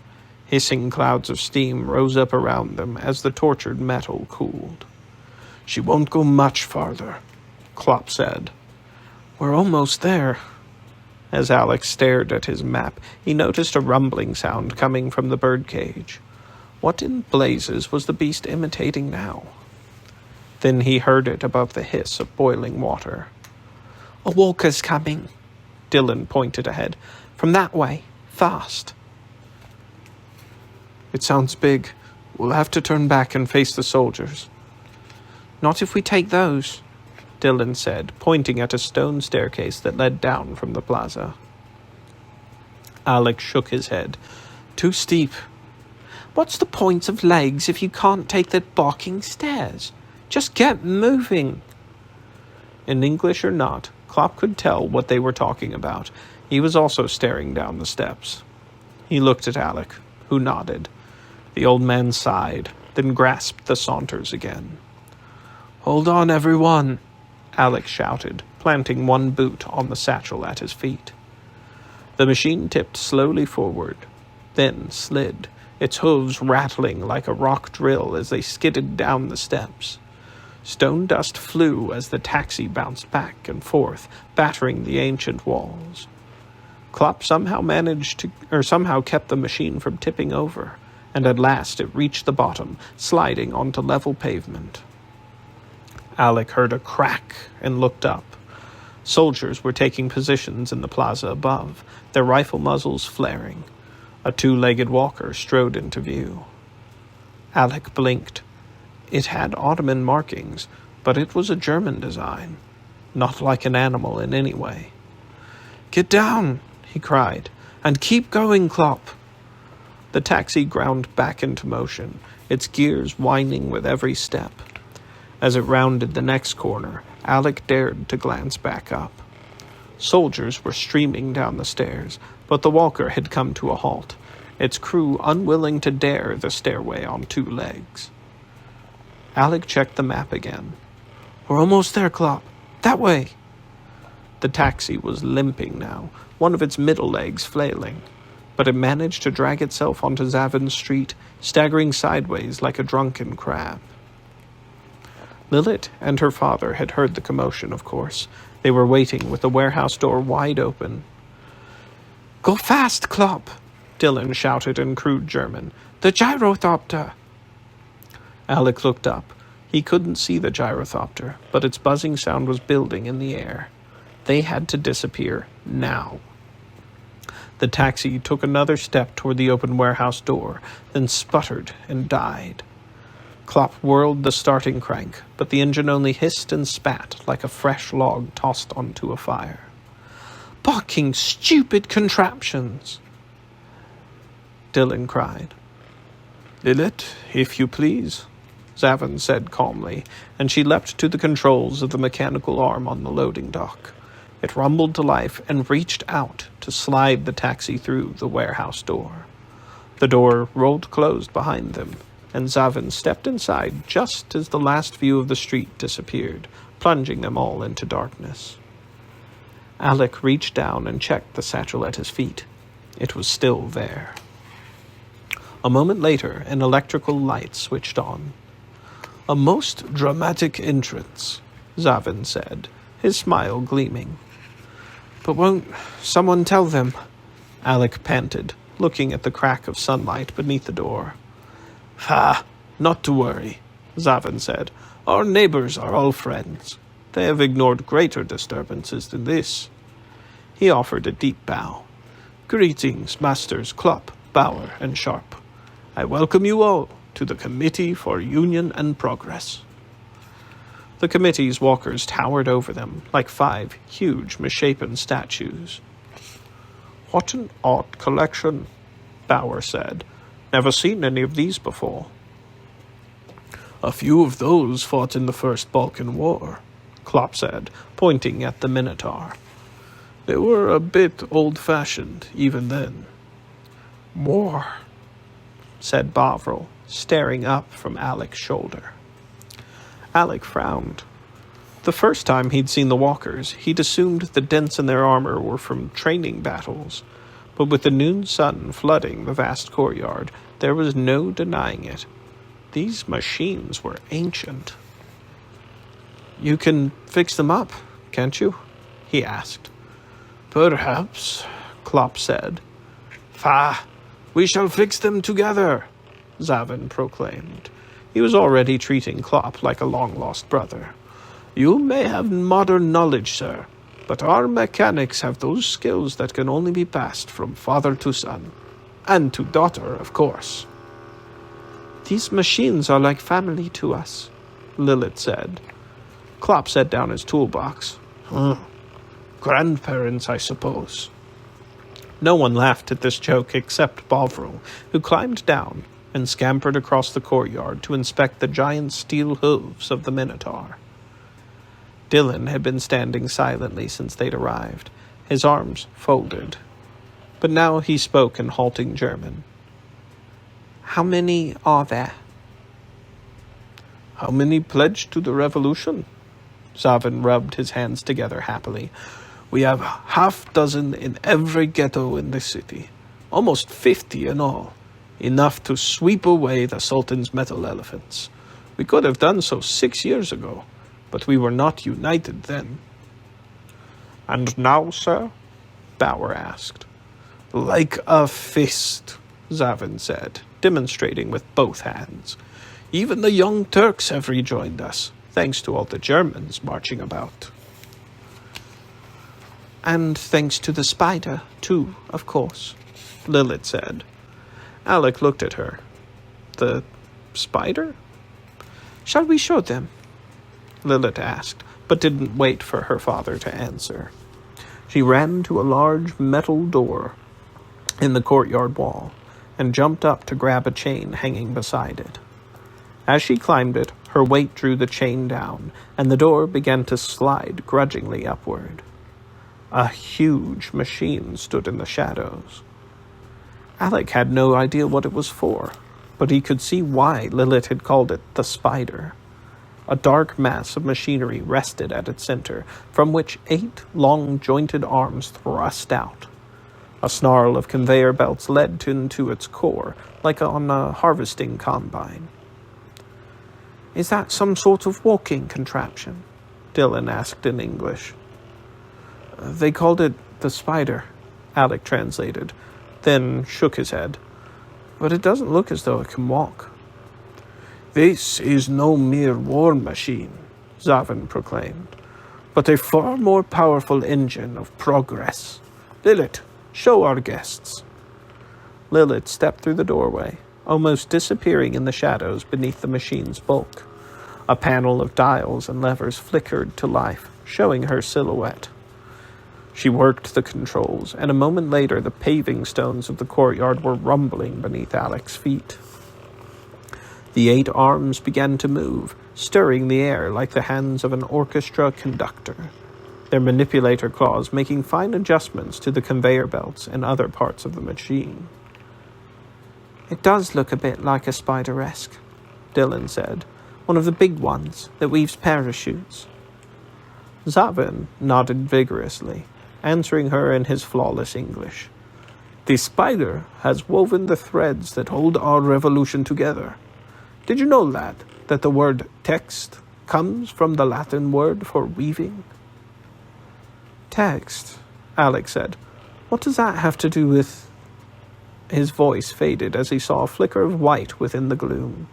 Hissing clouds of steam rose up around them as the tortured metal cooled. She won't go much farther, Klopp said. We're almost there. As Alek stared at his map, he noticed a rumbling sound coming from the birdcage. What in blazes was the beast imitating now? Then he heard it above the hiss of boiling water. A walker's coming, Dylan pointed ahead. From that way, fast. It sounds big. We'll have to turn back and face the soldiers. Not if we take those, Dylan said, pointing at a stone staircase that led down from the plaza. Alek shook his head. Too steep. What's the point of legs if you can't take the barking stairs? Just get moving. In English or not, Klopp could tell what they were talking about. He was also staring down the steps. He looked at Alek, who nodded. The old man sighed, then grasped the saunters again. Hold on, everyone, Alek shouted, planting one boot on the satchel at his feet. The machine tipped slowly forward, then slid, its hooves rattling like a rock drill as they skidded down the steps. Stone dust flew as the taxi bounced back and forth, battering the ancient walls. Klopp somehow kept the machine from tipping over, and at last it reached the bottom, sliding onto level pavement. Alek heard a crack and looked up. Soldiers were taking positions in the plaza above, their rifle muzzles flaring. A two-legged walker strode into view. Alek blinked. It had Ottoman markings, but it was a German design, not like an animal in any way. "Get down," he cried, "and keep going, Klopp." The taxi ground back into motion, its gears whining with every step. As it rounded the next corner, Alek dared to glance back up. Soldiers were streaming down the stairs, but the walker had come to a halt, its crew unwilling to dare the stairway on two legs. Alek checked the map again. "We're almost there, Klopp. That way." The taxi was limping now, one of its middle legs flailing, but it managed to drag itself onto Zavin Street, staggering sideways like a drunken crab. Lilith and her father had heard the commotion, of course. They were waiting with the warehouse door wide open. "Go fast, Klopp!" Dylan shouted in crude German. "The gyrothopter!" Alek looked up. He couldn't see the gyrothopter, but its buzzing sound was building in the air. They had to disappear now. The taxi took another step toward the open warehouse door, then sputtered and died. Klopp whirled the starting crank, but the engine only hissed and spat like a fresh log tossed onto a fire. "Barking stupid contraptions!" Dylan cried. "Lilith, if you please," Zavin said calmly, and she leapt to the controls of the mechanical arm on the loading dock. It rumbled to life and reached out to slide the taxi through the warehouse door. The door rolled closed behind them, and Zavin stepped inside just as the last view of the street disappeared, plunging them all into darkness. Alek reached down and checked the satchel at his feet. It was still there. A moment later, an electrical light switched on. "A most dramatic entrance," Zavin said, his smile gleaming. "But won't someone tell them?" Alek panted, looking at the crack of sunlight beneath the door. "Ha! Not to worry," Zavin said. "Our neighbors are all friends. They have ignored greater disturbances than this." He offered a deep bow. "Greetings, Masters Klopp, Bauer, and Sharp. I welcome you all to the Committee for Union and Progress." The committee's walkers towered over them like 5 huge, misshapen statues. "What an odd collection," Bauer said. "Never seen any of these before." "A few of those fought in the First Balkan War," Klopp said, pointing at the Minotaur. "They were a bit old-fashioned even then." "War," said Bovril, staring up from Alek's shoulder. Alek frowned. The first time he'd seen the walkers, he'd assumed the dents in their armor were from training battles, but with the noon sun flooding the vast courtyard, there was no denying it. These machines were ancient. "You can fix them up, can't you?" he asked. "Perhaps," Klopp said. "Fa! We shall fix them together," Zavin proclaimed. He was already treating Klopp like a long-lost brother. "You may have modern knowledge, sir, but our mechanics have those skills that can only be passed from father to son. And to daughter, of course." These machines are like family to us, Lilith said. Klopp set down his toolbox. Grandparents, I suppose. No one laughed at this joke except Bovril, who climbed down and scampered across the courtyard to inspect the giant steel hooves of the Minotaur. Dylan had been standing silently since they'd arrived, his arms folded. But now he spoke in halting German. How many are there? How many pledged to the revolution? Zavin rubbed his hands together happily. We have half dozen in every ghetto in the city. Almost 50 in all. Enough to sweep away the Sultan's metal elephants. We could have done so 6 years ago, but we were not united then. And now, sir? Bauer asked. Like a fist, Zavin said, demonstrating with both hands. Even the young Turks have rejoined us, thanks to all the Germans marching about. And thanks to the spider, too, of course, Lilith said. Alek looked at her. The spider? Shall we show them? Lilith asked, but didn't wait for her father to answer. She ran to a large metal door in the courtyard wall and jumped up to grab a chain hanging beside it. As she climbed it, her weight drew the chain down, and the door began to slide grudgingly upward. A huge machine stood in the shadows. Alek had no idea what it was for, but he could see why Lilith had called it the Spider. A dark mass of machinery rested at its center, from which 8 long jointed arms thrust out. A snarl of conveyor belts led into its core, like on a harvesting combine. Is that some sort of walking contraption? Dylan asked in English. They called it the Spider, Alek translated, then shook his head. But it doesn't look as though it can walk. This is no mere war machine, Zavin proclaimed, but a far more powerful engine of progress. Lilith, show our guests. Lilith stepped through the doorway, almost disappearing in the shadows beneath the machine's bulk. A panel of dials and levers flickered to life, showing her silhouette. She worked the controls, and a moment later the paving stones of the courtyard were rumbling beneath Alek's feet. The 8 arms began to move, stirring the air like the hands of an orchestra conductor, their manipulator claws making fine adjustments to the conveyor belts and other parts of the machine. It does look a bit like a spider-esque, Dylan said, one of the big ones that weaves parachutes. Zavin nodded vigorously, answering her in his flawless English. The spider has woven the threads that hold our revolution together. Did you know, lad, that the word text comes from the Latin word for weaving? Text, Alek said. What does that have to do with... His voice faded as he saw a flicker of white within the gloom.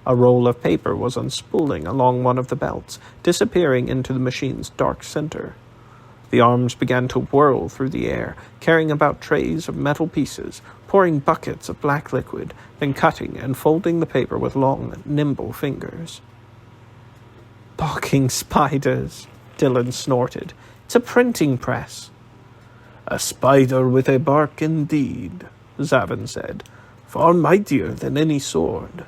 A roll of paper was unspooling along one of the belts, disappearing into the machine's dark center. The arms began to whirl through the air, carrying about trays of metal pieces, pouring buckets of black liquid, then cutting and folding the paper with long, nimble fingers. Barking spiders, Dylan snorted. It's a printing press. A spider with a bark indeed, Zavin said, far mightier than any sword.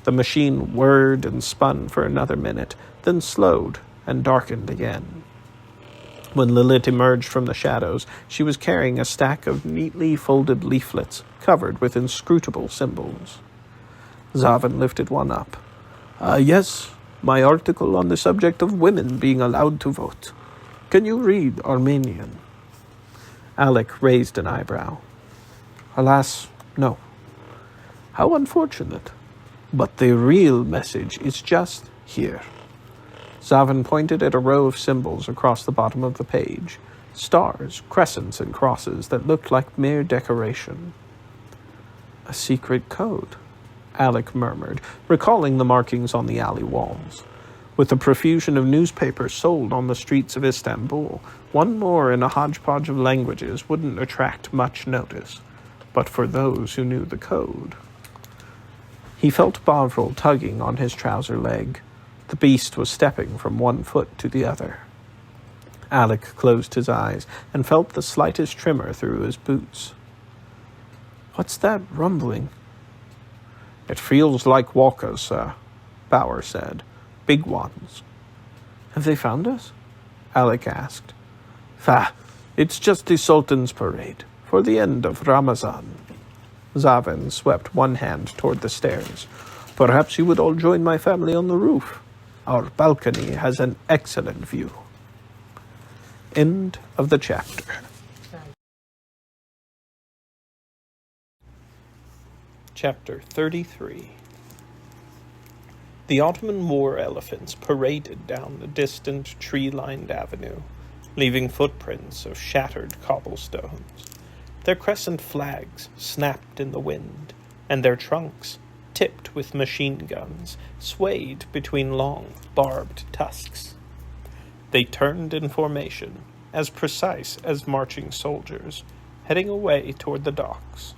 The machine whirred and spun for another minute, then slowed and darkened again. When Lilith emerged from the shadows, she was carrying a stack of neatly folded leaflets covered with inscrutable symbols. Zavin lifted one up. Yes, my article on the subject of women being allowed to vote. Can you read Armenian? Alek raised an eyebrow. Alas, no. How unfortunate. But the real message is just here. Zavin pointed at a row of symbols across the bottom of the page. Stars, crescents, and crosses that looked like mere decoration. A secret code, Alek murmured, recalling the markings on the alley walls. With the profusion of newspapers sold on the streets of Istanbul, one more in a hodgepodge of languages wouldn't attract much notice. But for those who knew the code. He felt Bovril tugging on his trouser leg. The beast was stepping from one foot to the other. Alek closed his eyes and felt the slightest tremor through his boots. "What's that rumbling?" "It feels like walkers, sir," Bauer said. "Big ones." "Have they found us?" Alek asked. It's just the Sultan's parade for the end of Ramazan." Zavin swept one hand toward the stairs. "Perhaps you would all join my family on the roof. Our balcony has an excellent view." End of the chapter. Chapter 33. The Ottoman war elephants paraded down the distant tree-lined avenue, leaving footprints of shattered cobblestones. Their crescent flags snapped in the wind, and their trunks, tipped with machine guns, swayed between long, barbed tusks. They turned in formation, as precise as marching soldiers, heading away toward the docks.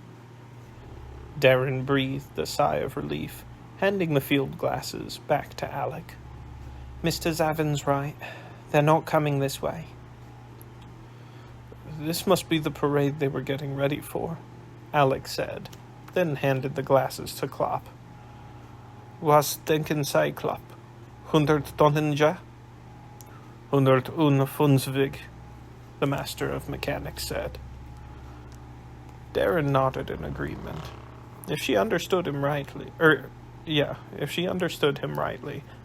Darren breathed a sigh of relief, handing the field glasses back to Alek. "Mr. Zavin's right. They're not coming this way." "This must be the parade they were getting ready for," Alek said, then handed the glasses to Klopp. "Was denken Sie, Klopp? 100 Tonnen ja?" 151, the master of mechanics said. Darren nodded in agreement. If she understood him rightly,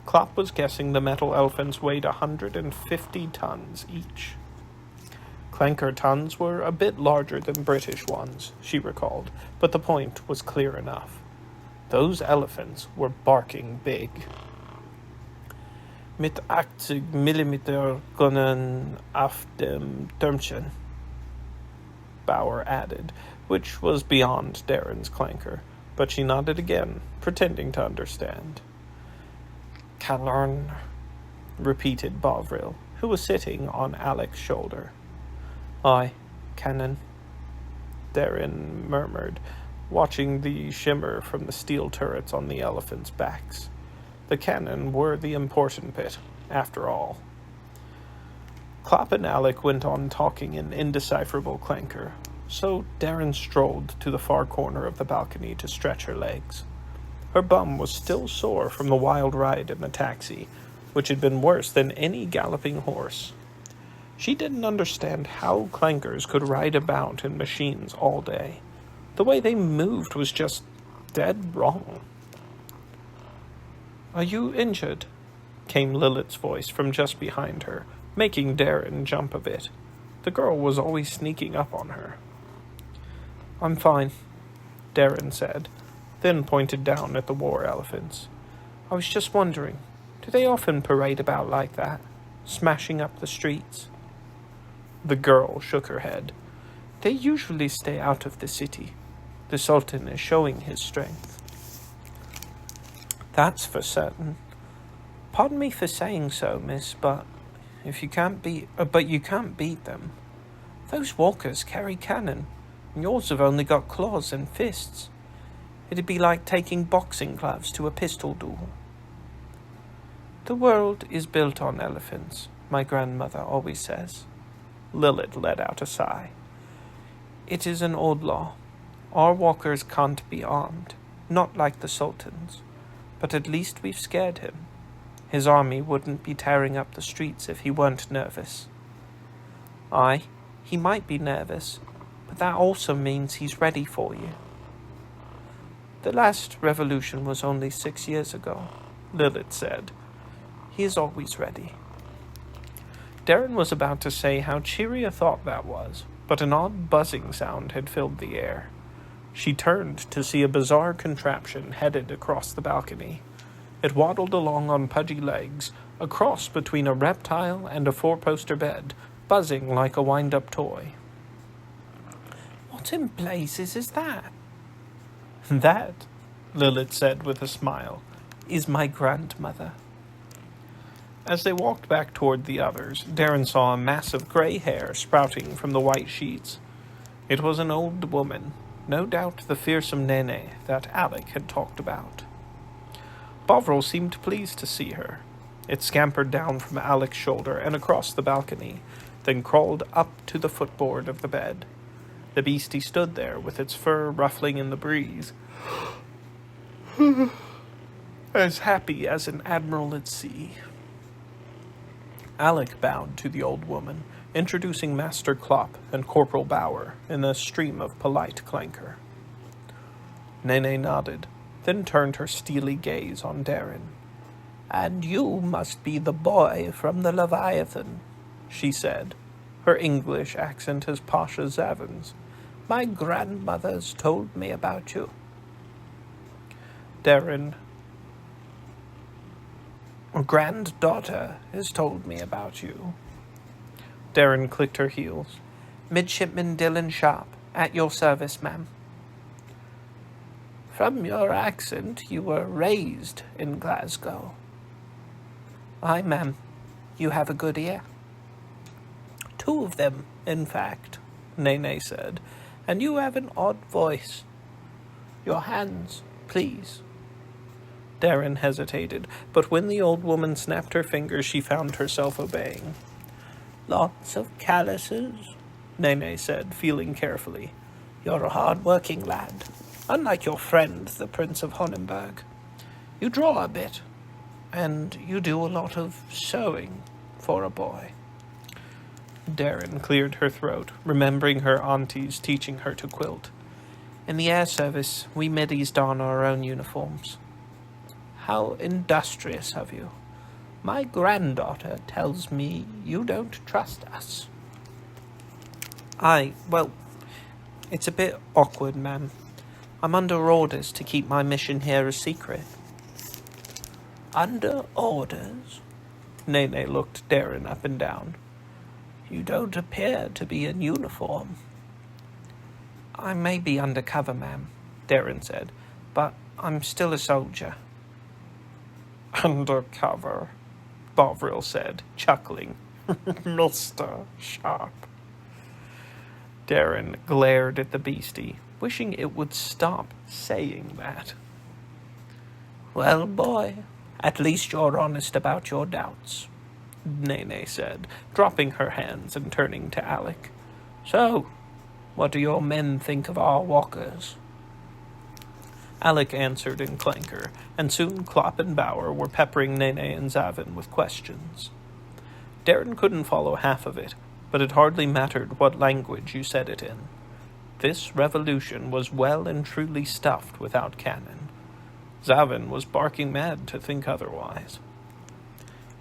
Klopp was guessing the metal elephants weighed 150 tons each. Clanker tons were a bit larger than British ones, she recalled, but the point was clear enough. Those elephants were barking big. "Mit 80mm Gunnen auf dem Türmchen," Bauer added, which was beyond Darren's clanker, but she nodded again, pretending to understand. "Kalorn," repeated Bovril, who was sitting on Alek's shoulder. "Aye, cannon," Darren murmured, watching the shimmer from the steel turrets on the elephants' backs. The cannon were the important bit, after all. Klopp and Alek went on talking in indecipherable clanker, so Darren strolled to the far corner of the balcony to stretch her legs. Her bum was still sore from the wild ride in the taxi, which had been worse than any galloping horse. She didn't understand how clankers could ride about in machines all day. The way they moved was just dead wrong. "Are you injured?" came Lilith's voice from just behind her, making Darren jump a bit. The girl was always sneaking up on her. "I'm fine," Darren said, then pointed down at the war elephants. "I was just wondering, do they often parade about like that, smashing up the streets?" The girl shook her head. "They usually stay out of the city. The Sultan is showing his strength." "That's for certain. Pardon me for saying so, miss, but you can't beat them. Those walkers carry cannon, and yours have only got claws and fists. It'd be like taking boxing gloves to a pistol duel." "The world is built on elephants, my grandmother always says." Lilith let out a sigh. "It is an old law. Our walkers can't be armed, not like the Sultan's. But at least we've scared him. His army wouldn't be tearing up the streets if he weren't nervous." "Aye, he might be nervous, but that also means he's ready for you." "The last revolution was only 6 years ago," Lilith said. "He is always ready." Darren was about to say how cheery a thought that was, but an odd buzzing sound had filled the air. She turned to see a bizarre contraption headed across the balcony. It waddled along on pudgy legs, a cross between a reptile and a four-poster bed, buzzing like a wind-up toy. "What in blazes is that?" "That," Lilith said with a smile, "is my grandmother." As they walked back toward the others, Darren saw a mass of grey hair sprouting from the white sheets. It was an old woman, no doubt the fearsome Nene that Alek had talked about. Bovril seemed pleased to see her. It scampered down from Alek's shoulder and across the balcony, then crawled up to the footboard of the bed. The beastie stood there, with its fur ruffling in the breeze, as happy as an admiral at sea. Alek bowed to the old woman, introducing Master Klopp and Corporal Bauer in a stream of polite clanker. Nene nodded, then turned her steely gaze on Darren. "And you must be the boy from the Leviathan," she said, her English accent as posh as Zavin's. "My grandmother's told me about you." Darren, "Granddaughter has told me about you." Darren clicked her heels. "Midshipman Dylan Sharp, at your service, ma'am." "From your accent, you were raised in Glasgow." "Aye, ma'am. You have a good ear." "Two of them, in fact," Nene said, "and you have an odd voice. Your hands, please." Darren hesitated, but when the old woman snapped her fingers, she found herself obeying. "Lots of calluses," Nene said, feeling carefully. "You're a hard-working lad, unlike your friend, the Prince of Honenberg. You draw a bit, and you do a lot of sewing for a boy." Darren cleared her throat, remembering her aunties teaching her to quilt. "In the air service, we middies don our own uniforms." "How industrious of you. My granddaughter tells me you don't trust us." Well, it's a bit awkward, ma'am. I'm under orders to keep my mission here a secret." "Under orders?" Nene looked Darren up and down. "You don't appear to be in uniform." "I may be undercover, ma'am," Darren said, "but I'm still a soldier." "Undercover," Bovril said, chuckling. "Mr. Sharp." Darren glared at the beastie, wishing it would stop saying that. "Well, boy, at least you're honest about your doubts," Nene said, dropping her hands and turning to Alek. "So, what do your men think of our walkers?" Alek answered in clanker, and soon Klopp and Bauer were peppering Nene and Zavin with questions. Darren couldn't follow half of it, but it hardly mattered what language you said it in. This revolution was well and truly stuffed without cannon. Zavin was barking mad to think otherwise.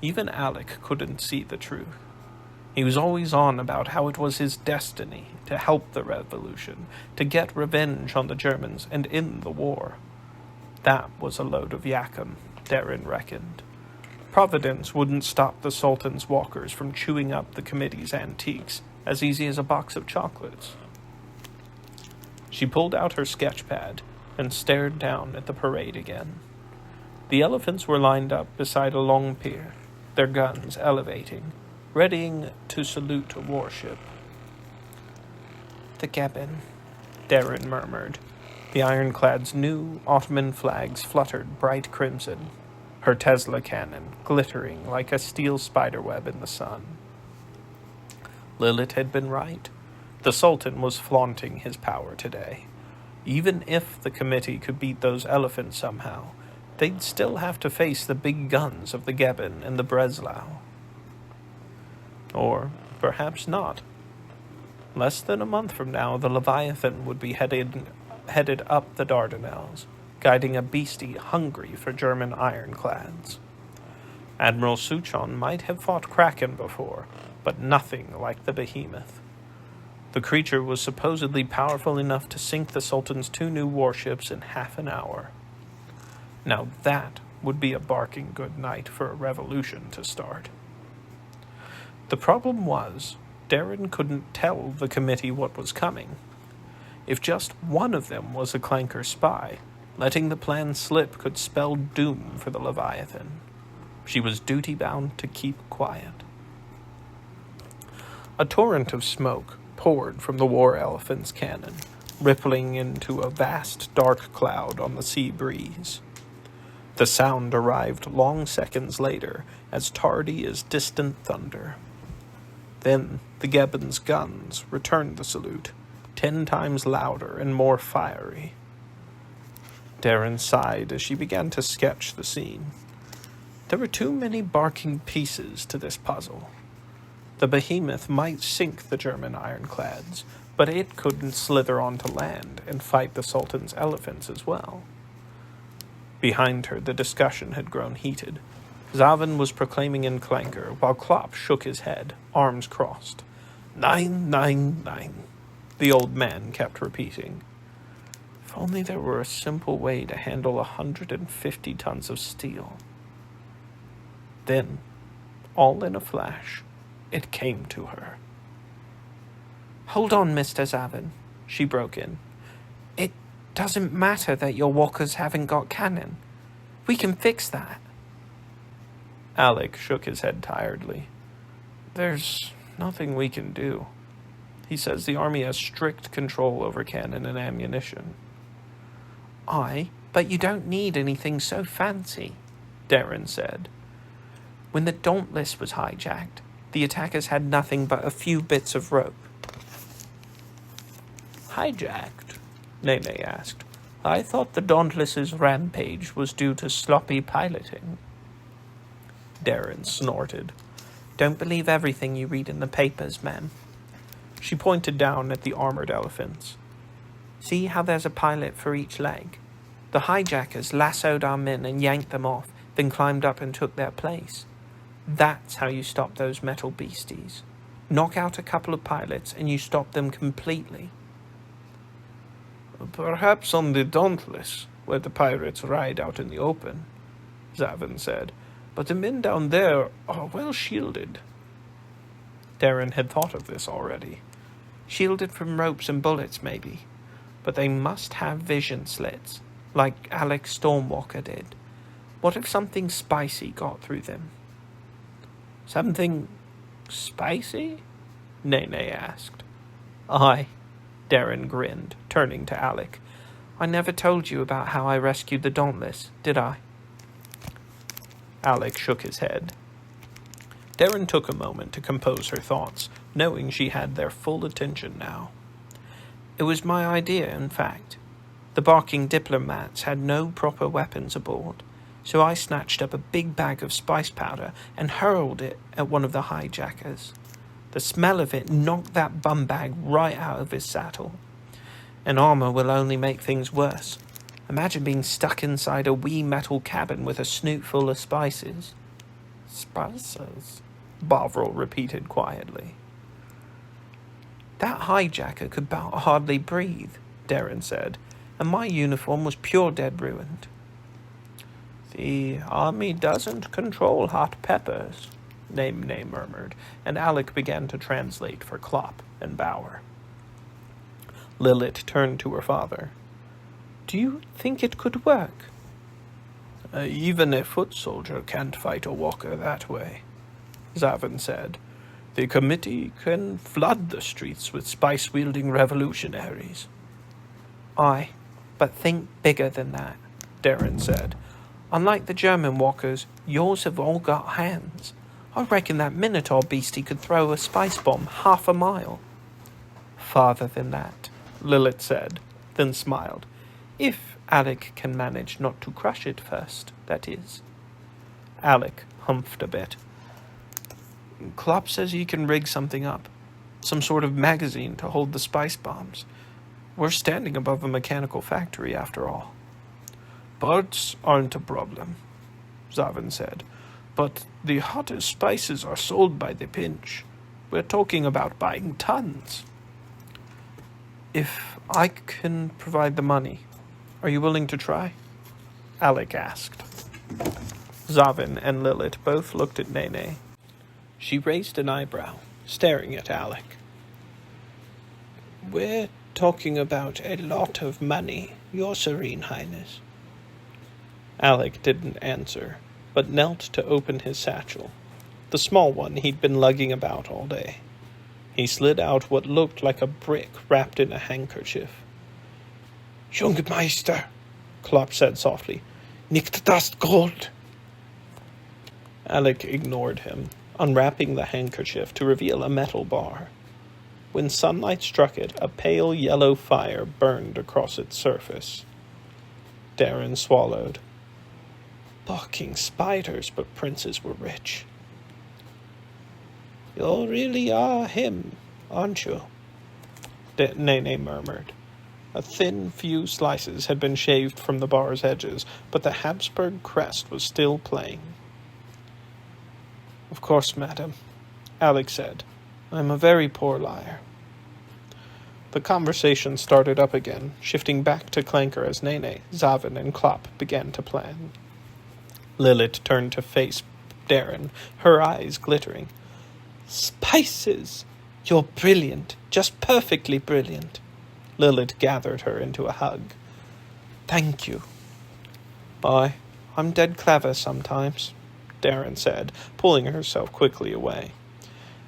Even Alek couldn't see the truth. He was always on about how it was his destiny to help the revolution, to get revenge on the Germans and end the war. That was a load of yakkum, Darren reckoned. Providence wouldn't stop the Sultan's walkers from chewing up the committee's antiques as easy as a box of chocolates. She pulled out her sketch pad and stared down at the parade again. The elephants were lined up beside a long pier, their guns elevating, readying to salute a warship. "The Gebben," Darren murmured. The ironclad's new Ottoman flags fluttered bright crimson, her Tesla cannon glittering like a steel spiderweb in the sun. Lilith had been right. The Sultan was flaunting his power today. Even if the committee could beat those elephants somehow, they'd still have to face the big guns of the Gebben and the Breslau. Or perhaps not. Less than a month from now, the Leviathan would be headed up the Dardanelles, guiding a beastie hungry for German ironclads. Admiral Suchon might have fought Kraken before, but nothing like the Behemoth. The creature was supposedly powerful enough to sink the Sultan's 2 new warships in half an hour. Now that would be a barking good night for a revolution to start. The problem was, Darren couldn't tell the committee what was coming. If just one of them was a Clanker spy, letting the plan slip could spell doom for the Leviathan. She was duty-bound to keep quiet. A torrent of smoke poured from the war elephant's cannon, rippling into a vast dark cloud on the sea breeze. The sound arrived long seconds later, as tardy as distant thunder. Then the Geben's guns returned the salute, 10 times louder and more fiery. Darren sighed as she began to sketch the scene. There were too many barking pieces to this puzzle. The Behemoth might sink the German ironclads, but it couldn't slither onto land and fight the Sultan's elephants as well. Behind her, the discussion had grown heated. Zavin was proclaiming in clangor, while Klopp shook his head, arms crossed. 999, the old man kept repeating. If only there were a simple way to handle 150 tons of steel. Then, all in a flash, it came to her. Hold on, Mr. Zavin, she broke in. It doesn't matter that your walkers haven't got cannon. We can fix that. Alek shook his head tiredly. There's nothing we can do. He says the army has strict control over cannon and ammunition. Aye, but you don't need anything so fancy, Darren said. When the Dauntless was hijacked, the attackers had nothing but a few bits of rope. Hijacked? Nene asked. I thought the Dauntless's rampage was due to sloppy piloting. Darren snorted. Don't believe everything you read in the papers, ma'am. She pointed down at the armored elephants. See how there's a pilot for each leg? The hijackers lassoed our men and yanked them off, then climbed up and took their place. That's how you stop those metal beasties. Knock out a couple of pilots and you stop them completely. Perhaps on the Dauntless, where the pirates ride out in the open, Zavin said, but the men down there are well shielded. Darren had thought of this already. Shielded from ropes and bullets, maybe, but they must have vision slits, like Alek Stormwalker did. What if something spicy got through them? Something spicy? Nene asked. Aye, Darren grinned, turning to Alek. I never told you about how I rescued the Dauntless, did I? Alek shook his head. Darren took a moment to compose her thoughts, knowing she had their full attention now. It was my idea, in fact. The barking diplomats had no proper weapons aboard, so I snatched up a big bag of spice powder and hurled it at one of the hijackers. The smell of it knocked that bum bag right out of his saddle. And armor will only make things worse. Imagine being stuck inside a wee metal cabin with a snoot full of spices. Spices? Bovril repeated quietly. That hijacker could about hardly breathe, Darren said, and my uniform was pure dead ruined. The army doesn't control hot peppers, Nene murmured, and Alek began to translate for Klopp and Bauer. Lilith turned to her father. Do you think it could work? Even a foot soldier can't fight a walker that way, Zavin said. The committee can flood the streets with spice-wielding revolutionaries. Aye, but think bigger than that, Darren said. Unlike the German walkers, yours have all got hands. I reckon that Minotaur beastie could throw a spice bomb 1/2 mile. Farther than that, Lilith said, then smiled. If Alek can manage not to crush it first, that is. Alek humphed a bit. Klopp says he can rig something up. Some sort of magazine to hold the spice bombs. We're standing above a mechanical factory, after all. Parts aren't a problem, Zavin said. But the hottest spices are sold by the pinch. We're talking about buying tons. If I can provide the money, are you willing to try? Alek asked. Zavin and Lilith both looked at Nene. She raised an eyebrow, staring at Alek. We're talking about a lot of money, Your Serene Highness. Alek didn't answer, but knelt to open his satchel, the small one he'd been lugging about all day. He slid out what looked like a brick wrapped in a handkerchief. Jungmeister, Klopp said softly, Nicht das Gold. Alek ignored him, unwrapping the handkerchief to reveal a metal bar. When sunlight struck it, a pale yellow fire burned across its surface. Darren swallowed. Barking spiders, but princes were rich. You really are him, aren't you? Nene murmured. A thin few slices had been shaved from the bar's edges, but the Habsburg crest was still plain. Of course, madam, Alek said. I'm a very poor liar. The conversation started up again, shifting back to Clanker as Nene, Zavin, and Klopp began to plan. Lilith turned to face Darren, her eyes glittering. Spices! You're brilliant, just perfectly brilliant. Lilith gathered her into a hug. Thank you. I'm dead clever sometimes, Darren said, pulling herself quickly away.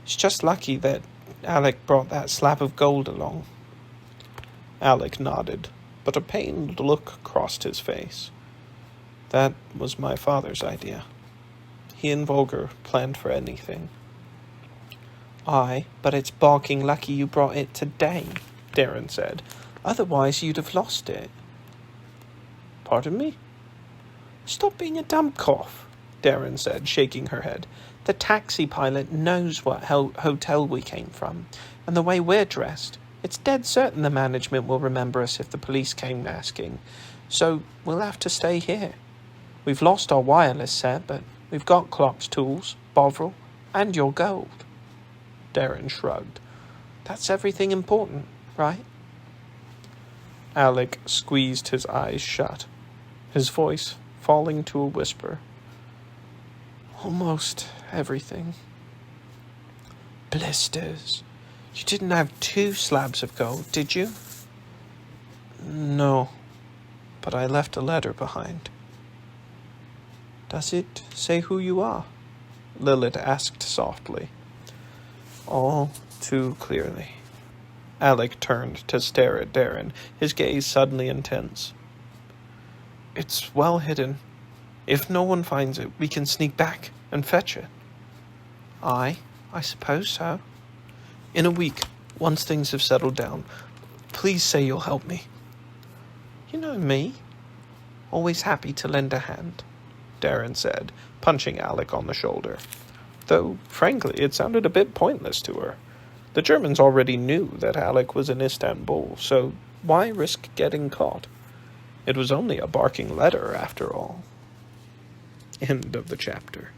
It's just lucky that Alek brought that slab of gold along. Alek nodded, but a pained look crossed his face. That was my father's idea. He and Volger planned for anything. Aye, but it's barking lucky you brought it today, Darren said. Otherwise you'd have lost it. Pardon me? Stop being a dumbcough, Darren said, shaking her head. The taxi pilot knows what hotel we came from, and the way we're dressed. It's dead certain the management will remember us if the police came asking, so we'll have to stay here. We've lost our wireless set, but we've got Klopp's tools, Bovril, and your gold. Darren shrugged. That's everything important, right? Alek squeezed his eyes shut, his voice falling to a whisper. Almost everything. Blisters. You didn't have 2 slabs of gold, did you? No, but I left a letter behind. Does it say who you are? Lilith asked softly. All too clearly. Alek turned to stare at Darren, his gaze suddenly intense. It's well hidden. If no one finds it, we can sneak back and fetch it. I suppose so. In a week, once things have settled down, please say you'll help me. You know me. Always happy to lend a hand, Darren said, punching Alek on the shoulder. Though, frankly, it sounded a bit pointless to her. The Germans already knew that Alek was in Istanbul, so why risk getting caught? It was only a barking letter, after all. End of the chapter.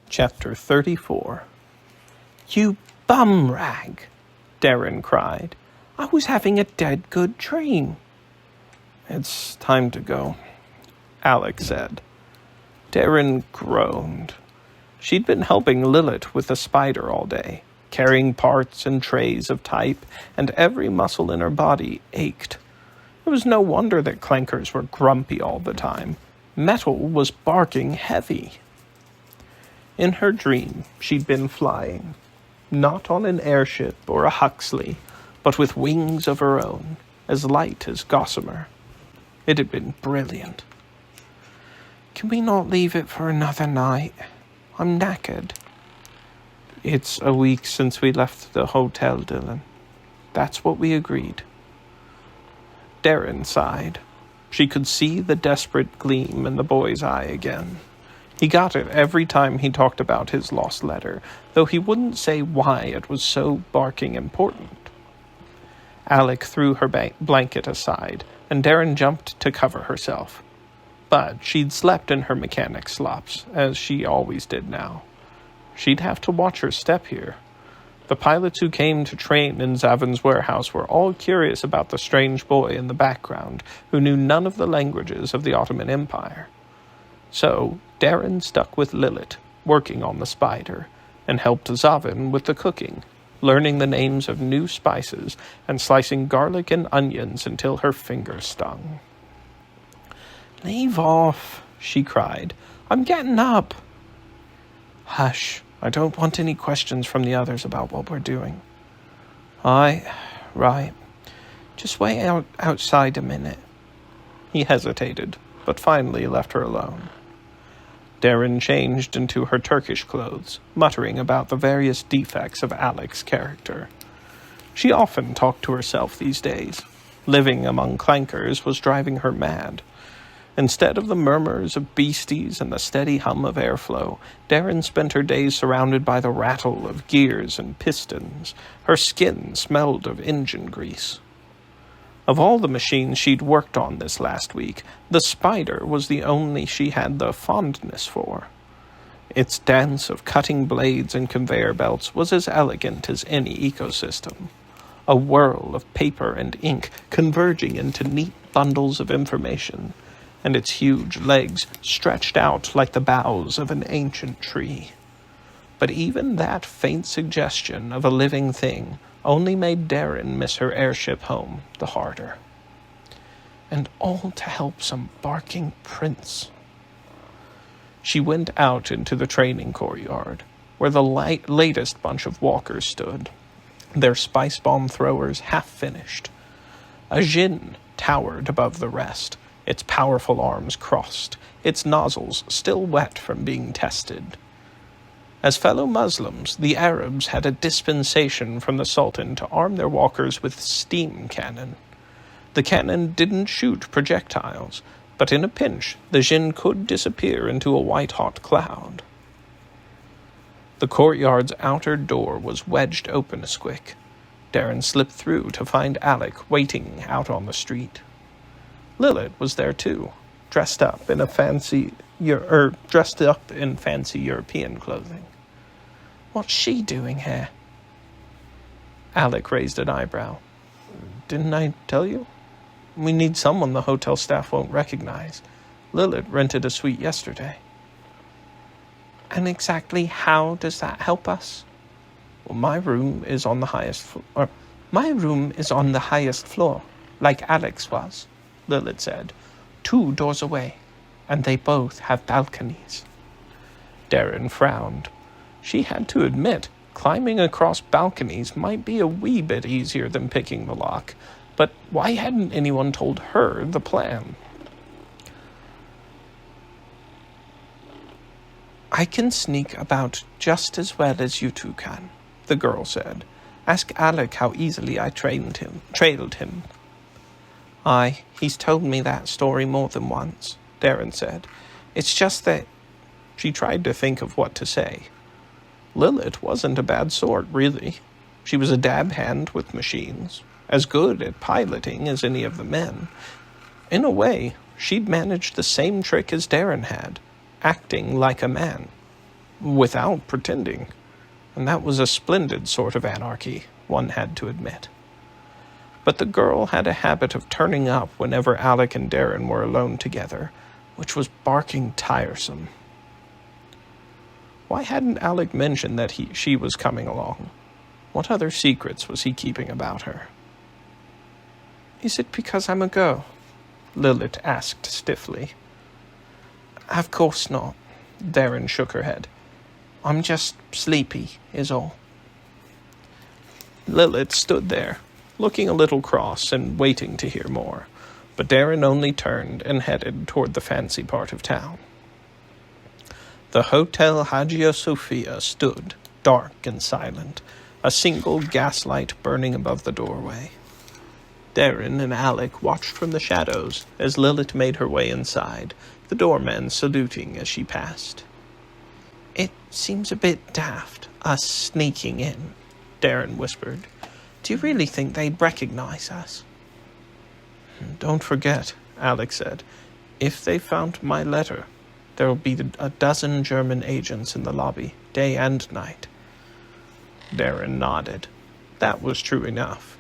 Chapter 34. You bum rag, Darren cried. I was having a dead good dream. It's time to go, Alek said. Darren groaned. She'd been helping Lilith with the spider all day, carrying parts and trays of type, and every muscle in her body ached. It was no wonder that clankers were grumpy all the time. Metal was barking heavy. In her dream, she'd been flying, not on an airship or a Huxley, but with wings of her own, as light as gossamer. It had been brilliant. Can we not leave it for another night? I'm knackered. It's a week since we left the hotel, Dylan. That's what we agreed. Darren sighed. She could see the desperate gleam in the boy's eye again. He got it every time he talked about his lost letter, though he wouldn't say why it was so barking important. Alek threw her blanket aside, and Darren jumped to cover herself. But she'd slept in her mechanic slops, as she always did now. She'd have to watch her step here. The pilots who came to train in Zavin's warehouse were all curious about the strange boy in the background, who knew none of the languages of the Ottoman Empire. So Darren stuck with Lilith, working on the spider, and helped Zavin with the cooking, learning the names of new spices and slicing garlic and onions until her fingers stung. Leave off, she cried. I'm getting up. Hush, I don't want any questions from the others about what we're doing. Aye, right. Just wait outside a minute. He hesitated, but finally left her alone. Darren changed into her Turkish clothes, muttering about the various defects of Alek's character. She often talked to herself these days. Living among clankers was driving her mad. Instead of the murmurs of beasties and the steady hum of airflow, Darren spent her days surrounded by the rattle of gears and pistons. Her skin smelled of engine grease. Of all the machines she'd worked on this last week, the Spider was the only she had the fondness for. Its dance of cutting blades and conveyor belts was as elegant as any ecosystem. A whirl of paper and ink converging into neat bundles of information, and its huge legs stretched out like the boughs of an ancient tree. But even that faint suggestion of a living thing only made Darren miss her airship home the harder. And all to help some barking prince. She went out into the training courtyard, where the latest bunch of walkers stood, their spice bomb throwers half finished. A djinn towered above the rest, its powerful arms crossed, its nozzles still wet from being tested. As fellow Muslims, the Arabs had a dispensation from the Sultan to arm their walkers with steam cannon. The cannon didn't shoot projectiles, but in a pinch, the djinn could disappear into a white-hot cloud. The courtyard's outer door was wedged open a squick. Darren slipped through to find Alek waiting out on the street. Lilith was there too, dressed up in fancy European clothing. What's she doing here? Alek raised an eyebrow. Didn't I tell you? We need someone the hotel staff won't recognize. Lilith rented a suite yesterday. And exactly how does that help us? Well, my room is on the highest floor, like Alek's was, Lilith said. 2 doors away, and they both have balconies. Darren frowned. She had to admit, climbing across balconies might be a wee bit easier than picking the lock, but why hadn't anyone told her the plan? I can sneak about just as well as you two can, the girl said. Ask Alek how easily I trailed him. Aye, he's told me that story more than once, Darren said. It's just that... She tried to think of what to say. Lilith wasn't a bad sort, really. She was a dab hand with machines, as good at piloting as any of the men. In a way, she'd managed the same trick as Darren had, acting like a man, without pretending. And that was a splendid sort of anarchy, one had to admit. But the girl had a habit of turning up whenever Alek and Darren were alone together, which was barking tiresome. Why hadn't Alek mentioned that she was coming along? What other secrets was he keeping about her? Is it because I'm a girl? Lilith asked stiffly. Of course not, Darren shook her head. I'm just sleepy, is all. Lilith stood there, looking a little cross and waiting to hear more, but Darren only turned and headed toward the fancy part of town. The Hotel Hagia Sophia stood, dark and silent, a single gaslight burning above the doorway. Darren and Alek watched from the shadows as Lilith made her way inside, the doorman saluting as she passed. It seems a bit daft, us sneaking in, Darren whispered. Do you really think they'd recognize us? Don't forget, Alek said. If they found my letter, there'll be a dozen German agents in the lobby, day and night. Darren nodded. That was true enough.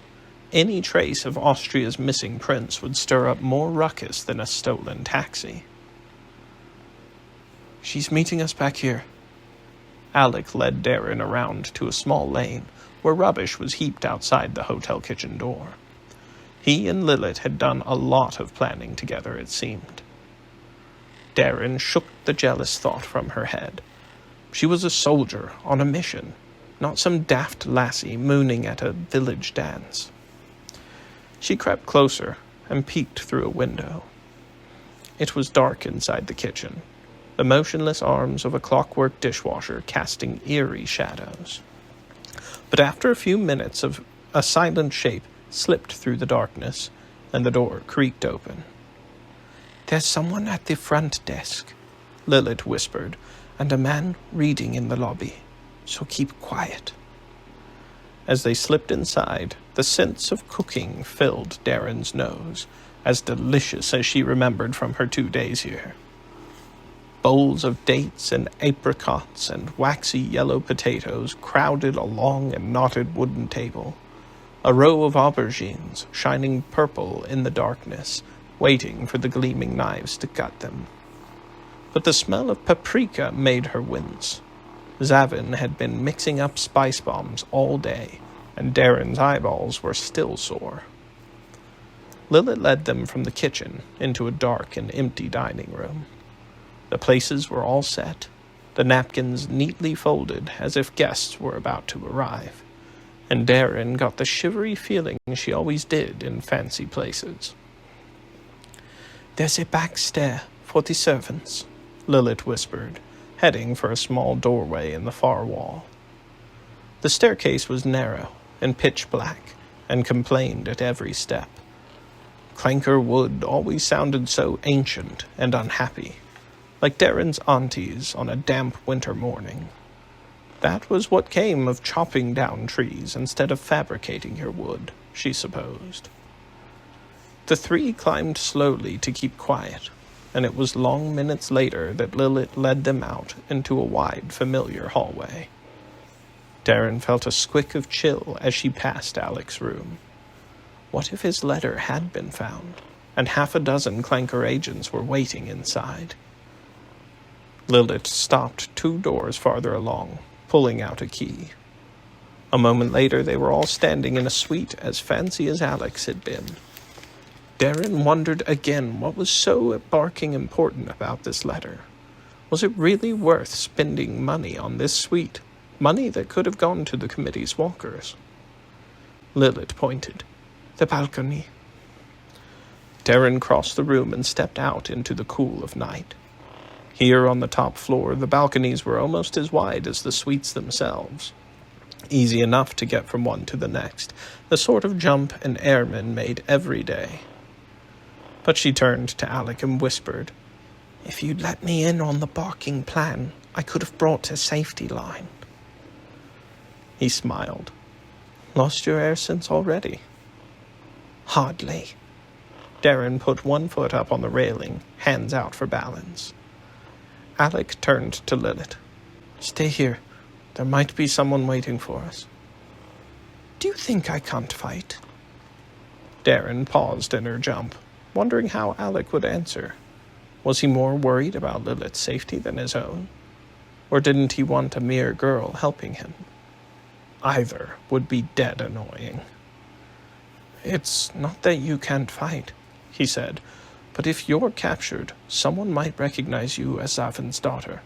Any trace of Austria's missing prince would stir up more ruckus than a stolen taxi. She's meeting us back here. Alek led Darren around to a small lane where rubbish was heaped outside the hotel kitchen door. He and Lilith had done a lot of planning together, it seemed. Darren shook the jealous thought from her head. She was a soldier on a mission, not some daft lassie mooning at a village dance. She crept closer and peeked through a window. It was dark inside the kitchen, the motionless arms of a clockwork dishwasher casting eerie shadows. But after a few minutes, a silent shape slipped through the darkness, and the door creaked open. "There's someone at the front desk," Lilith whispered, "and a man reading in the lobby, so keep quiet." As they slipped inside, the sense of cooking filled Darren's nose, as delicious as she remembered from her 2 days here. Bowls of dates and apricots and waxy yellow potatoes crowded a long and knotted wooden table, a row of aubergines shining purple in the darkness, waiting for the gleaming knives to cut them. But the smell of paprika made her wince. Zavin had been mixing up spice bombs all day, and Darren's eyeballs were still sore. Lilith led them from the kitchen into a dark and empty dining room. The places were all set, the napkins neatly folded as if guests were about to arrive, and Darren got the shivery feeling she always did in fancy places. "There's a back stair for the servants," Lilith whispered, heading for a small doorway in the far wall. The staircase was narrow and pitch black, and complained at every step. Clanker wood always sounded so ancient and unhappy, like Darren's aunties on a damp winter morning. That was what came of chopping down trees instead of fabricating your wood, she supposed. The three climbed slowly to keep quiet, and it was long minutes later that Lilith led them out into a wide, familiar hallway. Darren felt a squick of chill as she passed Alek's room. What if his letter had been found, and 6 Clanker agents were waiting inside? Lilith stopped 2 doors farther along, pulling out a key. A moment later they were all standing in a suite as fancy as Alek's had been. Darren wondered again what was so barking important about this letter. Was it really worth spending money on this suite? Money that could have gone to the committee's walkers. Lilith pointed. "The balcony." Darren crossed the room and stepped out into the cool of night. Here on the top floor, the balconies were almost as wide as the suites themselves. Easy enough to get from one to the next, the sort of jump an airman made every day. But she turned to Alek and whispered, "If you'd let me in on the barking plan, I could have brought a safety line." He smiled. "Lost your air sense already?" "Hardly." Darren put one foot up on the railing, hands out for balance. Alek turned to Lilith. "Stay here. There might be someone waiting for us." "Do you think I can't fight?" Darren paused in her jump, wondering how Alek would answer. Was he more worried about Lilith's safety than his own? Or didn't he want a mere girl helping him? Either would be dead annoying. "It's not that you can't fight," he said, "but if you're captured, someone might recognize you as Zavin's daughter.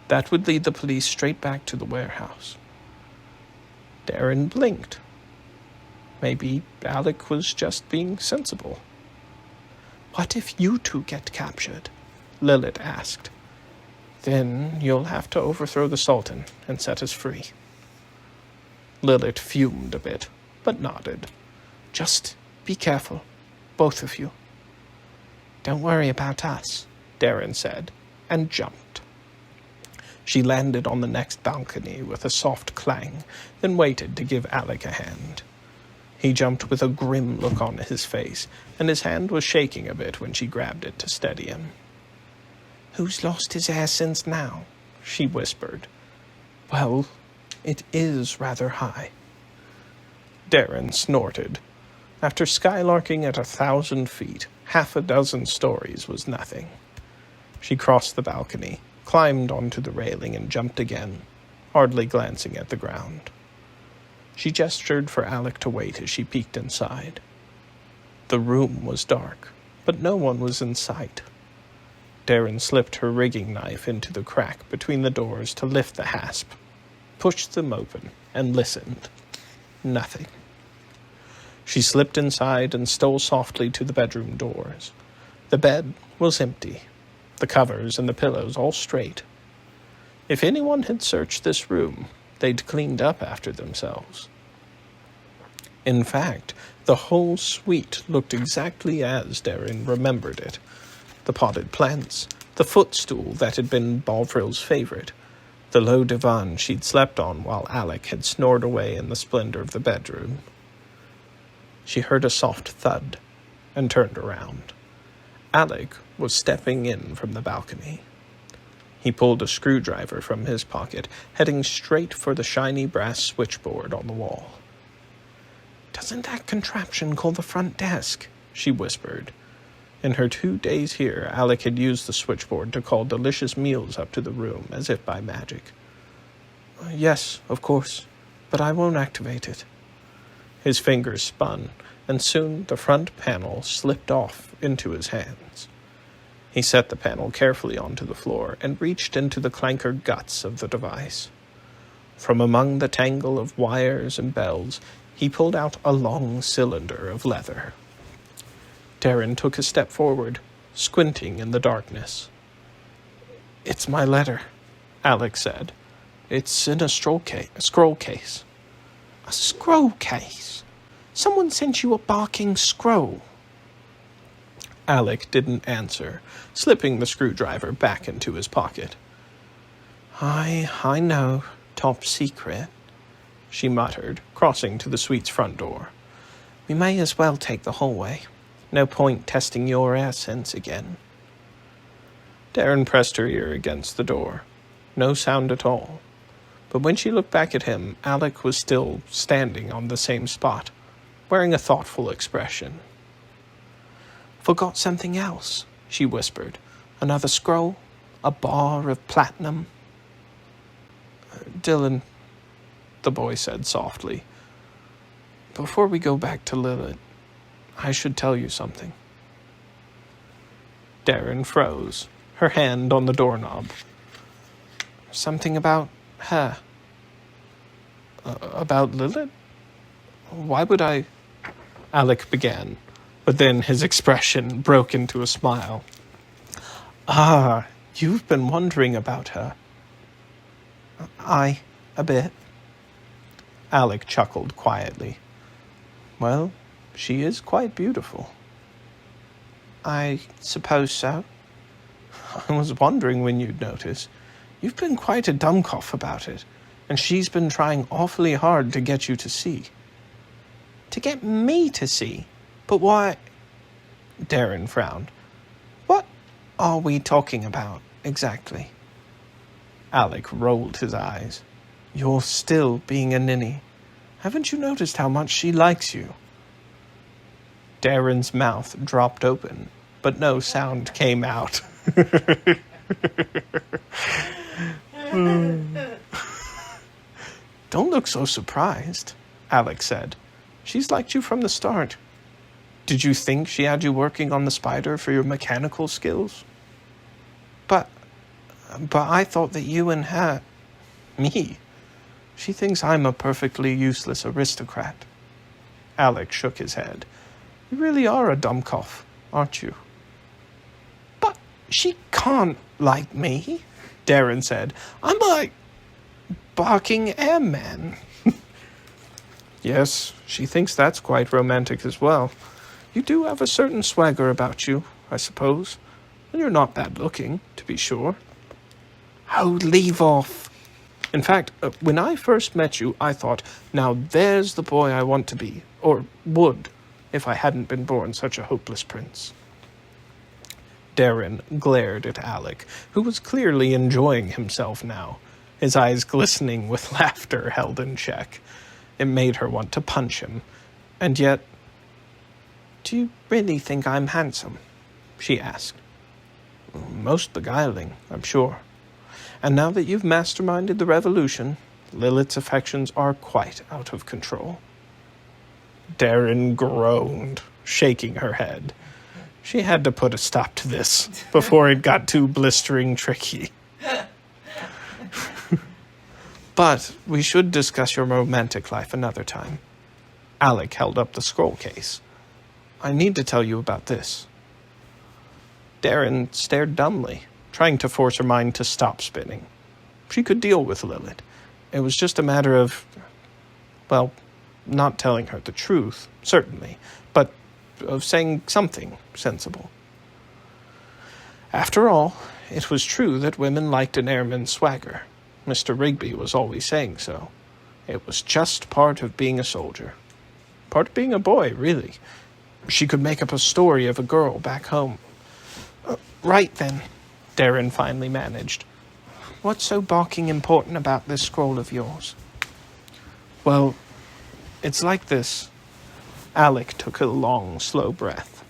That would lead the police straight back to the warehouse." Darren blinked. Maybe Alek was just being sensible. "What if you two get captured?" Lilith asked. "Then you'll have to overthrow the Sultan and set us free." Lilith fumed a bit, but nodded. "Just be careful, both of you." "Don't worry about us," Darren said, and jumped. She landed on the next balcony with a soft clang, then waited to give Alek a hand. He jumped with a grim look on his face, and his hand was shaking a bit when she grabbed it to steady him. "Who's lost his air sense now?" she whispered. "Well, it is rather high." Darren snorted. After skylarking at 1,000 feet, 6 stories was nothing. She crossed the balcony, climbed onto the railing, and jumped again, hardly glancing at the ground. She gestured for Alek to wait as she peeked inside. The room was dark, but no one was in sight. Darren slipped her rigging knife into the crack between the doors to lift the hasp, pushed them open, and listened. Nothing. She slipped inside and stole softly to the bedroom doors. The bed was empty, the covers and the pillows all straight. If anyone had searched this room, they'd cleaned up after themselves. In fact, the whole suite looked exactly as Darren remembered it. The potted plants, the footstool that had been Balfril's favorite, the low divan she'd slept on while Alek had snored away in the splendor of the bedroom. She heard a soft thud and turned around. Alek was stepping in from the balcony. He pulled a screwdriver from his pocket, heading straight for the shiny brass switchboard on the wall. "Doesn't that contraption call the front desk?" she whispered. In her 2 days here, Alek had used the switchboard to call delicious meals up to the room, as if by magic. "Yes, of course, but I won't activate it." His fingers spun, and soon the front panel slipped off into his hands. He set the panel carefully onto the floor and reached into the clanker guts of the device. From among the tangle of wires and bells, he pulled out a long cylinder of leather. Darren took a step forward, squinting in the darkness. "It's my letter," Alek said. "It's in a scroll case." "A scroll case? Someone sent you a barking scroll?" Alek didn't answer, slipping the screwdriver back into his pocket. I know, top secret," she muttered, crossing to the suite's front door. "We may as well take the hallway. No point testing your air sense again." Darren pressed her ear against the door. No sound at all. But when she looked back at him, Alek was still standing on the same spot, wearing a thoughtful expression. "Forgot something else," she whispered. "Another scroll? A bar of platinum?" "Dylan," the boy said softly, "before we go back to Lilith, I should tell you something." Darren froze, her hand on the doorknob. "Something about her?" About Lilith? Why would I—" Alek began, but then his expression broke into a smile. "Ah, you've been wondering about her." A bit." Alek chuckled quietly. "Well, she is quite beautiful." "I suppose so." "I was wondering when you'd notice. You've been quite a dumbcoff about it, and she's been trying awfully hard to get you to see." "To get me to see? But why—" Darren frowned. "What are we talking about, exactly?" Alek rolled his eyes. "You're still being a ninny. Haven't you noticed how much she likes you?" Darren's mouth dropped open, but no sound came out. "Don't look so surprised," Alek said. "She's liked you from the start. Did you think she had you working on the spider for your mechanical skills?" But I thought that you and her—" "Me? She thinks I'm a perfectly useless aristocrat." Alek shook his head. "You really are a dumbcoff, aren't you?" "But she can't like me," Darren said. "I'm a barking airman." "Yes, she thinks that's quite romantic as well. You do have a certain swagger about you, I suppose. And you're not bad looking, to be sure." "Oh, leave off." "In fact, when I first met you, I thought, now there's the boy I want to be, or would, if I hadn't been born such a hopeless prince." Darren glared at Alek, who was clearly enjoying himself now, his eyes glistening with laughter held in check. It made her want to punch him. And yet— "Do you really think I'm handsome?" she asked. "Most beguiling, I'm sure. And now that you've masterminded the revolution, Lilith's affections are quite out of control." Darren groaned, shaking her head. She had to put a stop to this before it got too blistering tricky. "But we should discuss your romantic life another time." Alek held up the scroll case. "I need to tell you about this." Darren stared dumbly, trying to force her mind to stop spinning. She could deal with Lilith. It was just a matter of, well, not telling her the truth, certainly, but of saying something sensible. After all, it was true that women liked an airman's swagger. Mr. Rigby was always saying so. It was just part of being a soldier. Part of being a boy, really. She could make up a story of a girl back home. Right then, Darren finally managed. "What's so barking important about this scroll of yours?" "Well, it's like this." Alek took a long, slow breath.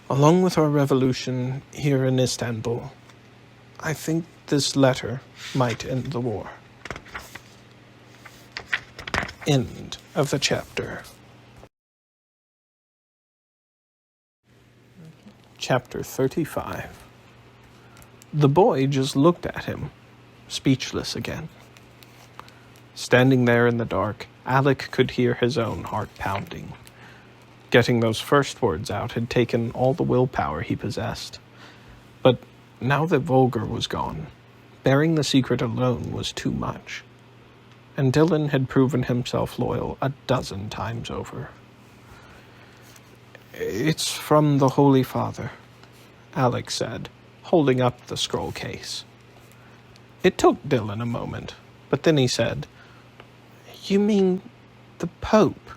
"Along with our revolution here in Istanbul, I think this letter might end the war." End of the chapter. Chapter 35. The boy just looked at him, speechless again. Standing there in the dark, Alek could hear his own heart pounding. Getting those first words out had taken all the willpower he possessed. But now that Volgar was gone, bearing the secret alone was too much. And Dylan had proven himself loyal a dozen times over. "It's from the Holy Father," Alek said, holding up the scroll case. It took Dylan a moment, but then he said, "You mean the Pope?"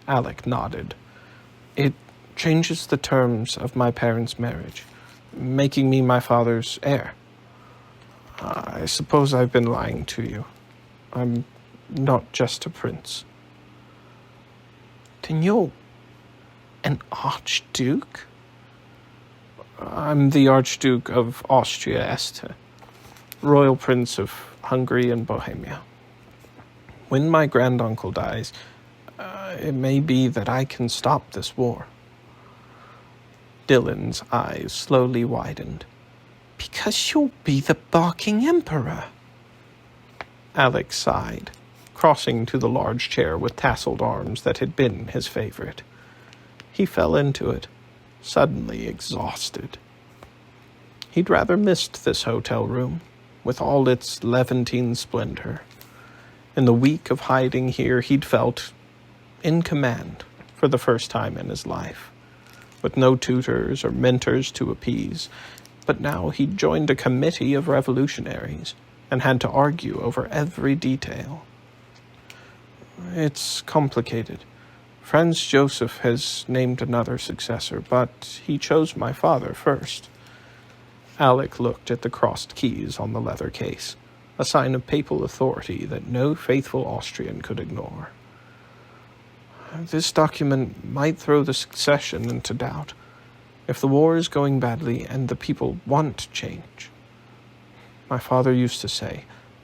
Alek nodded. "It changes the terms of my parents' marriage, making me my father's heir. I suppose I've been lying to you. I'm not just a prince." "Then you're an Archduke?" "I'm the Archduke of Austria-Este, Royal Prince of Hungary and Bohemia. When my granduncle dies, it may be that I can stop this war." Dylan's eyes slowly widened. "Because you'll be the barking emperor." Alek sighed, crossing to the large chair with tasseled arms that had been his favorite. He fell into it, suddenly exhausted. He'd rather missed this hotel room, with all its Levantine splendor. In the week of hiding here, he'd felt in command for the first time in his life, with no tutors or mentors to appease. But now he'd joined a committee of revolutionaries and had to argue over every detail. "It's complicated. Franz Joseph has named another successor, but he chose my father first." Alek looked at the crossed keys on the leather case, a sign of papal authority that no faithful Austrian could ignore. "This document might throw the succession into doubt. If the war is going badly and the people want change. My father used to say,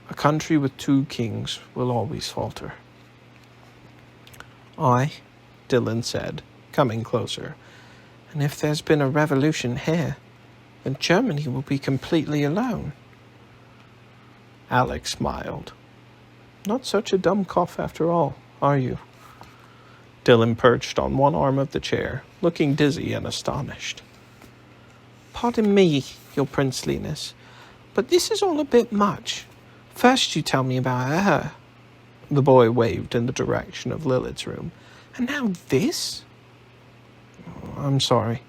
a country with two kings will always falter." "Aye," Dylan said, coming closer. "And if there's been a revolution here, then Germany will be completely alone." Alek smiled. "Not such a dumb cough after all, are you?" Dylan perched on one arm of the chair, looking dizzy and astonished. "Pardon me, your princeliness, but this is all a bit much. First you tell me about her." The boy waved in the direction of Lilith's room. "And now this?" "I'm sorry.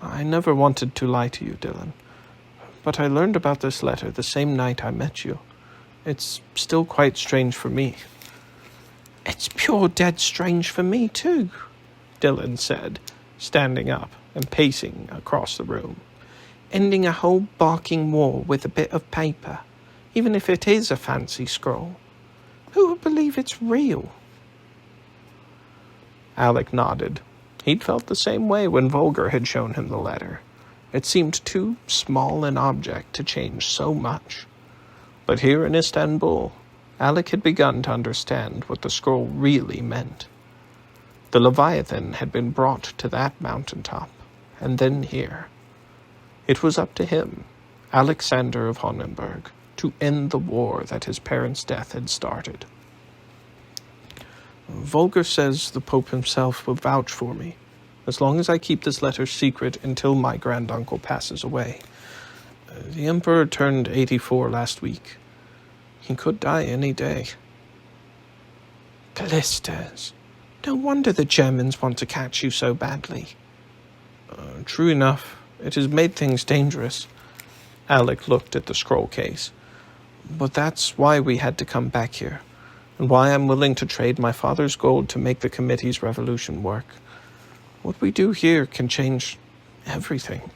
I never wanted to lie to you, Dylan. But I learned about this letter the same night I met you. It's still quite strange for me." "It's pure dead strange for me, too," Dylan said, standing up and pacing across the room. "Ending a whole barking war with a bit of paper, even if it is a fancy scroll. Who would believe it's real?" Alek nodded. He'd felt the same way when Volgar had shown him the letter. It seemed too small an object to change so much. But here in Istanbul, Alek had begun to understand what the scroll really meant. The Leviathan had been brought to that mountaintop, and then here. It was up to him, Alexander of Honenberg, to end the war that his parents' death had started. Volker says the Pope himself will vouch for me, as long as I keep this letter secret until my granduncle passes away. The Emperor turned 84 last week. He could die any day. Blisters. No wonder the Germans want to catch you so badly. True enough. It has made things dangerous. Alek looked at the scroll case. But that's why we had to come back here, and why I'm willing to trade my father's gold to make the committee's revolution work. What we do here can change everything.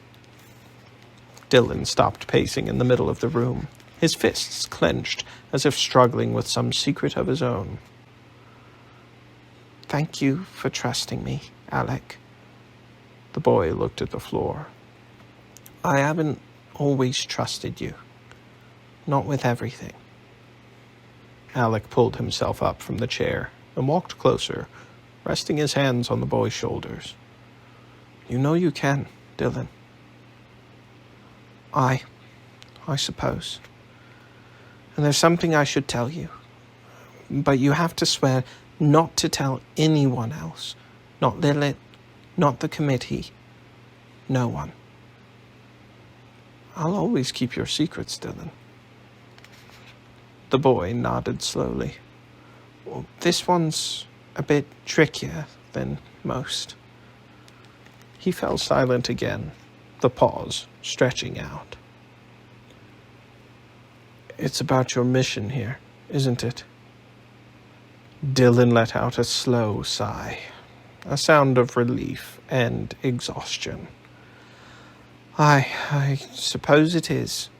Dylan stopped pacing in the middle of the room, his fists clenched as if struggling with some secret of his own. Thank you for trusting me, Alek. The boy looked at the floor. I haven't always trusted you. Not with everything. Alek pulled himself up from the chair and walked closer, resting his hands on the boy's shoulders. You know you can, Dylan. I suppose. And there's something I should tell you. But you have to swear not to tell anyone else. Not Lilith, not the committee. No one. I'll always keep your secrets, Dylan. The boy nodded slowly. Well, this one's a bit trickier than most. He fell silent again, the pause stretching out. It's about your mission here, isn't it? Dylan let out a slow sigh, a sound of relief and exhaustion. I suppose it is.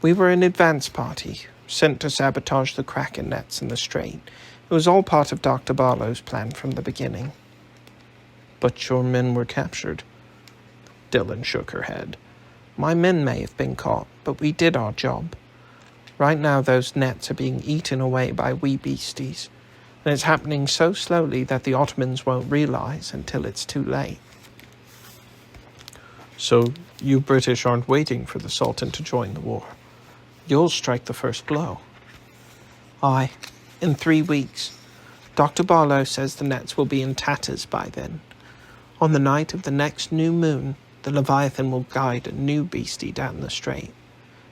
We were an advance party, sent to sabotage the Kraken nets in the strait. It was all part of Dr. Barlow's plan from the beginning. But your men were captured. Dylan shook her head. My men may have been caught, but we did our job. Right now those nets are being eaten away by wee beasties, and it's happening so slowly that the Ottomans won't realize until it's too late. So you British aren't waiting for the Sultan to join the war. You'll strike the first blow. Aye, in 3 weeks. Dr. Barlow says the nets will be in tatters by then. On the night of the next new moon, the Leviathan will guide a new beastie down the strait.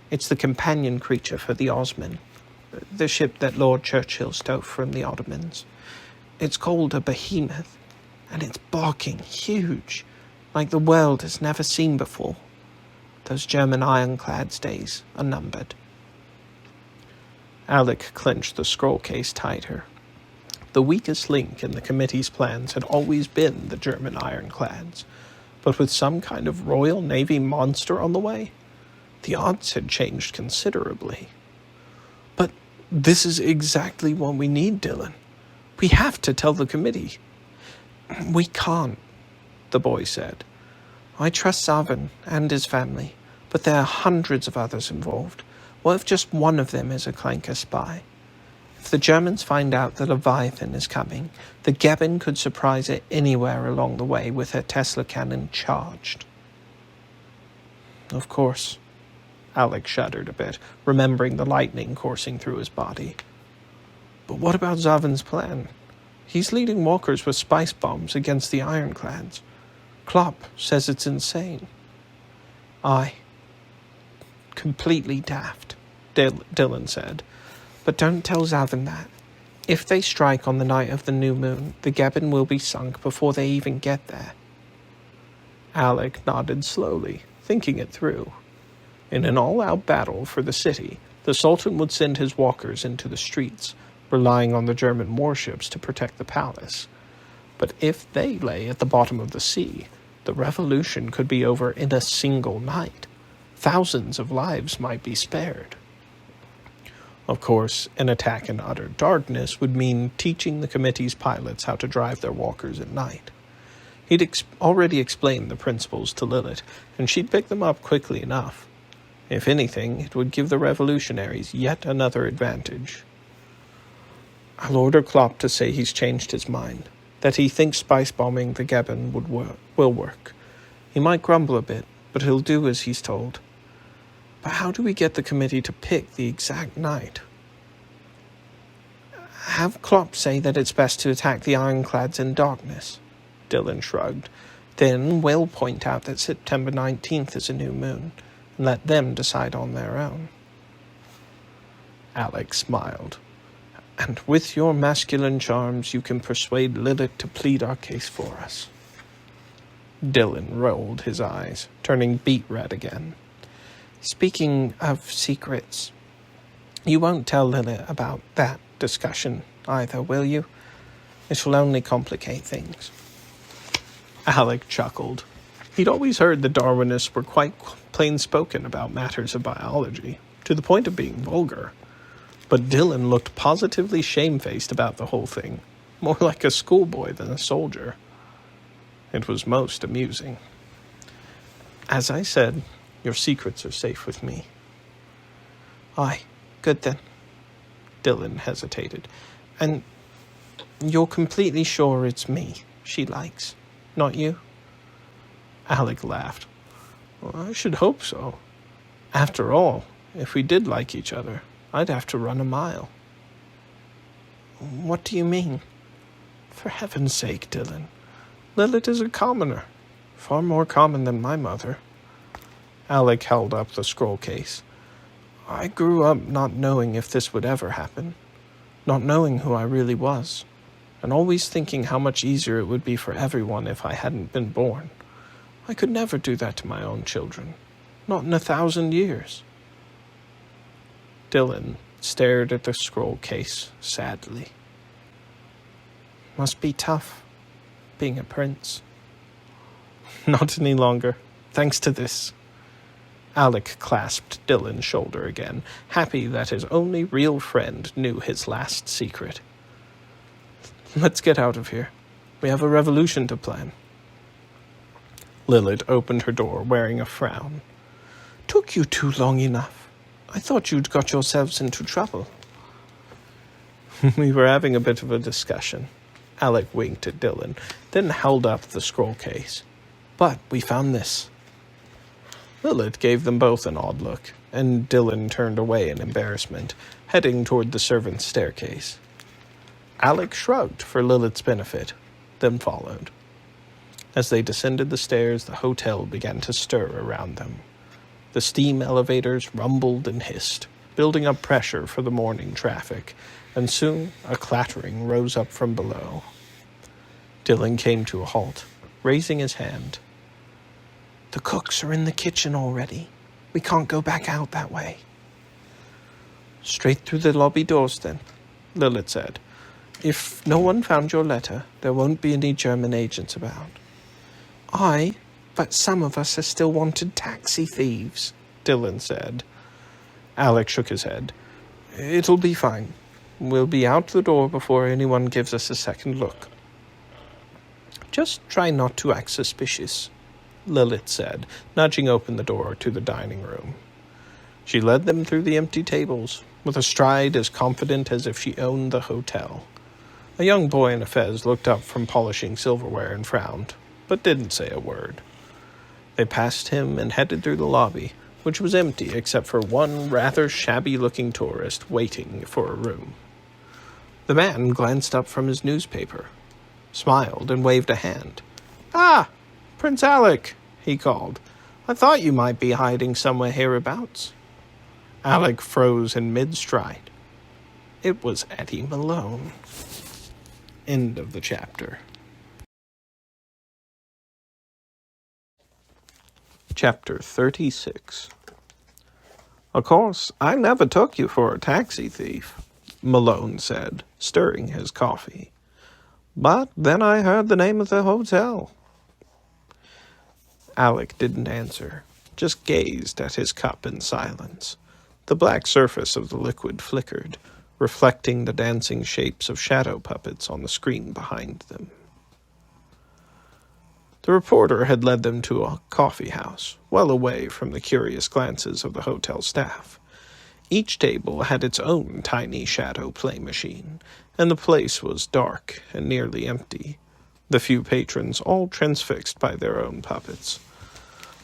It's the companion creature for the Osman, the ship that Lord Churchill stole from the Ottomans. It's called a Behemoth, and it's barking huge, like the world has never seen before. Those German ironclads' days are numbered. Alek clenched the scroll case tighter. The weakest link in the committee's plans had always been the German ironclads, but with some kind of Royal Navy monster on the way, the odds had changed considerably. But this is exactly what we need, Dylan. We have to tell the committee. We can't, the boy said. I trust Zavin and his family, but there are hundreds of others involved. What if just one of them is a Clanker spy? If the Germans find out the Leviathan is coming, the Gebben could surprise it anywhere along the way with her Tesla cannon charged. Of course. Alek shuddered a bit, remembering the lightning coursing through his body. But what about Zavin's plan? He's leading walkers with spice bombs against the ironclads. Klopp says it's insane. Aye. Completely daft, Dylan said. But don't tell Zavin that. If they strike on the night of the new moon, the Gebben will be sunk before they even get there. Alek nodded slowly, thinking it through. In an all-out battle for the city, the Sultan would send his walkers into the streets, relying on the German warships to protect the palace. But if they lay at the bottom of the sea, the revolution could be over in a single night. Thousands of lives might be spared. Of course, an attack in utter darkness would mean teaching the committee's pilots how to drive their walkers at night. He'd already explained the principles to Lilith, and she'd pick them up quickly enough. If anything, it would give the revolutionaries yet another advantage. I'll order Klopp to say he's changed his mind, that he thinks spice bombing the Gebben will work. He might grumble a bit, but he'll do as he's told. But how do we get the committee to pick the exact night? Have Klopp say that it's best to attack the ironclads in darkness. Dylan shrugged. Then we'll point out that September 19th is a new moon, and let them decide on their own. Alek smiled. And with your masculine charms, you can persuade Lilith to plead our case for us. Dylan rolled his eyes, turning beet red again. Speaking of secrets, you won't tell Lilith about that discussion either, will you? It will only complicate things. Alek chuckled. He'd always heard the Darwinists were quite plain-spoken about matters of biology, to the point of being vulgar. But Dylan looked positively shamefaced about the whole thing, more like a schoolboy than a soldier. It was most amusing. As I said, your secrets are safe with me. Aye, good then. Dylan hesitated. And you're completely sure it's me she likes, not you? Alek laughed. Well, I should hope so. After all, if we did like each other, I'd have to run a mile. What do you mean? For heaven's sake, Dylan. Lilith is a commoner. Far more common than my mother. Alek held up the scroll case. I grew up not knowing if this would ever happen. Not knowing who I really was. And always thinking how much easier it would be for everyone if I hadn't been born. I could never do that to my own children. Not in 1,000 years. Dylan stared at the scroll case sadly. Must be tough, being a prince. Not any longer, thanks to this. Alek clasped Dylan's shoulder again, happy that his only real friend knew his last secret. Let's get out of here. We have a revolution to plan. Lilith opened her door, wearing a frown. Took you too long enough. I thought you'd got yourselves into trouble. We were having a bit of a discussion. Alek winked at Dylan, then held up the scroll case. But we found this. Lilith gave them both an odd look, and Dylan turned away in embarrassment, heading toward the servants' staircase. Alek shrugged for Lilith's benefit, then followed. As they descended the stairs, the hotel began to stir around them. The steam elevators rumbled and hissed, building up pressure for the morning traffic, and soon a clattering rose up from below. Dylan came to a halt, raising his hand. The cooks are in the kitchen already. We can't go back out that way. Straight through the lobby doors, then, Lilith said. If no one found your letter, there won't be any German agents about. Aye, but some of us are still wanted taxi thieves, Dylan said. Alek shook his head. It'll be fine. We'll be out the door before anyone gives us a second look. Just try not to act suspicious, Lilith said, nudging open the door to the dining room. She led them through the empty tables, with a stride as confident as if she owned the hotel. A young boy in a fez looked up from polishing silverware and frowned, but didn't say a word. They passed him and headed through the lobby, which was empty except for one rather shabby-looking tourist waiting for a room. The man glanced up from his newspaper, smiled, and waved a hand. Ah, Prince Alek, he called. I thought you might be hiding somewhere hereabouts. Alek froze in mid-stride. It was Eddie Malone. End of the chapter. Chapter 36. Of course, I never took you for a taxi thief, Malone said, stirring his coffee. But then I heard the name of the hotel. Alek didn't answer, just gazed at his cup in silence. The black surface of the liquid flickered, reflecting the dancing shapes of shadow puppets on the screen behind them. The reporter had led them to a coffee house, well away from the curious glances of the hotel staff. Each table had its own tiny shadow play machine, and the place was dark and nearly empty, the few patrons all transfixed by their own puppets.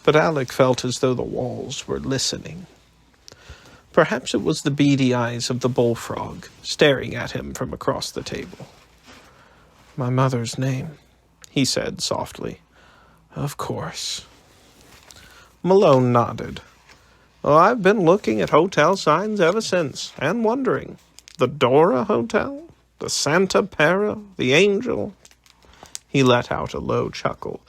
But Alek felt as though the walls were listening. Perhaps it was the beady eyes of the bullfrog staring at him from across the table. "My mother's name," he said softly. "Of course." Malone nodded. "Well, I've been looking at hotel signs ever since, and wondering. The Dora Hotel? The Santa Para? The Angel?" He let out a low chuckle.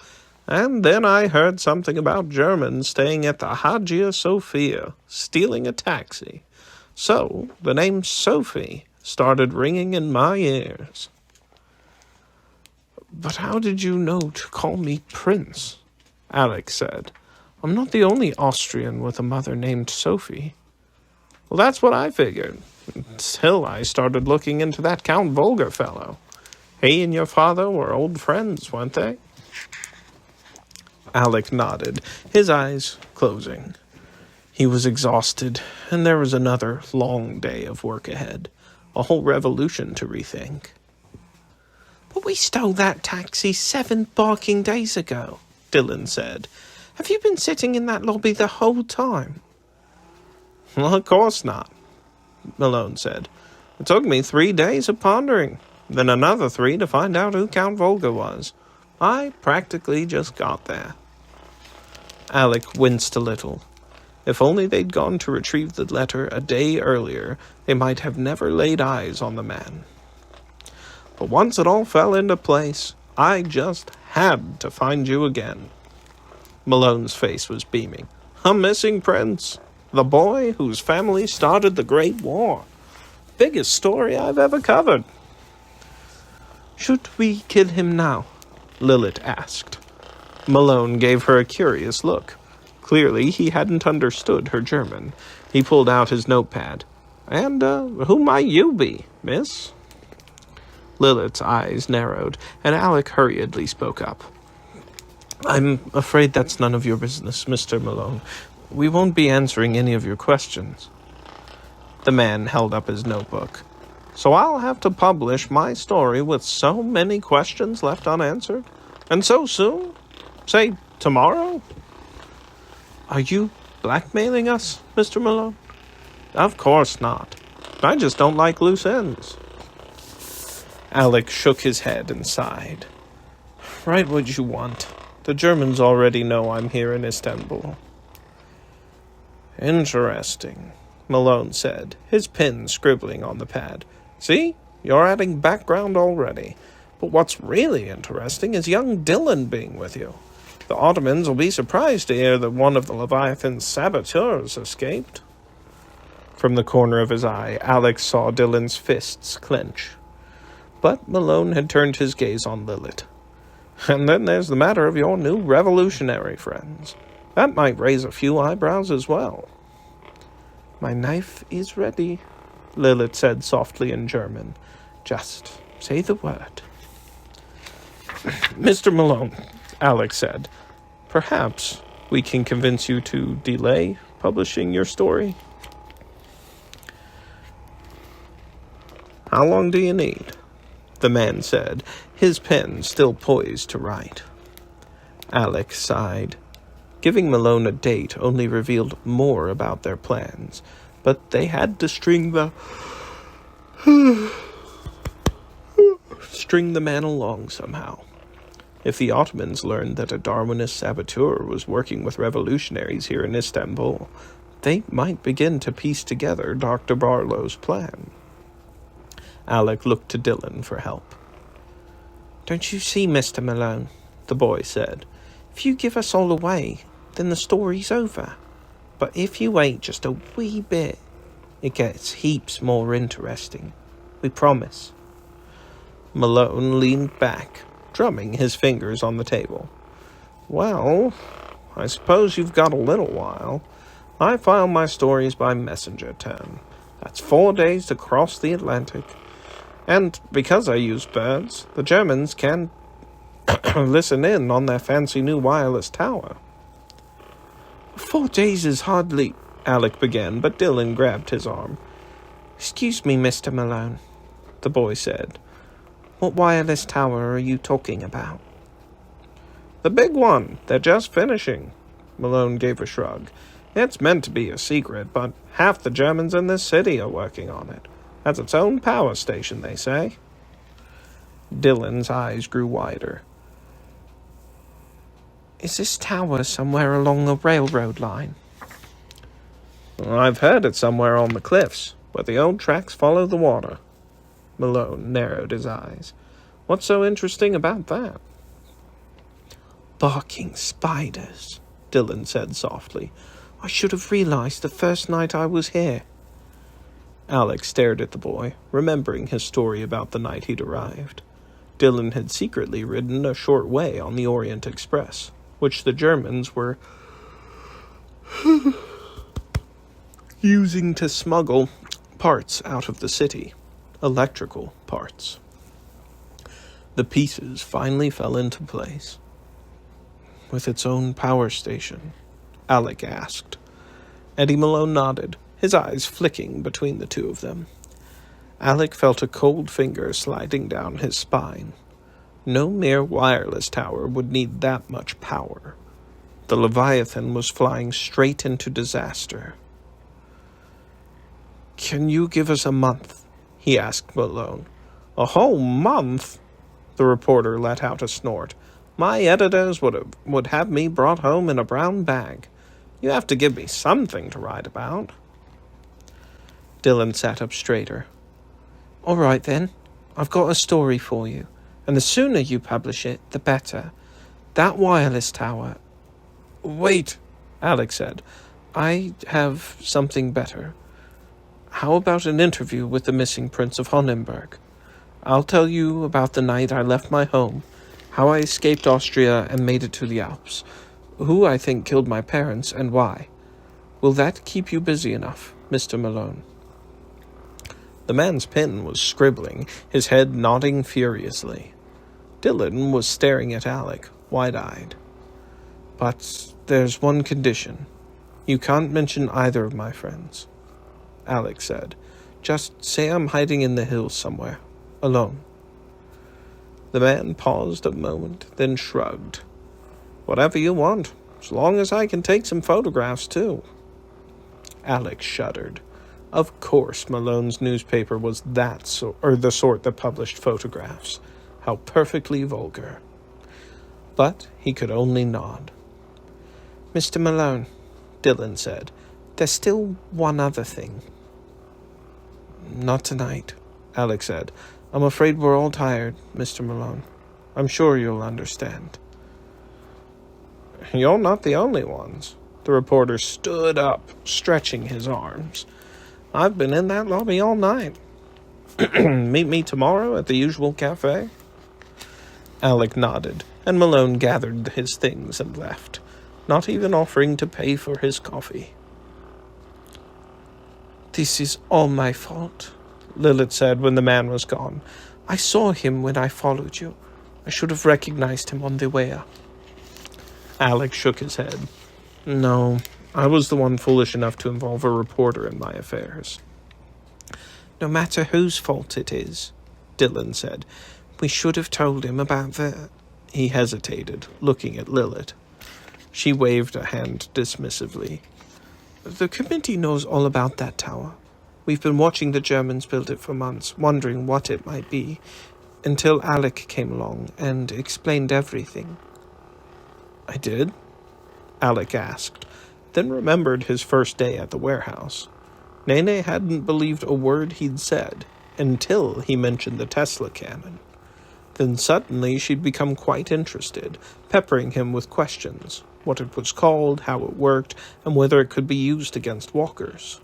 "And then I heard something about Germans staying at the Hagia Sophia, stealing a taxi. So the name Sophie started ringing in my ears." "But how did you know to call me Prince?" Alek said. "I'm not the only Austrian with a mother named Sophie." "Well, that's what I figured, until I started looking into that Count Volger fellow. He and your father were old friends, weren't they?" Alek nodded, his eyes closing. He was exhausted, and there was another long day of work ahead, a whole revolution to rethink. "But we stole that taxi 7 barking days ago," Dylan said. "Have you been sitting in that lobby the whole time?" "Well, of course not," Malone said. "It took me 3 days of pondering, then another 3 to find out who Count Volga was. I practically just got there." Alek winced a little. If only they'd gone to retrieve the letter a day earlier, they might have never laid eyes on the man. "But once it all fell into place, I just had to find you again." Malone's face was beaming. "A missing prince. The boy whose family started the Great War. Biggest story I've ever covered." "Should we kill him now?" Lilith asked. Malone gave her a curious look. Clearly, he hadn't understood her German. He pulled out his notepad. "And who might you be, miss?" Lilith's eyes narrowed, and Alek hurriedly spoke up. "I'm afraid that's none of your business, Mr. Malone. We won't be answering any of your questions." The man held up his notebook. "So I'll have to publish my story with so many questions left unanswered? And so soon? Say, tomorrow?" "Are you blackmailing us, Mr. Malone?" "Of course not. I just don't like loose ends." Alek shook his head and sighed. "Write what you want. The Germans already know I'm here in Istanbul." "Interesting," Malone said, his pen scribbling on the pad. "See? You're adding background already. But what's really interesting is young Dylan being with you. The Ottomans will be surprised to hear that one of the Leviathan's saboteurs escaped." From the corner of his eye, Alex saw Dylan's fists clench. But Malone had turned his gaze on Lilith. "And then there's the matter of your new revolutionary friends. That might raise a few eyebrows as well." "My knife is ready," Lilith said softly in German. "Just say the word." "Mr. Malone," Alex said, "perhaps we can convince you to delay publishing your story." "How long do you need?" the man said, his pen still poised to write. Alex sighed. Giving Malone a date only revealed more about their plans, but they had to string the man along somehow. If the Ottomans learned that a Darwinist saboteur was working with revolutionaries here in Istanbul, they might begin to piece together Dr. Barlow's plan. Alek looked to Dylan for help. "Don't you see, Mr. Malone," the boy said. "If you give us all away, then the story's over. But if you wait just a wee bit, it gets heaps more interesting. We promise." Malone leaned back, drumming his fingers on the table. "Well, I suppose you've got a little while. I file my stories by messenger term. That's 4 days to cross the Atlantic. And because I use birds, the Germans can listen in on their fancy new wireless tower." "4 days is hardly—" Alek began, but Dylan grabbed his arm. "Excuse me, Mr. Malone," the boy said. "What wireless tower are you talking about?" "The big one. They're just finishing." Malone gave a shrug. It's meant to be a secret, but half the Germans in this city are working on it. Has its own power station, they say. Dylan's eyes grew wider. Is this tower somewhere along a railroad line? I've heard it's somewhere on the cliffs, where the old tracks follow the water. Malone narrowed his eyes. What's so interesting about that? Barking spiders, Dylan said softly. I should have realized the first night I was here. Alek stared at the boy, remembering his story about the night he'd arrived. Dylan had secretly ridden a short way on the Orient Express, which the Germans were using to smuggle parts out of the city. Electrical parts. The pieces finally fell into place. With its own power station? Alek asked. Eddie Malone nodded, his eyes flicking between the two of them. Alek felt a cold finger sliding down his spine. No mere wireless tower would need that much power. The Leviathan was flying straight into disaster. Can you give us a month? He asked Malone. A whole month? The reporter let out a snort. My editors would have me brought home in a brown bag. You have to give me something to write about. Dylan sat up straighter. All right, then. I've got a story for you, and the sooner you publish it, the better. That wireless tower... Wait, Alek said. I have something better. How about an interview with the missing Prince of Honenberg? I'll tell you about the night I left my home, how I escaped Austria and made it to the Alps, who I think killed my parents and why. Will that keep you busy enough, Mr. Malone? The man's pen was scribbling, his head nodding furiously. Dylan was staring at Alek, wide-eyed. But there's one condition. You can't mention either of my friends, Alek said. Just say I'm hiding in the hills somewhere, alone. The man paused a moment, then shrugged. Whatever you want, as long as I can take some photographs, too. Alek shuddered. Of course Malone's newspaper was the sort that published photographs. How perfectly vulgar. But he could only nod. Mr. Malone, Dylan said, there's still one other thing. Not tonight, Alek said. I'm afraid we're all tired, Mr. Malone. I'm sure you'll understand. You're not the only ones. The reporter stood up, stretching his arms. I've been in that lobby all night. Meet me tomorrow at the usual cafe? Alek nodded, and Malone gathered his things and left, not even offering to pay for his coffee. This is all my fault, Lilith said when the man was gone. I saw him when I followed you. I should have recognized him on the way up. Alek shook his head. No, I was the one foolish enough to involve a reporter in my affairs. No matter whose fault it is, Dylan said, we should have told him about the... He hesitated, looking at Lilith. She waved a hand dismissively. The committee knows all about that tower. We've been watching the Germans build it for months, wondering what it might be, until Alek came along and explained everything. I did? Alek asked, then remembered his first day at the warehouse. Nene hadn't believed a word he'd said, until he mentioned the Tesla cannon. Then suddenly she'd become quite interested, peppering him with questions, what it was called, how it worked, and whether it could be used against walkers.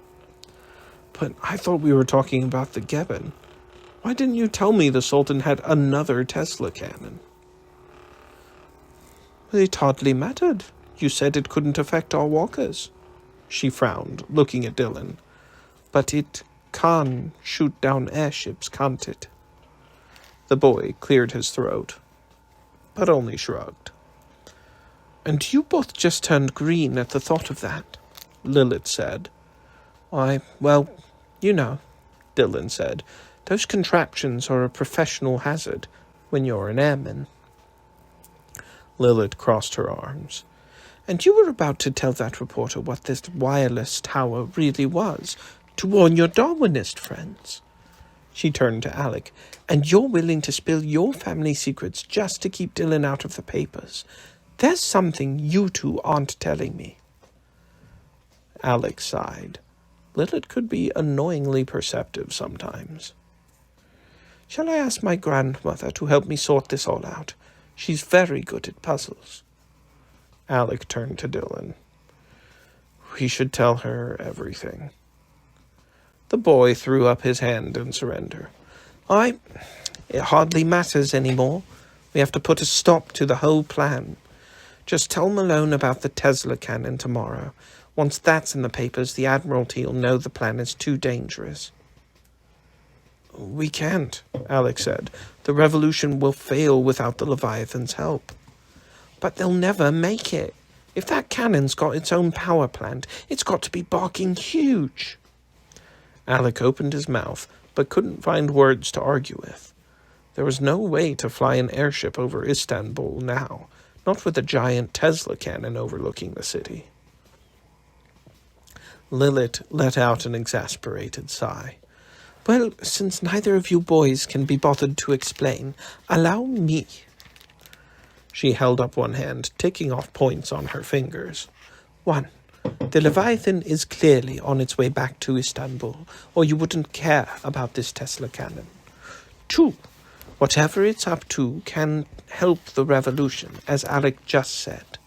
But I thought we were talking about the Gebbon. Why didn't you tell me the Sultan had another Tesla cannon? It hardly mattered. You said it couldn't affect our walkers. She frowned, looking at Dylan. But it can shoot down airships, can't it? The boy cleared his throat, but only shrugged. And you both just turned green at the thought of that, Lilith said. Well, you know, Dylan said, those contraptions are a professional hazard when you're an airman. Lilith crossed her arms. And you were about to tell that reporter what this wireless tower really was, to warn your Darwinist friends. She turned to Alek. And you're willing to spill your family secrets just to keep Dylan out of the papers. There's something you two aren't telling me. Alek sighed. Lilith could be annoyingly perceptive sometimes. Shall I ask my grandmother to help me sort this all out? She's very good at puzzles. Alek turned to Dylan. We should tell her everything. The boy threw up his hand in surrender. It hardly matters anymore. We have to put a stop to the whole plan. Just tell Malone about the Tesla cannon tomorrow. Once that's in the papers, the Admiralty will know the plan is too dangerous. We can't, Alek said. The revolution will fail without the Leviathan's help. But they'll never make it. If that cannon's got its own power plant, it's got to be barking huge. Alek opened his mouth, but couldn't find words to argue with. There was no way to fly an airship over Istanbul now, not with a giant Tesla cannon overlooking the city. Lilith let out an exasperated sigh. Well, since neither of you boys can be bothered to explain, allow me. She held up one hand, ticking off points on her fingers. 1. The Leviathan is clearly on its way back to Istanbul, or you wouldn't care about this Tesla cannon. 2. Whatever it's up to can help the revolution, as Alek just said.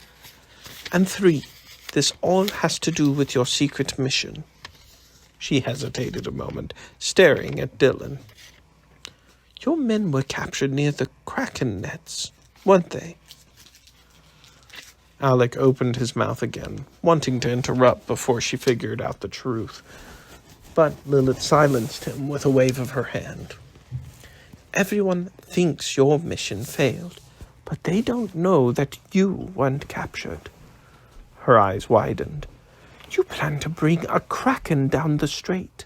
And 3. This all has to do with your secret mission. She hesitated a moment, staring at Dylan. Your men were captured near the Kraken nets, weren't they? Alek opened his mouth again, wanting to interrupt before she figured out the truth. But Lilith silenced him with a wave of her hand. Everyone thinks your mission failed, but they don't know that you weren't captured. Her eyes widened. You plan to bring a Kraken down the strait.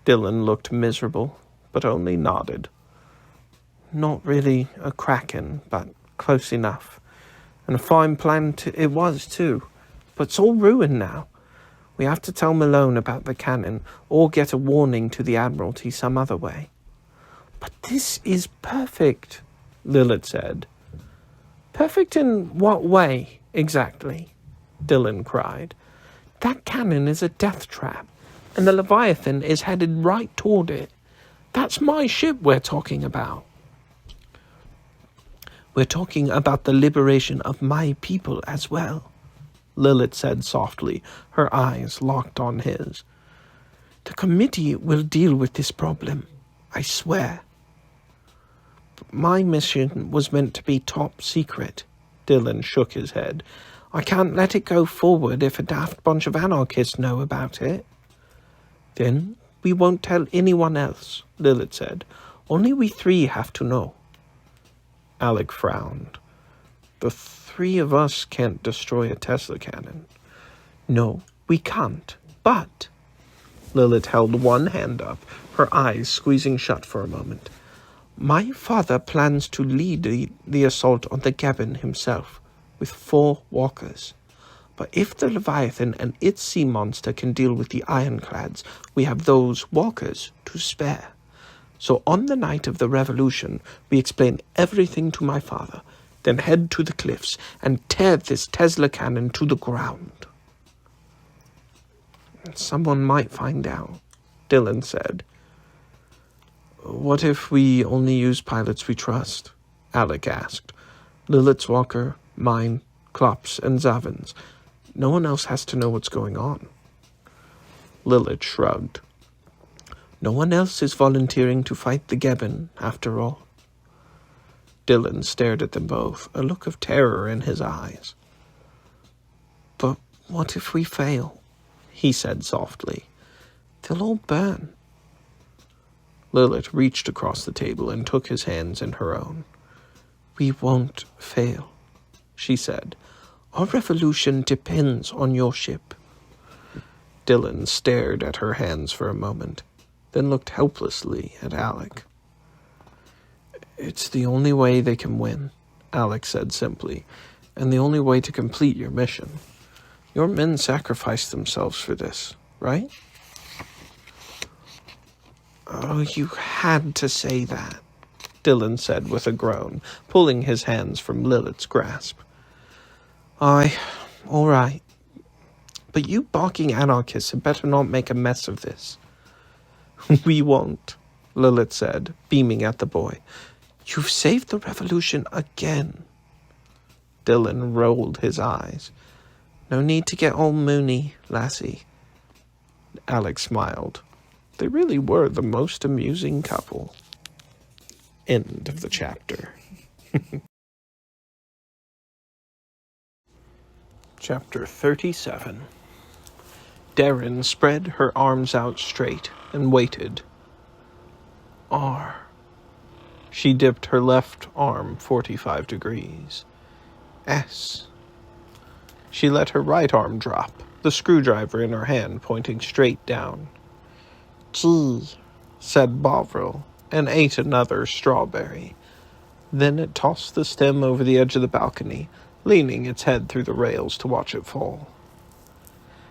Dylan looked miserable, but only nodded. Not really a Kraken, but close enough. And a fine plan it was, too. But it's all ruined now. We have to tell Malone about the cannon, or get a warning to the Admiralty some other way. But this is perfect, Lilith said. Perfect in what way, exactly? Dylan cried. That cannon is a death trap, and the Leviathan is headed right toward it. That's my ship we're talking about. We're talking about the liberation of my people as well, Lilith said softly, her eyes locked on his. The committee will deal with this problem, I swear. My mission was meant to be top secret. Dylan shook his head. I can't let it go forward if a daft bunch of anarchists know about it. Then we won't tell anyone else, Lilith said. Only we 3 have to know. Alek frowned. The 3 of us can't destroy a Tesla cannon. No, we can't. But... Lilith held one hand up, her eyes squeezing shut for a moment. My father plans to lead the assault on the cabin himself, with 4 walkers. But if the Leviathan and its sea monster can deal with the ironclads, we have those walkers to spare. So on the night of the revolution, we explain everything to my father, then head to the cliffs and tear this Tesla cannon to the ground. Someone might find out, Dylan said. What if we only use pilots we trust? Alek asked. Lilith's walker, mine, Klopp's, and Zavin's. No one else has to know what's going on. Lilith shrugged. No one else is volunteering to fight the Gebbin, after all. Dylan stared at them both, a look of terror in his eyes. But what if we fail? He said softly. They'll all burn. Lilith reached across the table and took his hands in her own. We won't fail, she said. Our revolution depends on your ship. Dylan stared at her hands for a moment, then looked helplessly at Alek. It's the only way they can win, Alek said simply, and the only way to complete your mission. Your men sacrificed themselves for this, right? Oh, you had to say that, Dylan said with a groan, pulling his hands from Lilith's grasp. Aye, all right. But you barking anarchists had better not make a mess of this. We won't, Lilith said, beaming at the boy. You've saved the revolution again. Dylan rolled his eyes. No need to get all moony, lassie. Alek smiled. They really were the most amusing couple. End of the chapter. Chapter 37. Darren spread her arms out straight and waited. R. She dipped her left arm 45 degrees. S. She let her right arm drop, the screwdriver in her hand pointing straight down. G, said Bovril, and ate another strawberry. Then it tossed the stem over the edge of the balcony, leaning its head through the rails to watch it fall.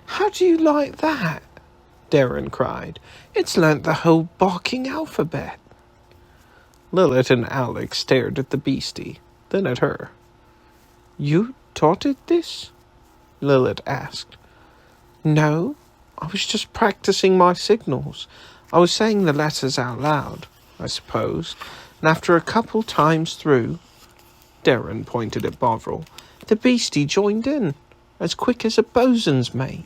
How do you like that? Darren cried. It's learnt the whole barking alphabet. Lilith and Alek stared at the beastie, then at her. You taught it this? Lilith asked. No, I was just practicing my signals. I was saying the letters out loud, I suppose, and after a couple times through, Darren pointed at Bovril, the beastie joined in, as quick as a bosun's mate.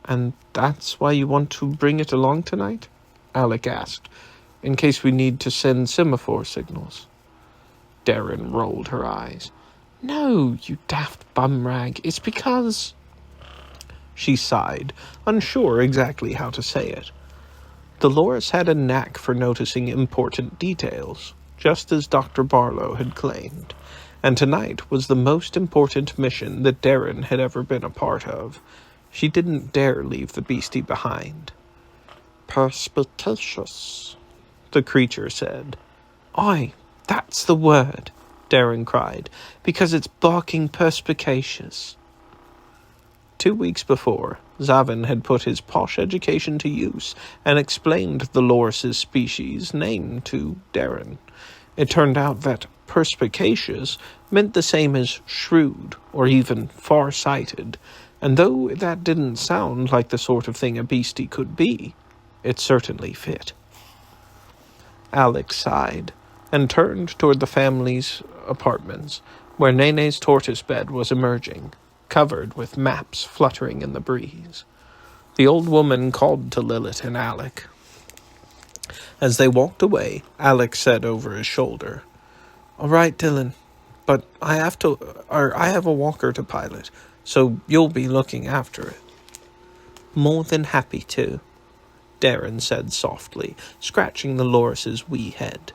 And that's why you want to bring it along tonight? Alek asked, in case we need to send semaphore signals. Darren rolled her eyes. No, you daft bumrag, it's because... She sighed, unsure exactly how to say it. Dolores had a knack for noticing important details, just as Dr. Barlow had claimed, and tonight was the most important mission that Darren had ever been a part of. She didn't dare leave the beastie behind. Perspicacious, the creature said. Aye, that's the word, Darren cried, because it's barking perspicacious. 2 weeks before, Zavin had put his posh education to use and explained the Loris's species name to Darren. It turned out that perspicacious meant the same as shrewd or even far-sighted, and though that didn't sound like the sort of thing a beastie could be, it certainly fit. Alek sighed and turned toward the family's apartments, where Nene's tortoise bed was emerging, covered with maps fluttering in the breeze. The old woman called to Lilith and Alek. As they walked away, Alek said over his shoulder, "All right, Dylan, but I have a walker to pilot, so you'll be looking after it." More than happy to, Darren said softly, scratching the Loris's wee head.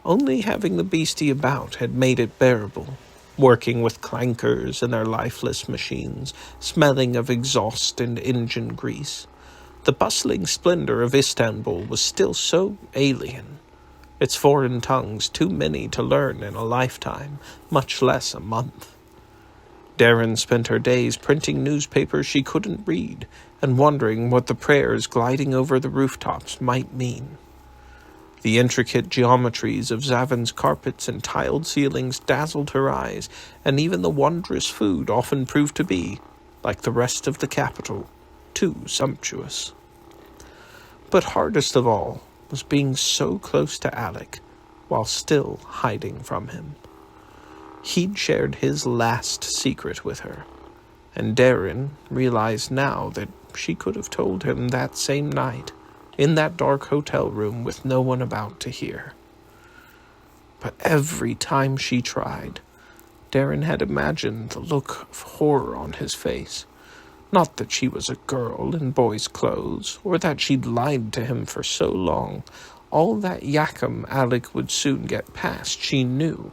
Only having the beastie about had made it bearable, working with clankers and their lifeless machines, smelling of exhaust and engine grease. The bustling splendor of Istanbul was still so alien, its foreign tongues too many to learn in a lifetime, much less a month. Darren spent her days printing newspapers she couldn't read and wondering what the prayers gliding over the rooftops might mean. The intricate geometries of Zavin's carpets and tiled ceilings dazzled her eyes, and even the wondrous food often proved to be, like the rest of the capital, too sumptuous. But hardest of all was being so close to Alek, while still hiding from him. He'd shared his last secret with her, and Darren realized now that she could have told him that same night, in that dark hotel room with no one about to hear. But every time she tried, Darren had imagined the look of horror on his face. Not that she was a girl in boy's clothes, or that she'd lied to him for so long. All that yakkum Alek would soon get past, she knew,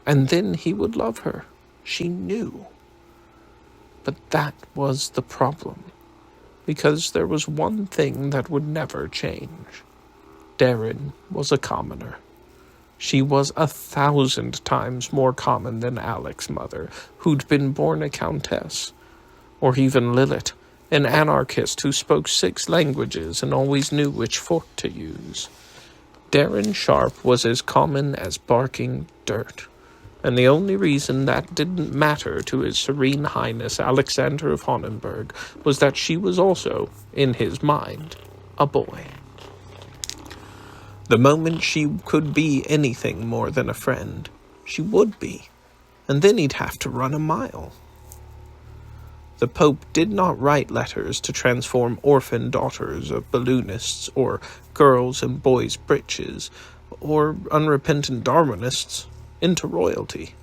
and then he would love her. She knew. But that was the problem, because there was one thing that would never change. Darren was a commoner. She was 1,000 times more common than Alek's mother, who'd been born a countess, or even Lilith, an anarchist who spoke 6 languages and always knew which fork to use. Darren Sharp was as common as barking dirt, and the only reason that didn't matter to His Serene Highness Alexander of Honnenberg was that she was also, in his mind, a boy. The moment she could be anything more than a friend, she would be, and then he'd have to run a mile. The Pope did not write letters to transform orphan daughters of balloonists, or girls in boys' breeches, or unrepentant Darwinists into royalty.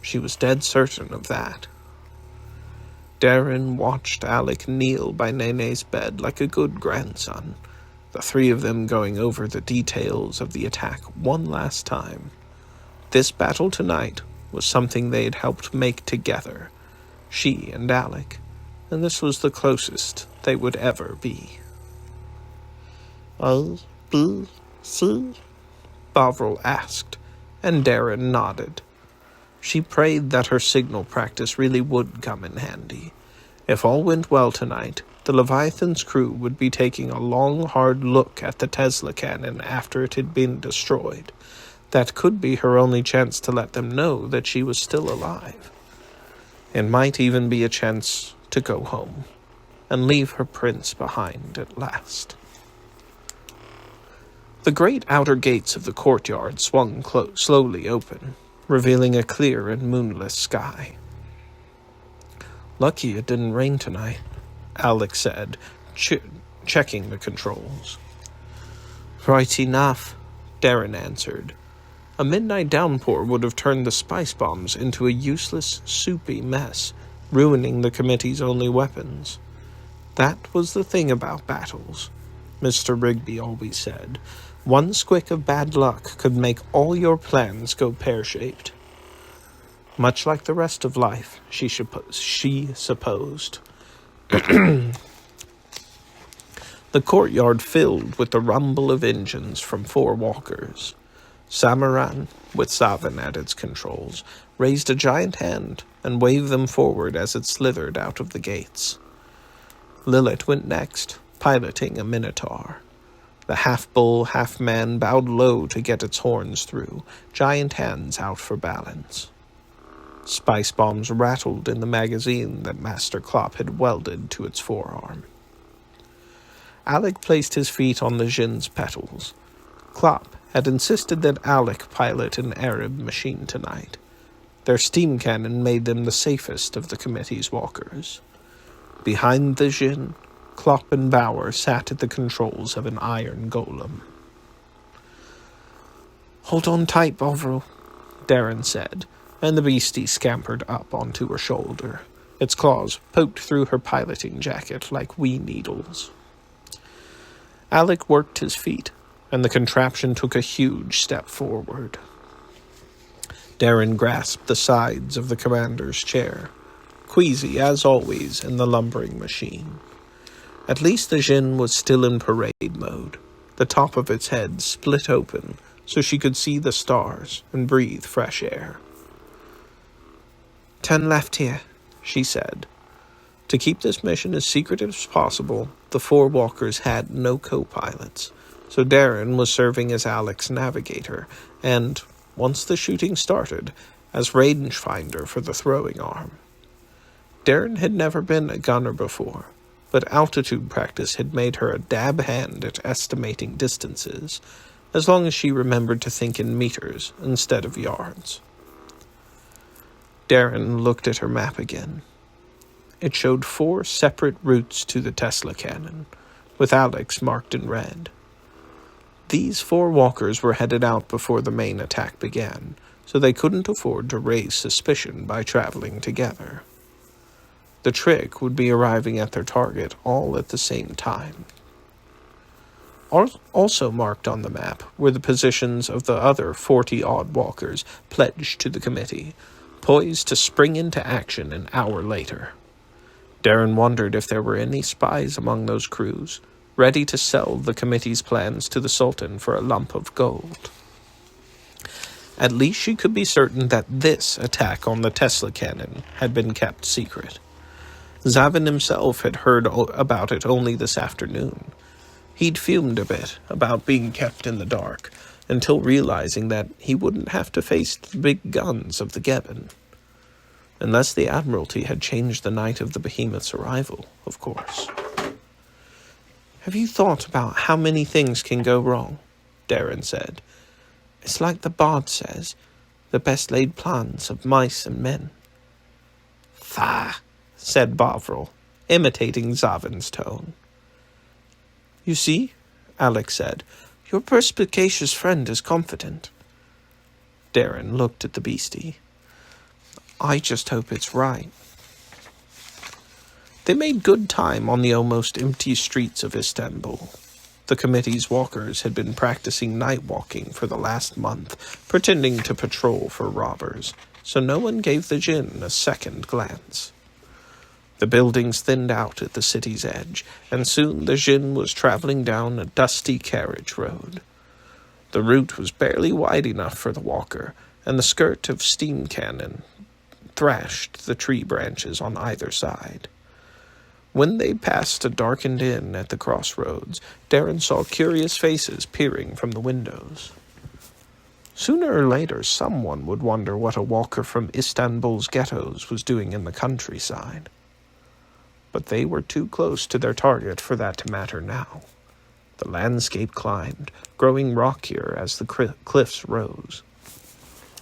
She was dead certain of that. Darren watched Alek kneel by Nene's bed like a good grandson, the 3 of them going over the details of the attack one last time. This battle tonight was something they had helped make together, she and Alek, and this was the closest they would ever be. A, B, C? Bovril asked, and Darren nodded. She prayed that her signal practice really would come in handy. If all went well tonight, the Leviathan's crew would be taking a long, hard look at the Tesla cannon after it had been destroyed. That could be her only chance to let them know that she was still alive. It might even be a chance to go home and leave her prince behind at last. The great outer gates of the courtyard swung slowly open, revealing a clear and moonless sky. "Lucky it didn't rain tonight," Alek said, checking the controls. "Right enough," Darren answered. A midnight downpour would have turned the spice bombs into a useless, soupy mess, ruining the committee's only weapons. That was the thing about battles, Mr. Rigby always said. One squick of bad luck could make all your plans go pear-shaped. Much like the rest of life, she supposed. The courtyard filled with the rumble of engines from 4 walkers. Samaran, with Savin at its controls, raised a giant hand and waved them forward as it slithered out of the gates. Lilith went next, piloting a minotaur. The half-bull, half-man bowed low to get its horns through, giant hands out for balance. Spice bombs rattled in the magazine that Master Klopp had welded to its forearm. Alek placed his feet on the Jinn's petals. Klopp had insisted that Alek pilot an Arab machine tonight. Their steam cannon made them the safest of the committee's walkers. Behind the Jinn, Klopp and Bauer sat at the controls of an iron golem. "Hold on tight, Bovril," Darren said, and the beastie scampered up onto her shoulder. Its claws poked through her piloting jacket like wee needles. Alek worked his feet, and the contraption took a huge step forward. Darren grasped the sides of the commander's chair, queasy as always in the lumbering machine. At least the Jinn was still in parade mode. The top of its head split open so she could see the stars and breathe fresh air. "10 left here," she said. To keep this mission as secret as possible, the 4 walkers had no co-pilots, so Darren was serving as Alek's navigator and, once the shooting started, as rangefinder for the throwing arm. Darren had never been a gunner before, but altitude practice had made her a dab hand at estimating distances, as long as she remembered to think in meters instead of yards. Darren looked at her map again. It showed 4 separate routes to the Tesla cannon, with Alek's marked in red. These 4 walkers were headed out before the main attack began, so they couldn't afford to raise suspicion by traveling together. The trick would be arriving at their target all at the same time. Also marked on the map were the positions of the other 40-odd walkers pledged to the committee, poised to spring into action an hour later. Darren wondered if there were any spies among those crews, ready to sell the committee's plans to the Sultan for a lump of gold. At least she could be certain that this attack on the Tesla cannon had been kept secret. Zavin himself had heard about it only this afternoon. He'd fumed a bit about being kept in the dark, until realizing that he wouldn't have to face the big guns of the Gebbon. Unless the Admiralty had changed the night of the Behemoth's arrival, of course. "Have you thought about how many things can go wrong?" Darren said. "It's like the bard says, the best laid plans of mice and men." "Fa," said Bovril, imitating Zavin's tone. "You see," Alek said, "your perspicacious friend is confident." Darren looked at the beastie. "I just hope it's right." They made good time on the almost empty streets of Istanbul. The committee's walkers had been practicing night walking for the last month, pretending to patrol for robbers, so no one gave the djinn a second glance. The buildings thinned out at the city's edge, and soon the djinn was traveling down a dusty carriage road. The route was barely wide enough for the walker, and the skirt of steam cannon thrashed the tree branches on either side. When they passed a darkened inn at the crossroads, Darren saw curious faces peering from the windows. Sooner or later, someone would wonder what a walker from Istanbul's ghettos was doing in the countryside. But they were too close to their target for that to matter now. The landscape climbed, growing rockier as the cliffs rose.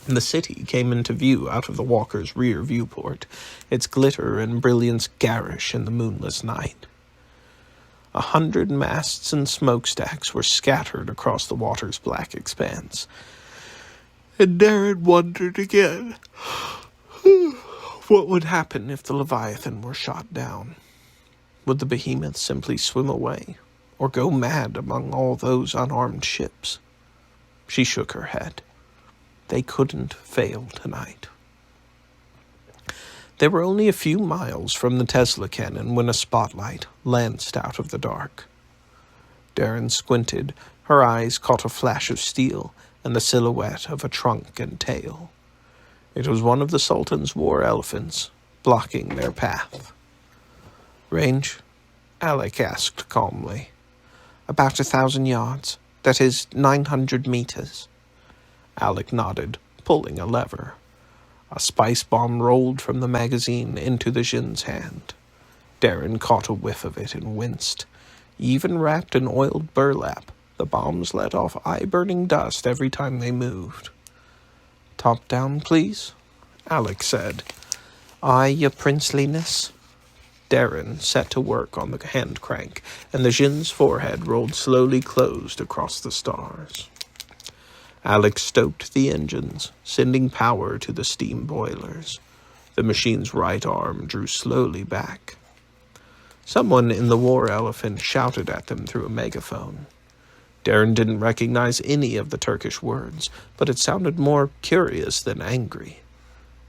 The city came into view out of the walker's rear viewport, its glitter and brilliance garish in the moonless night. 100 masts and smokestacks were scattered across the water's black expanse. And Darren wondered again what would happen if the Leviathan were shot down. Would the Behemoth simply swim away, or go mad among all those unarmed ships? She shook her head. They couldn't fail tonight. They were only a few miles from the Tesla cannon when a spotlight lanced out of the dark. Darren squinted. Her eyes caught a flash of steel and the silhouette of a trunk and tail. It was one of the Sultan's war elephants, blocking their path. "Range?" Alek asked calmly. "About 1,000 yards. That is 900 meters. Alek nodded, pulling a lever. A spice bomb rolled from the magazine into the djinn's hand. Darren caught a whiff of it and winced. Even wrapped in oiled burlap, the bombs let off eye-burning dust every time they moved. "Top down, please," Alek said. "Aye, your princeliness." Darren set to work on the hand crank, and the djinn's forehead rolled slowly closed across the stars. Alek stoked the engines, sending power to the steam boilers. The machine's right arm drew slowly back. Someone in the war elephant shouted at them through a megaphone. Darren didn't recognize any of the Turkish words, but it sounded more curious than angry.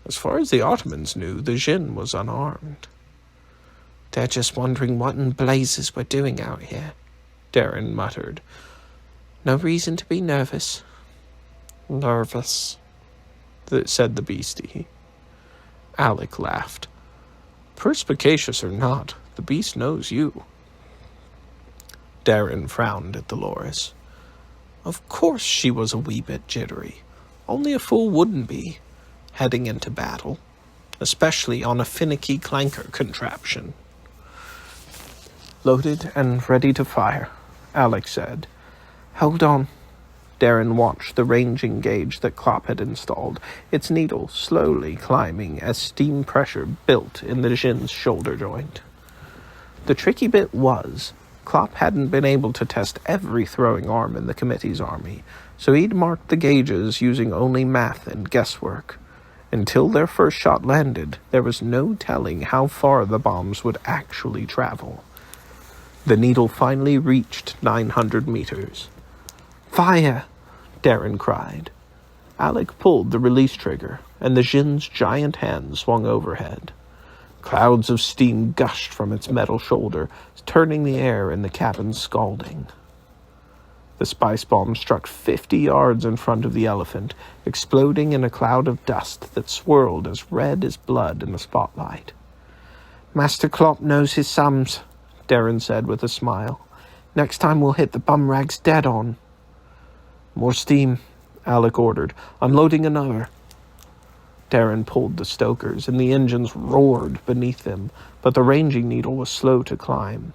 As far as the Ottomans knew, the djinn was unarmed. "They're just wondering what in blazes we're doing out here," Darren muttered. "No reason to be nervous." "Nervous," said the beastie. Alek laughed. "Perspicacious or not, the beast knows you." Darren frowned at Dolores. Of course she was a wee bit jittery. Only a fool wouldn't be, heading into battle, especially on a finicky clanker contraption. "Loaded and ready to fire," Alek said. "Hold on." Darren watched the ranging gauge that Klopp had installed, its needle slowly climbing as steam pressure built in the djinn's shoulder joint. The tricky bit was, Klopp hadn't been able to test every throwing arm in the committee's army, so he'd marked the gauges using only math and guesswork. Until their first shot landed, there was no telling how far the bombs would actually travel. The needle finally reached 900 meters. "Fire!" Darren cried. Alek pulled the release trigger, and the djinn's giant hand swung overhead. Clouds of steam gushed from its metal shoulder, turning the air in the cabin scalding. The spice bomb struck 50 yards in front of the elephant, exploding in a cloud of dust that swirled as red as blood in the spotlight. "Master Klopp knows his sums," Darren said with a smile. "Next time we'll hit the bum rags dead on." "More steam," Alek ordered, unloading another. Darren pulled the stokers, and the engines roared beneath them, but the ranging needle was slow to climb.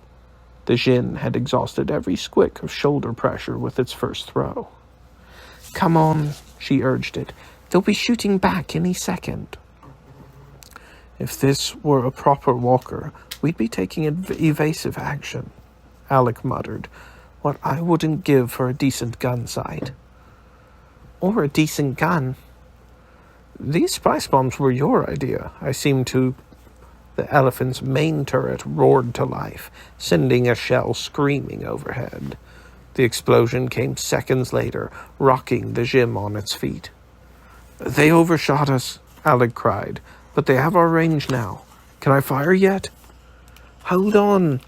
The Jinn had exhausted every squick of shoulder pressure with its first throw. "Come on," she urged it. "They'll be shooting back any second." "If this were a proper walker, we'd be taking evasive action," Alek muttered. "What I wouldn't give for a decent gun sight." "Or a decent gun." "These spice bombs were your idea. I seem to..." The elephant's main turret roared to life, sending a shell screaming overhead. The explosion came seconds later, rocking the Jim on its feet. "They overshot us," Alek cried, "but they have our range now. Can I fire yet?" "Hold on."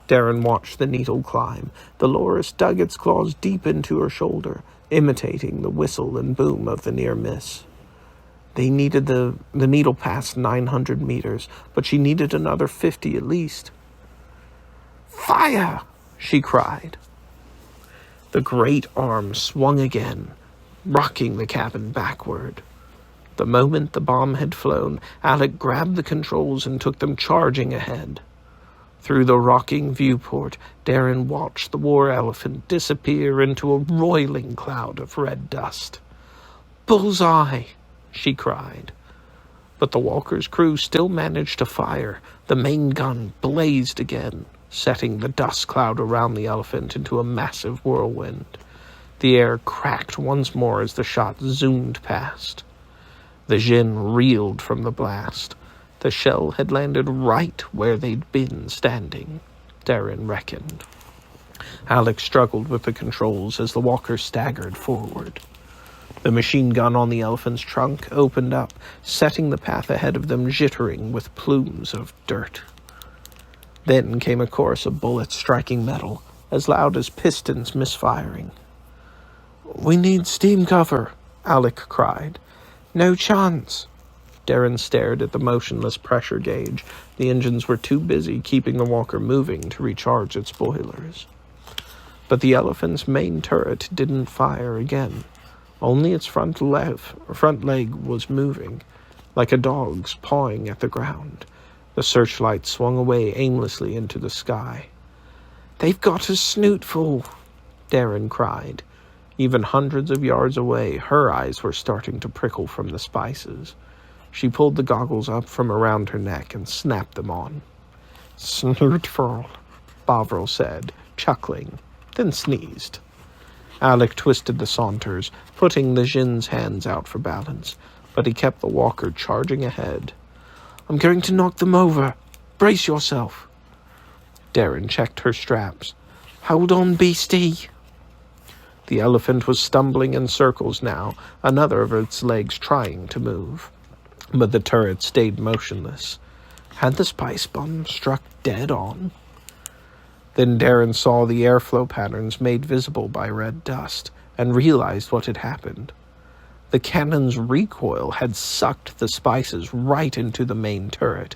Darren watched the needle climb. The loris dug its claws deep into her shoulder, imitating the whistle and boom of the near miss. They needed the needle past 900 meters, but she needed another 50 at least. "Fire!" she cried. The great arm swung again, rocking the cabin backward. The moment the bomb had flown, Alek grabbed the controls and took them charging ahead. Through the rocking viewport, Darren watched the war elephant disappear into a roiling cloud of red dust. "Bullseye!" she cried. But the walker's crew still managed to fire. The main gun blazed again, setting the dust cloud around the elephant into a massive whirlwind. The air cracked once more as the shot zoomed past. The Jinn reeled from the blast. The shell had landed right where they'd been standing, Darren reckoned. Alek struggled with the controls as the walker staggered forward. The machine gun on the elephant's trunk opened up, setting the path ahead of them jittering with plumes of dirt. Then came a chorus of bullets striking metal, as loud as pistons misfiring. "We need steam cover," Alek cried. "No chance." Darren stared at the motionless pressure gauge. The engines were too busy keeping the walker moving to recharge its boilers. But the elephant's main turret didn't fire again. Only its front leg was moving, like a dog's pawing at the ground. The searchlight swung away aimlessly into the sky. "They've got a snootful," Darren cried. Even hundreds of yards away, her eyes were starting to prickle from the spices. She pulled the goggles up from around her neck and snapped them on. "Snootful," Bovril said, chuckling, then sneezed. Alek twisted the saunters, putting the Jinn's hands out for balance, but he kept the walker charging ahead. "I'm going to knock them over. Brace yourself." Darren checked her straps. "Hold on, beastie." The elephant was stumbling in circles now, another of its legs trying to move. But the turret stayed motionless. Had the spice bomb struck dead on? Then Darren saw the airflow patterns made visible by red dust, and realized what had happened. The cannon's recoil had sucked the spices right into the main turret.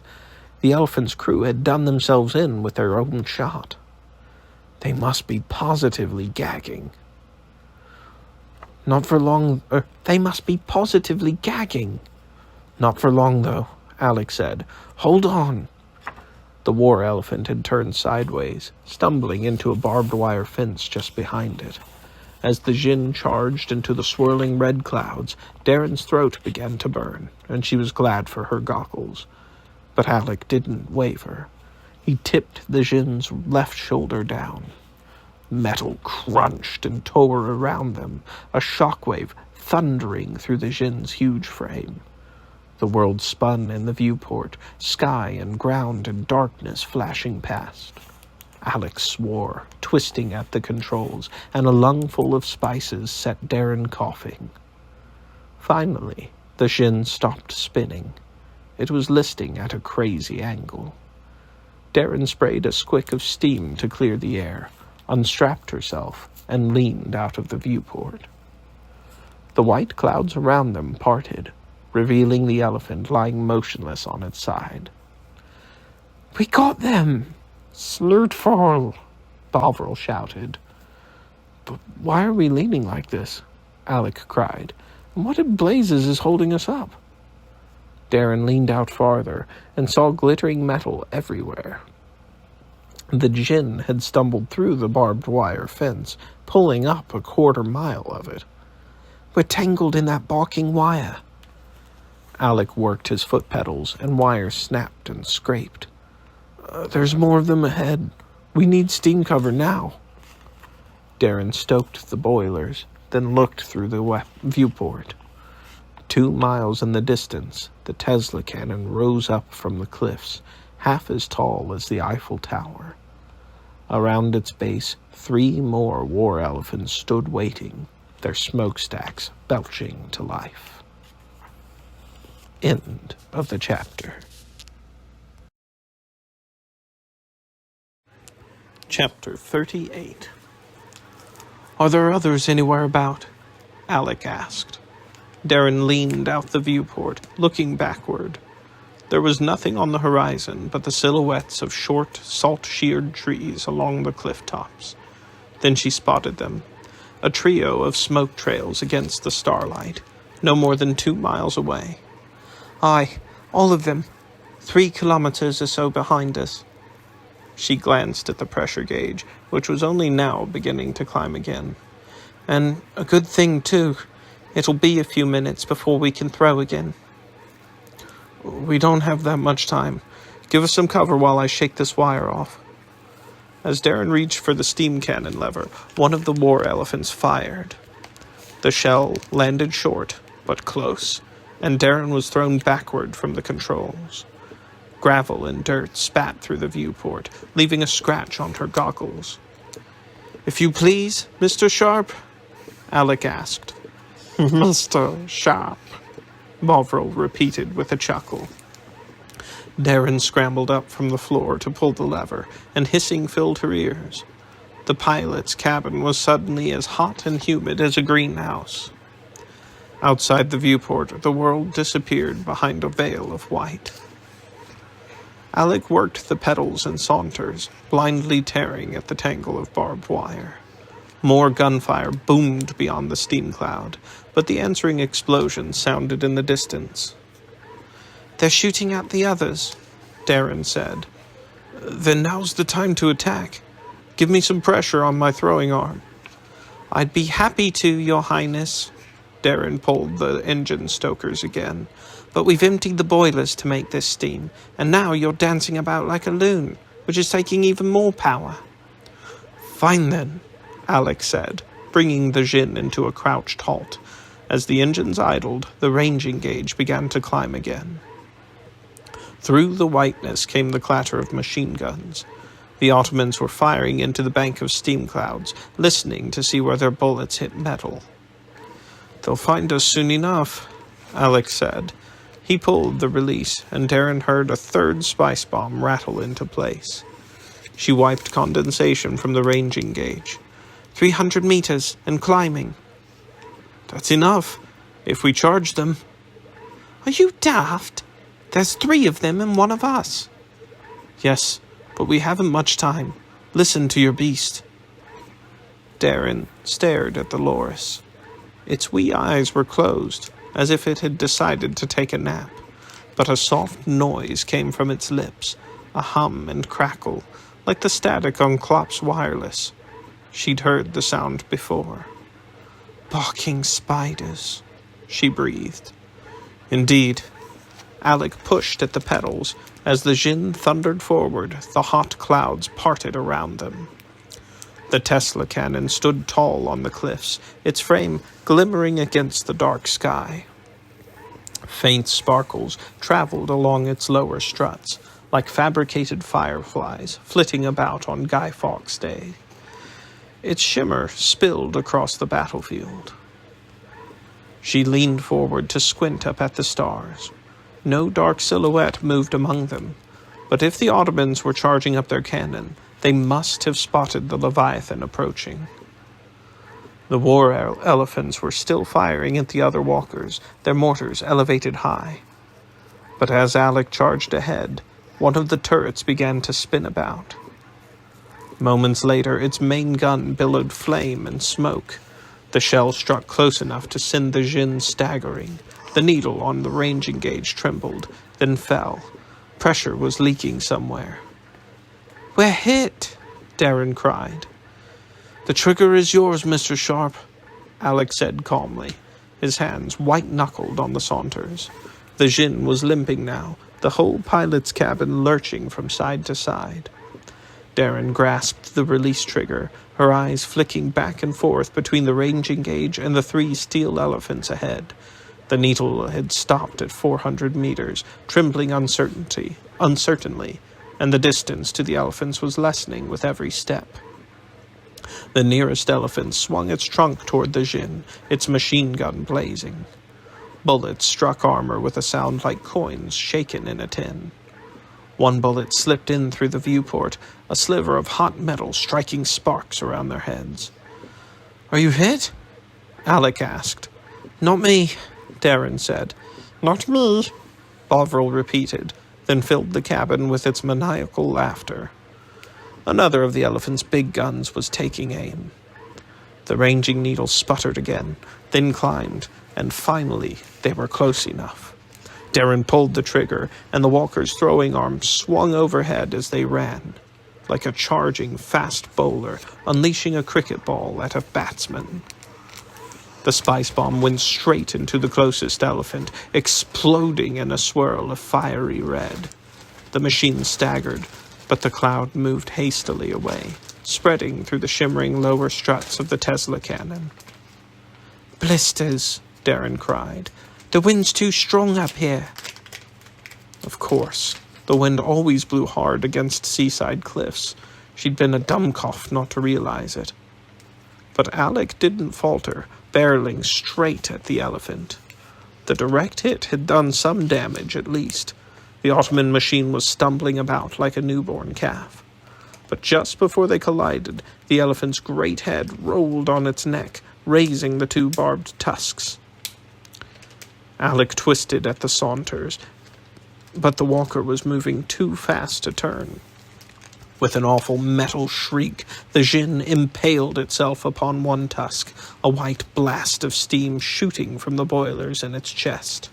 The elephant's crew had done themselves in with their own shot. They must be positively gagging. Not for long, they must be positively gagging. "Not for long, though," Alek said. "Hold on." The war elephant had turned sideways, stumbling into a barbed wire fence just behind it. As the Jinn charged into the swirling red clouds, Darren's throat began to burn, and she was glad for her goggles. But Alek didn't waver. He tipped the Jinn's left shoulder down. Metal crunched and tore around them, a shockwave thundering through the Jinn's huge frame. The world spun in the viewport, sky and ground and darkness flashing past. Alek swore, twisting at the controls, and a lungful of spices set Darren coughing. Finally, the Jinn stopped spinning. It was listing at a crazy angle. Darren sprayed a squick of steam to clear the air, unstrapped herself, and leaned out of the viewport. The white clouds around them parted, revealing the elephant lying motionless on its side. "We got them! Slurtfall!" Bovril shouted. "But why are we leaning like this?" Alek cried. "And what in blazes is holding us up?" Darren leaned out farther and saw glittering metal everywhere. The djinn had stumbled through the barbed wire fence, pulling up a quarter-mile of it. "We're tangled in that barking wire." Alek worked his foot pedals, and wires snapped and scraped. There's more of them ahead. We need steam cover now." Darren stoked the boilers, then looked through the viewport. 2 miles in the distance, the Tesla cannon rose up from the cliffs, half as tall as the Eiffel Tower. Around its base, 3 more war elephants stood waiting, their smokestacks belching to life. End of the chapter. Chapter 38. "Are there others anywhere about?" Alek asked. Darren leaned out the viewport, looking backward. There was nothing on the horizon but the silhouettes of short, salt-sheared trees along the cliff tops. Then she spotted them, a trio of smoke trails against the starlight, no more than 2 miles away. "Aye, all of them. 3 kilometers or so behind us." She glanced at the pressure gauge, which was only now beginning to climb again. "And a good thing, too. It'll be a few minutes before we can throw again." "We don't have that much time. Give us some cover while I shake this wire off." As Darren reached for the steam cannon lever, one of the war elephants fired. The shell landed short, but close, and Darren was thrown backward from the controls. Gravel and dirt spat through the viewport, leaving a scratch on her goggles. "If you please, Mr. Sharp?" Alek asked. "Mr. Sharp," Bovril repeated with a chuckle. Darren scrambled up from the floor to pull the lever, and hissing filled her ears. The pilot's cabin was suddenly as hot and humid as a greenhouse. Outside the viewport, the world disappeared behind a veil of white. Alek worked the pedals and saunters, blindly tearing at the tangle of barbed wire. More gunfire boomed beyond the steam cloud, but the answering explosion sounded in the distance. "They're shooting at the others," Darren said. "Then now's the time to attack. Give me some pressure on my throwing arm." "I'd be happy to, Your Highness." Darren pulled the engine stokers again. "But we've emptied the boilers to make this steam, and now you're dancing about like a loon, which is taking even more power." "Fine then," Alek said, bringing the djinn into a crouched halt. As the engines idled, the ranging gauge began to climb again. Through the whiteness came the clatter of machine guns. The Ottomans were firing into the bank of steam clouds, listening to see where their bullets hit metal. "They'll find us soon enough," Alek said. He pulled the release, and Darren heard a third spice bomb rattle into place. She wiped condensation from the ranging gauge. 300 meters, and climbing." "That's enough, if we charge them." "Are you daft? There's 3 of them and 1 of us." "Yes, but we haven't much time. Listen to your beast." Darren stared at the loris. Its wee eyes were closed, as if it had decided to take a nap, but a soft noise came from its lips, a hum and crackle, like the static on Klopp's wireless. She'd heard the sound before. "Barking spiders," she breathed. Indeed. Alek pushed at the pedals. As the djinn thundered forward, the hot clouds parted around them. The Tesla cannon stood tall on the cliffs, its frame glimmering against the dark sky. Faint sparkles traveled along its lower struts, like fabricated fireflies flitting about on Guy Fawkes Day. Its shimmer spilled across the battlefield. She leaned forward to squint up at the stars. No dark silhouette moved among them, but if the Ottomans were charging up their cannon, they must have spotted the Leviathan approaching. The war elephants were still firing at the other walkers, their mortars elevated high. But as Alek charged ahead, one of the turrets began to spin about. Moments later, its main gun billowed flame and smoke. The shell struck close enough to send the Jinn staggering. The needle on the ranging gauge trembled, then fell. Pressure was leaking somewhere. "We're hit!" Darren cried. "The trigger is yours, Mr. Sharp," Alek said calmly, his hands white-knuckled on the saunters. The Jinn was limping now, the whole pilot's cabin lurching from side to side. Darren grasped the release trigger, her eyes flicking back and forth between the ranging gauge and the 3 steel elephants ahead. The needle had stopped at 400 meters, trembling uncertainly, and the distance to the elephants was lessening with every step. The nearest elephant swung its trunk toward the Jinn, its machine gun blazing. Bullets struck armor with a sound like coins shaken in a tin. One bullet slipped in through the viewport, a sliver of hot metal striking sparks around their heads. "Are you hit?" Alek asked. "Not me," Darren said. "Not me," Bovril repeated, then filled the cabin with its maniacal laughter. Another of the elephant's big guns was taking aim. The ranging needle sputtered again, then climbed, and finally they were close enough. Darren pulled the trigger, and the walker's throwing arm swung overhead as they ran, like a charging fast bowler unleashing a cricket ball at a batsman. The spice bomb went straight into the closest elephant, exploding in a swirl of fiery red. The machine staggered, but the cloud moved hastily away, spreading through the shimmering lower struts of the Tesla cannon. "Blisters," Darren cried. "The wind's too strong up here." Of course, the wind always blew hard against seaside cliffs. She'd been a dumbcoff not to realize it. But Alek didn't falter, barreling straight at the elephant. The direct hit had done some damage, at least. The Ottoman machine was stumbling about like a newborn calf. But just before they collided, the elephant's great head rolled on its neck, raising the 2 barbed tusks. Alek twisted at the saunters, but the walker was moving too fast to turn. With an awful metal shriek, the Jinn impaled itself upon one tusk, a white blast of steam shooting from the boilers in its chest.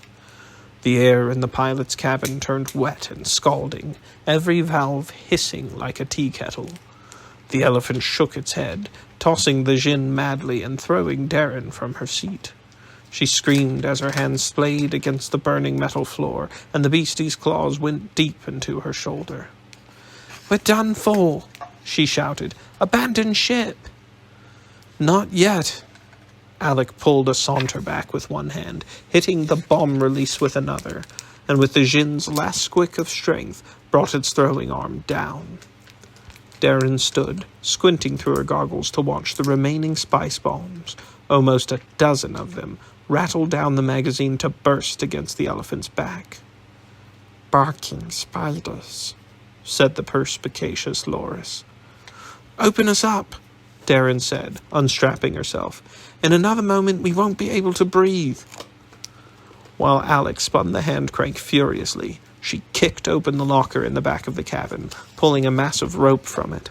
The air in the pilot's cabin turned wet and scalding, every valve hissing like a tea kettle. The elephant shook its head, tossing the Jinn madly and throwing Darren from her seat. She screamed as her hands splayed against the burning metal floor, and the beastie's claws went deep into her shoulder. "We're done for," she shouted. "Abandon ship." "Not yet." Alek pulled a saunter back with one hand, hitting the bomb release with another, and with the Jinn's last squick of strength, brought its throwing arm down. Darren stood, squinting through her goggles to watch the remaining spice bombs, almost a dozen of them, rattle down the magazine to burst against the elephant's back. "Barking spiders," said the perspicacious Loris. "Open us up," Darren said, unstrapping herself. "In another moment we won't be able to breathe." While Alek spun the hand crank furiously, she kicked open the locker in the back of the cabin, pulling a massive rope from it.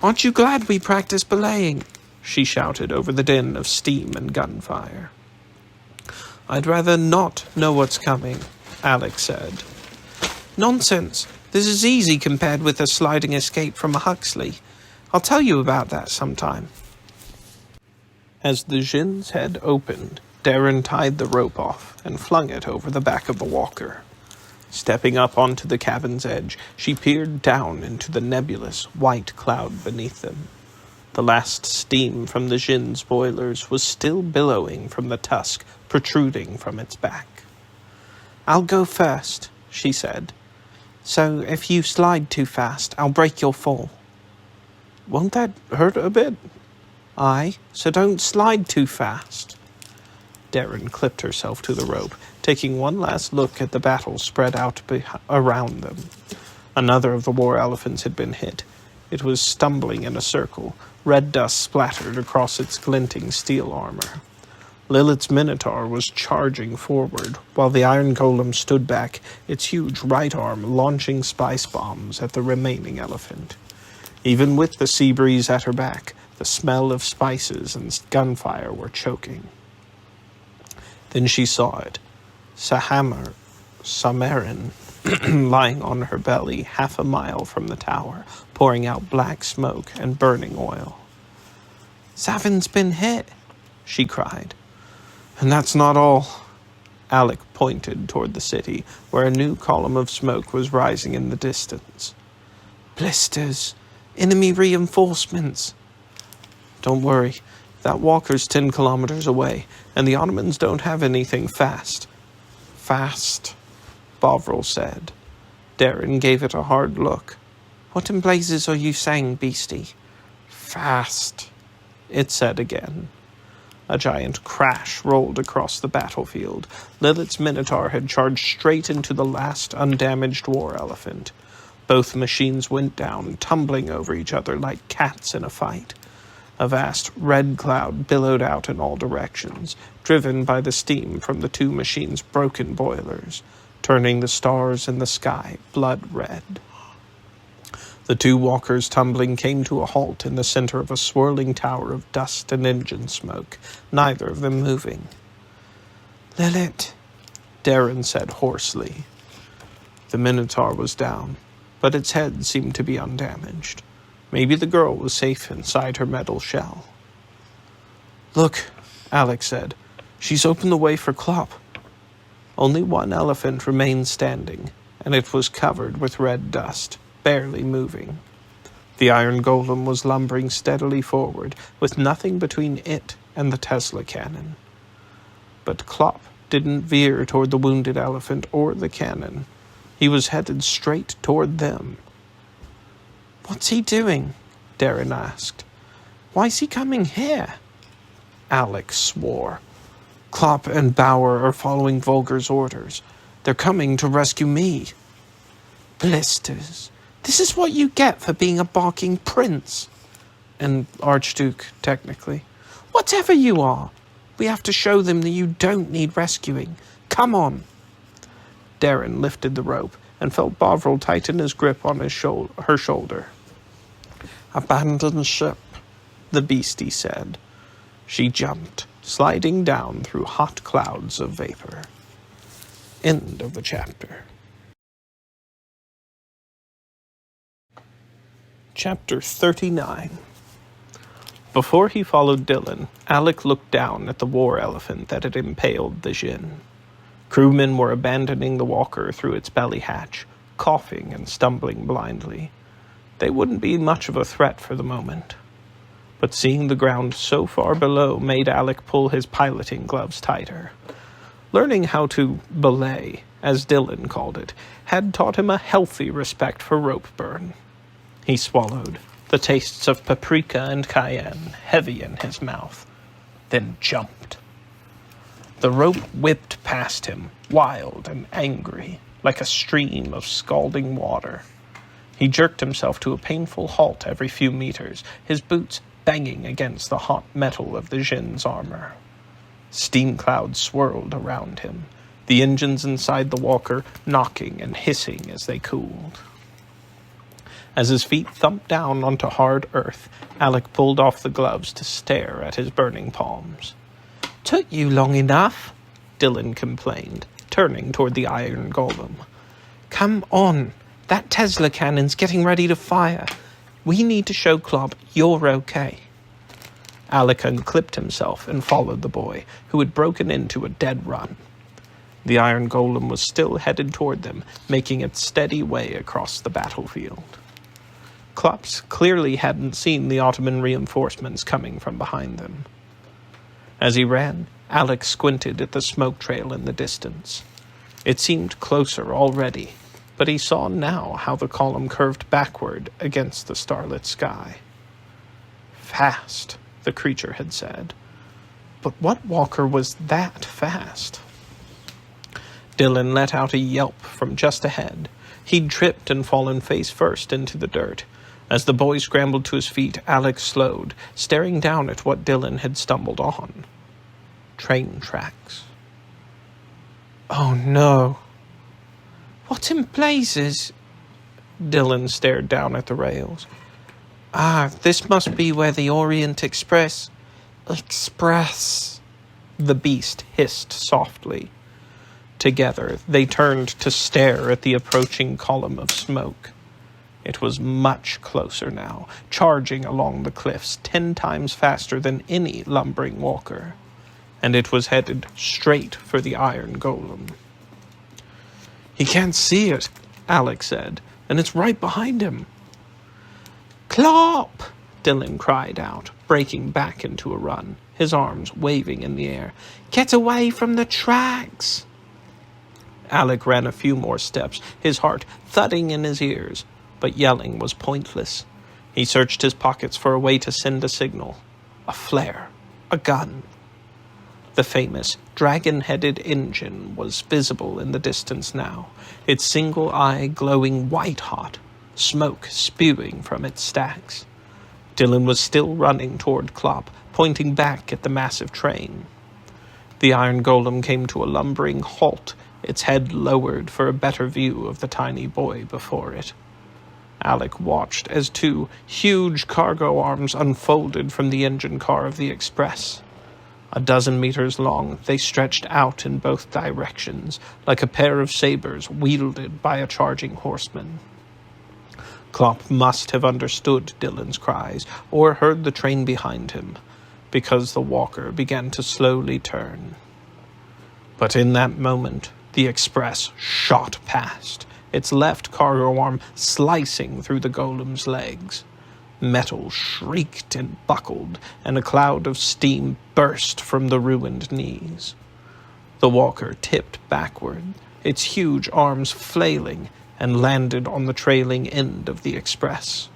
"Aren't you glad we practiced belaying?" she shouted over the din of steam and gunfire. "I'd rather not know what's coming," Alek said. "Nonsense. This is easy compared with a sliding escape from a Huxley. I'll tell you about that sometime." As the Jinn's head opened, Darren tied the rope off and flung it over the back of the walker. Stepping up onto the cabin's edge, she peered down into the nebulous white cloud beneath them. The last steam from the Jinn's boilers was still billowing from the tusk protruding from its back. "I'll go first," she said. "So if you slide too fast, I'll break your fall." "Won't that hurt a bit?" "Aye, so don't slide too fast." Darren clipped herself to the rope, taking one last look at the battle spread out around them. Another of the war elephants had been hit. It was stumbling in a circle. Red dust splattered across its glinting steel armor. Lilith's Minotaur was charging forward, while the iron golem stood back, its huge right arm launching spice bombs at the remaining elephant. Even with the sea breeze at her back, the smell of spices and gunfire were choking. Then she saw it. Samarin, lying on her belly 1/2 mile from the tower, pouring out black smoke and burning oil. "Savin's been hit," she cried. "And that's not all." Alek pointed toward the city, where a new column of smoke was rising in the distance. "Blisters! Enemy reinforcements!" "Don't worry. That walker's 10 kilometers away, and the Ottomans don't have anything fast." "Fast," Bovril said. Darren gave it a hard look. "What in blazes are you saying, beastie?" "Fast," it said again. A giant crash rolled across the battlefield. Lilith's Minotaur had charged straight into the last undamaged war elephant. Both machines went down, tumbling over each other like cats in a fight. A vast red cloud billowed out in all directions, driven by the steam from the two machines' broken boilers, turning the stars in the sky blood red. The two walkers tumbling came to a halt in the center of a swirling tower of dust and engine smoke, neither of them moving. "Lilith," Darren said hoarsely. The Minotaur was down, but its head seemed to be undamaged. Maybe the girl was safe inside her metal shell. "Look," Alek said. "She's opened the way for Klopp." Only one elephant remained standing, and it was covered with red dust, barely moving. The iron golem was lumbering steadily forward, with nothing between it and the Tesla cannon. But Klopp didn't veer toward the wounded elephant or the cannon. He was headed straight toward them. "What's he doing?" Darren asked. "Why's he coming here?" Alek swore. "Klopp and Bauer are following Volger's orders. They're coming to rescue me." "Blisters. This is what you get for being a barking prince." "And Archduke, technically." "Whatever you are. We have to show them that you don't need rescuing. Come on." Darren lifted the rope and felt Bovril tighten his grip on her shoulder. "Abandon ship," the beastie said. She jumped, sliding down through hot clouds of vapor. End of the chapter. Chapter 39. Before he followed Dylan, Alek looked down at the war elephant that had impaled the Jinn. Crewmen were abandoning the walker through its belly hatch, coughing and stumbling blindly. They wouldn't be much of a threat for the moment. But seeing the ground so far below made Alek pull his piloting gloves tighter. Learning how to belay, as Dylan called it, had taught him a healthy respect for rope burn. He swallowed, the tastes of paprika and cayenne heavy in his mouth, then jumped. The rope whipped past him, wild and angry, like a stream of scalding water. He jerked himself to a painful halt every few meters, his boots banging against the hot metal of the Jinn's armor. Steam clouds swirled around him, the engines inside the walker knocking and hissing as they cooled. As his feet thumped down onto hard earth, Alek pulled off the gloves to stare at his burning palms. "Took you long enough," Dylan complained, turning toward the iron golem. "Come on. That Tesla cannon's getting ready to fire. We need to show Klopp you're okay." Alek unclipped himself and followed the boy, who had broken into a dead run. The iron golem was still headed toward them, making its steady way across the battlefield. Klops clearly hadn't seen the Ottoman reinforcements coming from behind them. As he ran, Alek squinted at the smoke trail in the distance. It seemed closer already, but he saw now how the column curved backward against the starlit sky. "Fast," the creature had said. But what walker was that fast? Dylan let out a yelp from just ahead. He'd tripped and fallen face first into the dirt. As the boy scrambled to his feet, Alek slowed, staring down at what Dylan had stumbled on. Train tracks. Oh no. What in blazes? Dylan stared down at the rails. This must be where the Orient Express... Express... The beast hissed softly. Together, they turned to stare at the approaching column of smoke. It was much closer now, charging along the cliffs 10 times faster than any lumbering walker. And it was headed straight for the iron golem. He can't see it, Alek said, and it's right behind him. Clop! Dylan cried out, breaking back into a run, his arms waving in the air. Get away from the tracks! Alek ran a few more steps, his heart thudding in his ears, but yelling was pointless. He searched his pockets for a way to send a signal. A flare. A gun. The famous dragon-headed engine was visible in the distance now, its single eye glowing white-hot, smoke spewing from its stacks. Dylan was still running toward Klopp, pointing back at the massive train. The iron golem came to a lumbering halt, its head lowered for a better view of the tiny boy before it. Alek watched as 2 huge cargo arms unfolded from the engine car of the express. A dozen meters long, they stretched out in both directions, like a pair of sabers wielded by a charging horseman. Klopp must have understood Dylan's cries, or heard the train behind him, because the walker began to slowly turn. But in that moment, the express shot past, its left cargo arm slicing through the golem's legs. Metal shrieked and buckled, and a cloud of steam burst from the ruined knees. The walker tipped backward, its huge arms flailing, and landed on the trailing end of the express.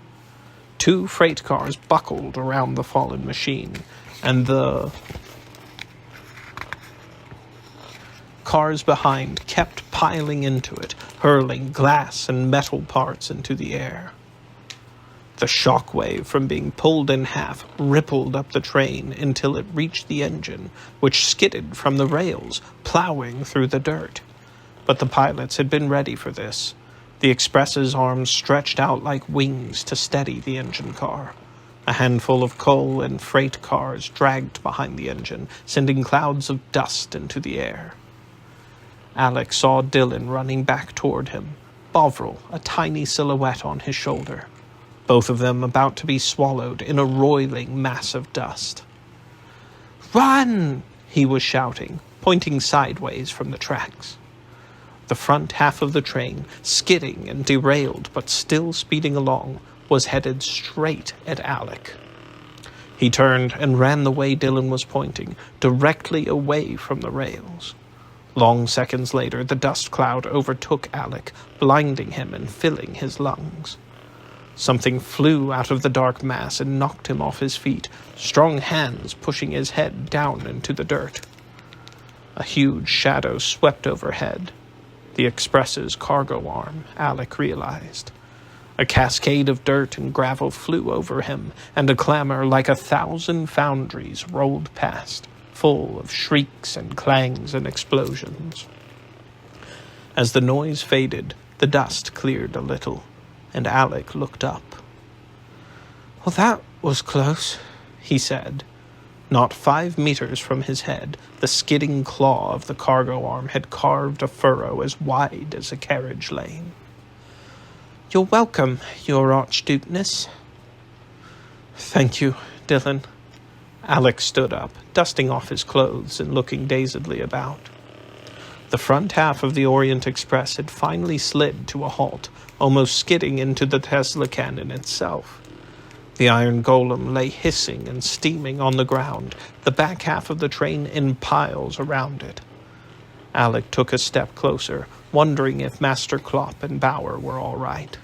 2 freight cars buckled around the fallen machine, and the cars behind kept piling into it, hurling glass and metal parts into the air. The shockwave from being pulled in half rippled up the train until it reached the engine, which skidded from the rails, plowing through the dirt. But the pilots had been ready for this. The express's arms stretched out like wings to steady the engine car. A handful of coal and freight cars dragged behind the engine, sending clouds of dust into the air. Alek saw Dylan running back toward him, Bovril, a tiny silhouette on his shoulder, both of them about to be swallowed in a roiling mass of dust. "Run!" he was shouting, pointing sideways from the tracks. The front half of the train, skidding and derailed but still speeding along, was headed straight at Alek. He turned and ran the way Dylan was pointing, directly away from the rails. Long seconds later, the dust cloud overtook Alek, blinding him and filling his lungs. Something flew out of the dark mass and knocked him off his feet, strong hands pushing his head down into the dirt. A huge shadow swept overhead. The express's cargo arm, Alek realized. A cascade of dirt and gravel flew over him, and a clamor like 1,000 foundries rolled past, full of shrieks and clangs and explosions. As the noise faded, the dust cleared a little, and Alek looked up. "Well, that was close," he said. Not 5 meters from his head, the skidding claw of the cargo arm had carved a furrow as wide as a carriage lane. "You're welcome, Your Archdukeness." "Thank you, Dylan." Alek stood up, dusting off his clothes and looking dazedly about. The front half of the Orient Express had finally slid to a halt, almost skidding into the Tesla cannon itself. The iron golem lay hissing and steaming on the ground, the back half of the train in piles around it. Alek took a step closer, wondering if Master Klopp and Bauer were all right.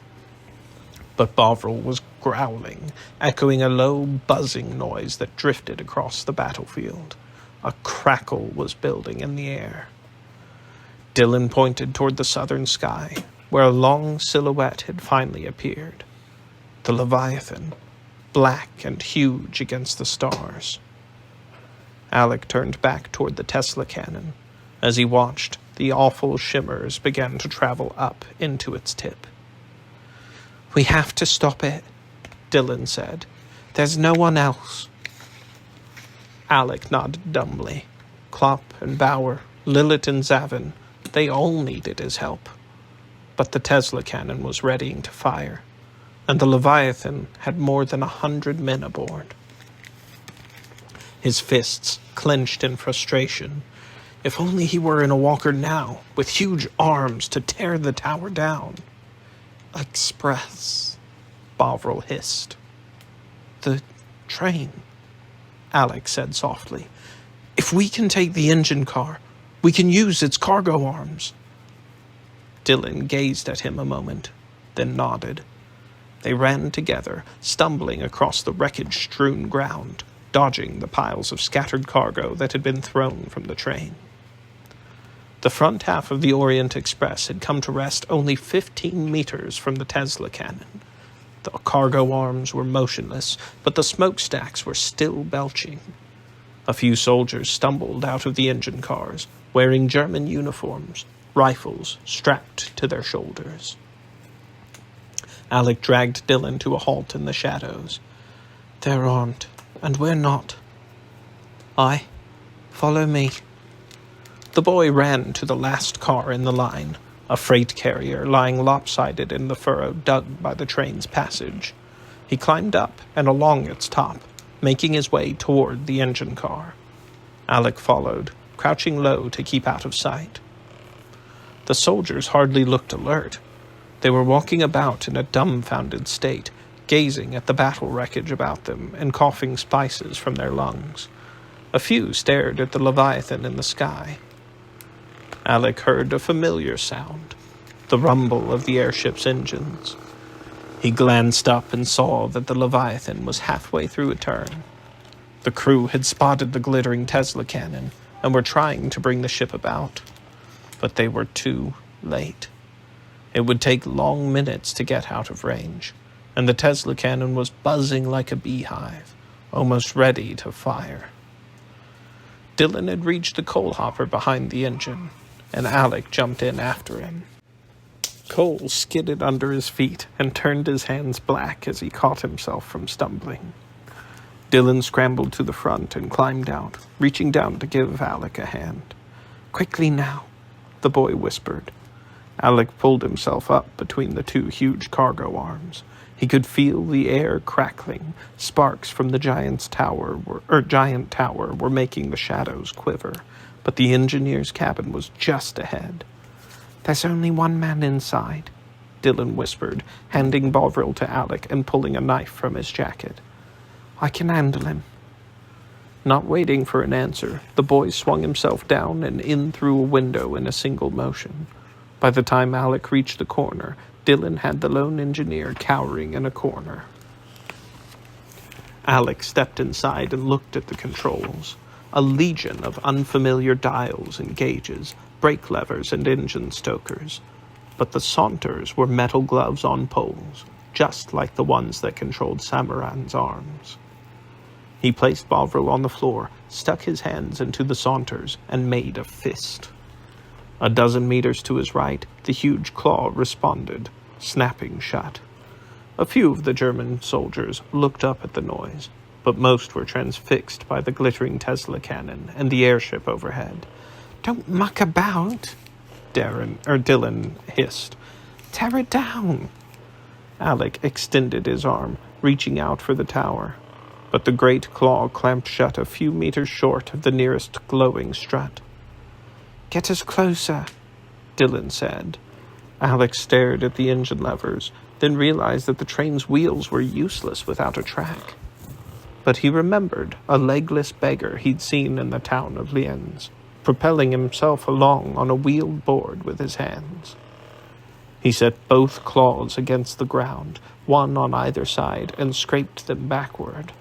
But Bovril was growling, echoing a low, buzzing noise that drifted across the battlefield. A crackle was building in the air. Dylan pointed toward the southern sky, where a long silhouette had finally appeared. the Leviathan, black and huge against the stars. Alek turned back toward the Tesla cannon. As he watched, the awful shimmers began to travel up into its tip. "We have to stop it," Dylan said. "There's no one else." Alek nodded dumbly. Klopp and Bauer, Lilith and Zavin, they all needed his help. But the Tesla cannon was readying to fire, and the Leviathan had more than 100 men aboard. His fists clenched in frustration. If only he were in a walker now, with huge arms to tear the tower down. "Express," Bovril hissed. "The train," Alek said softly. "If we can take the engine car, we can use its cargo arms." Dylan gazed at him a moment, then nodded. They ran together, stumbling across the wreckage-strewn ground, dodging the piles of scattered cargo that had been thrown from the train. The front half of the Orient Express had come to rest only 15 meters from the Tesla cannon. The cargo arms were motionless, but the smokestacks were still belching. A few soldiers stumbled out of the engine cars, wearing German uniforms, rifles strapped to their shoulders. Alek dragged Dylan to a halt in the shadows. "They're armed, and we're not." "Aye, follow me." The boy ran to the last car in the line, a freight carrier lying lopsided in the furrow dug by the train's passage. He climbed up and along its top, making his way toward the engine car. Alek followed, crouching low to keep out of sight. The soldiers hardly looked alert. They were walking about in a dumbfounded state, gazing at the battle wreckage about them and coughing spices from their lungs. A few stared at the Leviathan in the sky. Alek heard a familiar sound, the rumble of the airship's engines. He glanced up and saw that the Leviathan was halfway through a turn. The crew had spotted the glittering Tesla cannon and were trying to bring the ship about. But they were too late. It would take long minutes to get out of range, and the Tesla cannon was buzzing like a beehive, almost ready to fire. Dylan had reached the coal hopper behind the engine, and Alek jumped in after him. Coal skidded under his feet and turned his hands black as he caught himself from stumbling. Dylan scrambled to the front and climbed out, reaching down to give Alek a hand. "Quickly now," the boy whispered. Alek pulled himself up between the two huge cargo arms. He could feel the air crackling. Sparks from the giant tower were making the shadows quiver, but the engineer's cabin was just ahead. "There's only one man inside," Dylan whispered, handing Bovril to Alek and pulling a knife from his jacket. "I can handle him." Not waiting for an answer, the boy swung himself down and in through a window in a single motion. By the time Alek reached the corner, Dylan had the lone engineer cowering in a corner. Alek stepped inside and looked at the controls. A legion of unfamiliar dials and gauges, brake levers and engine stokers. But the saunters were metal gloves on poles, just like the ones that controlled Samaran's arms. He placed Bovril on the floor, stuck his hands into the saunters, and made a fist. A dozen meters to his right, the huge claw responded, snapping shut. A few of the German soldiers looked up at the noise, but most were transfixed by the glittering Tesla cannon and the airship overhead. "Don't muck about," Dylan hissed. "Tear it down." Alek extended his arm, reaching out for the tower, but the great claw clamped shut a few meters short of the nearest glowing strut. "Get us closer," Dylan said. Alek stared at the engine levers, then realized that the train's wheels were useless without a track. But he remembered a legless beggar he'd seen in the town of Lienz, propelling himself along on a wheeled board with his hands. He set both claws against the ground, one on either side, and scraped them backward.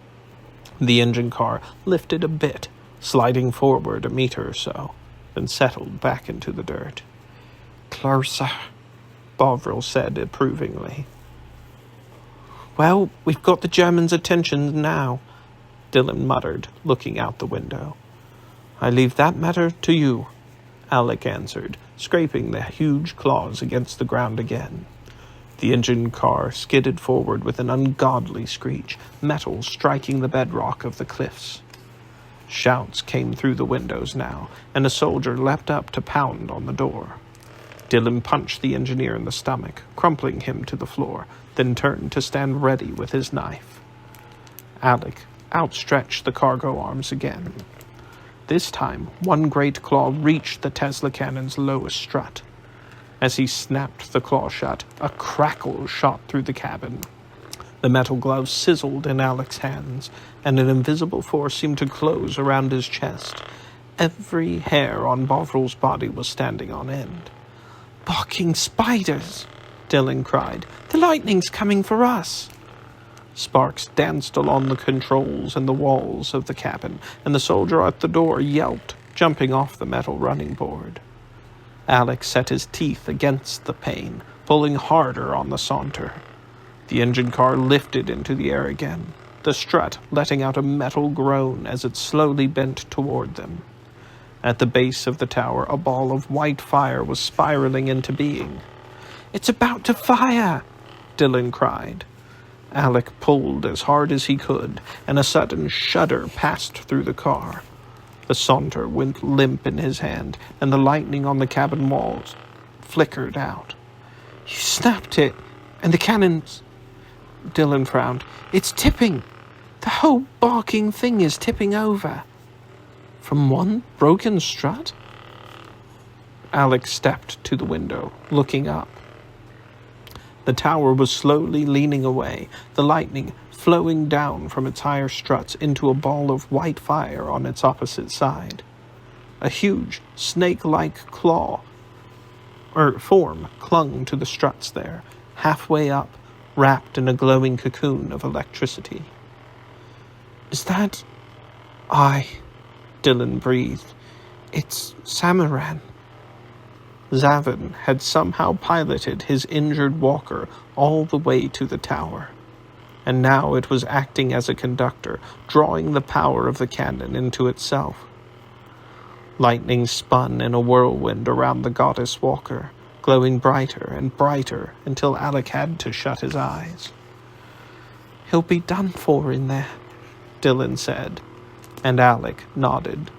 The engine car lifted a bit, sliding forward a meter or so, then settled back into the dirt. "Closer," Bovril said approvingly. Well, we've got the Germans' attention now, Dylan muttered, looking out the window. I leave that matter to you, Alek answered, scraping the huge claws against the ground again. The engine car skidded forward with an ungodly screech, metal striking the bedrock of the cliffs. Shouts came through the windows now, and a soldier leapt up to pound on the door. Dylan punched the engineer in the stomach, crumpling him to the floor, then turned to stand ready with his knife. Alek outstretched the cargo arms again. This time, one great claw reached the Tesla cannon's lowest strut. As he snapped the claw shut, a crackle shot through the cabin. The metal gloves sizzled in Alek's hands, and an invisible force seemed to close around his chest. Every hair on Bovril's body was standing on end. "Barking spiders!" Dylan cried. "The lightning's coming for us!" Sparks danced along the controls and the walls of the cabin, and the soldier at the door yelped, jumping off the metal running board. Alek set his teeth against the pane, pulling harder on the saunter. The engine car lifted into the air again, the strut letting out a metal groan as it slowly bent toward them. At the base of the tower, a ball of white fire was spiraling into being. "It's about to fire!" Dylan cried. Alek pulled as hard as he could, and a sudden shudder passed through the car. The saunter went limp in his hand, and the lightning on the cabin walls flickered out. "You snapped it, and the cannons—" Dylan frowned. "It's tipping! The whole barking thing is tipping over." "From one broken strut?" Alek stepped to the window, looking up. The tower was slowly leaning away, the lightning flowing down from its higher struts into a ball of white fire on its opposite side. A huge, snake-like form clung to the struts there, halfway up, wrapped in a glowing cocoon of electricity. "Is that—" "Aye," Dylan breathed. "It's Samaran." Zavin had somehow piloted his injured walker all the way to the tower, and now it was acting as a conductor, drawing the power of the cannon into itself. Lightning spun in a whirlwind around the goddess walker, glowing brighter and brighter until Alek had to shut his eyes. "He'll be done for in there," Dylan said, and Alek nodded.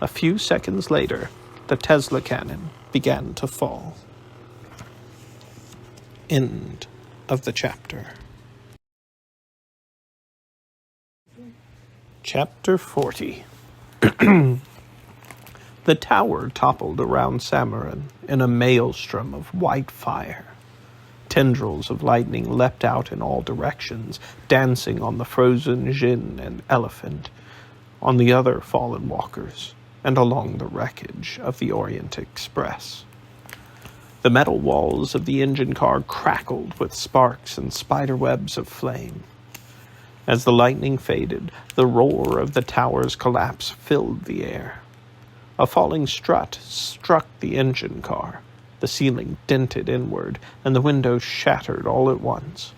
A few seconds later, the Tesla cannon began to fall. End of the chapter. Chapter 40. The tower toppled around Samaran in a maelstrom of white fire. Tendrils of lightning leapt out in all directions, dancing on the frozen Jinn and elephant, on the other fallen walkers, and along the wreckage of the Orient Express. The metal walls of the engine car crackled with sparks and spiderwebs of flame. As the lightning faded, the roar of the tower's collapse filled the air. A falling strut struck the engine car. The ceiling dented inward, and the windows shattered all at once.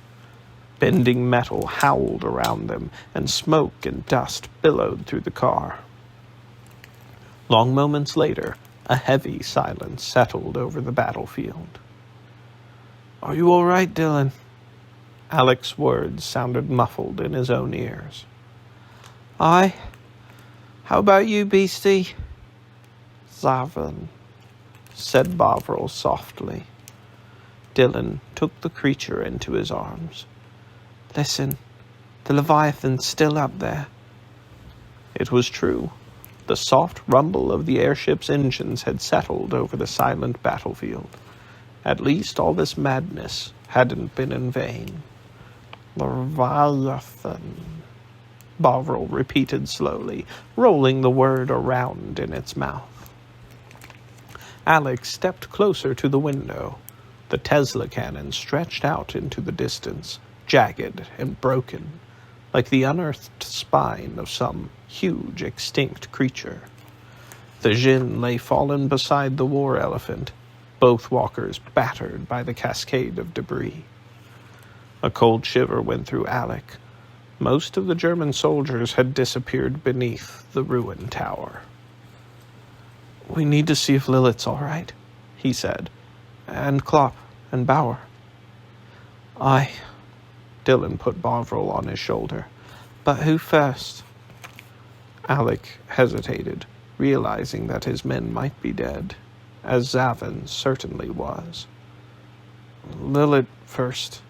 Bending metal howled around them, and smoke and dust billowed through the car. Long moments later, a heavy silence settled over the battlefield. "Are you all right, Dylan?" Alek's words sounded muffled in his own ears. "Aye. How about you, beastie?" "Zavin," said Bovril softly. Dylan took the creature into his arms. "Listen, the Leviathan's still up there." It was true. The soft rumble of the airship's engines had settled over the silent battlefield. At least all this madness hadn't been in vain. "Leviathan," Bovril repeated slowly, rolling the word around in its mouth. Alek stepped closer to the window. The Tesla cannon stretched out into the distance, jagged and broken, like the unearthed spine of some huge extinct creature. The Jinn lay fallen beside the war elephant, both walkers battered by the cascade of debris. A cold shiver went through Alek. Most of the German soldiers had disappeared beneath the ruined tower. "We need to see if Lilith's all right," he said. "And Klopp and Bauer." "Aye." Dylan put Bovril on his shoulder. "But who first?" Alek hesitated, realizing that his men might be dead, as Zavin certainly was. "Lilith first.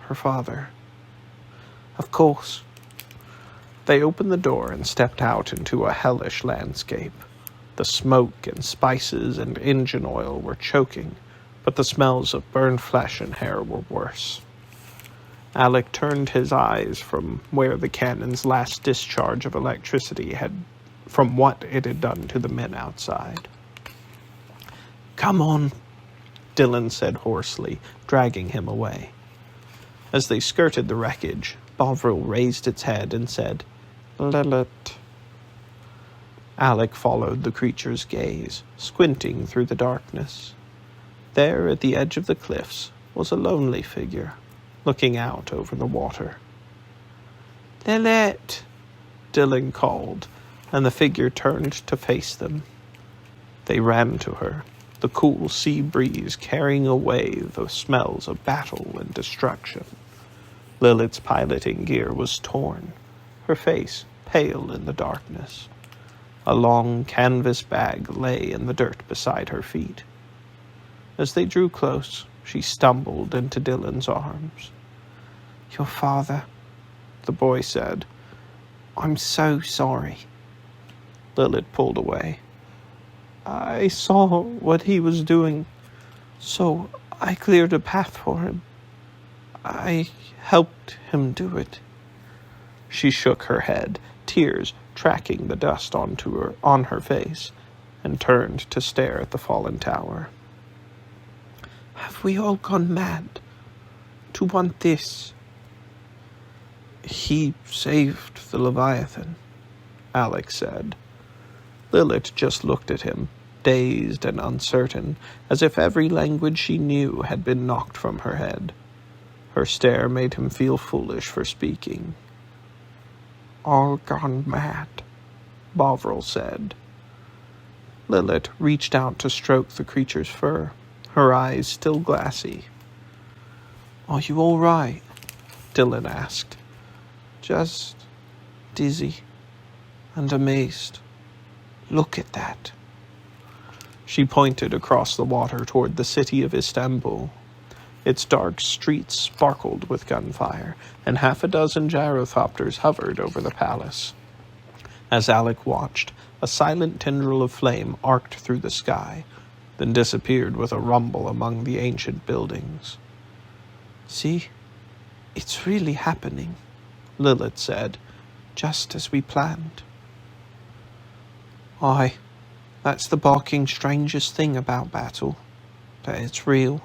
Her father." "Of course." They opened the door and stepped out into a hellish landscape. The smoke and spices and engine oil were choking, but the smells of burned flesh and hair were worse. Alek turned his eyes from where the cannon's last discharge of electricity from what it had done to the men outside. "Come on," Dylan said hoarsely, dragging him away. As they skirted the wreckage, Bovril raised its head and said, "Lilith." Alek followed the creature's gaze, squinting through the darkness. There, at the edge of the cliffs, was a lonely figure, looking out over the water. "Lilith," Dylan called, and the figure turned to face them. They ran to her, the cool sea breeze carrying away the smells of battle and destruction. Lilith's piloting gear was torn, her face pale in the darkness. A long canvas bag lay in the dirt beside her feet. As they drew close, she stumbled into Dylan's arms. "Your father," the boy said. "I'm so sorry." Lilith pulled away. "I saw what he was doing, so I cleared a path for him. I helped him do it." She shook her head, tears tracking the dust on her face, and turned to stare at the fallen tower. "Have we all gone mad to want this?" "He saved the Leviathan," Alek said. Lilith just looked at him, dazed and uncertain, as if every language she knew had been knocked from her head. Her stare made him feel foolish for speaking. "All gone mad," Bovril said. Lilith reached out to stroke the creature's fur, her eyes still glassy. "Are you all right?" Dylan asked. "Just dizzy and amazed. Look at that." She pointed across the water toward the city of Istanbul. Its dark streets sparkled with gunfire, and half a dozen gyrothopters hovered over the palace. As Alek watched, a silent tendril of flame arced through the sky, then disappeared with a rumble among the ancient buildings. "See, it's really happening," Lilith said, "just as we planned." "Aye, that's the barking strangest thing about battle, that it's real."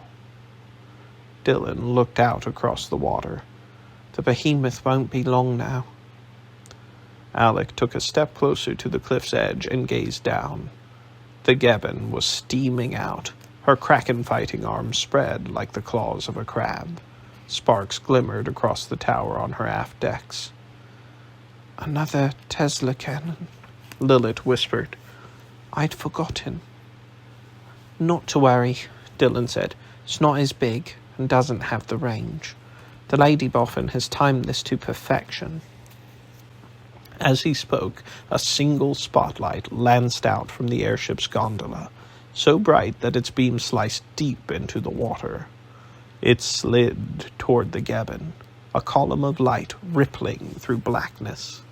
Dylan looked out across the water. "The Behemoth won't be long now." Alek took a step closer to the cliff's edge and gazed down. The Gebbon was steaming out, her kraken-fighting arms spread like the claws of a crab. Sparks glimmered across the tower on her aft decks. "Another Tesla cannon," Lilith whispered. "I'd forgotten." "Not to worry," Dylan said. "It's not as big and doesn't have the range. The Lady Boffin has timed this to perfection." As he spoke, a single spotlight lanced out from the airship's gondola, so bright that its beam sliced deep into the water. It slid toward the Gebbon, a column of light rippling through blackness.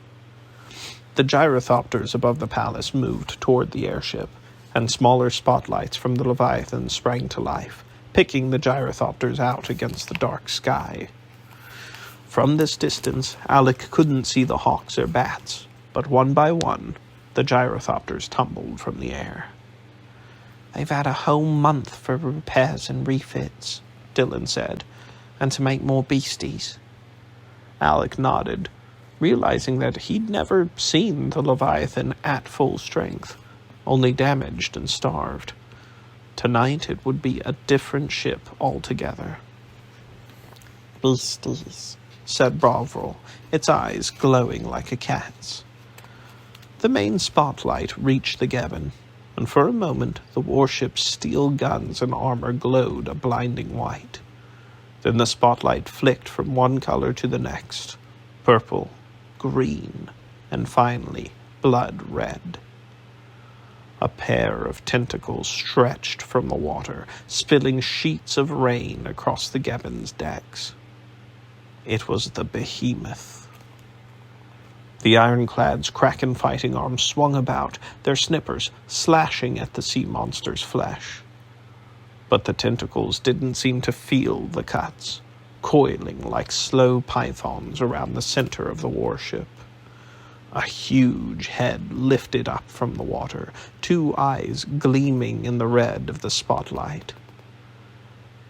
The gyrothopters above the palace moved toward the airship, and smaller spotlights from the Leviathan sprang to life, picking the gyrothopters out against the dark sky. From this distance, Alek couldn't see the hawks or bats, but one by one, the gyrothopters tumbled from the air. "They've had a whole month for repairs and refits," Dylan said, "and to make more beasties." Alek nodded, realizing that he'd never seen the Leviathan at full strength, only damaged and starved. Tonight it would be a different ship altogether. beasties, said Bovril, its eyes glowing like a cat's. The main spotlight reached the Gebbon, and for a moment the warship's steel guns and armor glowed a blinding white. Then the spotlight flicked from one color to the next, purple, green, and finally blood red. A pair of tentacles stretched from the water, spilling sheets of rain across the Gebbon's decks. It was the Behemoth. The ironclad's kraken fighting arms swung about, their snippers slashing at the sea monster's flesh. But the tentacles didn't seem to feel the cuts, coiling like slow pythons around the center of the warship. A huge head lifted up from the water, two eyes gleaming in the red of the spotlight.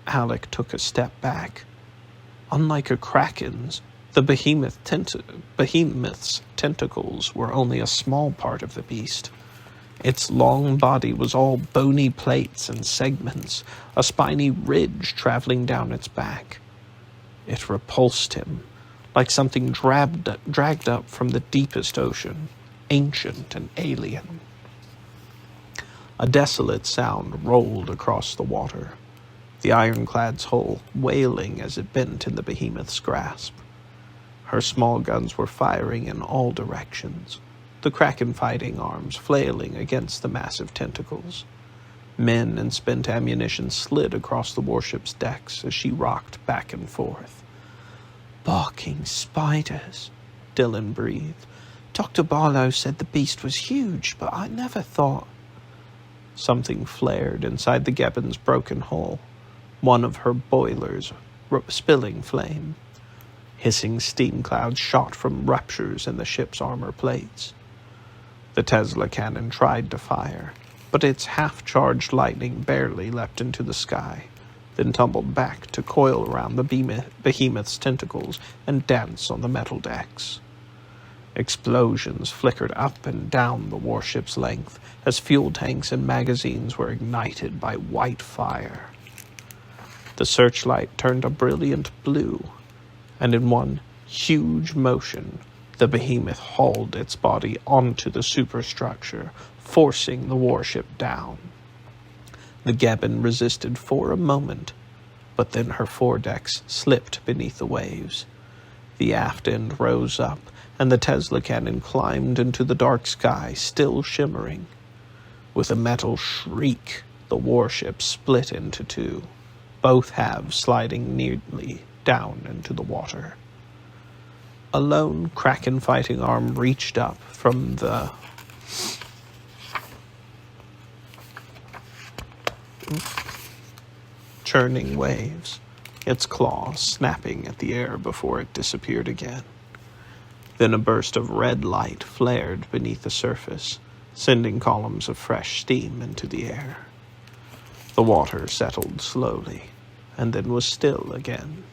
Alek took a step back. Unlike a kraken's, the behemoth's tentacles were only a small part of the beast. Its long body was all bony plates and segments, a spiny ridge traveling down its back. It repulsed him, like something dragged up from the deepest ocean, ancient and alien. A desolate sound rolled across the water, the ironclad's hull wailing as it bent in the behemoth's grasp. Her small guns were firing in all directions, the kraken fighting arms flailing against the massive tentacles. Men and spent ammunition slid across the warship's decks as she rocked back and forth. "Barking spiders," Dylan breathed. "Dr. Barlow said the beast was huge, but I never thought—" Something flared inside the Gebbon's broken hull, one of her boilers spilling flame. Hissing steam clouds shot from ruptures in the ship's armor plates. The Tesla cannon tried to fire, but its half-charged lightning barely leapt into the sky, then tumbled back to coil around the behemoth's tentacles and dance on the metal decks. Explosions flickered up and down the warship's length as fuel tanks and magazines were ignited by white fire. The searchlight turned a brilliant blue, and in one huge motion, the behemoth hauled its body onto the superstructure, forcing the warship down. The Gebbon resisted for a moment, but then her foredecks slipped beneath the waves. The aft end rose up, and the Tesla cannon climbed into the dark sky, still shimmering. With a metal shriek, the warship split into two, both halves sliding neatly down into the water. A lone kraken fighting arm reached up from the churning waves, its claws snapping at the air before it disappeared again. Then a burst of red light flared beneath the surface, sending columns of fresh steam into the air. The water settled slowly, and then was still again.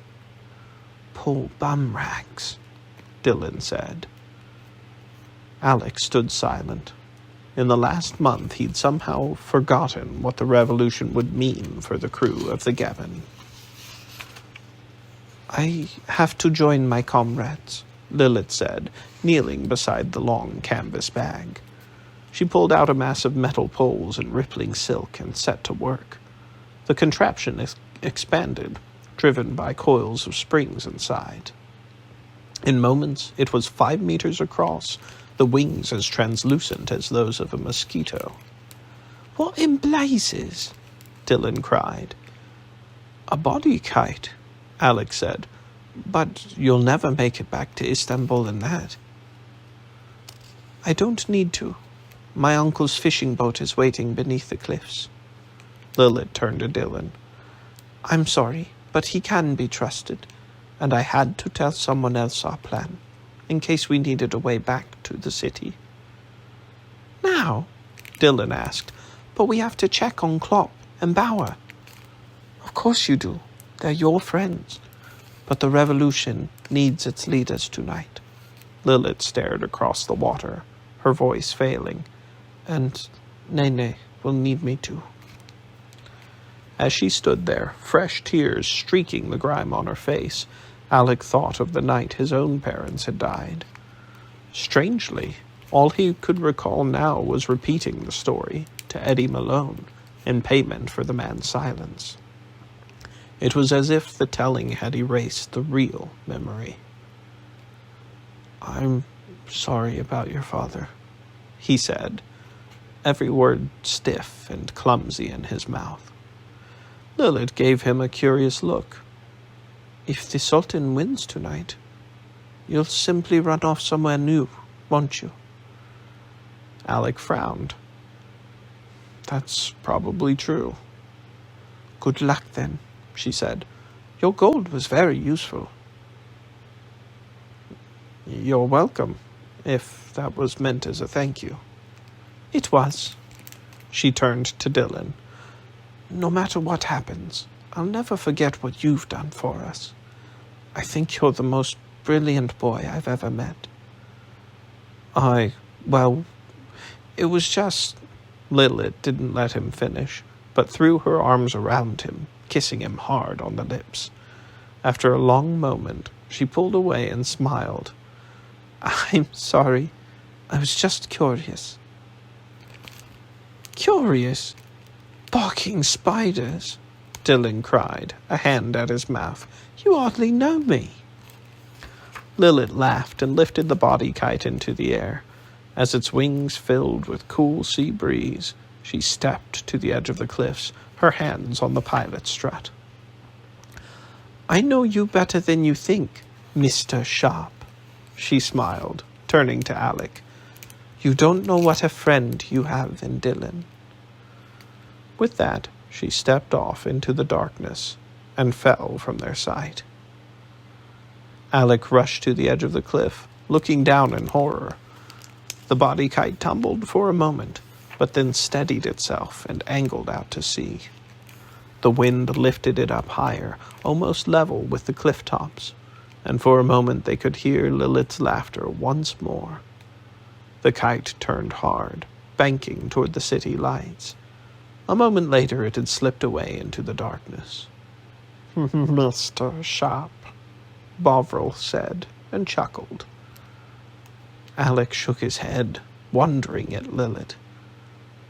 "Poor bum rags," Dylan said. Alek stood silent. In the last month, he'd somehow forgotten what the revolution would mean for the crew of the Gebbon. "I have to join my comrades," Lilith said, kneeling beside the long canvas bag. She pulled out a mass of metal poles and rippling silk and set to work. The contraption expanded, driven by coils of springs inside. In moments, it was 5 meters across, the wings as translucent as those of a mosquito. "What in blazes?" Dylan cried. "A body kite," Alek said. "But you'll never make it back to Istanbul in that." "I don't need to. My uncle's fishing boat is waiting beneath the cliffs." Lilith turned to Dylan. "I'm sorry, but he can be trusted, and I had to tell someone else our plan, in case we needed a way back to the city." "Now?" Dylan asked. "But we have to check on Klopp and Bauer." "Of course you do. They're your friends. But the revolution needs its leaders tonight." Lilith stared across the water, her voice failing. "And Nene will need me too." As she stood there, fresh tears streaking the grime on her face, Alek thought of the night his own parents had died. Strangely, all he could recall now was repeating the story to Eddie Malone in payment for the man's silence. It was as if the telling had erased the real memory. "I'm sorry about your father," he said, every word stiff and clumsy in his mouth. Lilith gave him a curious look. "If the Sultan wins tonight, you'll simply run off somewhere new, won't you?" Alek frowned. "That's probably true." "Good luck, then," she said. "Your gold was very useful." "You're welcome, if that was meant as a thank you." "It was." She turned to Dylan. "No matter what happens, I'll never forget what you've done for us. I think you're the most brilliant boy I've ever met." Well, it was just..." Lilith didn't let him finish, but threw her arms around him, kissing him hard on the lips. After a long moment, she pulled away and smiled. "I'm sorry. I was just curious." "Curious? Barking spiders!" Dylan cried, a hand at his mouth. "You hardly know me." Lilith laughed and lifted the body kite into the air. As its wings filled with cool sea breeze, she stepped to the edge of the cliffs, her hands on the pilot's strut. "I know you better than you think, Mr. Sharp," she smiled, turning to Alek. "You don't know what a friend you have in Dylan." With that, she stepped off into the darkness and fell from their sight. Alek rushed to the edge of the cliff, looking down in horror. The body kite tumbled for a moment, but then steadied itself and angled out to sea. The wind lifted it up higher, almost level with the cliff tops, and for a moment they could hear Lilith's laughter once more. The kite turned hard, banking toward the city lights. A moment later it had slipped away into the darkness. "Mr. Sharp," Bovril said, and chuckled. Alek shook his head, wondering at Lilith.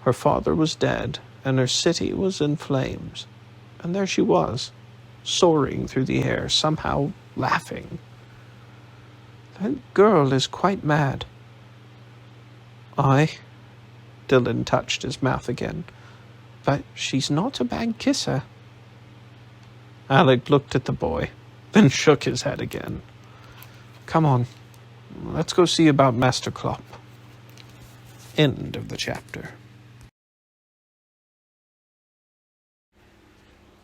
Her father was dead, and her city was in flames. And there she was, soaring through the air, somehow laughing. "That girl is quite mad." "Aye," Dylan touched his mouth again. "But she's not a bad kisser." Alek looked at the boy, then shook his head again. "Come on, let's go see about Master Klopp." End of the chapter.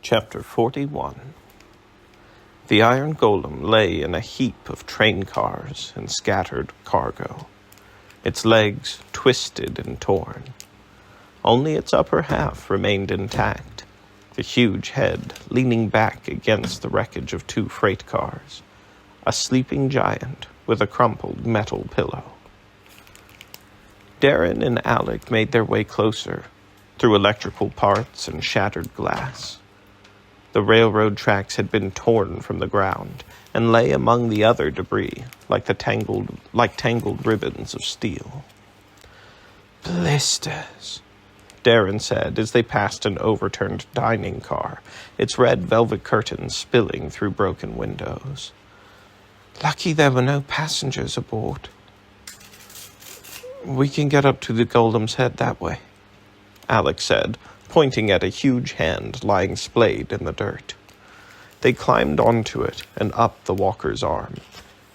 Chapter 41. The iron golem lay in a heap of train cars and scattered cargo, its legs twisted and torn. Only its upper half remained intact, the huge head leaning back against the wreckage of 2 freight cars, a sleeping giant with a crumpled metal pillow. Darren and Alek made their way closer, through electrical parts and shattered glass. The railroad tracks had been torn from the ground and lay among the other debris like tangled ribbons of steel. "Blisters," Darren said as they passed an overturned dining car, its red velvet curtains spilling through broken windows. "Lucky there were no passengers aboard." "We can get up to the golem's head that way," Alek said, pointing at a huge hand lying splayed in the dirt. They climbed onto it and up the walker's arm,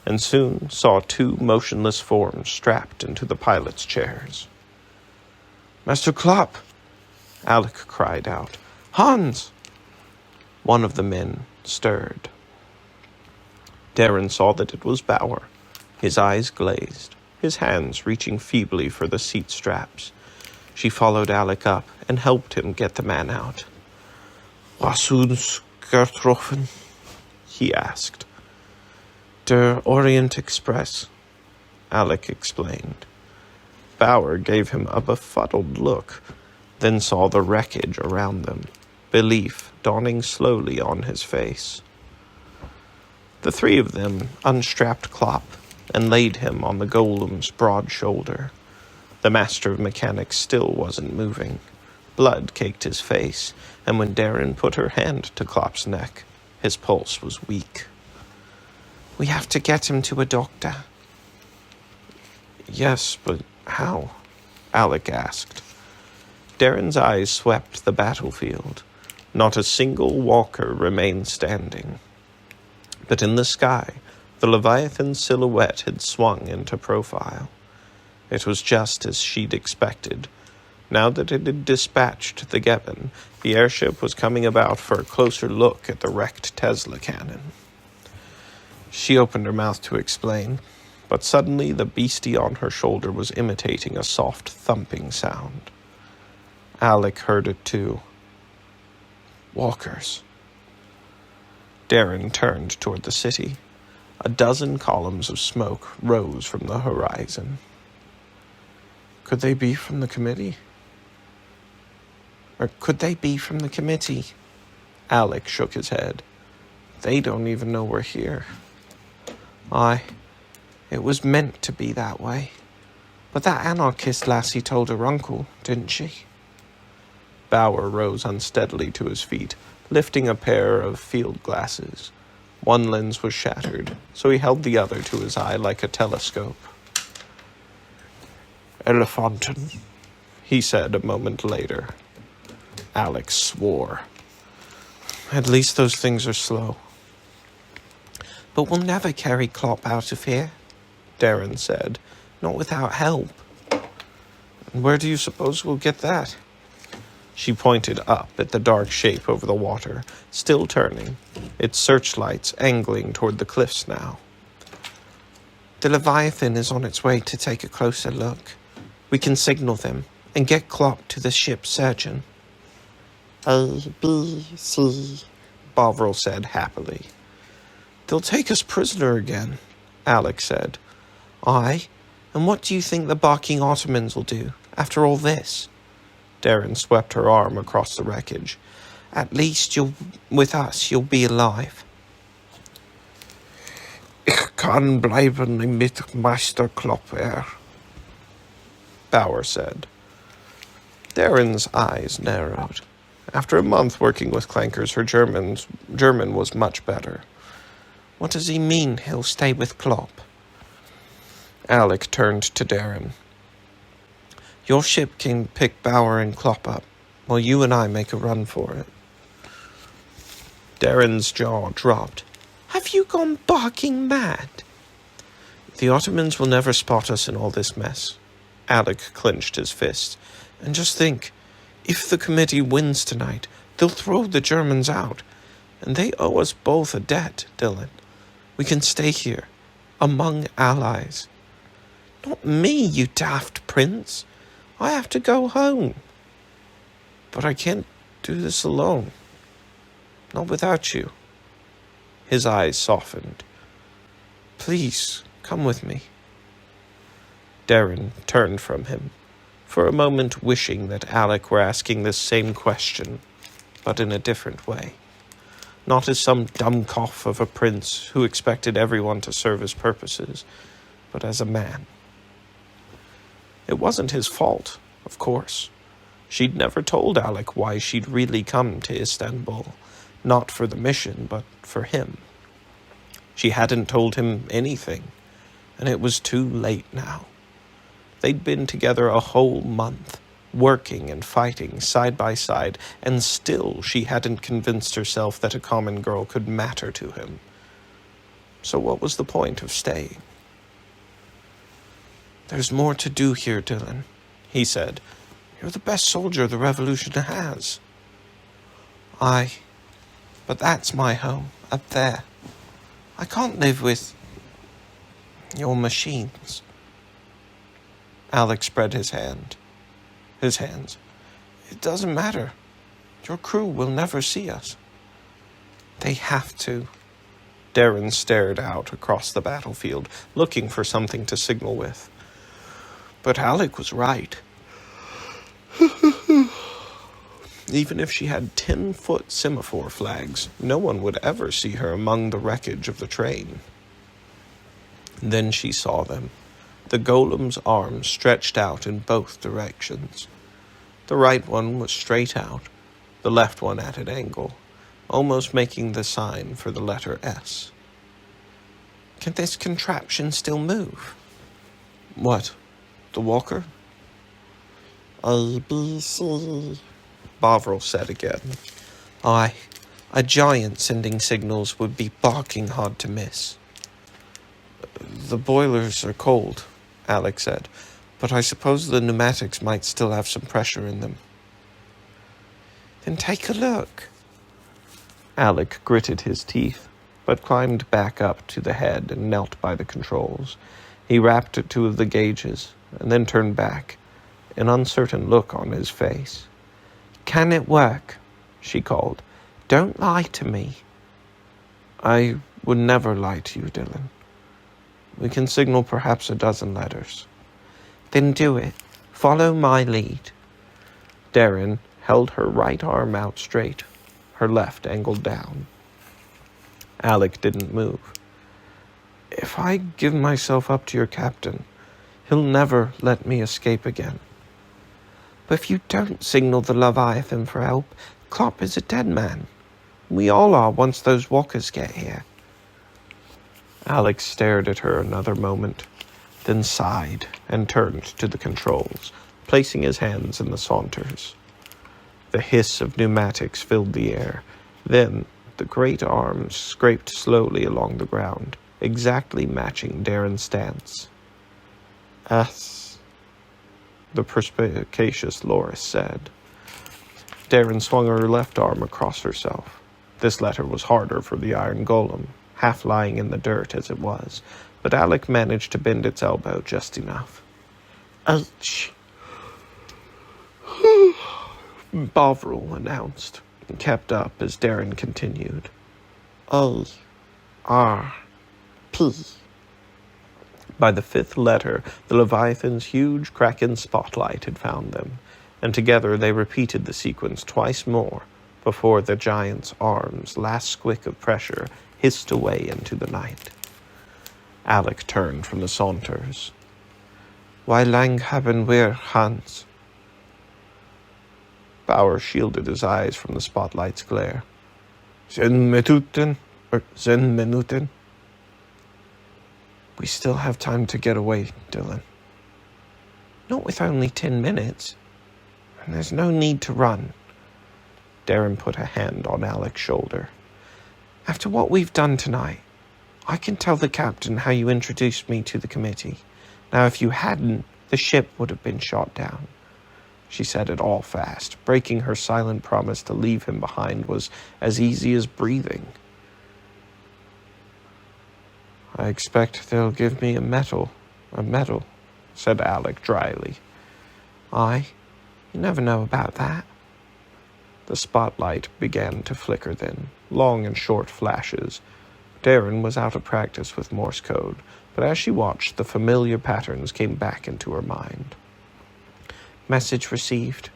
and soon saw 2 motionless forms strapped into the pilot's chairs. "Master Klopp!" Alek cried out. "Hans!" One of the men stirred. Darren saw that it was Bauer, his eyes glazed, his hands reaching feebly for the seat straps. She followed Alek up and helped him get the man out. "Was uns getroffen?" he asked. "Der Orient Express," Alek explained. Bauer gave him a befuddled look, then saw the wreckage around them, belief dawning slowly on his face. The three of them unstrapped Klopp and laid him on the golem's broad shoulder. The master of mechanics still wasn't moving. Blood caked his face, and when Darren put her hand to Klopp's neck, his pulse was weak. "We have to get him to a doctor." "Yes, but how?" Alek asked. Darren's eyes swept the battlefield. Not a single walker remained standing. But in the sky, the Leviathan's silhouette had swung into profile. It was just as she'd expected. Now that it had dispatched the Geffen, the airship was coming about for a closer look at the wrecked Tesla cannon. She opened her mouth to explain, but suddenly the beastie on her shoulder was imitating a soft thumping sound. Alek heard it too. Walkers. Darren turned toward the city. A dozen columns of smoke rose from the horizon. Could they be from the committee? Alek shook his head. They don't even know we're here. Aye, it was meant to be that way. But that anarchist lassie told her uncle, didn't she? Bauer rose unsteadily to his feet, lifting a pair of field glasses. One lens was shattered, so he held the other to his eye like a telescope. Elefanten, he said a moment later. Alek swore. At least those things are slow. But we'll never carry Klopp out of here, Darren said. Not without help. And where do you suppose we'll get that? She pointed up at the dark shape over the water, still turning, its searchlights angling toward the cliffs now. The Leviathan is on its way to take a closer look. We can signal them and get Klopp to the ship's surgeon. A, B, C, Bovril said happily. They'll take us prisoner again, Alek said. Aye, and what do you think the barking Ottomans will do after all this? Darren swept her arm across the wreckage. At least with us you'll be alive. Ich kann bleiben mit Meister Klopp Bauer said. Darren's eyes narrowed. After a month working with clankers, her German was much better. What does he mean he'll stay with Klopp? Alek turned to Darren. Your ship can pick Bauer and Klopp up, while you and I make a run for it. Darren's jaw dropped. Have you gone barking mad? The Ottomans will never spot us in all this mess. Alek clenched his fist. And just think, if the committee wins tonight, they'll throw the Germans out. And they owe us both a debt, Dylan. We can stay here, among allies. Not me, you daft prince. I have to go home. But I can't do this alone. Not without you. His eyes softened. Please, come with me. Darren turned from him, for a moment wishing that Alek were asking this same question, but in a different way. Not as some dumb cough of a prince who expected everyone to serve his purposes, but as a man. It wasn't his fault, of course. She'd never told Alek why she'd really come to Istanbul, not for the mission, but for him. She hadn't told him anything, and it was too late now. They'd been together a whole month, working and fighting side by side, and still she hadn't convinced herself that a common girl could matter to him. So what was the point of staying? There's more to do here, Dylan, he said. You're the best soldier the Revolution has. Aye, but that's my home, up there. I can't live with your machines. Alek spread his hands. It doesn't matter. Your crew will never see us. They have to. Darren stared out across the battlefield, looking for something to signal with. But Alek was right. Even if she had 10-foot semaphore flags, no one would ever see her among the wreckage of the train. Then she saw them, the golem's arms stretched out in both directions. The right one was straight out, the left one at an angle, almost making the sign for the letter S. Can this contraption still move? What? The walker? A, B, C, Bovril said again. Aye, a giant sending signals would be barking hard to miss. The boilers are cold, Alek said, but I suppose the pneumatics might still have some pressure in them. Then take a look. Alek gritted his teeth, but climbed back up to the head and knelt by the controls. He rapped at 2 of the gauges, and then turned back, an uncertain look on his face. Can it work? She called. Don't lie to me. I would never lie to you, Dylan. We can signal perhaps a dozen letters. Then do it. Follow my lead. Darren held her right arm out straight, her left angled down. Alek didn't move. If I give myself up to your captain, he'll never let me escape again. But if you don't signal the Leviathan for help, Klopp is a dead man. We all are once those walkers get here. Alek stared at her another moment, then sighed and turned to the controls, placing his hands in the saunters. The hiss of pneumatics filled the air. Then the great arms scraped slowly along the ground, exactly matching Darren's stance. S, the perspicacious Loris said. Darren swung her left arm across herself. This letter was harder for the iron golem, half lying in the dirt as it was, but Alek managed to bend its elbow just enough. H, Bovril announced, and kept up as Darren continued. A, R, P. By the 5th letter, the Leviathan's huge Kraken spotlight had found them, and together they repeated the sequence twice more before the giant's arm's last squick of pressure hissed away into the night. Alek turned from the saunters. Why lang haben wir, Hans? Bauer shielded his eyes from the spotlight's glare. 10 Minuten, or 10 Minuten? We still have time to get away, Dylan. Not with only 10 minutes. And there's no need to run. Darren put a hand on Alek's shoulder. After what we've done tonight, I can tell the captain how you introduced me to the committee. Now, if you hadn't, the ship would have been shot down. She said it all fast. Breaking her silent promise to leave him behind was as easy as breathing. I expect they'll give me a medal, said Alek dryly. Aye, you never know about that. The spotlight began to flicker then, long and short flashes. Darren was out of practice with Morse code, but as she watched, the familiar patterns came back into her mind. Message received,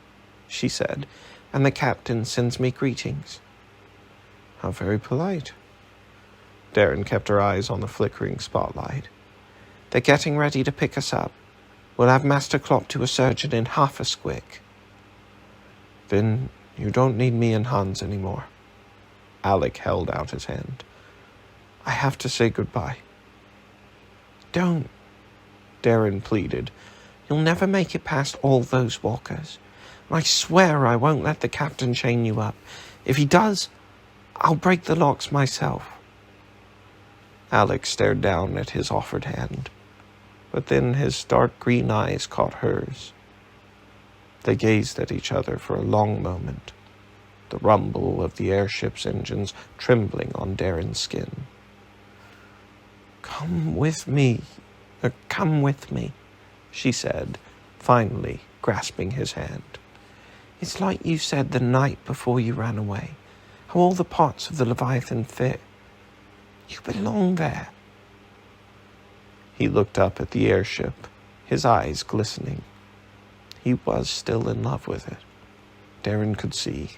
she said, and the captain sends me greetings. How very polite. Darren kept her eyes on the flickering spotlight. They're getting ready to pick us up. We'll have Master Klopp to a surgeon in half a squick. Then you don't need me and Hans anymore. Alek held out his hand. I have to say goodbye. Don't, Darren pleaded. You'll never make it past all those walkers. I swear I won't let the captain chain you up. If he does, I'll break the locks myself. Alek stared down at his offered hand, but then his dark green eyes caught hers. They gazed at each other for a long moment, the rumble of the airship's engines trembling on Darren's skin. Come with me, she said, finally grasping his hand. It's like you said the night before you ran away, how all the parts of the Leviathan fit. You belong there. He looked up at the airship, his eyes glistening. He was still in love with it. Darren could see.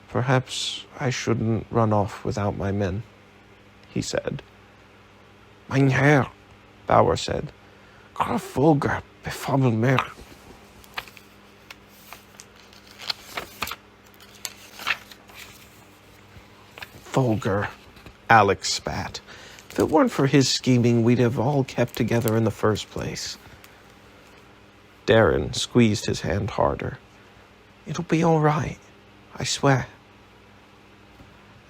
"Perhaps I shouldn't run off without my men," he said. Mein Herr, Bauer said. Graf Volger befammel mir. Volger, Alek spat. "If it weren't for his scheming, we'd have all kept together in the first place." Darren squeezed his hand harder. "It'll be all right, I swear."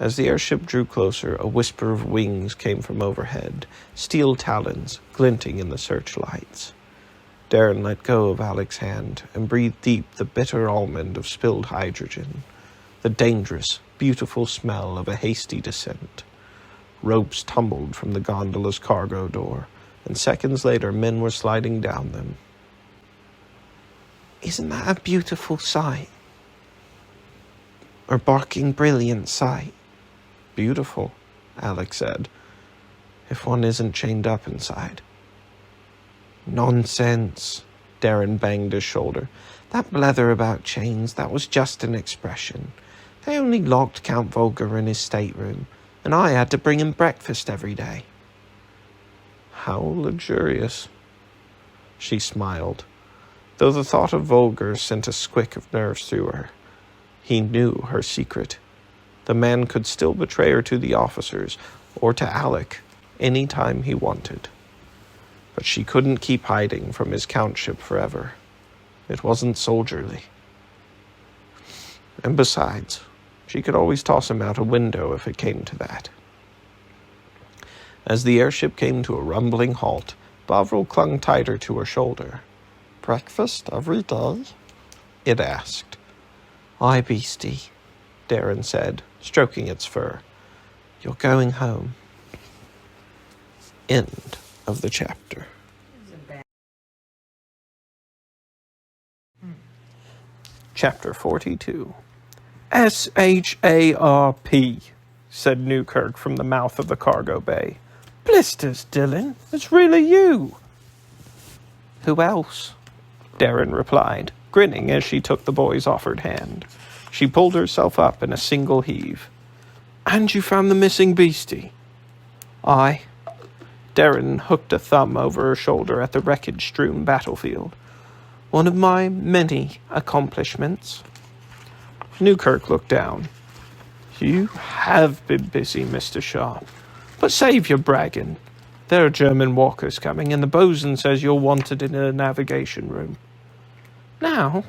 As the airship drew closer, a whisper of wings came from overhead, steel talons glinting in the searchlights. Darren let go of Alek's hand and breathed deep the bitter almond of spilled hydrogen, the dangerous, beautiful smell of a hasty descent. Ropes tumbled from the gondola's cargo door, and seconds later men were sliding down them. "Isn't that a beautiful sight? Or barking brilliant sight?" "Beautiful," Alek said, "if one isn't chained up inside." "Nonsense," Darren banged his shoulder. "That blether about chains, that was just an expression. They only locked Count Volger in his stateroom, and I had to bring him breakfast every day." "How luxurious." She smiled, though the thought of Volger sent a squick of nerves through her. He knew her secret. The man could still betray her to the officers, or to Alek, any time he wanted. But she couldn't keep hiding from his countship forever. It wasn't soldierly. And besides, she could always toss him out a window if it came to that. As the airship came to a rumbling halt, Bovril clung tighter to her shoulder. "Breakfast every day?" it asked. "Aye, beastie," Darren said, stroking its fur. "You're going home." End of the chapter. Chapter 42. "SHARP, said Newkirk from the mouth of the cargo bay. "Blisters, Dillon, it's really you." "Who else?" Darren replied, grinning as she took the boy's offered hand. She pulled herself up in a single heave. "And you found the missing beastie?" "Aye." Darren hooked a thumb over her shoulder at the wreckage-strewn battlefield. "One of my many accomplishments." Newkirk looked down. "You have been busy, Mr. Sharp. But save your bragging. There are German walkers coming, and the bosun says you're wanted in a navigation room." "Now?"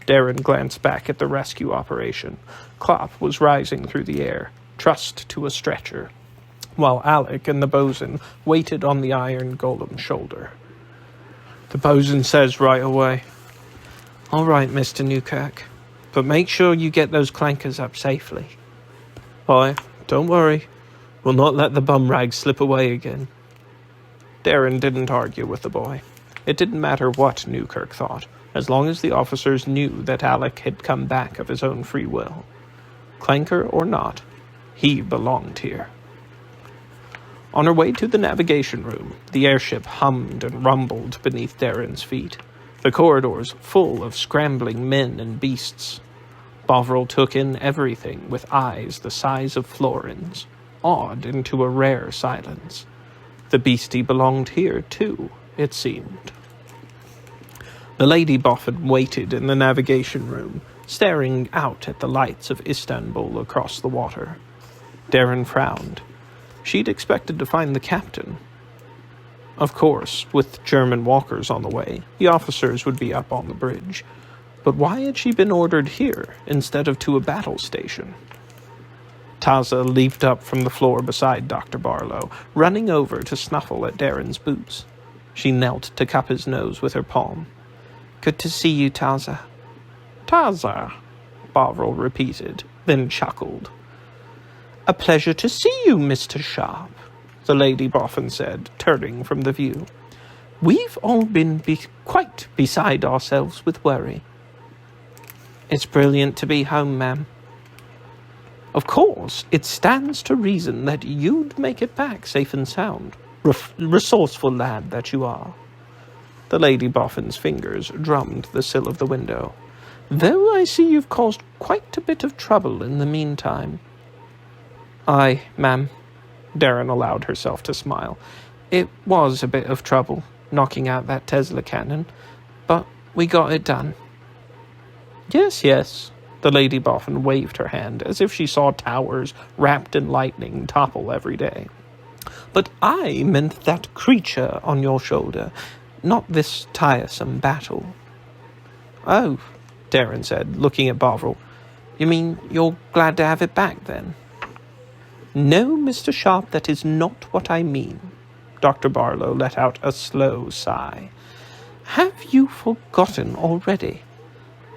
Darren glanced back at the rescue operation. Klopp was rising through the air, trussed to a stretcher, while Alek and the bosun waited on the iron golem's shoulder. "The bosun says right away." "All right, Mr. Newkirk, but make sure you get those clankers up safely." "Aye, don't worry. We'll not let the bum rag slip away again." Darren didn't argue with the boy. It didn't matter what Newkirk thought, as long as the officers knew that Alek had come back of his own free will. Clanker or not, he belonged here. On her way to the navigation room, the airship hummed and rumbled beneath Darren's feet, the corridors full of scrambling men and beasts. Bovril took in everything with eyes the size of florins, awed into a rare silence. The beastie belonged here, too, it seemed. The Lady Boffin waited in the navigation room, staring out at the lights of Istanbul across the water. Darren frowned. She'd expected to find the captain. Of course, with German walkers on the way, the officers would be up on the bridge. But why had she been ordered here instead of to a battle station? Taza leaped up from the floor beside Dr. Barlow, running over to snuffle at Darren's boots. She knelt to cup his nose with her palm. "Good to see you, Taza." "Taza," Bovril repeated, then chuckled. "A pleasure to see you, Mr. Sharp," the Lady Boffin said, turning from the view. "We've all been quite beside ourselves with worry." "It's brilliant to be home, ma'am." "Of course, it stands to reason that you'd make it back safe and sound. Resourceful lad that you are." The Lady Boffin's fingers drummed the sill of the window. though I see you've caused quite a bit of trouble in the meantime." "Aye, ma'am." Darren allowed herself to smile. "It was a bit of trouble, knocking out that Tesla cannon, but we got it done." "Yes, yes." The Lady Boffin waved her hand as if she saw towers wrapped in lightning topple every day. "But I meant that creature on your shoulder, not this tiresome battle." "Oh," Darren said, looking at Bovril. "You mean you're glad to have it back, then?" "No, Mr. Sharp, that is not what I mean." Dr. Barlow let out a slow sigh. "Have you forgotten already?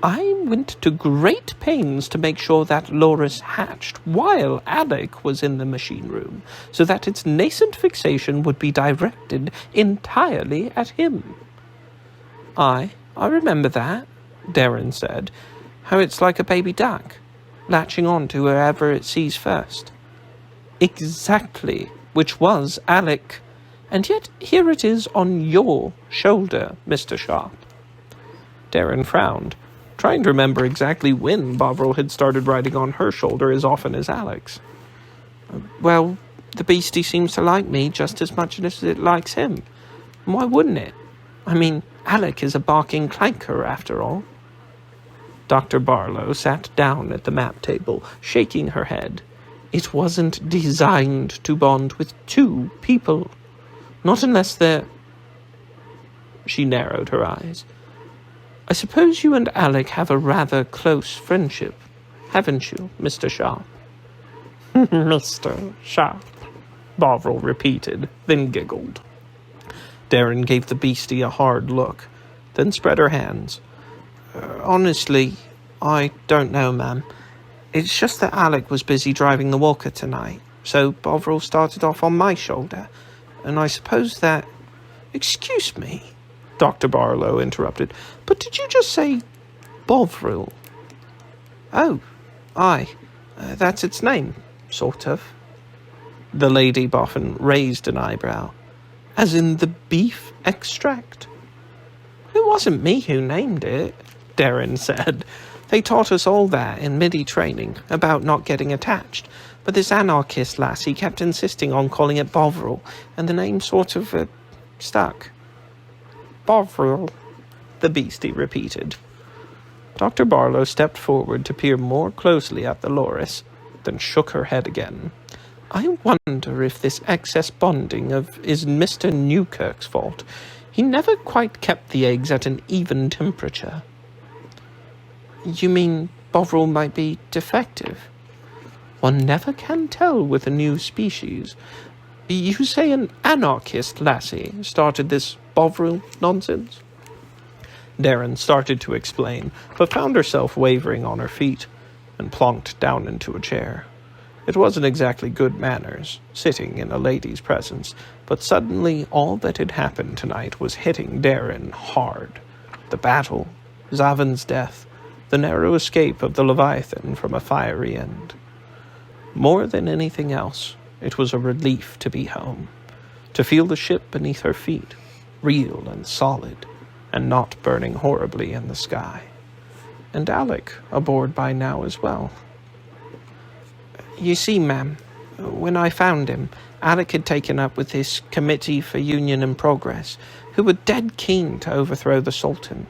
I went to great pains to make sure that Loris hatched while Alek was in the machine room, so that its nascent fixation would be directed entirely at him." I remember that," Darren said. "How it's like a baby duck, latching on to wherever it sees first." "Exactly, which was Alek. And yet here it is on your shoulder, Mr. Sharp." Darren frowned, trying to remember exactly when Bovril had started riding on her shoulder as often as Alek's. "Well, the beastie seems to like me just as much as it likes him. Why wouldn't it? I mean, Alek is a barking clanker, after all." Dr. Barlow sat down at the map table, shaking her head. "It wasn't designed to bond with two people. Not unless they're—" She narrowed her eyes. "I suppose you and Alek have a rather close friendship, haven't you, Mr. Sharp?" "Mr. Sharp," Bovril repeated, then giggled. Darren gave the beastie a hard look, then spread her hands. "Honestly, I don't know, ma'am. It's just that Alek was busy driving the walker tonight, so Bovril started off on my shoulder, and I suppose that—" "Excuse me," Dr. Barlow interrupted, "but did you just say Bovril?" "Oh, aye, that's its name, sort of." The Lady Boffin raised an eyebrow. "As in the beef extract?" "It wasn't me who named it," Darren said. "They taught us all that in MIDI training, about not getting attached, but this anarchist lassie kept insisting on calling it Bovril, and the name sort of stuck." "Bovril," the beastie repeated. Dr. Barlow stepped forward to peer more closely at the loris, then shook her head again. "I wonder if this excess bonding is Mr. Newkirk's fault. He never quite kept the eggs at an even temperature." "You mean Bovril might be defective?" "One never can tell with a new species. You say an anarchist lassie started this Bovril nonsense?" Darren started to explain, but found herself wavering on her feet and plonked down into a chair. It wasn't exactly good manners, sitting in a lady's presence, but suddenly all that had happened tonight was hitting Darren hard. The battle, Zavan's death, the narrow escape of the Leviathan from a fiery end. More than anything else, it was a relief to be home, to feel the ship beneath her feet, real and solid, and not burning horribly in the sky. And Alek aboard by now as well. "You see, ma'am, when I found him, Alek had taken up with this Committee for Union and Progress, who were dead keen to overthrow the Sultan.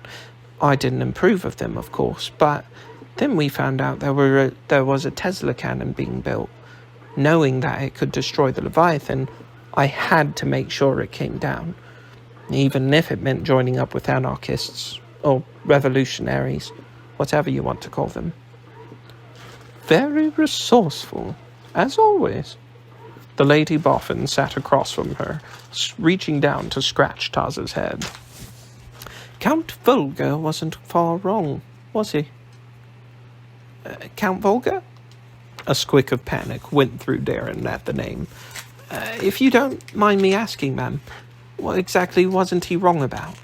I didn't approve of them, of course, but then we found out there was a Tesla cannon being built. Knowing that it could destroy the Leviathan, I had to make sure it came down, even if it meant joining up with anarchists, or revolutionaries, whatever you want to call them." "Very resourceful, as always." The Lady Boffin sat across from her, reaching down to scratch Taz's head. "Count Volga wasn't far wrong, was he?" "Count Volga?" A squick of panic went through Darren at the name. "If you don't mind me asking, ma'am, what exactly wasn't he wrong about?"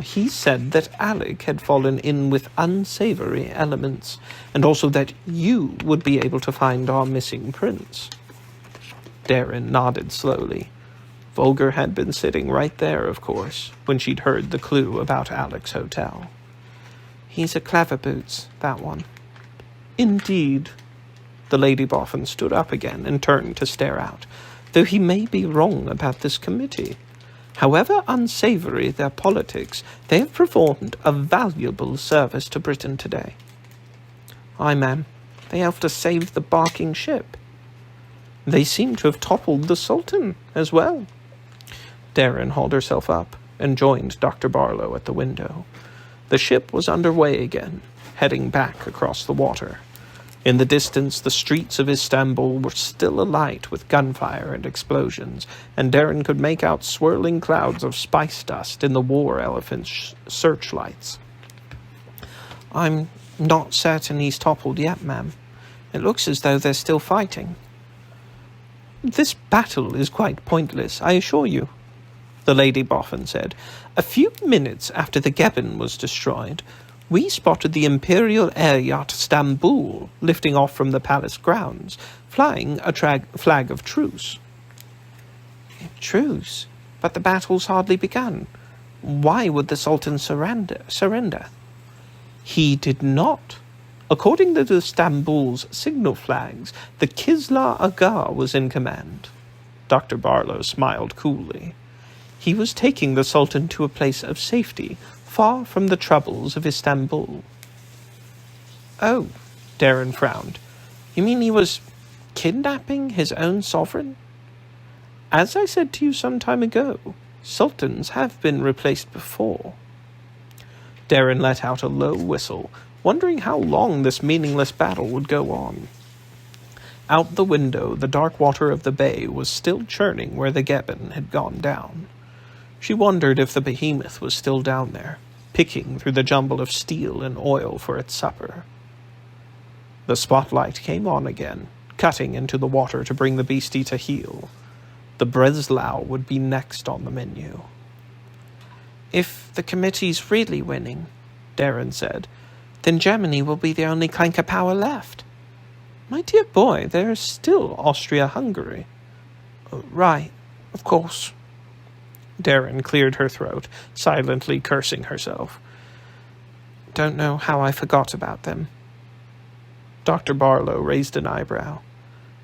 "He said that Alek had fallen in with unsavory elements, and also that you would be able to find our missing prince." Darren nodded slowly. Volger had been sitting right there, of course, when she'd heard the clue about Alek's hotel. He's a clever boots, that one. Indeed. The Lady Boffin stood up again and turned to stare out. Though he may be wrong about this committee. However unsavory their politics, they have performed a valuable service to Britain today. Aye, ma'am. They helped us save the barking ship. They seem to have toppled the Sultan as well. Darren hauled herself up and joined Dr. Barlow at the window. The ship was underway again, heading back across the water. In the distance, the streets of Istanbul were still alight with gunfire and explosions, and Darren could make out swirling clouds of spice dust in the war elephant's searchlights. I'm not certain he's toppled yet, ma'am. It looks as though they're still fighting. This battle is quite pointless, I assure you, the Lady Boffin said. A few minutes after the Gebbon was destroyed, we spotted the Imperial air yacht Istanbul lifting off from the palace grounds, flying a flag of truce. Truce? But the battle's hardly begun. Why would the Sultan surrender? He did not. According to Istanbul's signal flags, the Kislar Aga was in command. Dr. Barlow smiled coolly. He was taking the Sultan to a place of safety, far from the troubles of Istanbul. Oh, Darren frowned. You mean he was kidnapping his own sovereign? As I said to you some time ago, sultans have been replaced before. Darren let out a low whistle, wondering how long this meaningless battle would go on. Out the window, the dark water of the bay was still churning where the Gebbon had gone down. She wondered if the Behemoth was still down there, picking through the jumble of steel and oil for its supper. The spotlight came on again, cutting into the water to bring the beastie to heel. The Breslau would be next on the menu. If the committee's really winning, Darren said, then Germany will be the only clanker power left. My dear boy, there is still Austria-Hungary. Right, of course. Darren cleared her throat, silently cursing herself. Don't know how I forgot about them. Dr. Barlow raised an eyebrow.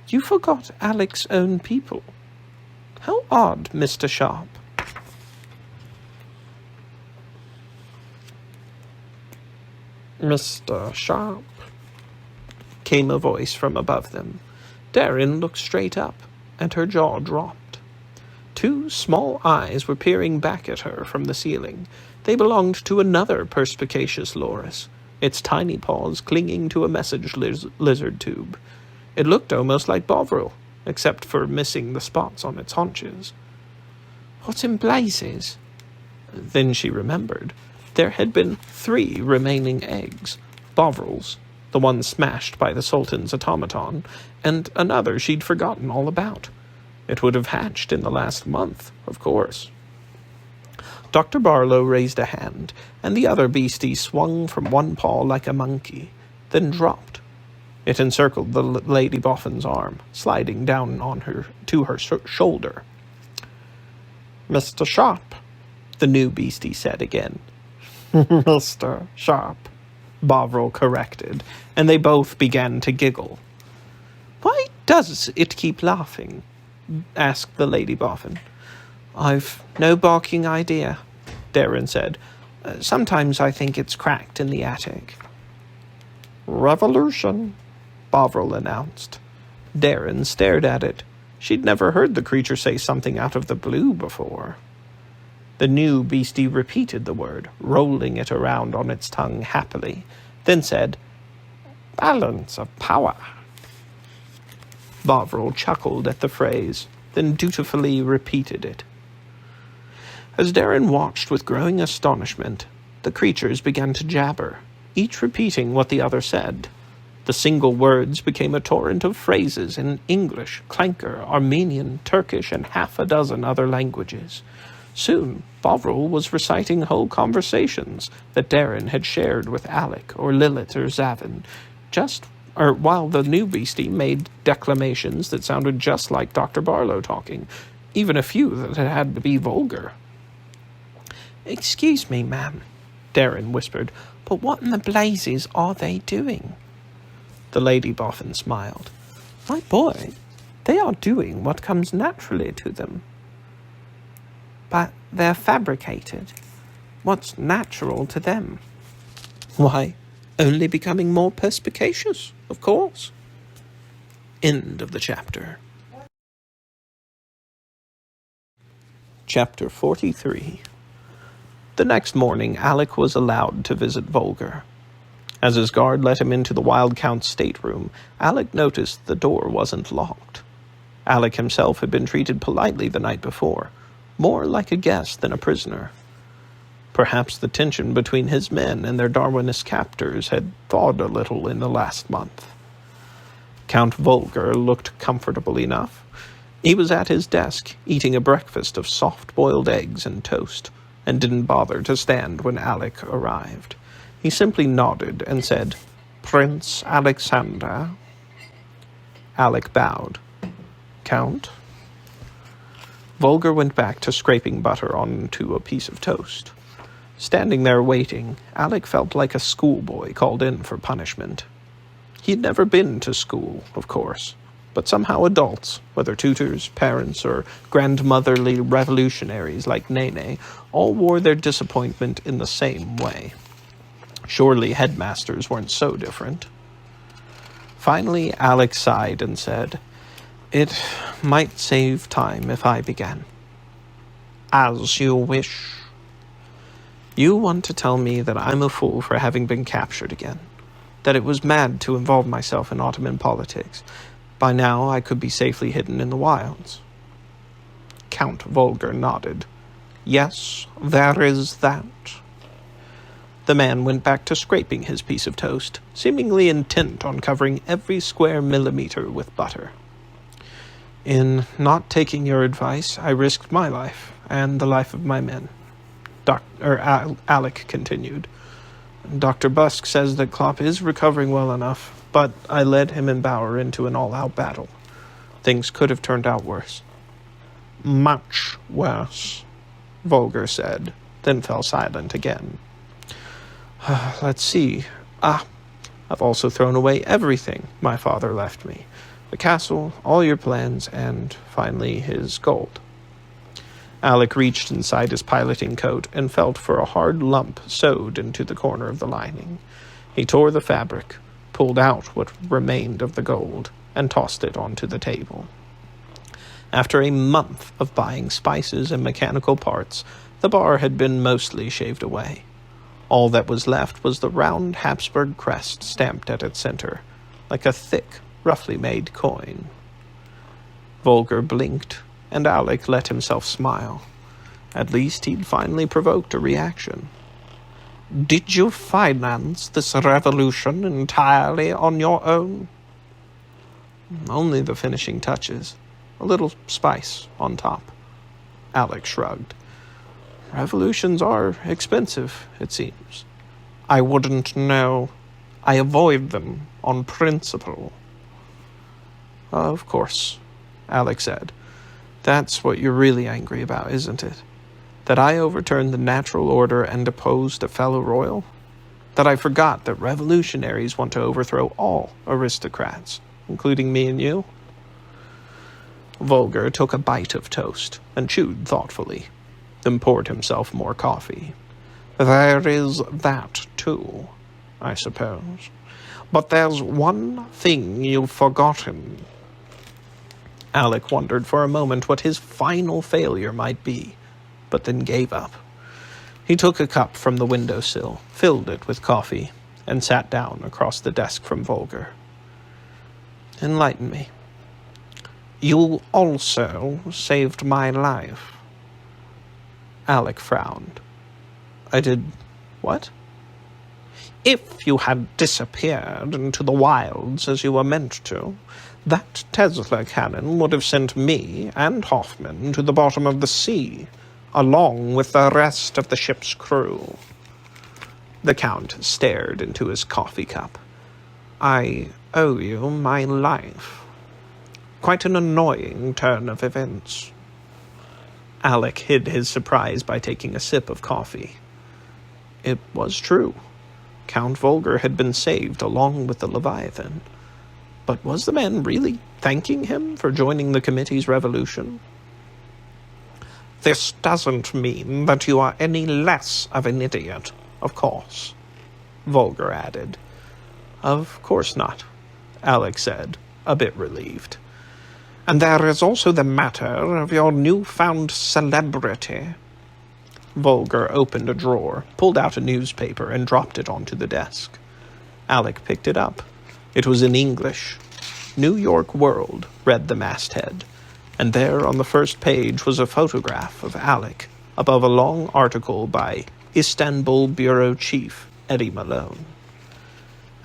You forgot Alek's own people. How odd, Mr. Sharp. Mr. Sharp, came a voice from above them. Darren looked straight up, and her jaw dropped. Two small eyes were peering back at her from the ceiling. They belonged to another perspicacious loris, its tiny paws clinging to a message lizard tube. It looked almost like Bovril, except for missing the spots on its haunches. What in blazes? Then she remembered. There had been 3 remaining eggs, Bovril's, the one smashed by the Sultan's automaton, and another she'd forgotten all about. It would have hatched in the last month, of course. Dr. Barlow raised a hand, and the other beastie swung from one paw like a monkey, then dropped. It encircled the Lady Boffin's arm, sliding down on her to her shoulder. Mr. Sharp, the new beastie said again. Mr. Sharp, Bovril corrected, and they both began to giggle. Why does it keep laughing? Asked the Lady Boffin. I've no barking idea, Darren said. Sometimes I think it's cracked in the attic. Revolution, Bovril announced. Darren stared at it. She'd never heard the creature say something out of the blue before. The new beastie repeated the word, rolling it around on its tongue happily, then said, Balance of power. Bovril chuckled at the phrase, then dutifully repeated it. As Darren watched with growing astonishment, the creatures began to jabber, each repeating what the other said. The single words became a torrent of phrases in English, Clanker, Armenian, Turkish, and half a dozen other languages. Soon, Bovril was reciting whole conversations that Darren had shared with Alek or Lilith or Zavin, while the new beastie made declamations that sounded just like Dr. Barlow talking, even a few that had to be vulgar. Excuse me, ma'am, Darren whispered. But what in the blazes are they doing? The Lady Boffin smiled. My boy, they are doing what comes naturally to them. But they're fabricated. What's natural to them? Why, only becoming more perspicacious, of course. End of the chapter. Chapter 43. The next morning, Alek was allowed to visit Volgar. As his guard let him into the Wild Count's stateroom, Alek noticed the door wasn't locked. Alek himself had been treated politely the night before, more like a guest than a prisoner. Perhaps the tension between his men and their Darwinist captors had thawed a little in the last month. Count Volgar looked comfortable enough. He was at his desk, eating a breakfast of soft-boiled eggs and toast, and didn't bother to stand when Alek arrived. He simply nodded and said, Prince Alexander. Alek bowed. Count? Volgar went back to scraping butter onto a piece of toast. Standing there waiting, Alek felt like a schoolboy called in for punishment. He'd never been to school, of course, but somehow adults, whether tutors, parents, or grandmotherly revolutionaries like Nene, all wore their disappointment in the same way. Surely headmasters weren't so different. Finally, Alek sighed and said, It might save time if I began. As you wish. You want to tell me that I'm a fool for having been captured again, that it was mad to involve myself in Ottoman politics. By now I could be safely hidden in the wilds. Count Volgar nodded. Yes, there is that. The man went back to scraping his piece of toast, seemingly intent on covering every square millimeter with butter. In not taking your advice, I risked my life and the life of my men. Alek continued. Dr. Busk says that Klopp is recovering well enough, but I led him and Bauer into an all-out battle. Things could have turned out worse. Much worse, Volgar said, then fell silent again. Let's see. I've also thrown away everything my father left me. The castle, all your plans, and finally his gold. Alek reached inside his piloting coat and felt for a hard lump sewed into the corner of the lining. He tore the fabric, pulled out what remained of the gold, and tossed it onto the table. After a month of buying spices and mechanical parts, the bar had been mostly shaved away. All that was left was the round Habsburg crest stamped at its center, like a thick, roughly made coin. Volgar blinked, and Alek let himself smile. At least he'd finally provoked a reaction. Did you finance this revolution entirely on your own? Only the finishing touches. A little spice on top. Alek shrugged. Revolutions are expensive, it seems. I wouldn't know. I avoid them on principle. Of course, Alek said. That's what you're really angry about, isn't it? That I overturned the natural order and deposed a fellow royal? That I forgot that revolutionaries want to overthrow all aristocrats, including me and you? Volgar took a bite of toast and chewed thoughtfully, then poured himself more coffee. There is that, too, I suppose. But there's one thing you've forgotten. Alek wondered for a moment what his final failure might be, but then gave up. He took a cup from the windowsill, filled it with coffee, and sat down across the desk from Volgar. Enlighten me. You also saved my life. Alek frowned. I did what? If you had disappeared into the wilds as you were meant to, that Tesla cannon would have sent me and Hoffman to the bottom of the sea, along with the rest of the ship's crew. The Count stared into his coffee cup. I owe you my life. Quite an annoying turn of events. Alek hid his surprise by taking a sip of coffee. It was true. Count Volger had been saved along with the Leviathan. But was the man really thanking him for joining the committee's revolution? This doesn't mean that you are any less of an idiot, of course, Volger added. Of course not, Alek said, a bit relieved. And there is also the matter of your newfound celebrity. Volger opened a drawer, pulled out a newspaper, and dropped it onto the desk. Alek picked it up. It was in English. New York World, read the masthead, and there on the first page was a photograph of Alek above a long article by Istanbul Bureau Chief Eddie Malone.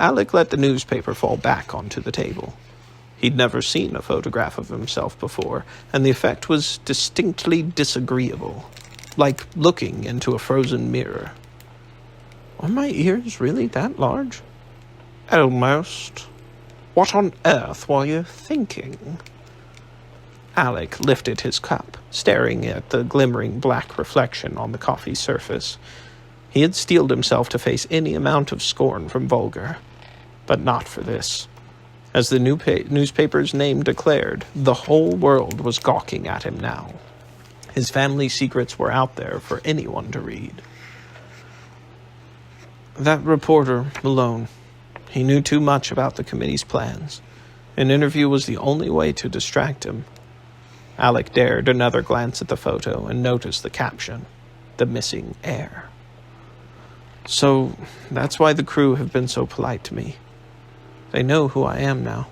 Alek let the newspaper fall back onto the table. He'd never seen a photograph of himself before, and the effect was distinctly disagreeable, like looking into a frozen mirror. Are my ears really that large? Almost. What on earth were you thinking? Alek lifted his cup, staring at the glimmering black reflection on the coffee surface. He had steeled himself to face any amount of scorn from Volger, but not for this. As the newspaper's name declared, the whole world was gawking at him now. His family secrets were out there for anyone to read. That reporter, Malone, he knew too much about the committee's plans. An interview was the only way to distract him. Alek dared another glance at the photo and noticed the caption, "The Missing Heir." So that's why the crew have been so polite to me. They know who I am now.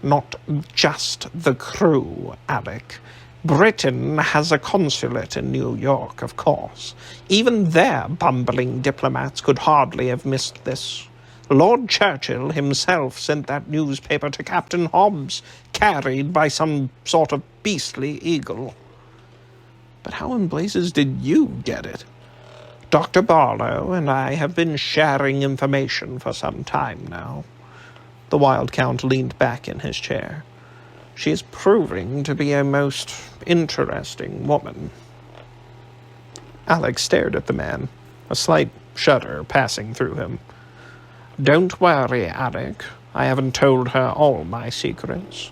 Not just the crew, Alek. Britain has a consulate in New York, of course. Even their bumbling diplomats could hardly have missed this. Lord Churchill himself sent that newspaper to Captain Hobbs, carried by some sort of beastly eagle. But how in blazes did you get it? Dr. Barlow and I have been sharing information for some time now. The Wild Count leaned back in his chair. She is proving to be a most interesting woman. Alek stared at the man, a slight shudder passing through him. Don't worry, Alek. I haven't told her all my secrets.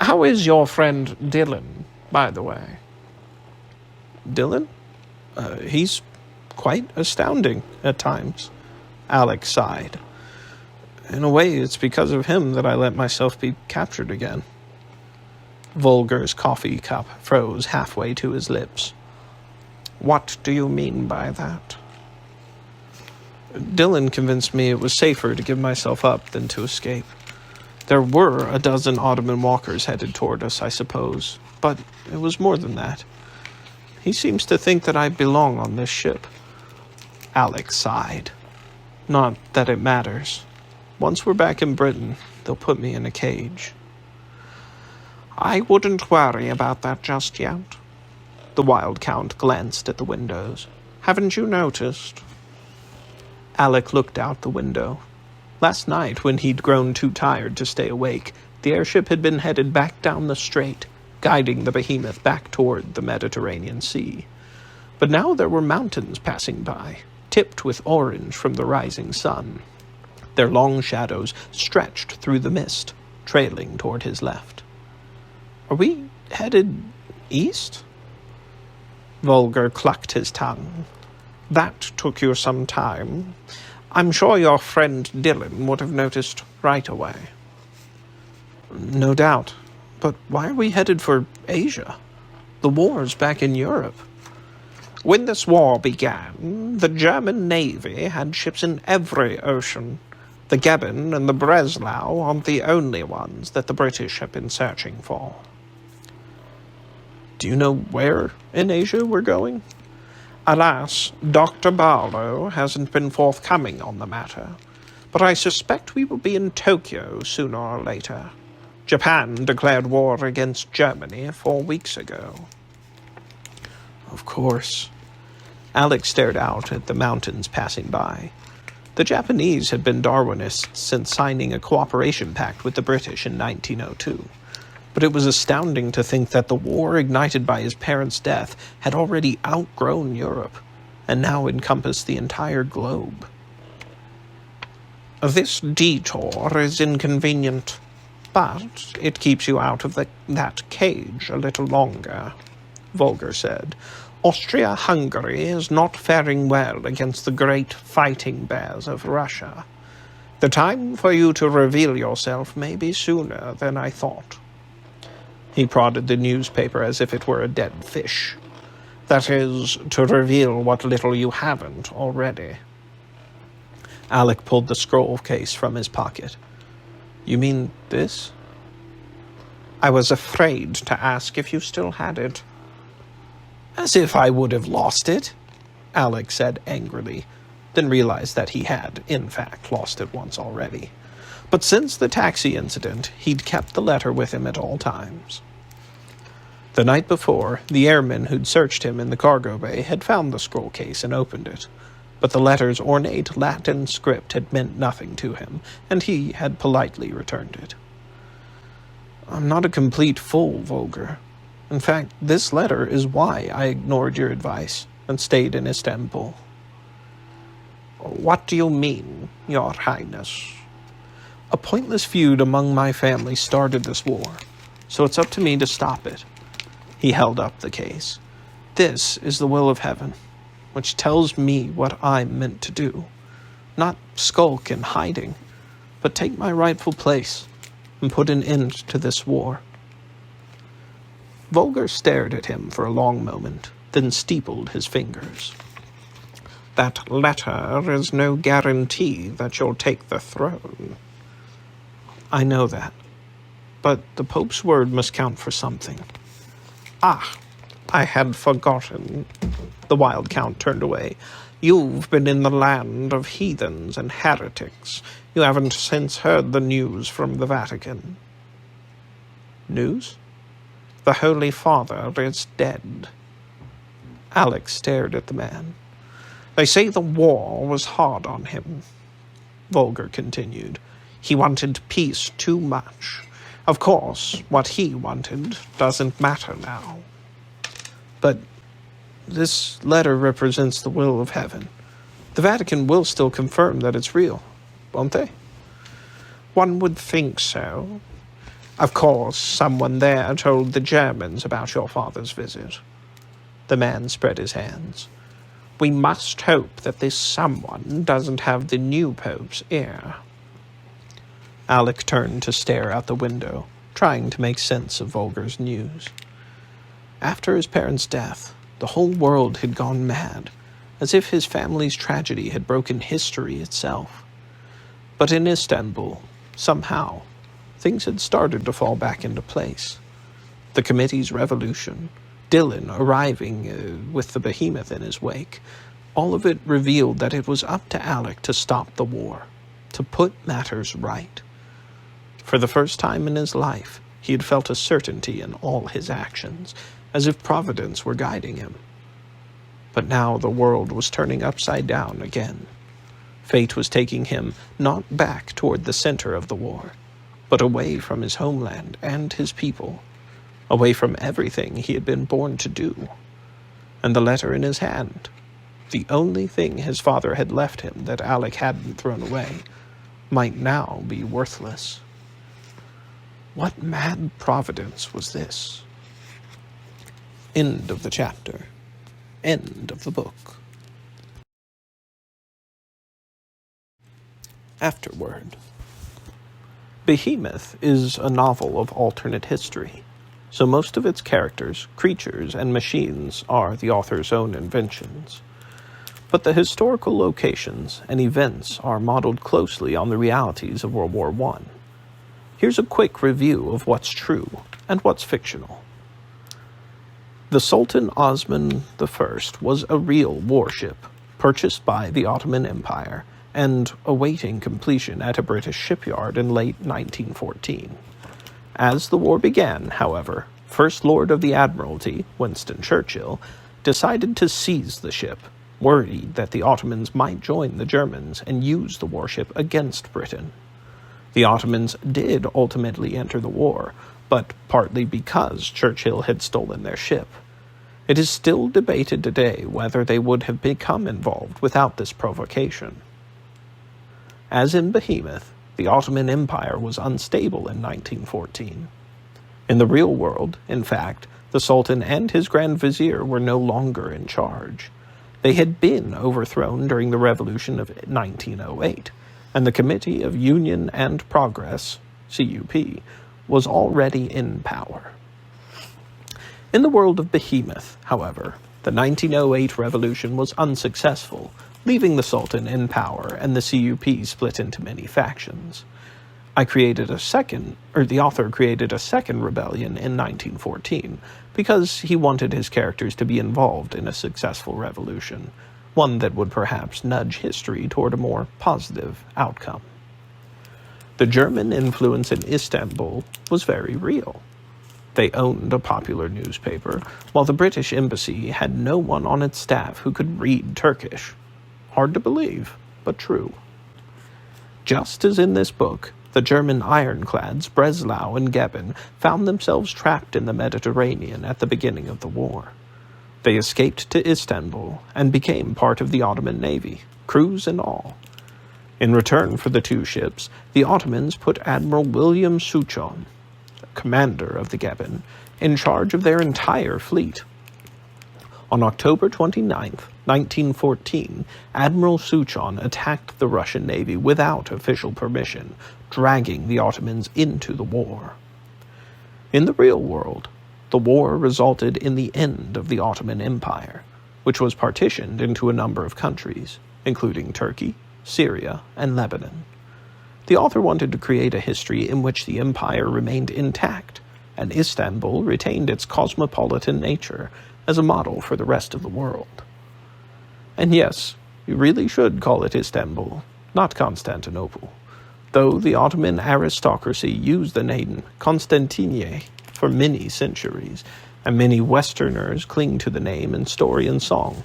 How is your friend Dylan, by the way? Dylan? He's quite astounding at times. Alek sighed. In a way, it's because of him that I let myself be captured again. Volger's coffee cup froze halfway to his lips. What do you mean by that? Dylan convinced me it was safer to give myself up than to escape. There were a dozen Ottoman walkers headed toward us, I suppose, but it was more than that. He seems to think that I belong on this ship. Alek sighed. Not that it matters. Once we're back in Britain, they'll put me in a cage. I wouldn't worry about that just yet. The Wild Count glanced at the windows. Haven't you noticed? Alek looked out the window. Last night, when he'd grown too tired to stay awake, the airship had been headed back down the strait, guiding the Behemoth back toward the Mediterranean Sea. But now there were mountains passing by, tipped with orange from the rising sun. Their long shadows stretched through the mist, trailing toward his left. Are we headed east? Volger clucked his tongue. That took you some time. I'm sure your friend Dylan would have noticed right away. No doubt. But why are we headed for Asia? The war's back in Europe. When this war began, the German Navy had ships in every ocean. The Gebbon and the Breslau aren't the only ones that the British have been searching for. Do you know where in Asia we're going? Alas, Dr. Barlow hasn't been forthcoming on the matter, but I suspect we will be in Tokyo sooner or later. Japan declared war against Germany 4 weeks ago. Of course. Alek stared out at the mountains passing by. The Japanese had been Darwinists since signing a cooperation pact with the British in 1902. But it was astounding to think that the war ignited by his parents' death had already outgrown Europe, and now encompass the entire globe. This detour is inconvenient, but it keeps you out of that cage a little longer, Volger said. Austria-Hungary is not faring well against the great fighting bears of Russia. The time for you to reveal yourself may be sooner than I thought. He prodded the newspaper as if it were a dead fish. That is, to reveal what little you haven't already. Alek pulled the scroll case from his pocket. You mean this? I was afraid to ask if you still had it. As if I would have lost it, Alek said angrily, then realized that he had, in fact, lost it once already. But since the taxi incident, he'd kept the letter with him at all times. The night before, the airman who'd searched him in the cargo bay had found the scroll case and opened it, but the letter's ornate Latin script had meant nothing to him, and he had politely returned it. I'm not a complete fool, Volger. In fact, this letter is why I ignored your advice and stayed in Istanbul. What do you mean, Your Highness? A pointless feud among my family started this war, so it's up to me to stop it. He held up the case. This is the will of heaven, which tells me what I'm meant to do. Not skulk in hiding, but take my rightful place and put an end to this war. Volger stared at him for a long moment, then steepled his fingers. That letter is no guarantee that you'll take the throne. I know that, but the Pope's word must count for something. Ah, I had forgotten. The wild count turned away. You've been in the land of heathens and heretics. You haven't since heard the news from the Vatican. News? The Holy Father is dead. Alek stared at the man. They say the war was hard on him, Volger continued. He wanted peace too much. Of course, what he wanted doesn't matter now. But this letter represents the will of heaven. The Vatican will still confirm that it's real, won't they? One would think so. Of course, someone there told the Germans about your father's visit. The man spread his hands. We must hope that this someone doesn't have the new Pope's ear. Alek turned to stare out the window, trying to make sense of Volger's news. After his parents' death, the whole world had gone mad, as if his family's tragedy had broken history itself. But in Istanbul, somehow, things had started to fall back into place. The committee's revolution, Dylan arriving with the Behemoth in his wake, all of it revealed that it was up to Alek to stop the war, to put matters right. For the first time in his life, he had felt a certainty in all his actions, as if Providence were guiding him. But now the world was turning upside down again. Fate was taking him not back toward the center of the war, but away from his homeland and his people, away from everything he had been born to do. And the letter in his hand, the only thing his father had left him that Alek hadn't thrown away, might now be worthless. What mad providence was this? End of the chapter. End of the book. Afterword. Behemoth is a novel of alternate history, so most of its characters, creatures, and machines are the author's own inventions. But the historical locations and events are modeled closely on the realities of World War I. Here's a quick review of what's true and what's fictional. The Sultan Osman I was a real warship, purchased by the Ottoman Empire and awaiting completion at a British shipyard in late 1914. As the war began, however, First Lord of the Admiralty, Winston Churchill, decided to seize the ship, worried that the Ottomans might join the Germans and use the warship against Britain. The Ottomans did ultimately enter the war, but partly because Churchill had stolen their ship. It is still debated today whether they would have become involved without this provocation. As in Behemoth, the Ottoman Empire was unstable in 1914. In the real world, in fact, the Sultan and his Grand Vizier were no longer in charge. They had been overthrown during the Revolution of 1908, and the Committee of Union and Progress, CUP, was already in power. In the world of Behemoth, however, the 1908 revolution was unsuccessful, leaving the Sultan in power and the CUP split into many factions. The author created a second rebellion in 1914 because he wanted his characters to be involved in a successful revolution, one that would perhaps nudge history toward a more positive outcome. The German influence in Istanbul was very real. They owned a popular newspaper, while the British embassy had no one on its staff who could read Turkish. Hard to believe, but true. Just as in this book, the German ironclads Breslau and Geben found themselves trapped in the Mediterranean at the beginning of the war. They escaped to Istanbul and became part of the Ottoman Navy, crews and all. In return for the two ships, the Ottomans put Admiral William Souchon, commander of the Geben, in charge of their entire fleet. On October 29, 1914, Admiral Souchon attacked the Russian Navy without official permission, dragging the Ottomans into the war. In the real world, the war resulted in the end of the Ottoman Empire, which was partitioned into a number of countries, including Turkey, Syria, and Lebanon. The author wanted to create a history in which the empire remained intact, and Istanbul retained its cosmopolitan nature as a model for the rest of the world. And yes, you really should call it Istanbul, not Constantinople, though the Ottoman aristocracy used the name Constantiniye for many centuries, and many Westerners cling to the name in story and song.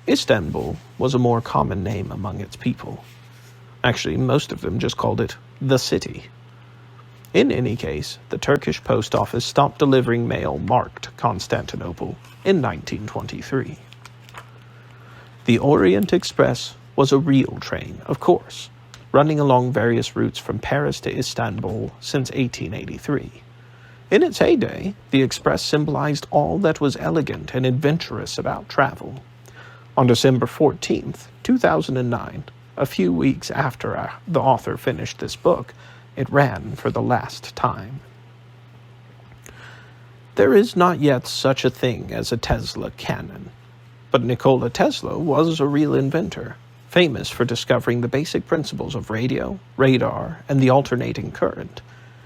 Istanbul was a more common name among its people. Actually, most of them just called it the city. In any case, the Turkish post office stopped delivering mail marked Constantinople in 1923. The Orient Express was a real train, of course, running along various routes from Paris to Istanbul since 1883. In its heyday, the Express symbolized all that was elegant and adventurous about travel. On December 14th, 2009, a few weeks after the author finished this book, it ran for the last time. There is not yet such a thing as a Tesla canon, but Nikola Tesla was a real inventor, famous for discovering the basic principles of radio, radar, and the alternating current.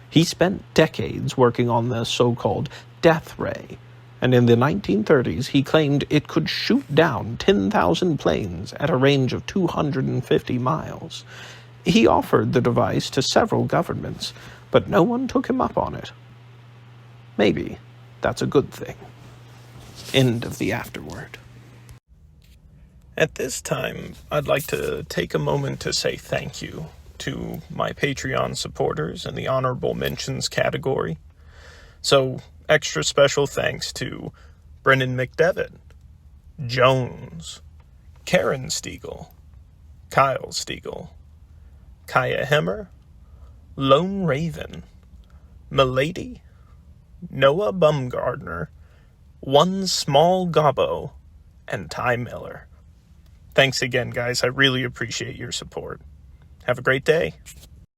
He spent decades working on the so-called death ray, and in the 1930s he claimed it could shoot down 10,000 planes at a range of 250 miles. He offered the device to several governments, but no one took him up on it. Maybe that's a good thing. End of the Afterword. At this time, I'd like to take a moment to say thank you to my Patreon supporters in the honorable mentions category. So, extra special thanks to Brennan McDevitt, Jones, Karen Stiegel, Kyle Stiegel, Kaya Hemmer, Lone Raven, Milady, Noah Bumgardner, One Small Gobbo, and Ty Miller. Thanks again, guys. I really appreciate your support. Have a great day.